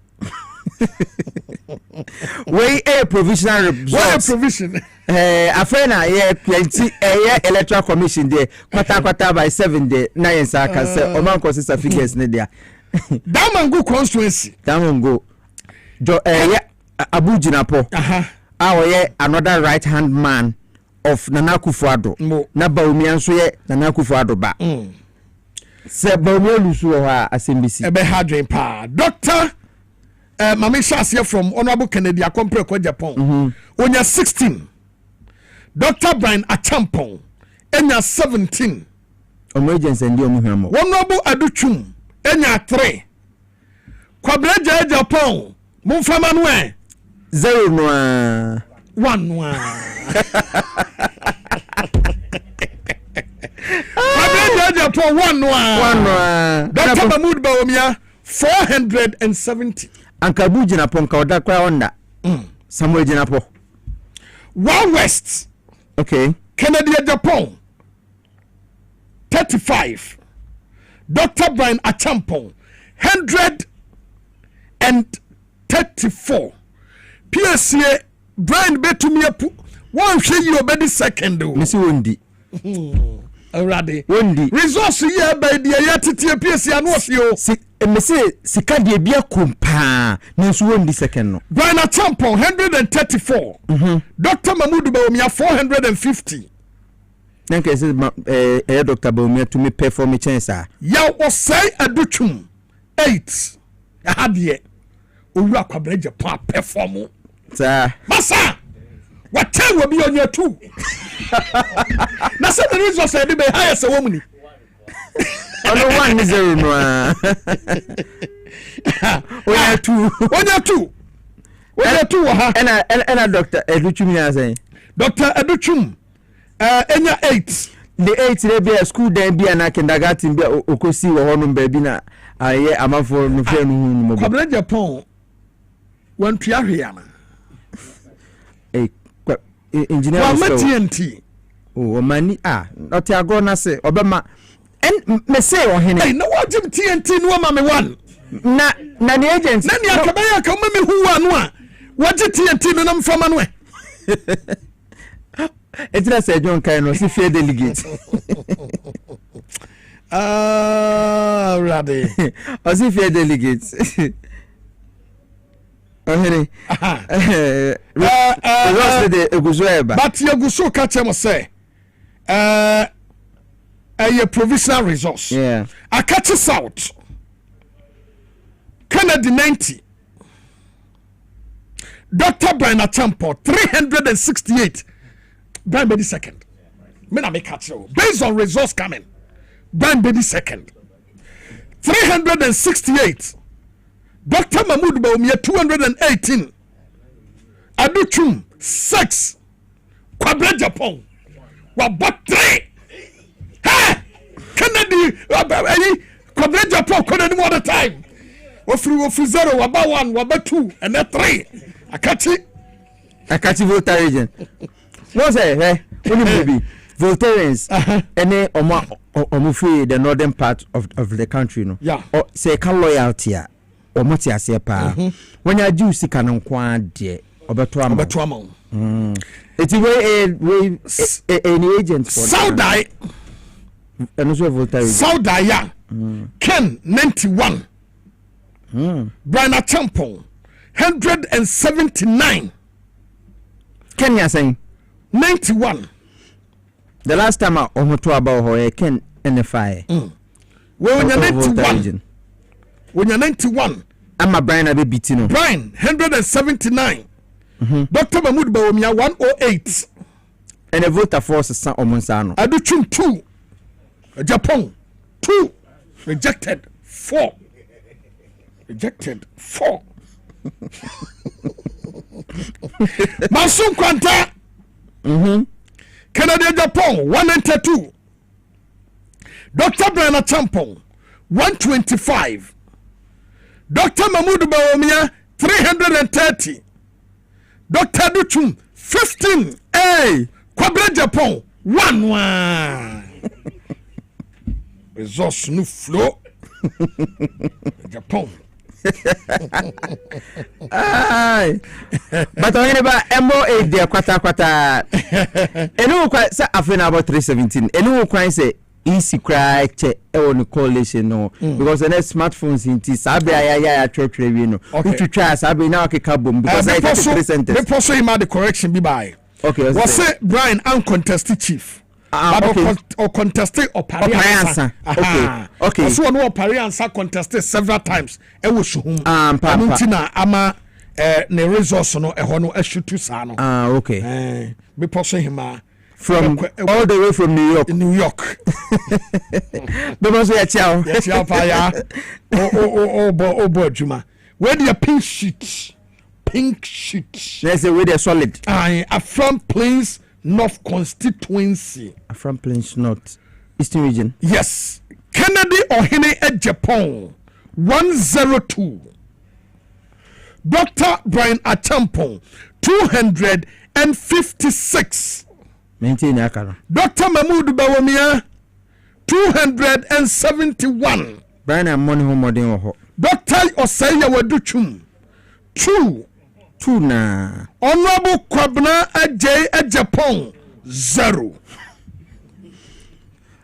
we a provisional results. Why a provision? Afena ye plenty electoral commission there kwata by 7 day na yensa ka say o man consider figures ne there. Damango constituency. Damango jo Abu Jinapo. Another right hand man of Nana Akufo-Addo. Na Bawumia nso ye Nana Akufo-Addo ba. Se Bawumia lusu ha asembisi. Ebe hadwen pa. Doctor Mami Shasia from Honorable Kennedy Akompre Kwa Japan. Onya 16. Dr. Brian Achampong. Enya 17. Omo agency ndi omo hwamo. Honorable Aduchum. Enya 3. Kwabena Japan. Mumfama nwe. 0 no. 1 no. Kwabena Japan 1 no. 1 no. Dr. Mahmoud Bawumia 470. Ankabu Jinapo nka oda kwa onda. Samuel Jinapo. One West. Okay. Kennedy Japan 35. Dr. Brian Achampong 134. PSA Brian Betumia one share you obedi second. Missy Wondi. Already. Wondi. Resource here by the Yatiti PSA and what's you? Mese sikadi ebia kumpa nso wondi second no. Brian Achampong 134. Dr. Mahmoud Bawumia 450. Nanke say Dr. Bawumia to me perform chance ah. Ya osai Aduchum 8. Ahadie. Owura Kwabena Japan perform. Sir. Masa. What time will be on your 2? Na say the resource dey be higher say woman. Ono 1-0 no. Oya 2. Oya 2 ha. Ena Dr. Aduchum ya say. Dr. Aduchum enya 8. The 8 dey be a school dey be na kindergarten be okosi wo hono ba bi na aye amafo no fe no hu no. Kwabena Japan wan tuahwe na. Engineer TNT. Oh mani not ago na say obema en me say o hene. Hey, no what TNT no ma me one. Na the agent. Na ni akabaya ka me hu anu a. What TNT no nam fama no e. Etra say John Kai no si fair delegate. Ready. O si fair delegate. But you go so catch him say a provisional resource. Yeah. I catch us out. Kennedy 90. Dr. Brian Achampong 368. Brian Bedi second. Me na me catch you. Based on resource coming. Brian Bedi second. 368. Dr. Mahmoud Bawumia 218. Aduchum 6. Kwabena Japan. Wabot 3. Hey! Kennedy Kwabena Japan couldn't more the time. Ofu 0, waba 1, waba 2, and then 3. I catch it voter agent. What's that? Only maybe Voltarians any omo free the northern part of the country no. Yeah. Or say can loyalty omoti ase pa. When you do sika no kwa de obeto am. It's way any agent for Saudi and also Voltarian. Saudi ya. Ken 91. Brian Achampong 179. Kenya saying 91. The last time I omoto about her Ken NFI. When you're 91. When you're 91. I'm a Brian Abe Bitino. Brian 179. Dr. Mahmoud Bawumia 108. And a voter force San Omonsano. Aduchum 2. Japan 2. Rejected 4. Rejected 4. Masum Kwanta. Canada Japan 192. Dr. Brian Achampong 125. Dr. Mahmoud Bawumia 330. Dr. Aduchum 15. Hey, Kwabena Japan 1-1. resource no flow Japan Ay. But on about MO8 there kwata. Enu kwa say afena about 317. Enu kwa say easy cry check on coalition no because the next smartphones in T sabe ya church review no. If you try sabe now ke kabum because I 3 centers. Me poso him the correction be by. Okay. Was say Brian uncontested chief. Or contested or Pariansa. Okay. So no Pariansa contested several times. E wo so hum. Papa. Ama ne resource no e ho no ashutu sa no. Okay. Me poso him from all the way from New York. New York. Because ya ciao. Ya ciao pa ya. Bo juma. Where the pink sheet. Pink sheet. Let's say where they solid. From Plains North constituency. From Plains North Eastern region. Yes. Kennedy Ohene at Japan 102. Dr. Brian Achampong 256. Maintain akara. Dr. Mahmoud Bawumia 271. Brian and money home modern ho. Dr. Osaya Waduchum 2 na. Honorable Kwabena Ase at Japan 0.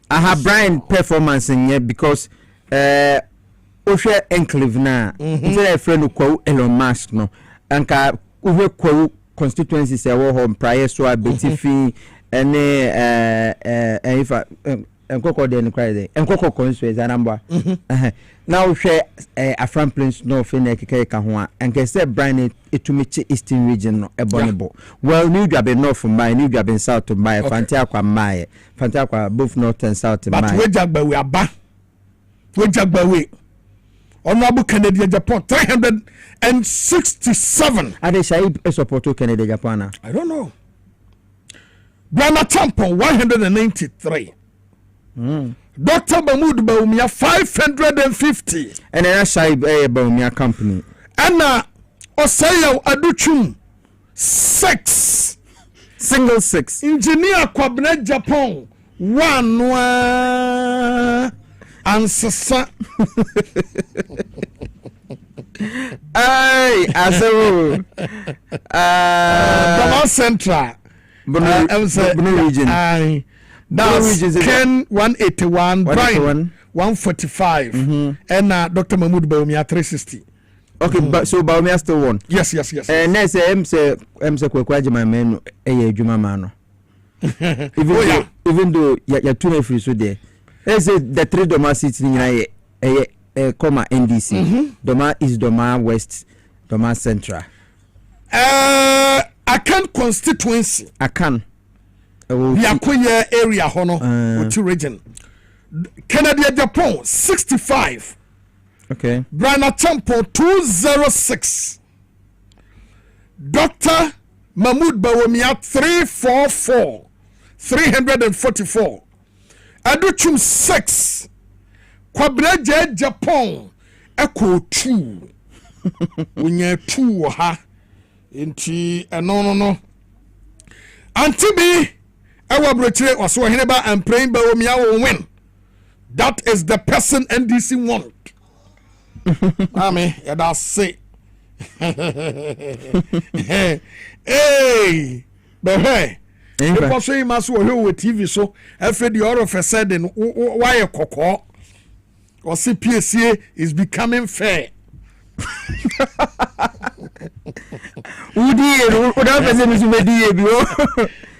I have Brian performance in here because Osha enclave na instead of friend who Elon Musk no anka uwe kwa constituency se wo home prior so abetifi ene ifa enkoko de nkra de enkoko constituency anamba now share Afram Plains no fene keka ho a enke say Brian etumeche Eastern region no ebonebo well new dwabe north my new dwabe south my fantia kwa my fantia kwa both north and south my but we jagba we aba we jagba we Honorable Kennedy Japan 367. Are they Shaib support Kennedy Japan? I don't know. Brahma Tampon 193. Dr. Mahmoud Bawumia 550. And then Shaib Bawumia company. Anna Osaya Aduchum 6. Single 6. Engineer Kwabena Japan 1. Answer. Ay, Azo. Dwabo Central. Bono region. Aye. That's Ken 181, Brian 145, and Dr. Mahmoud Bawumia 360. Okay, but so Bawumia still won. Yes. And next MC Kwekwaji my man Juma Mano. Even though you're too free so there. Let's say the 3 Doma seats in comma NDC. Doma East, Doma West, Doma Central. Akan constituency. Akan. Yakunya area hono Otu region. Kennedy Japan 65. Okay. Brana Champo 206. Dr. Mahmoud Bawumia 344. Aduchum 6. Kwabena Ase Japan Echo 2. Unye 2 ha. Inti no. Antibi Ewa Brochere was Hineba and praying Bawumia will win. That is the person NDC want. Ame, yada say. Hey, baby. People say must wo with TV so after the order of a sudden why a koko or CPSA is becoming fair.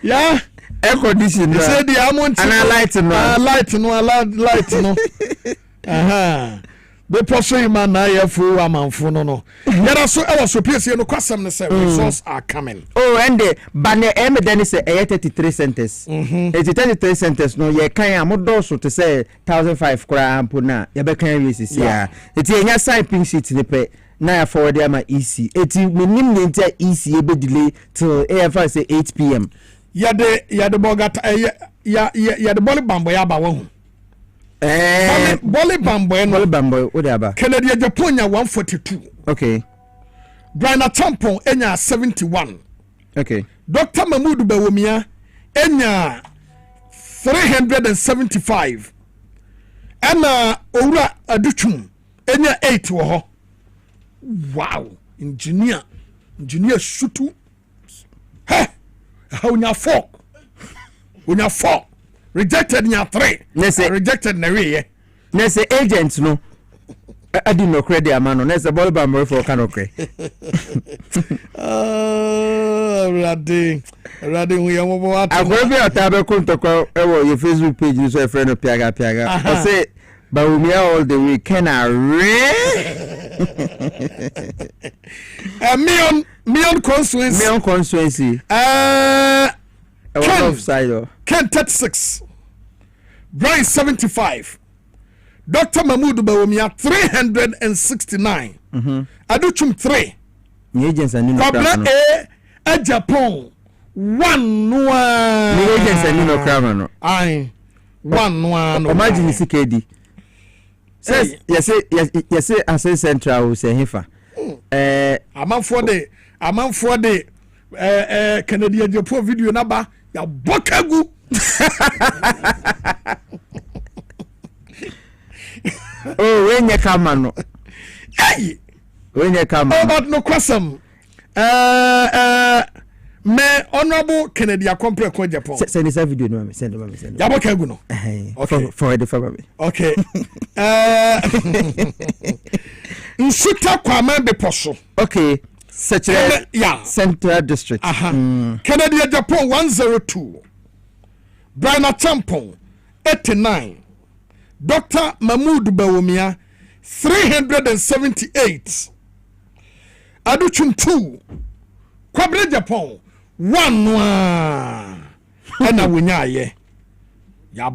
Yeah, air condition. They say the amount and light no. They pursue man na ya fu amanfo no. There so I was so PSA no kwasam ne say resources are coming. Oh, and the banner then say 33 centers. 33 centers no ye kan amodo so to say 1005 kra ampo na ye be kan wi sisi ya. Eti enya side pin sheet ne pe na ya forward am EC. Eti minim ne ntia EC e be delay till AFI say 8 p.m. Ya de bogata ya de boli bambo ya ba wo. Bolly Bamboy, whatever. Kennedy Japonia 142. Okay. Brian Tampon Enya 71. Okay. Dr. Mahmoud Bawumia Enya 375. ɛna owura aduchum enya 8 wɔ hɔ wow engineer sutu hey how nya 4 rejected nya 3 rejected na we na say agent no adi no credit amano na say ball ba mo for kan okre rade hu ya mo bo ato agora bi atabe kontoko e wo your Facebook page so e friend piaga o say Baumia all the way can I Mion constituency. Ken 36. Brian 75. Dr. Mahmoud Bawumia 369. Aduchum 3. Agents and Kwabena A Japan 1 agents and no crime. Aye. 1 Imagine CKD. Yes, Ase Central say hifa. Among for the Canadian Japan video number ya bokagu. Oh, when you come on. Hey, when you come. Oh, but no question. Me honorable Canadian compare ko Japan. Send this video no me send. Ya bokagu no. Okay. For the family. Okay. Nsuta Kwame Beposo. Okay. Central District. Canadian Japan 102. Brian Champon 89. Dr. Mahmoud Bawumia 378. Aduchum 2. Kwabena Japan 1 ena wonya ye. Ya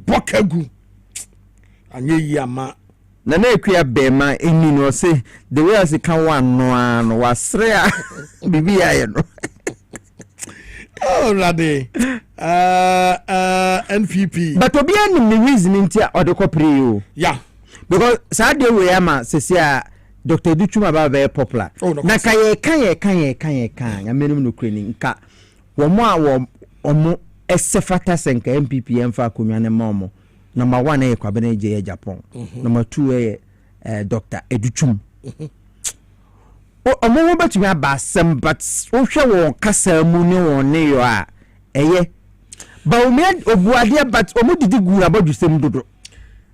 bokagu. Anye yama na ekua bema eni no say the way as can one no wasre bibi aye no oh rade NPP but obi anim the reason ntia odekopre o yeah because Saturday we ama sesia Dr. Duchuma ba very popular na kan amenum no kreni nka wo omo esefata senka MPP emfa akonwa ne mamo number 1 e Kwabena je Japan number 2 e Dr. Educhum omo betumi abasem but wo hwe won kasa mu ne won ne yo a eye ba omi obuade but omo didi gura badusem dodo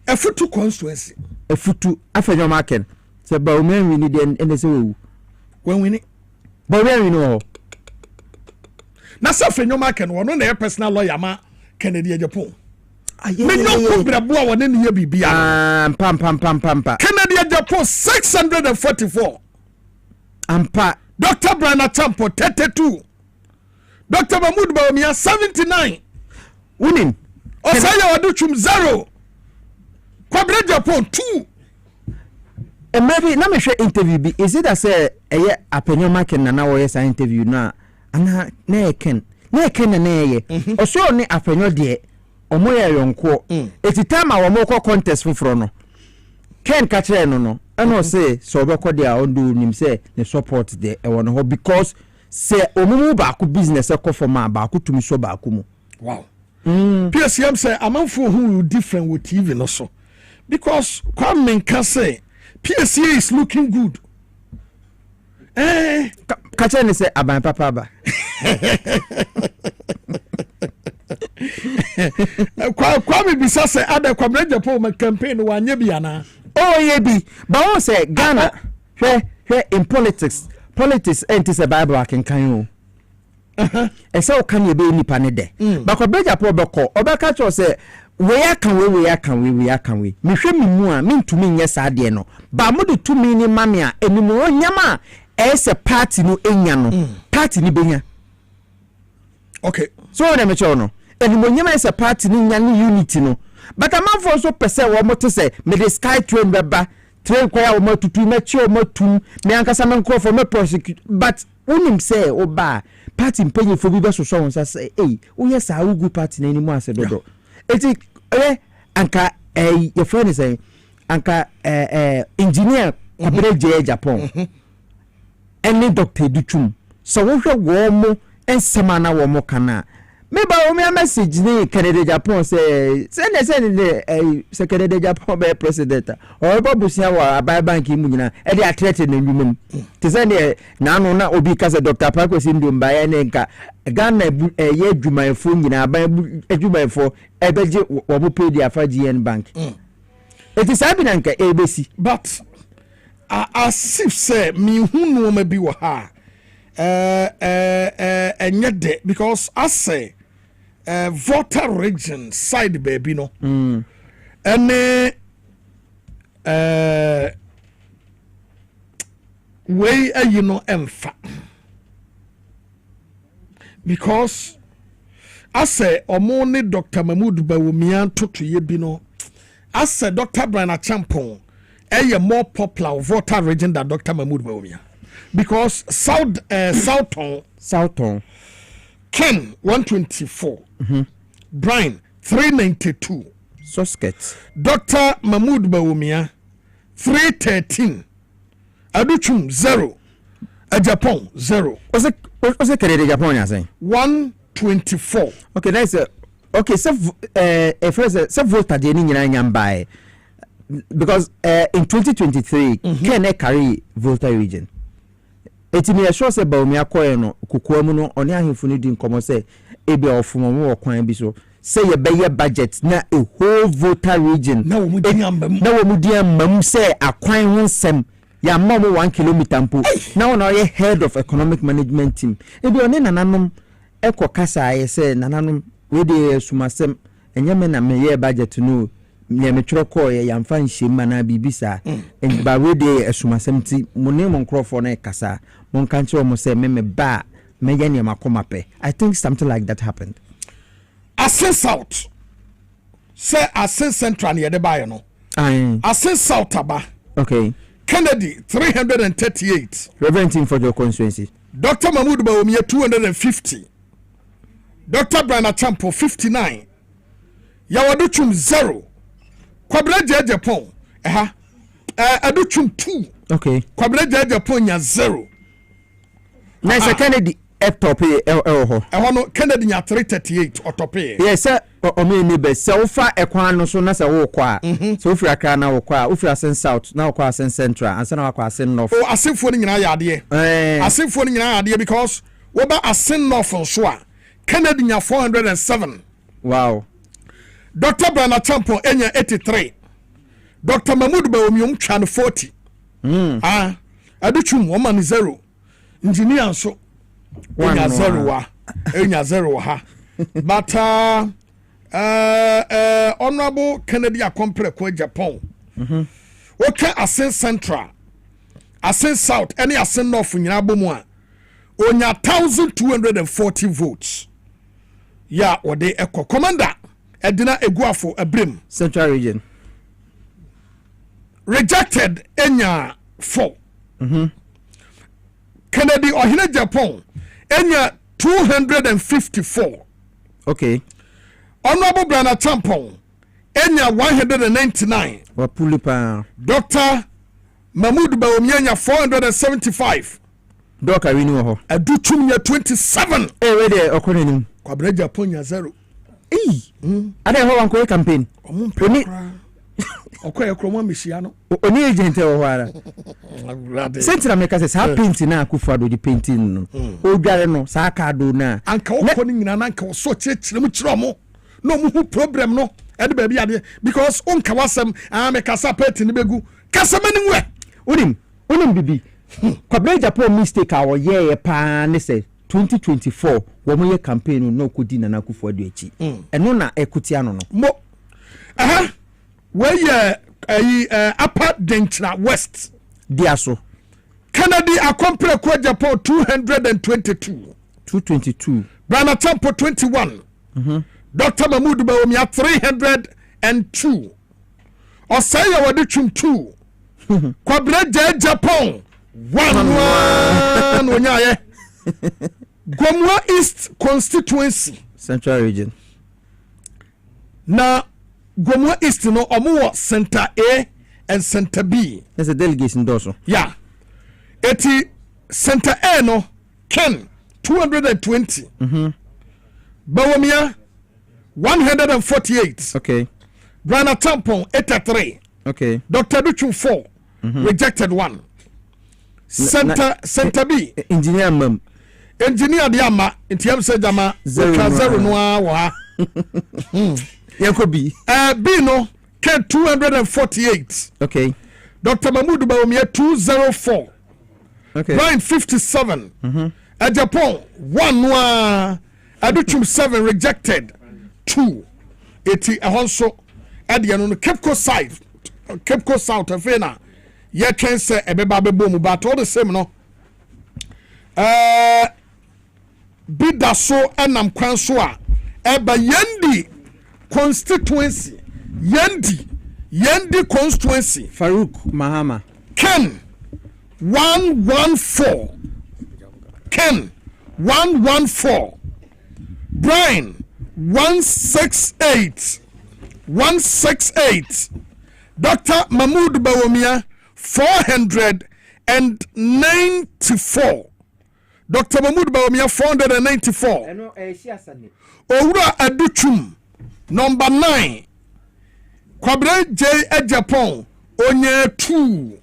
efutu constituency efutu afenyo market se ba omi wini de ene se wewu when wini ba omi wini o na se afenyo market wono na personal lawyer ma Kennedy Japan me no ko brabo wona ne ye bibia pam Kennedy Japan 644 ampa Dr. Brian Champo 32 Dr. Mahmoud Bawumia 79 winning Osaya Waduchum 0 Kwabena Japan 2 and maybe na me share interview be is it that say eye apenyo market na wo yes interview na ana na eken na ye oso ne apenyo de omo ye yonko etitama wo mo ko contest foforo no ken ka kire no eno say so obekọ de a ondo nim say ne support de e won ho because say omumu ba ku business e ko forma ba ku tumi so ba ku mu wow PSM say amanfo who different with TV no so because Kwame can say PSA is looking good ka kire ne say aban papa ba Kwame bisa say ada Kwabena Japan campaign wanye bia na oh ye bi but won say Ghana hwe in politics ain't say Bible akenkan o ese o kan ye be nipa ne de but Kwabena Japan obekọ obeka cho say we akan we me hwe me mu a me ntumi nye saade no ba mo de tumi ni mame a enimu onyama ese party no enya no party ni benya okay so na me cho no enimu onyama ese party ni nya ni unity no but a man for so pese wo mo to say me the sky train beba train kwaya wo matutu me chi wo matum me ankasa me nko for me prosecute but unim say oba party mpenye fo bi be so so won say wo yes a ugu party na ni mu ase dodo eti anka your friend is saying anka engineer Kwabena je Japan any Dr. Duchum so wo hwe wo mo ensema na wo mo kana me ba o me message ni Canada Japan say send say Canada Japan be president or ba busia wa abai bank mu nyina e dey attrete na nwumam te say na no na obi ka say Dr. Pakwesi Ndomba ya ne nka Ghana ye adwumayefo nyina aban adwumayefo e beje wo mo pay dia fa GN bank it is happening nka ABC but as if say me hu no ma bi wo ha enye de because I say voter region side baby no any way you know emfa because I say omoni Dr. Mahmoud Bawumia to ye bi no I say Dr. Brian Champon more popular voter region than Dr. Mahmoud Bawumia because Southton Ken 124 Brian 392 Sosket Dr. Mahmoud Bawumia 313 Aduchum 0 Japan 0 what's the Canada Japan you saying 124 okay that's okay so first so voter dey ni nyina nyam by because in 2023 Ken carry voter region etimi e sure say Bawumia koye no kukuamu no oni ahemfo no di nkomo say ebi ofomo mo kwan bi so say ye be budget na a whole voter region na wo mudi ambam say akwan ho nsem ya mamo 1 kilometer mpo na wona ye head of economic management team ebi oni nananom ekokasa ye say nananom we dey sumasem enyeme na me ye budget no ne metro ko ye yamfa nhema na bibisa en ba we dey sumasem ti mone mo nkrofo na kasa mon kan che mo say me ba me ye ne makoma pe I think something like that happened. Asin South say Asin Central near the buy no Asin South aba okay Kennedy 338 Reverend team for your constituency Dr. Mahmoud Bawumia 250 Dr. Brian Champo 59 Yawaduchum 0 Kwabena Japan Aduchum 2 okay Kwabena Japan nya 0 nice Kennedy top no Kennedy nya 338 otope yes sir o me ni be se ofa ekwan no so na se wo kwa so ofri akra na wo kwa ofri Asen South na wo kwa Asen Central ansa na wo kwa Asen North o asenfo ni nyina ya ade asenfo ni nyina ya ade because wo ba Asen North so a Kennedy nya 407 wow Dr. Brian Champo enya 83 Dr. Mahmoud Bawumia twa no 40 aduchum woman 0 engineer so enya 0 enya 0 ha but honorable Kennedy Akompre ko Japan okay Asen Central Asen South any Asen North nyina bomu a onya 1240 votes ya ode eko commander edina eguafo abrim Central region rejected enya 4 Kennedy ohine Japan enya 254 okay honorable Brian Champon enya 199 wapulipa Dr. Mahmoud Bawumia enya 475 doka wini wo ho aduchum nya 27 we dey okonenim Kwabena Japan nya 0 ade ho wanko campaign oni okoye kromo mehia no oni agent wo ho ara sentra me kase sa paint na akufo ado di painting no o dware no sa ka do na anka wo ni nyina na anka wo so chirechire mu chiro mo no mu hu problem no e de ba bi ade because onka wasem me kasa paint ni begu kasa mani nwe onim bibi Kwabena Japan mistake awo ye pa ne say 2024 wo mo ye campaign no kodi na akufo ado echi eno na ekutia no mo where ye upper Denchina West diaso Kennedy Akompre ko Japan 222 Brian Champo 21 Dr. Mahmoud Bawumia 302 Osaya Waduchum 2 Kwabena Japan 1 onyaye Gomwa East constituency Central region na Gomwa East no omo Center A and Center B. There's a delegation also. Yeah. Eti Center A no Ken 220. Bawumia 148. Okay. Brana Tampon 83. Okay. Dr. Duchu 4. Rejected 1. Center B. Engineer Mum. Engineer Diama. Intiam Sejama. Zero Noa. Yanko B. B no. K 248. Okay. Dr. Mahmoud Bawumia 204. Okay. Brian 57. Japan 1 Noa. Aduchum 7 rejected 2. Eti also at the end Cape Coast side. Cape Coast South Afena. Ye can say ebeba bebo mu but all the same no. Bida so enam kwan so a eba yendi constituency. Yendi constituency. Farouk Mahama. Ken 114. Ken 114. Brian 168. 168. Dr. Mahmoud Bawumia 494. Dr. Mahmoud Bawumia 494. Owura Aduchum number 9. Kwabena J Japan onye 2.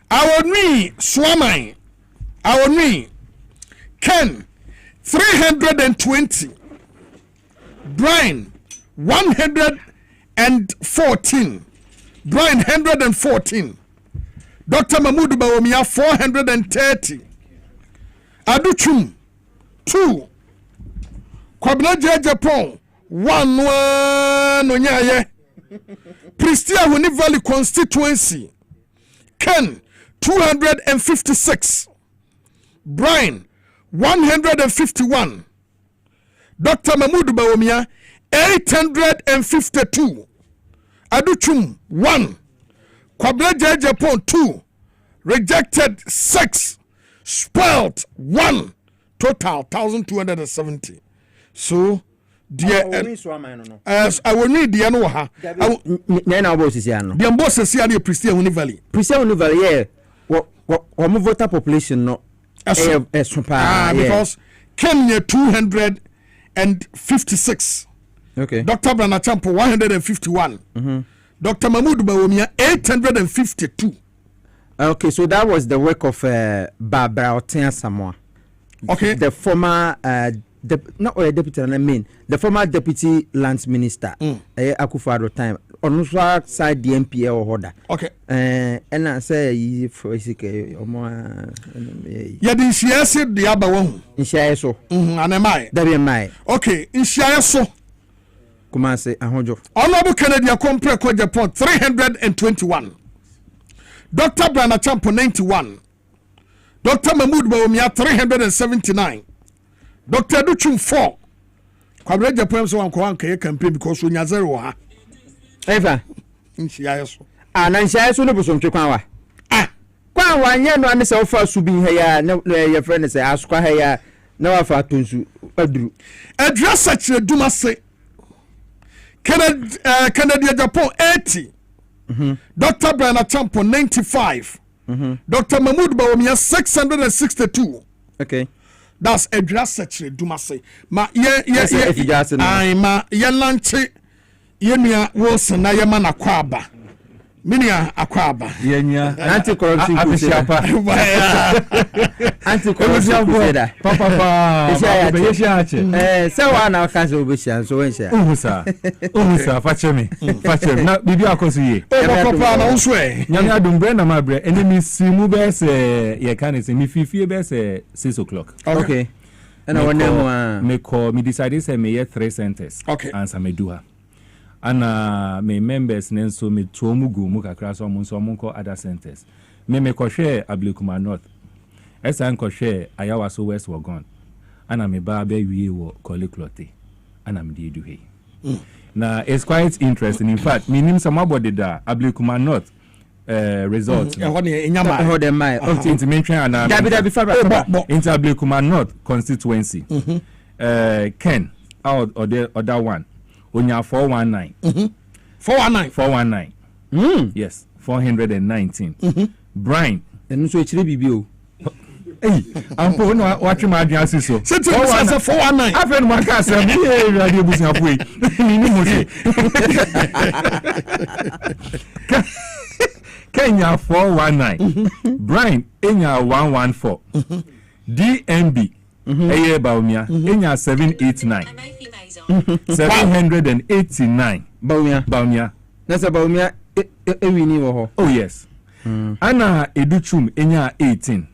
Awoni Swamai. Awoni Ken 320. Brian 114. Brian 114. Dr. Mahmoud Bawumia 430. Aduchum 2. Kwabena J Japan 1 no nyaye. Pristia Huni Valley constituency. Ken 256. Brian 151. Dr. Mahmoud Bawumia 852. Aduchum 1. Kwabena J Japan 2. Rejected 6. Spelled 1. Total 1270. So dear as I will need the annoha. Nena Bosisiano. The Ambossia Pristia Huni Valley. Pristia Huni Valley, yeah. What voter population no? Because Kenya 256. Okay. Dr. Brana Champo 151. Dr. Mahmoud Bawumia 852. Okay, so that was the work of Barbara Oten Samoa. Okay. The former deputy, I mean the former deputy lands minister. Akufo-Addo time. On side the MPA or order. Okay. And I say for basically yeah, the Shiase the other one. In Shiaso. And am I? That be my. Okay, in Shiaso. Kumase Ahojo. Honorable Kennedy Compre Ko Japan 321. Dr. Brana Champo 91. Dr. Mahmoud Bawumia 379. Dr. Duchum 4. Kwabena Japan so anko anka campaign because we nya zero ha. Eva. Nshiaso. Na nshiaso no bosomtwe kwan wa. Kwan wa nye no ane se ofa su bi ha ya na your friend say askwa ha ya na wa fa tonsu aduru. Address actually Dumase. Canada Japan 80. Dr. Brana Champo 95. Dr. Mahmoud Bawumia 662. Okay. That's address actually Dumase. Ma ma ye lanche yenia Wilson na ye mana kwaba. Minia akwaba. Yenya anti-corruption apishapa. Anti-corruption crusader. Papa. Say one na kaze obesha so when say. Uhusa fachemi. Fachemi. Na bibi akoso ye. Papa na uswe. Nyame adumbre na mabre enemy simu be se ye kan se mi fifie be se 6 o'clock. Okay. And I want me decide say me 3 centers. Okay. Answer me do her. Ana me members nenso me tuomugu mu kakra so mo nso mo ko other centers me ko share Ablekuma North esa ko share Ayawa so West Wagon ana me ba wie wo Koliklote ana me dey do he na it's quite interesting. In fact me nim some about the Ablekuma North result hold them my into mention ana Dabi into Ablekuma North constituency Ken out or the other one Onya 419. 419. Yes, 419. Brian. And so it's bibi o. Hey, I'm putting watching my dances so. Say to us a 419. I've heard my car say, "Hey, radio busi apoi." Kenya 419. Brian Enya 114. DMB Eye Baumia Enya 789. 789. Baumia. That's a Baumia. Oh yes. Ana Educhum Enya 18.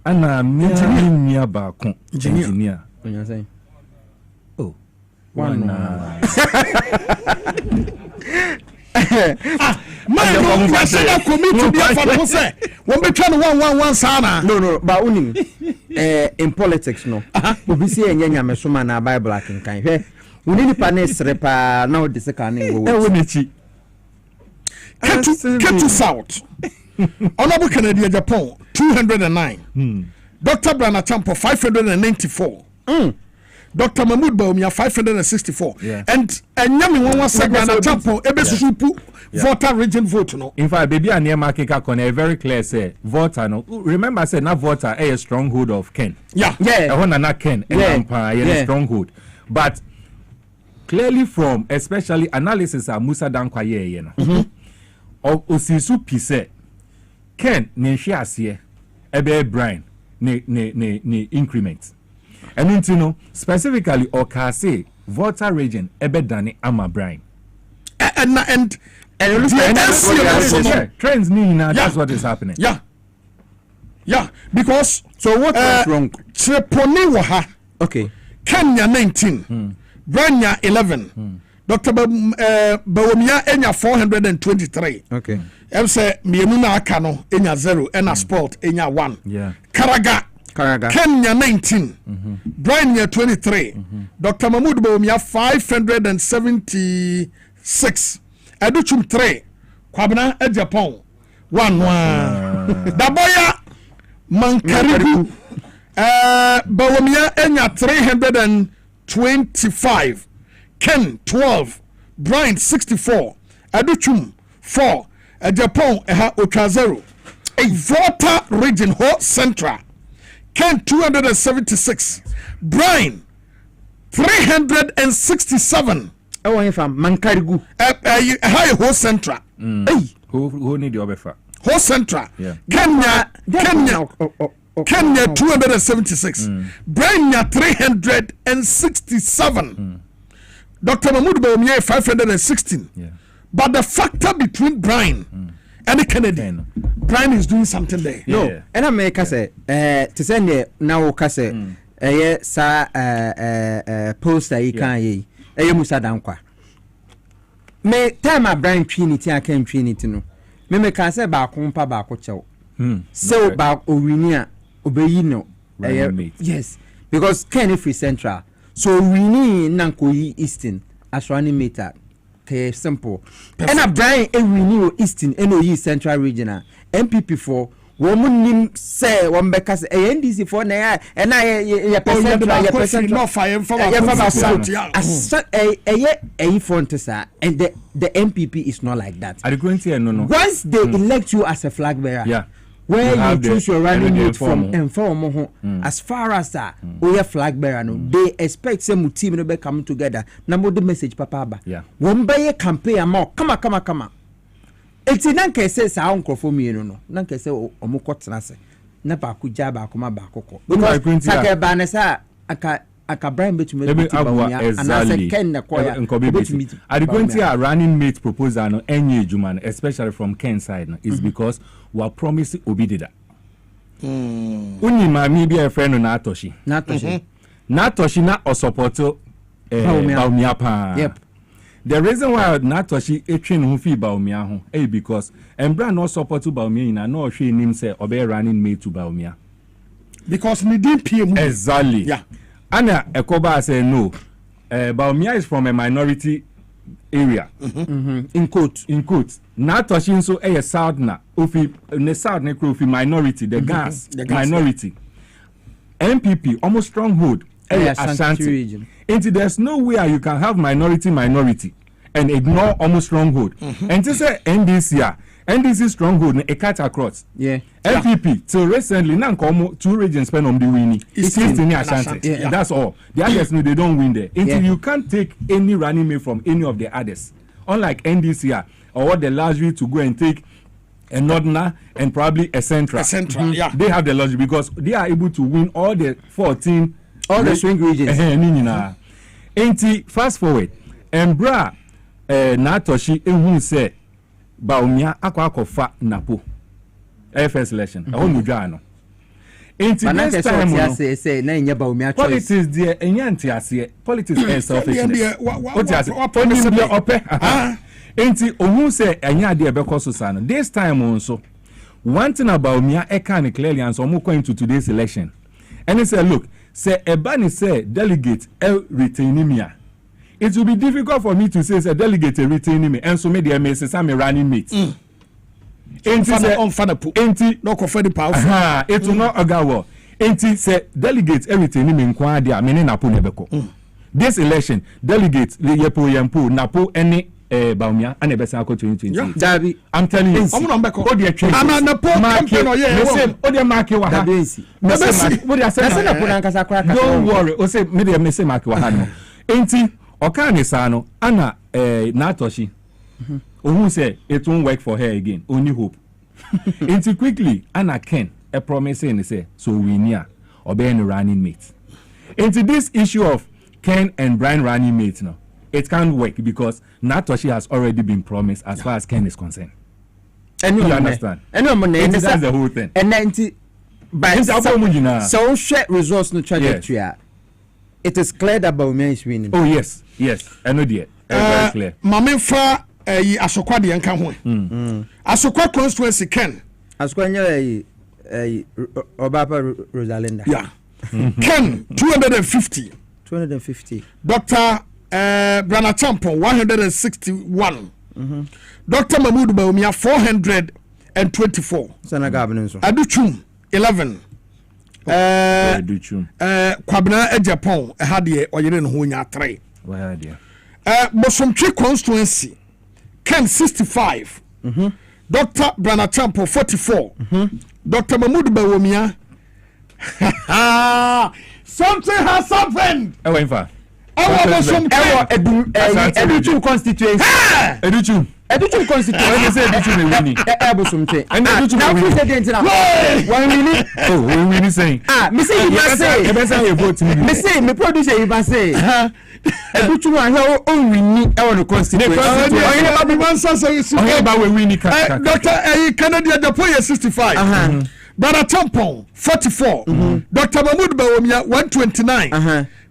Ana Minya Bakon engineer. Oh. One. Man, no question of committee be for who say. When be trying 111 sana. No, but unim. In politics no. Obi say enye nyame so na Bible akenkan. Hwe. Uni ni panes repa na odi se kan e wo. Wonichi. Ketu South. Honorable Canadian Japan 209. Dr. Brana Champo 594. Dr. Mahmoud Baumia 564. Yeah. And Nyami Wawa Sagana Champo Ebesupu voter region vote no. In fact, baby and Yama Kika Kone very clear say voter no. Remember I said na voter a stronghold of Ken. Yeah. Yeah. I want na Ken and a stronghold. But clearly from especially analysis of Musa Dankwaye you know. Osisu pise Ken ne hwe ase ebe Brian ne increment. And you know specifically Okase voter region ebe dane ama Brian. And trends mean that's what is happening. Yeah. Yeah, because so what went wrong? Treponi waha. Okay. Kenya 19. Branya 11. Dr. Bawumia enya 423. Okay. Em say mienu na aka no enya 0 ena sport enya 1. Yeah. Karaga Kenya 19. Branya 23. Dr. Mahmoud Bawumia 576. Educhum 3. Kwabena Japan 1. Daboya Mankaribu Bawumia enya 325. Ken 12, Brian 64, Aduchum 4, Japan Ocha 0. A voter region Ho Central. Ken 276, Brian 367. Oh, if I'm Mankarigu. High Ho Central. Who need the Obefa? Ho Central. Yeah. Kenya 276. Brian 367. Dr. Mahmoud Bawumia 516. Yeah. But the factor between Brian and Kennedy, Brian is doing something there. Yeah. No, and I make us say, to send it now, Cassa, sa poster, you can't ye, Musa Dankwa. May time a Brian Trinity, I can't Trinity no. Me can say back home, back chow. So back Orinia, Obeyino. Yes, because Kenny Free Central. So we need Nankoyi Eastern as running meter. Okay, simple. And a Brian we need Eastern NOE Central Regional MPP for woman say one because NDC for na and I percent no fire for a fontesa and the MPP is not like that. Are you going to no? Once they elect you as a flag bearer, yeah. Where you choose your running mate from inform as far as that we are flag bearer no they expect some team no be come together na mo the message papa ba one be campaign am come eti na nke say sa onkrofo mienu no na nke say omukotena se na ba ku ja ba kuma ba kokko because saka ba ne sa aka Brian betumi exactly. Are you going to a running mate proposal no any Juman especially from Ken side no is because we promise obidida. Uni mami be a friend na Atoshi na o support Baumia pa. Yep. The reason why Natoshi train who fee Baumia ho because Embra no support Baumia na no hwe nim say obe running mate to Baumia because me didn't PM exactly. Yeah. Anna Ekoba say no. Baumia is from a minority area. In quote. Natoshi so a south na ofi ne south ne ofi minority the gas minority. MPP almost stronghold Ashanti region. And there's no way you can have minority and ignore almost stronghold. And to say NDC NDC stronghold a cut across. Yeah. MPP till recently now come 2 regions spend on the winning. It's in Ashanti. Yeah. That's all. The others no, they don't win there. Until you can't take any running mate from any of the others. Unlike NDC or the luxury to go and take a Northerner and probably a Central. Yeah. They have the luxury because they are able to win all the 14 the swing regions. Fast forward. And bra Natoshi ehun say Baumia akwa Napo. First election. I want to no. Into this time, say na nya Baumia choice. Politics there enyanti ase. Politics is selfishness. What is it? Enti ohun say enya de be koso sa no. This time also one thing about Baumia e can clearly and so going to today's election. And he said, look, say Ebani say delegate retaining me. It will be difficult for me to say a delegate retaining me and so maybe I may say some running mate. Enti no confirm the power. It will not agawa. Enti say delegate retaining me nkwa dia me Napo nebeko. This election delegate yepo yempo Napo any Baumia and Ebesa 2020. Dabi, I'm telling you. I'm not what they change. I'm not Napo campaign or don't worry. O say maybe I say mark wa no. Enti Okane Sano, Anna Natoshi, who said it won't work for her again, only hope. Into quickly, Anna Ken, a promise and say, so we near, or being running mates. Into this issue of Ken and Brian running mates now, it can't work because Natoshi has already been promised as far as Ken is concerned. And you understand? And that's the whole thing. And 90 by so share resource no trajectory. It is clear that Baumia is winning. Oh yes. I know that. Very clear. Mamemfa Asokwa de nka ho. Asokwa constituency Ken. Asokwa nya Obapa Rosalinda. Yeah. Ken 250. Dr. Brana Champo 161. Dr. Mahmoud Baumia 424. Sana governance. Aduchum 11. Kwabena Japan had ye or you didn't hold your 3. Bosomtwe constituency Ken 65. Dr. Brana Champo 44. Dr. Mahmoud Bawumia. Something has happened. Educhum constituency. Educhum constituency. When say Educhum winning. Ebosomtwe. And Educhum winning. Oh, we winning saying. Me say you say. Me say me producer you say. Educhum an here on winning e won constituency. Oh, you man say so. Oh, about we winning. Dr. Canada Japan 65. Brother Tampon 44. Dr. Mahmoud Bawumia 129.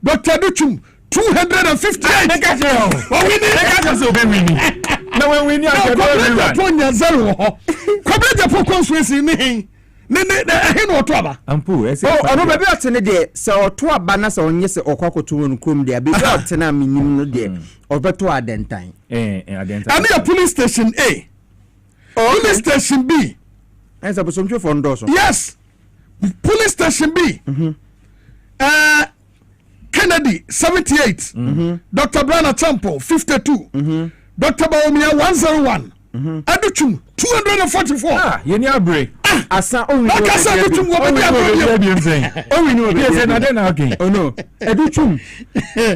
Dr. Duchum 258. What we need to be winning. No, when we need to be winning. Zero. Kwabena Japan constituency me. Ne no otoaba. Ampu. Oh, no be atene de se otoaba na se onye se okwakoto won krom de be atene aminim no de obeto adentan. Adentan. And the police station A. Police station B. And so some for Ndoso. Yes. Police station B. Kennedy 78. Dr. Brana Champo 52. Dr. Baumia 101. Aduchum 244. Yeni abre. Asa Akasa Aduchum wo be abre. Oh we know be say na den okay. Oh no. Aduchum.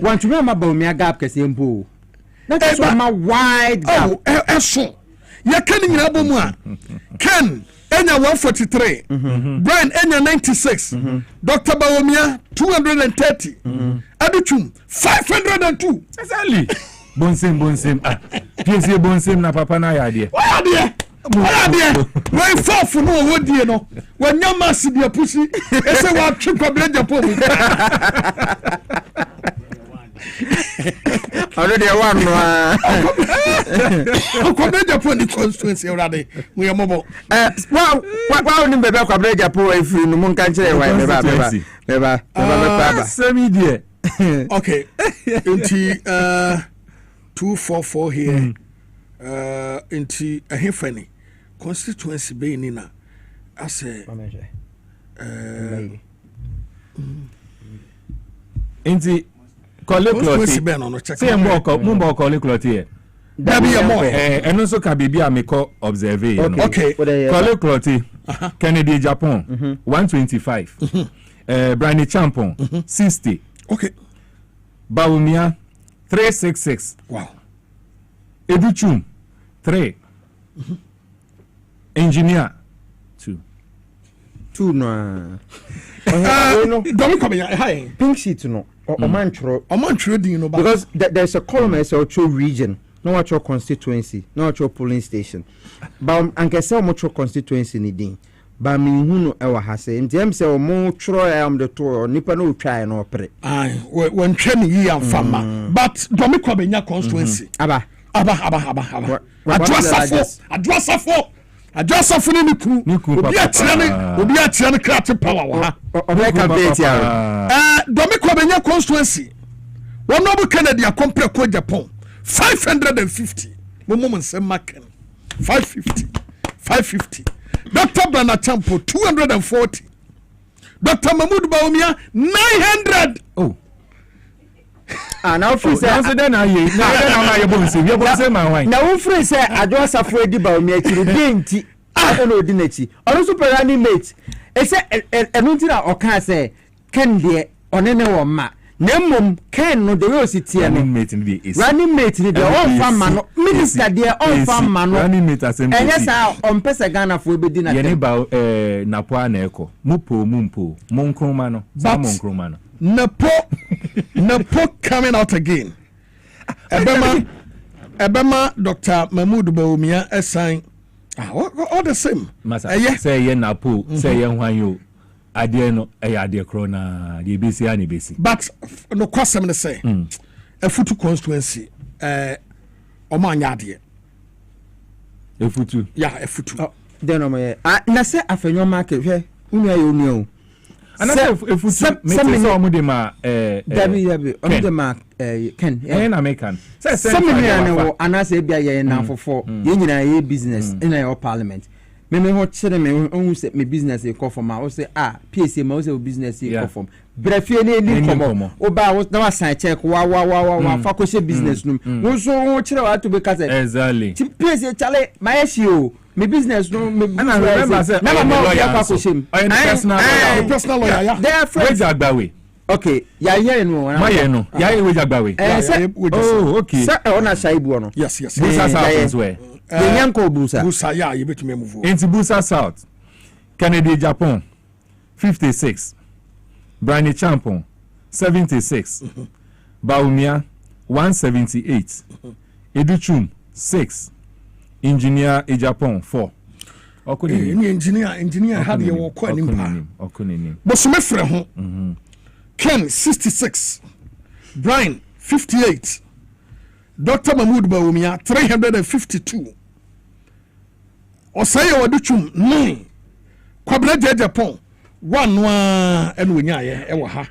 Want to remember Baumia gap kese mpo. Na so ma wide gap. Oh, eso. Ya Ken nyina bomu a. Ken Enya 143. Brian Enya 96. Dr. Baumia 230. Aduchum 502. Exactly. Bonsem. PSA bonsem na papa na ya de. Why there? Why fall for no wo die no. When your mass dey pussy, e say wa twi Kwabena Japan. Already one no. Kwabena Japan the constituency already. We are mobile. Wow ni bebe Kwabena Japan e free no mun kan kire wa beba. Semi there. Okay. Until 244 here. Into a hefany constituency be nina. I say into collect clothes. Say mumbo collect clothes here. Dabi ya mo. Eno so ka bibi a meko observe no. Okay. Kole Cloty. Kennedy Japan 125. Brani Champon 60. Okay. Baumia 366. Wow. Educhum 3. Engineer 2 no. Don't come here. Hi. Pink sheet no. Omantro din no. Because there's a column as a region, no what your constituency, no what your polling station. But anke say mo your constituency ni din. Ba mi hu no e wa ha say ntem say o mo tro am the to nipa no twa no pre. Ai when train yi am fama. But don't come here constituency. Aba. Adrasafo ni ku. Obi atiane krate power wa ha. Omeka bet ya. Domi Kwabena constituency. One noble Kennedy a compare ko Japan. 550. Momo nsem maken. 550. Dr. Bernard Champo 240. Dr. Mahmoud Baumia 900. Oh. Now free say now then na ye bonse my wine. Now free say Adwosa Fredi Baumia ti denti. I no di nachi. Ono super running mate. E say enu ti na oka say Ken de onene wo ma. Nemmom Ken no de we ositie no. Running mate ni de on fama no. Minister de on fama no. Running mate asem. Enye sa on pesa Ghana fo be di na. Ye ne ba napo na eko. Mumpo monkroma no. Sa monkroma no. Napo coming out again. Ebema Dr. Mahmoud Baumia assign all the same. Say ye napo, say ye hwanyo. Ade no ade krona, the besi ani besi. But no question say. A futu constituency omanya ade. A futu. Yeah, a futu. Then na say afenyo market hwe. Unu ayo unu o. And if we say omudema omudema Ken na mekan say me anase bia ye na fofo ye nyina ye business in your parliament me ho chere me ohun say me business e come from o say PSA ma o say business e come from brafie na ni komo o ba na wa sign check wa fa ko she business num wo so wo chere wa to be ka say exactly PSA chale ma yeshi o me business no me and I remember say na ma ya fa ko shim personal lawyer yeah they are friends agbawe okay ya here no ma ye no ya ye agbawe oh okay sir ona shaibu no yes busa south as well the yanko busa yeah you bet me move into busa south Kennedy Japan 56 Brani Champon 76 Baumia 178 Educhum 6 Engineer in Japan 4. Engineer had your work on him. But some friend Ken 66, Brian 58, Dr. Mahmoud Baumia 352. Osaya Waduchum 9. Kwabena Japan 1 and Winya ewa ha.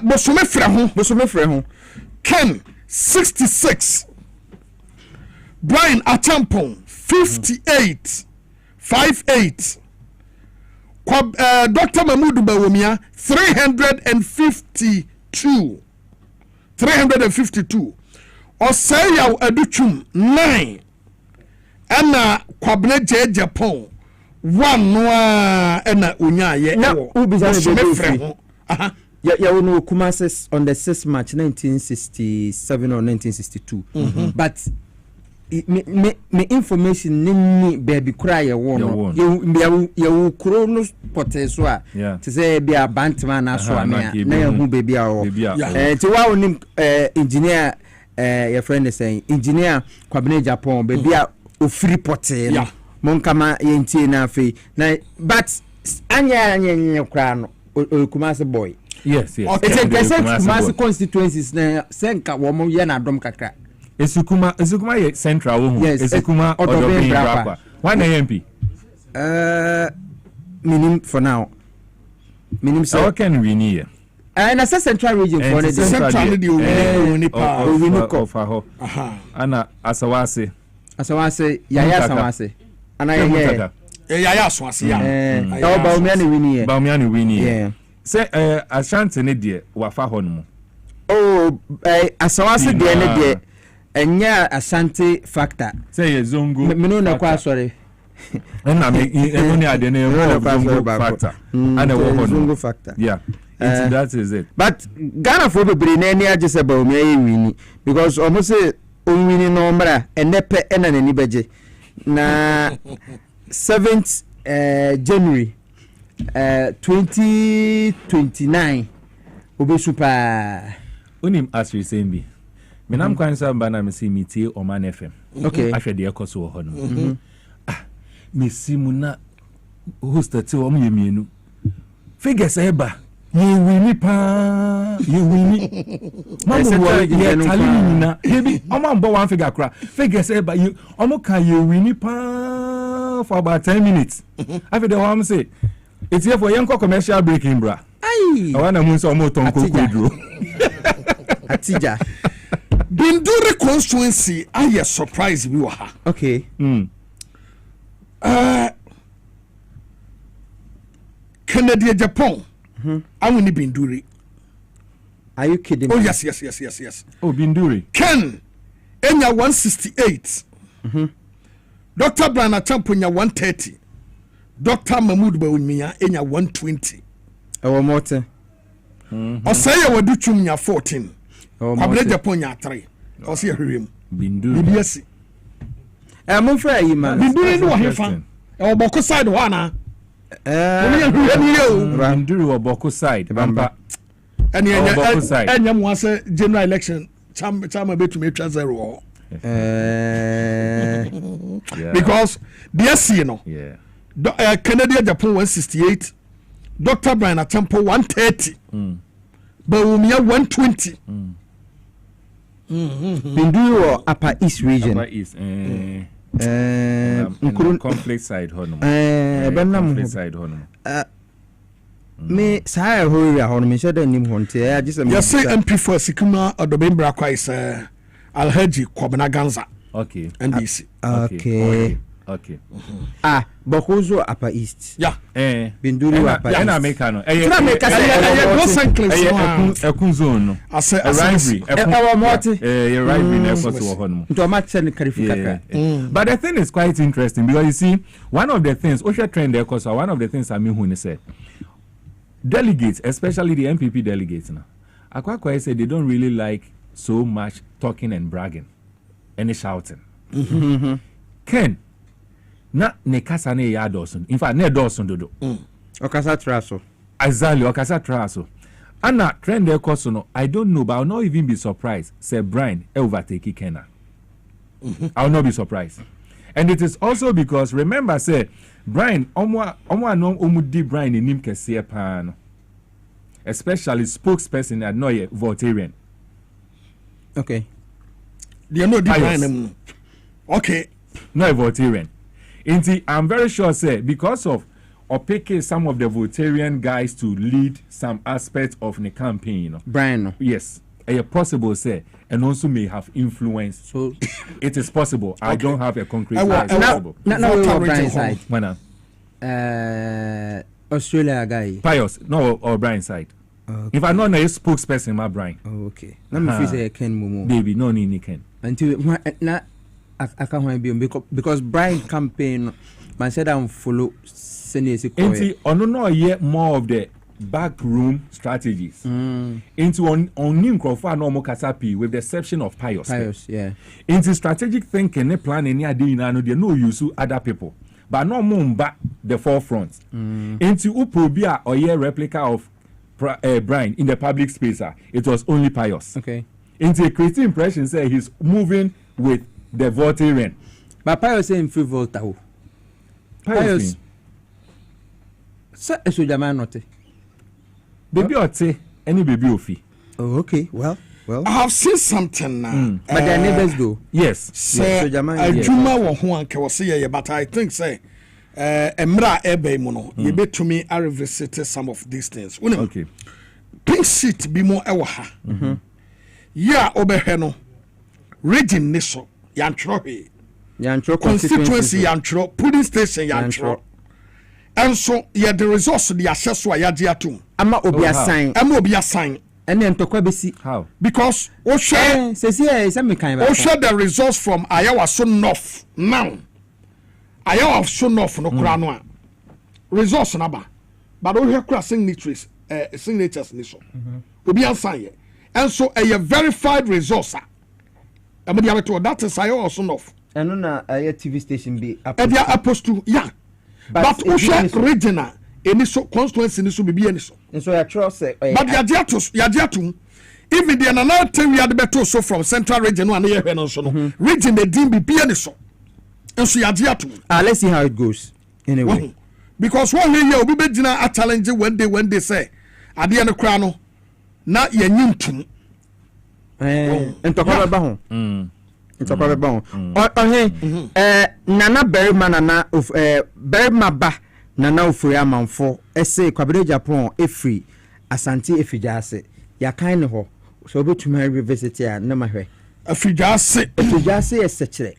But some friend Ken 66. Brian Achampon 58 58 Dr. Mahmoud Baumia 352 Osaya Aduchum 9 Anna Kwabena Japan 1 ena unyaye na ubizana ya wono Kumasi on the 6th March 1967 or 1962 but me information ni baby cry ya wono ya kuro no poteso a te say bia bantman na so na ya hu baby a wo ti wa onim engineer your friend is saying engineer Kwabena Japan baby a ofiri pote no mon kama yentie na afi na but anya kura no Kumasi boy yes it's a Kumasi constituencies na senka wo mo ye na dom kakra Esukuma ye central wo hu Esukuma Odobin Brapa one MP minim for now minim so how can we near na central region for the central the of ana asawase yaya asawase ana yaya asawase ya Baumia ni wini say Ashanti ne de wafa ho no Oh, asawase de ne de enya asante factor. Say ye zongo. Me no na kwa sorry. Na me only ade na zongo factor. And zongo factor. Yeah. That is it. But Ghana for bebre na any age se ba o me wini because almost say on wini no mra enepe ena nani beje na 7th January 2029 obi super unim asri sembi menam kwan sa ba na me see metie Oman FM okay ahwe de ekoso ho no me see mu na host te o me mienu figures eba you win pa mamu wo ye tali na hebi omo mbo one figure kra figures eba you omo kan you win pa for about 10 minutes after the one say it's here for yanko commercial breaking bra ai awana mu so omo ton kokodro atija Binduri constituency aye surprise bi wa ha okay Canada Japan awuni Binduri. Are you kidding oh me? Yes. Oh Binduri Ken enya 168 Dr. Brana Champo enya 130 Dr. Mahmoud Bawumia enya 120 ewo mote Oseye waduchum nya 14 Kwabena Japan nya 3 Oseye hwem Binduri bibiasi mo fra yi man Binduri no hefa e Boko side ho ana Binduri wo Boko side bamba enya mo ase general election chama betumi twa 0 because BSc no Canada Japan 168 Dr. Brian Atampo 130 Bawumia 120 Binduri or Upper East region conflict side honum conflict side honum me say hurry honum me should nim honte I just you say MP for Sikuma Odobembra kwa is Alhaji Kwabena Ganza okay NDC okay Bokozo Upper East yeah Binduri Upper East na Americano ekun zone no ase rivalry rivalry na effort wo honum to match and clarify but the thing is quite interesting because you see one of the things Osha trend there cause one of the things I mean when say delegates especially the MPP delegates now Akwakwa said they don't really like so much talking and bragging and shouting Ken na ne kasa ne ya dosun in fact ne dosun dodo okasa traso exactly okasa traso ana trend there cause no I don't know but I'll not even be surprised say Brian overtake Kenna I'll not be surprised and it is also because remember say Brian omo no omudi Brian nim kese pa no especially spokesperson at no Voltarian okay they know the Brian okay no Voltarian. I'm very sure, say, because of picking some of the Voltarian guys to lead some aspects of the campaign, you know. Brian. Yes, possible, say, and also may have influence. So it is possible. Okay. I don't have a concrete possible. No, Brian side. Australia guy. Pius, no, or Brian side. Okay. If I know a spokesperson, my Brian. Oh, okay. Let me say Ken Momo. Baby, no need Ken. Until I can't be because Brian campaign man said I'm follow senesi no yet more of the backroom strategies into on new crowdfund normal kasapi with the exception of Pius yeah into strategic thinking and planning near they no use other people but no mumba the forefront into upobia or year replica of Brian in the public space it was only Pius okay into creating impression say he's moving with the Voltarian. But Pius saying free Volta. Pius. So is your man not? Baby or say any baby ofi. Oh, okay. Well. I have seen something now. But their neighbors do. Yes. Say Juma wo ho anke wo say but I think say emra ebe mu no ye betumi I revisit some of these things. Okay. Pink seat bi mo ewo ha. Yeah, obehwe no. Region ni so yantro constituency yantro polling station yantro and so yeah the resource the access wa yade atum ama obi assign And then tokwa besi. How? Because Osha the results from Ayawa so north now. Ayawa so north no kranwa. Results naba. But Osha kra signatures ni so. Obi ansan ye. And so a verified results. That is Ayawa so north. And on a TV station be opposed to yeah. But Osha regional any so constituency ni so be any so. And so I trust but Yadiatum even the another time we had better so from central region one year no so no region the dim be any so. And so Yadiatum. Let's see how it goes. Anyway. Because one year obi be gina a challenge when they say ade no kra no na ye nyintum. Ntokwa ba ho. Ntokwa ba ho. Nana Berima nana Berima ba nana ofuri amanfo ese Kwabena Japan efri Asante Efijase ya kan ne ho so obetuma revisit ya na mahwe Efijase esechire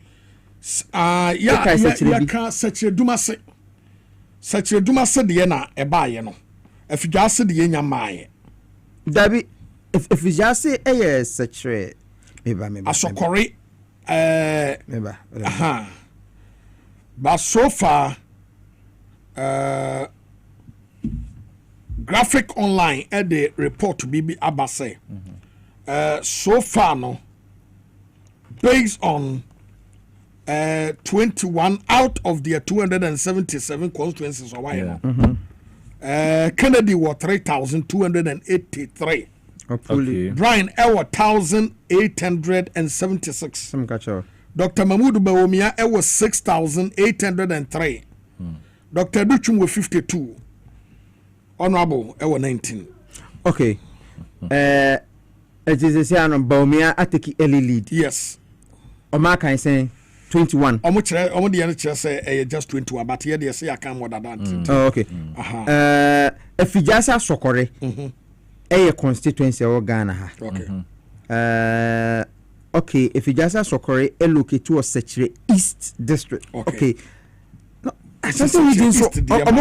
ya ka sechire dumase de na ebaaye no Efijase de nya maaye dabi Efijase eye sechire meba asokore meba aha but so far graphic online at the report to BB Abase. So far no based on 21 out of their 277 constituencies or Kennedy was 3,283. Okay. Brian Ewa 1,876. Dr. Mahmoud Bawumia was 6,803. Dr. Duchum was 52. Honorable Ewa 19. Okay. It is a say on Bawumia ateki early lead. Yes. Omaka is saying 21. Omo say just 21, but here they say I can't more than that. Oh, okay. Efijasa Sokore. A constituency or Ghana ha. Okay. Okay, Efijasa Sokore locate to Secretary East District. Okay. No, so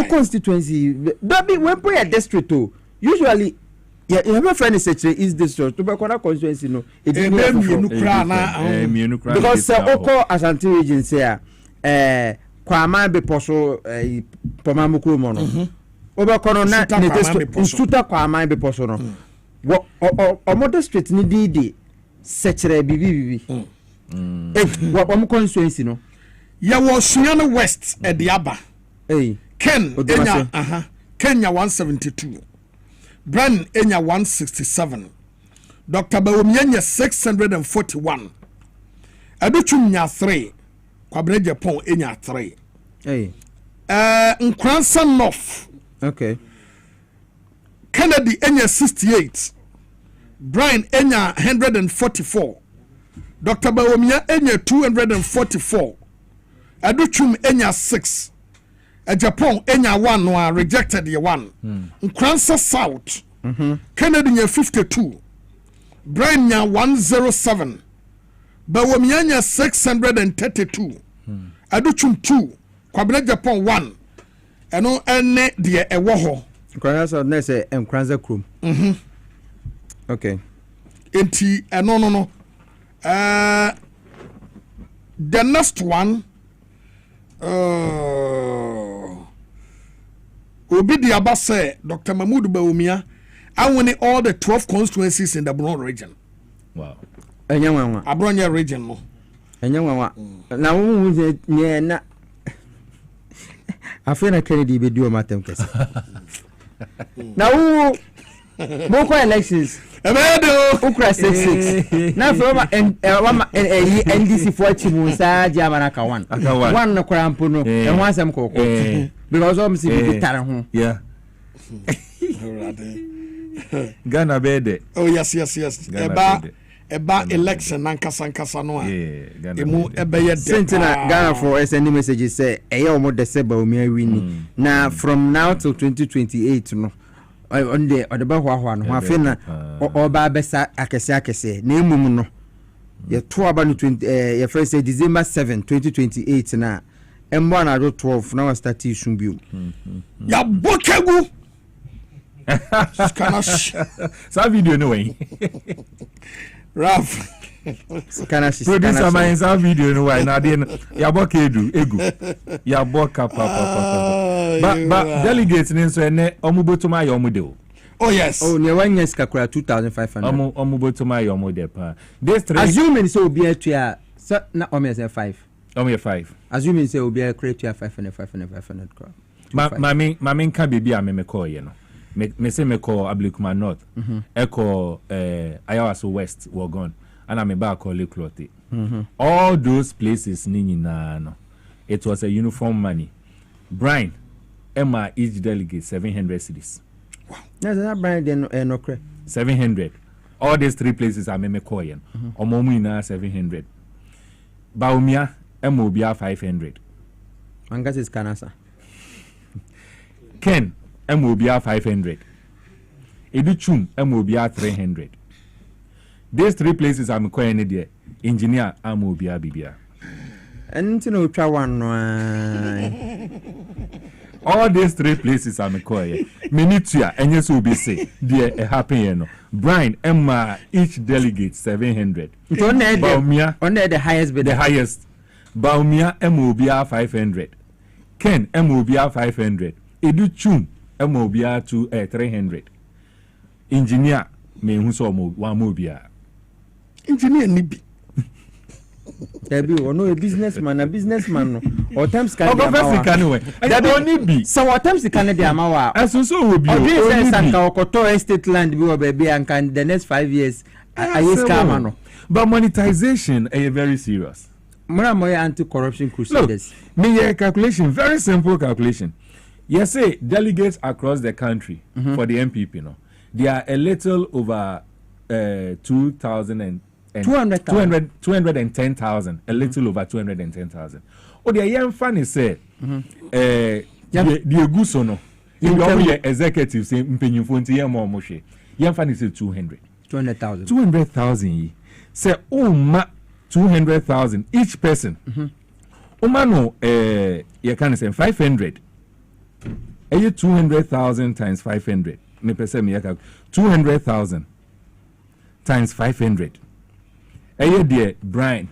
constituency. That be when put a district too. Usually yeah, you have a friend is Secretary East District. To be constituency no. Because Oko Asante region say Kwama be poso Pomamuku mono. Obakono na Nsuta Kwama be poso no. Omo district ni di Secretary bibi. What constituency no. Ya was Sunyana West at the Abba. Ken Kenya 172. Bran Enya 167. Dr. Bawumia 641. Aduchum nya 3. Kwabena Japan Enya 3. Nkransa North. Okay. Kennedy Enya 68. Brian Enya 144. Dr. Bawumia Enya 244. Aduchum Enya 6. Japan Enya 1 no rejected the 1. Nkransa South. Kennedy nya 52. Brian nya 107. Bawumia nya 632. Aduchum 2. Kwabena Japan 1. Eno ene de ewo ho. Nkransa na say Nkransa krum. Okay. Enti no. The next one Obi Diaba say Dr. Mahmoud Bawumia I won all the 12 constituencies in the Brown region. Wow. Abronya region no. Na wo nye na afena Kennedy be do matem kese. Na wo Boko elections. Ukra 66. Na from NDC for Chimusa Jamanaka 1. One no crampo no. And one some cocoa. Because I'm seeing Tarahu. Yeah. Ghana bede. Oh yes. Eba election nankasa no a. Emu ebeye Sentina Ghana for SND messages say omo de se Bawumia win. Na from now till 2028 no. On the hwa no afi na oba besa akese na emum no ye to aba no 20 ye first say December 7 2028 na embo na do 12 na start issue bi ya bokegu Sa video no way. Raf. Producer man sa video no way na dey ya boka egu. Ya boka papa. But delegates ni so ene omubotuma ya omude o. Oh yes. Oh, ne one years kakura 2500. Omubotuma ya omude pa. This three. Assuming so be to ya na omo say 5. Omo 5. Assuming say obi a create ya 500 crore. Mami nka bibi a me call ye no. Me say me call Ablikuma North. Echo Ayawaso West were gone. And I'm about call Clotte. All those places no. It was a uniform money. Brian, Emma each delegate 700 cedis. Wow. That's that Brian then no credit. 700. All these three places are me call ye. Omomu na 700. Baumia Emobia 500. Mangas is Kanasa. Ken Emobia 500. Educhum Emobia 300. These three places I'm calling there. Engineer Amobia Bibia. And you know try one. All these three places I'm calling. Minitua and yes will be say dear a happy no. Brian Emma each delegate 700. Baumia under the highest bid. The highest. Baumia Emobia 500. Ken Emobia 500. Educhum Emobia to 300. Engineer me who saw one mobia. Engineer nibi. There be no a businessman no. Or times can be there only be. So what times can be amawa. As so will be. Okoto estate land be baby and can the next 5 years. I scam no. But monetization is very serious. More anti-corruption crusaders. Look, me calculation, very simple calculation. You say delegates across the country for the MPP, no, they are a little over 210,000, a little over 210,000. Oh, the young funny said, the Guso no, the executive say, Mpenyu Fonti Yamo Moshe, young funny said 200,000. 200,000. Say, oh, ma 200,000 each person. Omano, you can say 500. 200,000 times 500. Me pese me yaka 200,000 times 500. Dear Brian,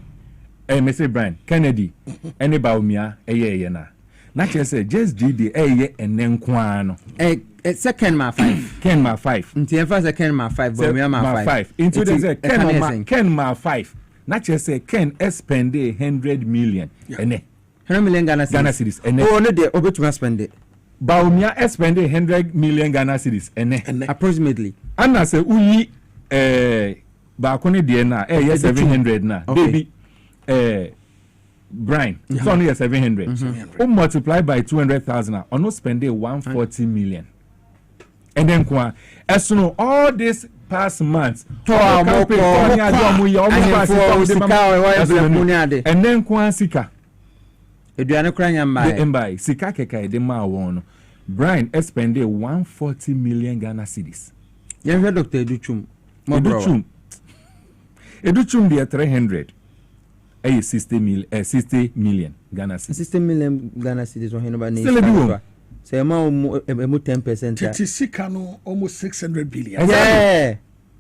me say Brian Kennedy, any Baumia, na. Not just say just GD, and then Kwano. Second ma 5. Ken ma 5. Until first second ma 5, Baumia ma 5. Into the Ken ma 5. Not just say Ken spend 100 million. 100 million Ghana cedis. Oh, no, they over spend it. Baumia spend 100 million Ghana cedis. Approximately. And I say, uyi, Bakoni Diana, yes, 700 na. Baby, Brian, it's only 700. Multiply by 200,000, or no spend 140 million. And then, as soon all this past months, and then Sika. Sika keka de ma wono. Brian spend 140 million Ghana cedis. Yeah, Dr. Educhum. Educhum de 300. 60 million Ghana cedis. 60 million Ghana cedis on Henoba. Say more 10%. Sika no almost 600 billion. Yeah.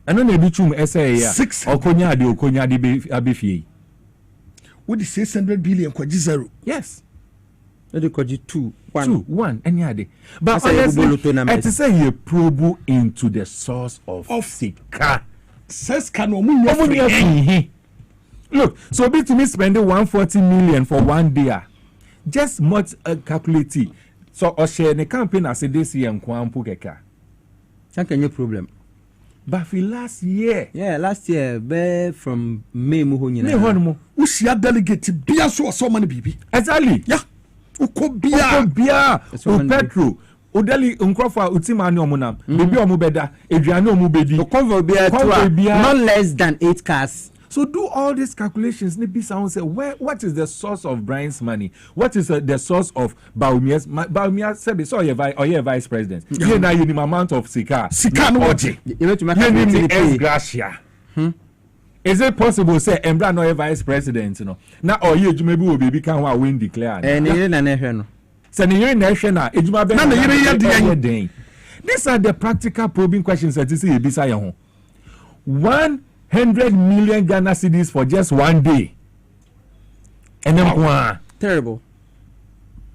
I know Educhum say ya. Okonya de abefie. What is 600 billion kwa zero? Yes. Ede kwaji 1 any ade. But it say you probe into the source of Sika. Says can omu. Look, so be to me spending 140 million for 1 day. Just much calculate. So o share the campaign as this year and kwampu keka. Can you problem? But for last year. Yeah, last year, from May Muhonina. May Honmo. Ushia delegate Bia so many baby. Exactly. Yeah. Bia. Petro. Odeli Unkrofa Utimani Omunam. Baby Omubeda. Adriano Mubedi. Not less than 8 cars. So do all these calculations. Maybe someone say, what is the source of Brian's money? What is the source of Baumia's? Baumia said, so your vice president. You know, you need amount of Sika. Sika no waje. You need the gracia. Is it possible say Embra no vice president? No. Now or you maybe will be can win declare. And you na no. Say you na hwe na ejuma be. Na you These are the practical probing questions that you see Ebisa Yaho. 100 million Ghana cedis for just one day. And then wow. Terrible.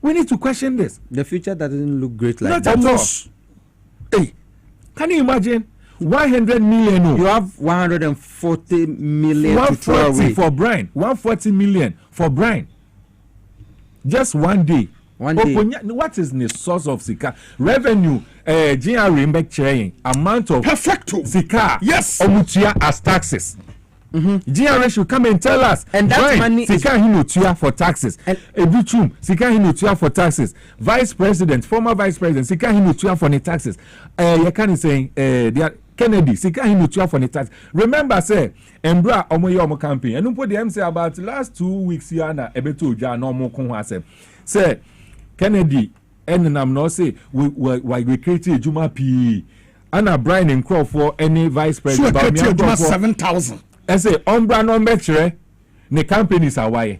We need to question this. The future doesn't look great like Not that. at all. Hey, can you imagine 100 million? You have 140 million 140 for Brian. 140 million for Brian. Just one day. One day. What is the source of Sika? Revenue, GRA chain, amount of perfecto Sika. Yes. Omutia as taxes. GRA should come and tell us. And that Brian, money Sika Hinutia for taxes. Ebuchum, Sika Hinutia for taxes. Vice President, former Vice President, Sika Hinutia for the taxes. You can say Kennedy, Sika Hinutia for the tax. Remember, say, Embra Omoyo campaign. And put the MC about last 2 weeks here na ebeto ja no mo kon ase. Say Kennedy and I'm not say we create Juma P. Anna Brian and Crow for any vice president. So Juma 7,000. I say Ombra no metre ne companies are why.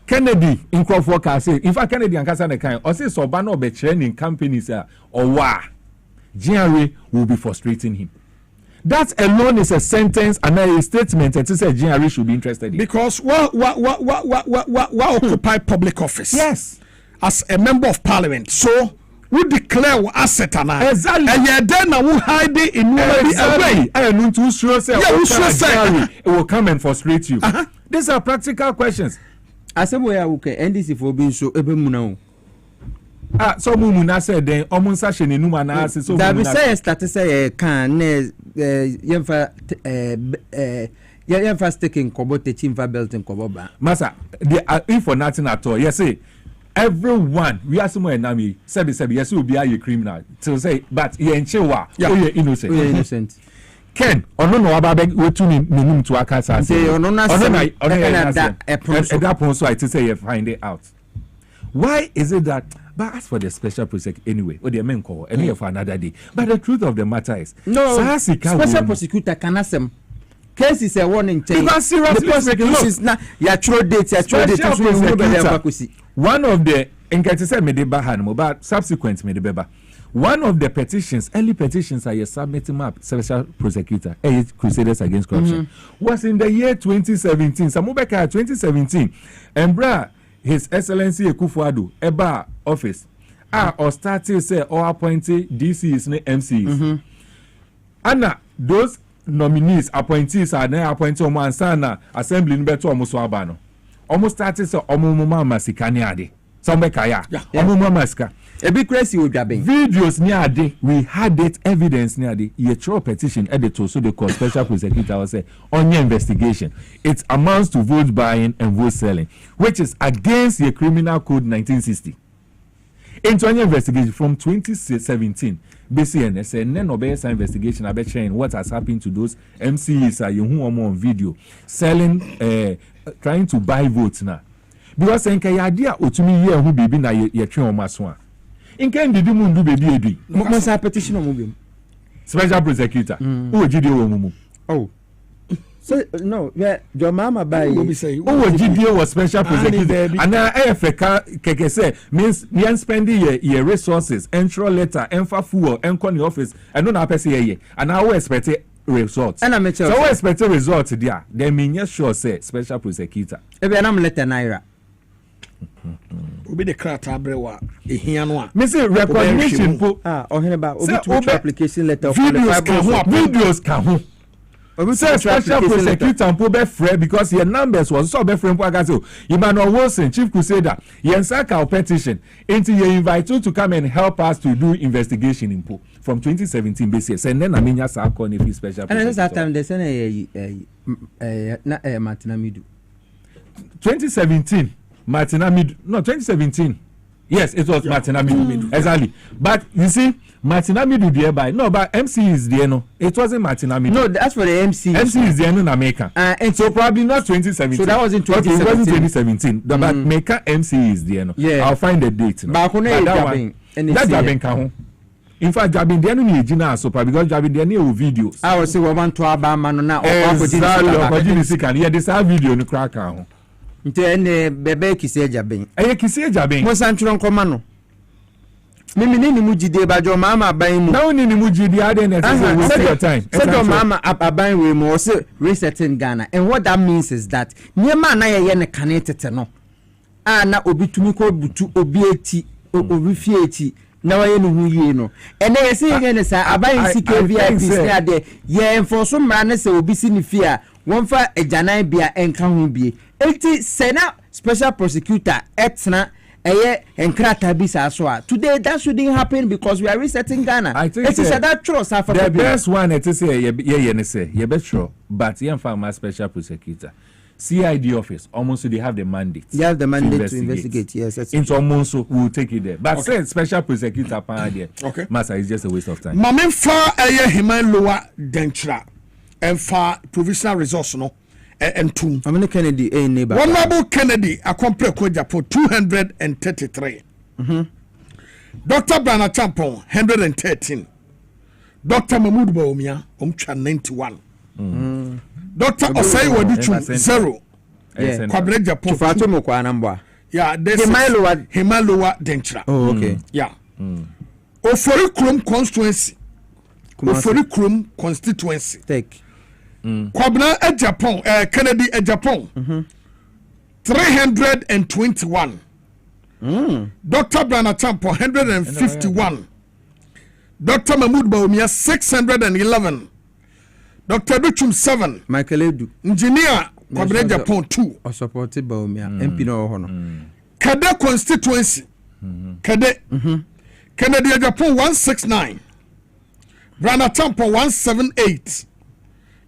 Kennedy in Crow for say if I Kennedy and Kasa ne kind or say so bano be training companies or wa GRA will be frustrating him. That alone is a sentence and a statement that says GRA should be interested in. Because what occupy public office? Yes. As a member of parliament. So we declare what asset and exactly. And yet then we hide it in exactly. I am too sure say it will come and frustrate you. These are practical questions. As a way I okay NDC for being so ebe so mumuna said then omunsa shene numa na ase so that we say start say can yemfa taking kobo techimfa belt in kobo ba masa they are in for nothing at all. Yes say everyone we are somewhere nami sabi yes will be a criminal to say but ye enchewa you innocent Ken ono no ababeg wetu ni num to akasa say ono na that point so I to say you find it out. Why is it that? But as for the special prosecutor, anyway, or the men call and here for another day. But the truth of the matter is, no special prosecutor can ask them. Case is a warning chain. Because seriously, the prosecution is not your true date. One of the Nkatisa Medeba Hanmo, but subsequent Medeba. One of the petitions, early petitions, I submitted map special prosecutor, Crusaders Against Corruption, was in the year 2017. Samubeka 2017, and His Excellency Ekufuado Eba office or started say or appointed DCs ne MCs. Anna those nominees appointees are now appointed on Mansana assembly in beto almost abano. Almost started say omuma masikani ade. Some kaya. Omuma masika. Ebi crazy with jabbing. Videos near ade. We had it evidence near ade. Ye throw petition editor so they call special prosecutor was say on your investigation. It amounts to vote buying and vote selling, which is against the criminal code 1960. Into an investigation from 2017, BCN said none of the investigation about sharing what has happened to those MCs are you on video selling trying to buy votes now. Because in idea utumi year who be na ye train on maswa. In can did you do baby edi? Must have petition on mobile. Special prosecutor. Who GDO mumu? Oh. So no, yeah, your mama by GDO was special prosecutor. And now AFK keke say means me spending your resources, ensure letter, enfa fuel, enco the office, and no na person here. And I will expect results. And I so we expect results there. They mean sure say special prosecutor. Ebe anam letter naira. Obi the crat abrewa ehiano a me say recognition po oheneba obi to application letter videos can ho obi say special prosecutor po be free because your numbers was so be free po aga say Emmanuel Wilson chief crusader yen saka petition until you invite you to come and help us to do investigation in po from 2017 basis and then amenya saka on if special and at that time they say na Martina Midu 2017 Martina Midu, no 2017. Yes, it was Martina Midu. Exactly. But you see, Martina Midu thereby. No, but MC is there. No, it wasn't Martina Midu. No, that's for the MC. MC is there in America. And so probably not 2017. So that was in 2017. Okay, it wasn't 2017. But Maker MC is there. No. Yeah. I'll find the date. No. But that one. That Jabin can. In fact, Jabin there no Gina so because Jabin there no videos. I will say we want to abama no na. Exactly. Yeah, this video no crack on. Nte ene bebe kisi ejaben. Kisi ejaben. Mo sanchuro nkoma no. Mimi ni mujide bajo mama aban mu. Na woni ni mujide ade na say waste your time. So mama aban we mo say resetting Ghana. And what that means is that niema na ye ne kane tete no. Na obi tumi ko butu obi eti obi fie eti na waye no hu yie no. Ene ye say ye ne sa aban sika VIP say ade ye enforce mra na say obi si ni fie a wonfa ejanan bia enka ho bie. Eti sena special prosecutor etna enkrata bisa so today that shouldn't happen because we are resetting Ghana. I think it is that trust the best one it is say ye bet sure but ye farm special prosecutor CID office almost they have the mandate. You have the mandate to investigate. Yes, that's into almost we'll take it there. But say special prosecutor there. Okay. Master is just a waste of time. Mamen fa himan lower dentra and fa provisional resource no and two. I'm Kennedy neighbor. Honorable Kennedy a complex for 233. Dr. Brana Champon 113. Dr. Mahmoud Baumia 91. Dr. Osei Wadichum 0. Kwabena Japan. Tufato mo kwa namba. Yeah, this Himalowa Dentra. Oh, okay. Yeah. Ofori Krum constituency. Ofori Krum constituency. Take. Kwabena Japan, Kennedy Japan. 321. Dr. Brana Champo 151. Dr. Mahmoud Baumia 611. Dr. Duchum 7. Michael Edu. Engineer Kwabena Japan 2. Or supported Baumia. MP no hono. Kade constituency. Kade. Kennedy Japan 169. Brana Champo 178.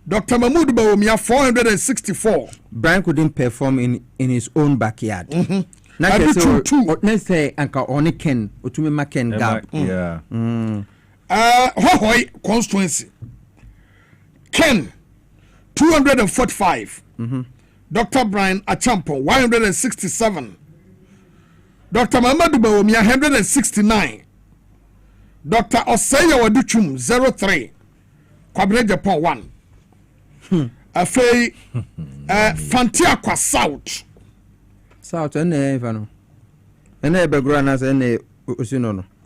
Dr. Mahmoud Baumia 464. Brian couldn't perform in his own backyard. Let's say Anka Oniken Utumi Maken Gap. Yeah. Hohoi constituency. Ken 245. Dr. Brian Achampo 167. Dr. Mamadou Baumia 169. Dr. Osei Waduchum 03. Kwabena Japan 1. Afei Fantia kwa South ene ifano ene begro na se ene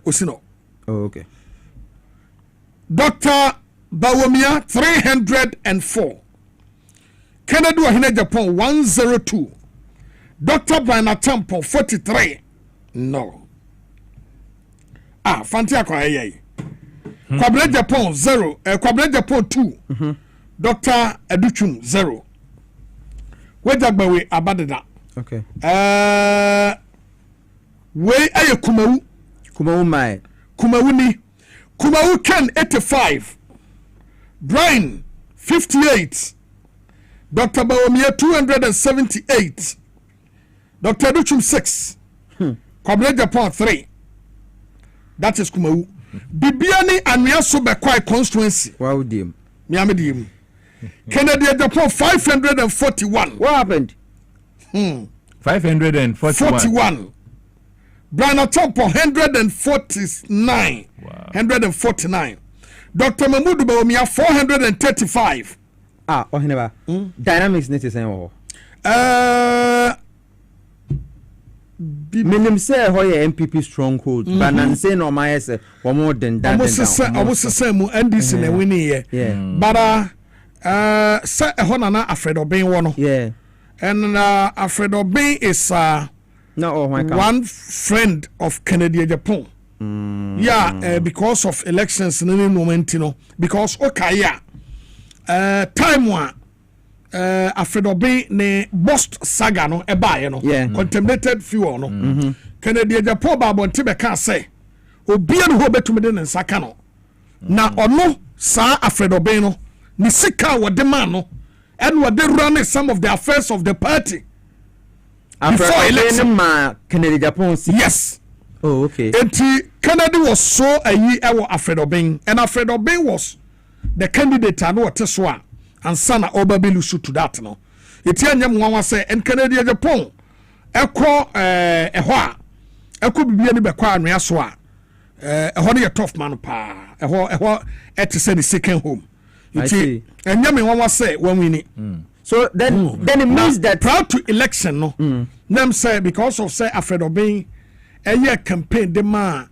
osino oh, okay. Dr. Bawumia 304. Kennedy Wahine Japan 102. Dr. Brian Temple 43. No. Fantia kwa yeye. Kwabena Japan 0. Kwabena Japan 2. Dr. Educhum 0. Wejagbawe abadeda. Okay. We aye Kumawu. Kumawu mai. Kumawu ni. Kumawu Ken 85. Brian 58. Dr. Bawumia 278. Dr. Educhum 6. Kwabena Japan 3. That is Kumawu. Bibiani Anwea Sobekwai constituency. Wow dim. Miami dim. Kennedy Japan 541. What happened? 541. Brana Temple 149. Wow. 149. Dr. Mahmoud Baumia 435. Ohineba. Dynamics net is saying Minim say hoye MPP stronghold but nan say no my say more than that. Almost say mu NDC na winning here. But say ehona Alfred Obin wono. Yeah. And Alfred Obin is one friend of Kennedy Japan. Yeah, because of elections in any moment, you know. Because time one Alfred Obin ne Bost saga no eba you know. Yeah. Contaminated fuel no. Kennedy Japan babo ntibe ka say obi no ho betumi de nsaka no. Na ono sa Alfred Obin no ni sika wo de man no. And what they run some of the affairs of the party before election. Kennedy Japan. Yes. Oh, okay. And Kennedy was so a year Alfred Obin, and Alfred Obin was the candidate. I know what is one, and Sana Obabilu shoot to that. No, it's young say, and Kennedy Japan. Echo be any background. We are so a tough man pa. At the second home. I see. And Yami Wawa say when we need. So then it means that proud to election no. Them say because of say Alfred Obin a year campaign the man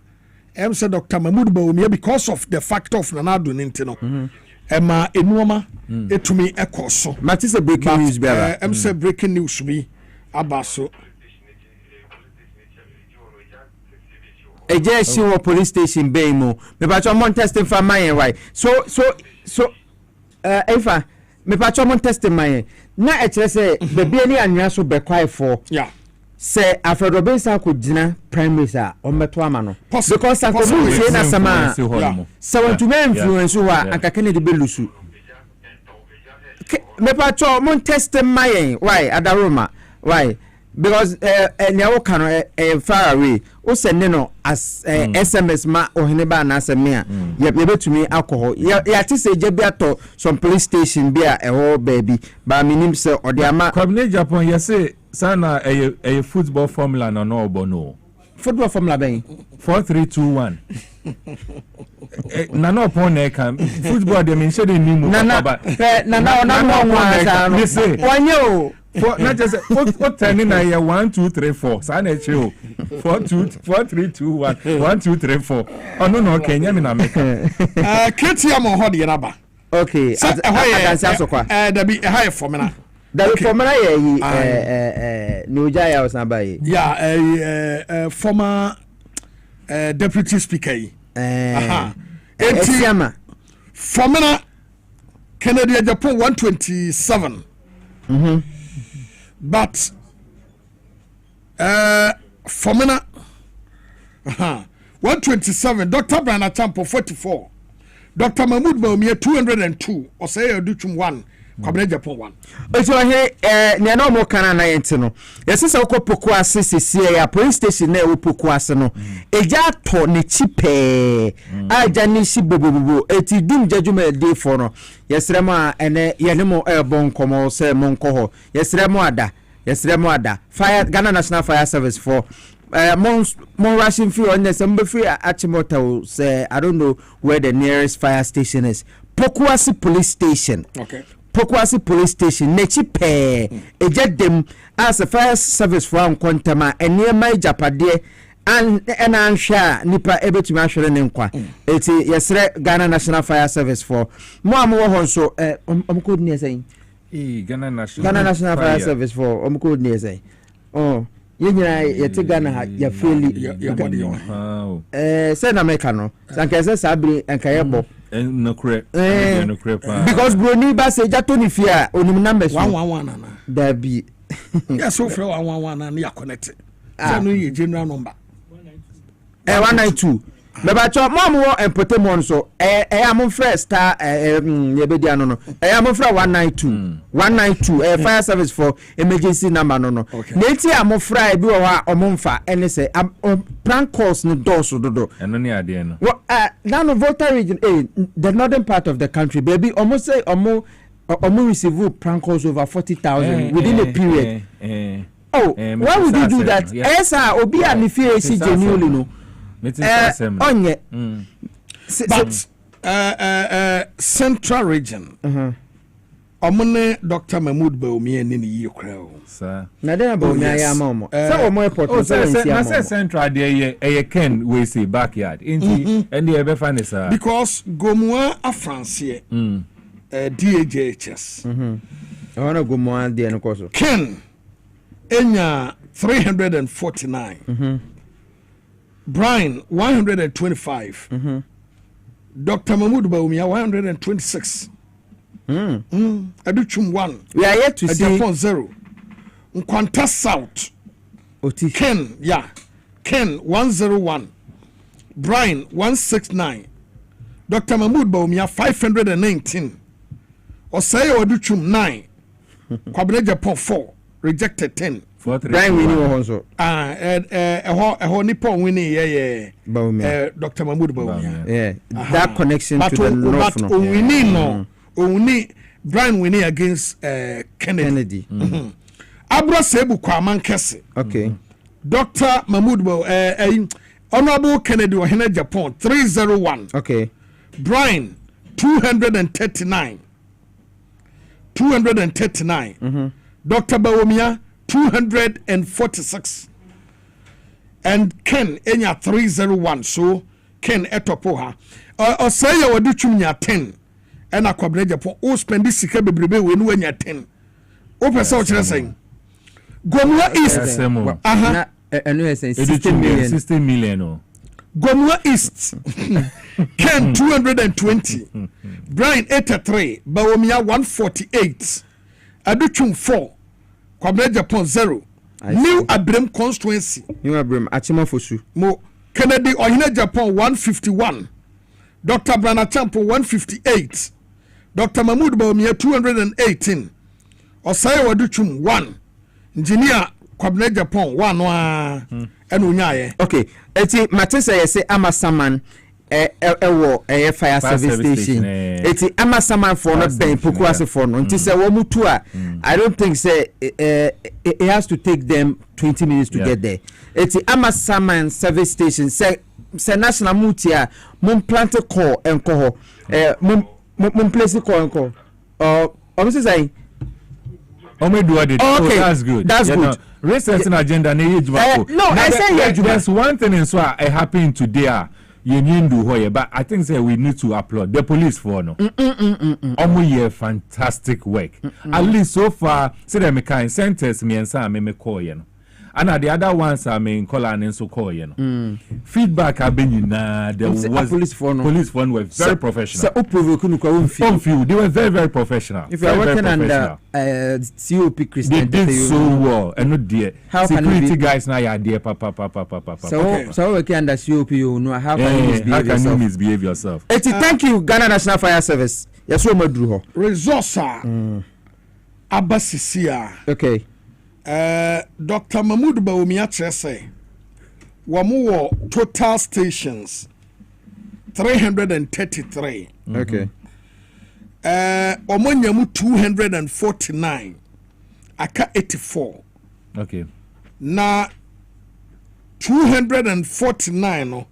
said Dr. Mahmoud Bawumia because of the factor of Nanado Nintino. Emma Enuoma etumi ekoso. Matisa breaking news beara. Say breaking news be abaso. Eje si wo police station bay mo. Me pa cho mon testing for my why. So Efa me pa cho mon testing my. Na e kire say be ani anwa so be kwai for. Yeah. Say Alfred Robinson could dinner primaries are on Betuama no. Because I could say na sama. So when to me influence who are and Kennedy Belusu. Me pa cho mon testing my why at the Roma. Why? Because nyawo kano far away o send no as SMS ma o hineba na aseme ye betumi alcohol ya ti say je bia to some police station bia ho baby ba minim say o de ama Kwabena Japan you say sana a football formula no no obono football formula ben 4321 na no pon na kan football de me shede ni mu baba na no say wanyo for not just what turning na 1 2 3 4 sana chio 4 3 2 1 1 2 3 4 ono no Kenya me na meka Ketia mo ho de raba okay adansi asokwa da bi high formula da formula ye ni ojaya osamba ye yeah former deputy speaker Etiama formula Canada Japan 127 but formula 127 Dr. Brana Champo 44 Dr. Mahmoud Bawumia 202 or say Duchum 1 Kwabena Japan 1 so he ne na mo kana na yente no yesi se ko poku ase sesi ya police station na wo poku ase no eja to ne chipe aja ni shi bobobobo eti dum jadwuma dey for no yesrem a ene ye ne mo bon komo se mo nko ho yesrem ada fire Ghana National Fire Service for mon rushing free on some free achimota say I don't know where the nearest fire station is. Pokuasi police station. Okay. Pokuasi police station nechi pe ejet dem as a fire service for kontama ene mai japade and ansha nipa ebetumi ahwere ne nkwa eti yesre Ghana National Fire Service for mo am wo hon so omko ni esan Ghana National Fire Service for omko ni esan oh yenyina yete Ghana ya feli say na meka no sanka say sabri enka yebo no crap because broni ba say jato ni fia onim numbers 111 na da bi yeah so for 111 na ya connect so no ye general number 192 beba cho mom wo empotemon so am fresh star ye be dia no am fresh 192 fire service for emergency number no neti am fresh bi wo ha omomfa ene say prank calls no doso dodo eno ni ade no now no Volta region the northern part of the country baby almost say omo receive prank calls over 40,000 within a period why would you do that esa obi ani fie si genuinely no onye but central region omune Dr. Mahmoud Bawumia ni yi okra sir na dey Bawumia ya mama say omo airport say central dey ken we say backyard inti and dey be fan sir because Gomua afrancie DHS ona Gomua dey no koso Ken enya 349 Brian 125 Dr. Mahmoud Bawumia 126 Aduchum 1 we are yet to see Japan 0 Nkwanta South Oti Ken 101 Brian 169 Dr. Mahmoud Bawumia 519 Osei Aduchum 9 Kwabena Japan 4 rejected 10 Brian winning also Nippon winning Dr. Mahmoud Bawumia that connection to the north but winning no only Brian winning against Kennedy Abra Sebu Kwaman Kese okay Dr. Mahmoud Honorable Kennedy wa Hina Japan 301 okay Brian 239 Dr. Bawumia 246 and Ken enya 301 so Ken etopo ha o say ya wodi twum nya 10 ena Kwabena Japan o spend sika bebrebe we no nya 10 o pese o kire sen Gomua East aha eno esen 60 million o Gomua East Ken 220 Brian 83 Bawumia 148 Adutwum 4 Kwabena Japan 0 New Abrem constituency New Abrem Achimafosu mo Kennedy Ohina Japan 151 Dr. Brana Champo 158 Dr. Mahmoud Bawumia 218 Osaya Wadutwum 1 Engineer Kwabena Japan 1 wa enu nyaye okay eti matesa yese amasaman ewo fire service station eti amasaman for no ben pokuase for no nti se wo mutu a I don't think say it has to take them 20 minutes to get there eti amasaman service station say national mutia mum plant call enko ho mum place call enko obviously say okay, that's good. That's good. No, researching agenda no, I say there's one thing in so happening today. You need to do but I think say we need to applaud the police for no. Fantastic work. At least so far, say them kind sentence me and say me call you know. And the other ones I mean call and so call you know. Feedback have been there was police phone were very professional. They were very professional. If you are working under COP Christian, they did so well and not dear. Security guys now are dear papa. So working under COP you know how can you misbehave yourself? Thank you Ghana National Fire Service. Yes, we madru resource abasisia. Okay. Dr. Mahmoud Bawumia say wamu total stations 333. Okay. Omonyamu 249. Aka 84. Okay. Na 249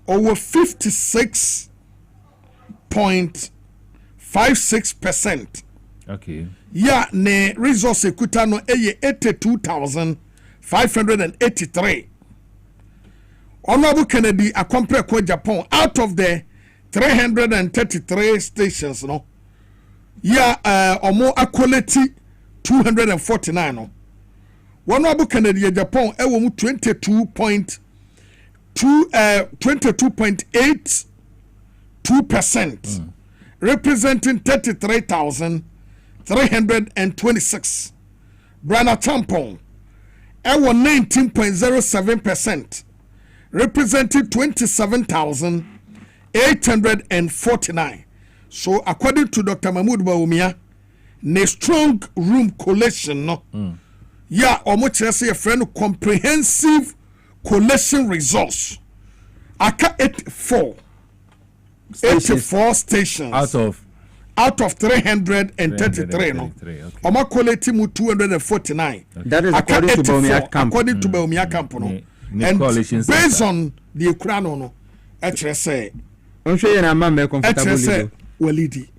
over 56.56%. Okay. Ya ne resource ekuta no eye 82,583. Honorable Kennedy accompany kwa Japan out of the 333 stations no. Ya omo quality 249 no. Honorable Kennedy Japan ewo mu 22.82%, representing 33,326. Brana Tampon, ewo 19.07%, representing 27,849. So according to Dr. Mahmoud Bawumia, ne strong room collection no. Yeah, almost say a friend comprehensive collection resource. Aka 84 stations out of 333 no. Oma quality mu 249. That is according to Bawumia camp. According to Bawumia camp no. And based on the Ukraino no, actually say Walidi.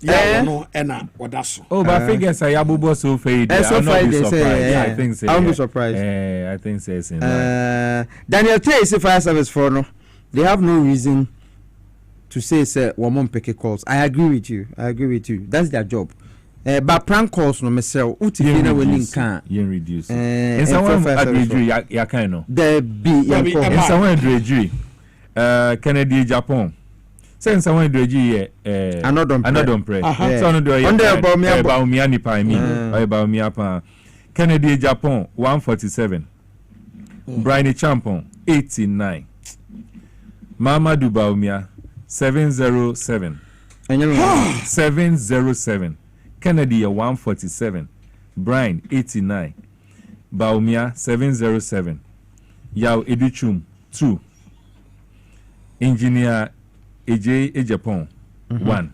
Yeah, no, ena wadaso. Oh, but figures are yabubo so fade. So far they say, I think so. I'll be surprised. I think so. Daniel Tay is a fire service for no. They have no reason to say woman pick calls. I agree with you. That's their job. But prank calls no myself. Utifina winning can. You reduce. In someone adreju ya kind there be in someone adreju. Kennedy Japan. Since someone adreju another pray. So no do Bawumia ni pa mi. Bawumia pa. Kennedy Japan 147. Brian Champon 89. Mamadou Bawumia 707. 707. Kennedy 147. Brian 89. Bawumia 707. Yao Edichum 2. Engineer AJ Japan 1.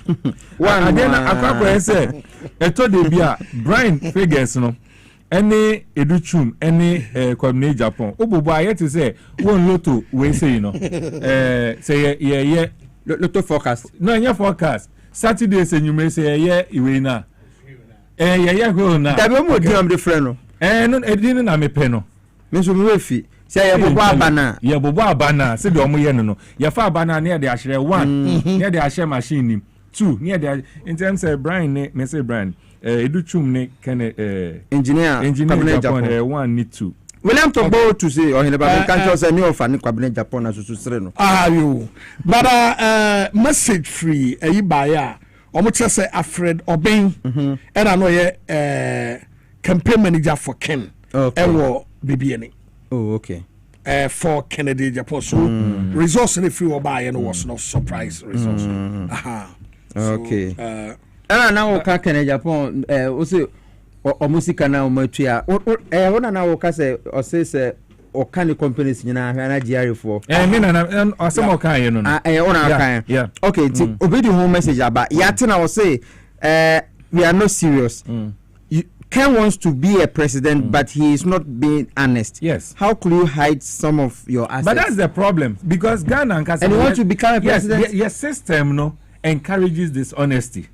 And then I say eto de bia Brian figures no any Educhum any Kwabena Japan obobo ayet say one lotto we say no say yeah lotto forecast no anya forecast Saturday say you may say yeah iwe na yeah go na da be mo di am de friend no no edin na me pe no me so me we fi say ya bobo abana say the omo ye no ya fa abana na de ahire 1 na de ahire machine nim 2 na de in terms of Brian me say Brian educhum ne can engineer Japan 1 need 2 William Tobo to say or in ba kan tell say me of an Kwabena Japan na so sere no you but message free buyer omo say Alfred Obeng and I know ye campaign manager for Ken ewo BBN. Oh, okay. For Kennedy Japan. So resource in the free buy and was not surprise resource. Okay. And now Kennedy Japan also or music na omatua. Ona na wo ka say or say or can the companies nyina na GR for. Me na some o kan ye no. Ona kan. Yeah. Okay, obedi home message about. Yate na wo say we are not serious. Ken wants to be a president, but he is not being honest. Yes. How could you hide some of your assets? But that's the problem because Ghana and you want to become a president. Your system encourages dishonesty.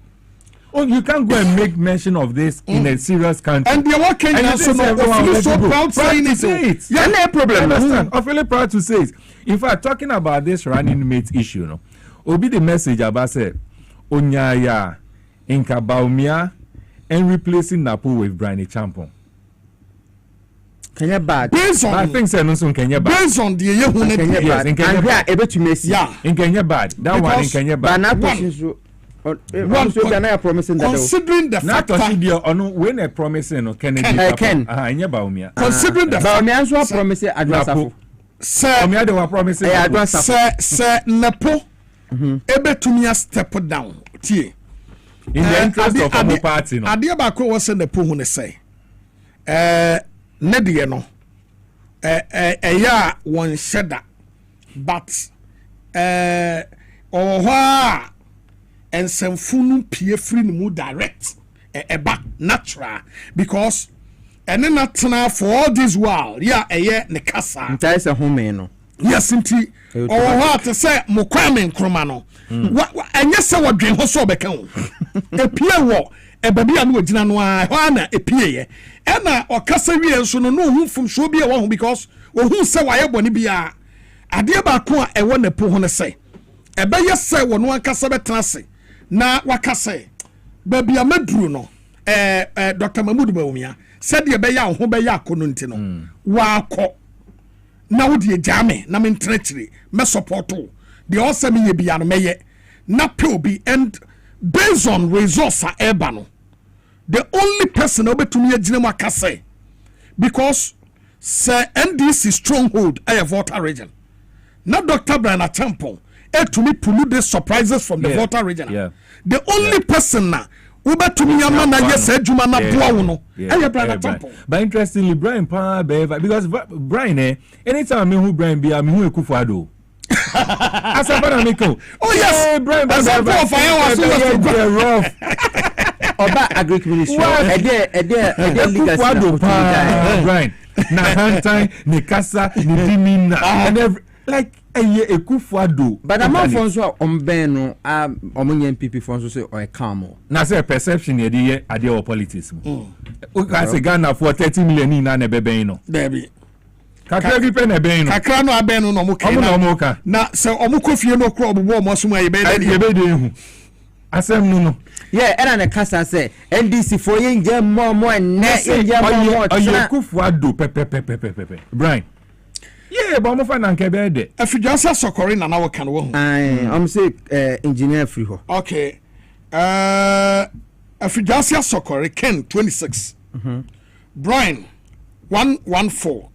Oh, you can't go and make mention of this in a serious country. And they're working so proud saying it. Yeah, no problem. Understand? I'm really proud to say it. In fact, talking about this running mate issue, Obi the message about say Onyaya Inkabaumia and replacing Napo with Brian Champon. Kenya bad. Based on I think so no Kenya bad. Based on the Kenya bad. In Kenya bad. Able to miss. Yeah. In Kenya bad. That one in Kenya bad. Promising that considering the fact that when a promising Kennedy Ken Baumia. Considering the Baumia so promise address sir Baumia they were promising sir Napo ebe to me step down tie in the interest of our party no ade ba ko was na po hu ne say ne de no ya won sheda but ohwa ensemfunu pie free mu direct eba natural because ene natena for all this while ne kasa ntai se home no yes nti ohwa to say mokwame nkroma no enye se wodwen ho so beka ho epie wo ebabi anu ogina no a ho na epie ye ena okasa wie nso no hu fum so bi e wo ho because ohun se waye boni bia ade ba ko a ewo na po ho ne se ebe ye se wo no akasa betena se na wakase baby amaduru no Dr. Mahmoud Bawumia said ye be ya ho be ya akono nti no wa akọ na wo de jame na me ntrechiri me support the awesome ye bia no meye na peobi and based on resource eba no the only person obetumi agina mu akase because say NDC stronghold a voter region na Dr. Brian Temple to me pull the surprises from the voter region. Yeah. The only person na uba to me yama na yes ejuma na boa no. Brian Temple. But interestingly, Brian Prah because Brian anytime me who Brian be me who Ekufuado. Asabana Miko. Oh yes, Brian Asabana fire was rough. Oba agric ministry. Ekufuado Brian. Na hantai, ni kasa, ni dimina, and every like Ekufuado. But I'm not for on no omunye MPP for say or calm. Na say perception ye dey ade politics. O ka say Ghana for 30 million in na bebe no. Baby. Kakra bi pe na ben no. Kakra no aben no mo kan. Omo ka. Na say omo kofie no kro obo mo so ma ye be dey. Ye be dey hu. Asem no. Yeah, and the kasa say NDC for yin get more and net yin get more. Ekufuado pepe. Brian. Yeah, but I'm fine and kebede. If you just sokori na wo kan wo hu. I'm say engineer free ho. Okay. If you just sokori Ken 26. Brian 114.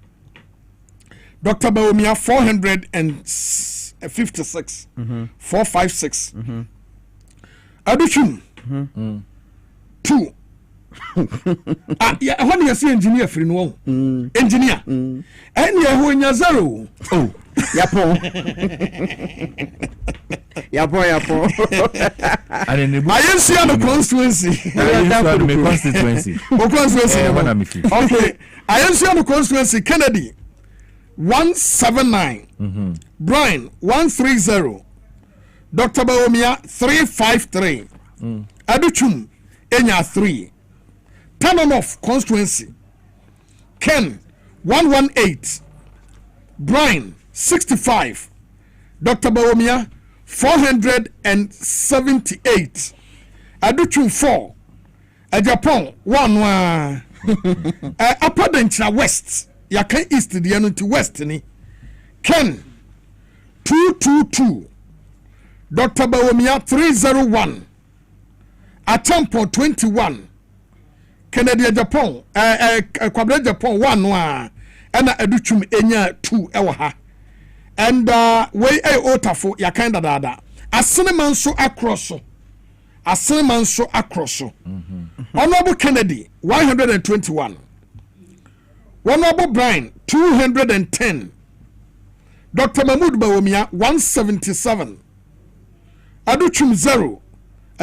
Dr. Bawumia 456. 456. Aduchum 2. Yeah, when you see engineer free no engineer and you who in 0 yapo I see on the constituency okay I see on the constituency Kennedy 179 Brian 130 Dr. Bawumia 353 Aduchum Enya 3 Turn off constituency Ken 118 Brian 65. Dr. Bawumia 478. Aduchum 4. Japan 1 Upper Denchina West. Yakan East the to West ni. Ken 222. Dr. Bawumia 301. Atampo 21. Kennedy Japan Kwabena Japan 1 and Aduchum Enya 2 ewa and way otafo ya kinda dada aseneman so across Honorable Kennedy 121. Honorable Brian 210. Dr. Mahmoud Bawumia 177. Aduchum 0.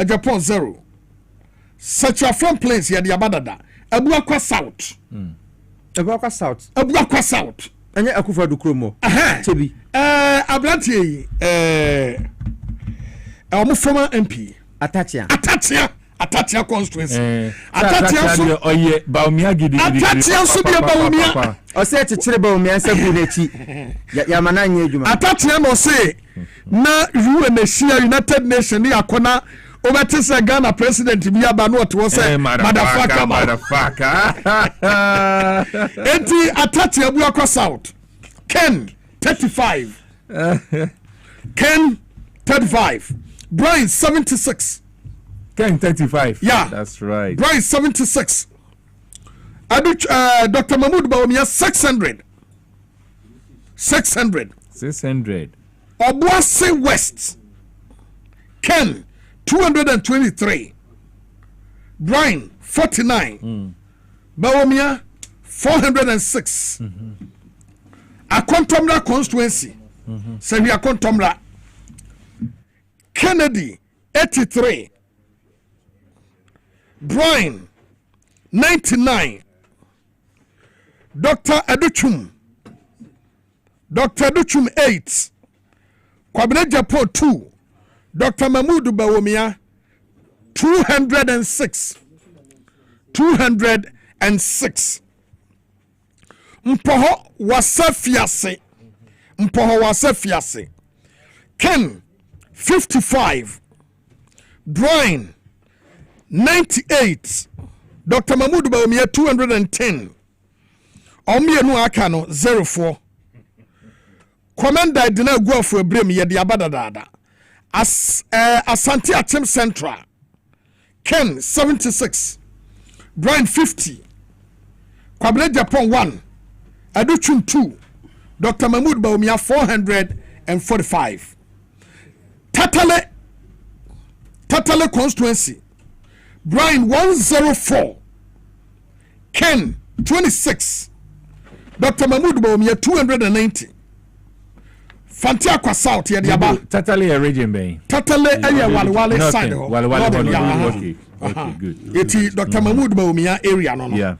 Japan 0. Such a front place ya diabadada. Abuakwa South. Abuakwa South. Abuakwa South. Anya akufa du kromo. Chebi. Abrantie omo former MP. Atachia constituency. Atachia so oye Bawumia gidi. Atachia so bia Bawumia. O se chichire Bawumia nsabu n'echi. Ya mananye adwuma. Atachia no say na United Nations ni akona Obatisa Ghana president bi aba no to say motherfucker. Enti attach Abuakwa South. Ken 35. Ken 35. Brian 76. Ken 35. Yeah. That's right. Brian 76. Dr. Mahmoud Bawumia 600. 600. Obuasi West. Ken 223. Brian 49. Bawumia 406. Akontomra constituency. Sevi Akontomra. Kennedy 83. Brian 99. Dr. Aduchum 8. Kwabena Japan 2. Dr. Mahmoud Bawumia 206. Mpoho wasafiase. Ken 55. Brian 98. Dr. Mahmoud Bawumia 210. Omienu aka no 04. Commander dina guafo ebrem ye de abadadada. Asante Atem Central. Ken 76. Brian 50. Kwabena Japan 1. Aduchum 2. Dr. Mahmoud Bawumia 445. Tatale constituency. Brian 104. Ken 26. Dr. Mahmoud Bawumia 290. Fantiakwa South ya diaba. Tatale a region bay. Tatale aya Wale side ho. Okay, good. Eti Dr. Mahmoud Bawumia area no. Yeah.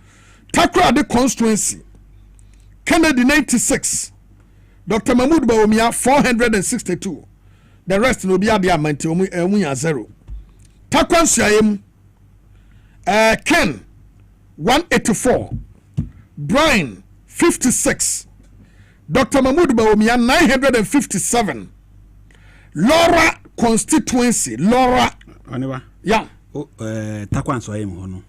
Takra the constituency. Kennedy 96. Dr. Mahmoud Bawumia 462. The rest no be ade amante omunya 0. Takwan Siayem Ken 184. Brian 56. Dr. Mahmoud Bawumia 957. Laura constituency. Laura. Aniba. Yeah. Takwan Siayem hono.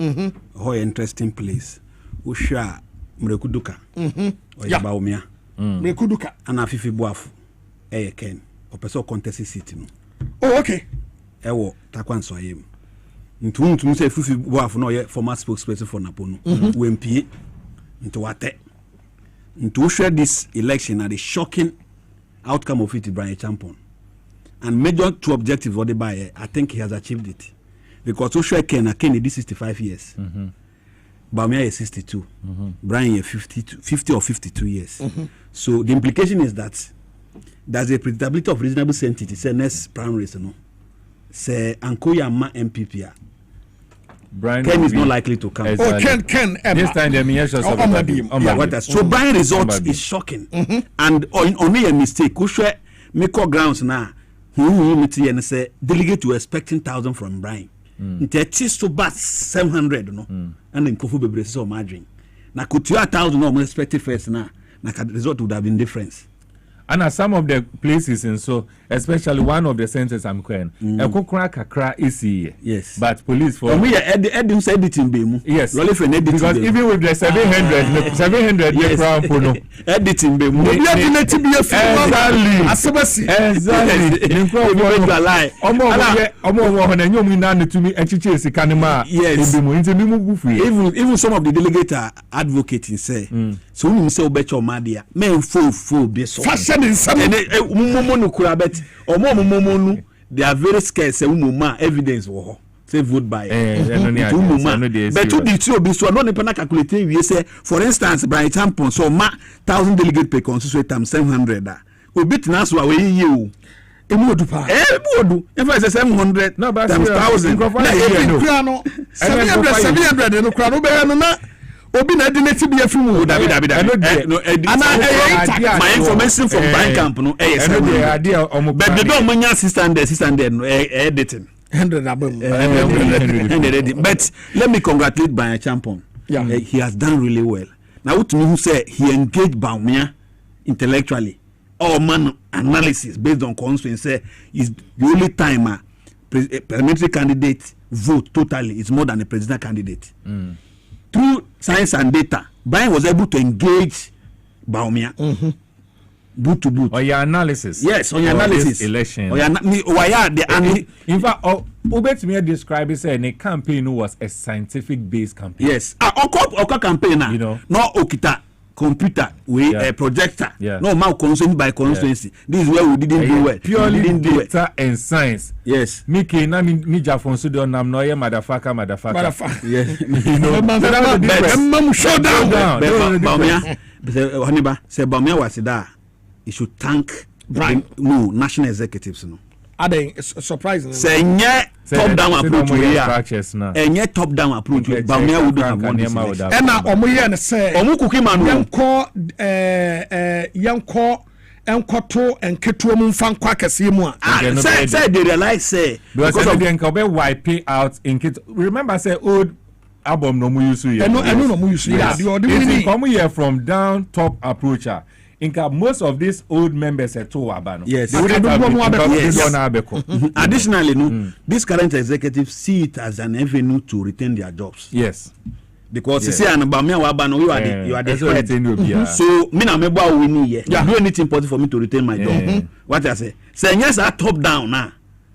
Ho interesting place. Ushwa Mrekuduka. Yeah. Bawumia. Mrekuduka. Ana fifi boafu. Ken. Opeso contest city no. Oh, okay. Ewo Takwan Siayem. Ntum say fifi boafu no ye former spokesperson for Napono. Wempie. Nto wate. To share this election and the shocking outcome of it, Brian Champon. And major two objectives for the buyer, I think he has achieved it. Because to share Ken is 65 years. Bawumia is 62. Brian is 50 or 52 years. So the implication is that there's a predictability of reasonable certainty. Say next primary, no. Say Ankoya Ma MPP. Ken is not likely to come. Ken. This time the So Brian results is shocking. And only a mistake. Kushwe make grounds now. Who say delegate to expecting 1,000 from Brian. It's so bad 700 no. And then Kofu Bebre so margin. Na kutua 1,000 no expected first now. the result would have been different. And at some of the places and so, especially one of the centers I'm going, a kokra kakra is here. Yes. But police for we are editing bemu. Yes. Because even with the 700 crown pono. Editing bemu. Even some of the delegates are advocating say so we say obecho madia men full be so fashion in some no kurabet omo they are very scared say umuma evidence wo say vote by but to the two be so no na calculate we say for instance Brian Tampon so 1,000 delegate per constituency times 700 obi tina so we you Emuodu pa. Emuodu. If I say 700 no, but times 1,000. No. 700 no kra no be no na obi na dinati be afimu. David. No, my information from bank camp no but they don't manya 600 no editing. 100 above. But let me congratulate Brian Champon. Yeah. He has done really well. Now to me who say he engaged Baumia intellectually. All man analysis based on constituency is the only time a parliamentary candidate vote totally is more than a presidential candidate. Through science and data, Brian was able to engage Baumia boot to boot. Or your analysis. Yes, on your analysis. Election. In fact, Obetumi described it saying a campaign was a scientific based campaign. Yes. Oka campaign now. You know. No okita. Computer a projector no man consumed by constituency. This is where we didn't do well. Purely data and science. Yes. Miki na mi Jafonso don nam no ye motherfucker. Yes. You know. Baumia say Baumia was there. You should thank national executives no. Are they surprising? Say top down approach we are. Enye top down approach Baumia would have won this election. And now omo ye na say omo cookie man yanko enkoto enketo mu mfa nkwa kase mu a say they realize say because of the enkobe wipe out enketo. Remember say old album no mu use here. No mu use here. It's come here from down top approacher. Most of these old members are too abano. Yes. Additionally, these current executives see it as an avenue to retain their jobs. Yes. Because you see, you are the head. So, me na mebo we need do anything important for me to retain my job. What I say? Say yes, I top down now.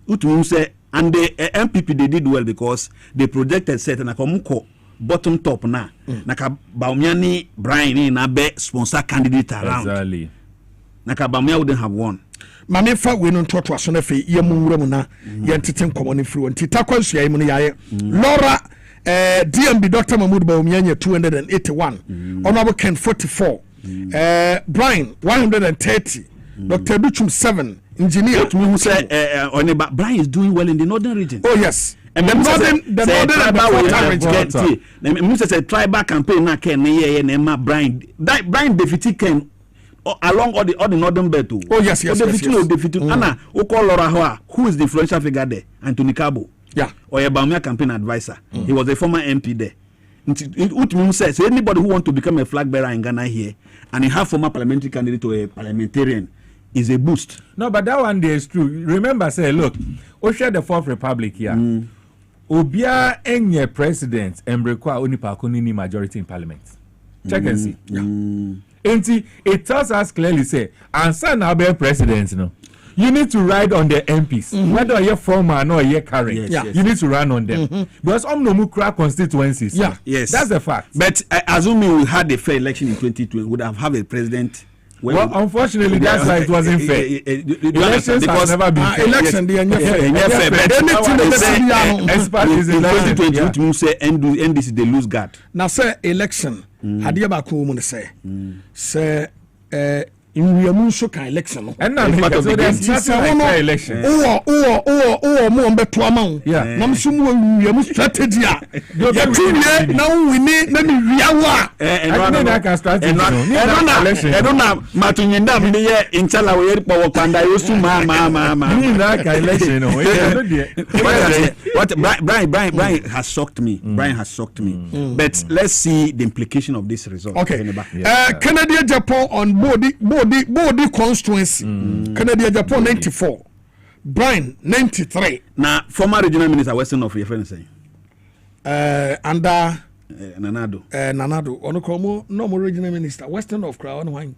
Utu say and the MPP they did well because they projected certain akomuko bottom top na naka Baumia ni Brian ni na be sponsor candidate around. Exactly. Naka Baumia wouldn't have won. Mame fa we no toto aso na fe ye mu wura mu na ye ntete nkomo ne firi wonti takwansu ya mu no yaye Laura DMB Dr. Mahmoud Baumia 281 Honorable Ken 44 Brian 130 Dr. Bichum 7 engineer to me who say Brian is doing well in the northern region. Oh yes. And the northern say tribal campaign na Ken na Brian defeat Ken along all the northern belt. Oh yes. Defeat Anna who call Laura who is the influential figure there, Anthony Cabo. Yeah. Or a Baumia campaign advisor. He was a former MP there. It says so anybody who want to become a flag bearer in Ghana here and you have former parliamentary candidate or a parliamentarian is a boost. No, but that one day is true. Remember, say, look, we share the Fourth Republic here. Obia enye president embrekwa onipa konini majority in parliament. Check and see. It tells us clearly, say, and son now be president, no. You need to ride on the MPs, whether you're former or you're current. Yes. You need to run on them because no mukra constituencies. Yeah, yes, that's the fact. But assuming we had a fair election in 2020, would have a president. Well, unfortunately, that's why it wasn't fair. Elections have never been fair. Election, fair. Experts is in 2020, which means say NDC they lose guard. Now, say election. Hadiya ba ko mu say Nwiamu so kan election no. And now so there's nothing like election. Mo mbeto ama wo. Na mso mu nwiamu strategy a. Ya tuwie na wo ni na mi wiawa. I can start it. I don't know matunyenda me ye inchala we yeri power kwanda yosu ma. Ni na ka election no. What Brian has shocked me. Brian has shocked me. But let's see the implication of this result. Okay. Canada Japan on body constituency. Canada Japan 94. Brian 93. Now former regional minister Western of your friend saying. Under Nanado. Nanado. Ono komo no more regional minister Western of Crown wine.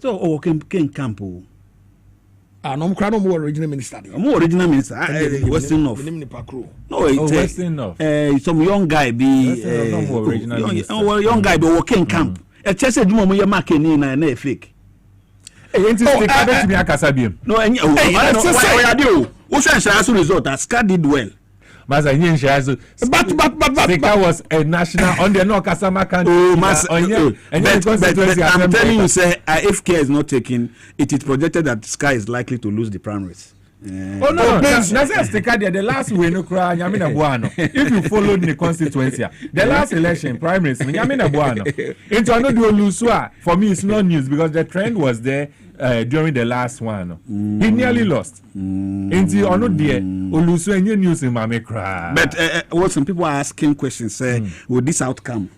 So Ken Campo. No more regional minister. More regional minister. Western of. No, Western of. Some young guy be young guy be working camp. A chese dwuma mo ye mark ni na fake. Ain't it to be Akasabium? No, why are you? Who says result as Ska did well? But Stika was a national on the no Kasama country. But I'm telling you, say, if care is not taken, it is projected that Sky is likely to lose the primaries. Oh no, that's Stika there. The last we no cry, Yamina Buano. If you followed the constituency, the last election primaries, Yamina Buano. Into another Lusua, for me, it's not news because the trend was there. During the last one, he nearly lost. Into ono dear, Olusu and news in Mame cry. But what some people are asking questions say, would this outcome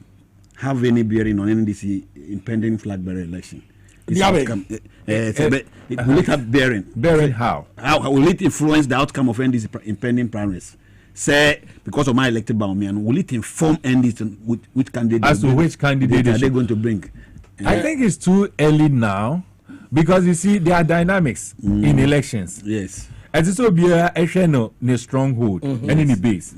have any bearing on NDC impending flag bearer election? Will it have bearing? Bearing how? How will it influence the outcome of NDC impending primaries? Say because of my elected Baumian, will it inform NDC which candidate? As to which candidate are they going to bring? I think it's too early now. Because you see, there are dynamics in elections. Yes. As it's so be a stronghold and in the base.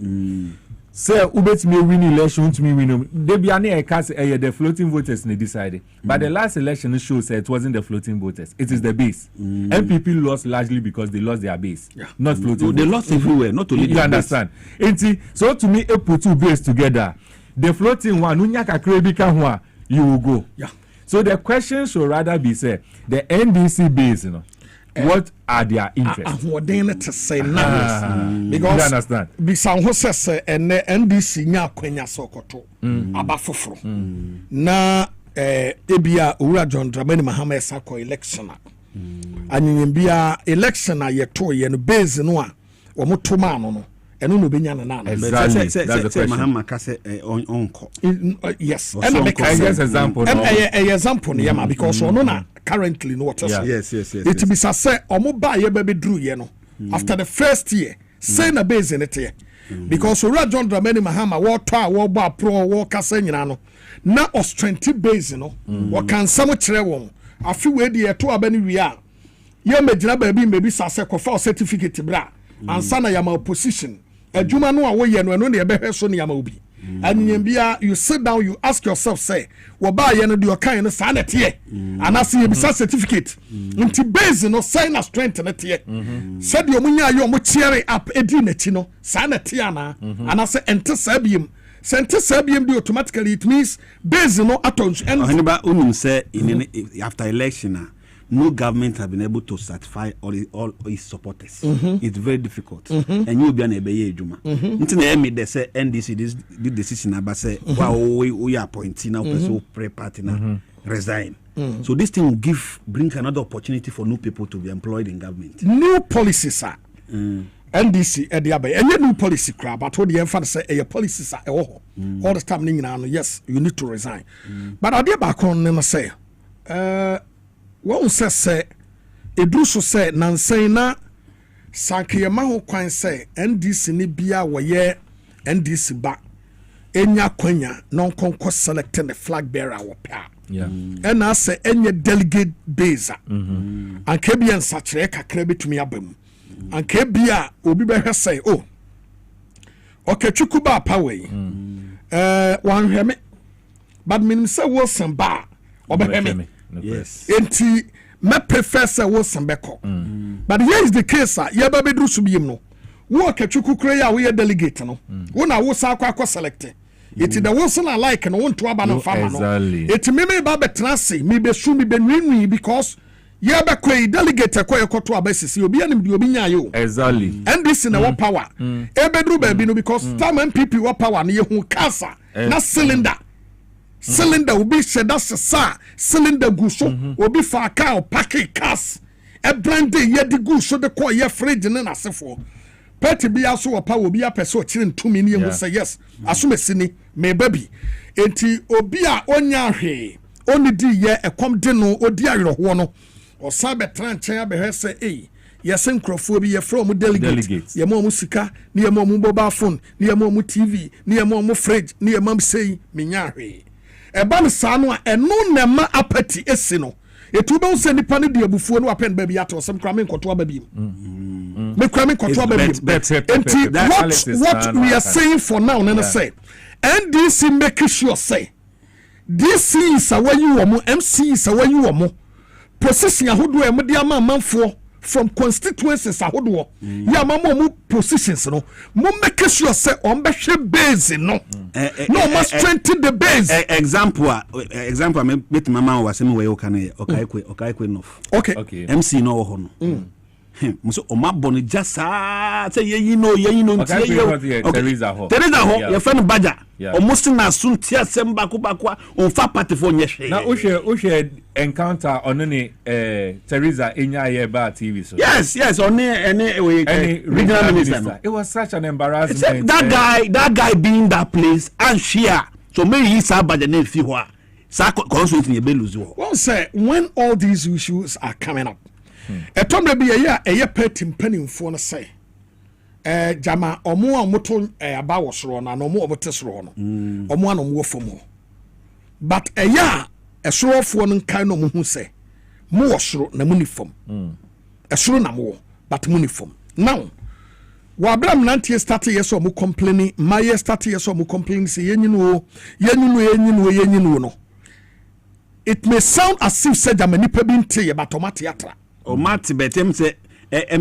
Say, ubet me win election to me win. They be a cast the floating voters they decided. But the last election shows it wasn't the floating voters. It is the base. MPP lost largely because they lost their base. Not floating. They lost everywhere, not only you understand. So to me, put two base together. The floating one, you will go. Yeah. So the question should rather be said, the NDC base, what are their interests? To say now, because you understand. Bisan ho sese ene NDC nya kwanya sokoto abafoforo. Na ebia Owura John Dramani Mahama Esako election. Anyembia election a yeto ye no base no a omoto ma no. And no benya na na. Exactly. That's the question. Mahama kase onko. Yes. And I guess example. Example yama because ono na currently no what. Yes. It be say omo ba ye be dru ye no. After the first year, say na base in it here. Because Owura John Dramani Mahama wo to a wo ba pro wo kase nyina no. Na o strength base no. Wo kan samo kire won. Afi we de to abani wi a. Ye megina ba bi mebi sase kofa certificate bra. Ansana yama opposition. Adwuma no a wo ye no no na ye behwe so na yama obi. Anyembia you sit down you ask yourself say wo ba ye no de okan no sa na tie anase ye bisa certificate nti base no sign a strength na tie said yo munya yo mo cheer up edi na ti no sa na tie ana anase ente sabiem sente sabiem de automatically it means base no atonsu and haniba unum say in after election no government have been able to certify all its supporters. It's very difficult. And you'll be an ebeye juma. Until they say NDC this decision about say wow we are appointing now person pre-party now resign. So this thing will bring another opportunity for new people to be employed in government. New policies sir. NDC ediabe any new policy crap but what the emphasis say a policies are all the time yes you need to resign. But I back on them say one say edru so say nansen na sankeyema ho kwan say NDC ni bia woye NDC ba enya kwanya non konko selecting the flag bearer wo pa and I say any delegate base and kebian sachre kakra betumi abam and kebia obi be say oh okay chuku ba pa we wan hweme but minim say wo san ba obehweme. Yes. Enti me prefer say wo sembeko. But here is the case ya ba bedru subiem no. Wo akatwuku kura ya wo ye delegate no. Wo na wo sa akwa select. It is the Wilson I like and want to abandon farmer. Exactly. It me ba betrase me be su me be nwi because ye be kwai delegate kwai koto abesisi obi anim di obi nya yo. Exactly. And this in our power. Ebedru baby no because time MPP wa power na ye hu cancer na cylinder. Cylinder will be sheda sa cylinder gu so obi fa car or packet cars. E brand ye di gu so de call ye fridge na asefo. Petty be also a power be a person chilling 2 million will say yes. Asumesini me baby. Enti obia onya hwe oni di ye ekom de no odi ayro no o sabe tranche be say eh yes nkrofo bi ye from delegate ye mo musika ne ye mo mobile phone ne ye mo TV ne ye mo fridge ne ye mo say menya hwe e ba sa no a eno na ma apati esi no etu be se nipa ne de abufuo no apen ba bi ato sem kra me nkoto aba bi me kra me nkoto aba bi enti what we are saying for now na say NDC make sure say this is away you omo MC is away you omo position ahodo e mo de ama manfo from constituencies ahodo ya mama mo positions no mo make sure say on be hwe base no no must strengthen the base example me bet mama wa sem we okaikwe enough okay MC no ho no muso o mabon jasa say ye no Teresa ho ye friend badger almost na sunti asem bakwa on fa party for nyehwe na o share encounter on any Teresa enya ye ba TV so yes on any regional minister it was such an embarrassment that guy being that place and share so maybe he sa badger na fi ho a sa consulting ye be lose ho well say when all these issues are coming up etomre bi ye party mpanimfo no say jama omo amoto aba wo soro na omo obote soro no omo anom wo fom but esorofo no kan no mo hu say mo wo soro na mo ni fom esoro na mo but mo ni fom now wa abram nantie start yes omo complaining my start yes omo complaining say yenyinu no it may sound as if say jama nipa bi ntie but omate atra o mati betem say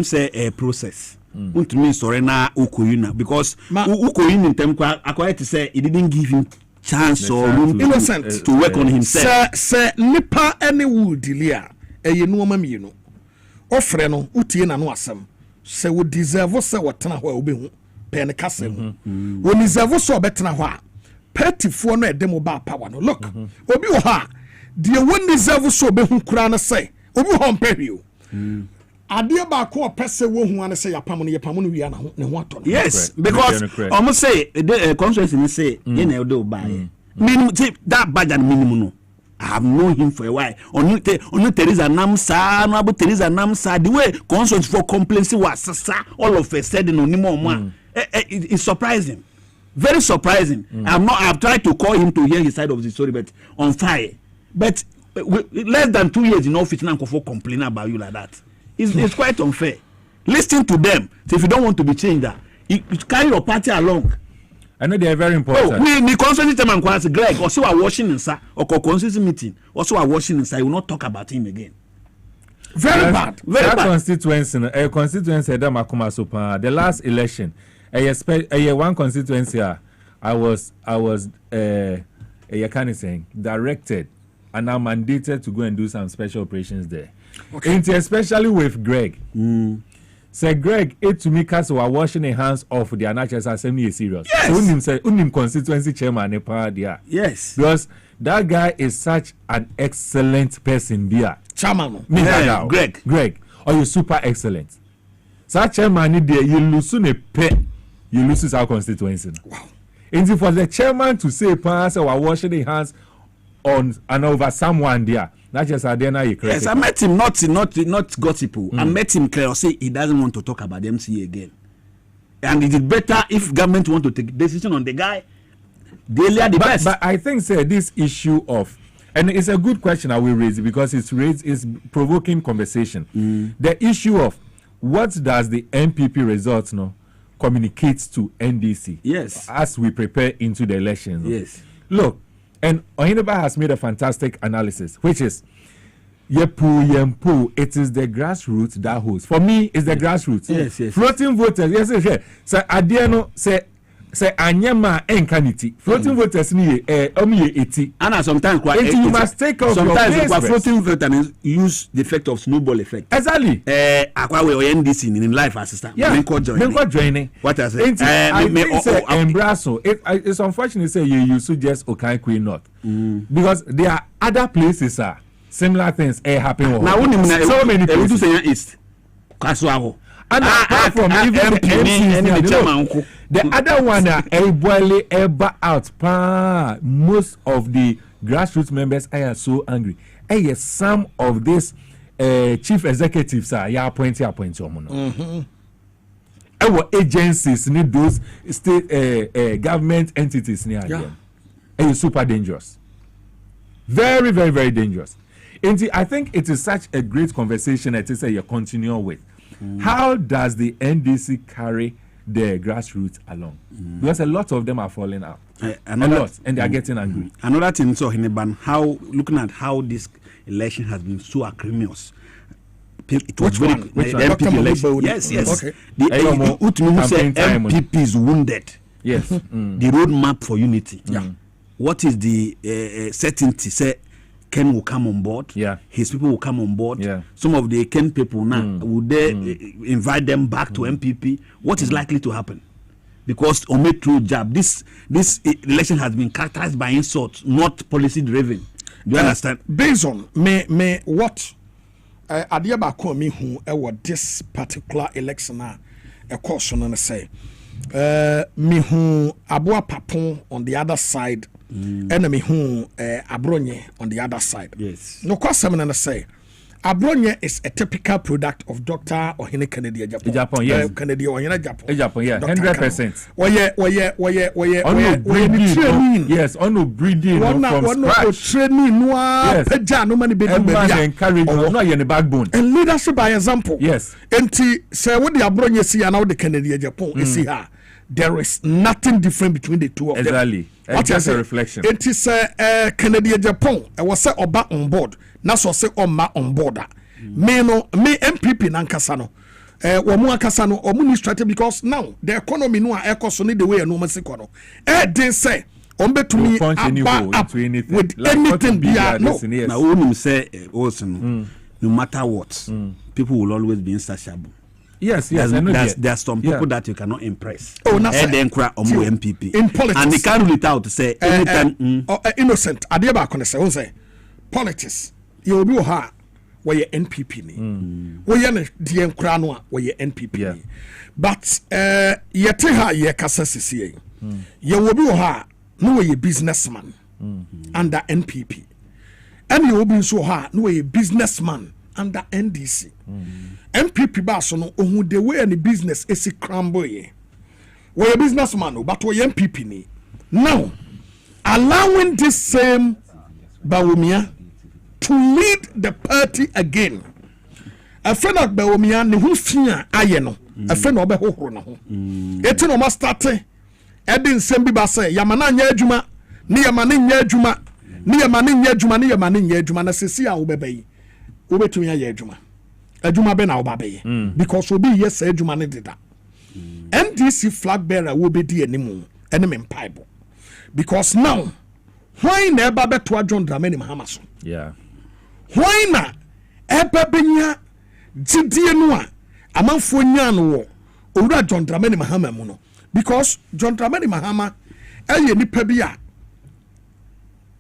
say process untumi sorry na ukoyuna because ukoyuna ntem kwa akwai to say he didn't give him chance or room innocent to work on himself say nipa any would delia eye no ma mi no ofre no utie na no asem say we deserve say wotena ho obehu pen kasem we deserve so obetena ho a partyfo no edem ba power no look obi wo ha de we deserve so obehu kura na say obi ho mpehwe adie ba ko opese wo hu an say yapam no yepam no wi na ho ne ho ato yes because almost say the conscience ni say ye na do ba minimum that badger minimum no I have known him for a while onu Teresa namsa no abu Teresa namsa the way conscience for complaints was all of a sudden onimo it's surprising, very surprising. I've tried to call him to hear his side of the story but on fire but less than 2 years in office now for complain about you like that. It's quite unfair. Listen to them. So if you don't want to be changed, you carry your party along. I know they are very important. We constantly tell man Greg also are watching inside or constituency meeting also are watching inside. We will not talk about him again. Very bad. Very bad. Constituency that Makuma Sopa. The last election, one constituency. I was saying directed. And I'm mandated to go and do some special operations there. Okay. And especially with Greg. Say Greg, it to me cause we are washing the hands of the Anarchist Assembly is serious. Yes. So unim constituency chairman there. Yes. Because that guy is such an excellent person there. Chairman. Greg. Or you super excellent. Such chairman there, you lose a pet, you lose our constituency. Wow. And for the chairman to say pass we are washing the hands on and over someone there. Not just Adena. Yes, I met him not gossip. I met him clear say he doesn't want to talk about the MCA again. And it is better if government want to take decision on the guy. They are the best. But I think this issue of and it's a good question I will raise it because it's provoking conversation. The issue of what does the MPP results communicate to NDC? Yes. As we prepare into the elections. Yes. Look. And Ohineba has made a fantastic analysis, which is Yempu. It is the grassroots that holds. For me, it's the grassroots. Yes. Floating voters. Yes. So Adiano say say anyama enkaniti floating voters ni omi 80 and sometimes you must take off sometimes floating voters use the effect of snowball effect exactly akwa we NDC in life assistant menko joining what I say embraso it's unfortunate say you suggest Okai Queen not because there are other places similar things happen now so many places say east Kaswaho and apart from even the MCs, the other one are ever out. Most of the grassroots members are so angry. Yes, some of these chief executives are appointed. Our agencies need those state government entities near them. It's super dangerous. Very, very, very dangerous. And I think it is such a great conversation that you continue with. How does the NDC carry the grassroots along? Because a lot of them are falling out. A lot, and they are getting angry. Another thing, so how looking at how this election has been so acrimonious. It was Which one? The MPP election. Yes. Okay. The MPP is wounded. Yes. The roadmap for unity. Yeah. What is the certainty? Say Ken will come on board. Yeah. His people will come on board. Yeah. Some of the Ken people now would they invite them back to MPP? What is likely to happen? Because omit through jab, this election has been characterized by insults, not policy driven. Do you understand? Based on me what Adiaba call me who this particular election a course on say me who Abua Papon on the other side. Enemy who Abronye on the other side. Yes. No question I'm say Abronye is a typical product of Dr. Ohene Kennedy Japan. Japan, yes. Kennedy Ohene Japan. Japan, yeah. 100%. Yes, on no breeding from scratch. Training Yes. Peja no money baby. Encourage no the backbone. And leadership by example. Yes. Enti say what the Abronye see and now the Kennedy Japan is see her. There is nothing different between the two of them. Exactly. It's just a reflection. It is Canadian Japan. I was say Oba on board. Na so say Oma on board. Me MPP nankasano. Wamu akasano omu strategy because now the economy no ekoso ni the way no masikono. They say ombe to me up with like anything bia no. Now when say also no matter what people will always be insatiable. Yes, there are some people that you cannot impress. And then cry on MPP. In politics. And they can't rule it out to say anytime. Innocent. Adiaba kone say politics. You will be ha where your NPP ni. Where you DM Kranwa where your NPP ni. But yete ha ye kasa sisi. You will be ha no way businessman under NPP. And you will be so ha no way businessman under NDC. MPP baso no ohun the way any business esi cramble ye. We a businessman but we MPP ni. Now allowing this same Bawumia to lead the party again. A friend of Bawumia ne hu fia aye no. A friend of Behohoro na ho. Eti no ma start edin sembi ba say yamana nya adwuma ne yamane nya adwuma ne yamane nya adwuma ne yamane nya adwuma na sesi a wo bebai. Wo betumi ya adwuma. Adwuma be na obabe because obi yes adwuma ne deda NDC flag bearer will be the animal enemy pipe because now why never be to John Dramani Mahama so why na eba benya gidie no a amanfo nya no wo owura John Dramani Mahama mu no because John Dramani Mahama eye nipa bi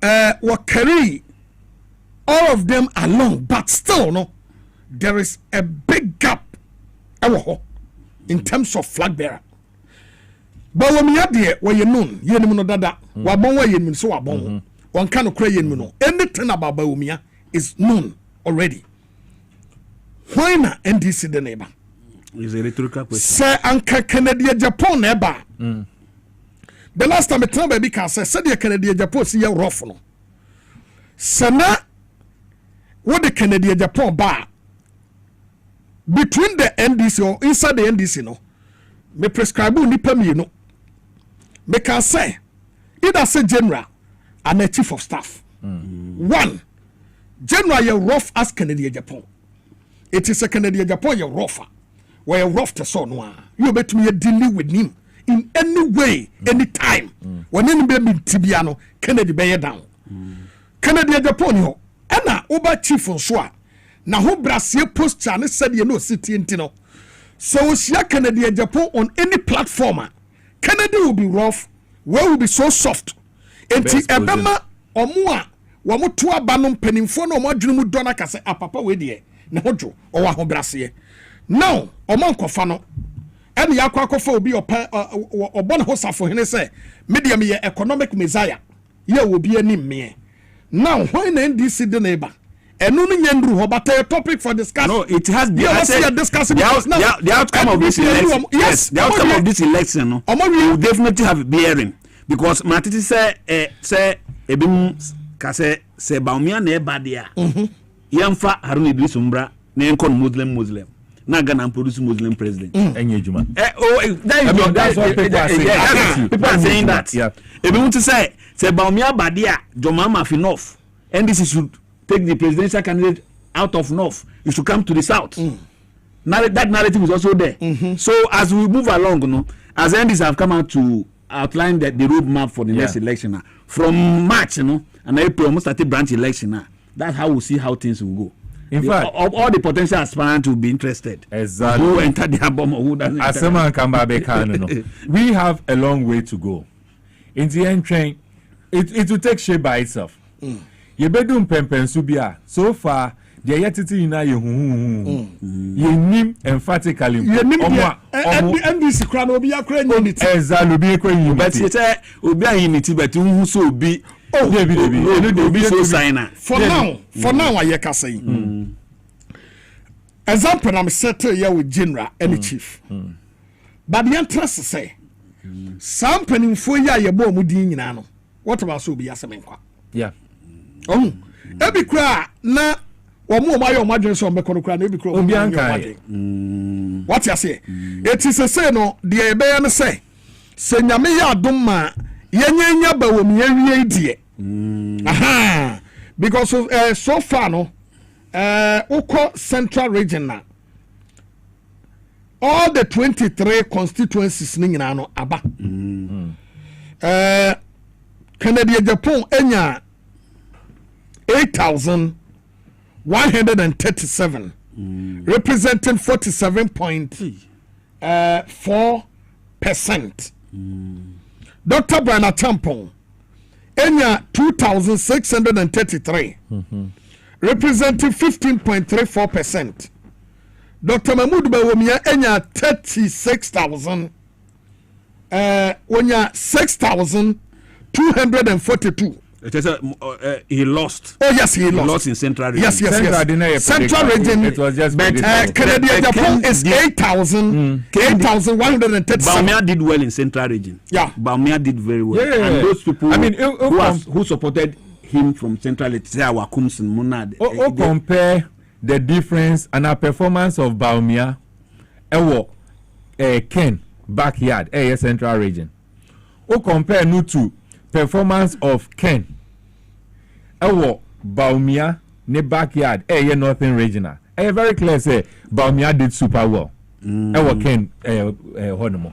a wo carry all of them along but still no there is a big gap in terms of flag bearer. But when we are there, where you know, you know that wabon where you so wabon. One kind of cray no. Anything about Bawumia is known already. Why not NDC the neighbor? Is a rhetorical question. Sir Anka Canadian Japan neighbor. The last time I tell baby can say the Canadian Japan see you rough no. Sana what the Canadian Japan bar between the NDC or inside the NDC no me prescribe nipa me no me can say either say general and a chief of staff one general you rough as Canadian Japan it is a Canadian Japan you rougher where you rough to so no you bet me dealing with him in any way, any time. When any baby Tibiano, Kennedy Bay down. Kennedy Japan, Anna, Oba Chief on Swa. Now, who Brazil post channel said you know city in Tino. So, she Kennedy Japan on any platform. Kennedy will be rough, where will be so soft. And Ebema or Mua, Wamutua Banum Peninfono, Madrimu Donna Cassa, a papa with ye, Nahojo, or Waho Brassier. Now, Omonko Fano. And Yakwako will be or Bonhosa for him, say, medium ye economic messiah. Ye will be a name me. Now, when NDC the neighbor? And no but a topic for discussion. No, it has been the outcome of this election. Yes, the outcome of this election will definitely have bearing. Because Matiti say Ebim Kase say Baumia ne Badia. Yamfa Harun Idris Umbra, Nankon Muslim. Nagana produce Muslim president. Enjuma. That's what people are saying. People are saying that. Yeah. Ebim to say Baumia Badia, Jomama Finoff. And this should take the presidential candidate out of north. You should come to the south. That narrative is also there. So as we move along, as NDs have come out to outline the roadmap for the next election from March, and April, almost at the branch election. That's how we'll see how things will go. In fact, all the potential aspirants will be interested. Exactly. Who entered the album or who doesn't. We have a long way to go. In the end, train, it will take shape by itself. Yebedum pempen subia. So far, the yetiti ina yenim emphatically. Yenim NDC crown obi akra unity. Exactly, obi akra unity. But you say obi a unity, but who so be? Oh, Debbie, so signer. For now, I can say. Example, I'm settled here with general and the chief. But the interest say, some penning for ya yebo mudi nyinano. What about so be asamenkwa? Yeah. Every cry na omo my imagine so be kono cry na every cry what you say it is a say no the ebe ya say se nyame ya adom ma yenya ba wo me awie die aha because of, so far no uko central region na all the 23 constituencies ni nyina no aba Canada Japan enya 8,137 representing 47.4%. Dr. Brana Tampon enya 2,633 representing 15.34%. Dr. Mahmoud Bawumia enya 36,000 onya 6,242. It is he lost. Oh yes, he lost. He lost in central region. Yes. Central region. It was just Canadian Japan is 8,137. Baumia did well in central region. Yeah, Baumia did very well. Yeah. And those people, who supported him from central, let's say our Kumsin Munad. Compare the difference and our performance of Baumia, Ken backyard, central region. Compare no to performance of Ken Baumia ne backyard northern regional very clear say Baumia did super well Ken honomo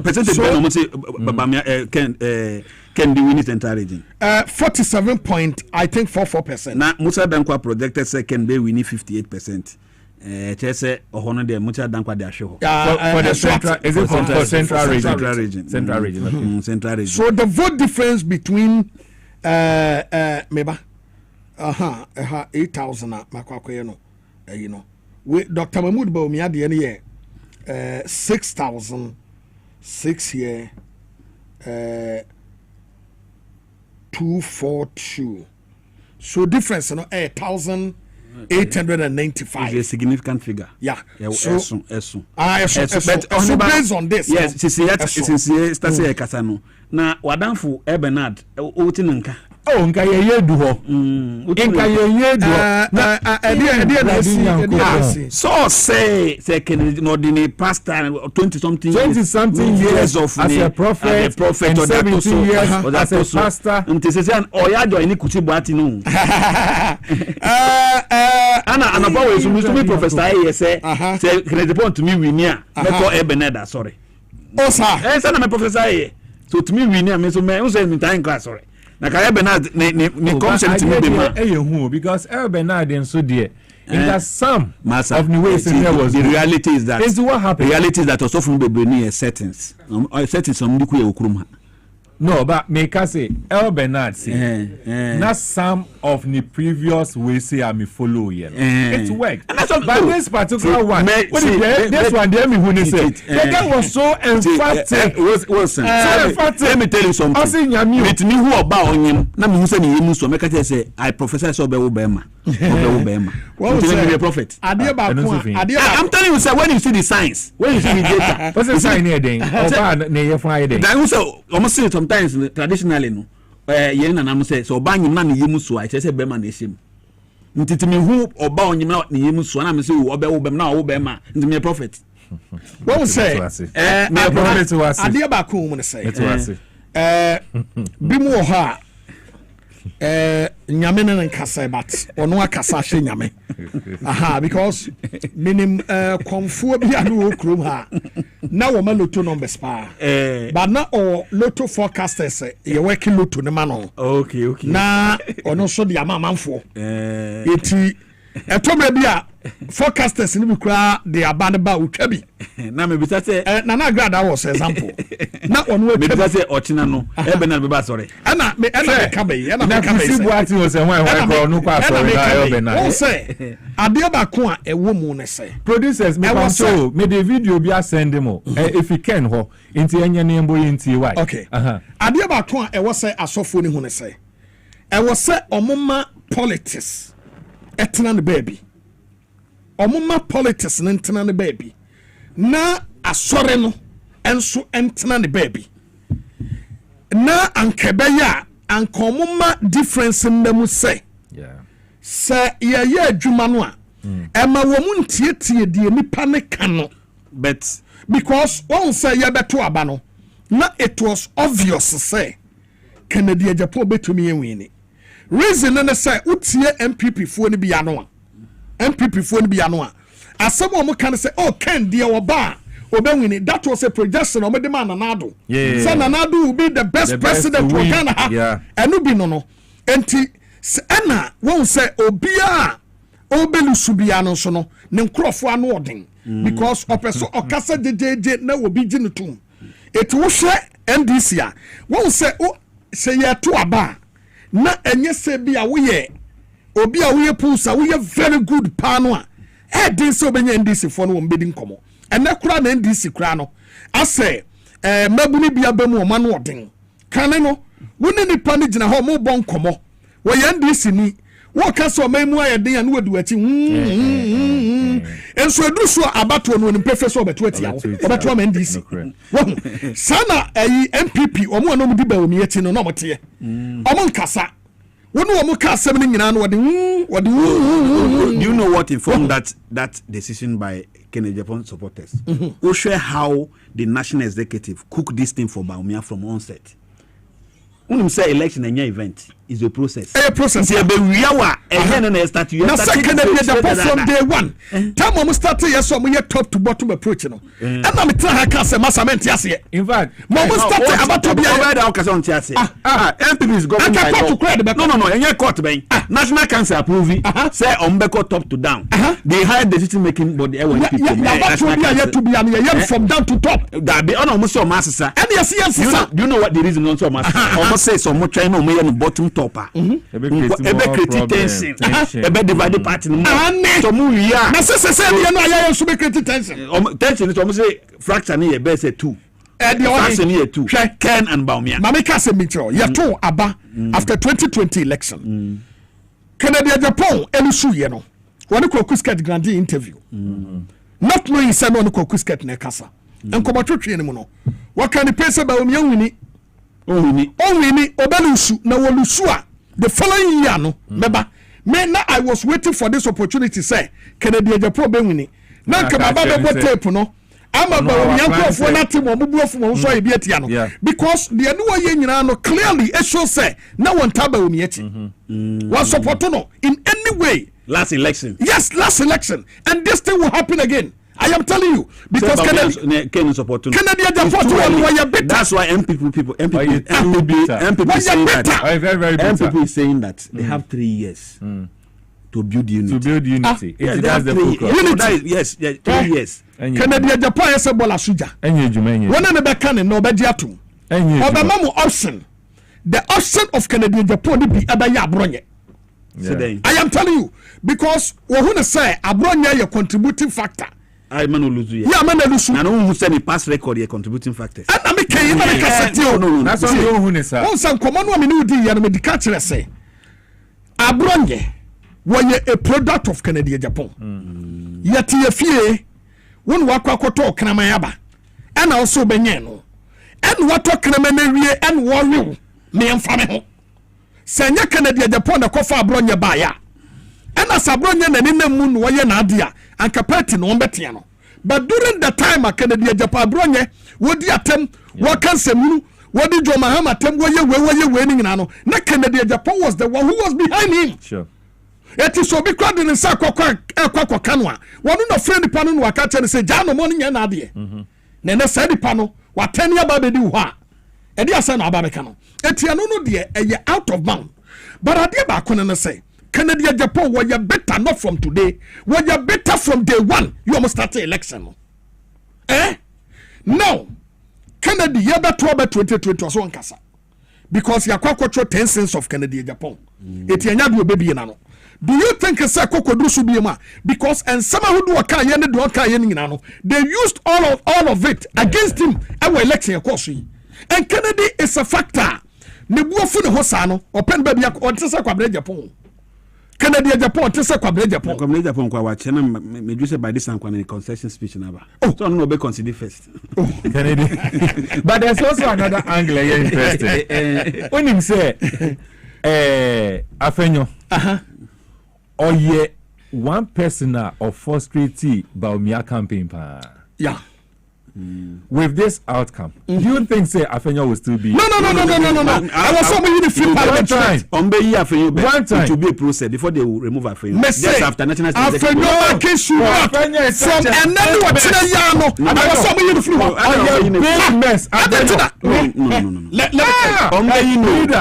percentage say Baumia Ken the winning central region 47.44%. Now Musa Dankwa projected say Ken be winning 58%. Chese ohono de Musa Dankwa de show for the central is it for central region central region central region. So the vote difference between meba 8,000 makwakoye no you know with Dr. Mahmoud Bawumia de any 6,006 here 242. So difference no 1,895 is a significant figure. Yeah. So based on this. Yes, stasi kasano. Na wadanfu Bernard otinunka. Nka ye du ho. Nka ye du ho. So say can ordinary pastor 20-something years of as a prophet or 17 years as a pastor. Ntese oya do ni kuti boati no. Ana power is to be professor say can the point to me we near. Make Bernard sorry. Osa. Say na me professor here. So to me we near me so me say me time class sorry. Na Kaya Bernard ne commission to me be ma. Because Bernard and so there. In that some of the ways there was the reality is that is what happened. Reality is that also from the Benin settings. Settings some di ku e okrum. No, but make us say El Bernard say not some of the previous ways say I'm follow here. It worked. But this particular one, this one there me who say the guy was so emphatic. Wilson, so emphatic. Let me tell you something. With me who about on him, na me who say ni yemu so make say I professor so be wo be ma. What was the prophet? I'm telling you, sir, when you see the signs, when you see the data, what's the sign here then? That also almost say sometimes traditionally no. Yen and I'm say so bang na ni yemu so I say be ma na esim. Ntiti me who oba onyim na ni yemu so na me say oba wo be na wo be ma. Ntiti me prophet. What was say? Me prophet was. Adia ba ko mo say. Bi mu ha nyame ne nkasa but ono akasa hye nyame aha because minim konfo bia no okrom ha na wo ma lotto numbers pa but na o lotto forecasters ye work lotto ne ma no okay na ono so dia mamanfo eti etomre bia forecasters ni bi kura de abane ba utwa bi na me bi say na grad was example na ono me bi say ochina no ebe na be ba sorry na me ka be na kusi buati o se wan ko no kwa sorry na ebe na o say ade ba ko a ewo mu ne say producers me want so me the video bi send them if you can ho nti enye ne mbo yenti why okay ade ba ko a ewo say asofo ni hu ne say ewo say omoma politics etena ne baby omoma politics ne ntena ne baby na asore no enso entena ne baby na ankebeya ankomoma difference ndemu say say ye adwuma no a ema wo mu ntietie die nipa ne kano but because one say ye beto aba no na it was obvious say Kennedy Japan betumi enwini reason na say utie MPP fo ni bia no a MPP fo ni bia no a asem o mo kan say oh Ken dia oba obewini that was a projection o me de man Nanado say Nanado will be the best president we can have enu bi no enti ena won say obia obelusu bia no so no ne nkrofo ano odin because opeso okasa jejeje na obi gine tum eti wo hwe NDC a won say o say ye to aba na enye se bia wo ye obi a wo ye pulsa wo ye very good pa no a din so benye NDC fo no wo mbedi nkomo ene kura na NDC kura no ase mabuni bia bamu o ma no odin kane no woni ni pa ni gina ho mo bon nkomo wo ye NDC ni wo ka so mamu ayeden anu wadu achi enso edu so abato no ni prefe so obeto atia obeto am NDC wo sana MPP omo no mu di ba omi achi no no mote omo nkasa wonu omo ka asem ni nyina no wode do you know what informed that decision by Kennedy Japan supporters who share how the national executive cook this thing for Baumia from onset when say election and event is a process. A process. See, be we are na start you. Na second from day one. Time we start yes so we top to bottom approach no. And na me try haka say massament yase. In fact, we start about to be over the occasion yase. MPP is government by law. No, enye court ben. National Council approve say ombeko top to down. They hire decision making body MPP. That will be yet to be and from down to top. That be on almost your master. And yes. Do you know what the reason on so master? Almost say so much try no me on bottom topper. Ebe create tension. Ebe divide party no. So mu ya. Na say dey no aya so be create tension. Tension is almost say fracture ni e be say 2. Fraction ni 2. Ken and Baumia. Mameka say mitro. Ya to aba after 2020 election. Kennedy Japan elusu ye no. Woni Kwaku Skirt grand interview. Not knowing say no Kwaku Skirt na kasa. Enkobotwetwe ni mu no. Wakani pese Baumia wini. Only obelusu na wolusu a the following year no meba me na I was waiting for this opportunity say Kennedy Japan be wini na nkama ba be tape no ama ba yanko na team obubuofu mo so ebi atia no because the anu ye nyina no clearly it shows say na won taba woni achi was support no in any way last election and this thing will happen again I am telling you because Kennedy Japan that's why MPP saying that. MPP is saying that they have 3 years to build unity. That's the focus. Unity. Yes, 3 years. Kennedy Japan is a bola suja. When I be can no be atum. Obama option. The option of Kennedy Japan be abaya abronye. I am telling you because who say abronye your contributing factor. I man lose. Yeah, man lose. Na no who say me pass record your contributing factors. And I make no. That's what you who say. Who say command no me no di ya no me di catch say. Abronye were a product of Kennedy Japan. Yet ye fie won wakwa koto kraman yaba. And also benye no. And what kraman wie and worry me amfa me ho. Senya Kennedy Japan na kofa abronye ba ya. And as abronye na nina mu no ye na ade a anka party no betia no. But during the time Kennedy Japan abronye wodi atem wo kansem wodi Jo Mahama atem wo ye ni nyina no. Na Kennedy Japan was the one who was behind him. Sure. It is so be crowd in sa kwa kanwa. One no friend pano no aka che say ja no mo nya na ade. Na na sa di pano wa tani aba be di ho a. E di asa na aba be kano. Etia no de e out of bound. But ade ba kono no say Kennedy Japan were you better not from today. Were you better from day one? You almost start the election. No. Kennedy you better 2020 so nkasa. Because you kwakwacho 10 cents of Kennedy Japan. Etianya do baby na no. Do you think say kokodu so be ma because and some who do aka ye ne do aka ye nyina no they used all of it against him our election course. And Kennedy is a factor. Ne buofu ne ho sa no open baby on tese Kwabena Japan. Kennedy Japan tese Kwabena Japan. Kwabena Japan kwa wache na me do say by this time kwa concession speech na ba. So no be consider first. Kennedy. But there's also another angle here interesting. When him say Afenyo. Or ye one person of frustrated Baumia campaign pa. Yeah. With this outcome, do you think say Afenyo will still be? No. I was so many free parliament time. One time it will be a process before they will remove Afenyo. Just after national Afenyo case you from another watching yano. I was so many free. Big mess.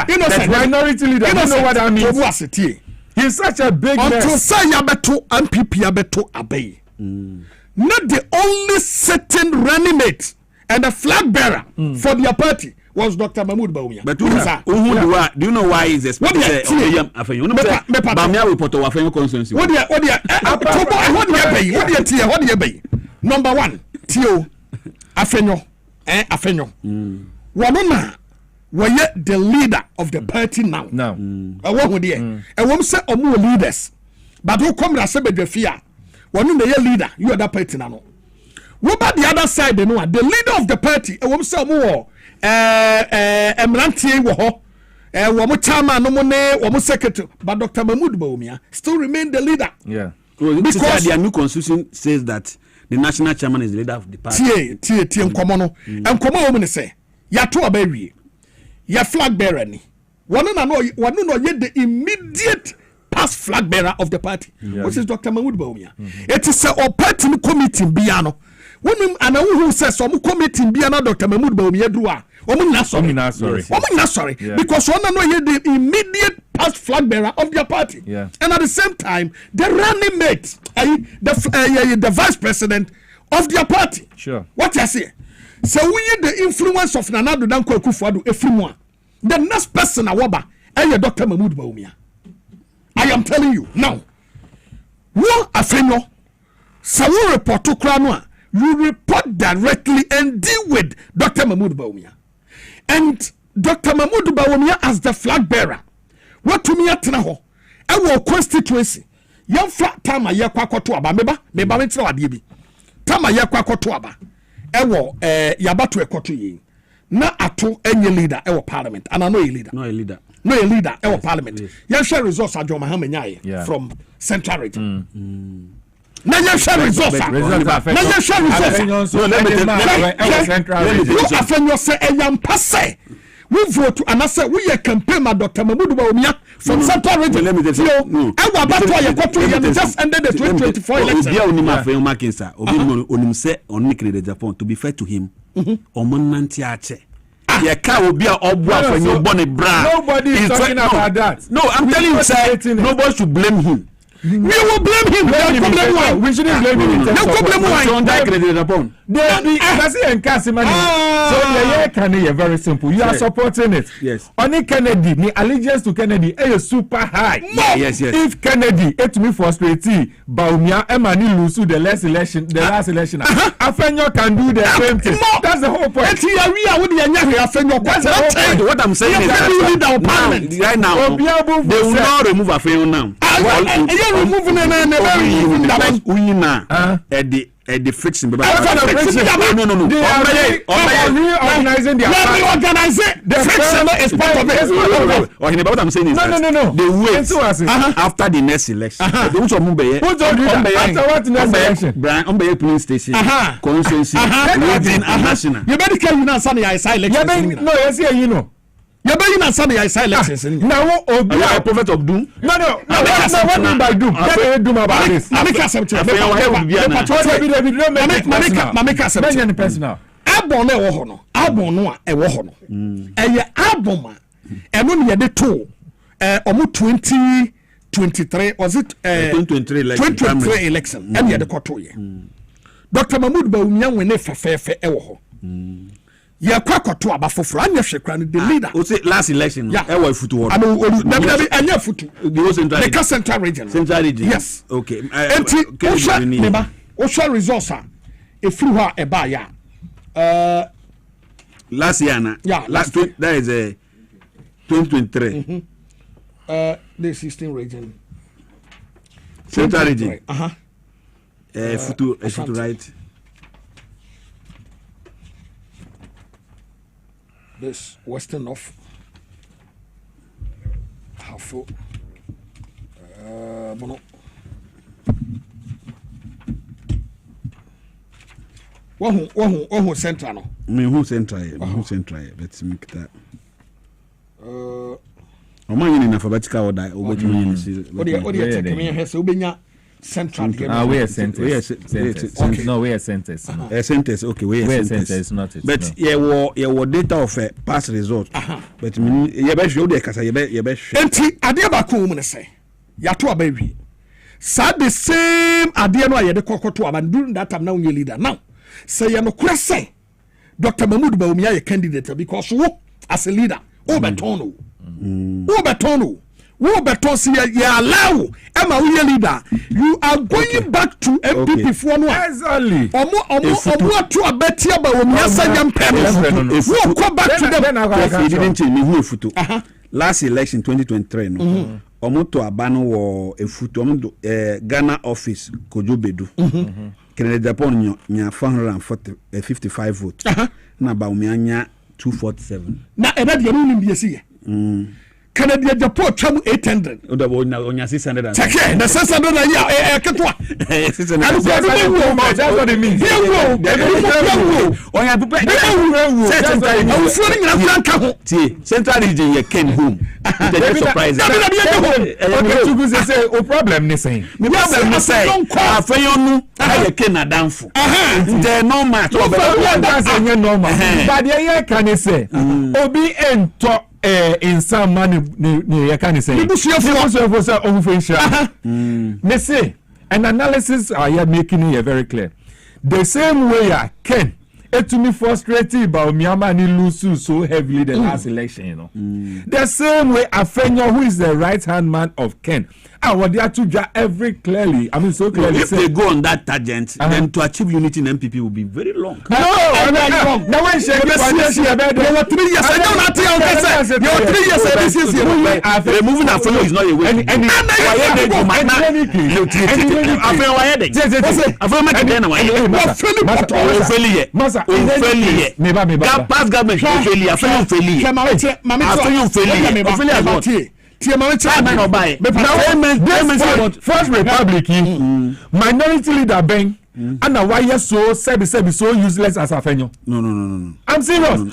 Innocent minority leader. You know what I mean? He's such a big mess. Until say yabeto MPP yabeto abey. Not the only sitting running mate and the flag bearer for their party was Dr. Mahmoud Bawumia. But do you know why he's expected to say Afenyo? Bawumia will put Afenyo constituency. What do you pay? Number one, Tio Afenyo. Afenyo. Wanona were the leader of the party now. What would you? And one say more leaders. But who come to say the fear? One the leader, you are that party now. What about the other side? The leader of the party, a woman say more Emrantie wo wo chairman no money wo secretary, but Dr. Mahmoud Bawumia still remain the leader. Yeah. Because their new constitution says that the national chairman is the leader of the party. Tie nkomo no. Nkomo wo me say, ya to abawie. Ya flag bearer ni. One no ye the immediate past flag bearer of the party, which is Dr. Mahmoud Bawumia. It is a party committee biano. When and who says some committee biano Dr. Mahmoud Bawumia drua. Not sorry. Because one know the immediate past flag bearer of their party. Yeah. And at the same time, the running mate, the vice president of their party. Sure. What you say? So we the influence of Nana Danko Kufuadu everyone. The next person awoba is Dr. Mahmoud Bawumia. I am telling you now. What Afenyo? So we report to Kranwa. You report directly and deal with Dr. Mahmoud Bawumia. And Dr. Mahmoud Bawumia as the flag bearer. What to me at now? Our constituency. Young flat time a year kwakoto aba meba mentra wadie time a year kwakoto aba. Ewo yabatu ekoto yi. Na ato enye leader ewo parliament. And I know a leader. No a leader. No a leader ewo parliament. Yan share results a Jo Mahama nyaye from Central Region. Na yan share results. Na yan share results. No, let me tell you. Afenyo say eyam passe. we vote and I say we a campaign ma Dr. Mahmoud Bawumia from Central Region. Let me tell you. Just ended the 2024 election. To be fair to him, nobody is talking about that. No, I'm telling you, sir, nobody should blame him. We will blame him. We shouldn't blame him. No problem. So the Kennedy very simple. You are supporting it. Yes. Only Kennedy, the allegiance to Kennedy is super high. Yes. If Kennedy, it me frustrated, Bawumia, Emani lose the last election. Afenyo can do the same thing. That's the whole point. That's what I'm saying is that right now they will not remove Afenyo now. At the friction. No. They are reorganizing their party. The friction is part of it. What I'm saying is no. They wait after the next election. After what next election? Brian, police station, constituency, region, and national. You better tell you now, Sunday, I say election. No, yes, you know. You're being on Sunday, I say elections. Now, are you a prophet of doom? No. What do you by doom? What do you do about this? Personal. Album e wo ho no. Album no a e wo ho no. Eye album a eno ne de to omo 2023 was it 2023 election and ye de koto ye. Dr. Mahmoud Bawumia wene fefefe e wo ho. Ya kwakoto abafoforo anya hwekra no the leader. O say last election e wo futu wo. Anya futu. The Central Region. Central Region. Yes. Okay. Osha resource a efiri ho a eba ya. Last year na. Yeah, that is 2023. The 16 region. Central Region. Futu right. This Western North. Half. Bono. Who Central no? Me who Central? Let's make that. Oman in alphabetical order. What do you take me here? So Ubenya Central. We are sentence. No, we are sentence. A sentence. Okay, we are sentence. Not it. But yeah, data of past result. But you bet you bet. Enti adia ba ko mu ne say. Ya to abawi. Sa the same adia no ayede kokoto aba during that time now you leader. Now say you no kura say Dr. Mahmoud Bawumia ye candidate because wo as a leader o betono. Wo beton see ya allow Emma we leader. You are going back to MPP for no. Exactly. Omo to abetia Bawumia sanyam pen. Wo go back to them. He didn't change me who futu. Last election 2023 no. Omo to abano wo efutu omo Ghana office Kojobedu. Kennedy Japan nya 455 votes. Na Bawumia nya 247. Na ebe de no nimbi esi ye. Canada Japan travel 800. Onya 600. Take the 600 ya ketwa. That's what it means. Central Region ye came home. Surprise. Say problem ni saying. Me problem ni say afeyonu na ye ken adamfo. The normal. That's normal. But ye can say obi ento in some money you can say me say an analysis are you making it very clear the same way I can it to me frustrated about Myanmar lose so heavily the last election, you know. The same way Afenyo, who is the right hand man of Ken, and what they are to every clearly, I mean so clearly. If they go on that tangent, then to achieve unity in MPP will be very long. No, I'm not wrong. Now when there were 3 years. I don't know. There were 3 years. This is removing Afenyo is not a way. Past government failure. First Republic, Minority Leader Ben and why you so useless as Afenyo? No. I'm serious. No.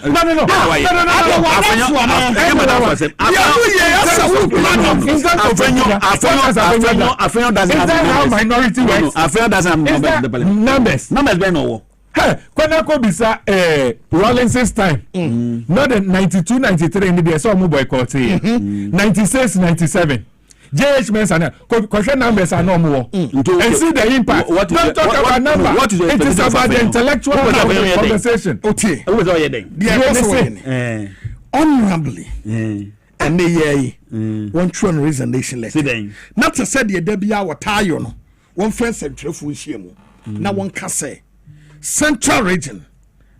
Afenyo doesn't have minority rights. Afenyo doesn't have numbers. Numbers be no. Hey, when I go bisa Rawlins's time, not the 92, 93 in the so boycott 96, 97. JH Mensana, question numbers are no more. And see the impact. Don't talk about number. What is it is about the intellectual conversation. Okay. What was all your day? Honorably. And they one true resignation letter. Not to say the Debia or Tayo, one friend said Trefu Shimu. Now one can say Central Region.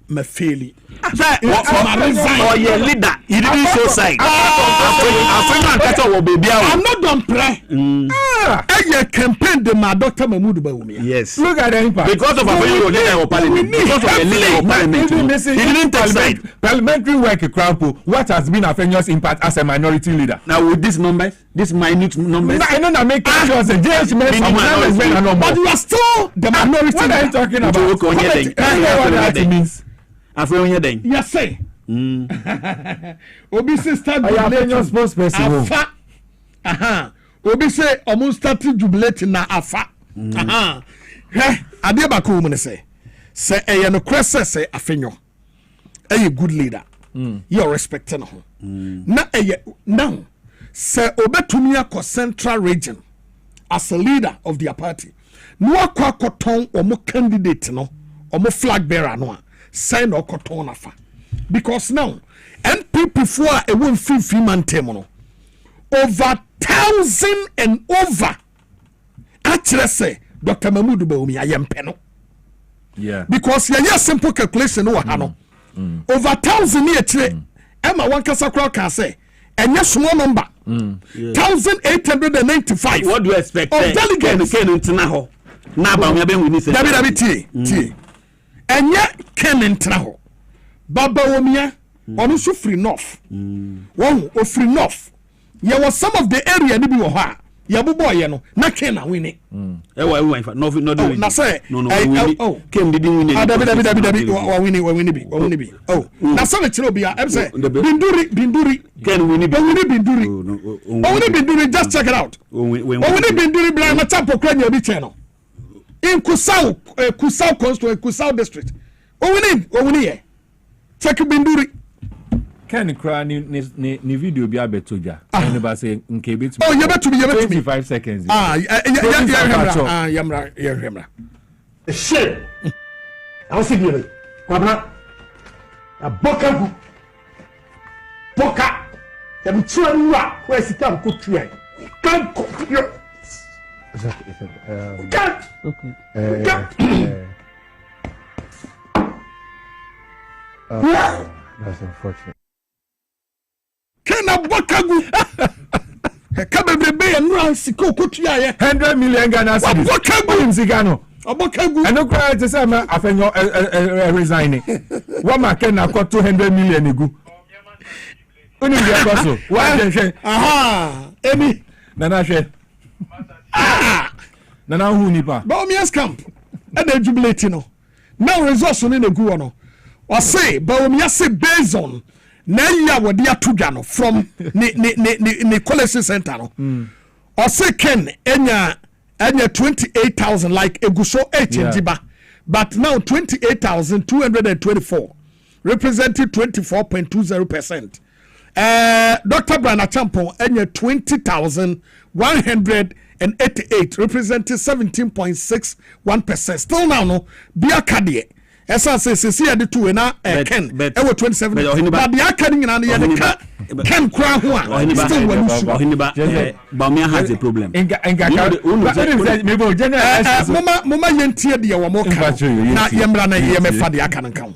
Me fairly. Or your leader, he didn't show sign. I'm not done pray. I campaign the my Dr. Mahmoud Bawumia. Yes. Look at the impact. Because of your leader of parliament. Because of your leader of parliament. He didn't take side. Parliamentary work, Krampo. What has been Afenyo's impact as a minority leader? Now with these numbers, these minute numbers. I know that make sure the JH but you are still the minority. What are you talking about? What that means? Yes, say. Obi say start jubilating spokesperson. Afa. Aha. Obi say almost started jubilating na afa. Aha. He, ade ba ko mu say. Say no cresse say Afenyo. Good leader. You respecting ho. Na now say obetumi akọ Central Region as a leader of their party. No akọ akoton omo candidate no, omo flag bearer no. Sign or cotton afa because now NPP for a won free man term over 1,000 and over. Actually say Dr. Mahmoud Bawumia I am peno. Yeah. Because yeah simple calculation no hano. Over 1,000 near tre Emma one kasa can say and yes small number 1,895. What do you expect? Of delegates. WWT. And yet, Ken Traho Baba Womia, on also free north. One of free north. There was some of the area Nibi Waha, Yabu boy, not Ken winning. No, say, oh, Ken didn't win it. Oh, now some of Chilobia, I'm saying, Binduri, Ken winning, Binduri, just check it out. Binduri, Blind Matapo Crania channel. In Kusau constituent, Kusau district. Owini check Binduri. Can cry ni video be abetoja. Anybody say nkebit. Oh, you better be 25 seconds. Yamra. Shit. I was saying, Kwabena. A boka. Them children where sit down cook try. Can't cook. That's unfortunate. Can a bokagu? Come and run siko kutia 100 million Ghana cedis. Bokagu in Zigano. Bokagu. I no cry to say ma Afenyo resigning. What ma can na got 200 million igu. Uni dia goso. Why dey share? Aha. Emi. Nana share. Nana hu nipa. Bawumia's camp. And they jubilate no. Now resource on in the go no. Or say Bawumia say based on na ya wodi atuga no from ni college center no. Or say Ken enya 28,000 like Eguso 8 in Jiba. But now 28,224 representing 24.20%. Dr. Brana Champo enya 20,188 representing 17.61%. Still now no bia kadie. Esa say see the two na Ken e wo 27. But bia kadie na ye Ken kra ho a still one issue. Bawumia has a problem. Mama yentie de wo mo ka na yemra na yemefa de aka nka ho.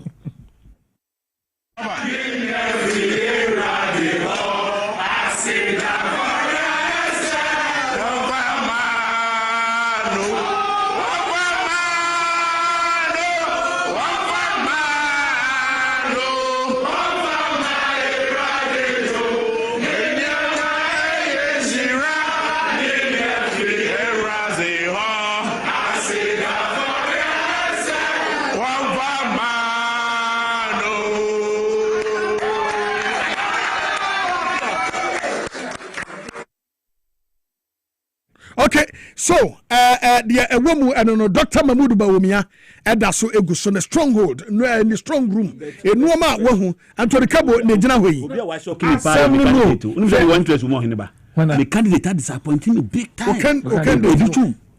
Okay, so the woman and Dr. Mahmoud Bawumia so eguso the stronghold in the strong room no ma wahu Anthony Kabo ne gina hoyi the candidate are disappointing me big time.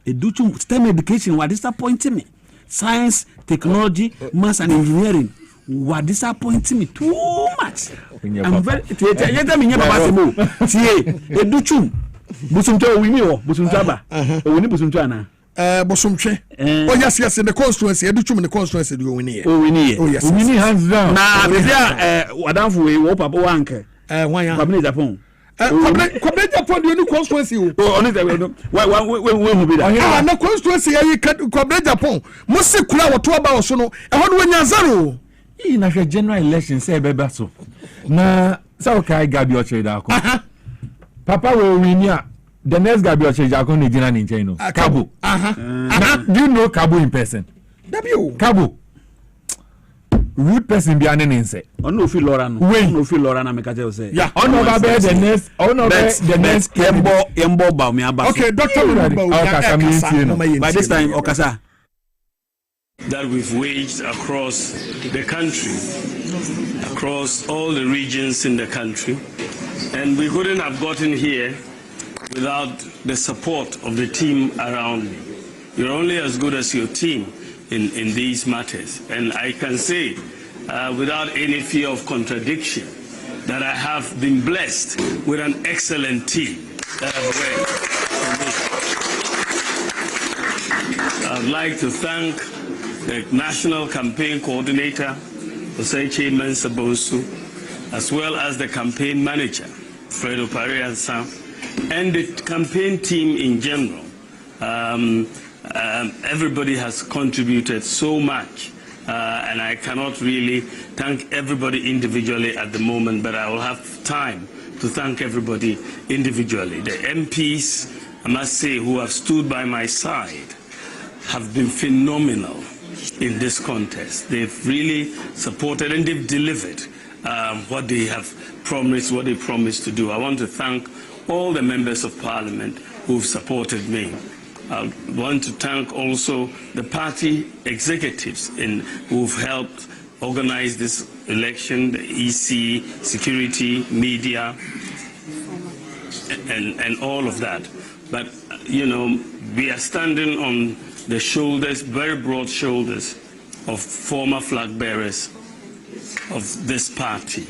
Educhum STEM education were disappointing me. Science, technology, maths and engineering were disappointing me too much. I'm very Educhum Busumto wini o busumtaba owini busumtana Bosumche oh yes in the constituency Educhum in the constituency do wini oh yes wini hands down na bia wadanfo we wo papa wanke Kwabena Japan Kwabena Japan do any constituency oh only we who be that na constituency yi Kwabena Japan musi kula woto aba wo so no e ho no wanya zero yi na hwe general election say beba so na sa kai gabi o cheda ko Papa will win ya. The next guy be a Jakon Nigina Ninjano. Kabu. Do you know Kabu in person? W. Kabu. Rude person behind an insect. On no feel Loran. When no feel Loran, I say. Yeah. On over the next. On over the next. Embo Baumia. Okay, Dr. By this time, Okasa. That we've waged across the country, across all the regions in the country. And we couldn't have gotten here without the support of the team around me. You're only as good as your team in these matters. And I can say, without any fear of contradiction, that I have been blessed with an excellent team that have worked for me. I'd like to thank the National Campaign Coordinator, Oseche Mensabosu, as well as the campaign manager, Fredo Pariansa, and the campaign team in general. Everybody has contributed so much, and I cannot really thank everybody individually at the moment, but I will have time to thank everybody individually. The MPs, I must say, who have stood by my side have been phenomenal in this contest. They've really supported and they've delivered what they have promised, what they promised to do. I want to thank all the members of parliament who've supported me. I want to thank also the party executives who've helped organize this election, the EC, security, media, and all of that. But, you know, we are standing on the shoulders, very broad shoulders, of former flag bearers of this party.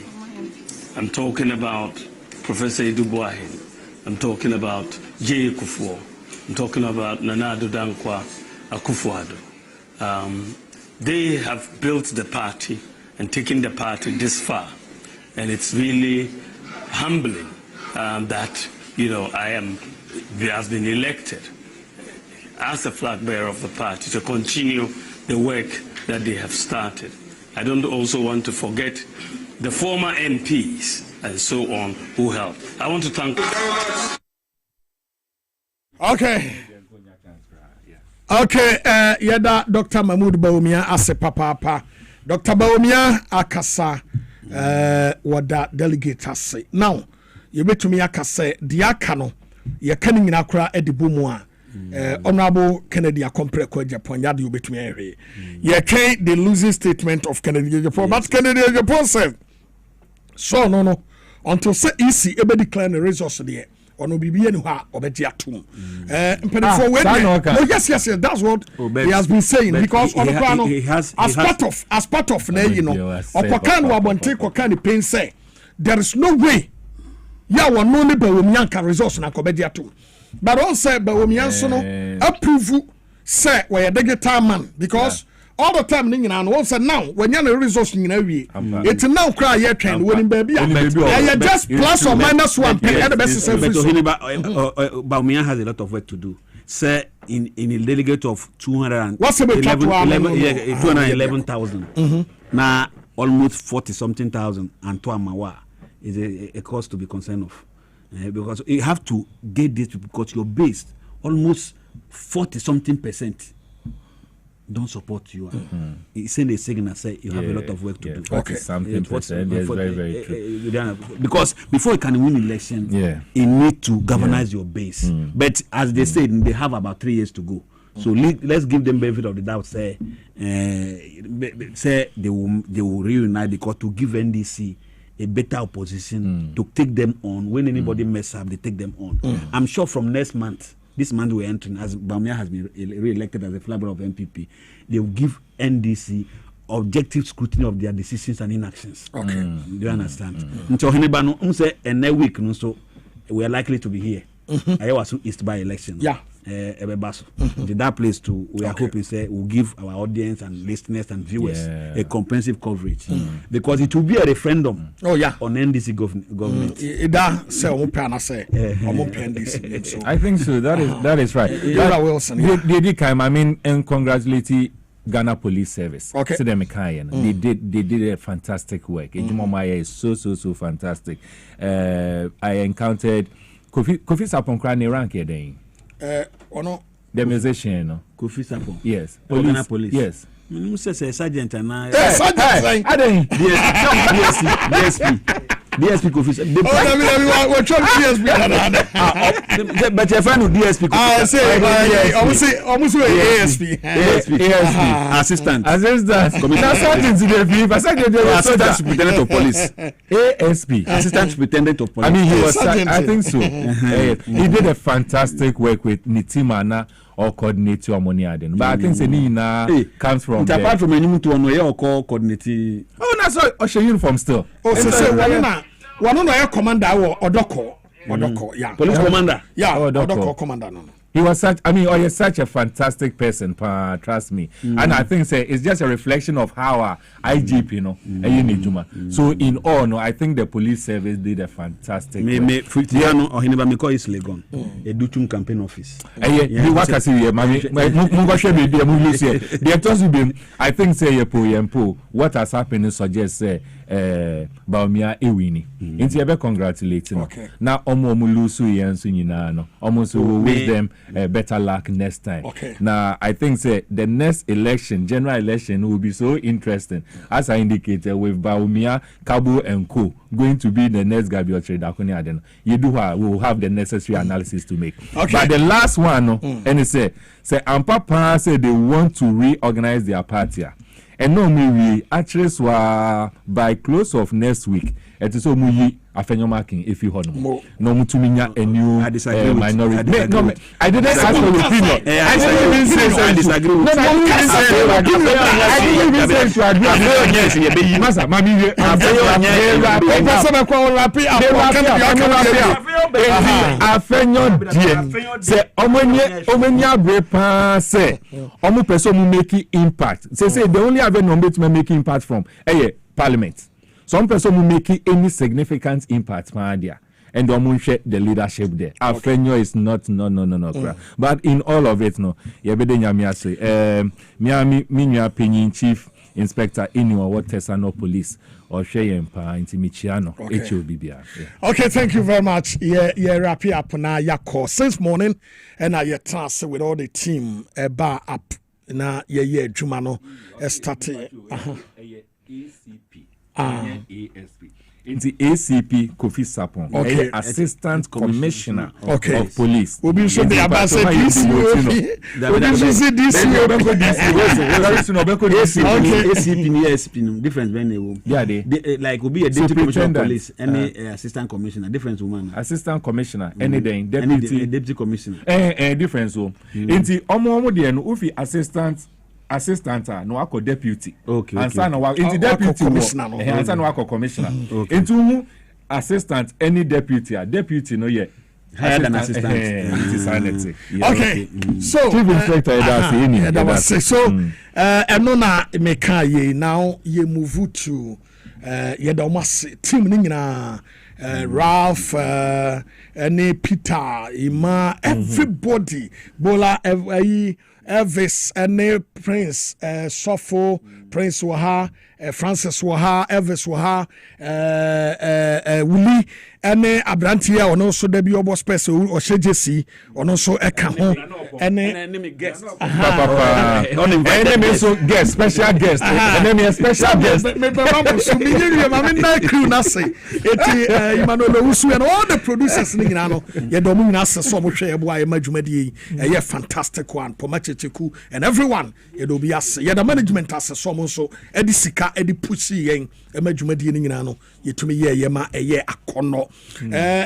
I'm talking about Professor Dwabo Ase. I'm talking about J. Kufuor. I'm talking about Nana Addo Dankwa Akufo-Addo. They have built the party and taken the party this far. And it's really humbling that, you know, we have been elected as a flag bearer of the party to continue the work that they have started. I don't also want to forget the former MPs and so on who helped. I want to thank. Okay. Okay, yada Dr. Mahmoud Bawumia Ase papa. Dr. Bawumia akasa wada delegate ase. Now, you betumi akasa diaka no ye kan nyina kora edibo mu a Honorable Kennedy Akompre ko Japan yada you betumi ehwe. Ye twen the losing statement of Kennedy Japan, but Kennedy Japan said so no until say EC ebe declare the results there. Ono bibiye ni ha obeti atum for when yes that's what he has been saying because he has as part of na you know okokan wabonte kokan pain say there is no way ya wono ne Bawumia can results na kobedi atum but on say Bawumia so no approve say we digital man because all the time ning na no say now when you the results nyina wie it now cry here trend when baby ya just plus or minus 1 at the best say Bawumia has a lot of work to do say in a delegate of 211,000 now almost 40 something thousand and to Amawa is a cost to be concerned of because you have to get this because you're based almost 40 something percent don't support you. He send a signal say you have a lot of work to do. Okay, something percent is very, very true. Because before you can win election, you need to galvanize your base. But as they said, they have about 3 years to go. So let's give them benefit of the doubt. Say they will reunite because to give NDC a better opposition to take them on. When anybody mess up, they take them on. I'm sure from next month, this month we're entering, as Bawumia has been re-elected as a flag bearer of MPP, they will give NDC objective scrutiny of their decisions and inactions. Okay. Do you understand? So next week, so we are likely to be here. I was East by election. Yeah. That place too, we are hoping say will give our audience and listeners and viewers a comprehensive coverage because it will be a referendum. On NDC government. I think so. That is right. Wilson. I mean, and congratulate Ghana Police Service. Okay. They did a fantastic work. Ejumomaya is so fantastic. I encountered Kofi Sapon ne rank here. The musician, no? Kofi Sapon. Yes. Police. Yes. Sergeant and DSP Kofi. We're trying DSP. But your friend DSP. Almost ASP. Assistant. Assistant Superintendent of Police. ASP. Assistant Superintendent of Police. I mean, he was. I think so. He did a fantastic work with Nitimana or coordinator or money. But I think Nina comes from. Apart from any to one or call coordinator. Oh, that's all. Your uniform still. Oh, so one of your commander or Odoko, yeah, police commander, yeah, Odoko commander. No. He was such. I mean, you're such a fantastic person. Trust me. And I think it's just a reflection of how our IGP, So in all, I think the police service did a fantastic. Me or Hineba is Legon. A Dutum campaign office. He work as here. I think say what has happened suggests Bawumia ewini. Inti ebe congratulate no. Na omo lose yensu nyina no. Almost will wish them better luck next time. Now I think say the next election, general election, will be so interesting. As I indicated, with Bawumia, Kabo and Co going to be the next Gabriel Tredakoni Aden. You do we will have the necessary analysis to make. But the last one, and it say Ampa Prah say they want to reorganize their party. And no, we actually by close of next week. It is so muyi afenyo marking if you hold no mutuminya a new minority. I didn't ask for your opinion. I didn't even say I disagree with you. I didn't even say to agree. Masa, mami, afenyo die. Say omenya brepa say omu person mu make impact. Say they only have a number to make impact from parliament. Some person will make any significant impact, and don't share the leadership there. Afenyo is not no. But in all of it, no. Yebede nyamia say, Miami Pinyin Chief Inspector Inua what Tesano Police or Sheyempa Intimichiano HOBBR. Okay, thank you very much. Yeah, wrap up now. Ya call since morning, and I task with all the team bar up na Jumano started. ASP. It's the ACP Kofi Sapon, Assistant Commissioner of Police. Obi should be ambassador DC. ACP and ASP different when they like will be a deputy commissioner of police, any assistant commissioner, different woman. Assistant commissioner, anything, deputy commissioner. Difference so. Inti omo de no ufi assistant no ako deputy and san no into deputy commissioner no and san no ako commissioner into assistant any deputy no ye higher than assistant okay so chief inspector that was so eno na meka ye now ye move to ye da almost team ni nyina Ralph any Peter Ima everybody Bola Elvis and Prince Sofo Prince Waha Francis Waha Elvis Waha Willie ɛne aberanteɛ a ɔno nso da bi ɔbɔ spɛs ɔhyɛ gyesi ɔno nso ɛka ho ɛne special guest special guest mebɛma so menye wie ma mena crew no ase ɛti imanolo wusu and all the producers no nyinaa no yɛde ɔmo nyinaa ase sɛ ɔmohwɛ yɛboa yɛma dwumadie yi ɛyɛ fantastic one Poma Checheku and everyone yɛde obi ase yɛde management ase sɛ ɔmo nso ɛde sika ɛde pusi yɛn ɛma dwumadie no nyinaa no yɛtumi yɛ ma ɛyɛ akɔnɔ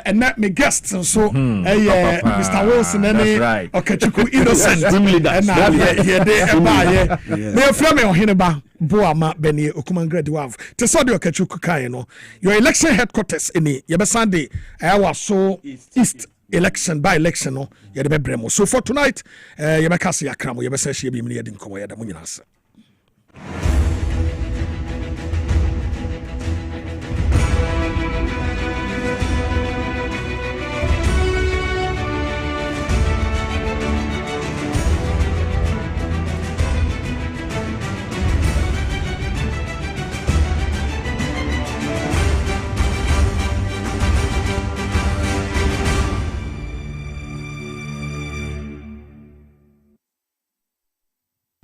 ɛnɛ me guest nso ɛyɛ Mr. Wilson ɛne Ɔkachuku Innocent ɛna yɛde ɛbaayɛ na yɛfrɛ me ɔhene ba Boama Beni Okumangra Dwabo te sɛ de Ɔkachuku kae no your election headquarters any yɛbɛsan de ɛwɔ so east election by election no yɛde bɛbrɛ mo so for tonight yɛbɛka se yakra mo yɛbɛsɛ hyɛ bi mu ne yɛde nkɔmmɔ yɛda mo nyinaa ase